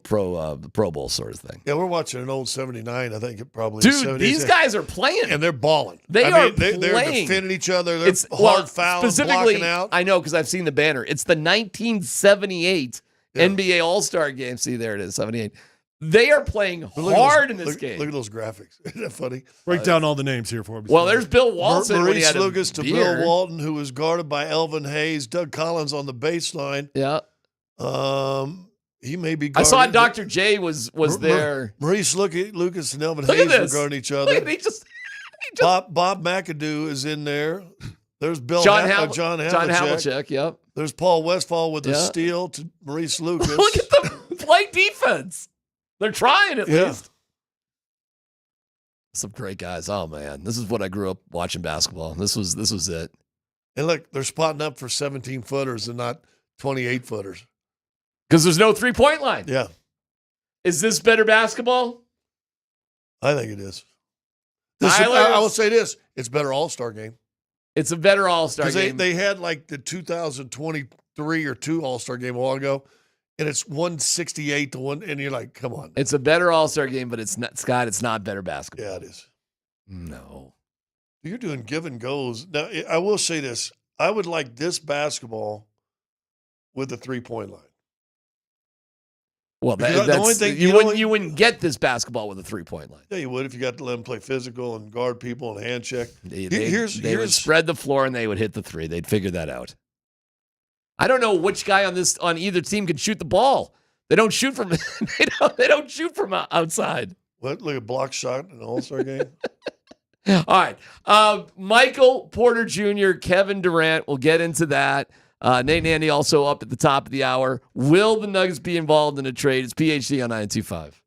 Speaker 4: Bowl sort of thing.
Speaker 7: Yeah, we're watching an old 79. I think it probably
Speaker 4: Dude,
Speaker 7: is 70.
Speaker 4: these guys are playing.
Speaker 7: And they're balling.
Speaker 4: They're
Speaker 7: playing. They're defending each other. They're hard fouling,
Speaker 4: specifically,
Speaker 7: blocking out.
Speaker 4: I know because I've seen the banner. It's the 1978 NBA All-Star game. See, there it is, 78. They are playing hard in this game.
Speaker 7: Look at those graphics. Isn't that funny?
Speaker 3: Break down all the names here for me.
Speaker 4: Well, there's Bill Walton. when he
Speaker 7: Maurice
Speaker 4: had a
Speaker 7: Lucas to
Speaker 4: beard.
Speaker 7: Bill Walton, who was guarded by Elvin Hayes. Doug Collins on the baseline.
Speaker 4: Yeah.
Speaker 7: He may be
Speaker 4: I
Speaker 7: guarded.
Speaker 4: saw Dr. J was there.
Speaker 7: Maurice Lucas and Elvin
Speaker 4: Look at
Speaker 7: Hayes were
Speaker 4: this.
Speaker 7: guarding each
Speaker 4: Look
Speaker 7: other.
Speaker 4: at he just
Speaker 7: Bob McAdoo is in there. There's Bill
Speaker 4: John
Speaker 7: John
Speaker 4: Havlicek. Yep.
Speaker 7: There's Paul Westfall with the
Speaker 4: Yeah.
Speaker 7: steal to Maurice Lucas.
Speaker 4: Look at them play defense. They're trying at least. Some great guys. Oh man, this is what I grew up watching basketball. This was it.
Speaker 7: And look, they're spotting up for 17-footers and not 28-footers.
Speaker 4: Because there's no 3-point line.
Speaker 7: Yeah.
Speaker 4: Is this better basketball?
Speaker 7: I think it is.
Speaker 4: Tyler?
Speaker 7: I will say this. It's better All-Star game.
Speaker 4: It's a better All-Star game.
Speaker 7: They had like the 2023 or 2 All-Star game a while ago, and it's 168 to 1, and you're like, come on.
Speaker 4: It's a better All-Star game, but it's not, Scott, it's not better basketball.
Speaker 7: Yeah, it is.
Speaker 4: No.
Speaker 7: You're doing give and goes. Now, I will say this. I would like this basketball with the 3-point line.
Speaker 4: Well,
Speaker 7: Because the only thing-
Speaker 4: you wouldn't get this basketball with a 3-point line.
Speaker 7: Yeah, you would if you got to let them play physical and guard people and hand check.
Speaker 4: They would spread the floor and they would hit the 3. They'd figure that out. I don't know which guy on either team can shoot the ball. They don't shoot from they don't shoot from outside.
Speaker 7: What? Like a block shot in an All-Star game?
Speaker 4: All right. Michael Porter Jr., Kevin Durant, we'll get into that. Nate and Andy also up at the top of the hour. Will the Nuggets be involved in a trade? It's PhD on 925.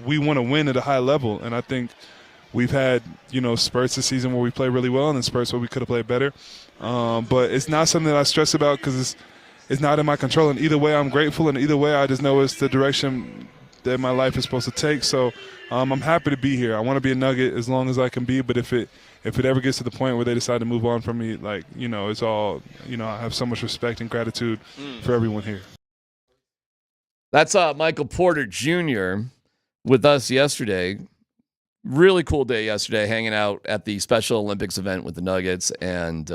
Speaker 14: we want to win at a high level, and I think we've had, spurts this season where we play really well and then spurts where we could have played better. But it's not something that I stress about because it's not in my control. And either way, I'm grateful, and either way, I just know it's the direction that my life is supposed to take. So I'm happy to be here. I want to be a Nugget as long as I can be, but if it ever gets to the point where they decide to move on from me, it's all, I have so much respect and gratitude for everyone here.
Speaker 4: That's Michael Porter Jr. with us yesterday. Really cool day yesterday, hanging out at the Special Olympics event with the Nuggets, and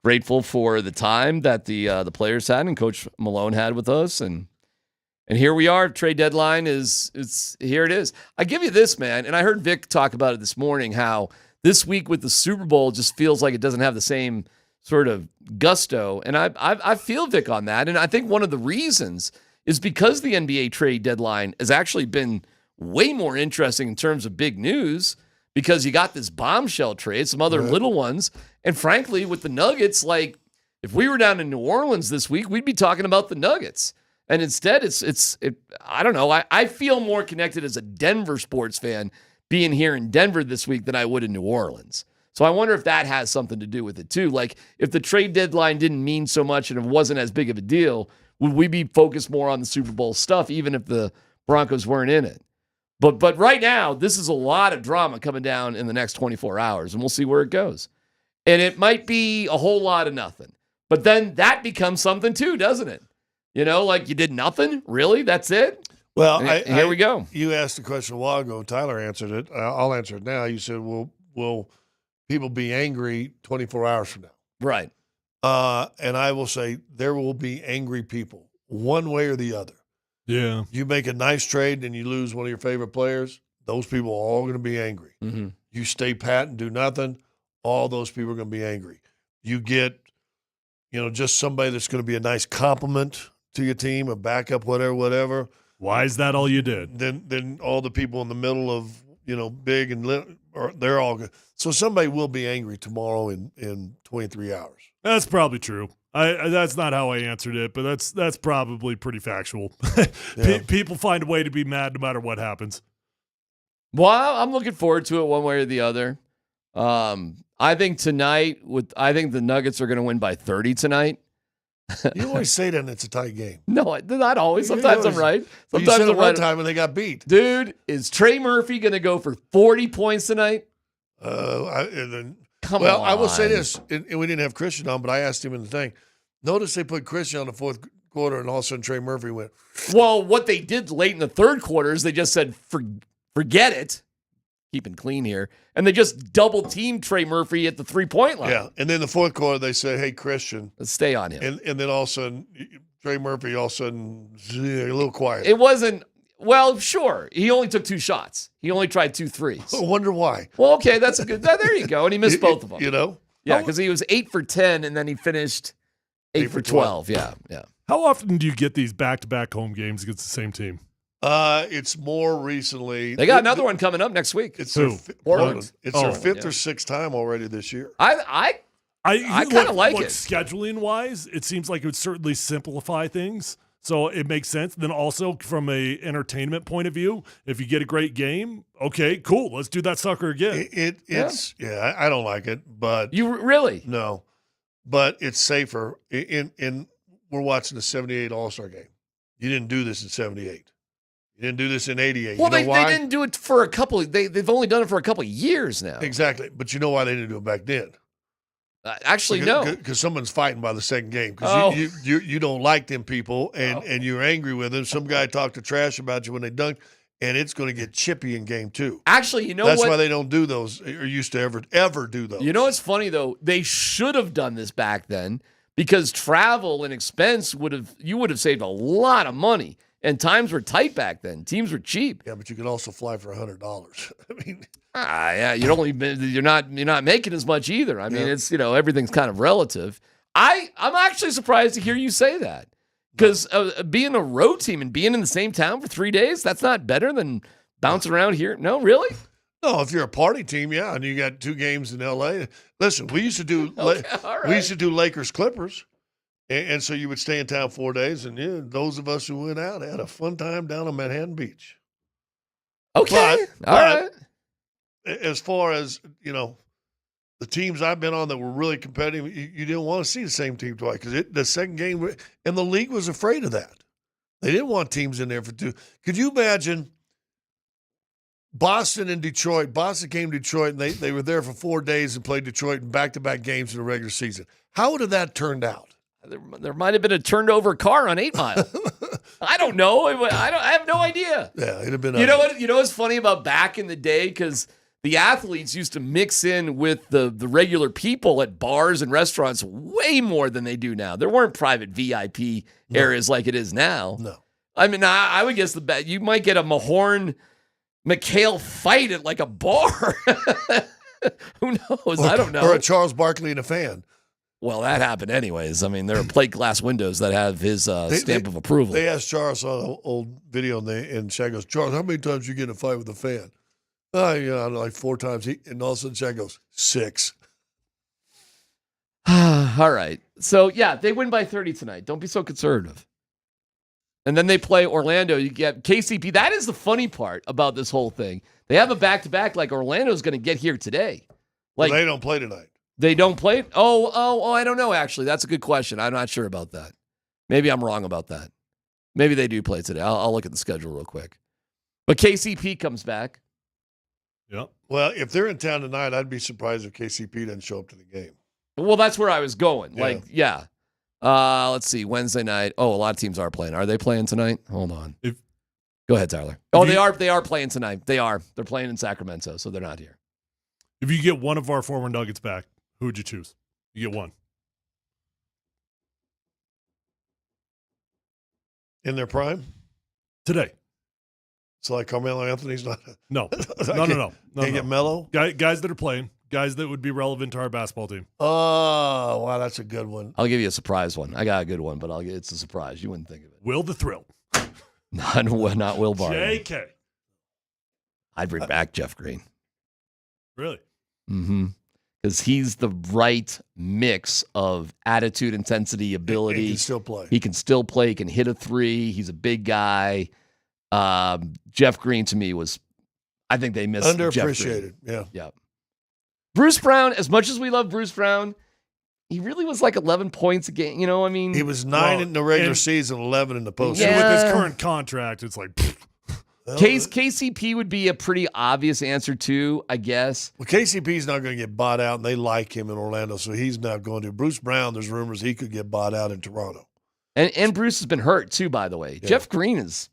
Speaker 4: grateful for the time that the players had and Coach Malone had with us, and here we are. Trade deadline is here. It is. I give you this, man, and I heard Vic talk about it this morning. How this week with the Super Bowl just feels like it doesn't have the same sort of gusto, and I feel Vic on that, and I think one of the reasons is because the NBA trade deadline has actually been way more interesting in terms of big news, because you got this bombshell trade, some other little ones, and frankly, with the Nuggets, like if we were down in New Orleans this week, we'd be talking about the Nuggets, and instead, it's I don't know. I feel more connected as a Denver sports fan being here in Denver this week than I would in New Orleans. So I wonder if that has something to do with it too. Like if the trade deadline didn't mean so much and it wasn't as big of a deal, would we be focused more on the Super Bowl stuff, even if the Broncos weren't in it? But right now, this is a lot of drama coming down in the next 24 hours, and we'll see where it goes. And it might be a whole lot of nothing. But then that becomes something too, doesn't it? Like you did nothing? Really? That's it?
Speaker 7: Well,
Speaker 4: here we go.
Speaker 7: You asked the question a while ago. Tyler answered it. I'll answer it now. You said, will people be angry 24 hours from now?
Speaker 4: Right.
Speaker 7: And I will say there will be angry people one way or the other.
Speaker 3: Yeah.
Speaker 7: You make a nice trade and you lose one of your favorite players, those people are all going to be angry.
Speaker 4: Mm-hmm.
Speaker 7: You stay pat and do nothing, all those people are going to be angry. You get, just somebody that's going to be a nice compliment to your team, a backup, whatever.
Speaker 3: Why is that all you did?
Speaker 7: Then all the people in the middle of, big and little, they're all good. So somebody will be angry tomorrow in 23 hours.
Speaker 3: That's probably true. That's not how I answered it, but that's probably pretty factual. People find a way to be mad no matter what happens.
Speaker 4: Well, I'm looking forward to it one way or the other. I think tonight, I think the Nuggets are going to win by 30 tonight.
Speaker 7: You always say that and it's a tight game.
Speaker 4: No, not always. Sometimes I'm right.
Speaker 7: Sometimes you said it one time and they got beat.
Speaker 4: Dude, is Trey Murphy going to go for 40 points tonight? Come on.
Speaker 7: I will say this, and we didn't have Christian on, but I asked him in the thing. Notice they put Christian on the fourth quarter, and all of a sudden Trey Murphy went.
Speaker 4: Well, what they did late in the third quarter is they just said, forget it. Keeping clean here. And they just double-teamed Trey Murphy at the three-point line.
Speaker 7: Yeah, and then the fourth quarter they said, hey, Christian.
Speaker 4: Let's stay on him.
Speaker 7: And then all of a sudden, Trey Murphy a little quiet.
Speaker 4: It wasn't. Well, sure. He only took 2 shots. He only tried 2 threes.
Speaker 7: I wonder why.
Speaker 4: Well, okay, that's a good. There you go. And he missed both of them. Yeah, because he was 8 for 10, and then he finished 8 for 12. Yeah.
Speaker 3: How often do you get these back-to-back home games against the same team?
Speaker 7: It's more recently.
Speaker 4: They got another one coming up next week.
Speaker 7: It's their fifth or sixth time already this year.
Speaker 4: I kind of like it.
Speaker 3: Scheduling-wise, it seems like it would certainly simplify things. So it makes sense. Then also from a entertainment point of view, if you get a great game, okay, cool. Let's do that sucker again.
Speaker 7: I don't like it, but
Speaker 4: you really
Speaker 7: no, but it's safer. In we're watching the '78 All-Star game. You didn't do this in '78. You didn't do this in '88.
Speaker 4: Well,
Speaker 7: you know why?
Speaker 4: They didn't do it for a couple. They've only done it for a couple of years now.
Speaker 7: Exactly, but you know why they didn't do it back then?
Speaker 4: Actually, no.
Speaker 7: Because someone's fighting by the second game. Because you don't like them people, and you're angry with them. Some guy talked to trash about you when they dunked, and it's going to get chippy in game 2.
Speaker 4: Actually, you know
Speaker 7: That's
Speaker 4: what?
Speaker 7: why they don't do those or used to ever do those.
Speaker 4: You know what's funny, though? They should have done this back then because travel and expense would have saved a lot of money. And times were tight back then. Teams were cheap.
Speaker 7: Yeah, but you could also fly for $100. I mean,
Speaker 4: yeah, you're not making as much either. I mean, it's everything's kind of relative. I'm actually surprised to hear you say that because being a road team and being in the same town for 3 days, that's not better than bouncing around here. No, really?
Speaker 7: No, if you're a party team, yeah, and you got 2 games in L.A. Listen, we used to do we used to do Lakers Clippers. And so you would stay in town 4 days, and those of us who went out had a fun time down on Manhattan Beach.
Speaker 1: Okay. All right.
Speaker 7: As far as, the teams I've been on that were really competitive, you didn't want to see the same team twice because the second game, and the league was afraid of that. They didn't want teams in there for two. Could you imagine Boston and Detroit? Boston came to Detroit, and they were there for 4 days and played Detroit in back-to-back games in the regular season. How would have that turned out?
Speaker 4: There might have been a turned-over car on 8 Mile. I don't know. I have no idea.
Speaker 7: Yeah, it'd have been.
Speaker 4: You know what? You know what's funny about back in the day? Because the athletes used to mix in with the regular people at bars and restaurants way more than they do now. There weren't private VIP areas like it is now.
Speaker 7: No.
Speaker 4: I mean, I would guess you might get a Mahorn McHale fight at like a bar. Who knows? I don't know.
Speaker 7: Or a Charles Barkley and a fan.
Speaker 4: Well, that happened anyways. I mean, there are plate glass windows that have his stamp of approval.
Speaker 7: They asked Charles on an old video, and Shaq goes, Charles, how many times you get in a fight with a fan? Like 4 times. And all of a sudden, Shaq goes, 6.
Speaker 4: All right. So, yeah, they win by 30 tonight. Don't be so conservative. And then they play Orlando. You get KCP. That is the funny part about this whole thing. They have a back-to-back like Orlando's going to get here today. Like
Speaker 7: they don't play tonight.
Speaker 4: They don't play? Oh, I don't know, actually. That's a good question. I'm not sure about that. Maybe I'm wrong about that. Maybe they do play today. I'll look at the schedule real quick. But KCP comes back.
Speaker 7: Yep. Well, if they're in town tonight, I'd be surprised if KCP didn't show up to the game.
Speaker 4: Well, that's where I was going.
Speaker 7: Yeah.
Speaker 4: Let's see. Wednesday night. Oh, a lot of teams are playing. Are they playing tonight? Hold on. Go ahead, Tyler. They are playing tonight. They are. They're playing in Sacramento, so they're not here.
Speaker 3: If you get one of our former Nuggets back, who would you choose? You get one.
Speaker 7: In their prime?
Speaker 3: Today.
Speaker 7: So like Carmelo Anthony's not?
Speaker 3: No.
Speaker 7: No. Can't get Melo?
Speaker 3: Guys that are playing. Guys that would be relevant to our basketball team.
Speaker 7: Oh, wow, that's a good one.
Speaker 4: I'll give you a surprise one. I got a good one, but it's a surprise. You wouldn't think of it.
Speaker 3: Will the Thrill.
Speaker 4: Not Will Barton.
Speaker 3: JK.
Speaker 4: I'd bring back Jeff Green.
Speaker 3: Really?
Speaker 4: Mm-hmm. Because he's the right mix of attitude, intensity, ability.
Speaker 7: He can still play.
Speaker 4: He can still play. He can hit a 3. He's a big guy. Jeff Green, to me, I think they missed
Speaker 7: underappreciated.
Speaker 4: Jeff Green. Yeah. Bruce Brown, as much as we love Bruce Brown, he really was like 11 points a game. I mean.
Speaker 7: He was 9 in the regular season, 11 in the postseason.
Speaker 3: Yeah. With his current contract, it's like.
Speaker 4: KCP would be a pretty obvious answer too, I guess.
Speaker 7: Well, KCP's not going to get bought out, and they like him in Orlando, so he's not going to. Bruce Brown, there's rumors he could get bought out in Toronto.
Speaker 4: And Bruce has been hurt too, by the way.
Speaker 7: Yeah.
Speaker 4: Jeff Green is.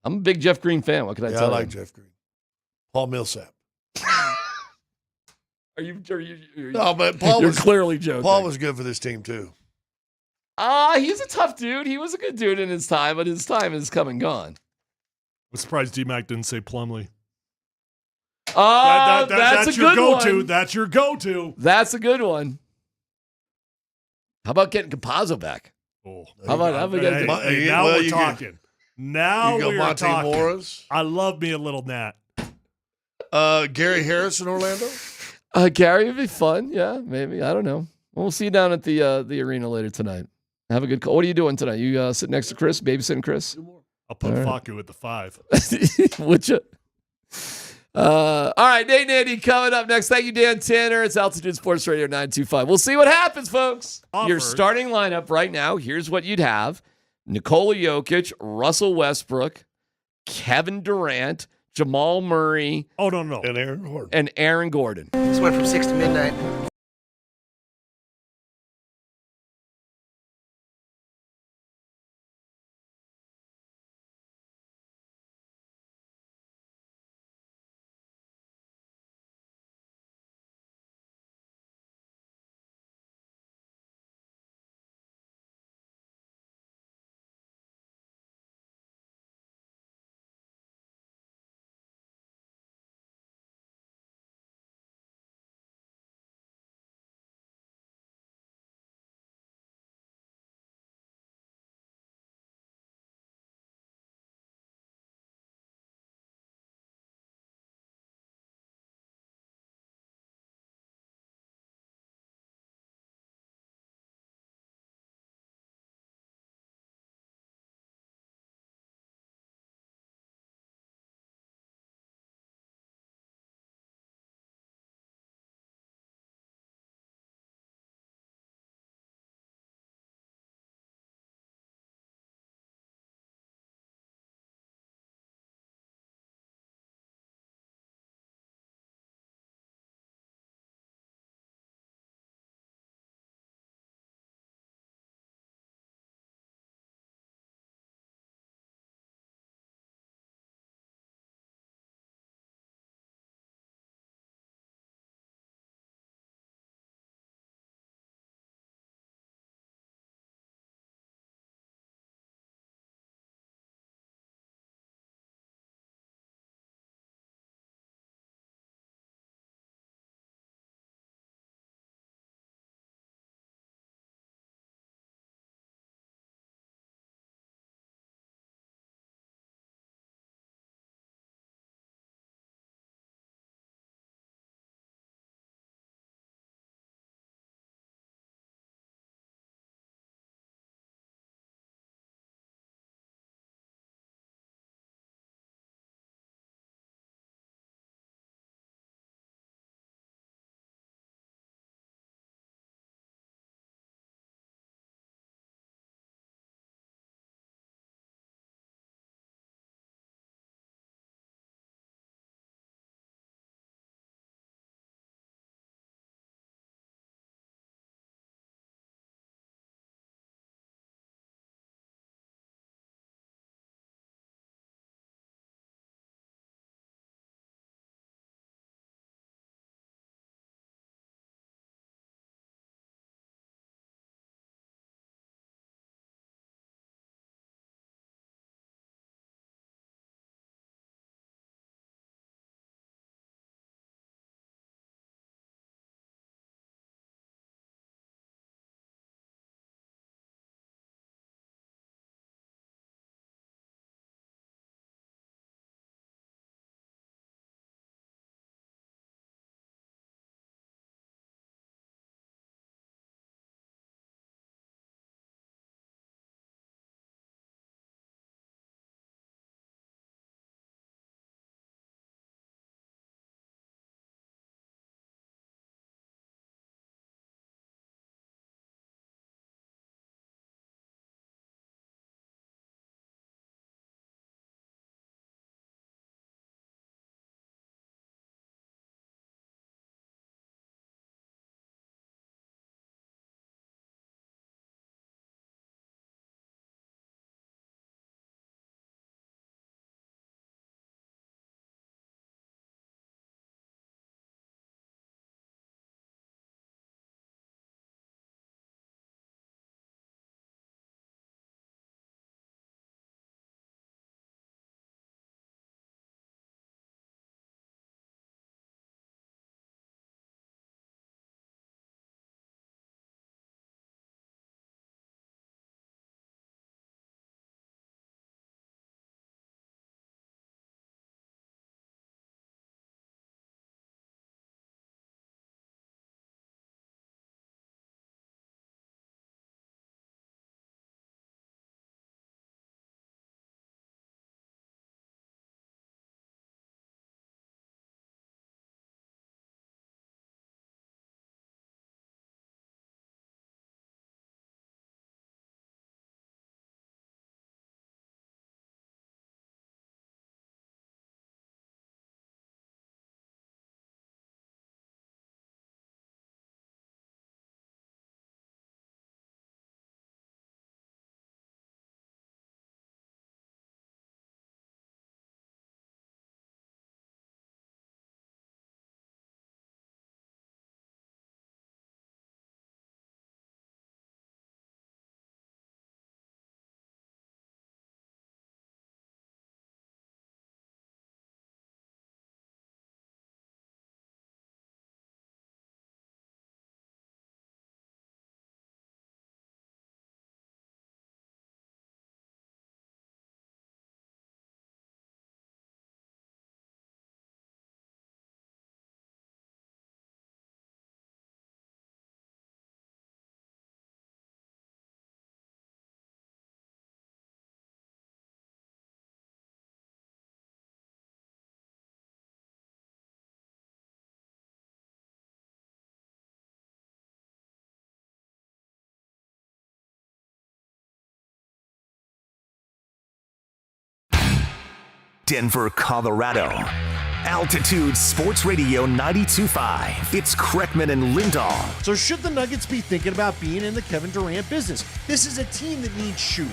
Speaker 4: I'm a big Jeff Green fan. What can I tell you?
Speaker 7: I like Jeff Green. Paul Millsap.
Speaker 4: Are you
Speaker 7: no, but Paul
Speaker 4: you're
Speaker 7: was
Speaker 4: clearly joking.
Speaker 7: Paul was good for this team too.
Speaker 4: He's a tough dude. He was a good dude in his time, but his time is come and gone.
Speaker 3: I'm surprised DMac didn't say Plumlee.
Speaker 4: That's a
Speaker 3: your
Speaker 4: good
Speaker 3: go-to.
Speaker 4: one.
Speaker 3: That's your go-to.
Speaker 4: That's a good one. How about getting Campazzo back?
Speaker 3: Oh,
Speaker 4: how about getting
Speaker 3: now we're talking. Now we're
Speaker 7: Monte
Speaker 3: talking.
Speaker 7: Morris.
Speaker 3: I love me a little Nat.
Speaker 7: Gary Harris in Orlando.
Speaker 4: Gary would be fun. Yeah, maybe. I don't know. We'll see you down at the arena later tonight. Have a good call. What are you doing tonight? You sitting next to Chris, babysitting Chris?
Speaker 3: I'll put Faku at the 5.
Speaker 4: Would you? All right, Nate and Andy coming up next. Thank you, Dan Tanner. It's Altitude Sports Radio 925. We'll see what happens, folks. Your starting lineup right now, here's what you'd have. Nikola Jokic, Russell Westbrook, Kevin Durant, Jamal Murray.
Speaker 3: Oh, no.
Speaker 7: And
Speaker 4: Aaron Gordon.
Speaker 13: This went from 6 to midnight.
Speaker 16: Denver, Colorado. Altitude Sports Radio 92.5. It's Kreckman and Lindahl.
Speaker 19: So should the Nuggets be thinking about being in the Kevin Durant business? This is a team that needs shooting.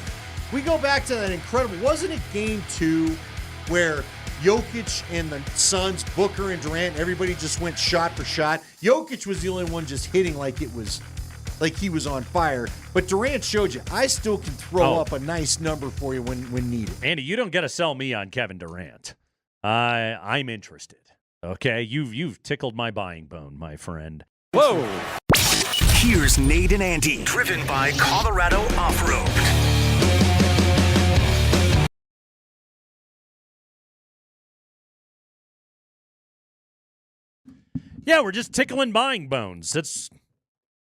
Speaker 19: We go back to that incredible, wasn't it game 2 where Jokic and the Suns, Booker and Durant, everybody just went shot for shot. Jokic was the only one just hitting like he was on fire. But Durant showed you, I still can throw up a nice number for you when needed.
Speaker 21: Andy, you don't got to sell me on Kevin Durant. I'm interested. Okay, you've tickled my buying bone, my friend.
Speaker 16: Whoa! Here's Nate and Andy, driven by Colorado Off-Road.
Speaker 21: Yeah, we're just tickling buying bones. That's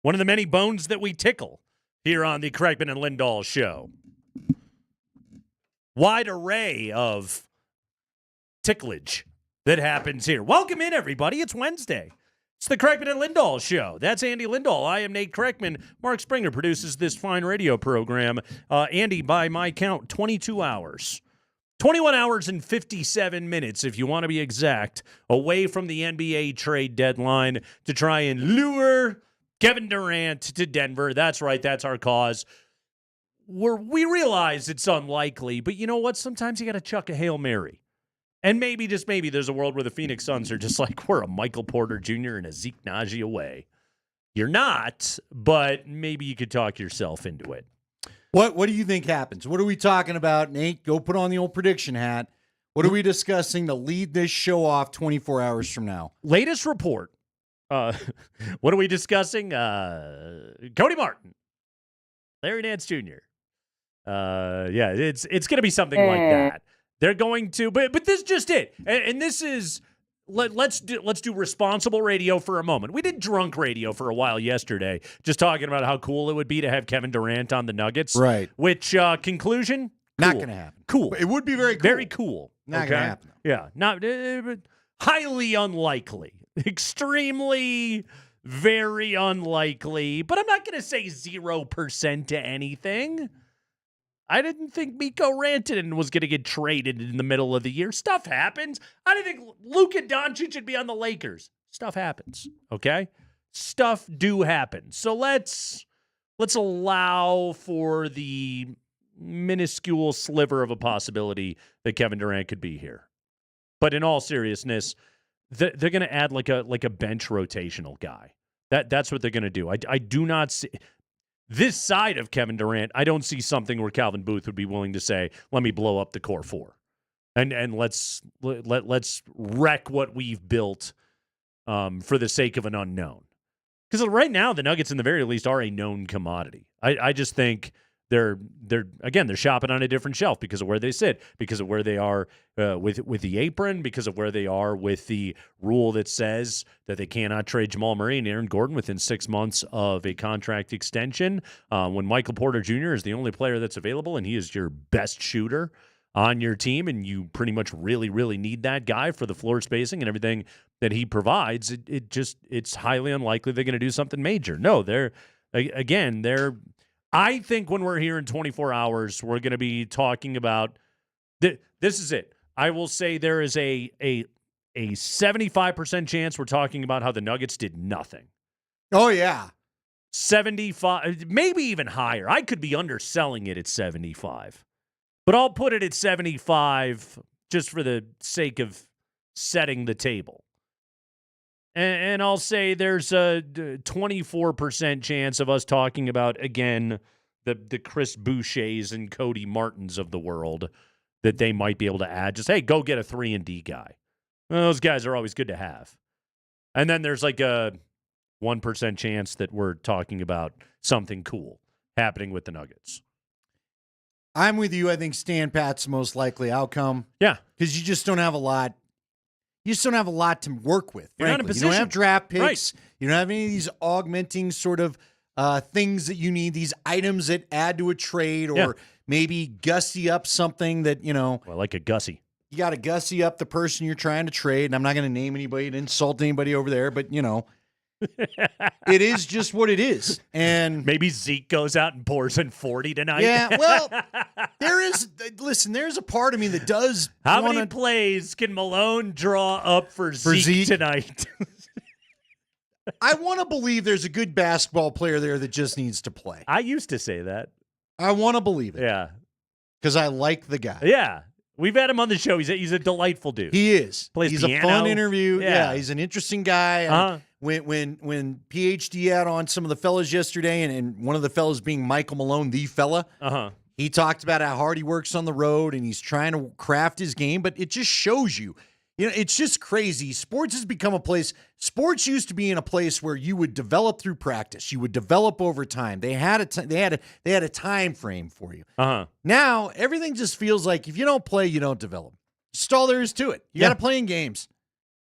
Speaker 21: one of the many bones that we tickle here on the Kreckman and Lindahl show. Wide array of ticklage that happens here. Welcome in, everybody. It's Wednesday. It's the Kreckman and Lindahl show. That's Andy Lindahl. I am Nate Kreckman. Mark Springer produces this fine radio program. Andy, by my count, 22 hours. 21 hours and 57 minutes, if you want to be exact, away from the NBA trade deadline to try and lure Kevin Durant to Denver. That's right. That's our cause. We realize it's unlikely, but you know what? Sometimes you got to chuck a Hail Mary. And maybe, just maybe, there's a world where the Phoenix Suns are just like, we're a Michael Porter Jr. and a Zeke Naji away. You're not, but maybe you could talk yourself into it.
Speaker 19: What do you think happens? What are we talking about, Nate? Go put on the old prediction hat. What are we discussing to lead this show off 24 hours from now?
Speaker 21: Latest report. What are we discussing? Cody Martin. Larry Nance Jr. Yeah, it's going to be something like that. They're going to, but this is just it. And this is, let's do responsible radio for a moment. We did drunk radio for a while yesterday, just talking about how cool it would be to have Kevin Durant on the Nuggets.
Speaker 19: Right.
Speaker 21: Which, conclusion? Cool.
Speaker 19: Not going to happen.
Speaker 21: Cool.
Speaker 19: It would be very cool.
Speaker 21: Very cool.
Speaker 19: Not going to happen.
Speaker 21: Yeah. Not highly unlikely. Extremely, very unlikely. But I'm not going to say 0% to anything. I didn't think Mikko Rantanen was going to get traded in the middle of the year. Stuff happens. I didn't think Luka Doncic should be on the Lakers. Stuff happens, okay? Stuff do happen. So let's allow for the minuscule sliver of a possibility that Kevin Durant could be here. But in all seriousness, they're going to add like a bench rotational guy. That's what they're going to do. I do not see this side of Kevin Durant. I don't see something where Calvin Booth would be willing to say, "Let me blow up the core four, and let's wreck what we've built for the sake of an unknown." Because right now the Nuggets, in the very least, are a known commodity. I just think they're shopping on a different shelf because of where they sit, because of where they are with the apron, because of where they are with the rule that says that they cannot trade Jamal Murray and Aaron Gordon within 6 months of a contract extension. When Michael Porter Jr. is the only player that's available and he is your best shooter on your team, and you pretty much really, really need that guy for the floor spacing and everything that he provides, it's highly unlikely they're going to do something major. No, they're I think when we're here in 24 hours, we're going to be talking about this is it. I will say there is a 75% chance we're talking about how the Nuggets did nothing.
Speaker 19: Oh, yeah.
Speaker 21: 75, maybe even higher. I could be underselling it at 75. But I'll put it at 75 just for the sake of setting the table. And I'll say there's a 24% chance of us talking about, again, the Chris Bouchers and Cody Martins of the world that they might be able to add. Just, hey, go get a 3-and-D guy. Well, those guys are always good to have. And then there's like a 1% chance that we're talking about something cool happening with the Nuggets.
Speaker 19: I'm with you. I think Stan Pat's the most likely outcome.
Speaker 21: Yeah.
Speaker 19: Because you just don't have a lot. You just don't have a lot to work with.
Speaker 21: You're not in
Speaker 19: You
Speaker 21: position.
Speaker 19: don't have draft picks.
Speaker 21: Right.
Speaker 19: You don't have any of these augmenting sort of things that you need, these items that add to a trade, or maybe gussy up something that,
Speaker 21: Well, like a gussy.
Speaker 19: You got to gussy up the person you're trying to trade. And I'm not going to name anybody to insult anybody over there, but, It is just what it is. And
Speaker 21: maybe Zeke goes out and pours in 40 tonight.
Speaker 19: Yeah, well, there's a part of me that does
Speaker 21: How many plays can Malone draw up for Zeke tonight?
Speaker 19: I want to believe there's a good basketball player there that just needs to play.
Speaker 21: I used to say that.
Speaker 19: I want to believe it.
Speaker 21: Yeah.
Speaker 19: Because I like the guy.
Speaker 21: Yeah. We've had him on the show. He's a delightful dude.
Speaker 19: He is.
Speaker 21: Plays
Speaker 19: he's
Speaker 21: piano.
Speaker 19: a fun interview.
Speaker 21: Yeah.
Speaker 19: Yeah, he's an interesting guy.
Speaker 21: Uh-huh.
Speaker 19: When PhD out on some of the fellas yesterday, and one of the fellas being Michael Malone, the fella, he talked about how hard he works on the road and he's trying to craft his game, but it just shows you. It's just crazy. Sports has become a place. Sports used to be in a place where you would develop through practice. You would develop over time. They had a time frame for you. Now everything just feels like if you don't play, you don't develop. Just all there is to it. You got to play in games.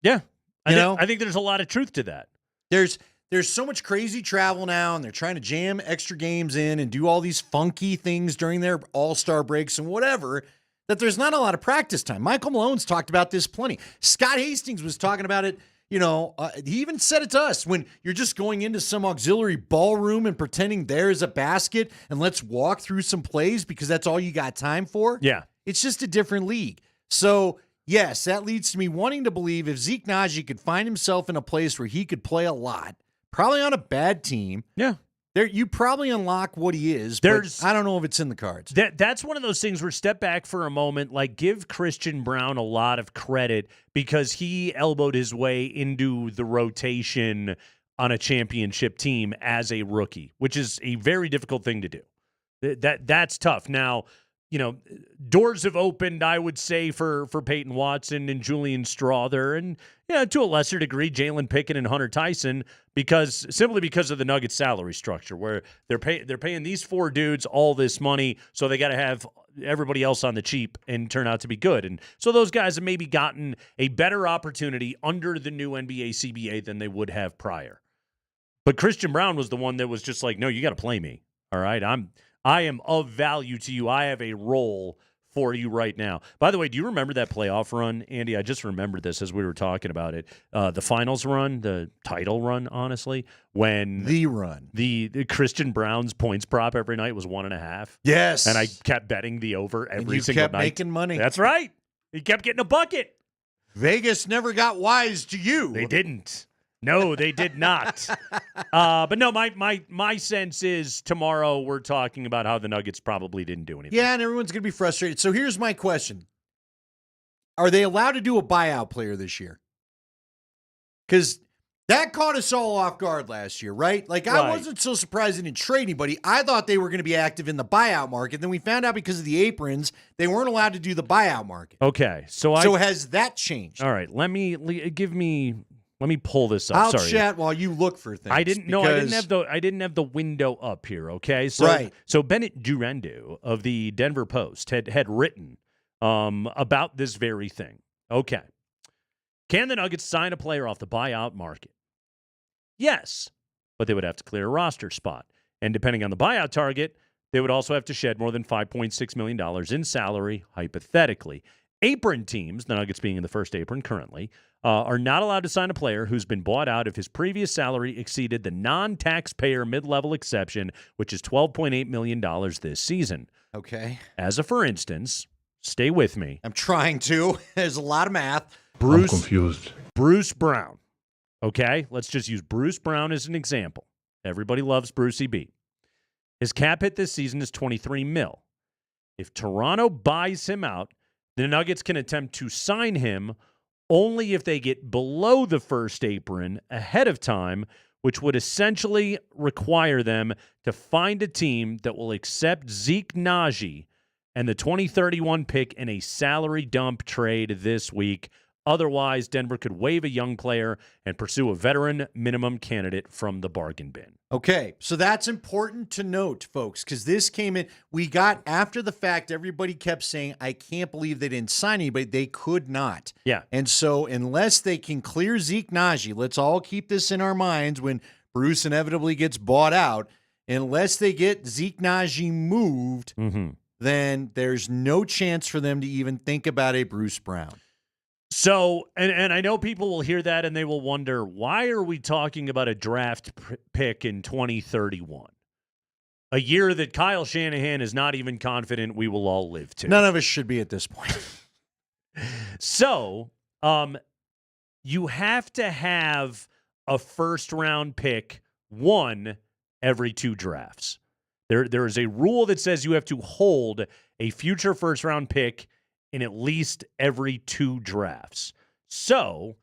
Speaker 21: Yeah, I think there's a lot of truth to that.
Speaker 19: There's so much crazy travel now, and they're trying to jam extra games in and do all these funky things during their all-star breaks and whatever, that there's not a lot of practice time. Michael Malone's talked about this plenty. Scott Hastings was talking about it. He even said it to us when you're just going into some auxiliary ballroom and pretending there's a basket and let's walk through some plays because that's all you got time for.
Speaker 21: Yeah.
Speaker 19: It's just a different league. So, yes, that leads to me wanting to believe if Zeke Naji could find himself in a place where he could play a lot, probably on a bad team.
Speaker 21: Yeah.
Speaker 19: You probably unlock what he is, but I don't know if it's in the cards.
Speaker 21: That's one of those things where step back for a moment, like give Christian Brown a lot of credit because he elbowed his way into the rotation on a championship team as a rookie, which is a very difficult thing to do. That's tough. Now, doors have opened, I would say, for Peyton Watson and Julian Strother and, to a lesser degree, Jalen Pickett and Hunter Tyson, simply because of the Nuggets salary structure, where they're paying these four dudes all this money, so they got to have everybody else on the cheap and turn out to be good. And so those guys have maybe gotten a better opportunity under the new NBA CBA than they would have prior. But Christian Brown was the one that was just like, no, you got to play me. All right, I am of value to you. I have a role for you right now. By the way, do you remember that playoff run, Andy? I just remembered this as we were talking about it. The finals run, the title run, honestly, when the Christian Brown's points prop every night was 1.5.
Speaker 19: Yes.
Speaker 26: And I kept betting the over every single
Speaker 19: night. You kept making money.
Speaker 21: That's right. He kept getting a bucket.
Speaker 19: Vegas never got wise to you.
Speaker 21: They didn't. No, they did not. But no, my sense is tomorrow we're talking about how the Nuggets probably didn't do anything.
Speaker 19: Yeah, and everyone's going to be frustrated. So here's my question. Are they allowed to do a buyout player this year? Because that caught us all off guard last year, right? Like, I wasn't so surprised they didn't trade anybody. I thought they were going to be active in the buyout market. Then we found out because of the aprons, they weren't allowed to do the buyout market.
Speaker 21: Okay. So
Speaker 19: has that changed?
Speaker 21: All right. Let me pull this up.
Speaker 19: I'll
Speaker 21: Sorry.
Speaker 19: chat while you look for things.
Speaker 21: I didn't have the window up here. Okay, so Bennett Durando of the Denver Post had written about this very thing. Okay, can the Nuggets sign a player off the buyout market? Yes, but they would have to clear a roster spot, and depending on the buyout target, they would also have to shed more than $5.6 million in salary, hypothetically. Apron teams, the Nuggets being in the first apron currently, are not allowed to sign a player who's been bought out if his previous salary exceeded the non-taxpayer mid-level exception, which is $12.8 million this season.
Speaker 19: Okay.
Speaker 21: As a for instance, stay with me.
Speaker 19: I'm trying to. There's a lot of math.
Speaker 21: I'm confused. Bruce Brown. Okay, let's just use Bruce Brown as an example. Everybody loves Brucey B. His cap hit this season is $23 million. If Toronto buys him out, the Nuggets can attempt to sign him only if they get below the first apron ahead of time, which would essentially require them to find a team that will accept Zeke Naji and the 2031 pick in a salary dump trade this week. Otherwise, Denver could waive a young player and pursue a veteran minimum candidate from the bargain bin.
Speaker 19: Okay, so that's important to note, folks, because this came in. We got after the fact, everybody kept saying, I can't believe they didn't sign anybody. They could not.
Speaker 21: Yeah.
Speaker 19: And so unless they can clear Zeke Naji, let's all keep this in our minds when Bruce inevitably gets bought out. Unless they get Zeke Naji moved, then there's no chance for them to even think about a Bruce Brown.
Speaker 21: So, and I know people will hear that and they will wonder, why are we talking about a draft pick in 2031? A year that Kyle Shanahan is not even confident we will all live to.
Speaker 19: None of us should be at this point.
Speaker 21: So, you have to have a first-round pick one every 2 drafts. There is a rule that says you have to hold a future first-round pick in at least every 2 drafts. So,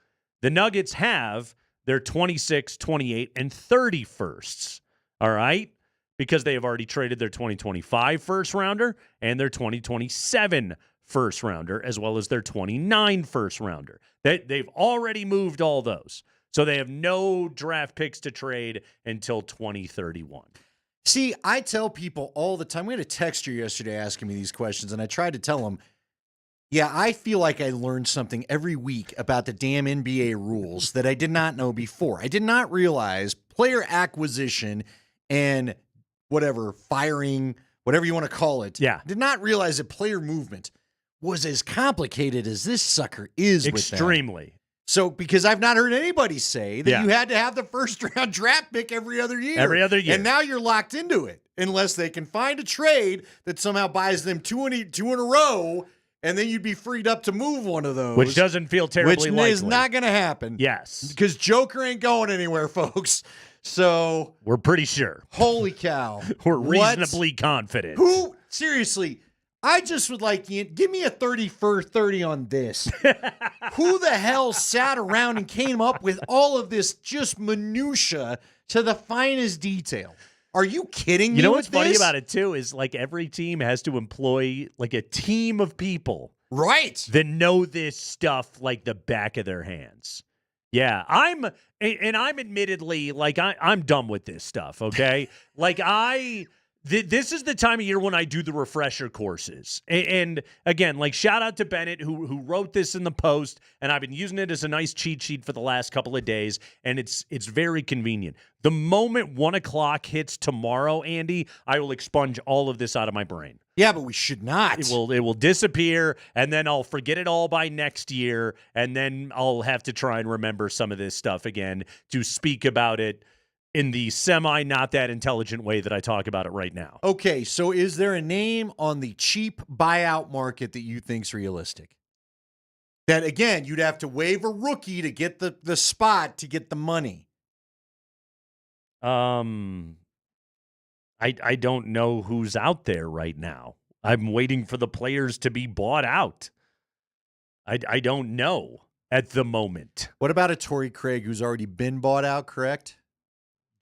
Speaker 21: the Nuggets have their 26, 28, and 31sts, all right? Because they have already traded their 2025 first-rounder and their 2027 first-rounder, as well as their 29 first-rounder. They've already moved all those. So they have no draft picks to trade until 2031.
Speaker 19: See, I tell people all the time. We had a texter yesterday asking me these questions, and I tried to tell them, yeah, I feel like I learned something every week about the damn NBA rules that I did not know before. I did not realize player acquisition and whatever, firing, whatever you want to call it.
Speaker 21: Yeah.
Speaker 19: I did not realize that player movement was as complicated as this sucker is.
Speaker 21: Extremely.
Speaker 19: With that. So, because I've not heard anybody say that you had to have the first-round draft pick every other year.
Speaker 21: Every other year.
Speaker 19: And now you're locked into it unless they can find a trade that somehow buys them two in a row, and then you'd be freed up to move one of those.
Speaker 21: Which doesn't feel terribly likely.
Speaker 19: Which is not going to happen.
Speaker 21: Yes.
Speaker 19: Because Joker ain't going anywhere, folks. So.
Speaker 21: We're pretty sure.
Speaker 19: Holy cow.
Speaker 21: We're reasonably confident.
Speaker 19: Who? Seriously. I just would like, give me a 30 for 30 on this. Who the hell sat around and came up with all of this just minutia to the finest detail? Are you kidding me?
Speaker 21: You know what's funny about it, too, is like every team has to employ like a team of people.
Speaker 19: Right.
Speaker 21: That know this stuff like the back of their hands. Yeah, I'm admittedly, like, I'm done with this stuff, okay? This is the time of year when I do the refresher courses. And again, like, shout out to Bennett who wrote this in the post, and I've been using it as a nice cheat sheet for the last couple of days, and it's very convenient. The moment 1 o'clock hits tomorrow, Andy, I will expunge all of this out of my brain.
Speaker 19: Yeah, but we should not.
Speaker 21: It will disappear, and then I'll forget it all by next year, and then I'll have to try and remember some of this stuff again to speak about it in the not that intelligent way that I talk about it right now.
Speaker 19: Okay, so is there a name on the cheap buyout market that you think's realistic? That, again, you'd have to waive a rookie to get the spot to get the money.
Speaker 21: I don't know who's out there right now. I'm waiting for the players to be bought out. I don't know at the moment.
Speaker 19: What about a Torrey Craig who's already been bought out, correct?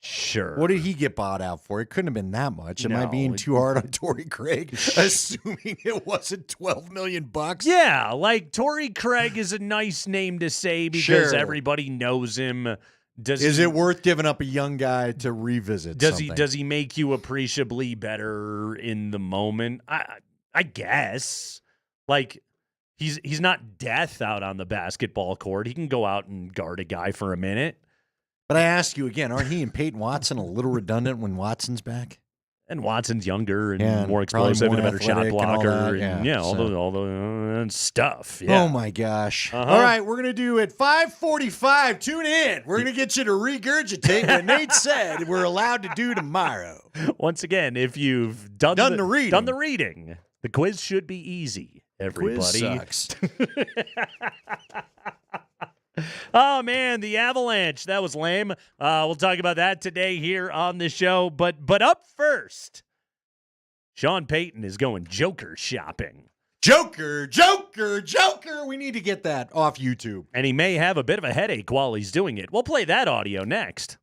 Speaker 21: Sure.
Speaker 19: What did he get bought out for? It couldn't have been that much. Am I being too hard on Torrey Craig, assuming it wasn't $12 million?
Speaker 21: Yeah, like Torrey Craig is a nice name to say because everybody knows him.
Speaker 19: Is it worth giving up a young guy to revisit?
Speaker 21: Does he make you appreciably better in the moment? I guess. Like, he's not death out on the basketball court. He can go out and guard a guy for a minute.
Speaker 19: But I ask you again, aren't he and Peyton Watson a little redundant when Watson's back?
Speaker 21: And Watson's younger and more explosive and a better shot blocker all the stuff. Yeah.
Speaker 19: Oh my gosh! All right, we're gonna do at 5:45. Tune in. We're gonna get you to regurgitate what Nate said we're allowed to do tomorrow.
Speaker 21: Once again, if you've done the reading, the quiz should be easy. Everybody.
Speaker 19: Quiz sucks.
Speaker 21: Oh, man, the Avalanche. That was lame. We'll talk about that today here on the show. But up first, Sean Payton is going Joker shopping.
Speaker 19: Joker. We need to get that off YouTube.
Speaker 21: And he may have a bit of a headache while he's doing it. We'll play that audio next.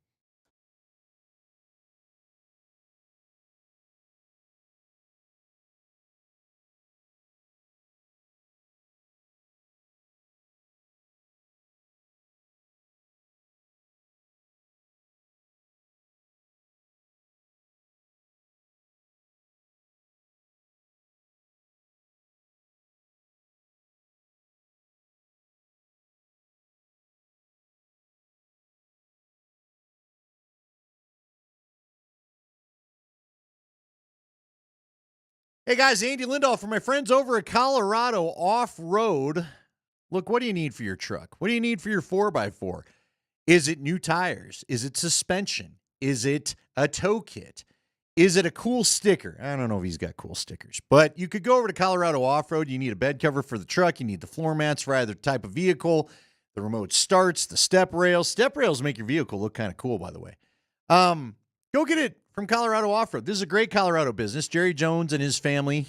Speaker 19: Hey guys, Andy Lindahl for my friends over at Colorado Off-Road. Look, what do you need for your truck? What do you need for your 4x4? Is it new tires? Is it suspension? Is it a tow kit? Is it a cool sticker? I don't know if he's got cool stickers, but you could go over to Colorado Off-Road. You need a bed cover for the truck. You need the floor mats for either type of vehicle, the remote starts, the step rails. Step rails make your vehicle look kind of cool, by the way. Go get it from Colorado Off-Road. This is a great Colorado business. Jerry Jones and his family,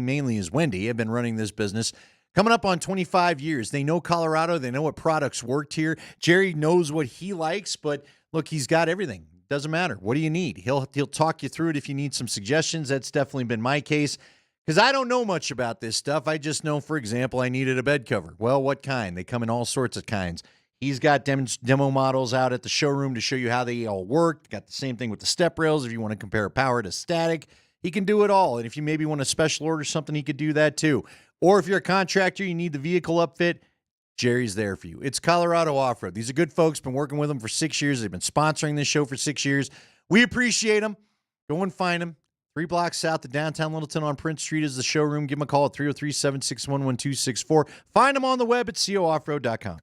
Speaker 19: mainly is Wendy, have been running this business coming up on 25 years. They know Colorado. They know what products worked here. Jerry knows what he likes, but look, he's got everything. Doesn't matter. What do you need? He'll talk you through it if you need some suggestions. That's definitely been my case because I don't know much about this stuff. I just know, for example, I needed a bed cover. Well, what kind? They come in all sorts of kinds. He's got demo models out at the showroom to show you how they all work. Got the same thing with the step rails. If you want to compare power to static, he can do it all. And if you maybe want to special order something, he could do that too. Or if you're a contractor, you need the vehicle upfit, Jerry's there for you. It's Colorado Off-Road. These are good folks. Been working with them for 6 years. They've been sponsoring this show for 6 years. We appreciate them. Go and find them. 3 blocks south of downtown Littleton on Prince Street is the showroom. Give them a call at 303-761-1264. Find them on the web at cooffroad.com.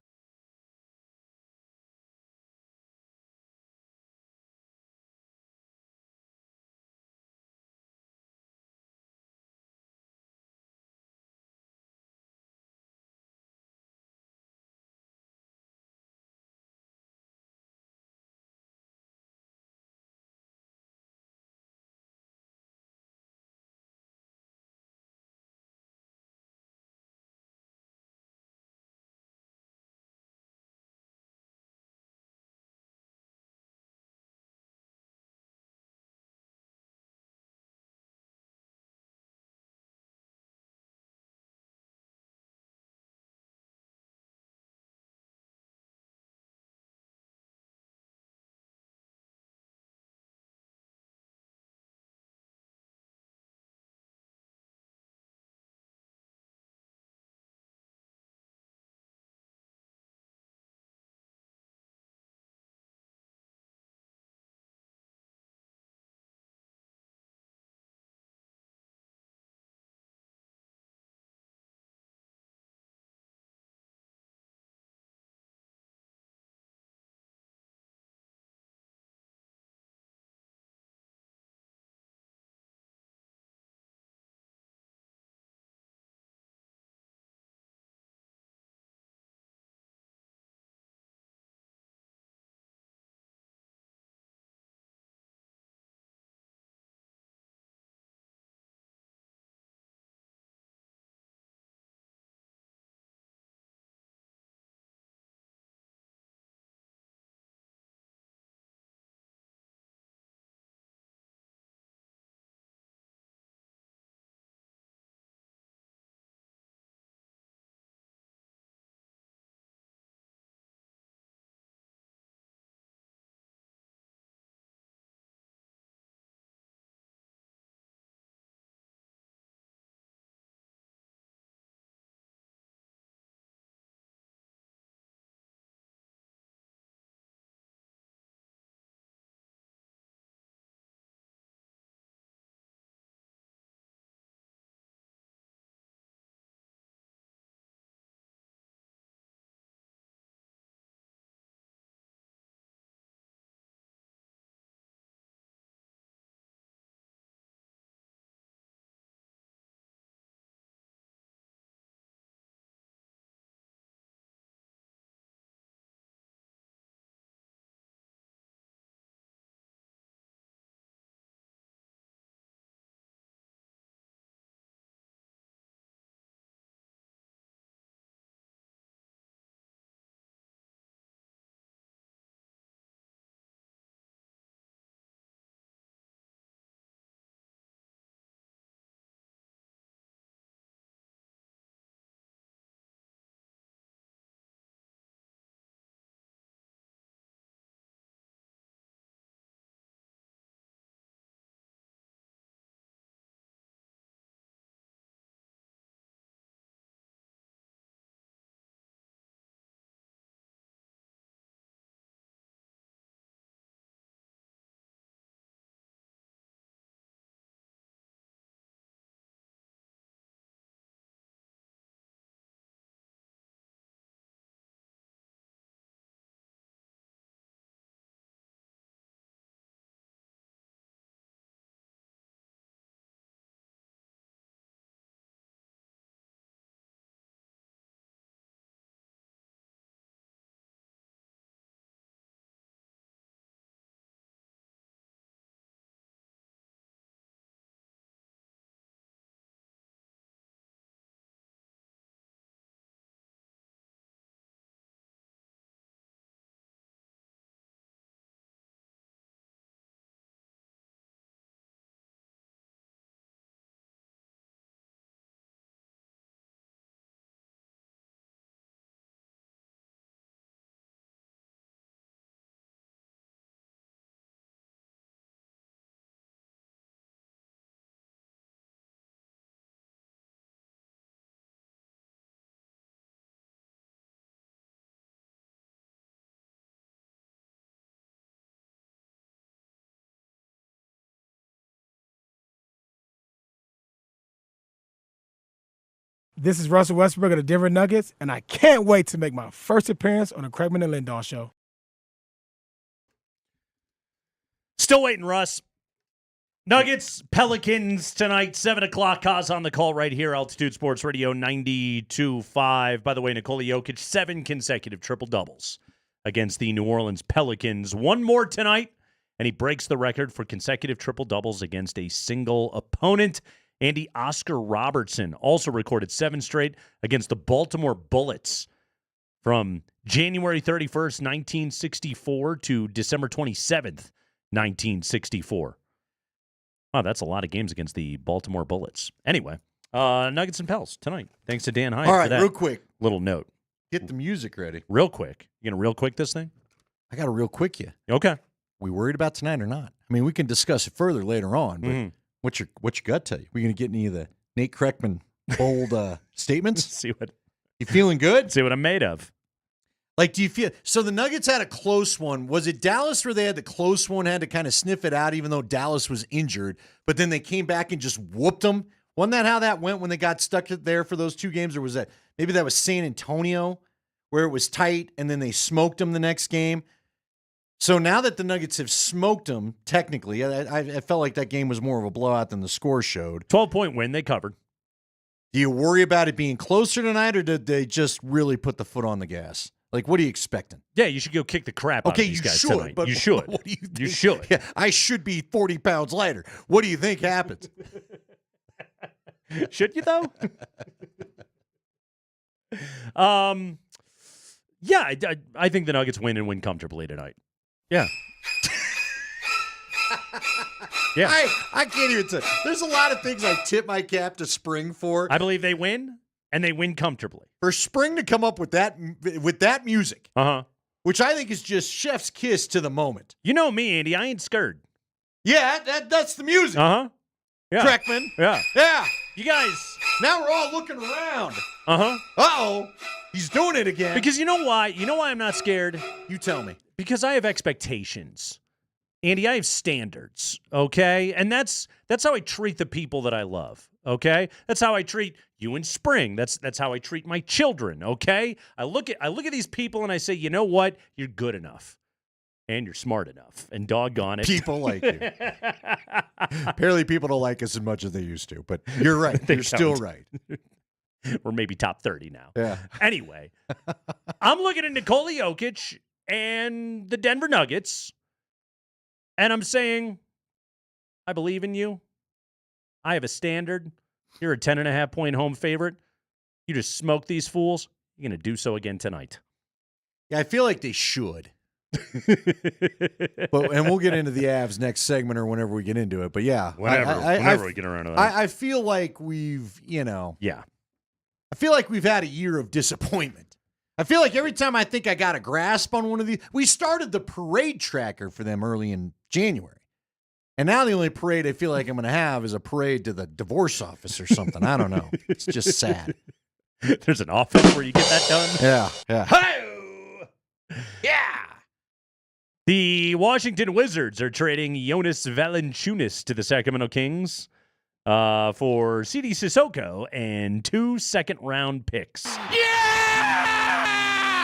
Speaker 2: This is Russell Westbrook of the Denver Nuggets, and I can't wait to make my first appearance on the Kreckman and Lindahl show.
Speaker 21: Still waiting, Russ. Nuggets, Pelicans tonight, 7 o'clock. Kaz on the call right here, Altitude Sports Radio 92.5. By the way, Nikola Jokic, 7 consecutive triple-doubles against the New Orleans Pelicans. One more tonight, and he breaks the record for consecutive triple-doubles against a single opponent. Andy Oscar Robertson also recorded 7 straight against the Baltimore Bullets from January 31st, 1964 to December 27th, 1964. Wow, that's a lot of games against the Baltimore Bullets. Anyway, Nuggets and Pels tonight. Thanks to Dan Hyatt.
Speaker 19: All right,
Speaker 21: for that
Speaker 19: real quick.
Speaker 21: Little note.
Speaker 19: Get the music ready.
Speaker 21: Real quick. You going to real quick this thing?
Speaker 19: I got to real quick you.
Speaker 21: Okay.
Speaker 19: We worried about tonight or not? I mean, we can discuss it further later on, but what's your gut tell you? We going to get any of the Nate Kreckman bold statements?
Speaker 21: See what
Speaker 19: you feeling good?
Speaker 21: See what I'm made of.
Speaker 19: Like, do you feel so? The Nuggets had a close one. Was it Dallas where they had the close one, had to kind of sniff it out, even though Dallas was injured? But then they came back and just whooped them. Wasn't that how that went when they got stuck there for those 2 games? Or was that maybe that was San Antonio where it was tight and then they smoked them the next game? So now that the Nuggets have smoked them, technically, I felt like that game was more of a blowout than the score showed.
Speaker 21: 12-point win, they covered.
Speaker 19: Do you worry about it being closer tonight, or did they just really put the foot on the gas? Like, what are you expecting?
Speaker 21: Yeah, you should go kick the crap out of these guys tonight.
Speaker 19: But
Speaker 21: you should.
Speaker 19: What do you think?
Speaker 21: You should.
Speaker 19: Yeah, I should be 40 pounds lighter. What do you think happens?
Speaker 21: Should you, though? Yeah, I think the Nuggets win and win comfortably tonight. Yeah. Yeah.
Speaker 19: I can't even tell. There's a lot of things I tip my cap to Spring for.
Speaker 21: I believe they win, and they win comfortably.
Speaker 19: For Spring to come up with that music, which I think is just chef's kiss to the moment.
Speaker 21: You know me, Andy. I ain't scared.
Speaker 19: Yeah, that's the music.
Speaker 21: Yeah.
Speaker 19: Kreckman.
Speaker 21: Yeah.
Speaker 19: Yeah.
Speaker 21: You guys.
Speaker 19: Now we're all looking around.
Speaker 21: Uh-oh.
Speaker 19: He's doing it again.
Speaker 21: Because you know why? You know why I'm not scared?
Speaker 19: You tell me.
Speaker 21: Because I have expectations. Andy, I have standards, okay? And that's how I treat the people that I love, okay? That's how I treat you in Spring. That's how I treat my children, okay? I look at these people and I say, you know what? You're good enough. And you're smart enough. And doggone it.
Speaker 19: People like you. Apparently people don't like us as much as they used to, but you're right. You're still right.
Speaker 21: We're maybe top 30 now.
Speaker 19: Yeah.
Speaker 21: Anyway, I'm looking at Nikola Jokic and the Denver Nuggets, and I'm saying, I believe in you. I have a standard. You're a 10.5-point home favorite. You just smoke these fools. You're going to do so again tonight.
Speaker 19: Yeah, I feel like they should. And we'll get into the Avs next segment or whenever we get into it. But yeah,
Speaker 21: whenever we get around to that.
Speaker 19: I feel like we've, I feel like we've had a year of disappointment. I feel like every time I think I got a grasp on one of these, we started the parade tracker for them early in January. And now the only parade I feel like I'm going to have is a parade to the divorce office or something. I don't know. It's just sad.
Speaker 21: There's an office where you get that done?
Speaker 19: Yeah.
Speaker 21: Hi-oh! Yeah! The Washington Wizards are trading Jonas Valanciunas to the Sacramento Kings for C.D. Sissoko and 2 second-round picks. Yeah!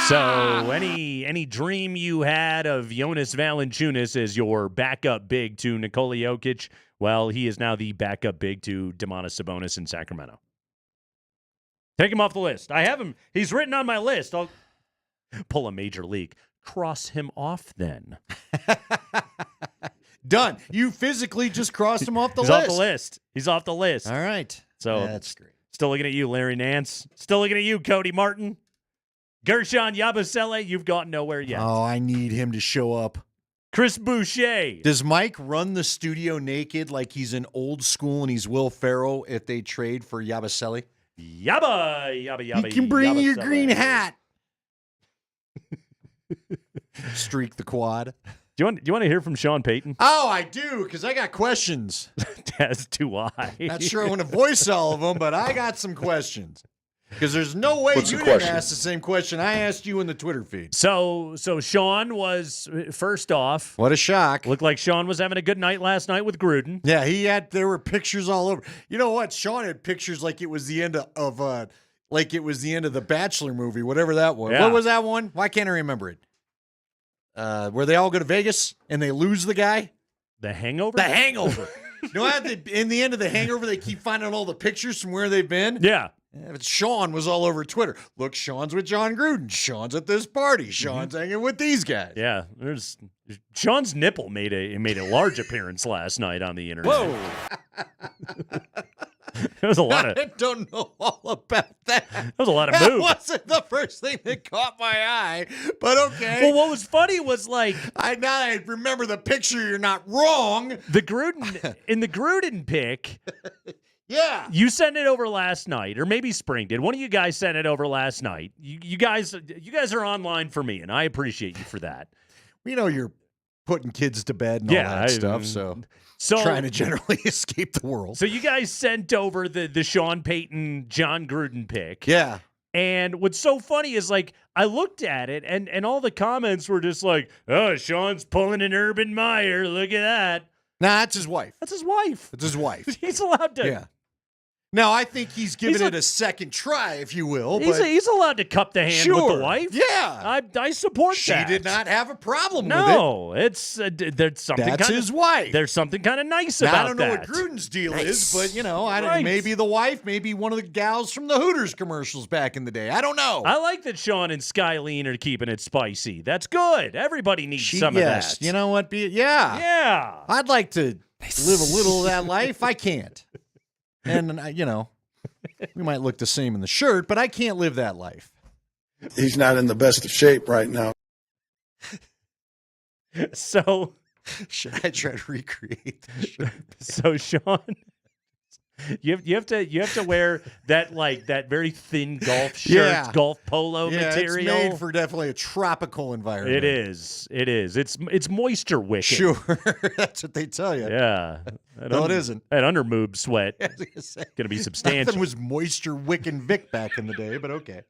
Speaker 21: So any dream you had of Jonas Valanciunas as your backup big to Nikola Jokic, well, he is now the backup big to Domantas Sabonis in Sacramento. Take him off the list. I have him. He's written on my list. I'll pull a major league. Cross him off then.
Speaker 19: Done. You physically just crossed him off the
Speaker 21: list.
Speaker 19: list.
Speaker 21: He's off the list. He's off the list.
Speaker 19: All right.
Speaker 21: So
Speaker 19: that's great.
Speaker 21: Still looking at you, Larry Nance. Still looking at you, Cody Martin. Gershon Yabusele, you've gone nowhere yet.
Speaker 19: Oh, I need him to show up.
Speaker 21: Chris Boucher.
Speaker 19: Does Mike run the studio naked like he's in old school and he's Will Ferrell if they trade for Yabusele?
Speaker 21: Yabba.
Speaker 19: You can bring your green hat. Streak the quad.
Speaker 21: Do you want to hear from Sean Payton?
Speaker 19: Oh, I do, because I got questions.
Speaker 21: As do I.
Speaker 19: Not sure I want to voice all of them, but I got some questions. Because there's no way
Speaker 9: What's
Speaker 19: you
Speaker 9: the
Speaker 19: didn't
Speaker 9: question?
Speaker 19: ask the same question I asked you in the Twitter feed.
Speaker 21: So Sean was first off.
Speaker 19: What a shock!
Speaker 21: Looked like Sean was having a good night last night with Gruden.
Speaker 19: Yeah, there were pictures all over. You know what? Sean had pictures like it was the end of the Bachelor movie, whatever that was.
Speaker 21: Yeah.
Speaker 19: What was that one? Why can't I remember it? Where they all go to Vegas and they lose the guy?
Speaker 21: The Hangover?
Speaker 19: The Hangover. You know what? In the end of The Hangover, they keep finding all the pictures from where they've been?
Speaker 21: Yeah.
Speaker 19: Sean was all over Twitter. Look, Sean's with John Gruden. Sean's at this party. Sean's hanging with these guys.
Speaker 21: Yeah, Sean's nipple made a large appearance last night on the internet.
Speaker 19: Whoa.
Speaker 21: There was a lot of.
Speaker 19: I don't know all about that.
Speaker 21: There was a lot of
Speaker 19: That
Speaker 21: moves.
Speaker 19: wasn't the first thing that caught my eye, but okay.
Speaker 21: Well, what was funny was like
Speaker 19: I remember the picture. You're not wrong.
Speaker 21: The Gruden pick.
Speaker 19: Yeah.
Speaker 21: You sent it over last night, or maybe Spring did. One of you guys sent it over last night. You guys are online for me, and I appreciate you for that.
Speaker 19: We know you're putting kids to bed and all that stuff, so trying to generally escape the world.
Speaker 21: So you guys sent over the Sean Payton, John Gruden pick.
Speaker 19: Yeah.
Speaker 21: And what's so funny is, like, I looked at it, and all the comments were just like, oh, Sean's pulling an Urban Meyer. Look at that.
Speaker 19: Nah, that's his wife.
Speaker 21: That's his wife.
Speaker 19: It's his wife.
Speaker 21: He's allowed to.
Speaker 19: Yeah. Now, I think he's giving it a second try, if you will.
Speaker 21: He's allowed to cup the hand with the wife.
Speaker 19: Yeah.
Speaker 21: I support that.
Speaker 19: She did not have a problem with it.
Speaker 21: No, it's there's something.
Speaker 19: That's his wife.
Speaker 21: There's something kind of nice
Speaker 19: Now,
Speaker 21: about
Speaker 19: I don't know
Speaker 21: that.
Speaker 19: what Gruden's deal is, but,
Speaker 21: Right.
Speaker 19: maybe the wife, maybe one of the gals from the Hooters commercials back in the day. I don't know.
Speaker 21: I like that Sean and Skylene are keeping it spicy. That's good. Everybody needs some of that.
Speaker 19: You know what? Yeah. I'd like to live a little of that life. I can't. And, we might look the same in the shirt, but I can't live that life.
Speaker 9: He's not in the best of shape right now.
Speaker 21: So,
Speaker 19: should I try to recreate the shirt?
Speaker 21: So Sean, you have to wear that very thin golf shirt, golf polo material.
Speaker 19: It's made for definitely a tropical environment.
Speaker 21: It is. It's moisture wicking.
Speaker 19: Sure, that's what they tell you.
Speaker 21: Yeah.
Speaker 19: No, it isn't.
Speaker 21: That undermoob sweat
Speaker 19: I was gonna say,
Speaker 21: going to be substantial.
Speaker 19: Nothing was moisture wicking Vic back in the day, but okay.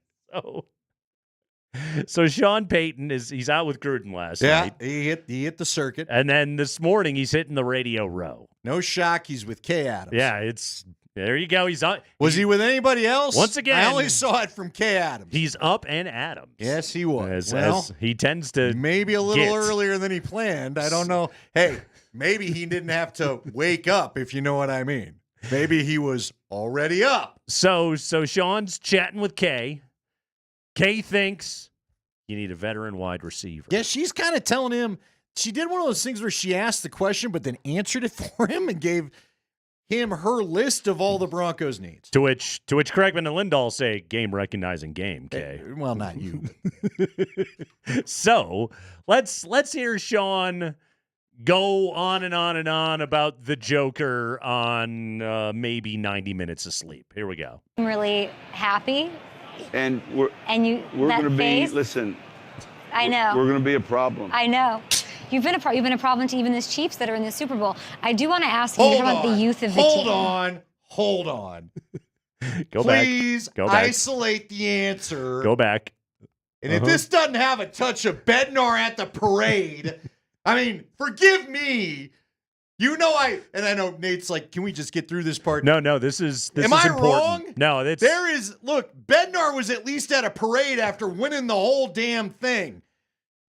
Speaker 21: So Sean Payton he's out with Gruden last night.
Speaker 19: Yeah, he hit the circuit.
Speaker 21: And then this morning he's hitting the radio row.
Speaker 19: No shock, he's with Kay Adams.
Speaker 21: Yeah, there you go. He's up.
Speaker 19: Was he with anybody else?
Speaker 21: Once again,
Speaker 19: I only saw it from Kay Adams.
Speaker 21: He's up and Adams.
Speaker 19: Yes, he was.
Speaker 21: As he tends to
Speaker 19: maybe a little earlier than he planned. I don't know. Hey, maybe he didn't have to wake up, if you know what I mean. Maybe he was already up.
Speaker 21: So Sean's chatting with Kay. Kay thinks you need a veteran wide receiver.
Speaker 19: Yeah, she's kind of telling him. She did one of those things where she asked the question, but then answered it for him and gave him her list of all the Broncos needs.
Speaker 21: To which Kreckman and Lindahl say, game recognizing game, Kay.
Speaker 19: Well, not you.
Speaker 21: So let's hear Sean go on and on and on about the Joker on maybe 90 minutes of sleep. Here we go.
Speaker 5: I'm really happy.
Speaker 20: And we're going to be, listen.
Speaker 5: I know.
Speaker 20: We're going to be a problem.
Speaker 5: I know. You've been a problem to even the Chiefs that are in the Super Bowl. I do want to ask you about the youth of the team.
Speaker 19: Hold on.
Speaker 21: Go
Speaker 19: Please
Speaker 21: back. Go back.
Speaker 19: Isolate the answer.
Speaker 21: Go back.
Speaker 19: And if this doesn't have a touch of Bednar at the parade, I mean, forgive me. I know Nate's like, can we just get through this part?
Speaker 21: No, this is
Speaker 19: Am I
Speaker 21: important.
Speaker 19: wrong?
Speaker 21: No,
Speaker 19: look, Bednar was at least at a parade after winning the whole damn thing.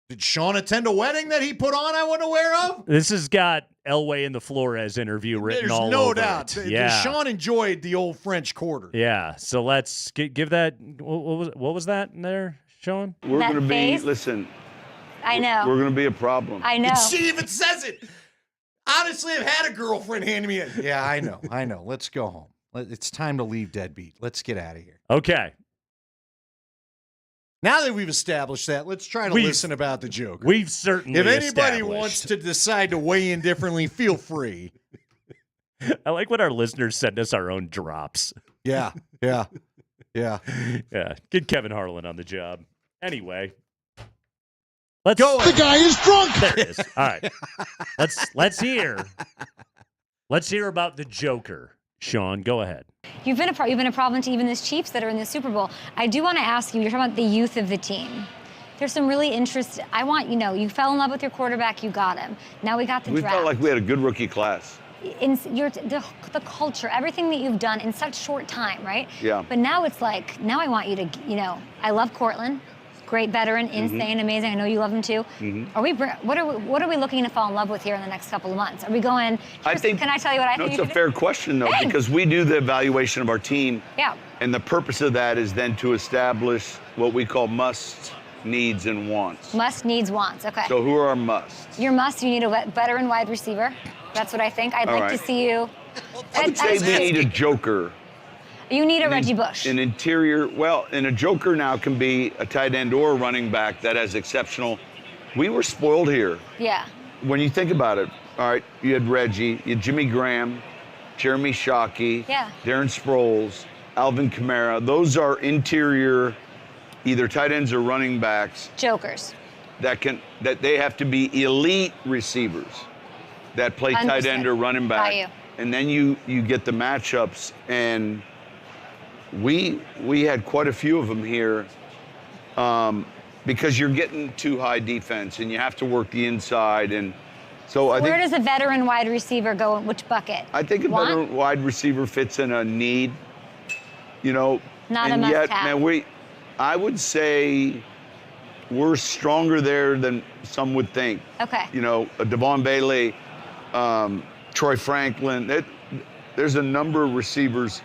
Speaker 19: Did Sean attend a wedding that he put on I wasn't aware of?
Speaker 21: This has got Elway and the Flores interview written all over
Speaker 19: There's no doubt.
Speaker 21: Yeah.
Speaker 19: Sean enjoyed the old French Quarter.
Speaker 21: Yeah, so let's give that. What was that in there, Sean?
Speaker 20: We're
Speaker 5: That
Speaker 20: going to be,
Speaker 5: face?
Speaker 20: listen.
Speaker 5: I know.
Speaker 20: We're going to be a problem.
Speaker 5: I know.
Speaker 19: She even says it. Honestly, I've had a girlfriend hand me a. Yeah, I know. Let's go home. It's time to leave Deadbeat. Let's get out of here.
Speaker 21: Okay.
Speaker 19: Now that we've established that, let's try to listen about the Joker.
Speaker 21: We've certainly
Speaker 19: If anybody
Speaker 21: established.
Speaker 19: wants to decide to weigh in differently, feel free.
Speaker 21: I like when our listeners send us our own drops.
Speaker 19: Yeah.
Speaker 21: Yeah. Get Kevin Harlan on the job. Anyway. Let's
Speaker 19: go.
Speaker 9: The guy is drunk.
Speaker 21: There it is. All right. Let's hear about the Joker, Sean, go ahead.
Speaker 5: You've been a problem to even this Chiefs that are in the Super Bowl. I do want to ask you, you're talking about the youth of the team. There's some really interesting, you fell in love with your quarterback, you got him. Now we got the
Speaker 20: We
Speaker 5: draft.
Speaker 20: felt like we had a good rookie class.
Speaker 5: The culture, everything that you've done in such short time, right?
Speaker 20: Yeah.
Speaker 5: But now it's like, now I want you to, I love Cortland. Great veteran, insane, amazing. I know you love him too. What are we looking to fall in love with here in the next couple of months? Are we going? Can I tell you what I think?
Speaker 20: It's a fair question though, because we do the evaluation of our team.
Speaker 5: Yeah.
Speaker 20: And the purpose of that is then to establish what we call musts, needs, and wants.
Speaker 5: Must, needs, wants. Okay.
Speaker 20: So who are our musts?
Speaker 5: Your must, you need a veteran wide receiver. That's what I think. I'd like to see you.
Speaker 20: I would say we need a joker.
Speaker 5: You need a Reggie Bush.
Speaker 20: An interior, and a joker now can be a tight end or a running back that has exceptional. We were spoiled here.
Speaker 5: Yeah.
Speaker 20: When you think about it, all right, you had Reggie, you had Jimmy Graham, Jeremy Shockey, Darren Sproles, Alvin Kamara. Those are interior, either tight ends or running backs.
Speaker 5: Jokers.
Speaker 20: That they have to be elite receivers that play tight end or running back. And then you get the matchups, and we had quite a few of them here because you're getting too high defense and you have to work the inside. And so I think.
Speaker 5: Where does a veteran wide receiver go in which bucket?
Speaker 20: I think a veteran wide receiver fits in a need,
Speaker 5: Not
Speaker 20: and
Speaker 5: a must
Speaker 20: yet,
Speaker 5: have.
Speaker 20: man, I would say we're stronger there than some would think.
Speaker 5: Okay.
Speaker 20: A Devon Bailey, Troy Franklin. There's a number of receivers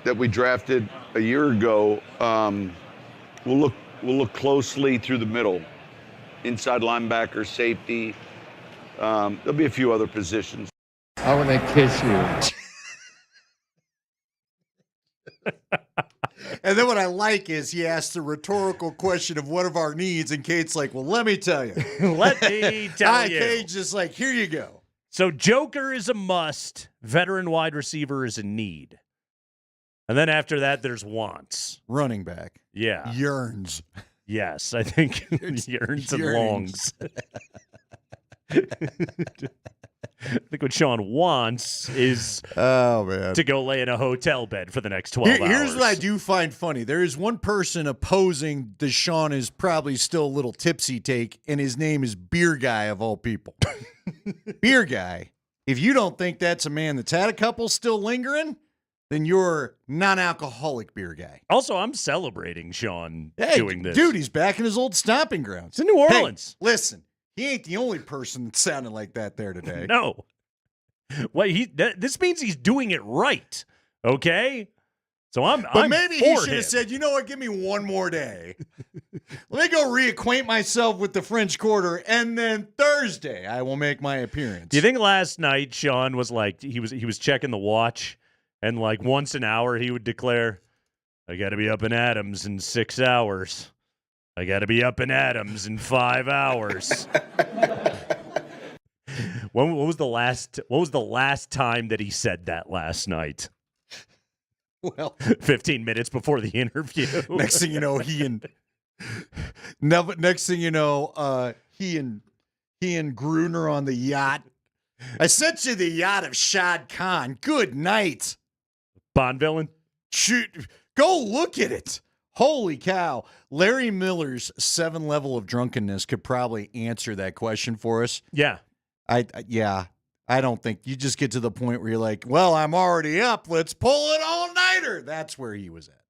Speaker 20: that we drafted a year ago. We'll look closely through the middle, inside linebacker, safety. There'll be a few other positions.
Speaker 10: I want to kiss you.
Speaker 19: And then what I like is he asks the rhetorical question of what of our needs, and Kate's like, well, let me tell you.
Speaker 21: Let me tell you.
Speaker 19: Kate's just like, here you go.
Speaker 21: So joker is a must. Veteran wide receiver is a need. And then after that, there's wants.
Speaker 19: Running back.
Speaker 21: Yeah.
Speaker 19: Yearns.
Speaker 21: Yes, I think yearns and longs. I think what Sean wants is to go lay in a hotel bed for the next 12 hours.
Speaker 19: Here's what I do find funny. There is one person opposing the Sean is probably still a little tipsy take, and his name is Beer Guy of all people. Beer Guy. If you don't think that's a man that's had a couple still lingering, then you're non-alcoholic Beer Guy.
Speaker 21: Also, I'm celebrating Sean doing this.
Speaker 19: Dude, he's back in his old stomping grounds.
Speaker 21: It's in New Orleans.
Speaker 19: Hey, listen. He ain't the only person that sounded like that there today.
Speaker 21: No. Well, this means he's doing it right. Okay? So
Speaker 19: But maybe he should have said, you know what, give me one more day. Let me go reacquaint myself with the French Quarter, and then Thursday I will make my appearance.
Speaker 21: Do you think last night Sean was like he was checking the watch, and like once an hour he would declare, I gotta be up in Adams in 6 hours. I got to be up in Adams in 5 hours. What was the last time that he said that last night?
Speaker 19: Well,
Speaker 21: 15 minutes before the interview.
Speaker 19: Next thing you know, he and Gruner on the yacht. I sent you the yacht of Shad Khan. Good night.
Speaker 21: Bond villain?
Speaker 19: Shoot, go look at it. Holy cow. Larry Miller's 7 level of drunkenness could probably answer that question for us.
Speaker 21: Yeah.
Speaker 19: I don't think you just get to the point where you're like, well, I'm already up. Let's pull it all-nighter. That's where he was at.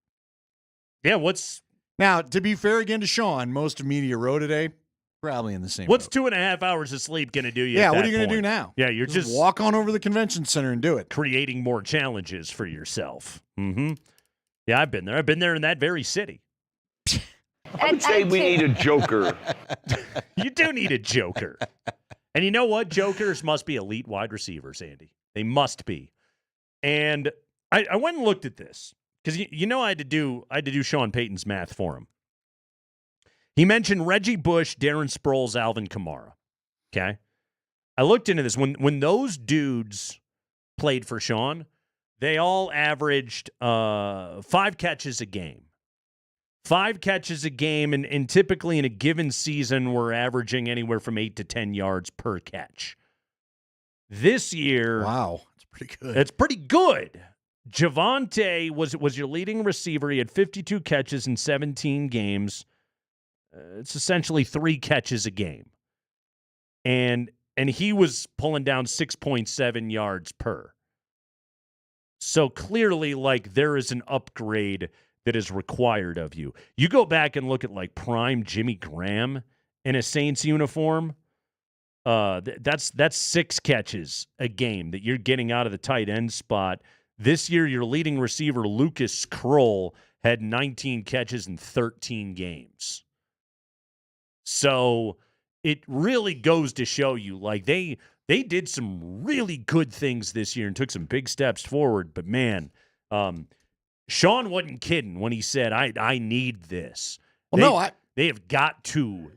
Speaker 21: Yeah,
Speaker 19: Now, to be fair again to Sean, most of Media Row today, probably in the same
Speaker 21: What's
Speaker 19: boat.
Speaker 21: 2.5 hours of sleep going to do you?
Speaker 19: Yeah,
Speaker 21: at
Speaker 19: what
Speaker 21: that
Speaker 19: are you going to do
Speaker 21: point?
Speaker 19: now?
Speaker 21: Yeah, you're just
Speaker 19: walk on over to the convention center and do it.
Speaker 21: Creating more challenges for yourself. Mm-hmm. Yeah, I've been there. I've been there in that very city.
Speaker 20: I would say we need a joker.
Speaker 21: You do need a joker. And you know what? Jokers must be elite wide receivers, Andy. They must be. And I went and looked at this because you know I had to do Sean Payton's math for him. He mentioned Reggie Bush, Darren Sproles, Alvin Kamara. Okay? I looked into this. When those dudes played for Sean, they all averaged 5 catches a game. 5 catches a game, and typically in a given season, we're averaging anywhere from 8 to 10 yards per catch. This year...
Speaker 19: Wow, that's pretty good.
Speaker 21: It's pretty good. Javonte was your leading receiver. He had 52 catches in 17 games. It's essentially 3 catches a game. And he was pulling down 6.7 yards per. So clearly, like, there is an upgrade that is required of you. You go back and look at, like, prime Jimmy Graham in a Saints uniform. That's 6 catches a game that you're getting out of the tight end spot. This year, your leading receiver, Lucas Kroll, had 19 catches in 13 games. So it really goes to show you, like, they did some really good things this year and took some big steps forward. But, man, Sean wasn't kidding when he said, I need this.
Speaker 19: Well,
Speaker 21: they have got to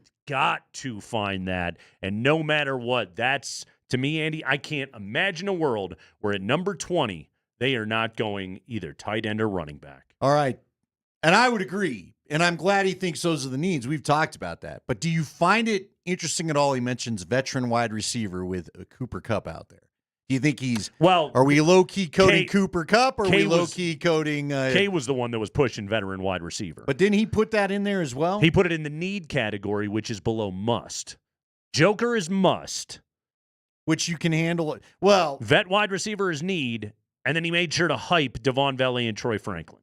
Speaker 21: find that. And no matter what, that's, to me, Andy, I can't imagine a world where at number 20, they are not going either tight end or running back.
Speaker 19: All right. And I would agree. And I'm glad he thinks those are the needs. We've talked about that. But do you find it interesting at all he mentions veteran wide receiver with a Cooper Kupp out there? Do you think he's – are we low-key coding Cooper Kupp or are we low-key coding
Speaker 21: Kane was the one that was pushing veteran wide receiver.
Speaker 19: But didn't he put that in there as well?
Speaker 21: He put it in the need category, which is below must. Joker is must.
Speaker 19: Which you can handle. Well –
Speaker 21: vet wide receiver is need, and then he made sure to hype Devon Valley and Troy Franklin.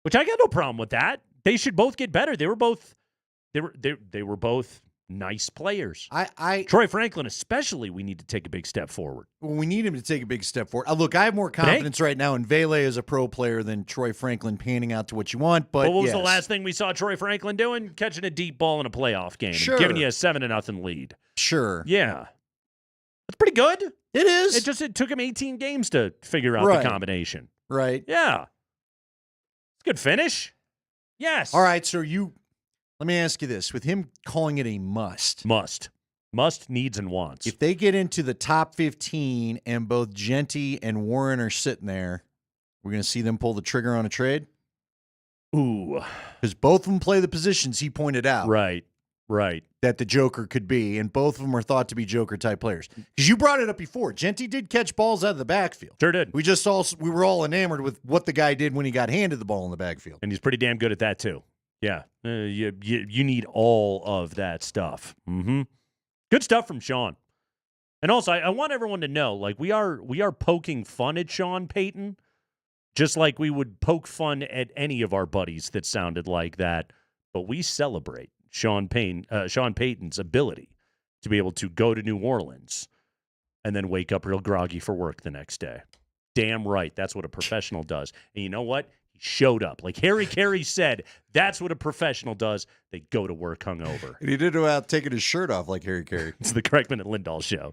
Speaker 21: Which I got no problem with that. They should both get better. They were both nice players. Troy Franklin especially, we need to take a big step forward.
Speaker 19: Well, we need him to take a big step forward. Look, I have more confidence right now in Vele as a pro player than Troy Franklin panning out to what you want. But
Speaker 21: what was the last thing we saw Troy Franklin doing? Catching a deep ball in a playoff game.
Speaker 19: Sure.
Speaker 21: And giving you a 7-0 lead.
Speaker 19: Sure.
Speaker 21: Yeah. That's pretty good.
Speaker 19: It is.
Speaker 21: It took him 18 games to figure out the combination.
Speaker 19: Right.
Speaker 21: Yeah. It's a good finish. Yes.
Speaker 19: All right, so let me ask you this. With him calling it a must.
Speaker 21: Must, needs, and wants.
Speaker 19: If they get into the top 15 and both Genty and Warren are sitting there, we're going to see them pull the trigger on a trade?
Speaker 21: Ooh.
Speaker 19: Because both of them play the positions he pointed out.
Speaker 21: Right.
Speaker 19: That the Joker could be, and both of them are thought to be Joker-type players. Because you brought it up before. Genty did catch balls out of the backfield.
Speaker 21: Sure did.
Speaker 19: We were all enamored with what the guy did when he got handed the ball in the backfield.
Speaker 21: And he's pretty damn good at that, too. Yeah. You need all of that stuff. Mm-hmm. Good stuff from Sean. And also, I want everyone to know, like, we are poking fun at Sean Payton, just like we would poke fun at any of our buddies that sounded like that. But we celebrate Sean Payton's ability to be able to go to New Orleans and then wake up real groggy for work the next day. Damn right. That's what a professional does. And you know what? He showed up. Like Harry Carey said, that's what a professional does. They go to work hungover.
Speaker 19: And he did it without taking his shirt off like Harry Carey.
Speaker 21: It's the Kreckman and Lindahl show.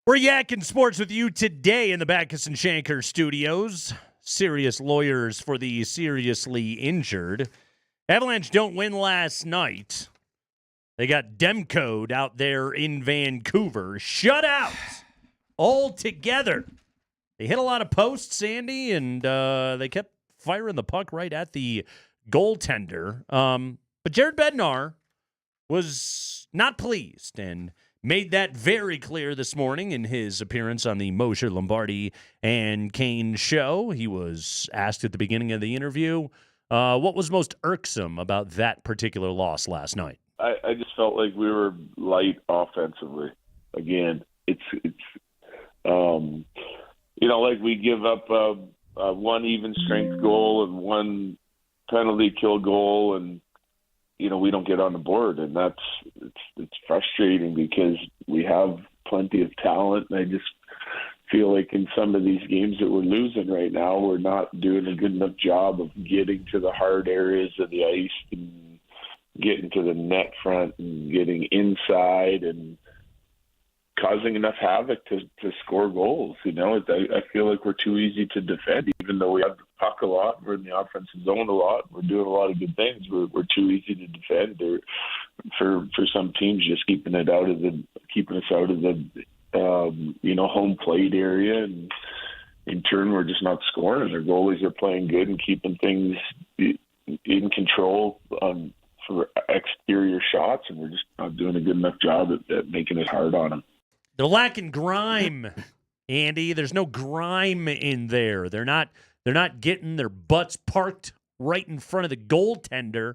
Speaker 21: We're yakking sports with you today in the Backus and Shanker studios. Serious lawyers for the seriously injured. Avalanche don't win last night. They got Demcode out there in Vancouver. Shutout all together. They hit a lot of posts, Andy, and they kept firing the puck right at the goaltender. But Jared Bednar was not pleased and made that very clear this morning in his appearance on the Moser, Lombardi, and Kane show. He was asked at the beginning of the interview what was most irksome about that particular loss last night.
Speaker 15: I just felt like we were light offensively. Again, it's like we give up one even strength goal and one penalty kill goal, and we don't get on the board, and it's frustrating because we have plenty of talent, and I just feel like in some of these games that we're losing right now, we're not doing a good enough job of getting to the hard areas of the ice and getting to the net front and getting inside and causing enough havoc to score goals. I feel like we're too easy to defend, even though we have the puck a lot. We're in the offensive zone a lot. We're doing a lot of good things. We're too easy to defend. Or for some teams, just keeping us out of the home plate area, and in turn, we're just not scoring. Their goalies are playing good and keeping things in control for exterior shots, and we're just not doing a good enough job at making it hard on them.
Speaker 21: They're lacking grime, Andy. There's no grime in there. They're not getting their butts parked right in front of the goaltender,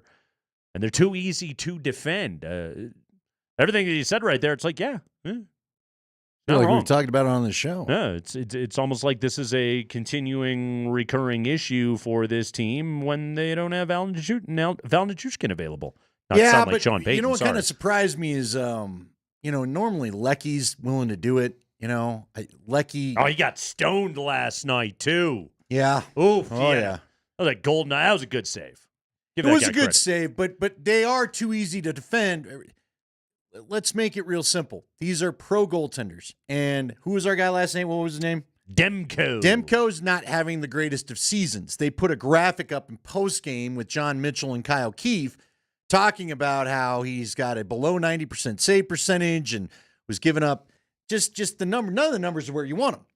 Speaker 21: and they're too easy to defend. Everything that you said right there, it's like, yeah.
Speaker 19: Not like we've talked about it on the show.
Speaker 21: No, it's almost like this is a continuing, recurring issue for this team when they don't have Val Nichushkin available. Not sound like Sean Payton.
Speaker 19: What kind of surprised me is, normally Lecky's willing to do it. Lecky.
Speaker 21: Oh, he got stoned last night too.
Speaker 19: Yeah.
Speaker 21: Oof.
Speaker 19: Oh yeah.
Speaker 21: That was a golden. That was a good save.
Speaker 19: It was a good save, but they are too easy to defend. Let's make it real simple. These are pro goaltenders. And who was our guy last name? What was his name?
Speaker 21: Demko.
Speaker 19: Demko's not having the greatest of seasons. They put a graphic up in postgame with John Mitchell and Kyle Keefe talking about how he's got a below 90% save percentage and was giving up just the number. None of the numbers are where you want them.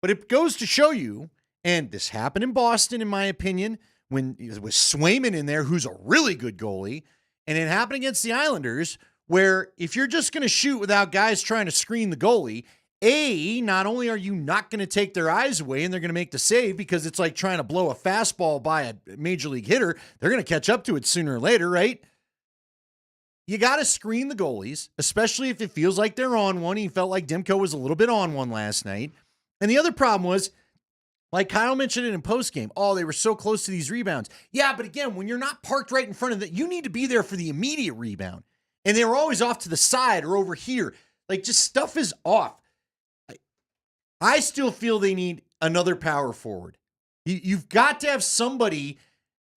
Speaker 19: But it goes to show you, and this happened in Boston, in my opinion, when it was Swayman in there, who's a really good goalie, and it happened against the Islanders, where if you're just going to shoot without guys trying to screen the goalie, not only are you not going to take their eyes away and they're going to make the save because it's like trying to blow a fastball by a major league hitter, they're going to catch up to it sooner or later, right? You got to screen the goalies, especially if it feels like they're on one. He felt like Demko was a little bit on one last night. And the other problem was, like Kyle mentioned it in postgame, they were so close to these rebounds. Yeah, but again, when you're not parked right in front of you need to be there for the immediate rebound. And they were always off to the side or over here. Like, just stuff is off. I still feel they need another power forward. You've got to have somebody,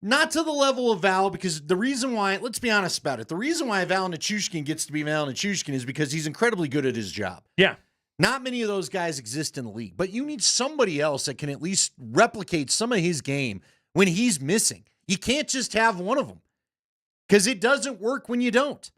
Speaker 19: not to the level of Val, because the reason why, let's be honest about it, the reason why Val Nichushkin gets to be Val Nichushkin is because he's incredibly good at his job.
Speaker 21: Yeah.
Speaker 19: Not many of those guys exist in the league, but you need somebody else that can at least replicate some of his game when he's missing. You can't just have one of them because it doesn't work when you don't.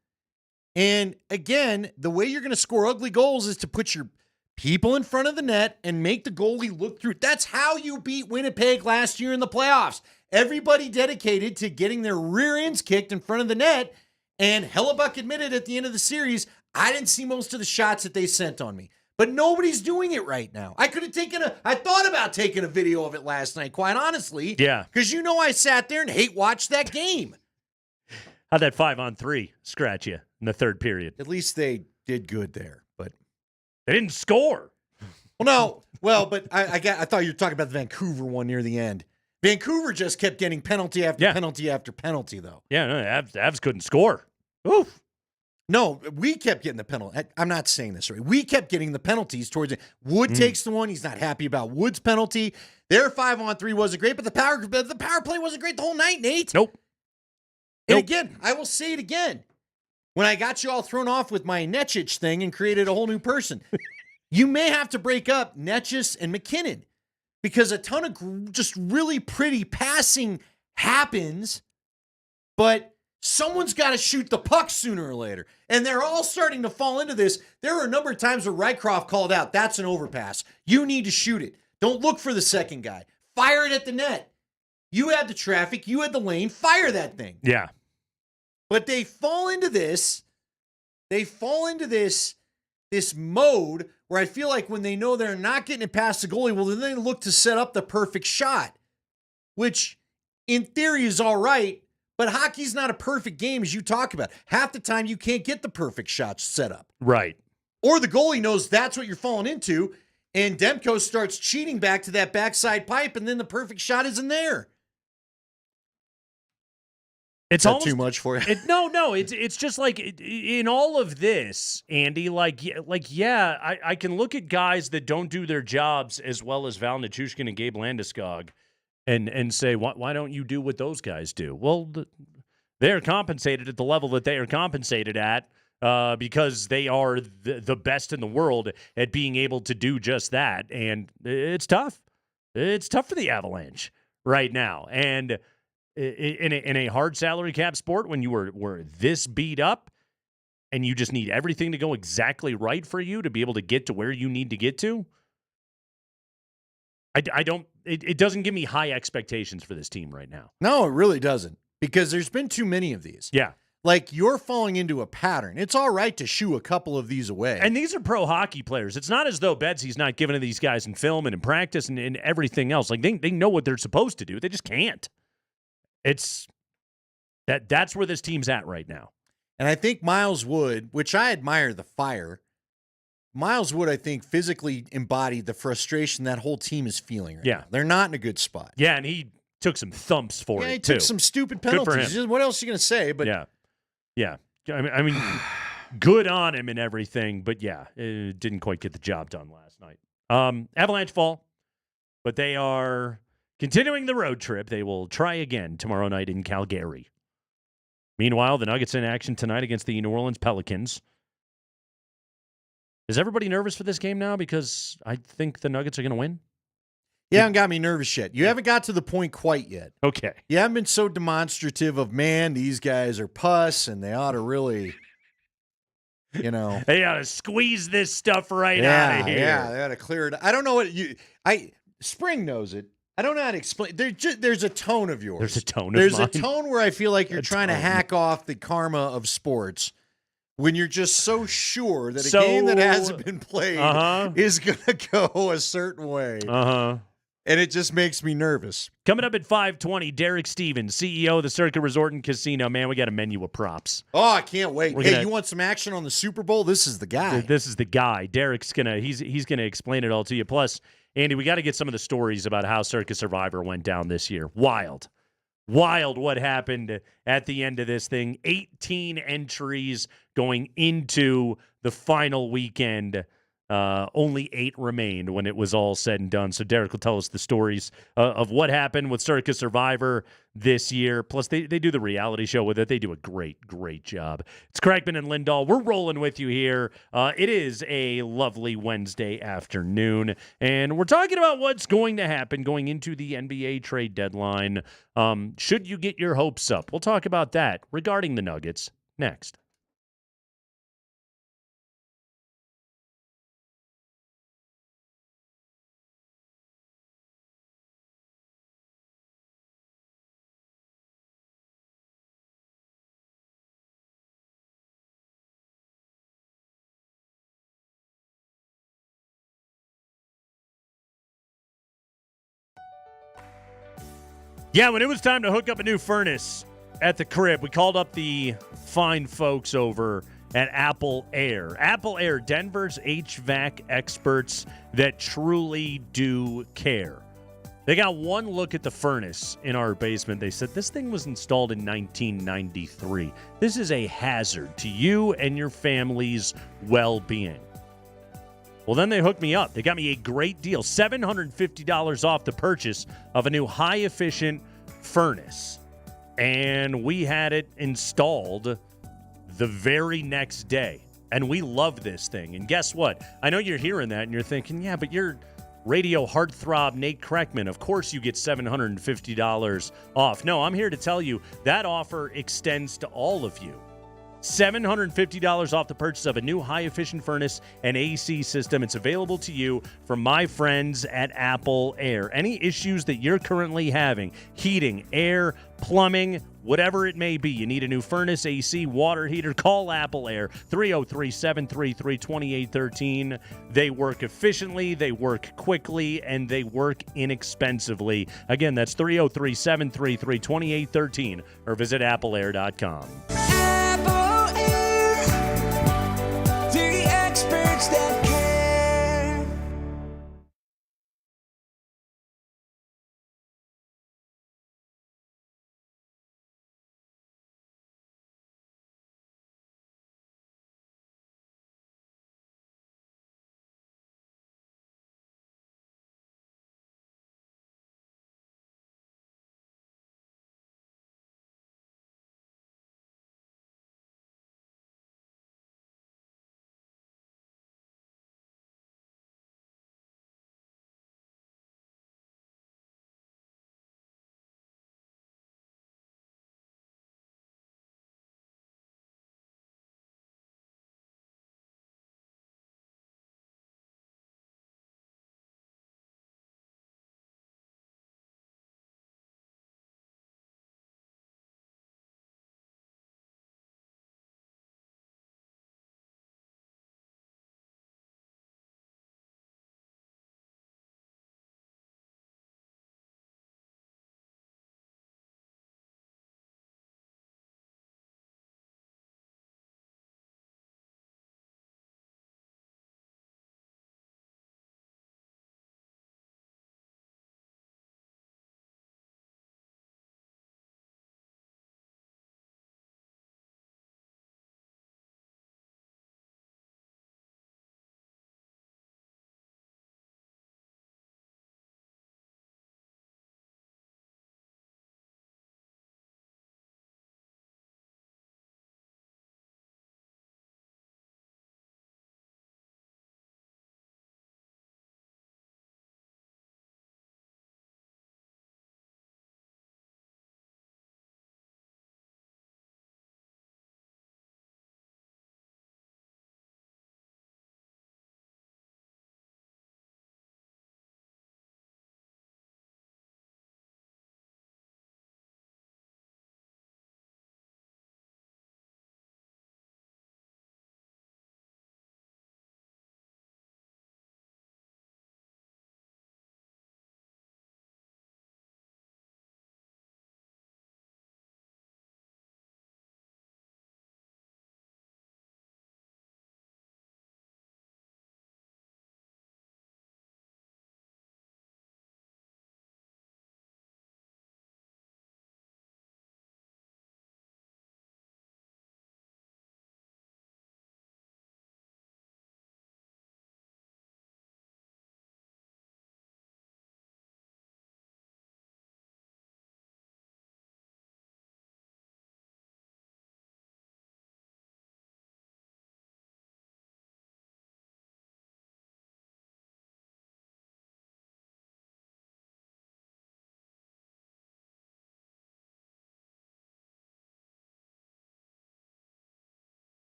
Speaker 19: And again, the way you're going to score ugly goals is to put your people in front of the net and make the goalie look through. That's how you beat Winnipeg last year in the playoffs. Everybody dedicated to getting their rear ends kicked in front of the net. And Hellebuck admitted at the end of the series, I didn't see most of the shots that they sent on me. But nobody's doing it right now. I thought about taking a video of it last night, quite honestly.
Speaker 21: Yeah.
Speaker 19: Because I sat there and hate watched that game.
Speaker 21: How'd that 5-on-3 scratch you in the third period?
Speaker 19: At least they did good there, but
Speaker 21: they didn't score.
Speaker 19: Well, no. Well, but I thought you were talking about the Vancouver one near the end. Vancouver just kept getting penalty after penalty after penalty, though.
Speaker 21: Yeah, no, Avs couldn't score. Oof.
Speaker 19: No, we kept getting the penalty. I'm not saying this right. We kept getting the penalties towards it. Wood takes the one. He's not happy about Wood's penalty. Their 5-on-3 wasn't great, but the power play wasn't great the whole night, Nate.
Speaker 21: Nope.
Speaker 19: And again, I will say it again. When I got you all thrown off with my Nechich thing and created a whole new person, You may have to break up Netchus and McKinnon because a ton of just really pretty passing happens, but someone's got to shoot the puck sooner or later. And they're all starting to fall into this. There were a number of times where Rycroft called out, that's an overpass. You need to shoot it. Don't look for the second guy. Fire it at the net. You had the traffic. You had the lane. Fire that thing.
Speaker 21: Yeah.
Speaker 19: But they fall into this. They fall into this mode where I feel like when they know they're not getting it past the goalie, well, then they look to set up the perfect shot, which in theory is all right, but hockey's not a perfect game as you talk about. Half the time you can't get the perfect shots set up.
Speaker 21: Right.
Speaker 19: Or the goalie knows that's what you're falling into, and Demko starts cheating back to that backside pipe, and then the perfect shot isn't there.
Speaker 21: It's
Speaker 19: almost too much for you.
Speaker 21: No. It's just like in all of this, Andy. I can look at guys that don't do their jobs as well as Val Nichushkin and Gabe Landeskog, and say, why don't you do what those guys do? Well, they're compensated at the level that they are compensated at because they are the best in the world at being able to do just that, and it's tough. It's tough for the Avalanche right now, and. In a hard salary cap sport, when you were this beat up and you just need everything to go exactly right for you to be able to get to where you need to get to, it doesn't give me high expectations for this team right now.
Speaker 19: No, it really doesn't, because there's been too many of these.
Speaker 21: Yeah.
Speaker 19: Like, you're falling into a pattern. It's all right to shoo a couple of these away.
Speaker 21: And these are pro hockey players. It's not as though Betsy's not giving to these guys in film and in practice and everything else. Like, they know what they're supposed to do. They just can't. That's where this team's at right now.
Speaker 19: And I think Miles Wood, which I admire the fire, Miles Wood, I think, physically embodied the frustration that whole team is feeling right now. They're not in a good spot.
Speaker 21: Yeah, and he took some thumps for it,
Speaker 19: he
Speaker 21: too.
Speaker 19: took some stupid
Speaker 21: Good for
Speaker 19: penalties.
Speaker 21: him.
Speaker 19: What else are you going to say? But
Speaker 21: Yeah. I mean, good on him and everything, but it didn't quite get the job done last night. Avalanche fall, but they are continuing the road trip. They will try again tomorrow night in Calgary. Meanwhile, the Nuggets in action tonight against the New Orleans Pelicans. Is everybody nervous for this game now? Because I think the Nuggets are going to win.
Speaker 19: You haven't got me nervous yet. You haven't got to the point quite yet.
Speaker 21: Okay.
Speaker 19: You haven't been so demonstrative of, man, these guys are puss and they ought to really,
Speaker 21: They ought to squeeze this stuff right out of here.
Speaker 19: Yeah, they ought to clear it. I don't know what Spring knows it. I don't know how to explain. There's a tone of yours.
Speaker 21: There's a tone
Speaker 19: There's
Speaker 21: of mine.
Speaker 19: a tone where I feel like you're trying to hack off the karma of sports when you're just so sure that a game that hasn't been played is going to go a certain way. And it just makes me nervous.
Speaker 21: Coming up at 5:20, Derek Stevens, CEO of the Circa Resort and Casino. Man, we got a menu of props.
Speaker 19: Oh, I can't wait. You want some action on the Super Bowl? This is the guy.
Speaker 21: This is the guy. Derek's he's gonna explain it all to you. Plus, Andy, we got to get some of the stories about how Circa Survivor went down this year. Wild what happened at the end of this thing. 18 entries going into the final weekend. Only 8 remained when it was all said and done. So Derek will tell us the stories of what happened with Circa Survivor this year. Plus, they do the reality show with it. They do a great job. It's Kreckman and Lindahl. We're rolling with you here. It is a lovely Wednesday afternoon, and we're talking about what's going to happen going into the NBA trade deadline. Should you get your hopes up? We'll talk about that regarding the Nuggets next. Yeah, when it was time to hook up a new furnace at the crib, we called up the fine folks over at Apple Air. Apple Air, Denver's HVAC experts that truly do care. They got one look at the furnace in our basement. They said, this thing was installed in 1993. This is a hazard to you and your family's well-being. Well, then they hooked me up. They got me a great deal, $750 off the purchase of a new high-efficient furnace. And we had it installed the very next day. and we love this thing. And guess what? I know you're hearing that, and you're thinking, yeah, but you're radio heartthrob Nate Kreckman. Of course you get $750 off. No, I'm here to tell you that offer extends to all of you. $750 off the purchase of a new high-efficient furnace and AC system. It's available to you from my friends at Apple Air. Any issues that you're currently having, heating, air, plumbing, whatever it may be, you need a new furnace, AC, water heater, call Apple Air, 303-733-2813. They work efficiently, they work quickly, and they work inexpensively. Again, that's 303-733-2813 or visit appleair.com.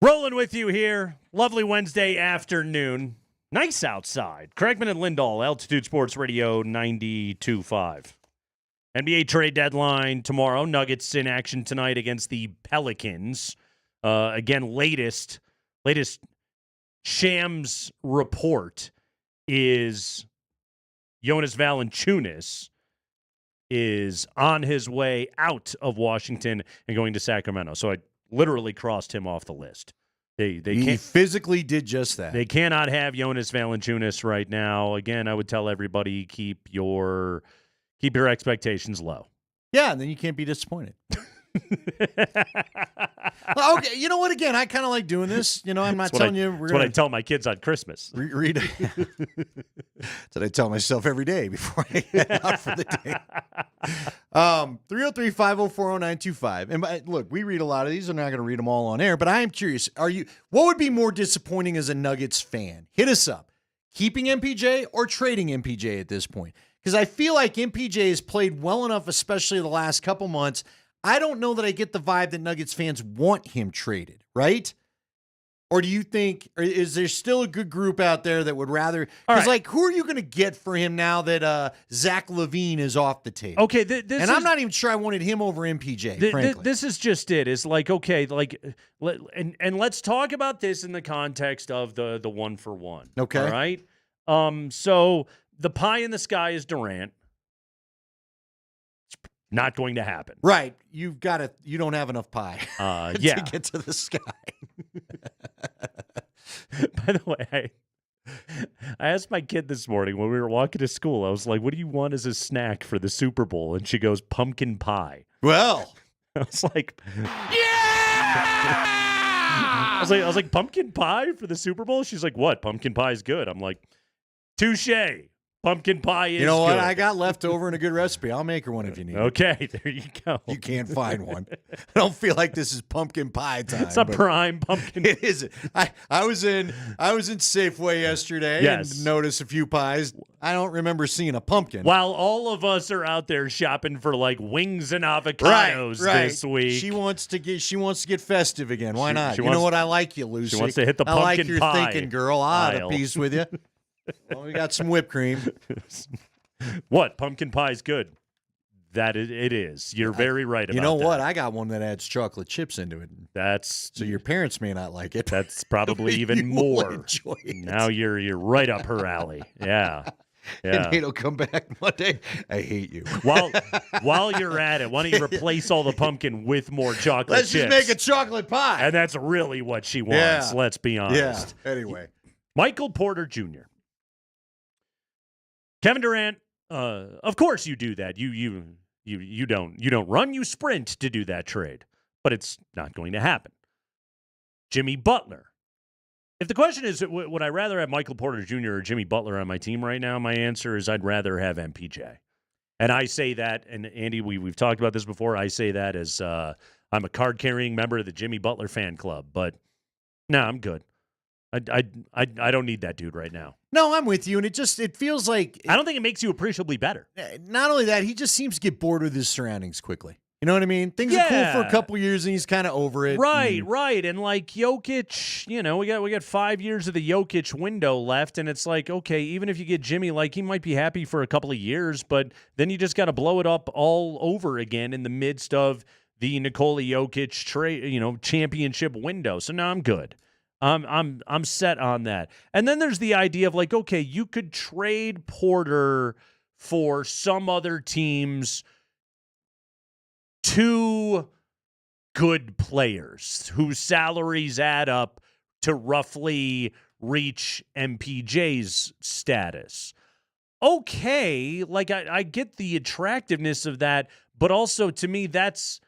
Speaker 21: Rolling with you here. Lovely Wednesday afternoon. Nice outside. Kreckman and Lindahl, Altitude Sports Radio 92.5. NBA trade deadline tomorrow. Nuggets in action tonight against the Pelicans. Again, latest Shams report is Jonas Valanciunas is on his way out of Washington and going to Sacramento. So I literally crossed him off the list. He
Speaker 19: physically did just that.
Speaker 21: They cannot have Jonas Valanciunas right now. Again, I would tell everybody keep your expectations low.
Speaker 19: Yeah, and then you can't be disappointed. Okay, you know what? Again, I kind of like doing this. You know, I'm not telling you.
Speaker 21: That's what I tell my kids on Christmas.
Speaker 19: Read it. That's what I tell myself every day before I head out for the day. 303-504-0925. And look, we read a lot of these. I'm not going to read them all on air, but I am curious. What would be more disappointing as a Nuggets fan? Hit us up. Keeping MPJ or trading MPJ at this point? Because I feel like MPJ has played well enough, especially the last couple months. I don't know that I get the vibe that Nuggets fans want him traded, right? Or do you think, or is there still a good group out there that would rather? Because, like, who are you going to get for him now that Zach LaVine is off the table?
Speaker 21: Okay,
Speaker 19: I'm not even sure I wanted him over MPJ, frankly.
Speaker 21: This is just it. It's like, okay, and let's talk about this in the context of the 1-for-1.
Speaker 19: Okay.
Speaker 21: All right? So the pie in the sky is Durant. Not going to happen.
Speaker 19: Right. You don't have enough pie to get to the sky.
Speaker 21: By the way, I asked my kid this morning when we were walking to school, I was like, what do you want as a snack for the Super Bowl? And she goes, pumpkin pie.
Speaker 19: Well.
Speaker 21: I was like, yeah! I was like, pumpkin pie for the Super Bowl? She's like, what? Pumpkin pie is good. I'm like, touche. Pumpkin pie is good.
Speaker 19: You know what? I got leftover and a good recipe. I'll make her one if you need it.
Speaker 21: Okay, there you go.
Speaker 19: You can't find one. I don't feel like this is pumpkin pie time.
Speaker 21: It's a prime pumpkin.
Speaker 19: It is. I was in Safeway yesterday and noticed a few pies. I don't remember seeing a pumpkin.
Speaker 21: While all of us are out there shopping for like wings and avocados this week.
Speaker 19: She wants to get festive again. Why not? You know what? I like you, Lucy.
Speaker 21: She wants to hit the pumpkin
Speaker 19: pie. I like your thinking, girl. I'll have a piece with you. Well, we got some whipped cream.
Speaker 21: What? Pumpkin pie is good. It is. You're very right about that.
Speaker 19: You know what? I got one that adds chocolate chips into it.
Speaker 21: So
Speaker 19: your parents may not like it.
Speaker 21: That's probably even more.
Speaker 19: Enjoy it.
Speaker 21: Now you're right up her alley. Yeah.
Speaker 19: And Nate'll come back Monday. I hate you.
Speaker 21: While you're at it, why don't you replace all the pumpkin with more chocolate
Speaker 19: chips?
Speaker 21: Let's
Speaker 19: just make a chocolate pie.
Speaker 21: And that's really what she wants.
Speaker 19: Yeah.
Speaker 21: Let's be honest.
Speaker 19: Yeah. Anyway.
Speaker 21: Michael Porter Jr. Kevin Durant, of course you do that. You don't run, you sprint to do that trade. But it's not going to happen. Jimmy Butler. If the question is, would I rather have Michael Porter Jr. or Jimmy Butler on my team right now, my answer is I'd rather have MPJ. And I say that, and Andy, we've talked about this before, I say that as I'm a card-carrying member of the Jimmy Butler fan club. But no, I'm good. I don't need that dude right now.
Speaker 19: No, I'm with you, and it feels like
Speaker 21: I don't think it makes you appreciably better.
Speaker 19: Not only that, he just seems to get bored with his surroundings quickly. You know what I mean? Things are cool for a couple years, and he's kind of over it.
Speaker 21: Right. And like Jokic, we got 5 years of the Jokic window left, and it's like, okay, even if you get Jimmy, like he might be happy for a couple of years, but then you just got to blow it up all over again in the midst of the Nikola Jokic championship window. So now I'm good. I'm set on that. And then there's the idea of like, okay, you could trade Porter for some other team's 2 good players whose salaries add up to roughly reach MPJ's status. Okay, like I get the attractiveness of that, but also to me that's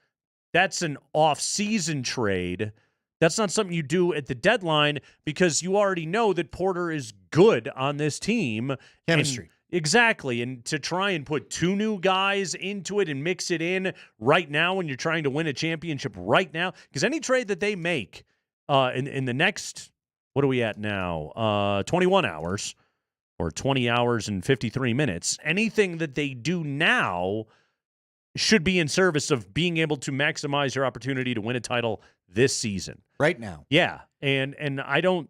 Speaker 21: an off-season trade. That's not something you do at the deadline because you already know that Porter is good on this team.
Speaker 19: Chemistry.
Speaker 21: Exactly. And to try and put 2 new guys into it and mix it in right now when you're trying to win a championship right now, because any trade that they make in the next, what are we at now? 21 hours or 20 hours and 53 minutes, anything that they do now should be in service of being able to maximize your opportunity to win a title this season.
Speaker 19: Right now.
Speaker 21: Yeah, and I don't,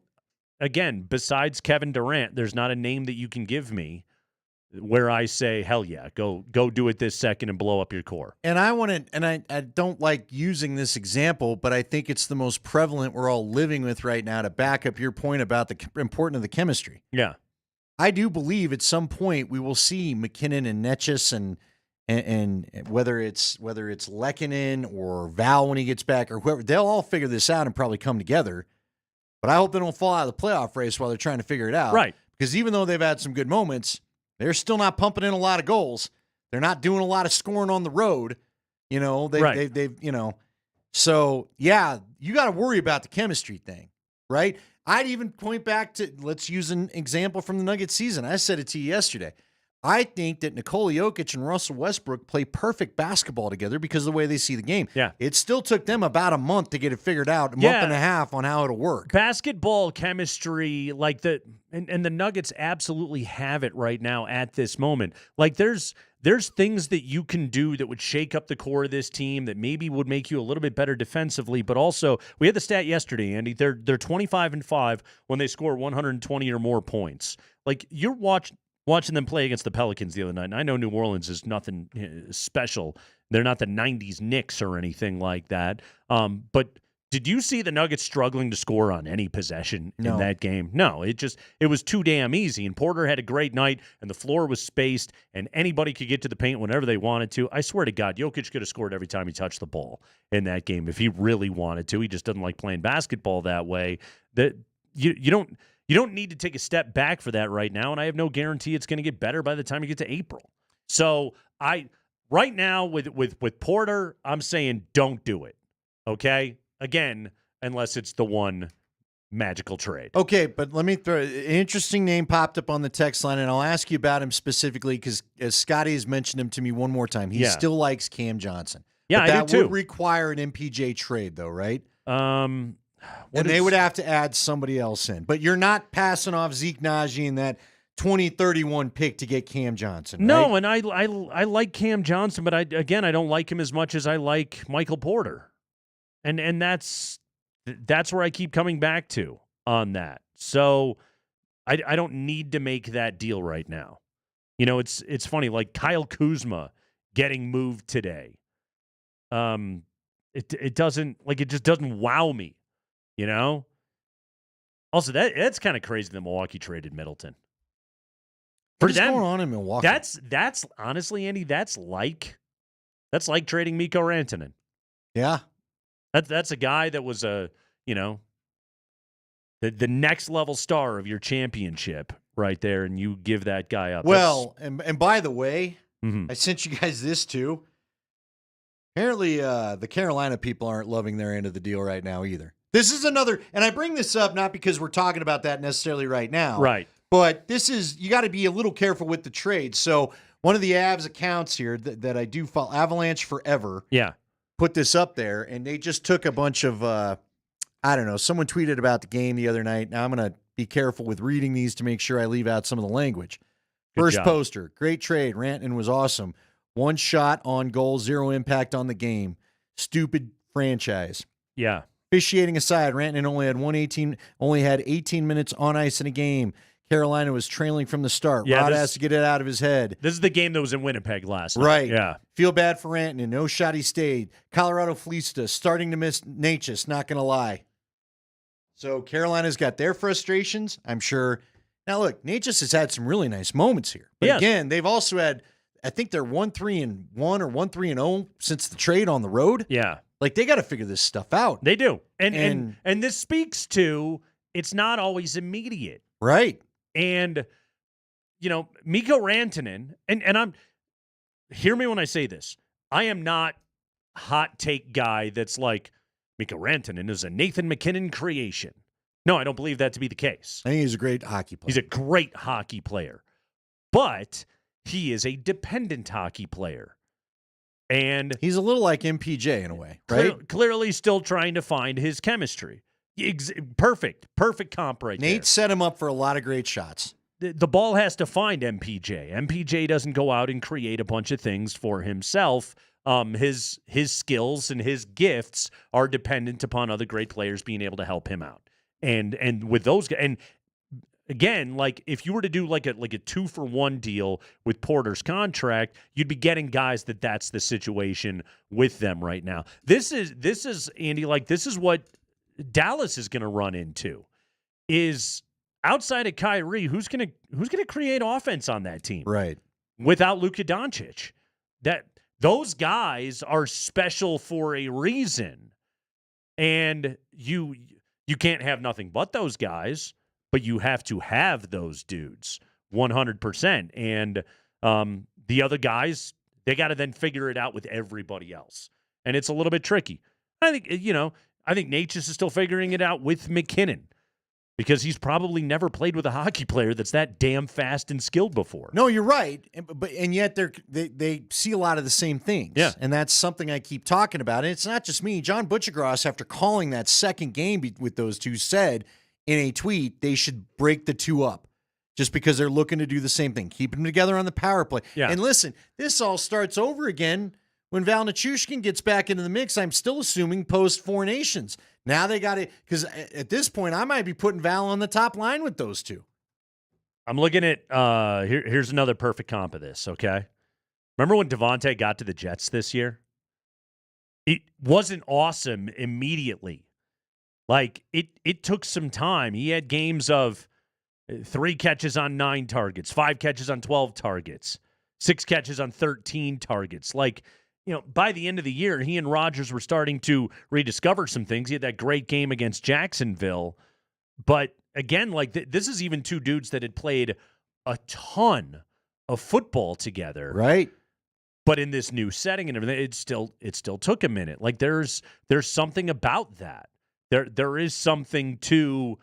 Speaker 21: again, besides Kevin Durant, there's not a name that you can give me where I say, hell yeah, go do it this second and blow up your core.
Speaker 19: And I don't like using this example, but I think it's the most prevalent we're all living with right now to back up your point about the importance of the chemistry.
Speaker 21: Yeah.
Speaker 19: I do believe at some point we will see McKinnon and Netchus and whether it's Lehkonen or Val when he gets back or whoever, they'll all figure this out and probably come together. But I hope they don't fall out of the playoff race while they're trying to figure it out.
Speaker 21: Right. Because
Speaker 19: even though they've had some good moments, they're still not pumping in a lot of goals. They're not doing a lot of scoring on the road. You know, they've So, yeah, you got to worry about the chemistry thing, right? I'd even point back to, let's use an example from the Nuggets season. I said it to you yesterday. I think that Nikola Jokic and Russell Westbrook play perfect basketball together because of the way they see the game.
Speaker 21: Yeah.
Speaker 19: It still took them about a month to get it figured out, a month and a half on how it'll work.
Speaker 21: Basketball chemistry, like and the Nuggets absolutely have it right now at this moment. Like there's things that you can do that would shake up the core of this team that maybe would make you a little bit better defensively, but also we had the stat yesterday, Andy. They're 25-5 when they score 120 or more points. Like you're watching them play against the Pelicans the other night, and I know New Orleans is nothing special. They're not the 90s Knicks or anything like that. But did you see the Nuggets struggling to score on any possession in that game? No, it was too damn easy. And Porter had a great night, and the floor was spaced, and anybody could get to the paint whenever they wanted to. I swear to God, Jokic could have scored every time he touched the ball in that game if he really wanted to. He just doesn't like playing basketball that way. That you don't need to take a step back for that right now, and I have no guarantee it's going to get better by the time you get to April. So right now with Porter, I'm saying don't do it. Okay? Again, unless it's the one magical trade.
Speaker 19: Okay, but let me throw an interesting name popped up on the text line, and I'll ask you about him specifically because as Scotty has mentioned him to me one more time, he still likes Cam Johnson.
Speaker 21: Yeah,
Speaker 19: but
Speaker 21: I
Speaker 19: that
Speaker 21: do too.
Speaker 19: would require an MPJ trade, though, right?
Speaker 21: And
Speaker 19: they would have to add somebody else in. But you're not passing off Zeke Naji in that 2031 pick to get Cam Johnson,
Speaker 21: No,
Speaker 19: right?
Speaker 21: and I like Cam Johnson, but I don't like him as much as I like Michael Porter. And that's where I keep coming back to on that. So I don't need to make that deal right now. You know, it's funny, like Kyle Kuzma getting moved today. It just doesn't wow me. You know? Also, that's kind of crazy that Milwaukee traded Middleton.
Speaker 19: What is going on in Milwaukee?
Speaker 21: That's honestly, Andy, that's like trading Mikko Rantanen.
Speaker 19: Yeah.
Speaker 21: That's a guy that was the next level star of your championship right there, and you give that guy up.
Speaker 19: Well, and by the way, I sent you guys this too. Apparently, the Carolina people aren't loving their end of the deal right now either. This is another, and I bring this up not because we're talking about that necessarily right now.
Speaker 21: Right.
Speaker 19: But you got to be a little careful with the trade. So one of the Avs accounts here that I do follow, Avalanche Forever, put this up there, and they just took a bunch of, I don't know, someone tweeted about the game the other night. Now I'm going to be careful with reading these to make sure I leave out some of the language. First poster, great trade. Rantanen was awesome. One shot on goal, zero impact on the game. Stupid franchise.
Speaker 21: Yeah.
Speaker 19: Officiating aside, Rantanen only had 18 minutes on ice in a game. Carolina was trailing from the start. Rod has to get it out of his head.
Speaker 21: This is the game that was in Winnipeg last night.
Speaker 19: Right.
Speaker 21: Yeah.
Speaker 19: Feel bad for Rantanen. No shot he stayed. Colorado fleeced us. Starting to miss Natchez, not going to lie. So Carolina's got their frustrations, I'm sure. Now, look, Natchez has had some really nice moments here. But again, they've also had, I think they're 1-3-1 or 1-3-0 since the trade on the road.
Speaker 21: Yeah.
Speaker 19: Like, they got to figure this stuff out.
Speaker 21: They do. And this speaks to it's not always immediate.
Speaker 19: Right.
Speaker 21: And, Mikko Rantanen, and hear me when I say this. I am not hot take guy that's like, Mikko Rantanen is a Nathan McKinnon creation. No, I don't believe that to be the case.
Speaker 19: I think he's a great hockey player.
Speaker 21: He's a great hockey player. But he is a dependent hockey player. And
Speaker 19: he's a little like MPJ in a way, right?
Speaker 21: Clearly still trying to find his chemistry. Perfect comp right there.
Speaker 19: Nate set him up for a lot of great shots.
Speaker 21: The ball has to find MPJ. MPJ doesn't go out and create a bunch of things for himself. His skills and his gifts are dependent upon other great players being able to help him out. And with those guys, and again, like if you were to do like a 2-for-1 deal with Porter's contract, you'd be getting guys that's the situation with them right now. This is Andy, like this is what Dallas is going to run into. Is outside of Kyrie, who's going to create offense on that team?
Speaker 19: Right.
Speaker 21: Without Luka Doncic. Those guys are special for a reason. And you can't have nothing but those guys, but you have to have those dudes 100%. And the other guys, they got to then figure it out with everybody else. And it's a little bit tricky. I think Natchez is still figuring it out with McKinnon because he's probably never played with a hockey player that's that damn fast and skilled before.
Speaker 19: No, you're right. And yet they see a lot of the same things.
Speaker 21: Yeah.
Speaker 19: And that's something I keep talking about. And it's not just me. John Butchergross, after calling that second game with those two, said in a tweet they should break the two up just because they're looking to do the same thing. Keep them together on the power play.
Speaker 21: Yeah.
Speaker 19: And listen, this all starts over again when Val Nichushkin gets back into the mix. I'm still assuming post Four Nations. Now they got it, because at this point, I might be putting Val on the top line with those two.
Speaker 21: I'm looking at here's another perfect comp of this, okay? Remember when Devontae got to the Jets this year? It wasn't awesome immediately. Like, it took some time. He had games of 3 catches on 9 targets, 5 catches on 12 targets, 6 catches on 13 targets. Like, by the end of the year, he and Rodgers were starting to rediscover some things. He had that great game against Jacksonville. But again, like this is even two dudes that had played a ton of football together.
Speaker 19: Right.
Speaker 21: But in this new setting and everything, it still took a minute. Like there's something about that. There is something to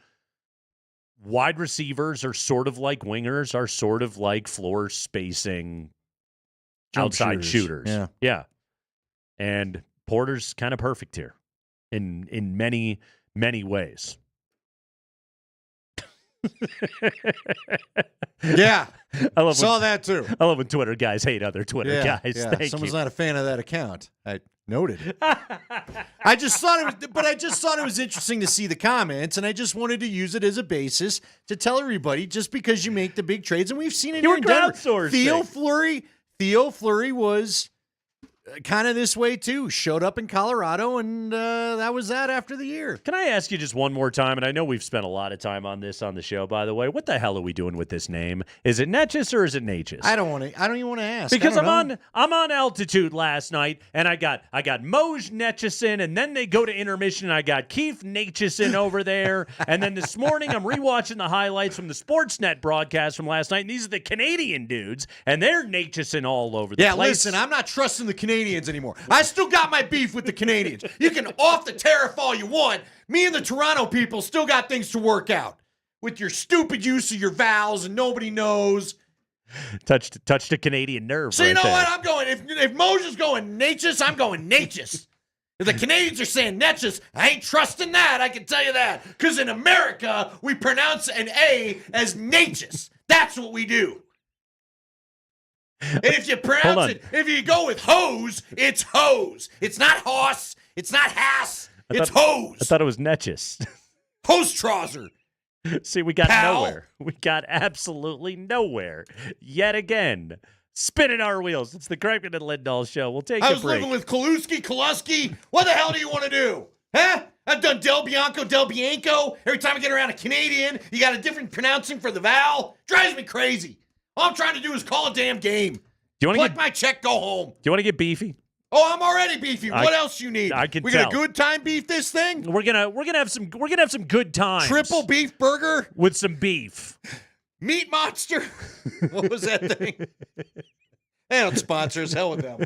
Speaker 21: wide receivers are sort of like wingers, are sort of like floor spacing outside shooters. Yeah. And Porter's kind of perfect here in many, many ways.
Speaker 19: Yeah.
Speaker 21: I
Speaker 19: saw that too.
Speaker 21: I love when Twitter guys hate other Twitter guys.
Speaker 19: Yeah.
Speaker 21: Thank
Speaker 19: Someone's
Speaker 21: you.
Speaker 19: not a fan of that account. I noted. I just thought it was interesting to see the comments, and I just wanted to use it as a basis to tell everybody, just because you make the big trades, and we've seen it here in Denver. Theo Fleury was kind of this way too. Showed up in Colorado, and that was that after the year.
Speaker 21: Can I ask you just one more time? And I know we've spent a lot of time on this on the show, by the way. What the hell are we doing with this name? Is it Netches or is it Natchez?
Speaker 19: I don't even want to ask.
Speaker 21: Because I'm on altitude last night, and I got Moj Netchison, and then they go to intermission, and I got Keith Natchison over there. And then this morning I'm rewatching the highlights from the Sportsnet broadcast from last night, and these are the Canadian dudes, and they're Natchison all over the place.
Speaker 19: Yeah, listen, I'm not trusting the Canadians anymore. I still got my beef with the Canadians. You can off the tariff all you want. Me and the Toronto people still got things to work out with your stupid use of your vowels and nobody knows.
Speaker 21: Touched a Canadian nerve.
Speaker 19: So you know what? I'm going. If Moser's going Natchez, I'm going Natchez. If the Canadians are saying Netches, I ain't trusting that. I can tell you that, because in America we pronounce an A as Natchez. That's what we do. And if you pronounce it, if you go with hose, it's hose. It's not hoss. It's not hass. It's hose.
Speaker 21: I thought it was Netches.
Speaker 19: Hose trouser.
Speaker 21: See, we got
Speaker 19: Pal.
Speaker 21: nowhere. We got absolutely nowhere. Yet again, spinning our wheels. It's the Kreckman and Lindahl show. We'll take a break.
Speaker 19: I was living with Koluski. What the hell do you want to do? Huh? I've done Del Bianco. Every time I get around a Canadian, you got a different pronouncing for the vowel. Drives me crazy. All I'm trying to do is call a damn game.
Speaker 21: Do you want to
Speaker 19: Collect my check, go home.
Speaker 21: Do you want to get beefy?
Speaker 19: Oh, I'm already beefy. What else you need?
Speaker 21: I can
Speaker 19: we
Speaker 21: tell.
Speaker 19: got a good time beef this thing?
Speaker 21: We're gonna have some good times.
Speaker 19: Triple beef burger
Speaker 21: with some beef.
Speaker 19: Meat Monster. What was that thing? They don't sponsor us. Hell with them.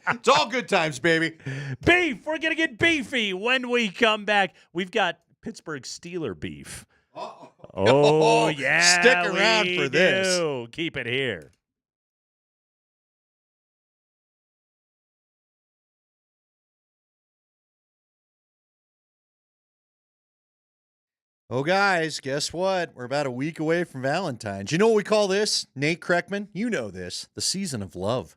Speaker 19: It's all good times, baby.
Speaker 21: Beef. We're gonna get beefy when we come back. We've got Pittsburgh Steeler beef. Oh yeah.
Speaker 19: Stick around for this.
Speaker 21: Do. Keep it here.
Speaker 19: Oh, guys, guess what? We're about a week away from Valentine's. You know what we call this? Nate Kreckman, you know this. The season of love.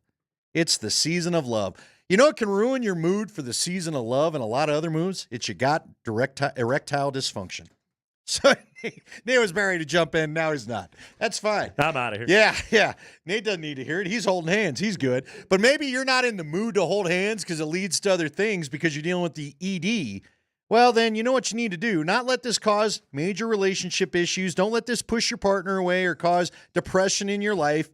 Speaker 19: It's the season of love. You know what can ruin your mood for the season of love and a lot of other moods? It's you got erectile dysfunction. So Nate was married to jump in. Now he's not. That's fine.
Speaker 21: I'm out of here.
Speaker 19: Yeah. Nate doesn't need to hear it. He's holding hands. He's good. But maybe you're not in the mood to hold hands because it leads to other things because you're dealing with the ED. Well, then you know what you need to do. Not let this cause major relationship issues. Don't let this push your partner away or cause depression in your life.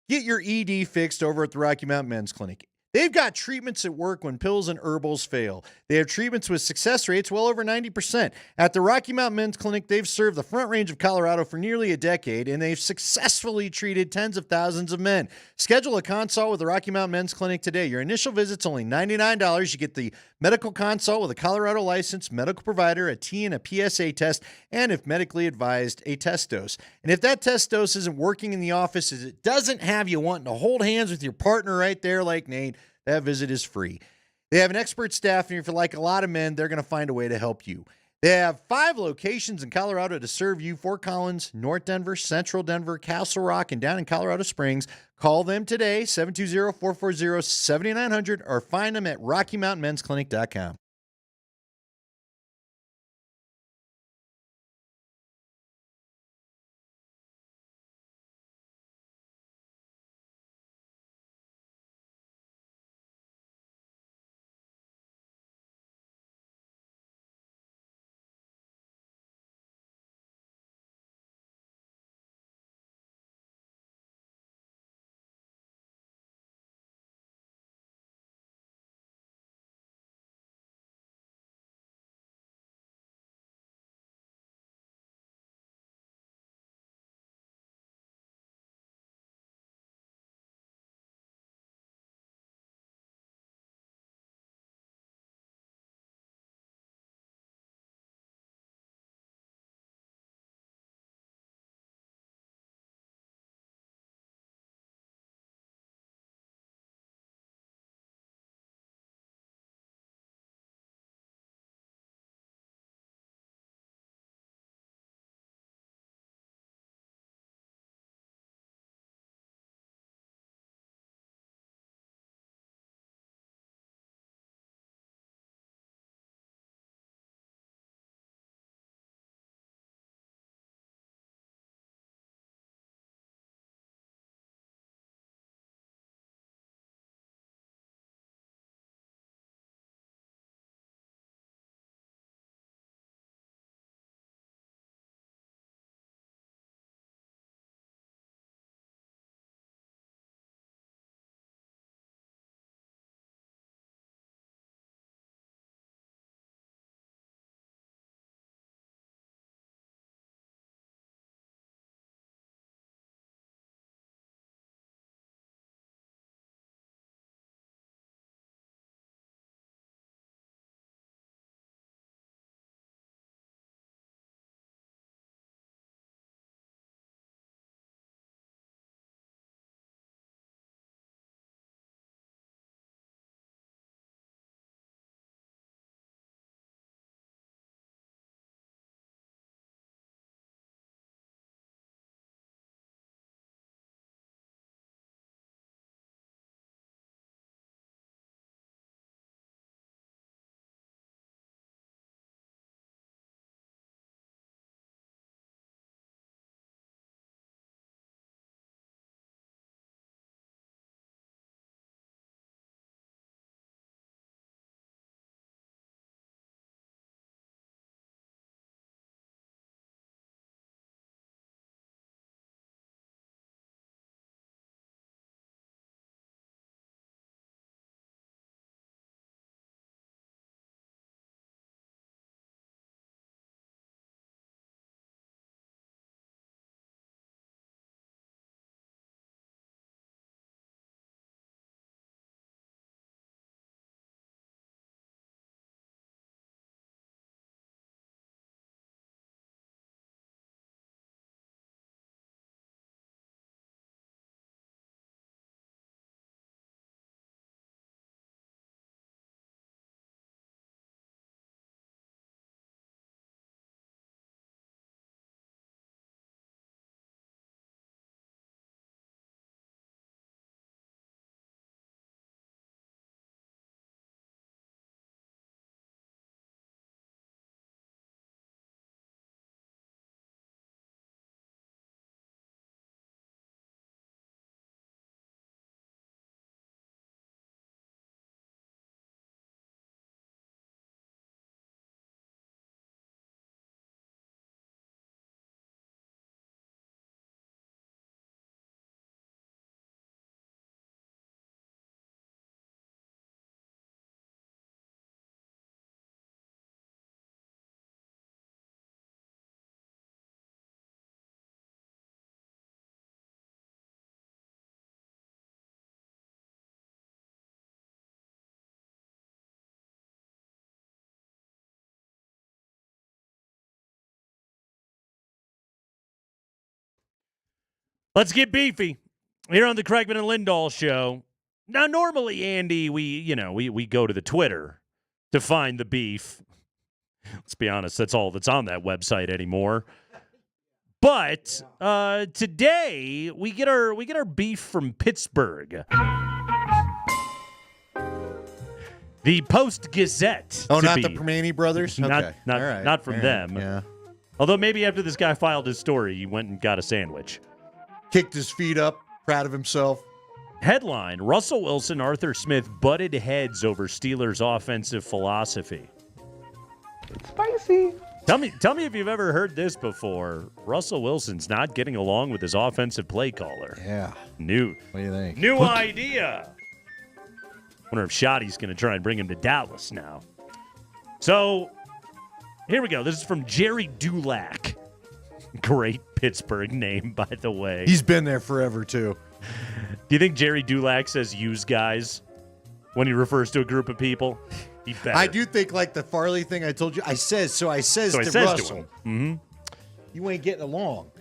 Speaker 19: Get your ED fixed over at the Rocky Mountain Men's Clinic. They've got treatments that work when pills and herbals fail. They have treatments with success rates well over 90%. At the Rocky Mountain Men's Clinic, they've served the Front Range of Colorado for nearly a decade, and they've successfully treated tens of thousands of men. Schedule a consult with the Rocky Mountain Men's Clinic today. Your initial visit's only $99. You get the medical consult with a Colorado licensed medical provider, a T and a PSA test, and if medically advised, a test dose. And if that test dose isn't working in the office, as it doesn't have you wanting to hold hands with your partner right there like Nate, that visit is free. They have an expert staff, and if you're like a lot of men, they're going to find a way to help you. They have 5 locations in Colorado to serve you: Fort Collins, North Denver, Central Denver, Castle Rock, and down in Colorado Springs. Call them today, 720-440-7900, or find them at RockyMountainMen'sClinic.com.
Speaker 21: Let's get beefy here on the Kreckman and Lindahl show. Now, normally, Andy, we go to the Twitter to find the beef. Let's be honest, that's all that's on that website anymore. But today we get our beef from Pittsburgh. The Post-Gazette.
Speaker 19: Oh, not
Speaker 21: be.
Speaker 19: the Permane brothers? Okay.
Speaker 21: Not from them.
Speaker 19: Yeah.
Speaker 21: Although maybe after this guy filed his story, he went and got a sandwich.
Speaker 19: Kicked his feet up, proud of himself.
Speaker 21: Headline, Russell Wilson, Arthur Smith butted heads over Steelers' offensive philosophy.
Speaker 6: It's spicy.
Speaker 21: Tell me if you've ever heard this before. Russell Wilson's not getting along with his offensive play caller.
Speaker 19: Yeah.
Speaker 21: What
Speaker 19: do you think?
Speaker 21: New idea. Wonder if Shoddy's going to try and bring him to Dallas now. So, here we go. This is from Jerry Dulac. Great Pittsburgh name, by the way.
Speaker 19: He's been there forever, too.
Speaker 21: Do you think Jerry Dulac says use guys when he refers to a group of people? He better.
Speaker 19: I do think, like the Farley thing I told you, I says to Russell.
Speaker 21: To him. Mm-hmm.
Speaker 19: You ain't getting along.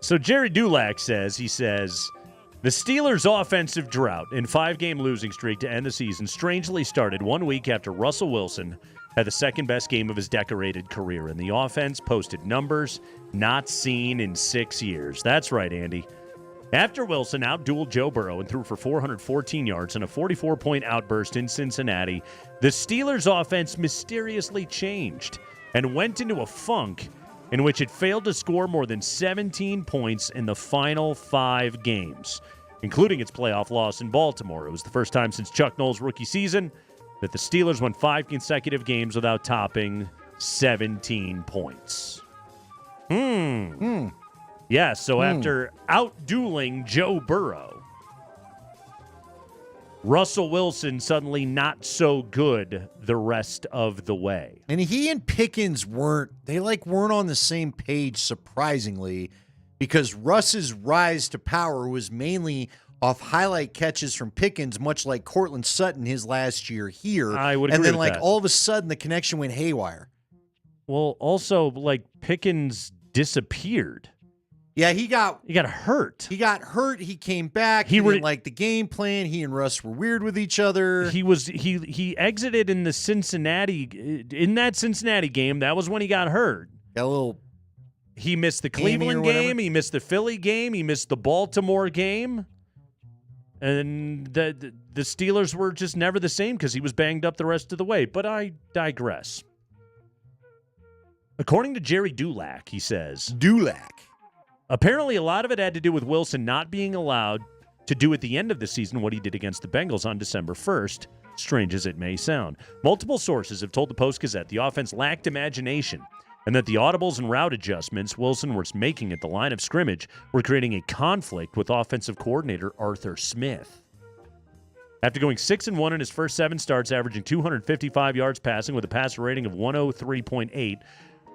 Speaker 21: So Jerry Dulac says, the Steelers' offensive drought and 5-game losing streak to end the season strangely started 1 week after Russell Wilson had the second-best game of his decorated career, and the offense posted numbers not seen in 6 years. That's right, Andy. After Wilson outdueled Joe Burrow and threw for 414 yards and a 44-point outburst in Cincinnati, the Steelers' offense mysteriously changed and went into a funk in which it failed to score more than 17 points in the final 5 games, including its playoff loss in Baltimore. It was the first time since Chuck Noll's rookie season that the Steelers won 5 consecutive games without topping 17 points. Yeah, so after outdueling Joe Burrow, Russell Wilson suddenly not so good the rest of the way.
Speaker 19: And he and Pickens weren't on the same page, surprisingly, because Russ's rise to power was mainly off highlight catches from Pickens, much like Cortland Sutton his last year here.
Speaker 21: I would agree
Speaker 19: And then,
Speaker 21: with that.
Speaker 19: all of a sudden, the connection went haywire.
Speaker 21: Well, also, Pickens disappeared.
Speaker 19: Yeah, he got
Speaker 21: hurt.
Speaker 19: He got hurt. He came back. He didn't like the game plan. He and Russ were weird with each other.
Speaker 21: He exited in that Cincinnati game. That was when he got hurt.
Speaker 19: Got a little.
Speaker 21: He missed the Cleveland game. He missed the Philly game. He missed the Baltimore game. And the Steelers were just never the same because he was banged up the rest of the way. But I digress. According to Jerry Dulac, he says, apparently, a lot of it had to do with Wilson not being allowed to do at the end of the season what he did against the Bengals on December 1st, strange as it may sound. Multiple sources have told the Post-Gazette the offense lacked imagination and that the audibles and route adjustments Wilson was making at the line of scrimmage were creating a conflict with offensive coordinator Arthur Smith. After going 6-1 in his first 7 starts, averaging 255 yards passing with a passer rating of 103.8,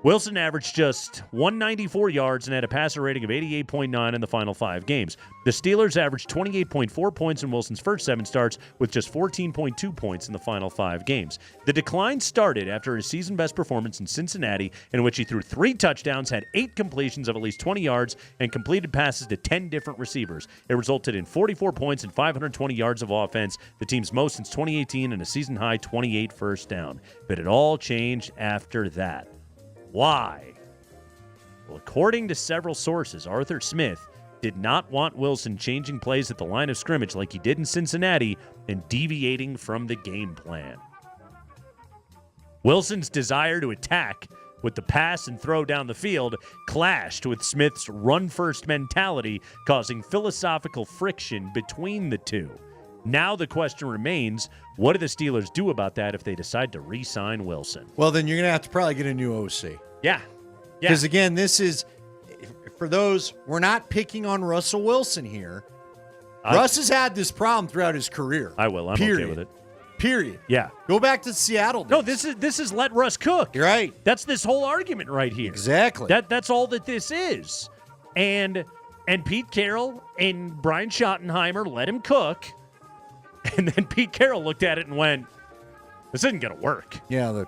Speaker 21: Wilson averaged just 194 yards and had a passer rating of 88.9 in the final 5 games. The Steelers averaged 28.4 points in Wilson's first 7 starts with just 14.2 points in the final 5 games. The decline started after his season-best performance in Cincinnati, in which he threw 3 touchdowns, had 8 completions of at least 20 yards, and completed passes to 10 different receivers. It resulted in 44 points and 520 yards of offense, the team's most since 2018, and a season-high 28 first down. But it all changed after that. Why? Well, according to several sources, Arthur Smith did not want Wilson changing plays at the line of scrimmage like he did in Cincinnati and deviating from the game plan. Wilson's desire to attack with the pass and throw down the field clashed with Smith's run-first mentality, causing philosophical friction between the two. Now the question remains, what do the Steelers do about that if they decide to re-sign Wilson?
Speaker 19: Well, then you're going to have to probably get a new OC.
Speaker 21: Yeah.
Speaker 19: Because, again, this is, for those, we're not picking on Russell Wilson here. Russ has had this problem throughout his career.
Speaker 21: I will. I'm okay with it.
Speaker 19: Period.
Speaker 21: Yeah.
Speaker 19: Go back to Seattle days.
Speaker 21: No, this is let Russ cook.
Speaker 19: You're right.
Speaker 21: That's this whole argument right here.
Speaker 19: Exactly.
Speaker 21: That's all that this is. And Pete Carroll and Brian Schottenheimer let him cook. And then Pete Carroll looked at it and went, this isn't going to work.
Speaker 19: Yeah,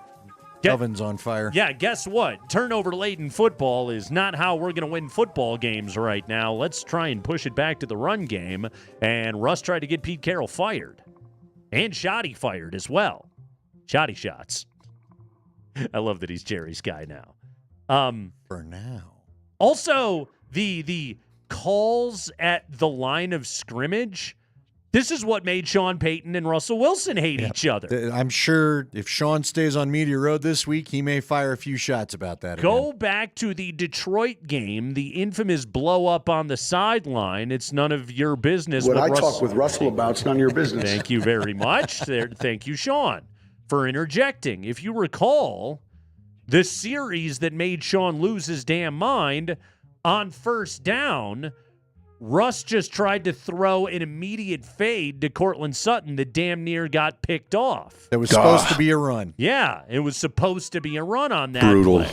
Speaker 19: Oven's on fire.
Speaker 21: Yeah, guess what? Turnover-laden football is not how we're going to win football games right now. Let's try and push it back to the run game. And Russ tried to get Pete Carroll fired. And Shoddy fired as well. Shoddy shots. I love that he's Jerry's guy now.
Speaker 19: For now.
Speaker 21: Also, the calls at the line of scrimmage, this is what made Sean Payton and Russell Wilson hate each other.
Speaker 19: I'm sure if Sean stays on Media Road this week, he may fire a few shots about that.
Speaker 21: Go back to the Detroit game, the infamous blow up on the sideline. It's none of your business.
Speaker 9: What I talk with Russell about's none of your business.
Speaker 21: Thank you very much. Thank you, Sean, for interjecting. If you recall, the series that made Sean lose his damn mind on first down, Russ just tried to throw an immediate fade to Cortland Sutton that damn near got picked off.
Speaker 19: That was supposed to be a run.
Speaker 21: Yeah, it was supposed to be a run on that
Speaker 9: Brutal.
Speaker 21: play.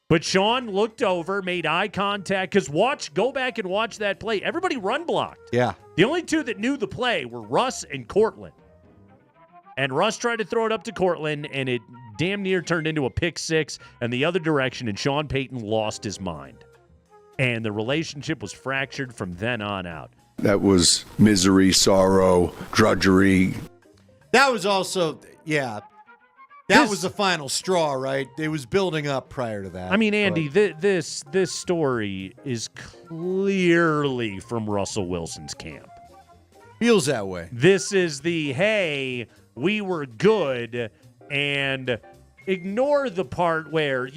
Speaker 21: But Sean looked over, made eye contact, because go back and watch that play. Everybody run blocked.
Speaker 19: Yeah.
Speaker 21: The only two that knew the play were Russ and Cortland. And Russ tried to throw it up to Cortland, and it damn near turned into a pick six and the other direction, and Sean Payton lost his mind. And the relationship was fractured from then on out.
Speaker 9: That was misery, sorrow, drudgery.
Speaker 19: That was also, yeah. That was the final straw, right? It was building up prior to that.
Speaker 21: I mean, Andy, this story is clearly from Russell Wilson's camp.
Speaker 19: Feels that way.
Speaker 21: This is the, hey, we were good, and ignore the part where,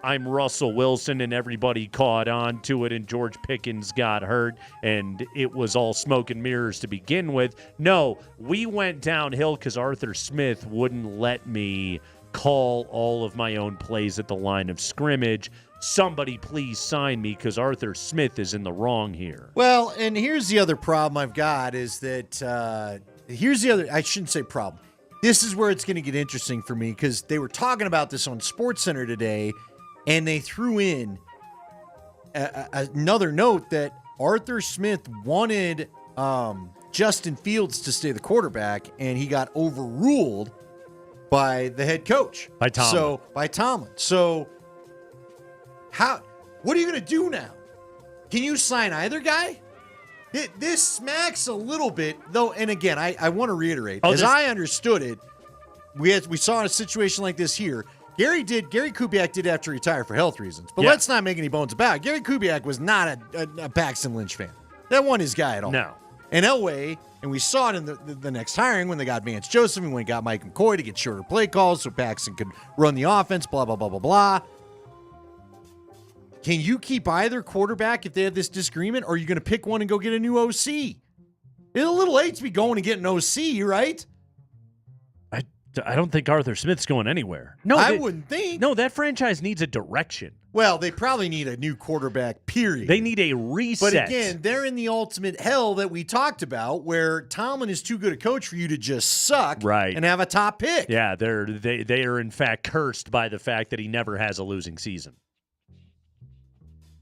Speaker 21: I'm Russell Wilson and everybody caught on to it and George Pickens got hurt and it was all smoke and mirrors to begin with. No, we went downhill because Arthur Smith wouldn't let me call all of my own plays at the line of scrimmage. Somebody please sign me because Arthur Smith is in the wrong here.
Speaker 19: Well, and here's the other problem I've got is that I shouldn't say problem. This is where it's going to get interesting for me because they were talking about this on SportsCenter today. And they threw in another note that Arthur Smith wanted Justin Fields to stay the quarterback, and he got overruled by the head coach.
Speaker 21: By Tomlin.
Speaker 19: So, what are you going to do now? Can you sign either guy? This smacks a little bit, though, and again, I want to reiterate, I understood it, we saw a situation like this here. Gary Kubiak did have to retire for health reasons, but let's not make any bones about it. Gary Kubiak was not a Paxton Lynch fan. That wasn't his guy at all.
Speaker 21: No.
Speaker 19: And Elway, and we saw it in the next hiring when they got Vance Joseph and when they got Mike McCoy to get shorter play calls so Paxton could run the offense, blah, blah, blah, blah, blah. Can you keep either quarterback if they have this disagreement, or are you going to pick one and go get a new OC? It's a little late to be going and getting an OC, right?
Speaker 21: I don't think Arthur Smith's going anywhere. No,
Speaker 19: I wouldn't think.
Speaker 21: No, that franchise needs a direction.
Speaker 19: Well, they probably need a new quarterback, period.
Speaker 21: They need a reset.
Speaker 19: But again, they're in the ultimate hell that we talked about where Tomlin is too good a coach for you to just suck and have a top pick.
Speaker 21: Yeah, they are in fact cursed by the fact that he never has a losing season.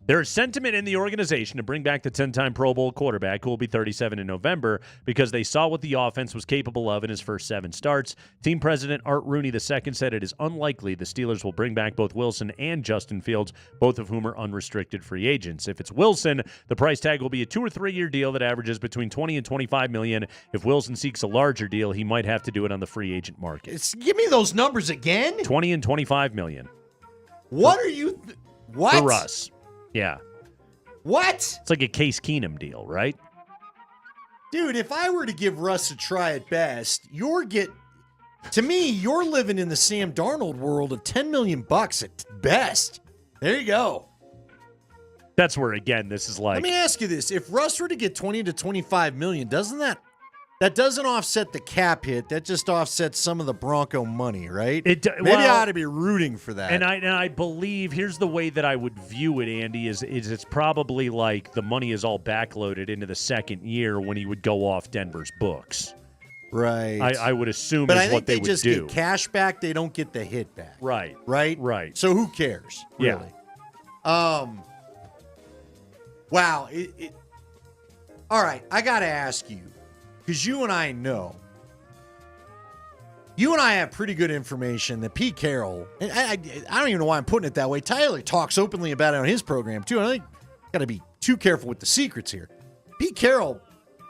Speaker 21: There is sentiment in the organization to bring back the 10-time Pro Bowl quarterback who will be 37 in November because they saw what the offense was capable of in his first 7 starts. Team president Art Rooney II said it is unlikely the Steelers will bring back both Wilson and Justin Fields, both of whom are unrestricted free agents. If it's Wilson, the price tag will be a 2 or 3 year deal that averages between $20 and $25 million. If Wilson seeks a larger deal, he might have to do it on the free agent market.
Speaker 19: Give me those numbers again.
Speaker 21: 20 and $25 million.
Speaker 19: What are you? What?
Speaker 21: For Russ. Yeah.
Speaker 19: What?
Speaker 21: It's like a Case Keenum deal, right?
Speaker 19: Dude, if I were to give Russ a try at best, you're living in the Sam Darnold world of $10 million at best. There you go.
Speaker 21: That's where, again, this is like...
Speaker 19: Let me ask you this. If Russ were to get 20 to 25 million, doesn't that doesn't offset the cap hit. That just offsets some of the Bronco money, right? Maybe I ought to be rooting for that.
Speaker 21: And I believe, here's the way that I would view it, Andy, is it's probably like the money is all backloaded into the second year when he would go off Denver's books.
Speaker 19: Right.
Speaker 21: I would assume
Speaker 19: but
Speaker 21: is what they would do.
Speaker 19: But I think they just get cash back. They don't get the hit back.
Speaker 21: Right.
Speaker 19: Right?
Speaker 21: Right.
Speaker 19: So who cares, really?
Speaker 21: Yeah.
Speaker 19: Wow. All right, I got to ask you, because you and I know, You and I have pretty good information that Pete Carroll, and I don't even know why I'm putting it that way. Tyler talks openly about it on his program, too. I think got to be too careful with the secrets here. Pete Carroll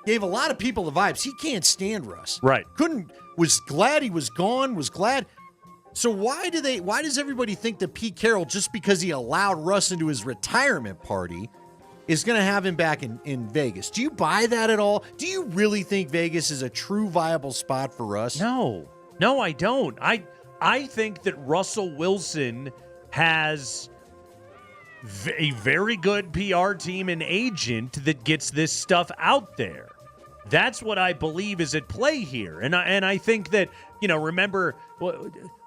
Speaker 19: gave a lot of people the vibes. He can't stand Russ.
Speaker 21: Right.
Speaker 19: Was glad he was gone, was glad. So why does everybody think that Pete Carroll, just because he allowed Russ into his retirement party, is going to have him back in Vegas? Do you buy that at all? Do you really think Vegas is a true viable spot for Russ?
Speaker 21: No, I don't. I think that Russell Wilson has a very good PR team and agent that gets this stuff out there. That's what I believe is at play here. And I think that, remember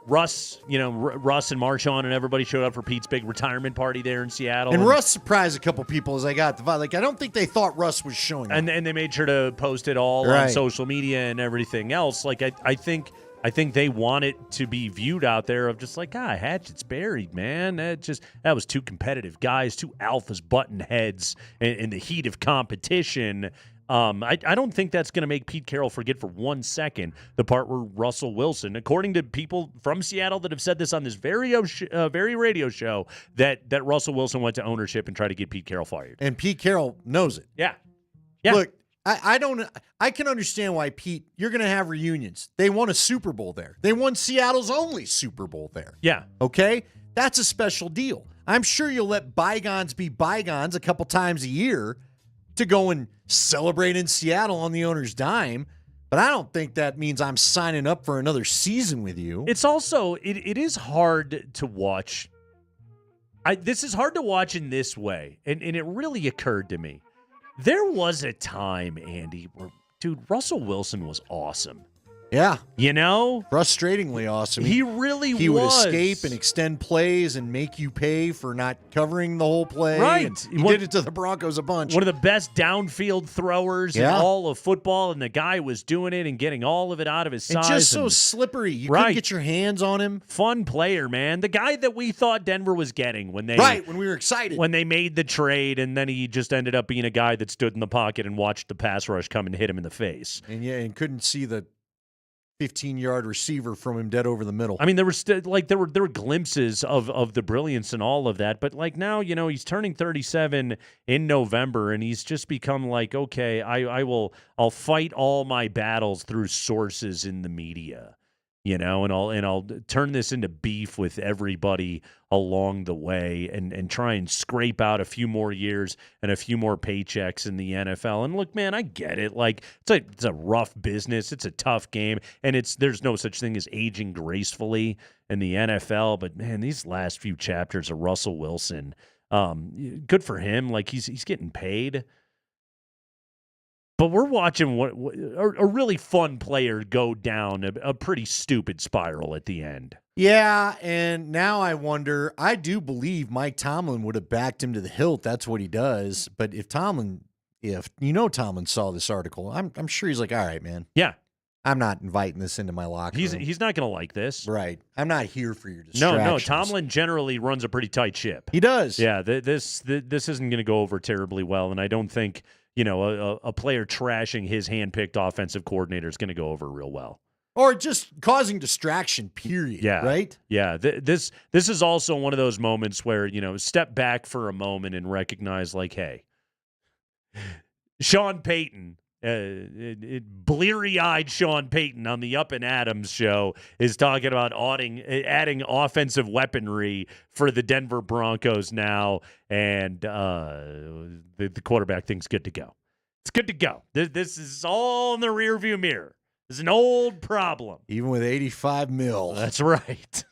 Speaker 21: Russ and Marshawn and everybody showed up for Pete's big retirement party there in Seattle.
Speaker 19: And Russ surprised a couple people as I got the vibe. Like, I don't think they thought Russ was showing up.
Speaker 21: And they made sure to post it all on social media and everything else. Like, I think they want it to be viewed out there of just like, Hatchet's buried, man. That was two competitive guys, two alphas button heads in the heat of competition. I don't think that's going to make Pete Carroll forget for 1 second the part where Russell Wilson, according to people from Seattle that have said this on this very radio show, that Russell Wilson went to ownership and tried to get Pete Carroll fired.
Speaker 19: And Pete Carroll knows it.
Speaker 21: Yeah.
Speaker 19: Look, I can understand why, Pete, you're going to have reunions. They won a Super Bowl there. They won Seattle's only Super Bowl there.
Speaker 21: Yeah.
Speaker 19: Okay? That's a special deal. I'm sure you'll let bygones be bygones a couple times a year to go and celebrate in Seattle on the owner's dime, but I don't think that means I'm signing up for another season with you.
Speaker 21: It's also, it is hard to watch. This is hard to watch in this way, and it really occurred to me. There was a time, Andy, where, dude, Russell Wilson was awesome.
Speaker 19: Yeah.
Speaker 18: Frustratingly awesome.
Speaker 21: He really
Speaker 18: He
Speaker 21: was.
Speaker 18: would escape and extend plays and make you pay for not covering the whole play.
Speaker 21: Right.
Speaker 18: And he did it to the Broncos a bunch.
Speaker 21: One of the best downfield throwers in all of football, and the guy was doing it and getting all of it out of his size.
Speaker 18: And just so slippery. You couldn't get your hands on him.
Speaker 21: Fun player, man. The guy that we thought Denver was getting when they
Speaker 18: when we were excited.
Speaker 21: When they made the trade, and then he just ended up being a guy that stood in the pocket and watched the pass rush come and hit him in the face.
Speaker 18: And couldn't see the 15-yard receiver from him dead over the middle.
Speaker 21: I mean, there were glimpses of the brilliance and all of that, but like now, he's turning 37 in November, and he's just become like, okay, I'll fight all my battles through sources in the media, and I'll turn this into beef with everybody along the way and try and scrape out a few more years and a few more paychecks in the NFL. And look, man, I get it. Like, it's a rough business. It's a tough game. And there's no such thing as aging gracefully in the NFL. But, man, these last few chapters of Russell Wilson, good for him. Like, he's getting paid. But we're watching a really fun player go down a pretty stupid spiral at the end.
Speaker 18: Yeah, and now I wonder, I do believe Mike Tomlin would have backed him to the hilt. That's what he does. But if Tomlin saw this article, I'm sure he's like, all right, man.
Speaker 21: Yeah.
Speaker 18: I'm not inviting this into my locker room.
Speaker 21: He's not going to like this.
Speaker 18: Right. I'm not here for your distractions.
Speaker 21: No. Tomlin generally runs a pretty tight ship.
Speaker 18: He does.
Speaker 21: Yeah, this isn't going to go over terribly well, and I don't think a player trashing his hand-picked offensive coordinator is going to go over real well.
Speaker 18: Or just causing distraction, period.
Speaker 21: Yeah.
Speaker 18: Right?
Speaker 21: Yeah. This is also one of those moments where, step back for a moment and recognize, like, hey, Sean Payton, bleary-eyed Sean Payton on the Up and Adams show is talking about adding offensive weaponry for the Denver Broncos now, and the quarterback thinks good to go. It's good to go. This is all in the rearview mirror. It's an old problem.
Speaker 18: Even with $85 million.
Speaker 21: That's right.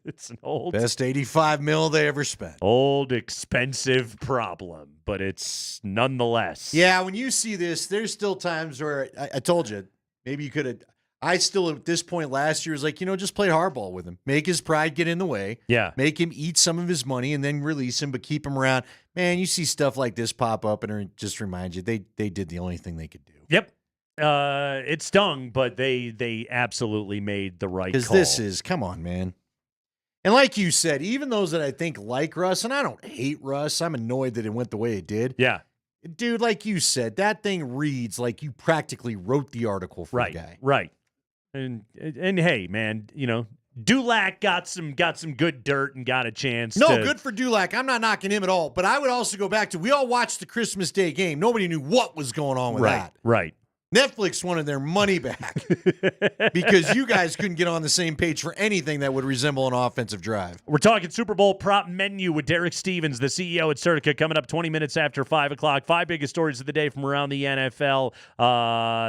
Speaker 21: It's an old...
Speaker 18: Best $85 million they ever spent.
Speaker 21: Old, expensive problem, but it's nonetheless.
Speaker 18: Yeah, when you see this, there's still times where, I told you, maybe you could have... I still, at this point last year, was like, just play hardball with him. Make his pride get in the way.
Speaker 21: Yeah.
Speaker 18: Make him eat some of his money and then release him, but keep him around. Man, you see stuff like this pop up and it just reminds you, they did the only thing they could do.
Speaker 21: Yep. It stung, but they absolutely made the right call.
Speaker 18: Because this is, come on, man. And like you said, even those that I think like Russ, and I don't hate Russ, I'm annoyed that it went the way it did.
Speaker 21: Yeah.
Speaker 18: Dude, like you said, that thing reads like you practically wrote the article for the guy.
Speaker 21: Right. And hey, man, Dulac got some good dirt and got a chance.
Speaker 19: No, good for Dulac. I'm not knocking him at all. But I would also go back to, we all watched the Christmas Day game. Nobody knew what was going on with that.
Speaker 21: Right.
Speaker 19: Netflix wanted their money back because you guys couldn't get on the same page for anything that would resemble an offensive drive.
Speaker 21: We're talking Super Bowl prop menu with Derek Stevens, the CEO at Circa, coming up 20 minutes after 5 o'clock. 5 biggest stories of the day from around the NFL.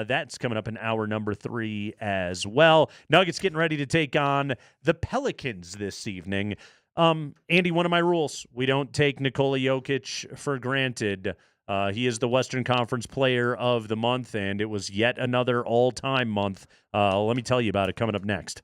Speaker 21: That's coming up in hour number 3 as well. Nuggets getting ready to take on the Pelicans this evening. Andy, one of my rules, we don't take Nikola Jokic for granted. He is the Western Conference Player of the Month, and it was yet another all-time month. Let me tell you about it coming up next.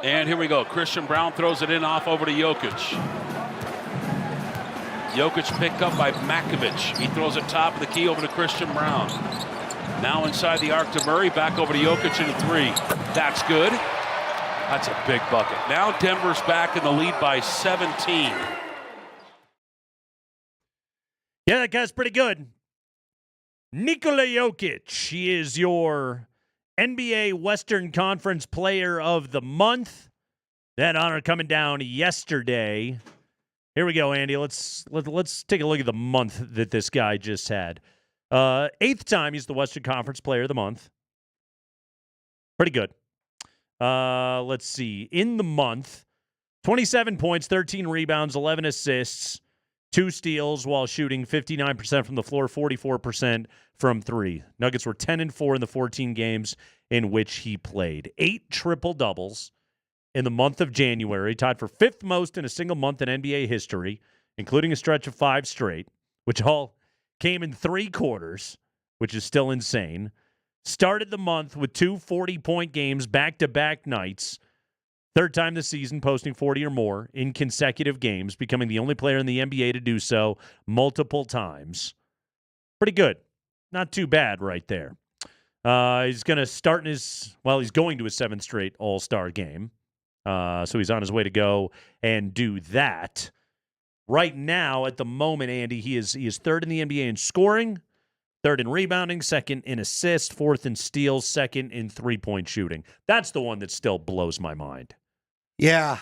Speaker 17: And here we go. Christian Brown throws it in off over to Jokic. Jokic picked up by Makovic. He throws it top of the key over to Christian Brown. Now inside the arc to Murray. Back over to Jokic in a three. That's good. That's a big bucket. Now Denver's back in the lead by 17.
Speaker 21: Yeah, that guy's pretty good. Nikola Jokic. He is your NBA Western Conference Player of the Month. That honor coming down yesterday. Here we go, Andy. Let's take a look at the month that this guy just had. 8th time he's the Western Conference Player of the Month. Pretty good. Let's see. In the month, 27 points, 13 rebounds, 11 assists, 2 steals while shooting 59% from the floor, 44% from 3. Nuggets were 10-4 in the 14 games in which he played. 8 triple-doubles in the month of January, tied for 5th most in a single month in NBA history, including a stretch of 5 straight, which all came in 3 quarters, which is still insane. Started the month with 2 40-point games back-to-back nights. 3rd time this season posting 40 or more in consecutive games, becoming the only player in the NBA to do so multiple times. Pretty good. Not too bad right there. He's going to start he's going to his 7th straight All-Star game. So he's on his way to go and do that. Right now, at the moment, Andy, he is 3rd in the NBA in scoring, 3rd in rebounding, 2nd in assists, 4th in steals, 2nd in three-point shooting. That's the one that still blows my mind.
Speaker 19: Yeah.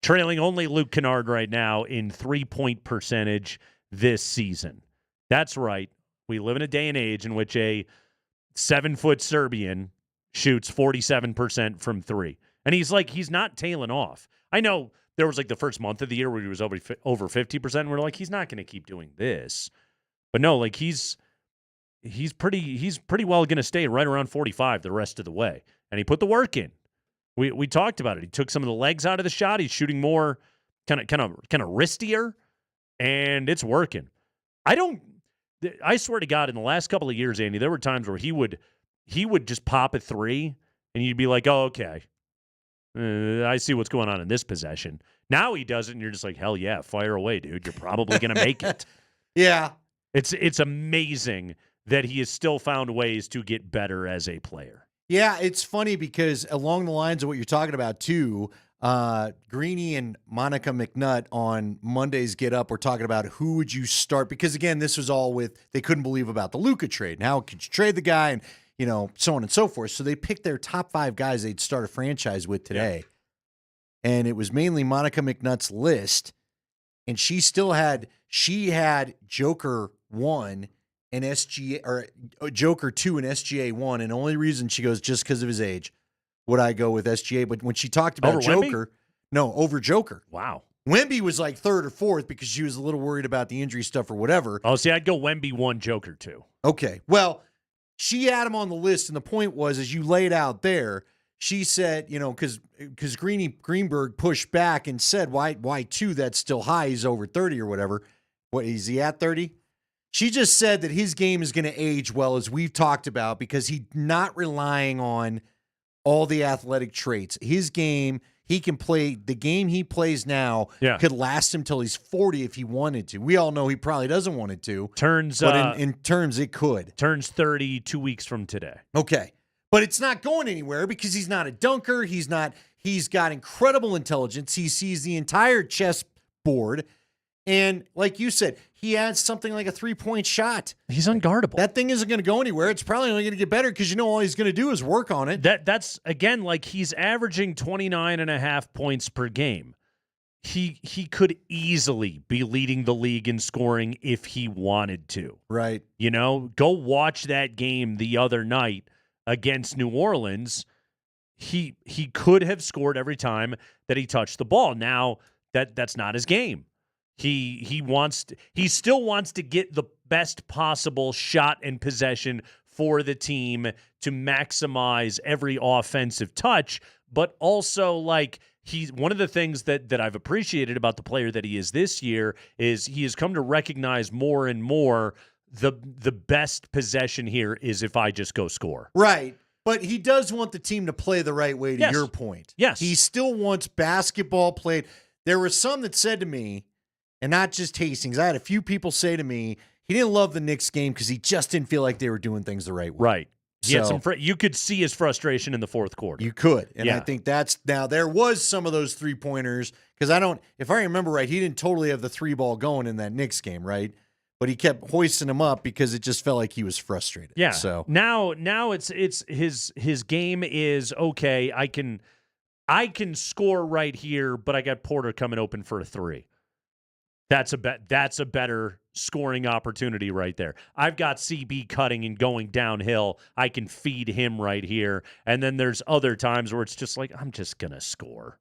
Speaker 21: Trailing only Luke Kennard right now in three-point percentage this season. That's right. We live in a day and age in which a 7-foot Serbian shoots 47% from 3. And he's not tailing off. I know there was like the first month of the year where he was over 50%. And we're like, he's not going to keep doing this. But no, like he's pretty well going to stay right around 45 the rest of the way. And he put the work in. We talked about it. He took some of the legs out of the shot. He's shooting more kind of wristier, and it's working. I swear to God, in the last couple of years, Andy, there were times where he would just pop a 3, and you'd be like, oh, okay. I see what's going on in this possession. Now he does it, and you're just like, hell yeah, fire away, dude. You're probably going to make it.
Speaker 19: Yeah.
Speaker 21: It's amazing that he has still found ways to get better as a player.
Speaker 19: Yeah, it's funny because along the lines of what you're talking about, too, Greeny and Monica McNutt on Monday's Get Up were talking about who would you start, because, again, this was all with they couldn't believe about the Luka trade. Now, could you trade the guy and, so on and so forth. So they picked their top 5 guys they'd start a franchise with today. Yeah. And it was mainly Monica McNutt's list. And she had Joker 1 and SGA, or Joker 2 and SGA 1. And the only reason she goes, just because of his age, would I go with SGA. But when she talked about Joker, over Joker.
Speaker 21: Wow.
Speaker 19: Wemby was like 3rd or 4th because she was a little worried about the injury stuff or whatever.
Speaker 21: Oh, see, I'd go Wemby 1, Joker 2.
Speaker 19: Okay. Well, she had him on the list, and the point was, as you laid out there, she said, because Greenberg pushed back and said, why 2? That's still high. He's over 30 or whatever. What, is he at 30? She just said that his game is going to age well, as we've talked about, because he's not relying on all the athletic traits. His game, he can play the game he plays now, could last him till he's 40 if he wanted to. We all know he probably doesn't want it to. But in terms, it could.
Speaker 21: Turns 30 2 weeks from today.
Speaker 19: Okay. But it's not going anywhere because he's not a dunker. He's got incredible intelligence. He sees the entire chessboard. And like you said, he adds something like a 3-point shot.
Speaker 21: He's unguardable.
Speaker 19: That thing isn't going to go anywhere. It's probably only going to get better because all he's going to do is work on it.
Speaker 21: That's again, like he's averaging 29.5 points per game. He could easily be leading the league in scoring if he wanted to.
Speaker 19: Right.
Speaker 21: Go watch that game the other night against New Orleans. He could have scored every time that he touched the ball. Now that's not his game. He still wants to get the best possible shot and possession for the team to maximize every offensive touch, but also like he's one of the things that I've appreciated about the player that he is this year is he has come to recognize more and more the best possession here is if I just go score.
Speaker 19: Right. But he does want the team to play the right way, to
Speaker 21: Yes.
Speaker 19: your point.
Speaker 21: Yes.
Speaker 19: He still wants basketball played. There were some that said to me, and not just Hastings, I had a few people say to me, he didn't love the Knicks game because he just didn't feel like they were doing things the right way.
Speaker 21: Right. He had
Speaker 19: So-
Speaker 21: you could see his frustration in the fourth quarter.
Speaker 19: You could. And I
Speaker 21: Yeah.
Speaker 19: think now there was some of those 3-pointers because if I remember right, he didn't totally have the 3-ball going in that Knicks game, right? But he kept hoisting them up because it just felt like he was frustrated.
Speaker 21: Yeah.
Speaker 19: So
Speaker 21: now it's his game is okay. I can score right here, but I got Porter coming open for a 3. That's a better scoring opportunity right there. I've got CB cutting and going downhill. I can feed him right here. And then there's other times where it's just like, I'm just going to score.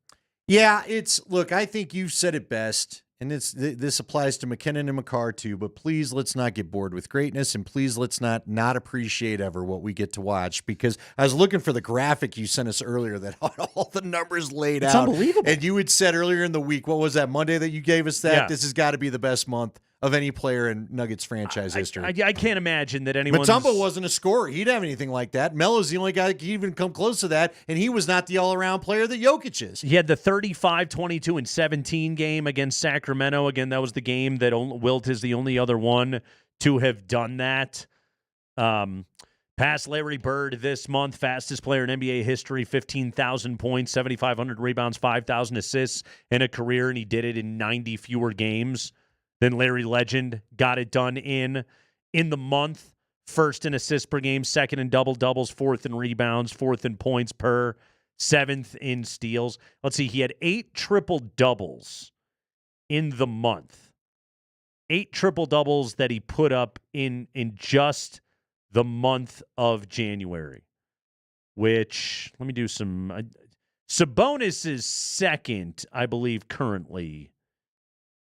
Speaker 19: yeah, look, I think you said it best. And this applies to McKinnon and McCarr too, but please let's not get bored with greatness, and please let's not appreciate ever what we get to watch, because I was looking for the graphic you sent us earlier that had all the numbers laid
Speaker 21: It's
Speaker 19: out.
Speaker 21: unbelievable.
Speaker 19: And you had said earlier in the week, what was that, Monday that you gave us that?
Speaker 21: Yeah.
Speaker 19: This has got to be the best month of any player in Nuggets franchise history.
Speaker 21: I can't imagine that anyone.
Speaker 19: Mutombo wasn't a scorer. He didn't have anything like that. Melo's the only guy that could even come close to that, and he was not the all-around player that Jokic is.
Speaker 21: He had the 35, 22, and 17 game against Sacramento. Again, that was the game that Wilt is the only other one to have done that. Past Larry Bird this month, fastest player in NBA history, 15,000 points, 7,500 rebounds, 5,000 assists in a career, and he did it in 90 fewer games than Larry Legend. Got it done in the month. First in assists per game, second in double-doubles, fourth in rebounds, fourth in points per, seventh in steals. Let's see, he had 8 triple-doubles in the month. 8 triple-doubles that he put up in just the month of January, which, let me do some, Sabonis is second, I believe, currently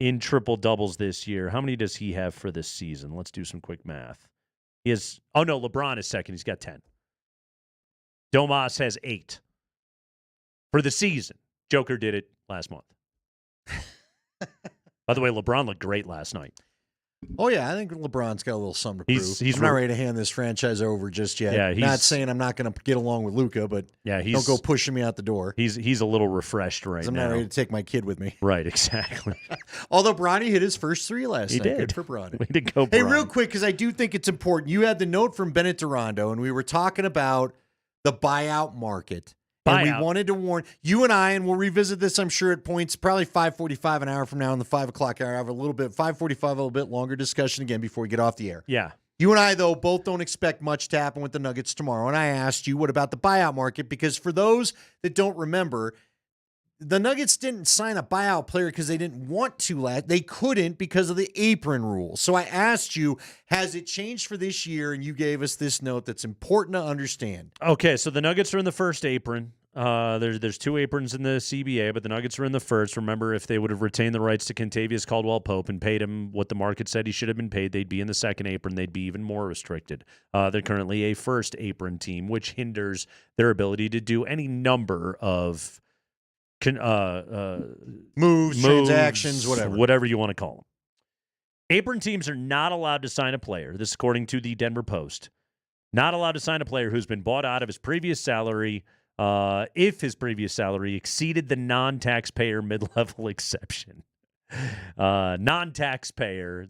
Speaker 21: in triple-doubles this year. How many does he have for this season? Let's do some quick math. He has, LeBron is second. He's got 10. Domas has 8 for the season. Joker did it last month. By the way, LeBron looked great last night.
Speaker 19: Oh, yeah, I think LeBron's got a little something to prove.
Speaker 21: He's
Speaker 19: I'm not ready to hand this franchise over just yet.
Speaker 21: Yeah,
Speaker 19: not saying I'm not going to get along with Luka, but don't go pushing me out the door.
Speaker 21: He's a little refreshed right now.
Speaker 19: I'm not ready to take my kid with me.
Speaker 21: Right, exactly.
Speaker 19: Although Bronny hit his first 3 last night.
Speaker 21: Did.
Speaker 19: Good for Bronny.
Speaker 21: Way to go,
Speaker 19: Hey,
Speaker 21: Bronny.
Speaker 19: real quick, because I do think it's important. You had the note from Bennett Durando, and we were talking about the buyout market. And we wanted to warn you and I, and we'll revisit this, I'm sure, at points, probably 5:45 an hour from now in the 5 o'clock hour. I have a little bit, 5:45, a little bit longer discussion again before we get off the air.
Speaker 21: Yeah.
Speaker 19: You and I, though, both don't expect much to happen with the Nuggets tomorrow. And I asked you, what about the buyout market? Because for those that don't remember, the Nuggets didn't sign a buyout player because they didn't want to. They couldn't because of the apron rule. So I asked you, has it changed for this year? And you gave us this note that's important to understand.
Speaker 21: Okay, so the Nuggets are in the first apron. There's 2 aprons in the CBA, but the Nuggets are in the first. Remember, if they would have retained the rights to Kentavious Caldwell-Pope and paid him what the market said he should have been paid, they'd be in the second apron. They'd be even more restricted. They're currently a first apron team, which hinders their ability to do any number of
Speaker 19: moves, transactions,
Speaker 21: whatever you want to call them. Apron teams are not allowed to sign a player. This is according to the Denver Post. Not allowed to sign a player who's been bought out of his previous salary if his previous salary exceeded the non-taxpayer mid-level exception. Non-taxpayer,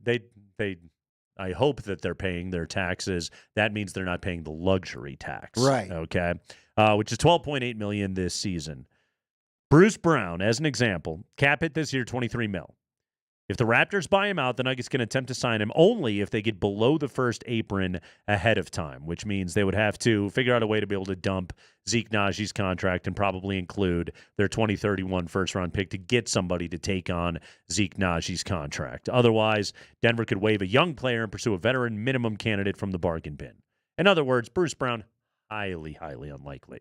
Speaker 21: I hope that they're paying their taxes. That means they're not paying the luxury tax.
Speaker 19: Right.
Speaker 21: Okay. Which is $12.8 million this season. Bruce Brown, as an example, cap hit this year, $23 million. If the Raptors buy him out, the Nuggets can attempt to sign him only if they get below the first apron ahead of time, which means they would have to figure out a way to be able to dump Zeke Najee's contract and probably include their 2031 first-round pick to get somebody to take on Zeke Najee's contract. Otherwise, Denver could waive a young player and pursue a veteran minimum candidate from the bargain bin. In other words, Bruce Brown, highly, highly unlikely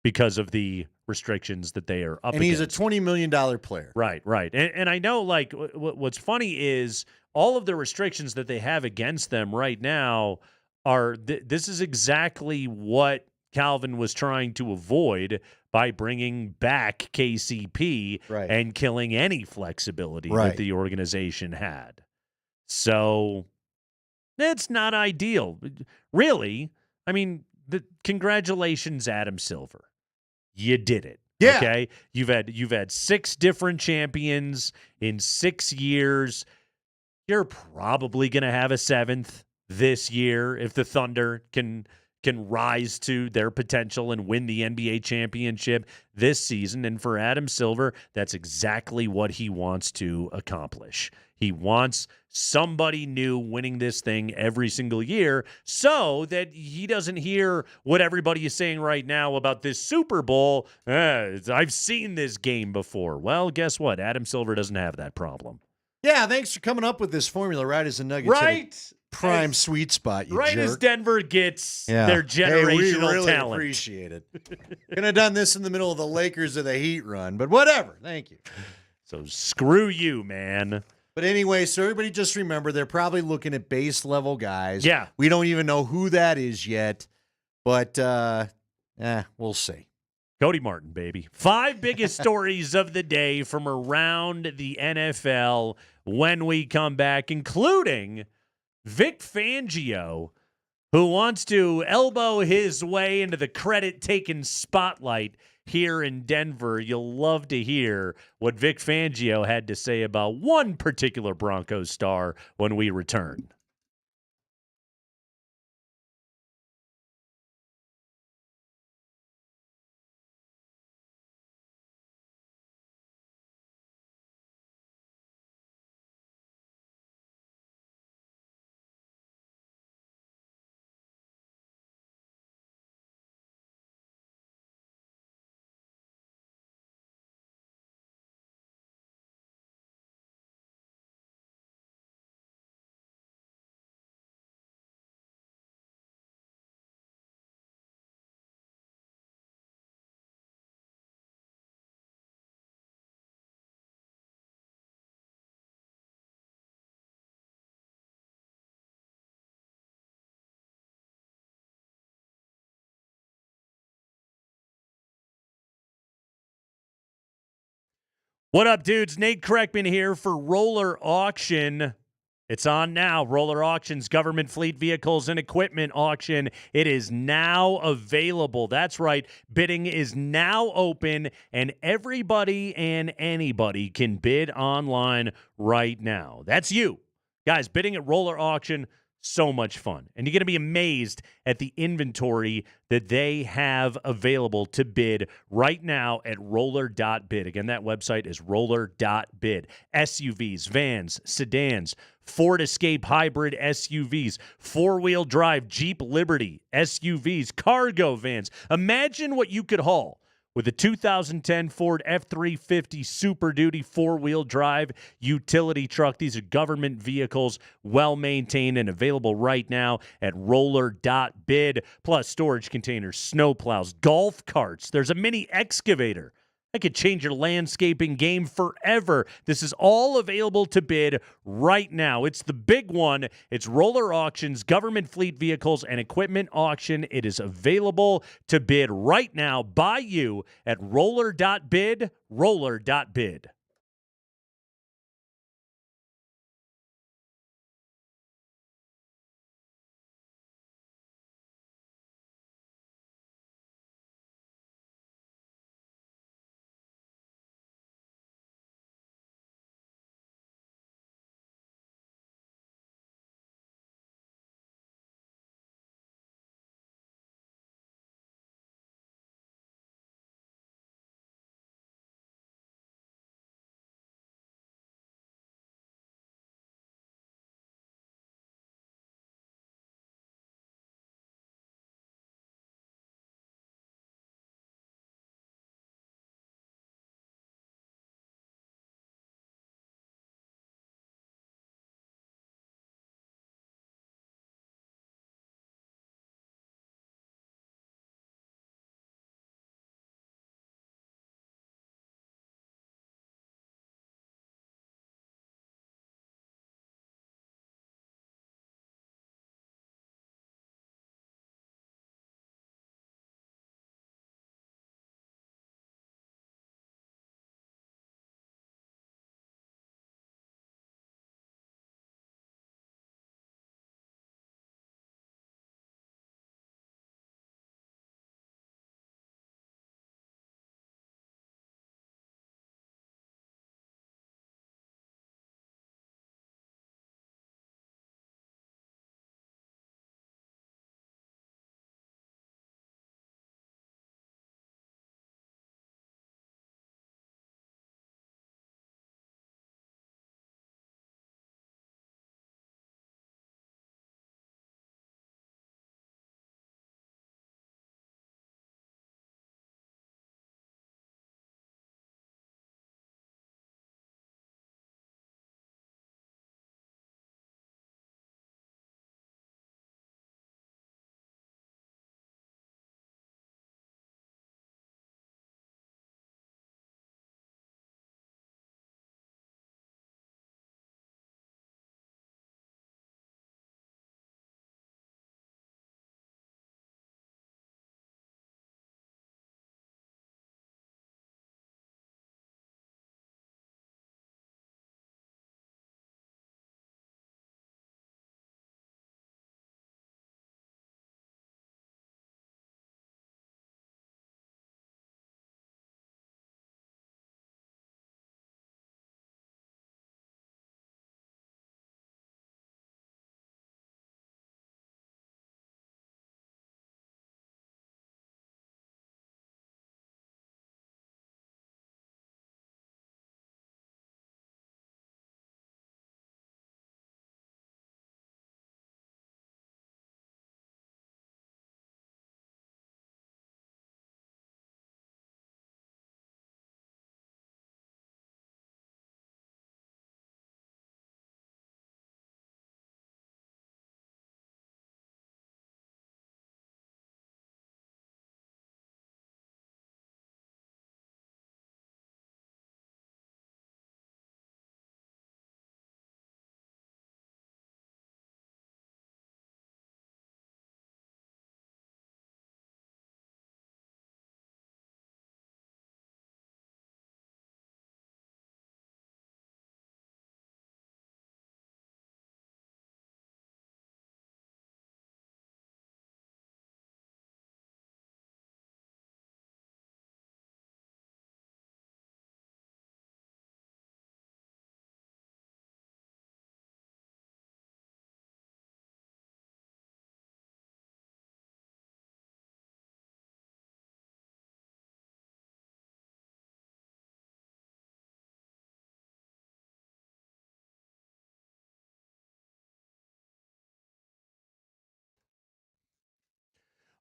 Speaker 21: because of the restrictions that they are up against.
Speaker 19: And he's a $20 million player.
Speaker 21: Right. And I know, like, what's funny is all of the restrictions that they have against them right now are this is exactly what Calvin was trying to avoid by bringing back KCP and killing any flexibility that the organization had. So it's not ideal. Really, I mean, congratulations, Adam Silver. You did it.
Speaker 19: Yeah.
Speaker 21: Okay. You've had 6 different champions in 6 years. You're probably going to have a 7th this year if the Thunder can rise to their potential and win the NBA championship this season. And for Adam Silver, that's exactly what he wants to accomplish. He wants somebody new winning this thing every single year so that he doesn't hear what everybody is saying right now about this Super Bowl. I've seen this game before. Well, guess what? Adam Silver doesn't have that problem.
Speaker 19: Yeah, thanks for coming up with this formula right as the Nuggets hit
Speaker 21: Right?
Speaker 19: a prime sweet spot, you
Speaker 21: Right
Speaker 19: jerk.
Speaker 21: as Denver gets
Speaker 19: Yeah.
Speaker 21: their generational
Speaker 19: Hey, we really
Speaker 21: talent.
Speaker 19: appreciate it. Couldn't have done this in the middle of the Lakers or the Heat run, but whatever. Thank you.
Speaker 21: So screw you, man.
Speaker 19: But anyway, so everybody just remember they're probably looking at base level guys.
Speaker 21: Yeah.
Speaker 19: We don't even know who that is yet, but we'll see.
Speaker 21: Cody Martin, baby. 5 biggest stories of the day from around the NFL when we come back, including Vic Fangio, who wants to elbow his way into the credit-taking spotlight here in Denver. You'll love to hear what Vic Fangio had to say about one particular Broncos star when we return. What up, dudes? Nate Kreckman here for Roller Auction. It's on now. Roller Auction's government fleet vehicles and equipment auction. It is now available. That's right. Bidding is now open, and everybody and anybody can bid online right now. That's you. Guys, bidding at Roller Auction, so much fun. And you're going to be amazed at the inventory that they have available to bid right now at roller.bid. Again, that website is roller.bid. SUVs, vans, sedans, Ford Escape hybrid SUVs, four-wheel drive Jeep Liberty SUVs, cargo vans. Imagine what you could haul with a 2010 Ford F-350 Super Duty four-wheel drive utility truck. These are government vehicles, well-maintained and available right now at roller.bid. Plus storage containers, snowplows, golf carts. There's a mini excavator. That could change your landscaping game forever. This is all available to bid right now. It's the big one. It's Roller Auction's government fleet vehicles and equipment auction. It is available to bid right now by you at roller.bid, roller.bid.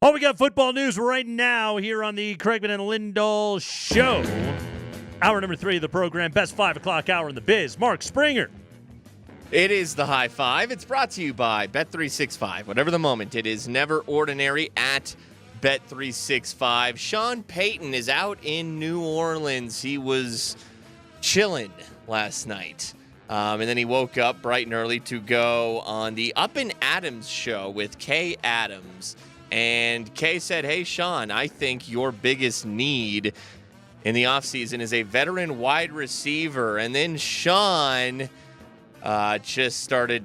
Speaker 21: Oh, we got football news right now here on the Kreckman and Lindahl Show. Hour number 3 of the program, best 5 o'clock hour in the biz. Mark Springer.
Speaker 11: It is the High Five. It's brought to you by Bet365. Whatever the moment, it is never ordinary at Bet365. Sean Payton is out in New Orleans. He was chilling last night. And then he woke up bright and early to go on the Up and Adams show with Kay Adams. And Kay said, hey, Sean, I think your biggest need in the offseason is a veteran wide receiver. And then Sean just started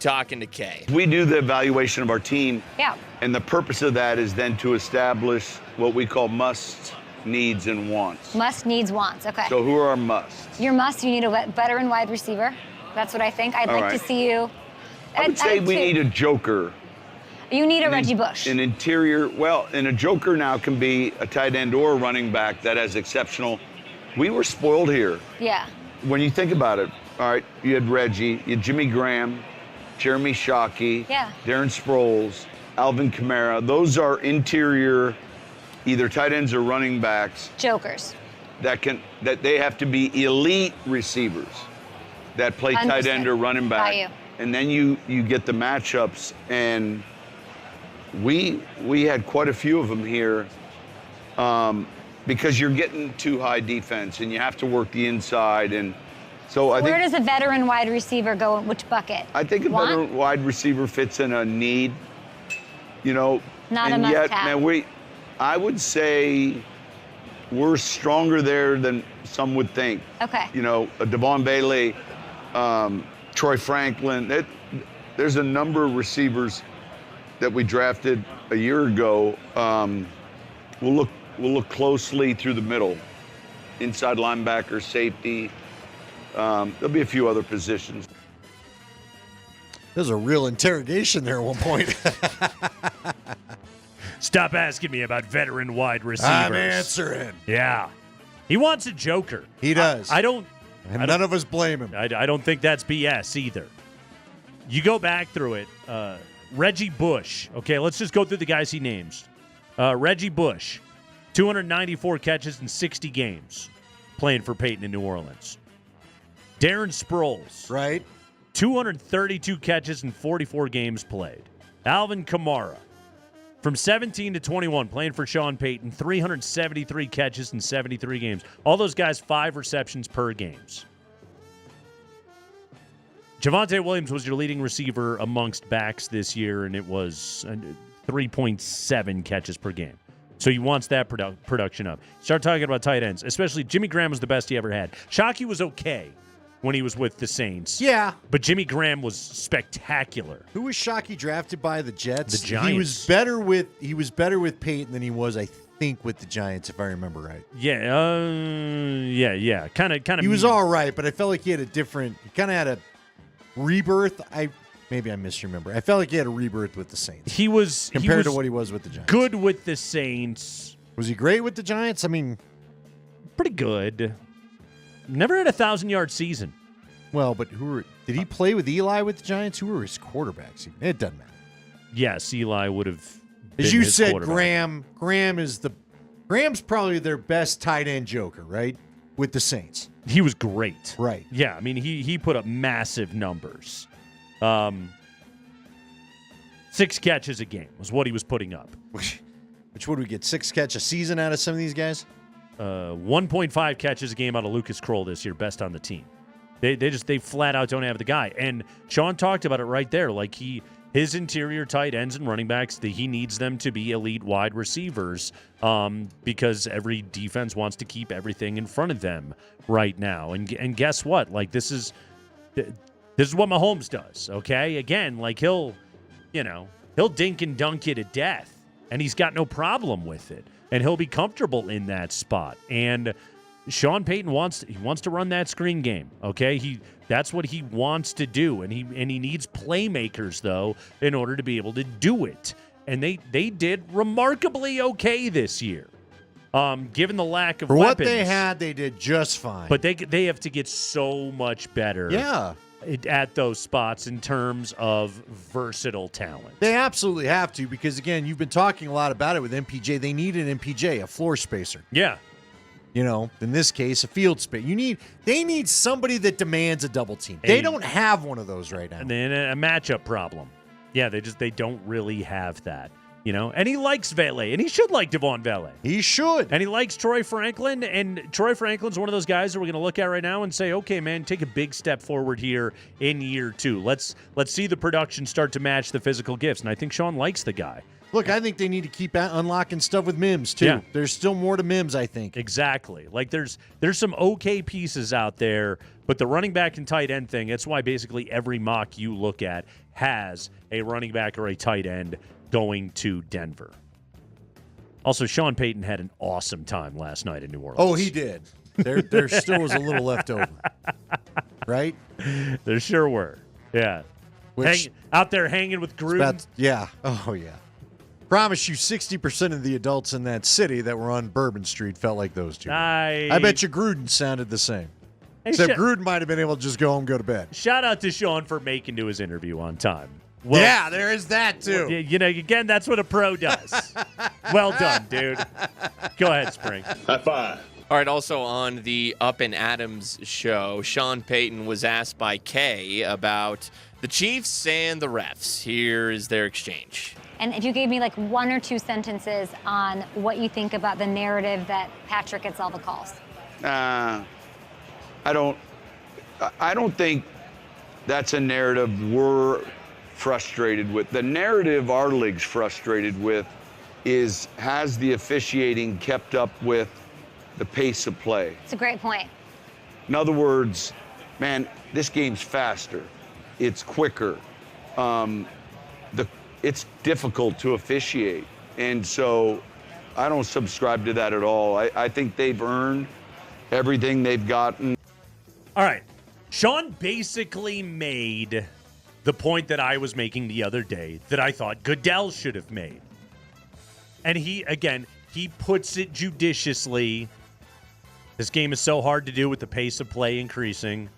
Speaker 11: talking to Kay.
Speaker 20: We do the evaluation of our team.
Speaker 5: Yeah.
Speaker 20: And the purpose of that is then to establish what we call musts, needs, and wants.
Speaker 5: Must, needs, wants. Okay.
Speaker 20: So who are our musts?
Speaker 5: Your must, you need a veteran wide receiver. That's what I think. I'd
Speaker 20: All
Speaker 5: like
Speaker 20: right.
Speaker 5: to see you.
Speaker 20: I would say we need a joker.
Speaker 5: You need a Reggie Bush.
Speaker 20: An interior, and a joker now can be a tight end or a running back that has exceptional. We were spoiled here.
Speaker 5: Yeah.
Speaker 20: When you think about it, all right, you had Reggie, you had Jimmy Graham, Jeremy Shockey,
Speaker 5: Yeah.
Speaker 20: Darren Sproles, Alvin Kamara. Those are interior, either tight ends or running backs.
Speaker 5: Jokers.
Speaker 20: That they have to be elite receivers that play tight
Speaker 5: Understood.
Speaker 20: end or running back.
Speaker 5: Got you.
Speaker 20: And then you get the matchups, and we had quite a few of them here because you're getting too high defense and you have to work the inside. And so I think,
Speaker 5: Where does a veteran wide receiver go in which bucket?
Speaker 20: I think a
Speaker 5: Want?
Speaker 20: veteran wide receiver fits in a need,
Speaker 5: Not
Speaker 20: and
Speaker 5: a
Speaker 20: yet,
Speaker 5: must-have.
Speaker 20: man, I would say we're stronger there than some would think.
Speaker 5: Okay.
Speaker 20: A Devon Bailey, Troy Franklin. There's a number of receivers that we drafted a year ago. We'll look closely through the middle, inside linebacker, safety. There'll be a few other positions.
Speaker 19: There's a real interrogation there at one point.
Speaker 21: Stop asking me about veteran wide receivers.
Speaker 19: I'm answering.
Speaker 21: Yeah. He wants a joker.
Speaker 19: He does.
Speaker 21: And
Speaker 19: none of us blame him.
Speaker 21: I don't think that's BS either. You go back through it. Reggie Bush. Okay, let's just go through the guys he names. Reggie Bush, 294 catches in 60 games playing for Peyton in New Orleans. Darren Sproles.
Speaker 19: Right.
Speaker 21: 232 catches in 44 games played. Alvin Kamara, from 17 to 21, playing for Sean Payton, 373 catches in 73 games. All those guys, 5 receptions per games. Javonte Williams was your leading receiver amongst backs this year, and it was 3.7 catches per game. So he wants that production up. Start talking about tight ends, especially Jimmy Graham was the best he ever had. Shockey was okay when he was with the Saints.
Speaker 19: Yeah.
Speaker 21: But Jimmy Graham was spectacular.
Speaker 19: Who was Shockey drafted by the Jets?
Speaker 21: The Giants.
Speaker 19: He was better with Peyton than he was, I think, with the Giants, if I remember right.
Speaker 21: Yeah. Kind of.
Speaker 19: He was all right, but I felt like he had he kind of had a rebirth. Maybe I misremember. I felt like he had a rebirth with the Saints.
Speaker 21: He was
Speaker 19: compared to what he was with the Giants.
Speaker 21: Good with the Saints.
Speaker 19: Was he great with the Giants? I mean,
Speaker 21: pretty good. Never had a 1,000-yard season.
Speaker 19: Well, but did he play with Eli with the Giants? Who were his quarterbacks? It doesn't matter.
Speaker 21: Yes, Eli would have.
Speaker 19: As you said, Graham's probably their best tight end joker, right? With the Saints.
Speaker 21: He was great.
Speaker 19: Right.
Speaker 21: Yeah, I mean, he put up massive numbers. 6 catches a game was what he was putting up.
Speaker 19: Which would we get 6 catch a season out of some of these guys?
Speaker 21: 1.5 catches a game out of Lucas Kroll this year, best on the team. They flat out don't have the guy. And Sean talked about it right there. Like his interior tight ends and running backs, he needs them to be elite wide receivers because every defense wants to keep everything in front of them right now. And guess what? Like this is what Mahomes does. Okay, again, like he'll dink and dunk you to death, and he's got no problem with it, and he'll be comfortable in that spot. And Sean Payton wants to run that screen game. Okay, that's what he wants to do, and he needs playmakers though in order to be able to do it. And they did remarkably okay this year, given the lack of
Speaker 19: For
Speaker 21: weapons.
Speaker 19: what they had, they did just fine.
Speaker 21: But they have to get so much better.
Speaker 19: Yeah.
Speaker 21: at those spots in terms of versatile talent.
Speaker 19: They absolutely have to because, again, you've been talking a lot about it with MPJ. They need an MPJ, a floor spacer.
Speaker 21: Yeah.
Speaker 19: You know, in this case, a field space. They need somebody that demands a double team. They don't have one of those right now.
Speaker 21: And then a matchup problem. Yeah, they don't really have that. You know, and he likes Vele, and he should like Devon Vele.
Speaker 19: He should.
Speaker 21: And he likes Troy Franklin, and Troy Franklin's one of those guys that we're going to look at right now and say, okay, man, take a big step forward here in year 2. Let's see the production start to match the physical gifts, and I think Sean likes the guy.
Speaker 19: Look, I think they need to keep unlocking stuff with Mims, too.
Speaker 21: Yeah.
Speaker 19: There's still more to Mims, I think.
Speaker 21: Exactly. Like, there's some okay pieces out there, but the running back and tight end thing, that's why basically every mock you look at has a running back or a tight end going to Denver. Also, Sean Payton had an awesome time last night in New Orleans.
Speaker 19: Oh, he did. There still was a little left over. Right?
Speaker 21: There sure were. Yeah. Out there hanging with Gruden.
Speaker 19: Yeah. Oh, yeah. Promise you 60% of the adults in that city that were on Bourbon Street felt like those two. I bet you Gruden sounded the same.
Speaker 21: Hey,
Speaker 19: Except Gruden might have been able to just go home and go to bed.
Speaker 21: Shout out to Sean for making to his interview on time.
Speaker 19: Well, yeah, there is that, too.
Speaker 21: You know, again, that's what a pro does. Well done, dude. Go ahead, Spring.
Speaker 15: High five.
Speaker 11: All right, also on the Up and Adams show, Sean Payton was asked by Kay about the Chiefs and the refs. Here is their exchange.
Speaker 5: And if you gave me like 1 or 2 sentences on what you think about the narrative that Patrick gets all the calls.
Speaker 20: I don't think that's a narrative we're frustrated with. The narrative our league's frustrated with is, has the officiating kept up with the pace of play?
Speaker 5: It's a great point.
Speaker 20: In other words, man, this game's faster. It's quicker. It's difficult to officiate. And so I don't subscribe to that at all. I think they've earned everything they've gotten.
Speaker 21: All right. Sean basically made the point that I was making the other day that I thought Goodell should have made. And he puts it judiciously. This game is so hard to do with the pace of play increasing.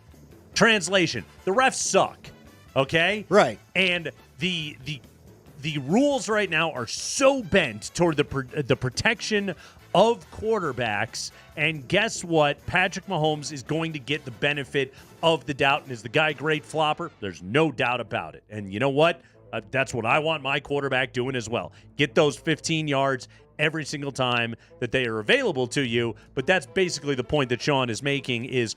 Speaker 21: Translation, the refs suck, okay?
Speaker 19: Right.
Speaker 21: And the rules right now are so bent toward the protection of quarterbacks, and guess what? Patrick Mahomes is going to get the benefit of the doubt, and is the guy a great flopper? There's no doubt about it. And you know what? That's what I want my quarterback doing as well. Get those 15 yards every single time that they are available to you, but that's basically the point that Sean is making is,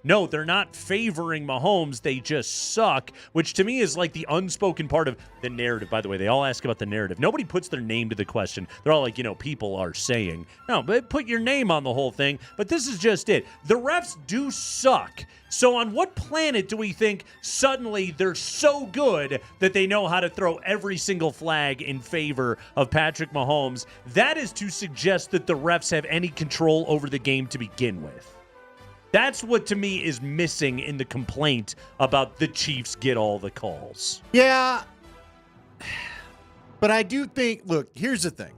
Speaker 21: no, they're not favoring Mahomes. They just suck, which to me is like the unspoken part of the narrative. By the way, they all ask about the narrative. Nobody puts their name to the question. They're all like, people are saying. No, but put your name on the whole thing. But this is just it. The refs do suck. So on what planet do we think suddenly they're so good that they know how to throw every single flag in favor of Patrick Mahomes? That is to suggest that the refs have any control over the game to begin with. That's what, to me, is missing in the complaint about the Chiefs get all the calls.
Speaker 19: Yeah. But I do think, look, here's the thing.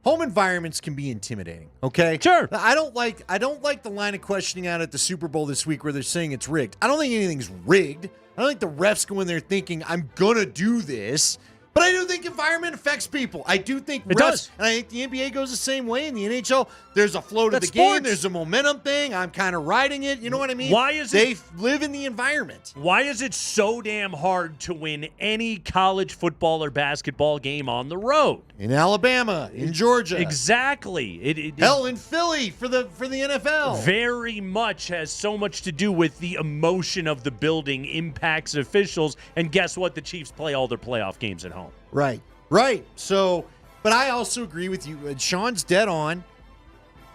Speaker 19: Home environments can be intimidating, okay?
Speaker 21: Sure.
Speaker 19: I don't like the line of questioning out at the Super Bowl this week where they're saying it's rigged. I don't think anything's rigged. I don't think the refs go in there thinking, I'm going to do this. But I do think environment affects people. I do think
Speaker 21: it
Speaker 19: refs,
Speaker 21: does.
Speaker 19: And I think the NBA goes the same way. In the NHL, there's a flow to the
Speaker 21: sports.
Speaker 19: game. There's a momentum thing. I'm kind of riding it. You know what I mean?
Speaker 21: Why is
Speaker 19: they live in the environment.
Speaker 21: Why is it so damn hard to win any college football or basketball game on the road?
Speaker 19: In Alabama, in Georgia.
Speaker 21: Exactly.
Speaker 19: Hell, in Philly for the NFL.
Speaker 21: Very much has so much to do with the emotion of the building impacts officials. And guess what? The Chiefs play all their playoff games at home.
Speaker 19: Right. So, but I also agree with you. Sean's dead on.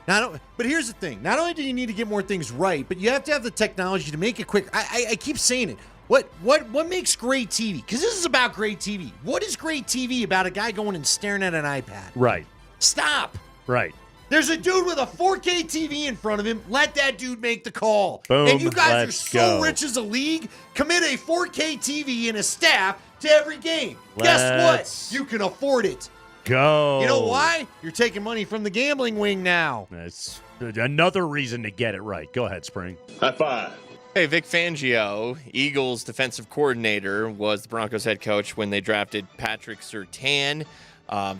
Speaker 19: But here's the thing. Not only do you need to get more things right, but you have to have the technology to make it quick. I keep saying it. What makes great TV? Because this is about great TV. What is great TV about a guy going and staring at an iPad?
Speaker 21: Right.
Speaker 19: Stop.
Speaker 21: Right.
Speaker 19: There's a dude with a 4K TV in front of him. Let that dude make the call.
Speaker 21: Boom,
Speaker 19: and you guys are so
Speaker 21: go.
Speaker 19: rich as a league. Commit a 4K TV and a staff to every game. Guess what? You can afford it.
Speaker 21: Go.
Speaker 19: You know why? You're taking money from the gambling wing now.
Speaker 21: That's another reason to get it right. Go ahead, Spring.
Speaker 15: High five.
Speaker 11: Hey, Vic Fangio, Eagles defensive coordinator, was the Broncos head coach when they drafted Patrick Surtain.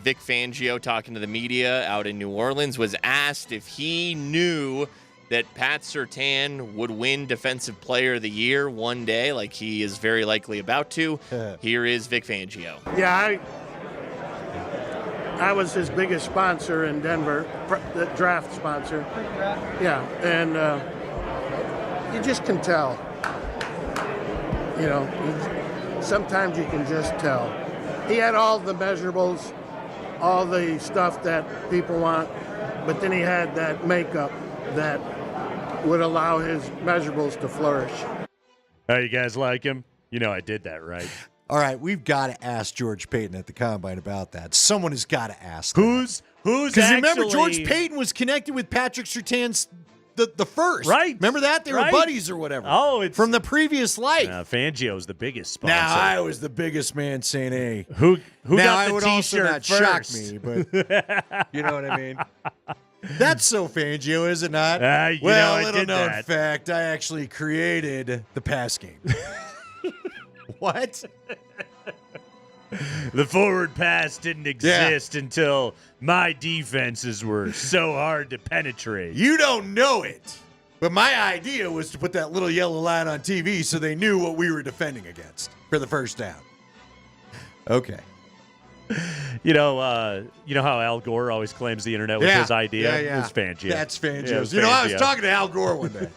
Speaker 11: Vic Fangio, talking to the media out in New Orleans, was asked if he knew that Pat Surtain would win Defensive Player of the Year one day, like he is very likely about to. Here is Vic Fangio.
Speaker 12: Yeah, I was his biggest sponsor in Denver, the draft sponsor. Yeah, and you just can tell. You know, sometimes you can just tell. He had all the measurables, all the stuff that people want, but then he had that makeup that would allow his measurables to flourish.
Speaker 21: Oh, you guys like him? You know I did that, right?
Speaker 19: All right, we've got to ask George Payton at the Combine about that. Someone has got to ask.
Speaker 21: Who's
Speaker 19: Because remember, George Payton was connected with Patrick Surtain's the first.
Speaker 21: Right.
Speaker 19: Remember that? They were buddies or whatever.
Speaker 21: Oh, it's
Speaker 19: from the previous life.
Speaker 21: Fangio's the biggest sponsor.
Speaker 19: Now, I was the biggest man saying, hey.
Speaker 21: Who
Speaker 19: now,
Speaker 21: got
Speaker 19: I
Speaker 21: the
Speaker 19: would also
Speaker 21: T-shirt
Speaker 19: not
Speaker 21: first?
Speaker 19: shock me, but you know what I mean? That's so Fangio, is it not?
Speaker 21: You know, I
Speaker 19: little
Speaker 21: did
Speaker 19: known
Speaker 21: that.
Speaker 19: fact, I actually created the pass game. What?
Speaker 21: The forward pass didn't exist until my defenses were so hard to penetrate.
Speaker 19: You don't know it, but my idea was to put that little yellow line on TV so they knew what we were defending against for the first down. Okay.
Speaker 21: You know how Al Gore always claims the internet was his idea?
Speaker 19: Yeah.
Speaker 21: It was Fangio.
Speaker 19: That's Fangio's.
Speaker 21: Yeah, it was
Speaker 19: I was
Speaker 21: Fangio.
Speaker 19: talking to Al Gore one day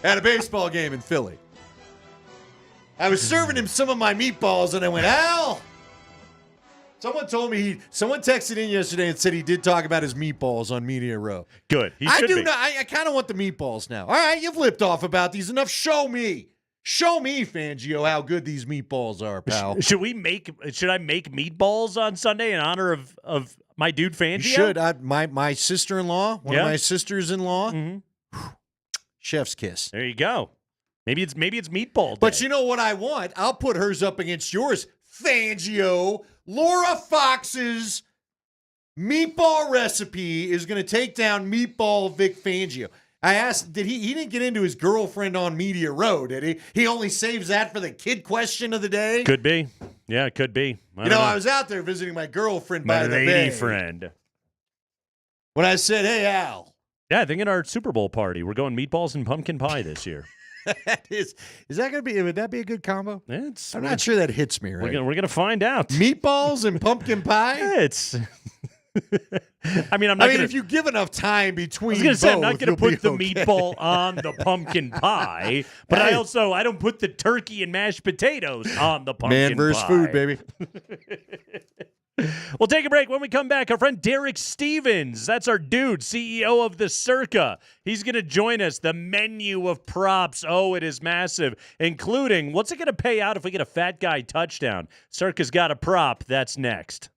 Speaker 19: at a baseball game in Philly. I was serving him some of my meatballs, and I went, Al! Someone told me someone texted in yesterday and said he did talk about his meatballs on Media Row.
Speaker 21: Good. He
Speaker 19: I
Speaker 21: should
Speaker 19: do
Speaker 21: be.
Speaker 19: not. I kind of want the meatballs now. All right, you've lipped off about these enough. Show me, Fangio, how good these meatballs are, pal.
Speaker 21: Should I make meatballs on Sunday in honor of my dude Fangio?
Speaker 19: You should. My sister-in-law, one of my sisters-in-law, chef's kiss.
Speaker 21: There you go. Maybe it's meatball day.
Speaker 19: But you know what I want? I'll put hers up against yours. Fangio, Laura Fox's meatball recipe is going to take down Meatball Vic Fangio. I asked, he didn't get into his girlfriend on Media Row, did he? He only saves that for the kid question of the day?
Speaker 21: Could be. Yeah, it could be.
Speaker 19: I was out there visiting my girlfriend
Speaker 21: my
Speaker 19: by the
Speaker 21: lady
Speaker 19: bay.
Speaker 21: friend.
Speaker 19: When I said, hey, Al.
Speaker 21: Yeah, I think at our Super Bowl party, we're going meatballs and pumpkin pie this year.
Speaker 19: Is that going to be? Would that be a good combo? I'm not sure that hits me right.
Speaker 21: We're gonna find out.
Speaker 19: Meatballs and pumpkin pie.
Speaker 21: It's. I mean,
Speaker 19: if you give enough time between,
Speaker 21: I was gonna say I'm not
Speaker 19: both,
Speaker 21: gonna
Speaker 19: you'll
Speaker 21: put
Speaker 19: be
Speaker 21: the
Speaker 19: okay.
Speaker 21: meatball on the pumpkin pie, but I don't put the turkey and mashed potatoes on the pumpkin
Speaker 19: Man versus
Speaker 21: pie.
Speaker 19: food, baby.
Speaker 21: We'll take a break. When we come back, our friend Derek Stevens, that's our dude, CEO of the Circa. He's going to join us. The menu of props, it is massive, including what's it going to pay out if we get a fat guy touchdown? Circa's got a prop. That's next.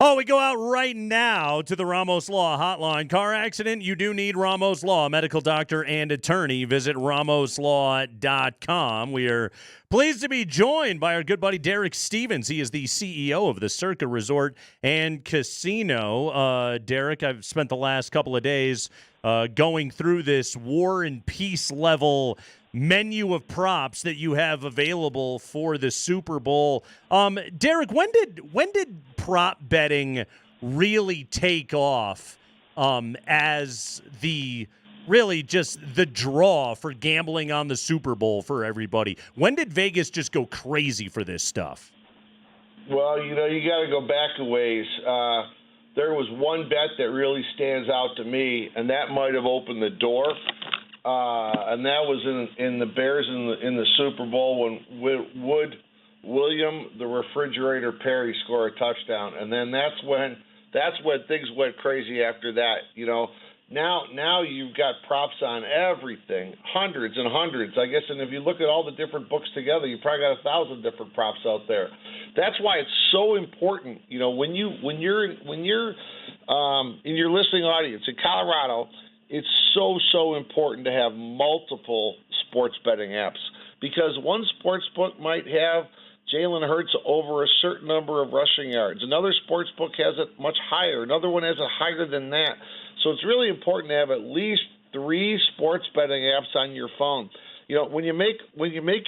Speaker 21: Oh, we go out right now to the Ramos Law Hotline. Car accident? You do need Ramos Law, medical doctor and attorney. Visit ramoslaw.com. We are pleased to be joined by our good buddy Derek Stevens. He is the CEO of the Circa Resort and Casino. Derek, I've spent the last couple of days going through this War and Peace level menu of props that you have available for the Super Bowl. Derek, when did prop betting really take off as really just the draw for gambling on the Super Bowl for everybody? When did Vegas just go crazy for this stuff?
Speaker 6: Well, you got to go back a ways. There was one bet that really stands out to me, and that might have opened the door. And that was in the Bears in the Super Bowl when Would William the Refrigerator Perry score a touchdown, and then that's when things went crazy after that. Now you've got props on everything, hundreds and hundreds, I guess. And if you look at all the different books together, you probably got 1,000 different props out there. That's why it's so important. When you're in your listening audience in Colorado, it's so important to have multiple sports betting apps, because one sports book might have Jalen Hurts over a certain number of rushing yards. Another sports book has it much higher. Another one has it higher than that. So it's really important to have at least 3 sports betting apps on your phone. When you make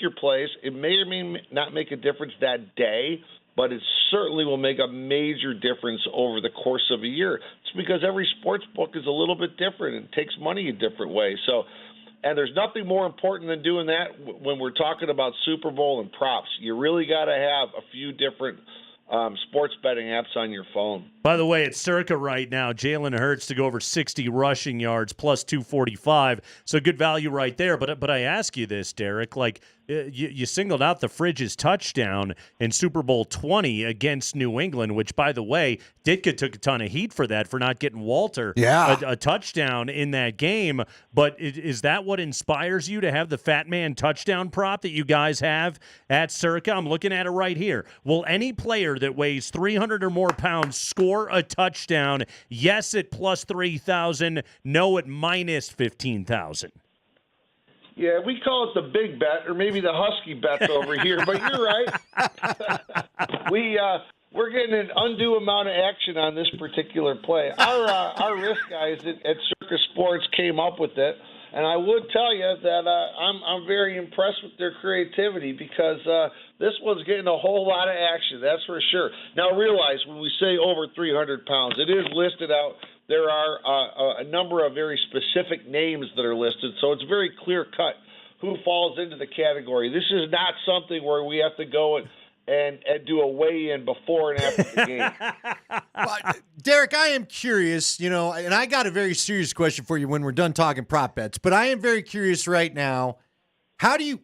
Speaker 6: your plays, it may or may not make a difference that day, but it certainly will make a major difference over the course of a year. It's because every sports book is a little bit different and takes money a different way. And there's nothing more important than doing that when we're talking about Super Bowl and props. You really got to have a few different sports betting apps on your phone.
Speaker 21: By the way, it's Circa right now. Jalen Hurts to go over 60 rushing yards plus 245. So good value right there. But I ask you this, Derek, you singled out the Fridge's touchdown in Super Bowl 20 against New England, which, by the way, Ditka took a ton of heat for that, for not getting Walter a touchdown in that game. But is that what inspires you to have the Fat Man touchdown prop that you guys have at Circa? I'm looking at it right here. Will any player that weighs 300 or more pounds score a touchdown? Yes at plus 3,000. No at minus 15,000.
Speaker 6: Yeah, we call it the big bet, or maybe the Husky bets over here, but you're right. We're getting an undue amount of action on this particular play. Our risk guys at Circa Sports came up with it, and I would tell you that I'm very impressed with their creativity, because this one's getting a whole lot of action, that's for sure. Now realize, when we say over 300 pounds, it is listed out. There are a number of very specific names that are listed, so it's very clear-cut who falls into the category. This is not something where we have to go and do a weigh-in before and after the game.
Speaker 19: But, Derek, I am curious, and I got a very serious question for you when we're done talking prop bets, but I am very curious right now. How do you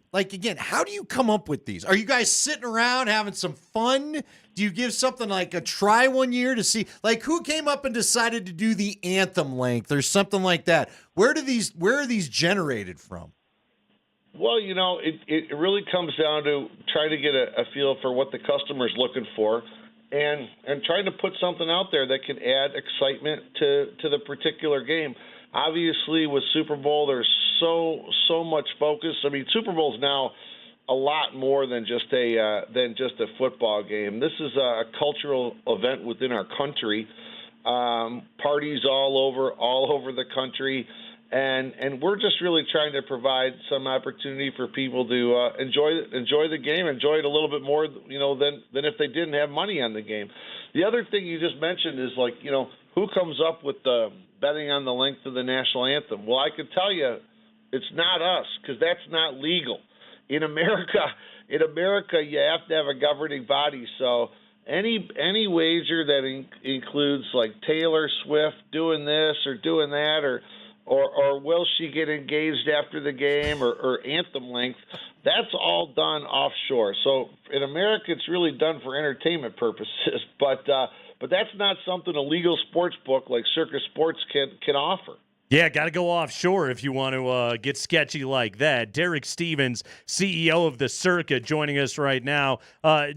Speaker 19: come up with these? Are you guys sitting around having some fun? Do you give something like a try one year to see, who came up and decided to do the anthem length or something like that? Where are these generated from?
Speaker 6: Well, it really comes down to trying to get a feel for what the customer's looking for, and trying to put something out there that can add excitement to the particular game. Obviously, with Super Bowl, there's so much focus. I mean, Super Bowl's now a lot more than just a football game. This is a cultural event within our country. Parties all over the country, and we're just really trying to provide some opportunity for people to enjoy the game, enjoy it a little bit more, than if they didn't have money on the game. The other thing you just mentioned is who comes up with the betting on the length of the national anthem? Well, I can tell you, it's not us, because that's not legal. In America, you have to have a governing body. So any wager that includes Taylor Swift doing this or doing that, or will she get engaged after the game, or anthem length, that's all done offshore. So in America, it's really done for entertainment purposes. But that's not something a legal sports book like Circa Sports can offer.
Speaker 21: Yeah, got to go offshore if you want to get sketchy like that. Derek Stevens, CEO of the Circa, joining us right now.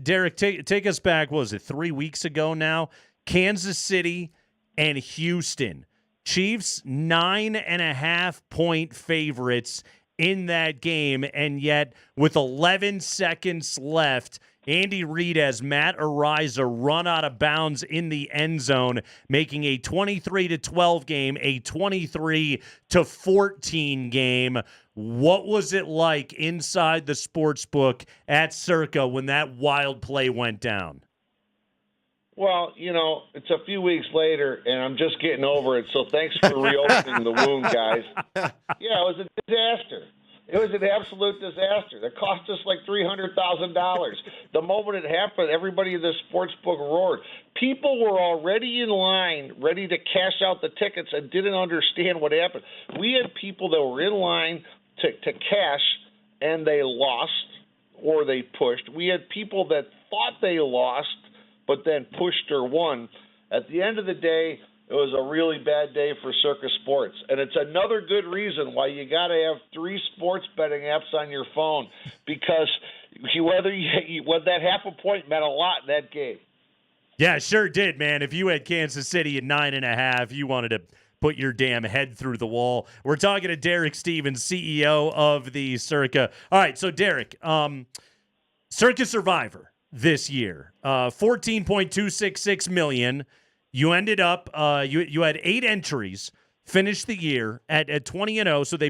Speaker 21: Derek, take us back, what was it, 3 weeks ago now? Kansas City and Houston. Chiefs 9.5-point favorites in that game, and yet with 11 seconds left, Andy Reid has Matt Ariza run out of bounds in the end zone, making a 23-12 game a 23-14 game. What was it like inside the sportsbook at Circa when that wild play went down?
Speaker 6: Well, it's a few weeks later, and I'm just getting over it, so thanks for reopening the wound, guys. Yeah, it was a disaster. It was an absolute disaster. That cost us like $300,000. The moment it happened, everybody in the sports book roared. People were already in line, ready to cash out the tickets and didn't understand what happened. We had people that were in line to cash, and they lost or they pushed. We had people that thought they lost but then pushed or won. At the end of the day, it was a really bad day for Circa Sports. And it's another good reason why you got to have 3 sports betting apps on your phone, because that half a point meant a lot in that game.
Speaker 21: Yeah, sure did, man. If you had Kansas City at 9.5, you wanted to put your damn head through the wall. We're talking to Derek Stevens, CEO of the Circa. All right, so Derek, Circa Survivor this year, $14.266 million. You ended up, you had 8 entries, finished the year at 20-0, so they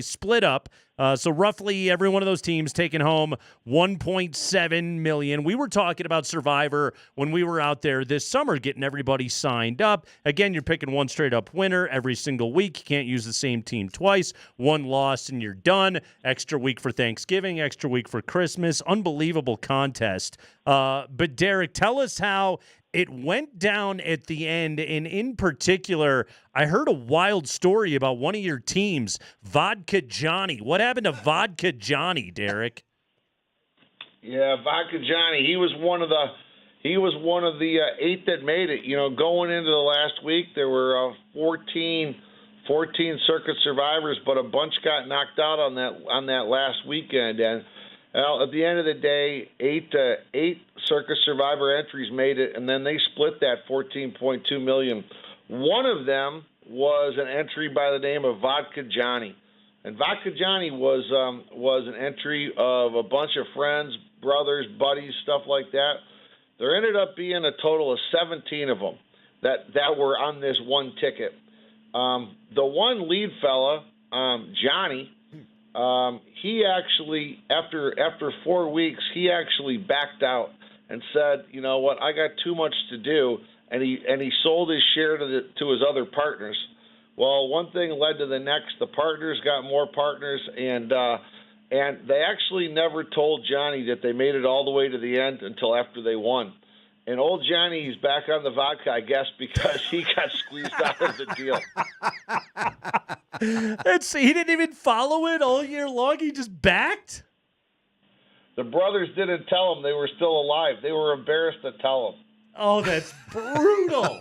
Speaker 21: split up. So roughly every one of those teams taking home $1.7 million. We were talking about Survivor when we were out there this summer, getting everybody signed up. Again, you're picking one straight-up winner every single week. You can't use the same team twice. One loss and you're done. Extra week for Thanksgiving, extra week for Christmas. Unbelievable contest. But Derek, tell us how it went down at the end, and in particular, I heard a wild story about one of your teams, Vodka Johnny. What happened to Vodka Johnny, Derek?
Speaker 6: Yeah, Vodka Johnny. He was one of the 8 that made it. Going into the last week, there were 14 Circuit Survivors, but a bunch got knocked out on that last weekend. And at the end of the day, 8 Circus Survivor entries made it, and then they split that $14.2 million. One of them was an entry by the name of Vodka Johnny, and Vodka Johnny was an entry of a bunch of friends, brothers, buddies, stuff like that. There ended up being a total of 17 of them that were on this one ticket. The one lead fella, Johnny. He actually, after 4 weeks, he actually backed out and said, "You know what? I got too much to do," and he sold his share to his other partners. Well, one thing led to the next. The partners got more partners, and they actually never told Johnny that they made it all the way to the end until after they won. And old Johnny's back on the vodka, I guess, because he got squeezed out of the deal.
Speaker 21: He didn't even follow it all year long. He just backed?
Speaker 6: The brothers didn't tell him they were still alive. They were embarrassed to tell him.
Speaker 21: Oh, that's brutal.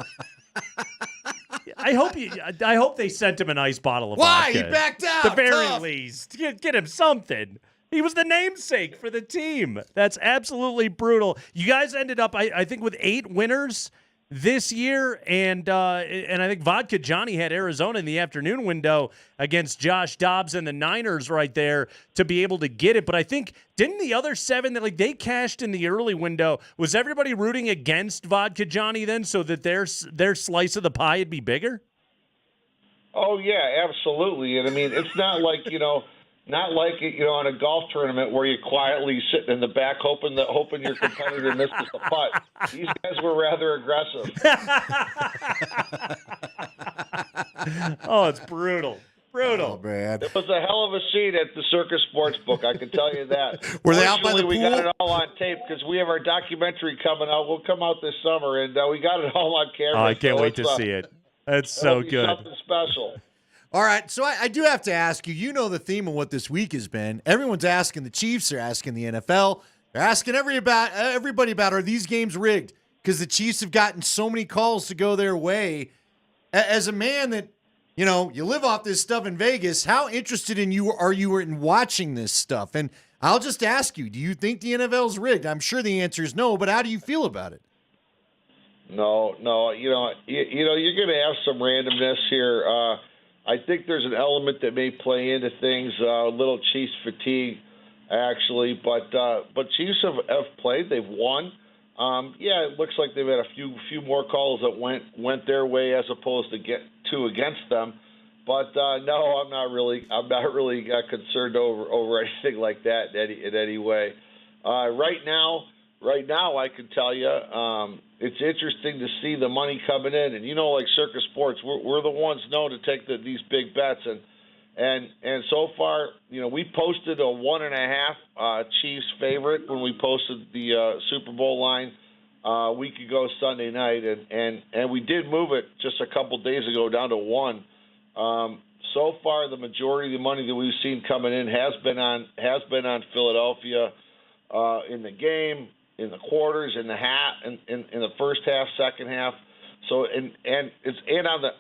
Speaker 21: I hope they sent him a nice bottle of
Speaker 19: Why?
Speaker 21: vodka.
Speaker 19: He backed out.
Speaker 21: At the very
Speaker 19: Tough.
Speaker 21: least. Get him something. He was the namesake for the team. That's absolutely brutal. You guys ended up, I think, with 8 winners this year, and I think Vodka Johnny had Arizona in the afternoon window against Josh Dobbs and the Niners right there to be able to get it. But I think, didn't the other 7 that they cashed in the early window, was everybody rooting against Vodka Johnny then so that their slice of the pie would be bigger?
Speaker 6: Oh, yeah, absolutely. And, I mean, it's not like, not like in a golf tournament where you're quietly sitting in the back hoping your competitor misses the putt. These guys were rather aggressive.
Speaker 21: Oh, it's brutal. Brutal.
Speaker 19: Oh, man.
Speaker 6: It was a hell of a scene at the Circa Sportsbook, I can tell you that.
Speaker 19: Were they out by the
Speaker 6: We
Speaker 19: pool?
Speaker 6: got it all on tape because we have our documentary coming out. We'll come out this summer, and we got it all on camera.
Speaker 21: Oh, I can't wait to see it. That's so good.
Speaker 6: Something special.
Speaker 19: All right, so I do have to ask you, the theme of what this week has been. Everyone's asking the Chiefs, they're asking the NFL, they're asking everybody about, are these games rigged? Because the Chiefs have gotten so many calls to go their way. As a man that, you live off this stuff in Vegas, how interested are you in watching this stuff? And I'll just ask you, do you think the NFL's rigged? I'm sure the answer is no, but how do you feel about it?
Speaker 6: No. You know, you're going to have some randomness here. I think there's an element that may play into things, a little Chiefs fatigue, actually. But Chiefs have played. They've won. It looks like they've had a few more calls that went their way as opposed to against them. But no, I'm not really concerned over anything like that in any way. Right now, I can tell you, it's interesting to see the money coming in, and like Circa Sports, we're the ones known to take these big bets, and so far, we posted a 1.5 Chiefs favorite when we posted the Super Bowl line a week ago Sunday night, and we did move it just a couple days ago down to 1. So far, the majority of the money that we've seen coming in has been on Philadelphia in the game, in the quarters, in the half, in the first half, second half. So and it's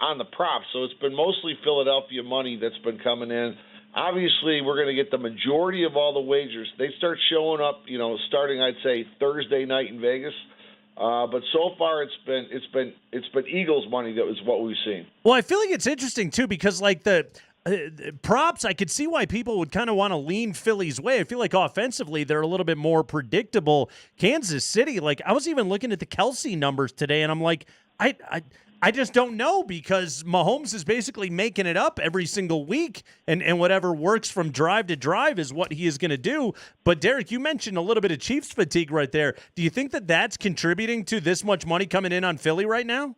Speaker 6: on the props. So it's been mostly Philadelphia money that's been coming in. Obviously, we're going to get the majority of all the wagers. They start showing up, starting I'd say Thursday night in Vegas. But so far, it's been Eagles money that was what we've seen.
Speaker 21: Well, I feel like it's interesting too because like the props, I could see why people would kind of want to lean Philly's way. I feel like offensively, they're a little bit more predictable. Kansas City, like I was even looking at the Kelsey numbers today, and I'm like, I just don't know because Mahomes is basically making it up every single week, and whatever works from drive to drive is what he is going to do. But, Derek, you mentioned a little bit of Chiefs fatigue right there. Do you think that that's contributing to this much money coming in on Philly right now?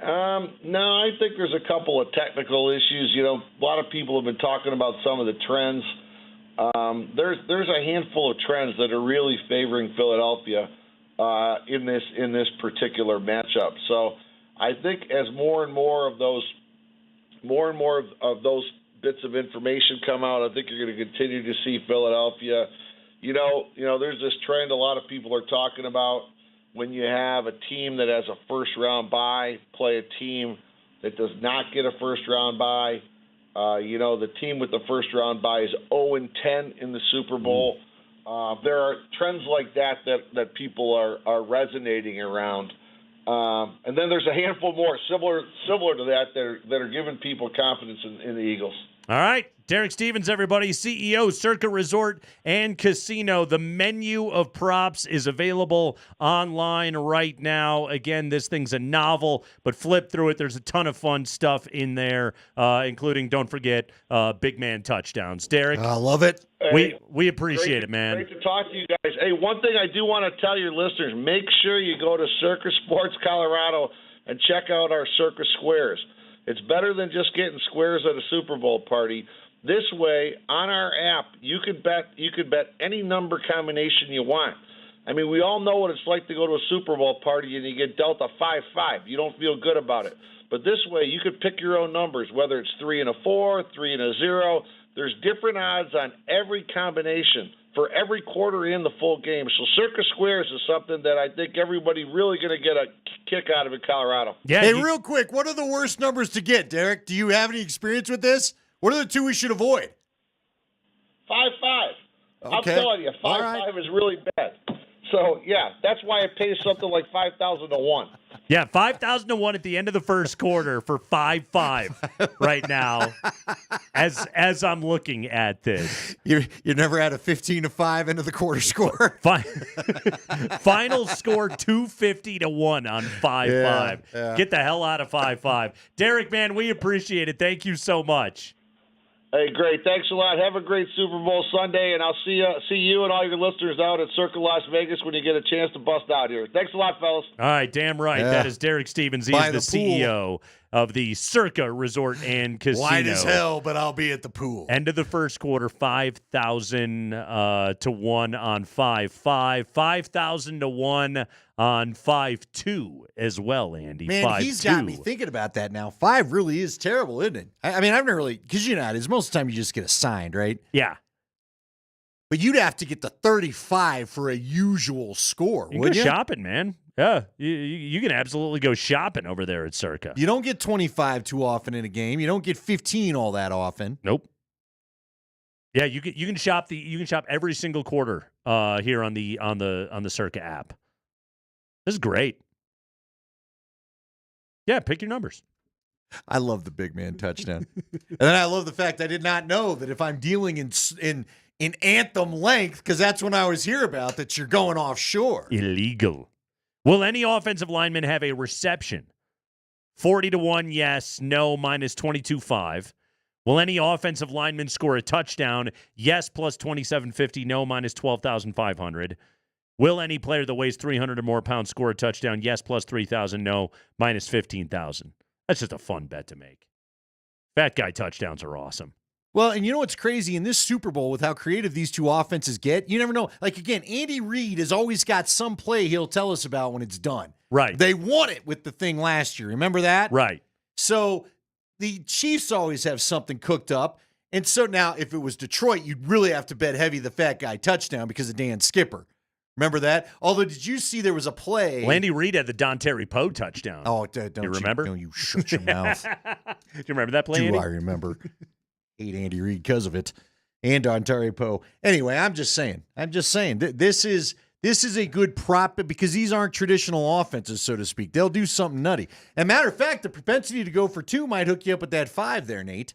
Speaker 6: No, I think there's a couple of technical issues. A lot of people have been talking about some of the trends. There's a handful of trends that are really favoring Philadelphia in this particular matchup. So I think as more and more of those bits of information come out, I think you're going to continue to see Philadelphia. There's this trend a lot of people are talking about when you have a team that has a first-round bye play a team that does not get a first-round bye. The team with the first-round bye is 0-10 in the Super Bowl. There are trends like that people are resonating around. And then there's a handful more similar to that are giving people confidence in the Eagles.
Speaker 21: All right. Derek Stevens, everybody, CEO, Circa Resort and Casino. The menu of props is available online right now. Again, this thing's a novel, but flip through it. There's a ton of fun stuff in there, including, don't forget, big man touchdowns. Derek.
Speaker 19: I love it.
Speaker 21: We appreciate it, man.
Speaker 6: Great to talk to you guys. Hey, one thing I do want to tell your listeners, make sure you go to Circa Sports Colorado and check out our Circa Squares. It's better than just getting squares at a Super Bowl party. This way, on our app, you could bet any number combination you want. I mean, we all know what it's like to go to a Super Bowl party and you get dealt a 5-5. You don't feel good about it. But this way, you could pick your own numbers, whether it's 3 and a 4, 3 and a 0. There's different odds on every combination for every quarter in the full game. So Circa Squares is something that I think everybody really going to get a kick out of in Colorado.
Speaker 19: Yeah. Hey, real quick, what are the worst numbers to get, Derek? Do you have any experience with this? What are the two we should avoid?
Speaker 6: 5-5. Okay. I'm telling you, 5-5 is really bad. So, yeah, that's why it pays something like 5,000 to 1.
Speaker 21: Yeah, 5,000 to 1 at the end of the first quarter for 5-5 right now as I'm looking at this.
Speaker 19: You never had a 15-5 end of the quarter score.
Speaker 21: Final score 250 to 1 on 5-5. Yeah. Get the hell out of 5-5. Derek, man, we appreciate it. Thank you so much.
Speaker 6: Hey, great. Thanks a lot. Have a great Super Bowl Sunday, and I'll see you and all your listeners out at Circa Las Vegas when you get a chance to bust out here. Thanks a lot, fellas.
Speaker 21: All right, damn right. Yeah. That is Derek Stevens. He is the CEO of the Circa Resort and Casino.
Speaker 19: Wide as hell, but I'll be at the pool.
Speaker 21: End of the first quarter, 5,000 to 1 on 5-5, 5,000 to 1 on 5-2 as well, Andy.
Speaker 19: Man,
Speaker 21: 5-2.
Speaker 19: He's got me thinking about that now. 5 really is terrible, isn't it? I mean, I've never really, because it's most of the time you just get assigned, right?
Speaker 21: Yeah.
Speaker 19: But you'd have to get the 35 for a usual score, wouldn't you?
Speaker 21: Go shopping, man. Yeah, you can absolutely go shopping over there at Circa.
Speaker 19: You don't get 25 too often in a game. You don't get 15 all that often.
Speaker 21: Nope. Yeah, you can shop every single quarter here on the Circa app. This is great. Yeah, pick your numbers.
Speaker 19: I love the big man touchdown. And then I love the fact I did not know that if I'm dealing in anthem length, because that's when I always hear about that you're going offshore.
Speaker 21: Illegal. Will any offensive lineman have a reception? 40-1, yes. No, minus 22.5. Will any offensive lineman score a touchdown? Yes, plus 27.50. No, minus 12,500. Will any player that weighs 300 or more pounds score a touchdown? Yes, plus 3,000. No, minus 15,000. That's just a fun bet to make. Fat guy touchdowns are awesome.
Speaker 19: Well, and you know what's crazy? In this Super Bowl, with how creative these two offenses get, you never know. Like, again, Andy Reid has always got some play he'll tell us about when it's done.
Speaker 21: Right.
Speaker 19: They won it with the thing last year. Remember that?
Speaker 21: Right.
Speaker 19: So the Chiefs always have something cooked up. And so now, if it was Detroit, you'd really have to bet heavy the fat guy touchdown because of Dan Skipper. Remember that? Although, did you see there was a play?
Speaker 21: Andy Reid had the Dontari Poe touchdown.
Speaker 19: Oh, don't
Speaker 21: you remember?
Speaker 19: Don't you shut your mouth.
Speaker 21: Do you remember that play,
Speaker 19: Do
Speaker 21: Andy?
Speaker 19: I remember? Hate Andy Reid because of it. And Dontari Poe. Anyway, I'm just saying. This is a good prop because these aren't traditional offenses, so to speak. They'll do something nutty. And matter of fact, the propensity to go for 2 might hook you up with that 5 there, Nate.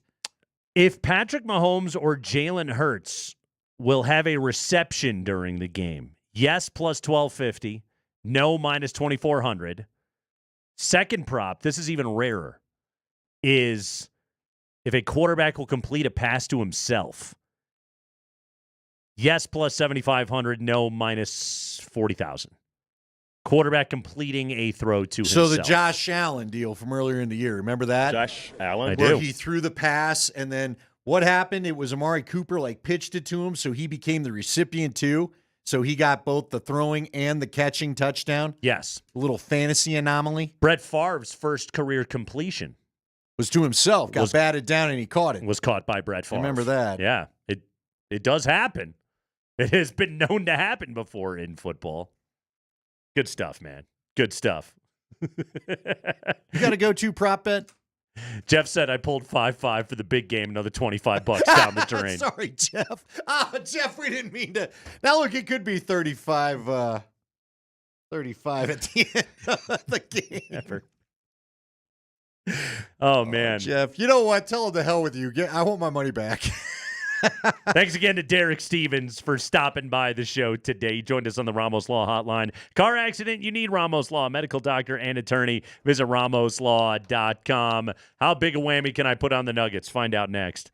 Speaker 21: If Patrick Mahomes or Jalen Hurts will have a reception during the game, yes, plus 1250. No, minus 2400. Second prop, this is even rarer, is if a quarterback will complete a pass to himself. Yes, plus 7,500. No, minus 40,000. Quarterback completing a throw to himself.
Speaker 19: So the Josh Allen deal from earlier in the year, remember that?
Speaker 21: Josh Allen? I
Speaker 19: Where
Speaker 21: do.
Speaker 19: he threw the pass, and then what happened? It was Amari Cooper pitched it to him, so he became the recipient too. So he got both the throwing and the catching touchdown.
Speaker 21: Yes.
Speaker 19: A little fantasy anomaly.
Speaker 21: Brett Favre's first career completion
Speaker 19: was to himself. Got batted down, and he caught it.
Speaker 21: Was caught by Brett Favre.
Speaker 19: Remember that.
Speaker 21: Yeah. It does happen. It has been known to happen before in football. Good stuff, man. Good stuff.
Speaker 19: You got a go-to prop bet?
Speaker 21: Jeff said I pulled 5-5 for the big game, another $25 down the drain.
Speaker 19: Sorry, Jeff. Jeff, we didn't mean to. Now, look, it could be 35 at the end of the game.
Speaker 21: Never. Oh, man.
Speaker 19: Jeff, you know what? Tell him to hell with you. I want my money back.
Speaker 21: Thanks again to Derek Stevens for stopping by the show today. He joined us on the Ramos Law Hotline. Car accident, you need Ramos Law, medical doctor and attorney. Visit ramoslaw.com. How big a whammy can I put on the Nuggets? Find out next.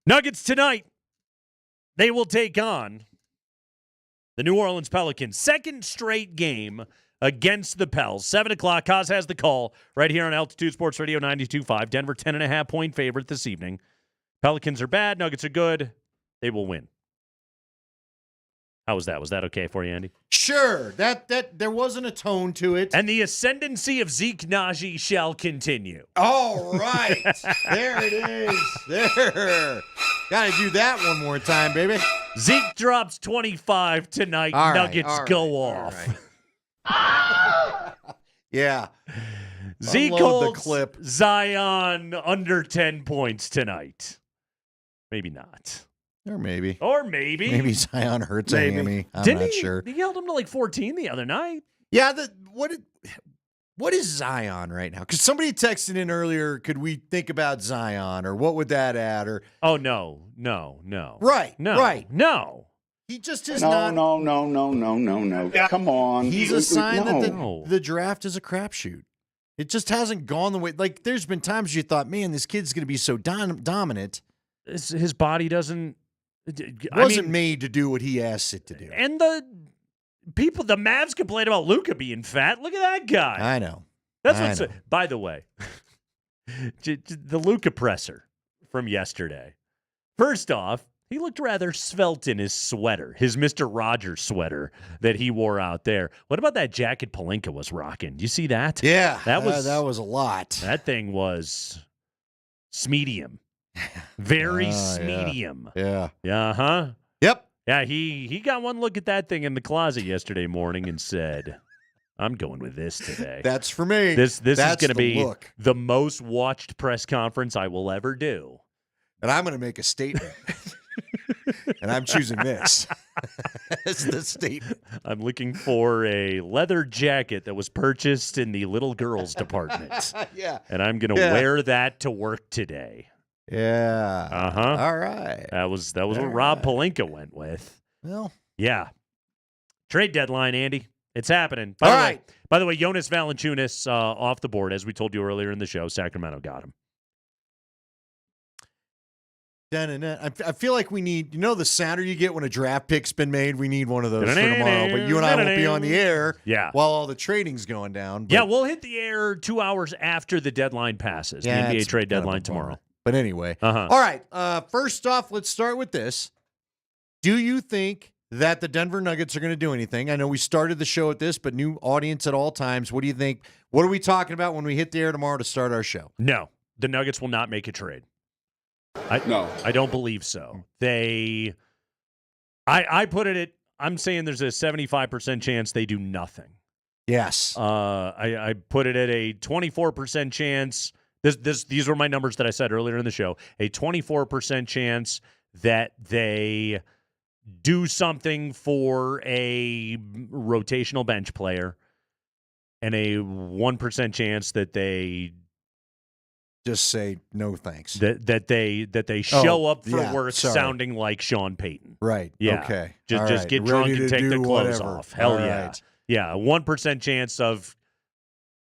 Speaker 21: Nuggets tonight. They will take on the New Orleans Pelicans. Second straight game against the Pels. 7 o'clock. Kaz has the call right here on Altitude Sports Radio 92.5. Denver 10.5-point favorite this evening. Pelicans are bad. Nuggets are good. They will win. How was that? Was that okay for you, Andy?
Speaker 19: Sure. That there wasn't a tone to it.
Speaker 21: And the ascendancy of Zeke Naji shall continue.
Speaker 19: All right. There it is. There. Got to do that one more time, baby.
Speaker 21: Zeke drops 25 tonight.
Speaker 19: All right,
Speaker 21: Nuggets go off.
Speaker 19: Yeah.
Speaker 21: Zeke
Speaker 19: Unload the
Speaker 21: holds
Speaker 19: clip.
Speaker 21: Zion under 10 points tonight. Maybe not.
Speaker 19: Or maybe. Maybe Zion hurts a hammy. I'm
Speaker 21: Didn't
Speaker 19: not
Speaker 21: he,
Speaker 19: sure.
Speaker 21: He held him to like 14 the other night.
Speaker 19: Yeah, what is Zion right now? Because somebody texted in earlier, could we think about Zion or what would that add? Or
Speaker 21: Oh, no.
Speaker 19: Right.
Speaker 21: No.
Speaker 19: He just is not.
Speaker 9: No. Come on.
Speaker 19: He's a sign that
Speaker 21: No.
Speaker 19: the draft is a crapshoot. It just hasn't gone the way. Like, there's been times you thought, man, this kid's going to be so dominant.
Speaker 21: His body doesn't.
Speaker 19: Wasn't made to do what he asked it to do.
Speaker 21: And the Mavs complain about Luka being fat. Look at that guy.
Speaker 19: I know.
Speaker 21: That's
Speaker 19: I
Speaker 21: what's.
Speaker 19: know.
Speaker 21: By the way, the Luka presser from yesterday. First off, he looked rather svelte in his sweater, his Mr. Rogers sweater that he wore out there. What about that jacket Pelinka was rocking? Do you see that?
Speaker 19: Yeah,
Speaker 21: that was
Speaker 19: a lot.
Speaker 21: That thing was smedium, very smedium.
Speaker 19: Yeah.
Speaker 21: Uh-huh.
Speaker 19: Yep.
Speaker 21: Yeah, he got one look at that thing in the closet yesterday morning and said, I'm going with this today.
Speaker 19: That's for me.
Speaker 21: This is
Speaker 19: That's
Speaker 21: going to
Speaker 19: the
Speaker 21: be
Speaker 19: look.
Speaker 21: the most watched press conference I will ever do.
Speaker 19: And I'm going to make a statement. And I'm choosing this as the statement.
Speaker 21: I'm looking for a leather jacket that was purchased in the little girls department.
Speaker 19: Yeah.
Speaker 21: And I'm going to wear that to work today.
Speaker 19: Yeah.
Speaker 21: Uh-huh.
Speaker 19: All right.
Speaker 21: That was what Rob Pelinka went with.
Speaker 19: Well.
Speaker 21: Yeah. Trade deadline, Andy. It's happening.
Speaker 19: All right.
Speaker 21: By the way, Jonas Valanciunas off the board, as we told you earlier in the show. Sacramento got him.
Speaker 19: I feel like we need, the sounder you get when a draft pick's been made, we need one of those for tomorrow. But you and I won't be on the air while all the trading's going down. But,
Speaker 21: yeah, we'll hit the air 2 hours after the deadline passes.
Speaker 19: Yeah,
Speaker 21: the NBA
Speaker 19: it's
Speaker 21: trade
Speaker 19: kind of a
Speaker 21: deadline
Speaker 19: bummer.
Speaker 21: tomorrow.
Speaker 19: But anyway.
Speaker 21: Uh-huh.
Speaker 19: All right. First off, let's start with this. Do you think that the Denver Nuggets are going to do anything? I know we started the show at this, but new audience at all times. What do you think? What are we talking about when we hit the air tomorrow to start our show?
Speaker 21: No, the Nuggets will not make a trade.
Speaker 9: No.
Speaker 21: I don't believe so. I put it at, I'm saying there's a 75% chance they do nothing.
Speaker 19: Yes.
Speaker 21: I put it at a 24% chance. These were my numbers that I said earlier in the show. A 24% chance that they do something for a rotational bench player, and a 1% chance that they
Speaker 19: just say no thanks.
Speaker 21: That they show up for work
Speaker 19: sorry.
Speaker 21: sounding like Sean Payton.
Speaker 19: Right.
Speaker 21: Yeah.
Speaker 19: Okay.
Speaker 21: Just get
Speaker 19: Ready
Speaker 21: drunk
Speaker 19: to
Speaker 21: and take
Speaker 19: do
Speaker 21: their clothes
Speaker 19: whatever.
Speaker 21: off. Hell
Speaker 19: All
Speaker 21: yeah.
Speaker 19: right.
Speaker 21: Yeah. 1% chance of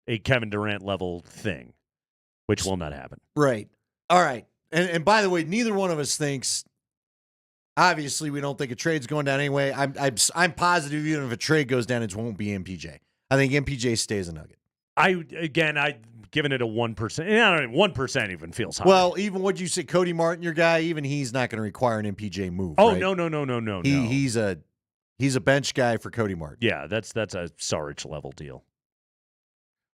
Speaker 21: a Kevin Durant level thing, which will not happen.
Speaker 19: Right. All right. And by the way, neither one of us thinks. Obviously, we don't think a trade's going down anyway. I'm positive even if a trade goes down, it won't be MPJ. I think MPJ stays a Nugget.
Speaker 21: I've given it a 1%. I don't know, 1% even feels high.
Speaker 19: Well, even what you said, Cody Martin, your guy, even he's not going to require an MPJ move.
Speaker 21: Oh,
Speaker 19: right?
Speaker 21: No.
Speaker 19: He's a bench guy for Cody Martin.
Speaker 21: Yeah, that's a Saric level deal.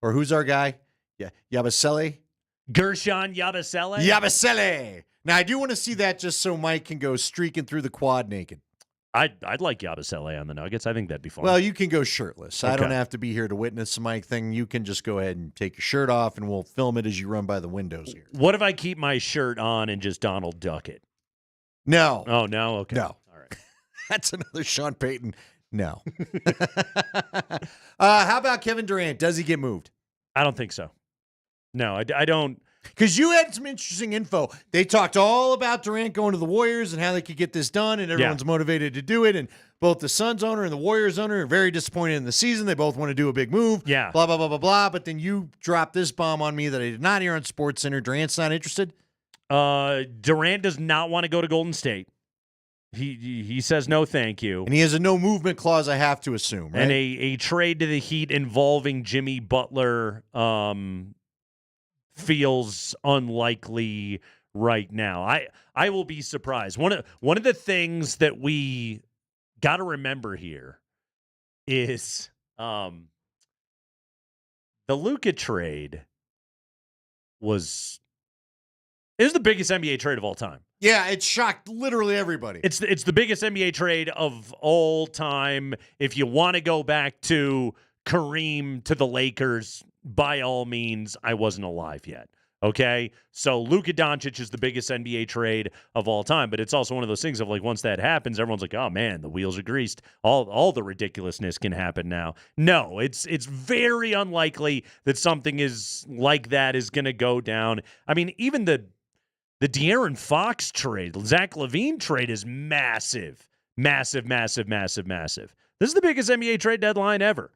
Speaker 19: Or who's our guy? Yeah, Yabusele.
Speaker 21: Gershon Yabusele.
Speaker 19: Yabusele. Now I do want to see that just so Mike can go streaking through the quad naked.
Speaker 21: I'd like Yabusele on the Nuggets. I think that'd be fun.
Speaker 19: Well, you can go shirtless.
Speaker 21: Okay.
Speaker 19: I don't have to be here to witness the Mike thing. You can just go ahead and take your shirt off, and we'll film it as you run by the windows here.
Speaker 21: What if I keep my shirt on and just Donald Duck it?
Speaker 19: No.
Speaker 21: Oh, no? Okay.
Speaker 19: No.
Speaker 21: All right.
Speaker 19: That's another Sean Payton. No. How about Kevin Durant? Does he get moved?
Speaker 21: I don't think so. No, I don't.
Speaker 19: Because you had some interesting info. They talked all about Durant going to the Warriors and how they could get this done, and everyone's motivated to do it. And both the Suns owner and the Warriors owner are very disappointed in the season. They both want to do a big move.
Speaker 21: Yeah.
Speaker 19: Blah, blah, blah, blah, blah. But then you dropped this bomb on me that I did not hear on SportsCenter. Durant's not interested?
Speaker 21: Durant does not want to go to Golden State. He says no, thank you.
Speaker 19: And he has a no movement clause, I have to assume, right?
Speaker 21: And a trade to the Heat involving Jimmy Butler feels unlikely right now. I will be surprised. One of the things that we got to remember here is the Luka trade was the biggest NBA trade of all time.
Speaker 19: Yeah, it shocked literally everybody.
Speaker 21: It's the biggest NBA trade of all time. If you want to go back to Kareem to the Lakers, by all means, I wasn't alive yet. Okay? So Luka Doncic is the biggest NBA trade of all time, but it's also one of those things of like once that happens, everyone's like, "Oh man, the wheels are greased. All the ridiculousness can happen now." No, it's very unlikely that something is like that is going to go down. I mean, even the De'Aaron Fox trade, Zach LaVine trade is massive. Massive, massive, massive, massive. This is the biggest NBA trade deadline ever.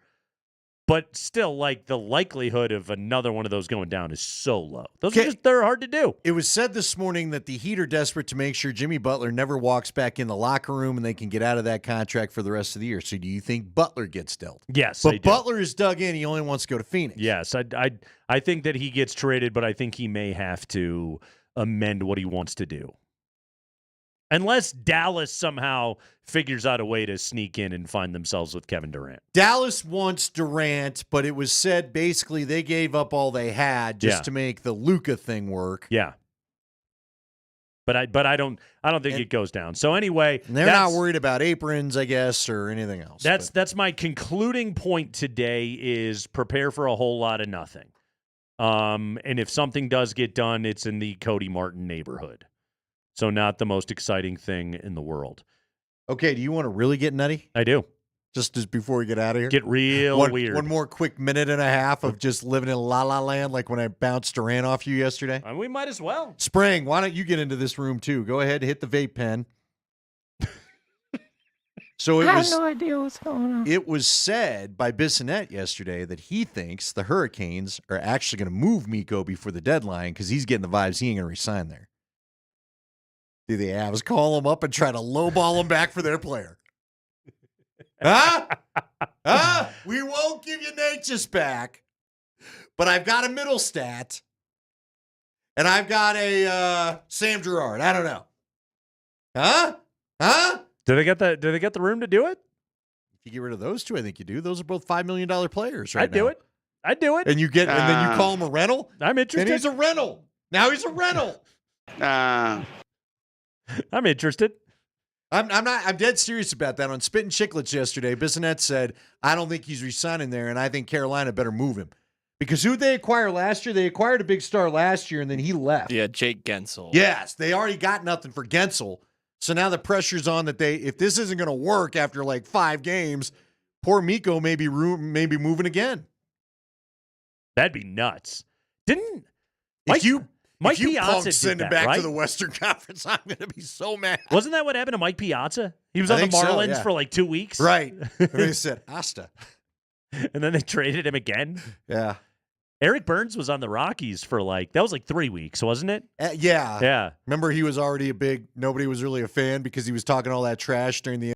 Speaker 21: But still, like, the likelihood of another one of those going down is so low. They're hard to do.
Speaker 19: It was said this morning that the Heat are desperate to make sure Jimmy Butler never walks back in the locker room and they can get out of that contract for the rest of the year. So do you think Butler gets dealt?
Speaker 21: Yes,
Speaker 19: But Butler is dug in. He only wants to go to Phoenix.
Speaker 21: Yes, I think that he gets traded, but I think he may have to amend what he wants to do. Unless Dallas somehow figures out a way to sneak in and find themselves with Kevin Durant.
Speaker 19: Dallas wants Durant, but it was said basically they gave up all they had just to make the Luka thing work.
Speaker 21: Yeah. But I don't think it goes down. So anyway,
Speaker 19: they're not worried about aprons, I guess, or anything else.
Speaker 21: That's my concluding point today is prepare for a whole lot of nothing. And if something does get done, it's in the Cody Martin neighborhood. So not the most exciting thing in the world.
Speaker 19: Okay, do you want to really get nutty?
Speaker 21: I do.
Speaker 19: Just before we get out of here?
Speaker 21: Get real weird.
Speaker 19: One more quick minute and a half of just living in la-la land like when I bounced Durant off you yesterday.
Speaker 21: We might as well.
Speaker 19: Spring, why don't you get into this room too? Go ahead, hit the vape pen. So I have no idea what's going on. It was said by Bissonnette yesterday that he thinks the Hurricanes are actually going to move Mikko before the deadline because he's getting the vibes he ain't going to resign there. Do the Avs call him up and try to lowball him back for their player? Huh? We won't give you Natchez back, but I've got a Middlestat, and I've got a Sam Girard. I don't know. Huh?
Speaker 21: Do they get the room to do it?
Speaker 19: If you get rid of those two, I think you do. Those are both $5 million players right
Speaker 21: I'd do it. And and
Speaker 19: then you call him a rental?
Speaker 21: I'm interested.
Speaker 19: And he's a rental. Now he's a rental.
Speaker 21: I'm interested.
Speaker 19: I'm dead serious about that. On Spittin' Chicklets yesterday, Bissonnette said, I don't think he's resigning there, and I think Carolina better move him. Because who they acquire last year? They acquired a big star last year, and then he left.
Speaker 11: Yeah, Jake Gensel.
Speaker 19: Yes, they already got nothing for Gensel. So now the pressure's on that if this isn't going to work after like 5 games, poor Mikko may be moving again.
Speaker 21: That'd be nuts.
Speaker 19: If you
Speaker 21: Piazza
Speaker 19: send him back to the Western Conference, I'm going to be so mad.
Speaker 21: Wasn't that what happened to Mike Piazza? He was on the Marlins for like 2 weeks.
Speaker 19: Right. And they said, Asta.
Speaker 21: And then they traded him again.
Speaker 19: Yeah.
Speaker 21: Eric Burns was on the Rockies for that was like 3 weeks, wasn't it?
Speaker 19: Yeah.
Speaker 21: Yeah.
Speaker 19: Remember, he was already nobody was really a fan because he was talking all that trash during the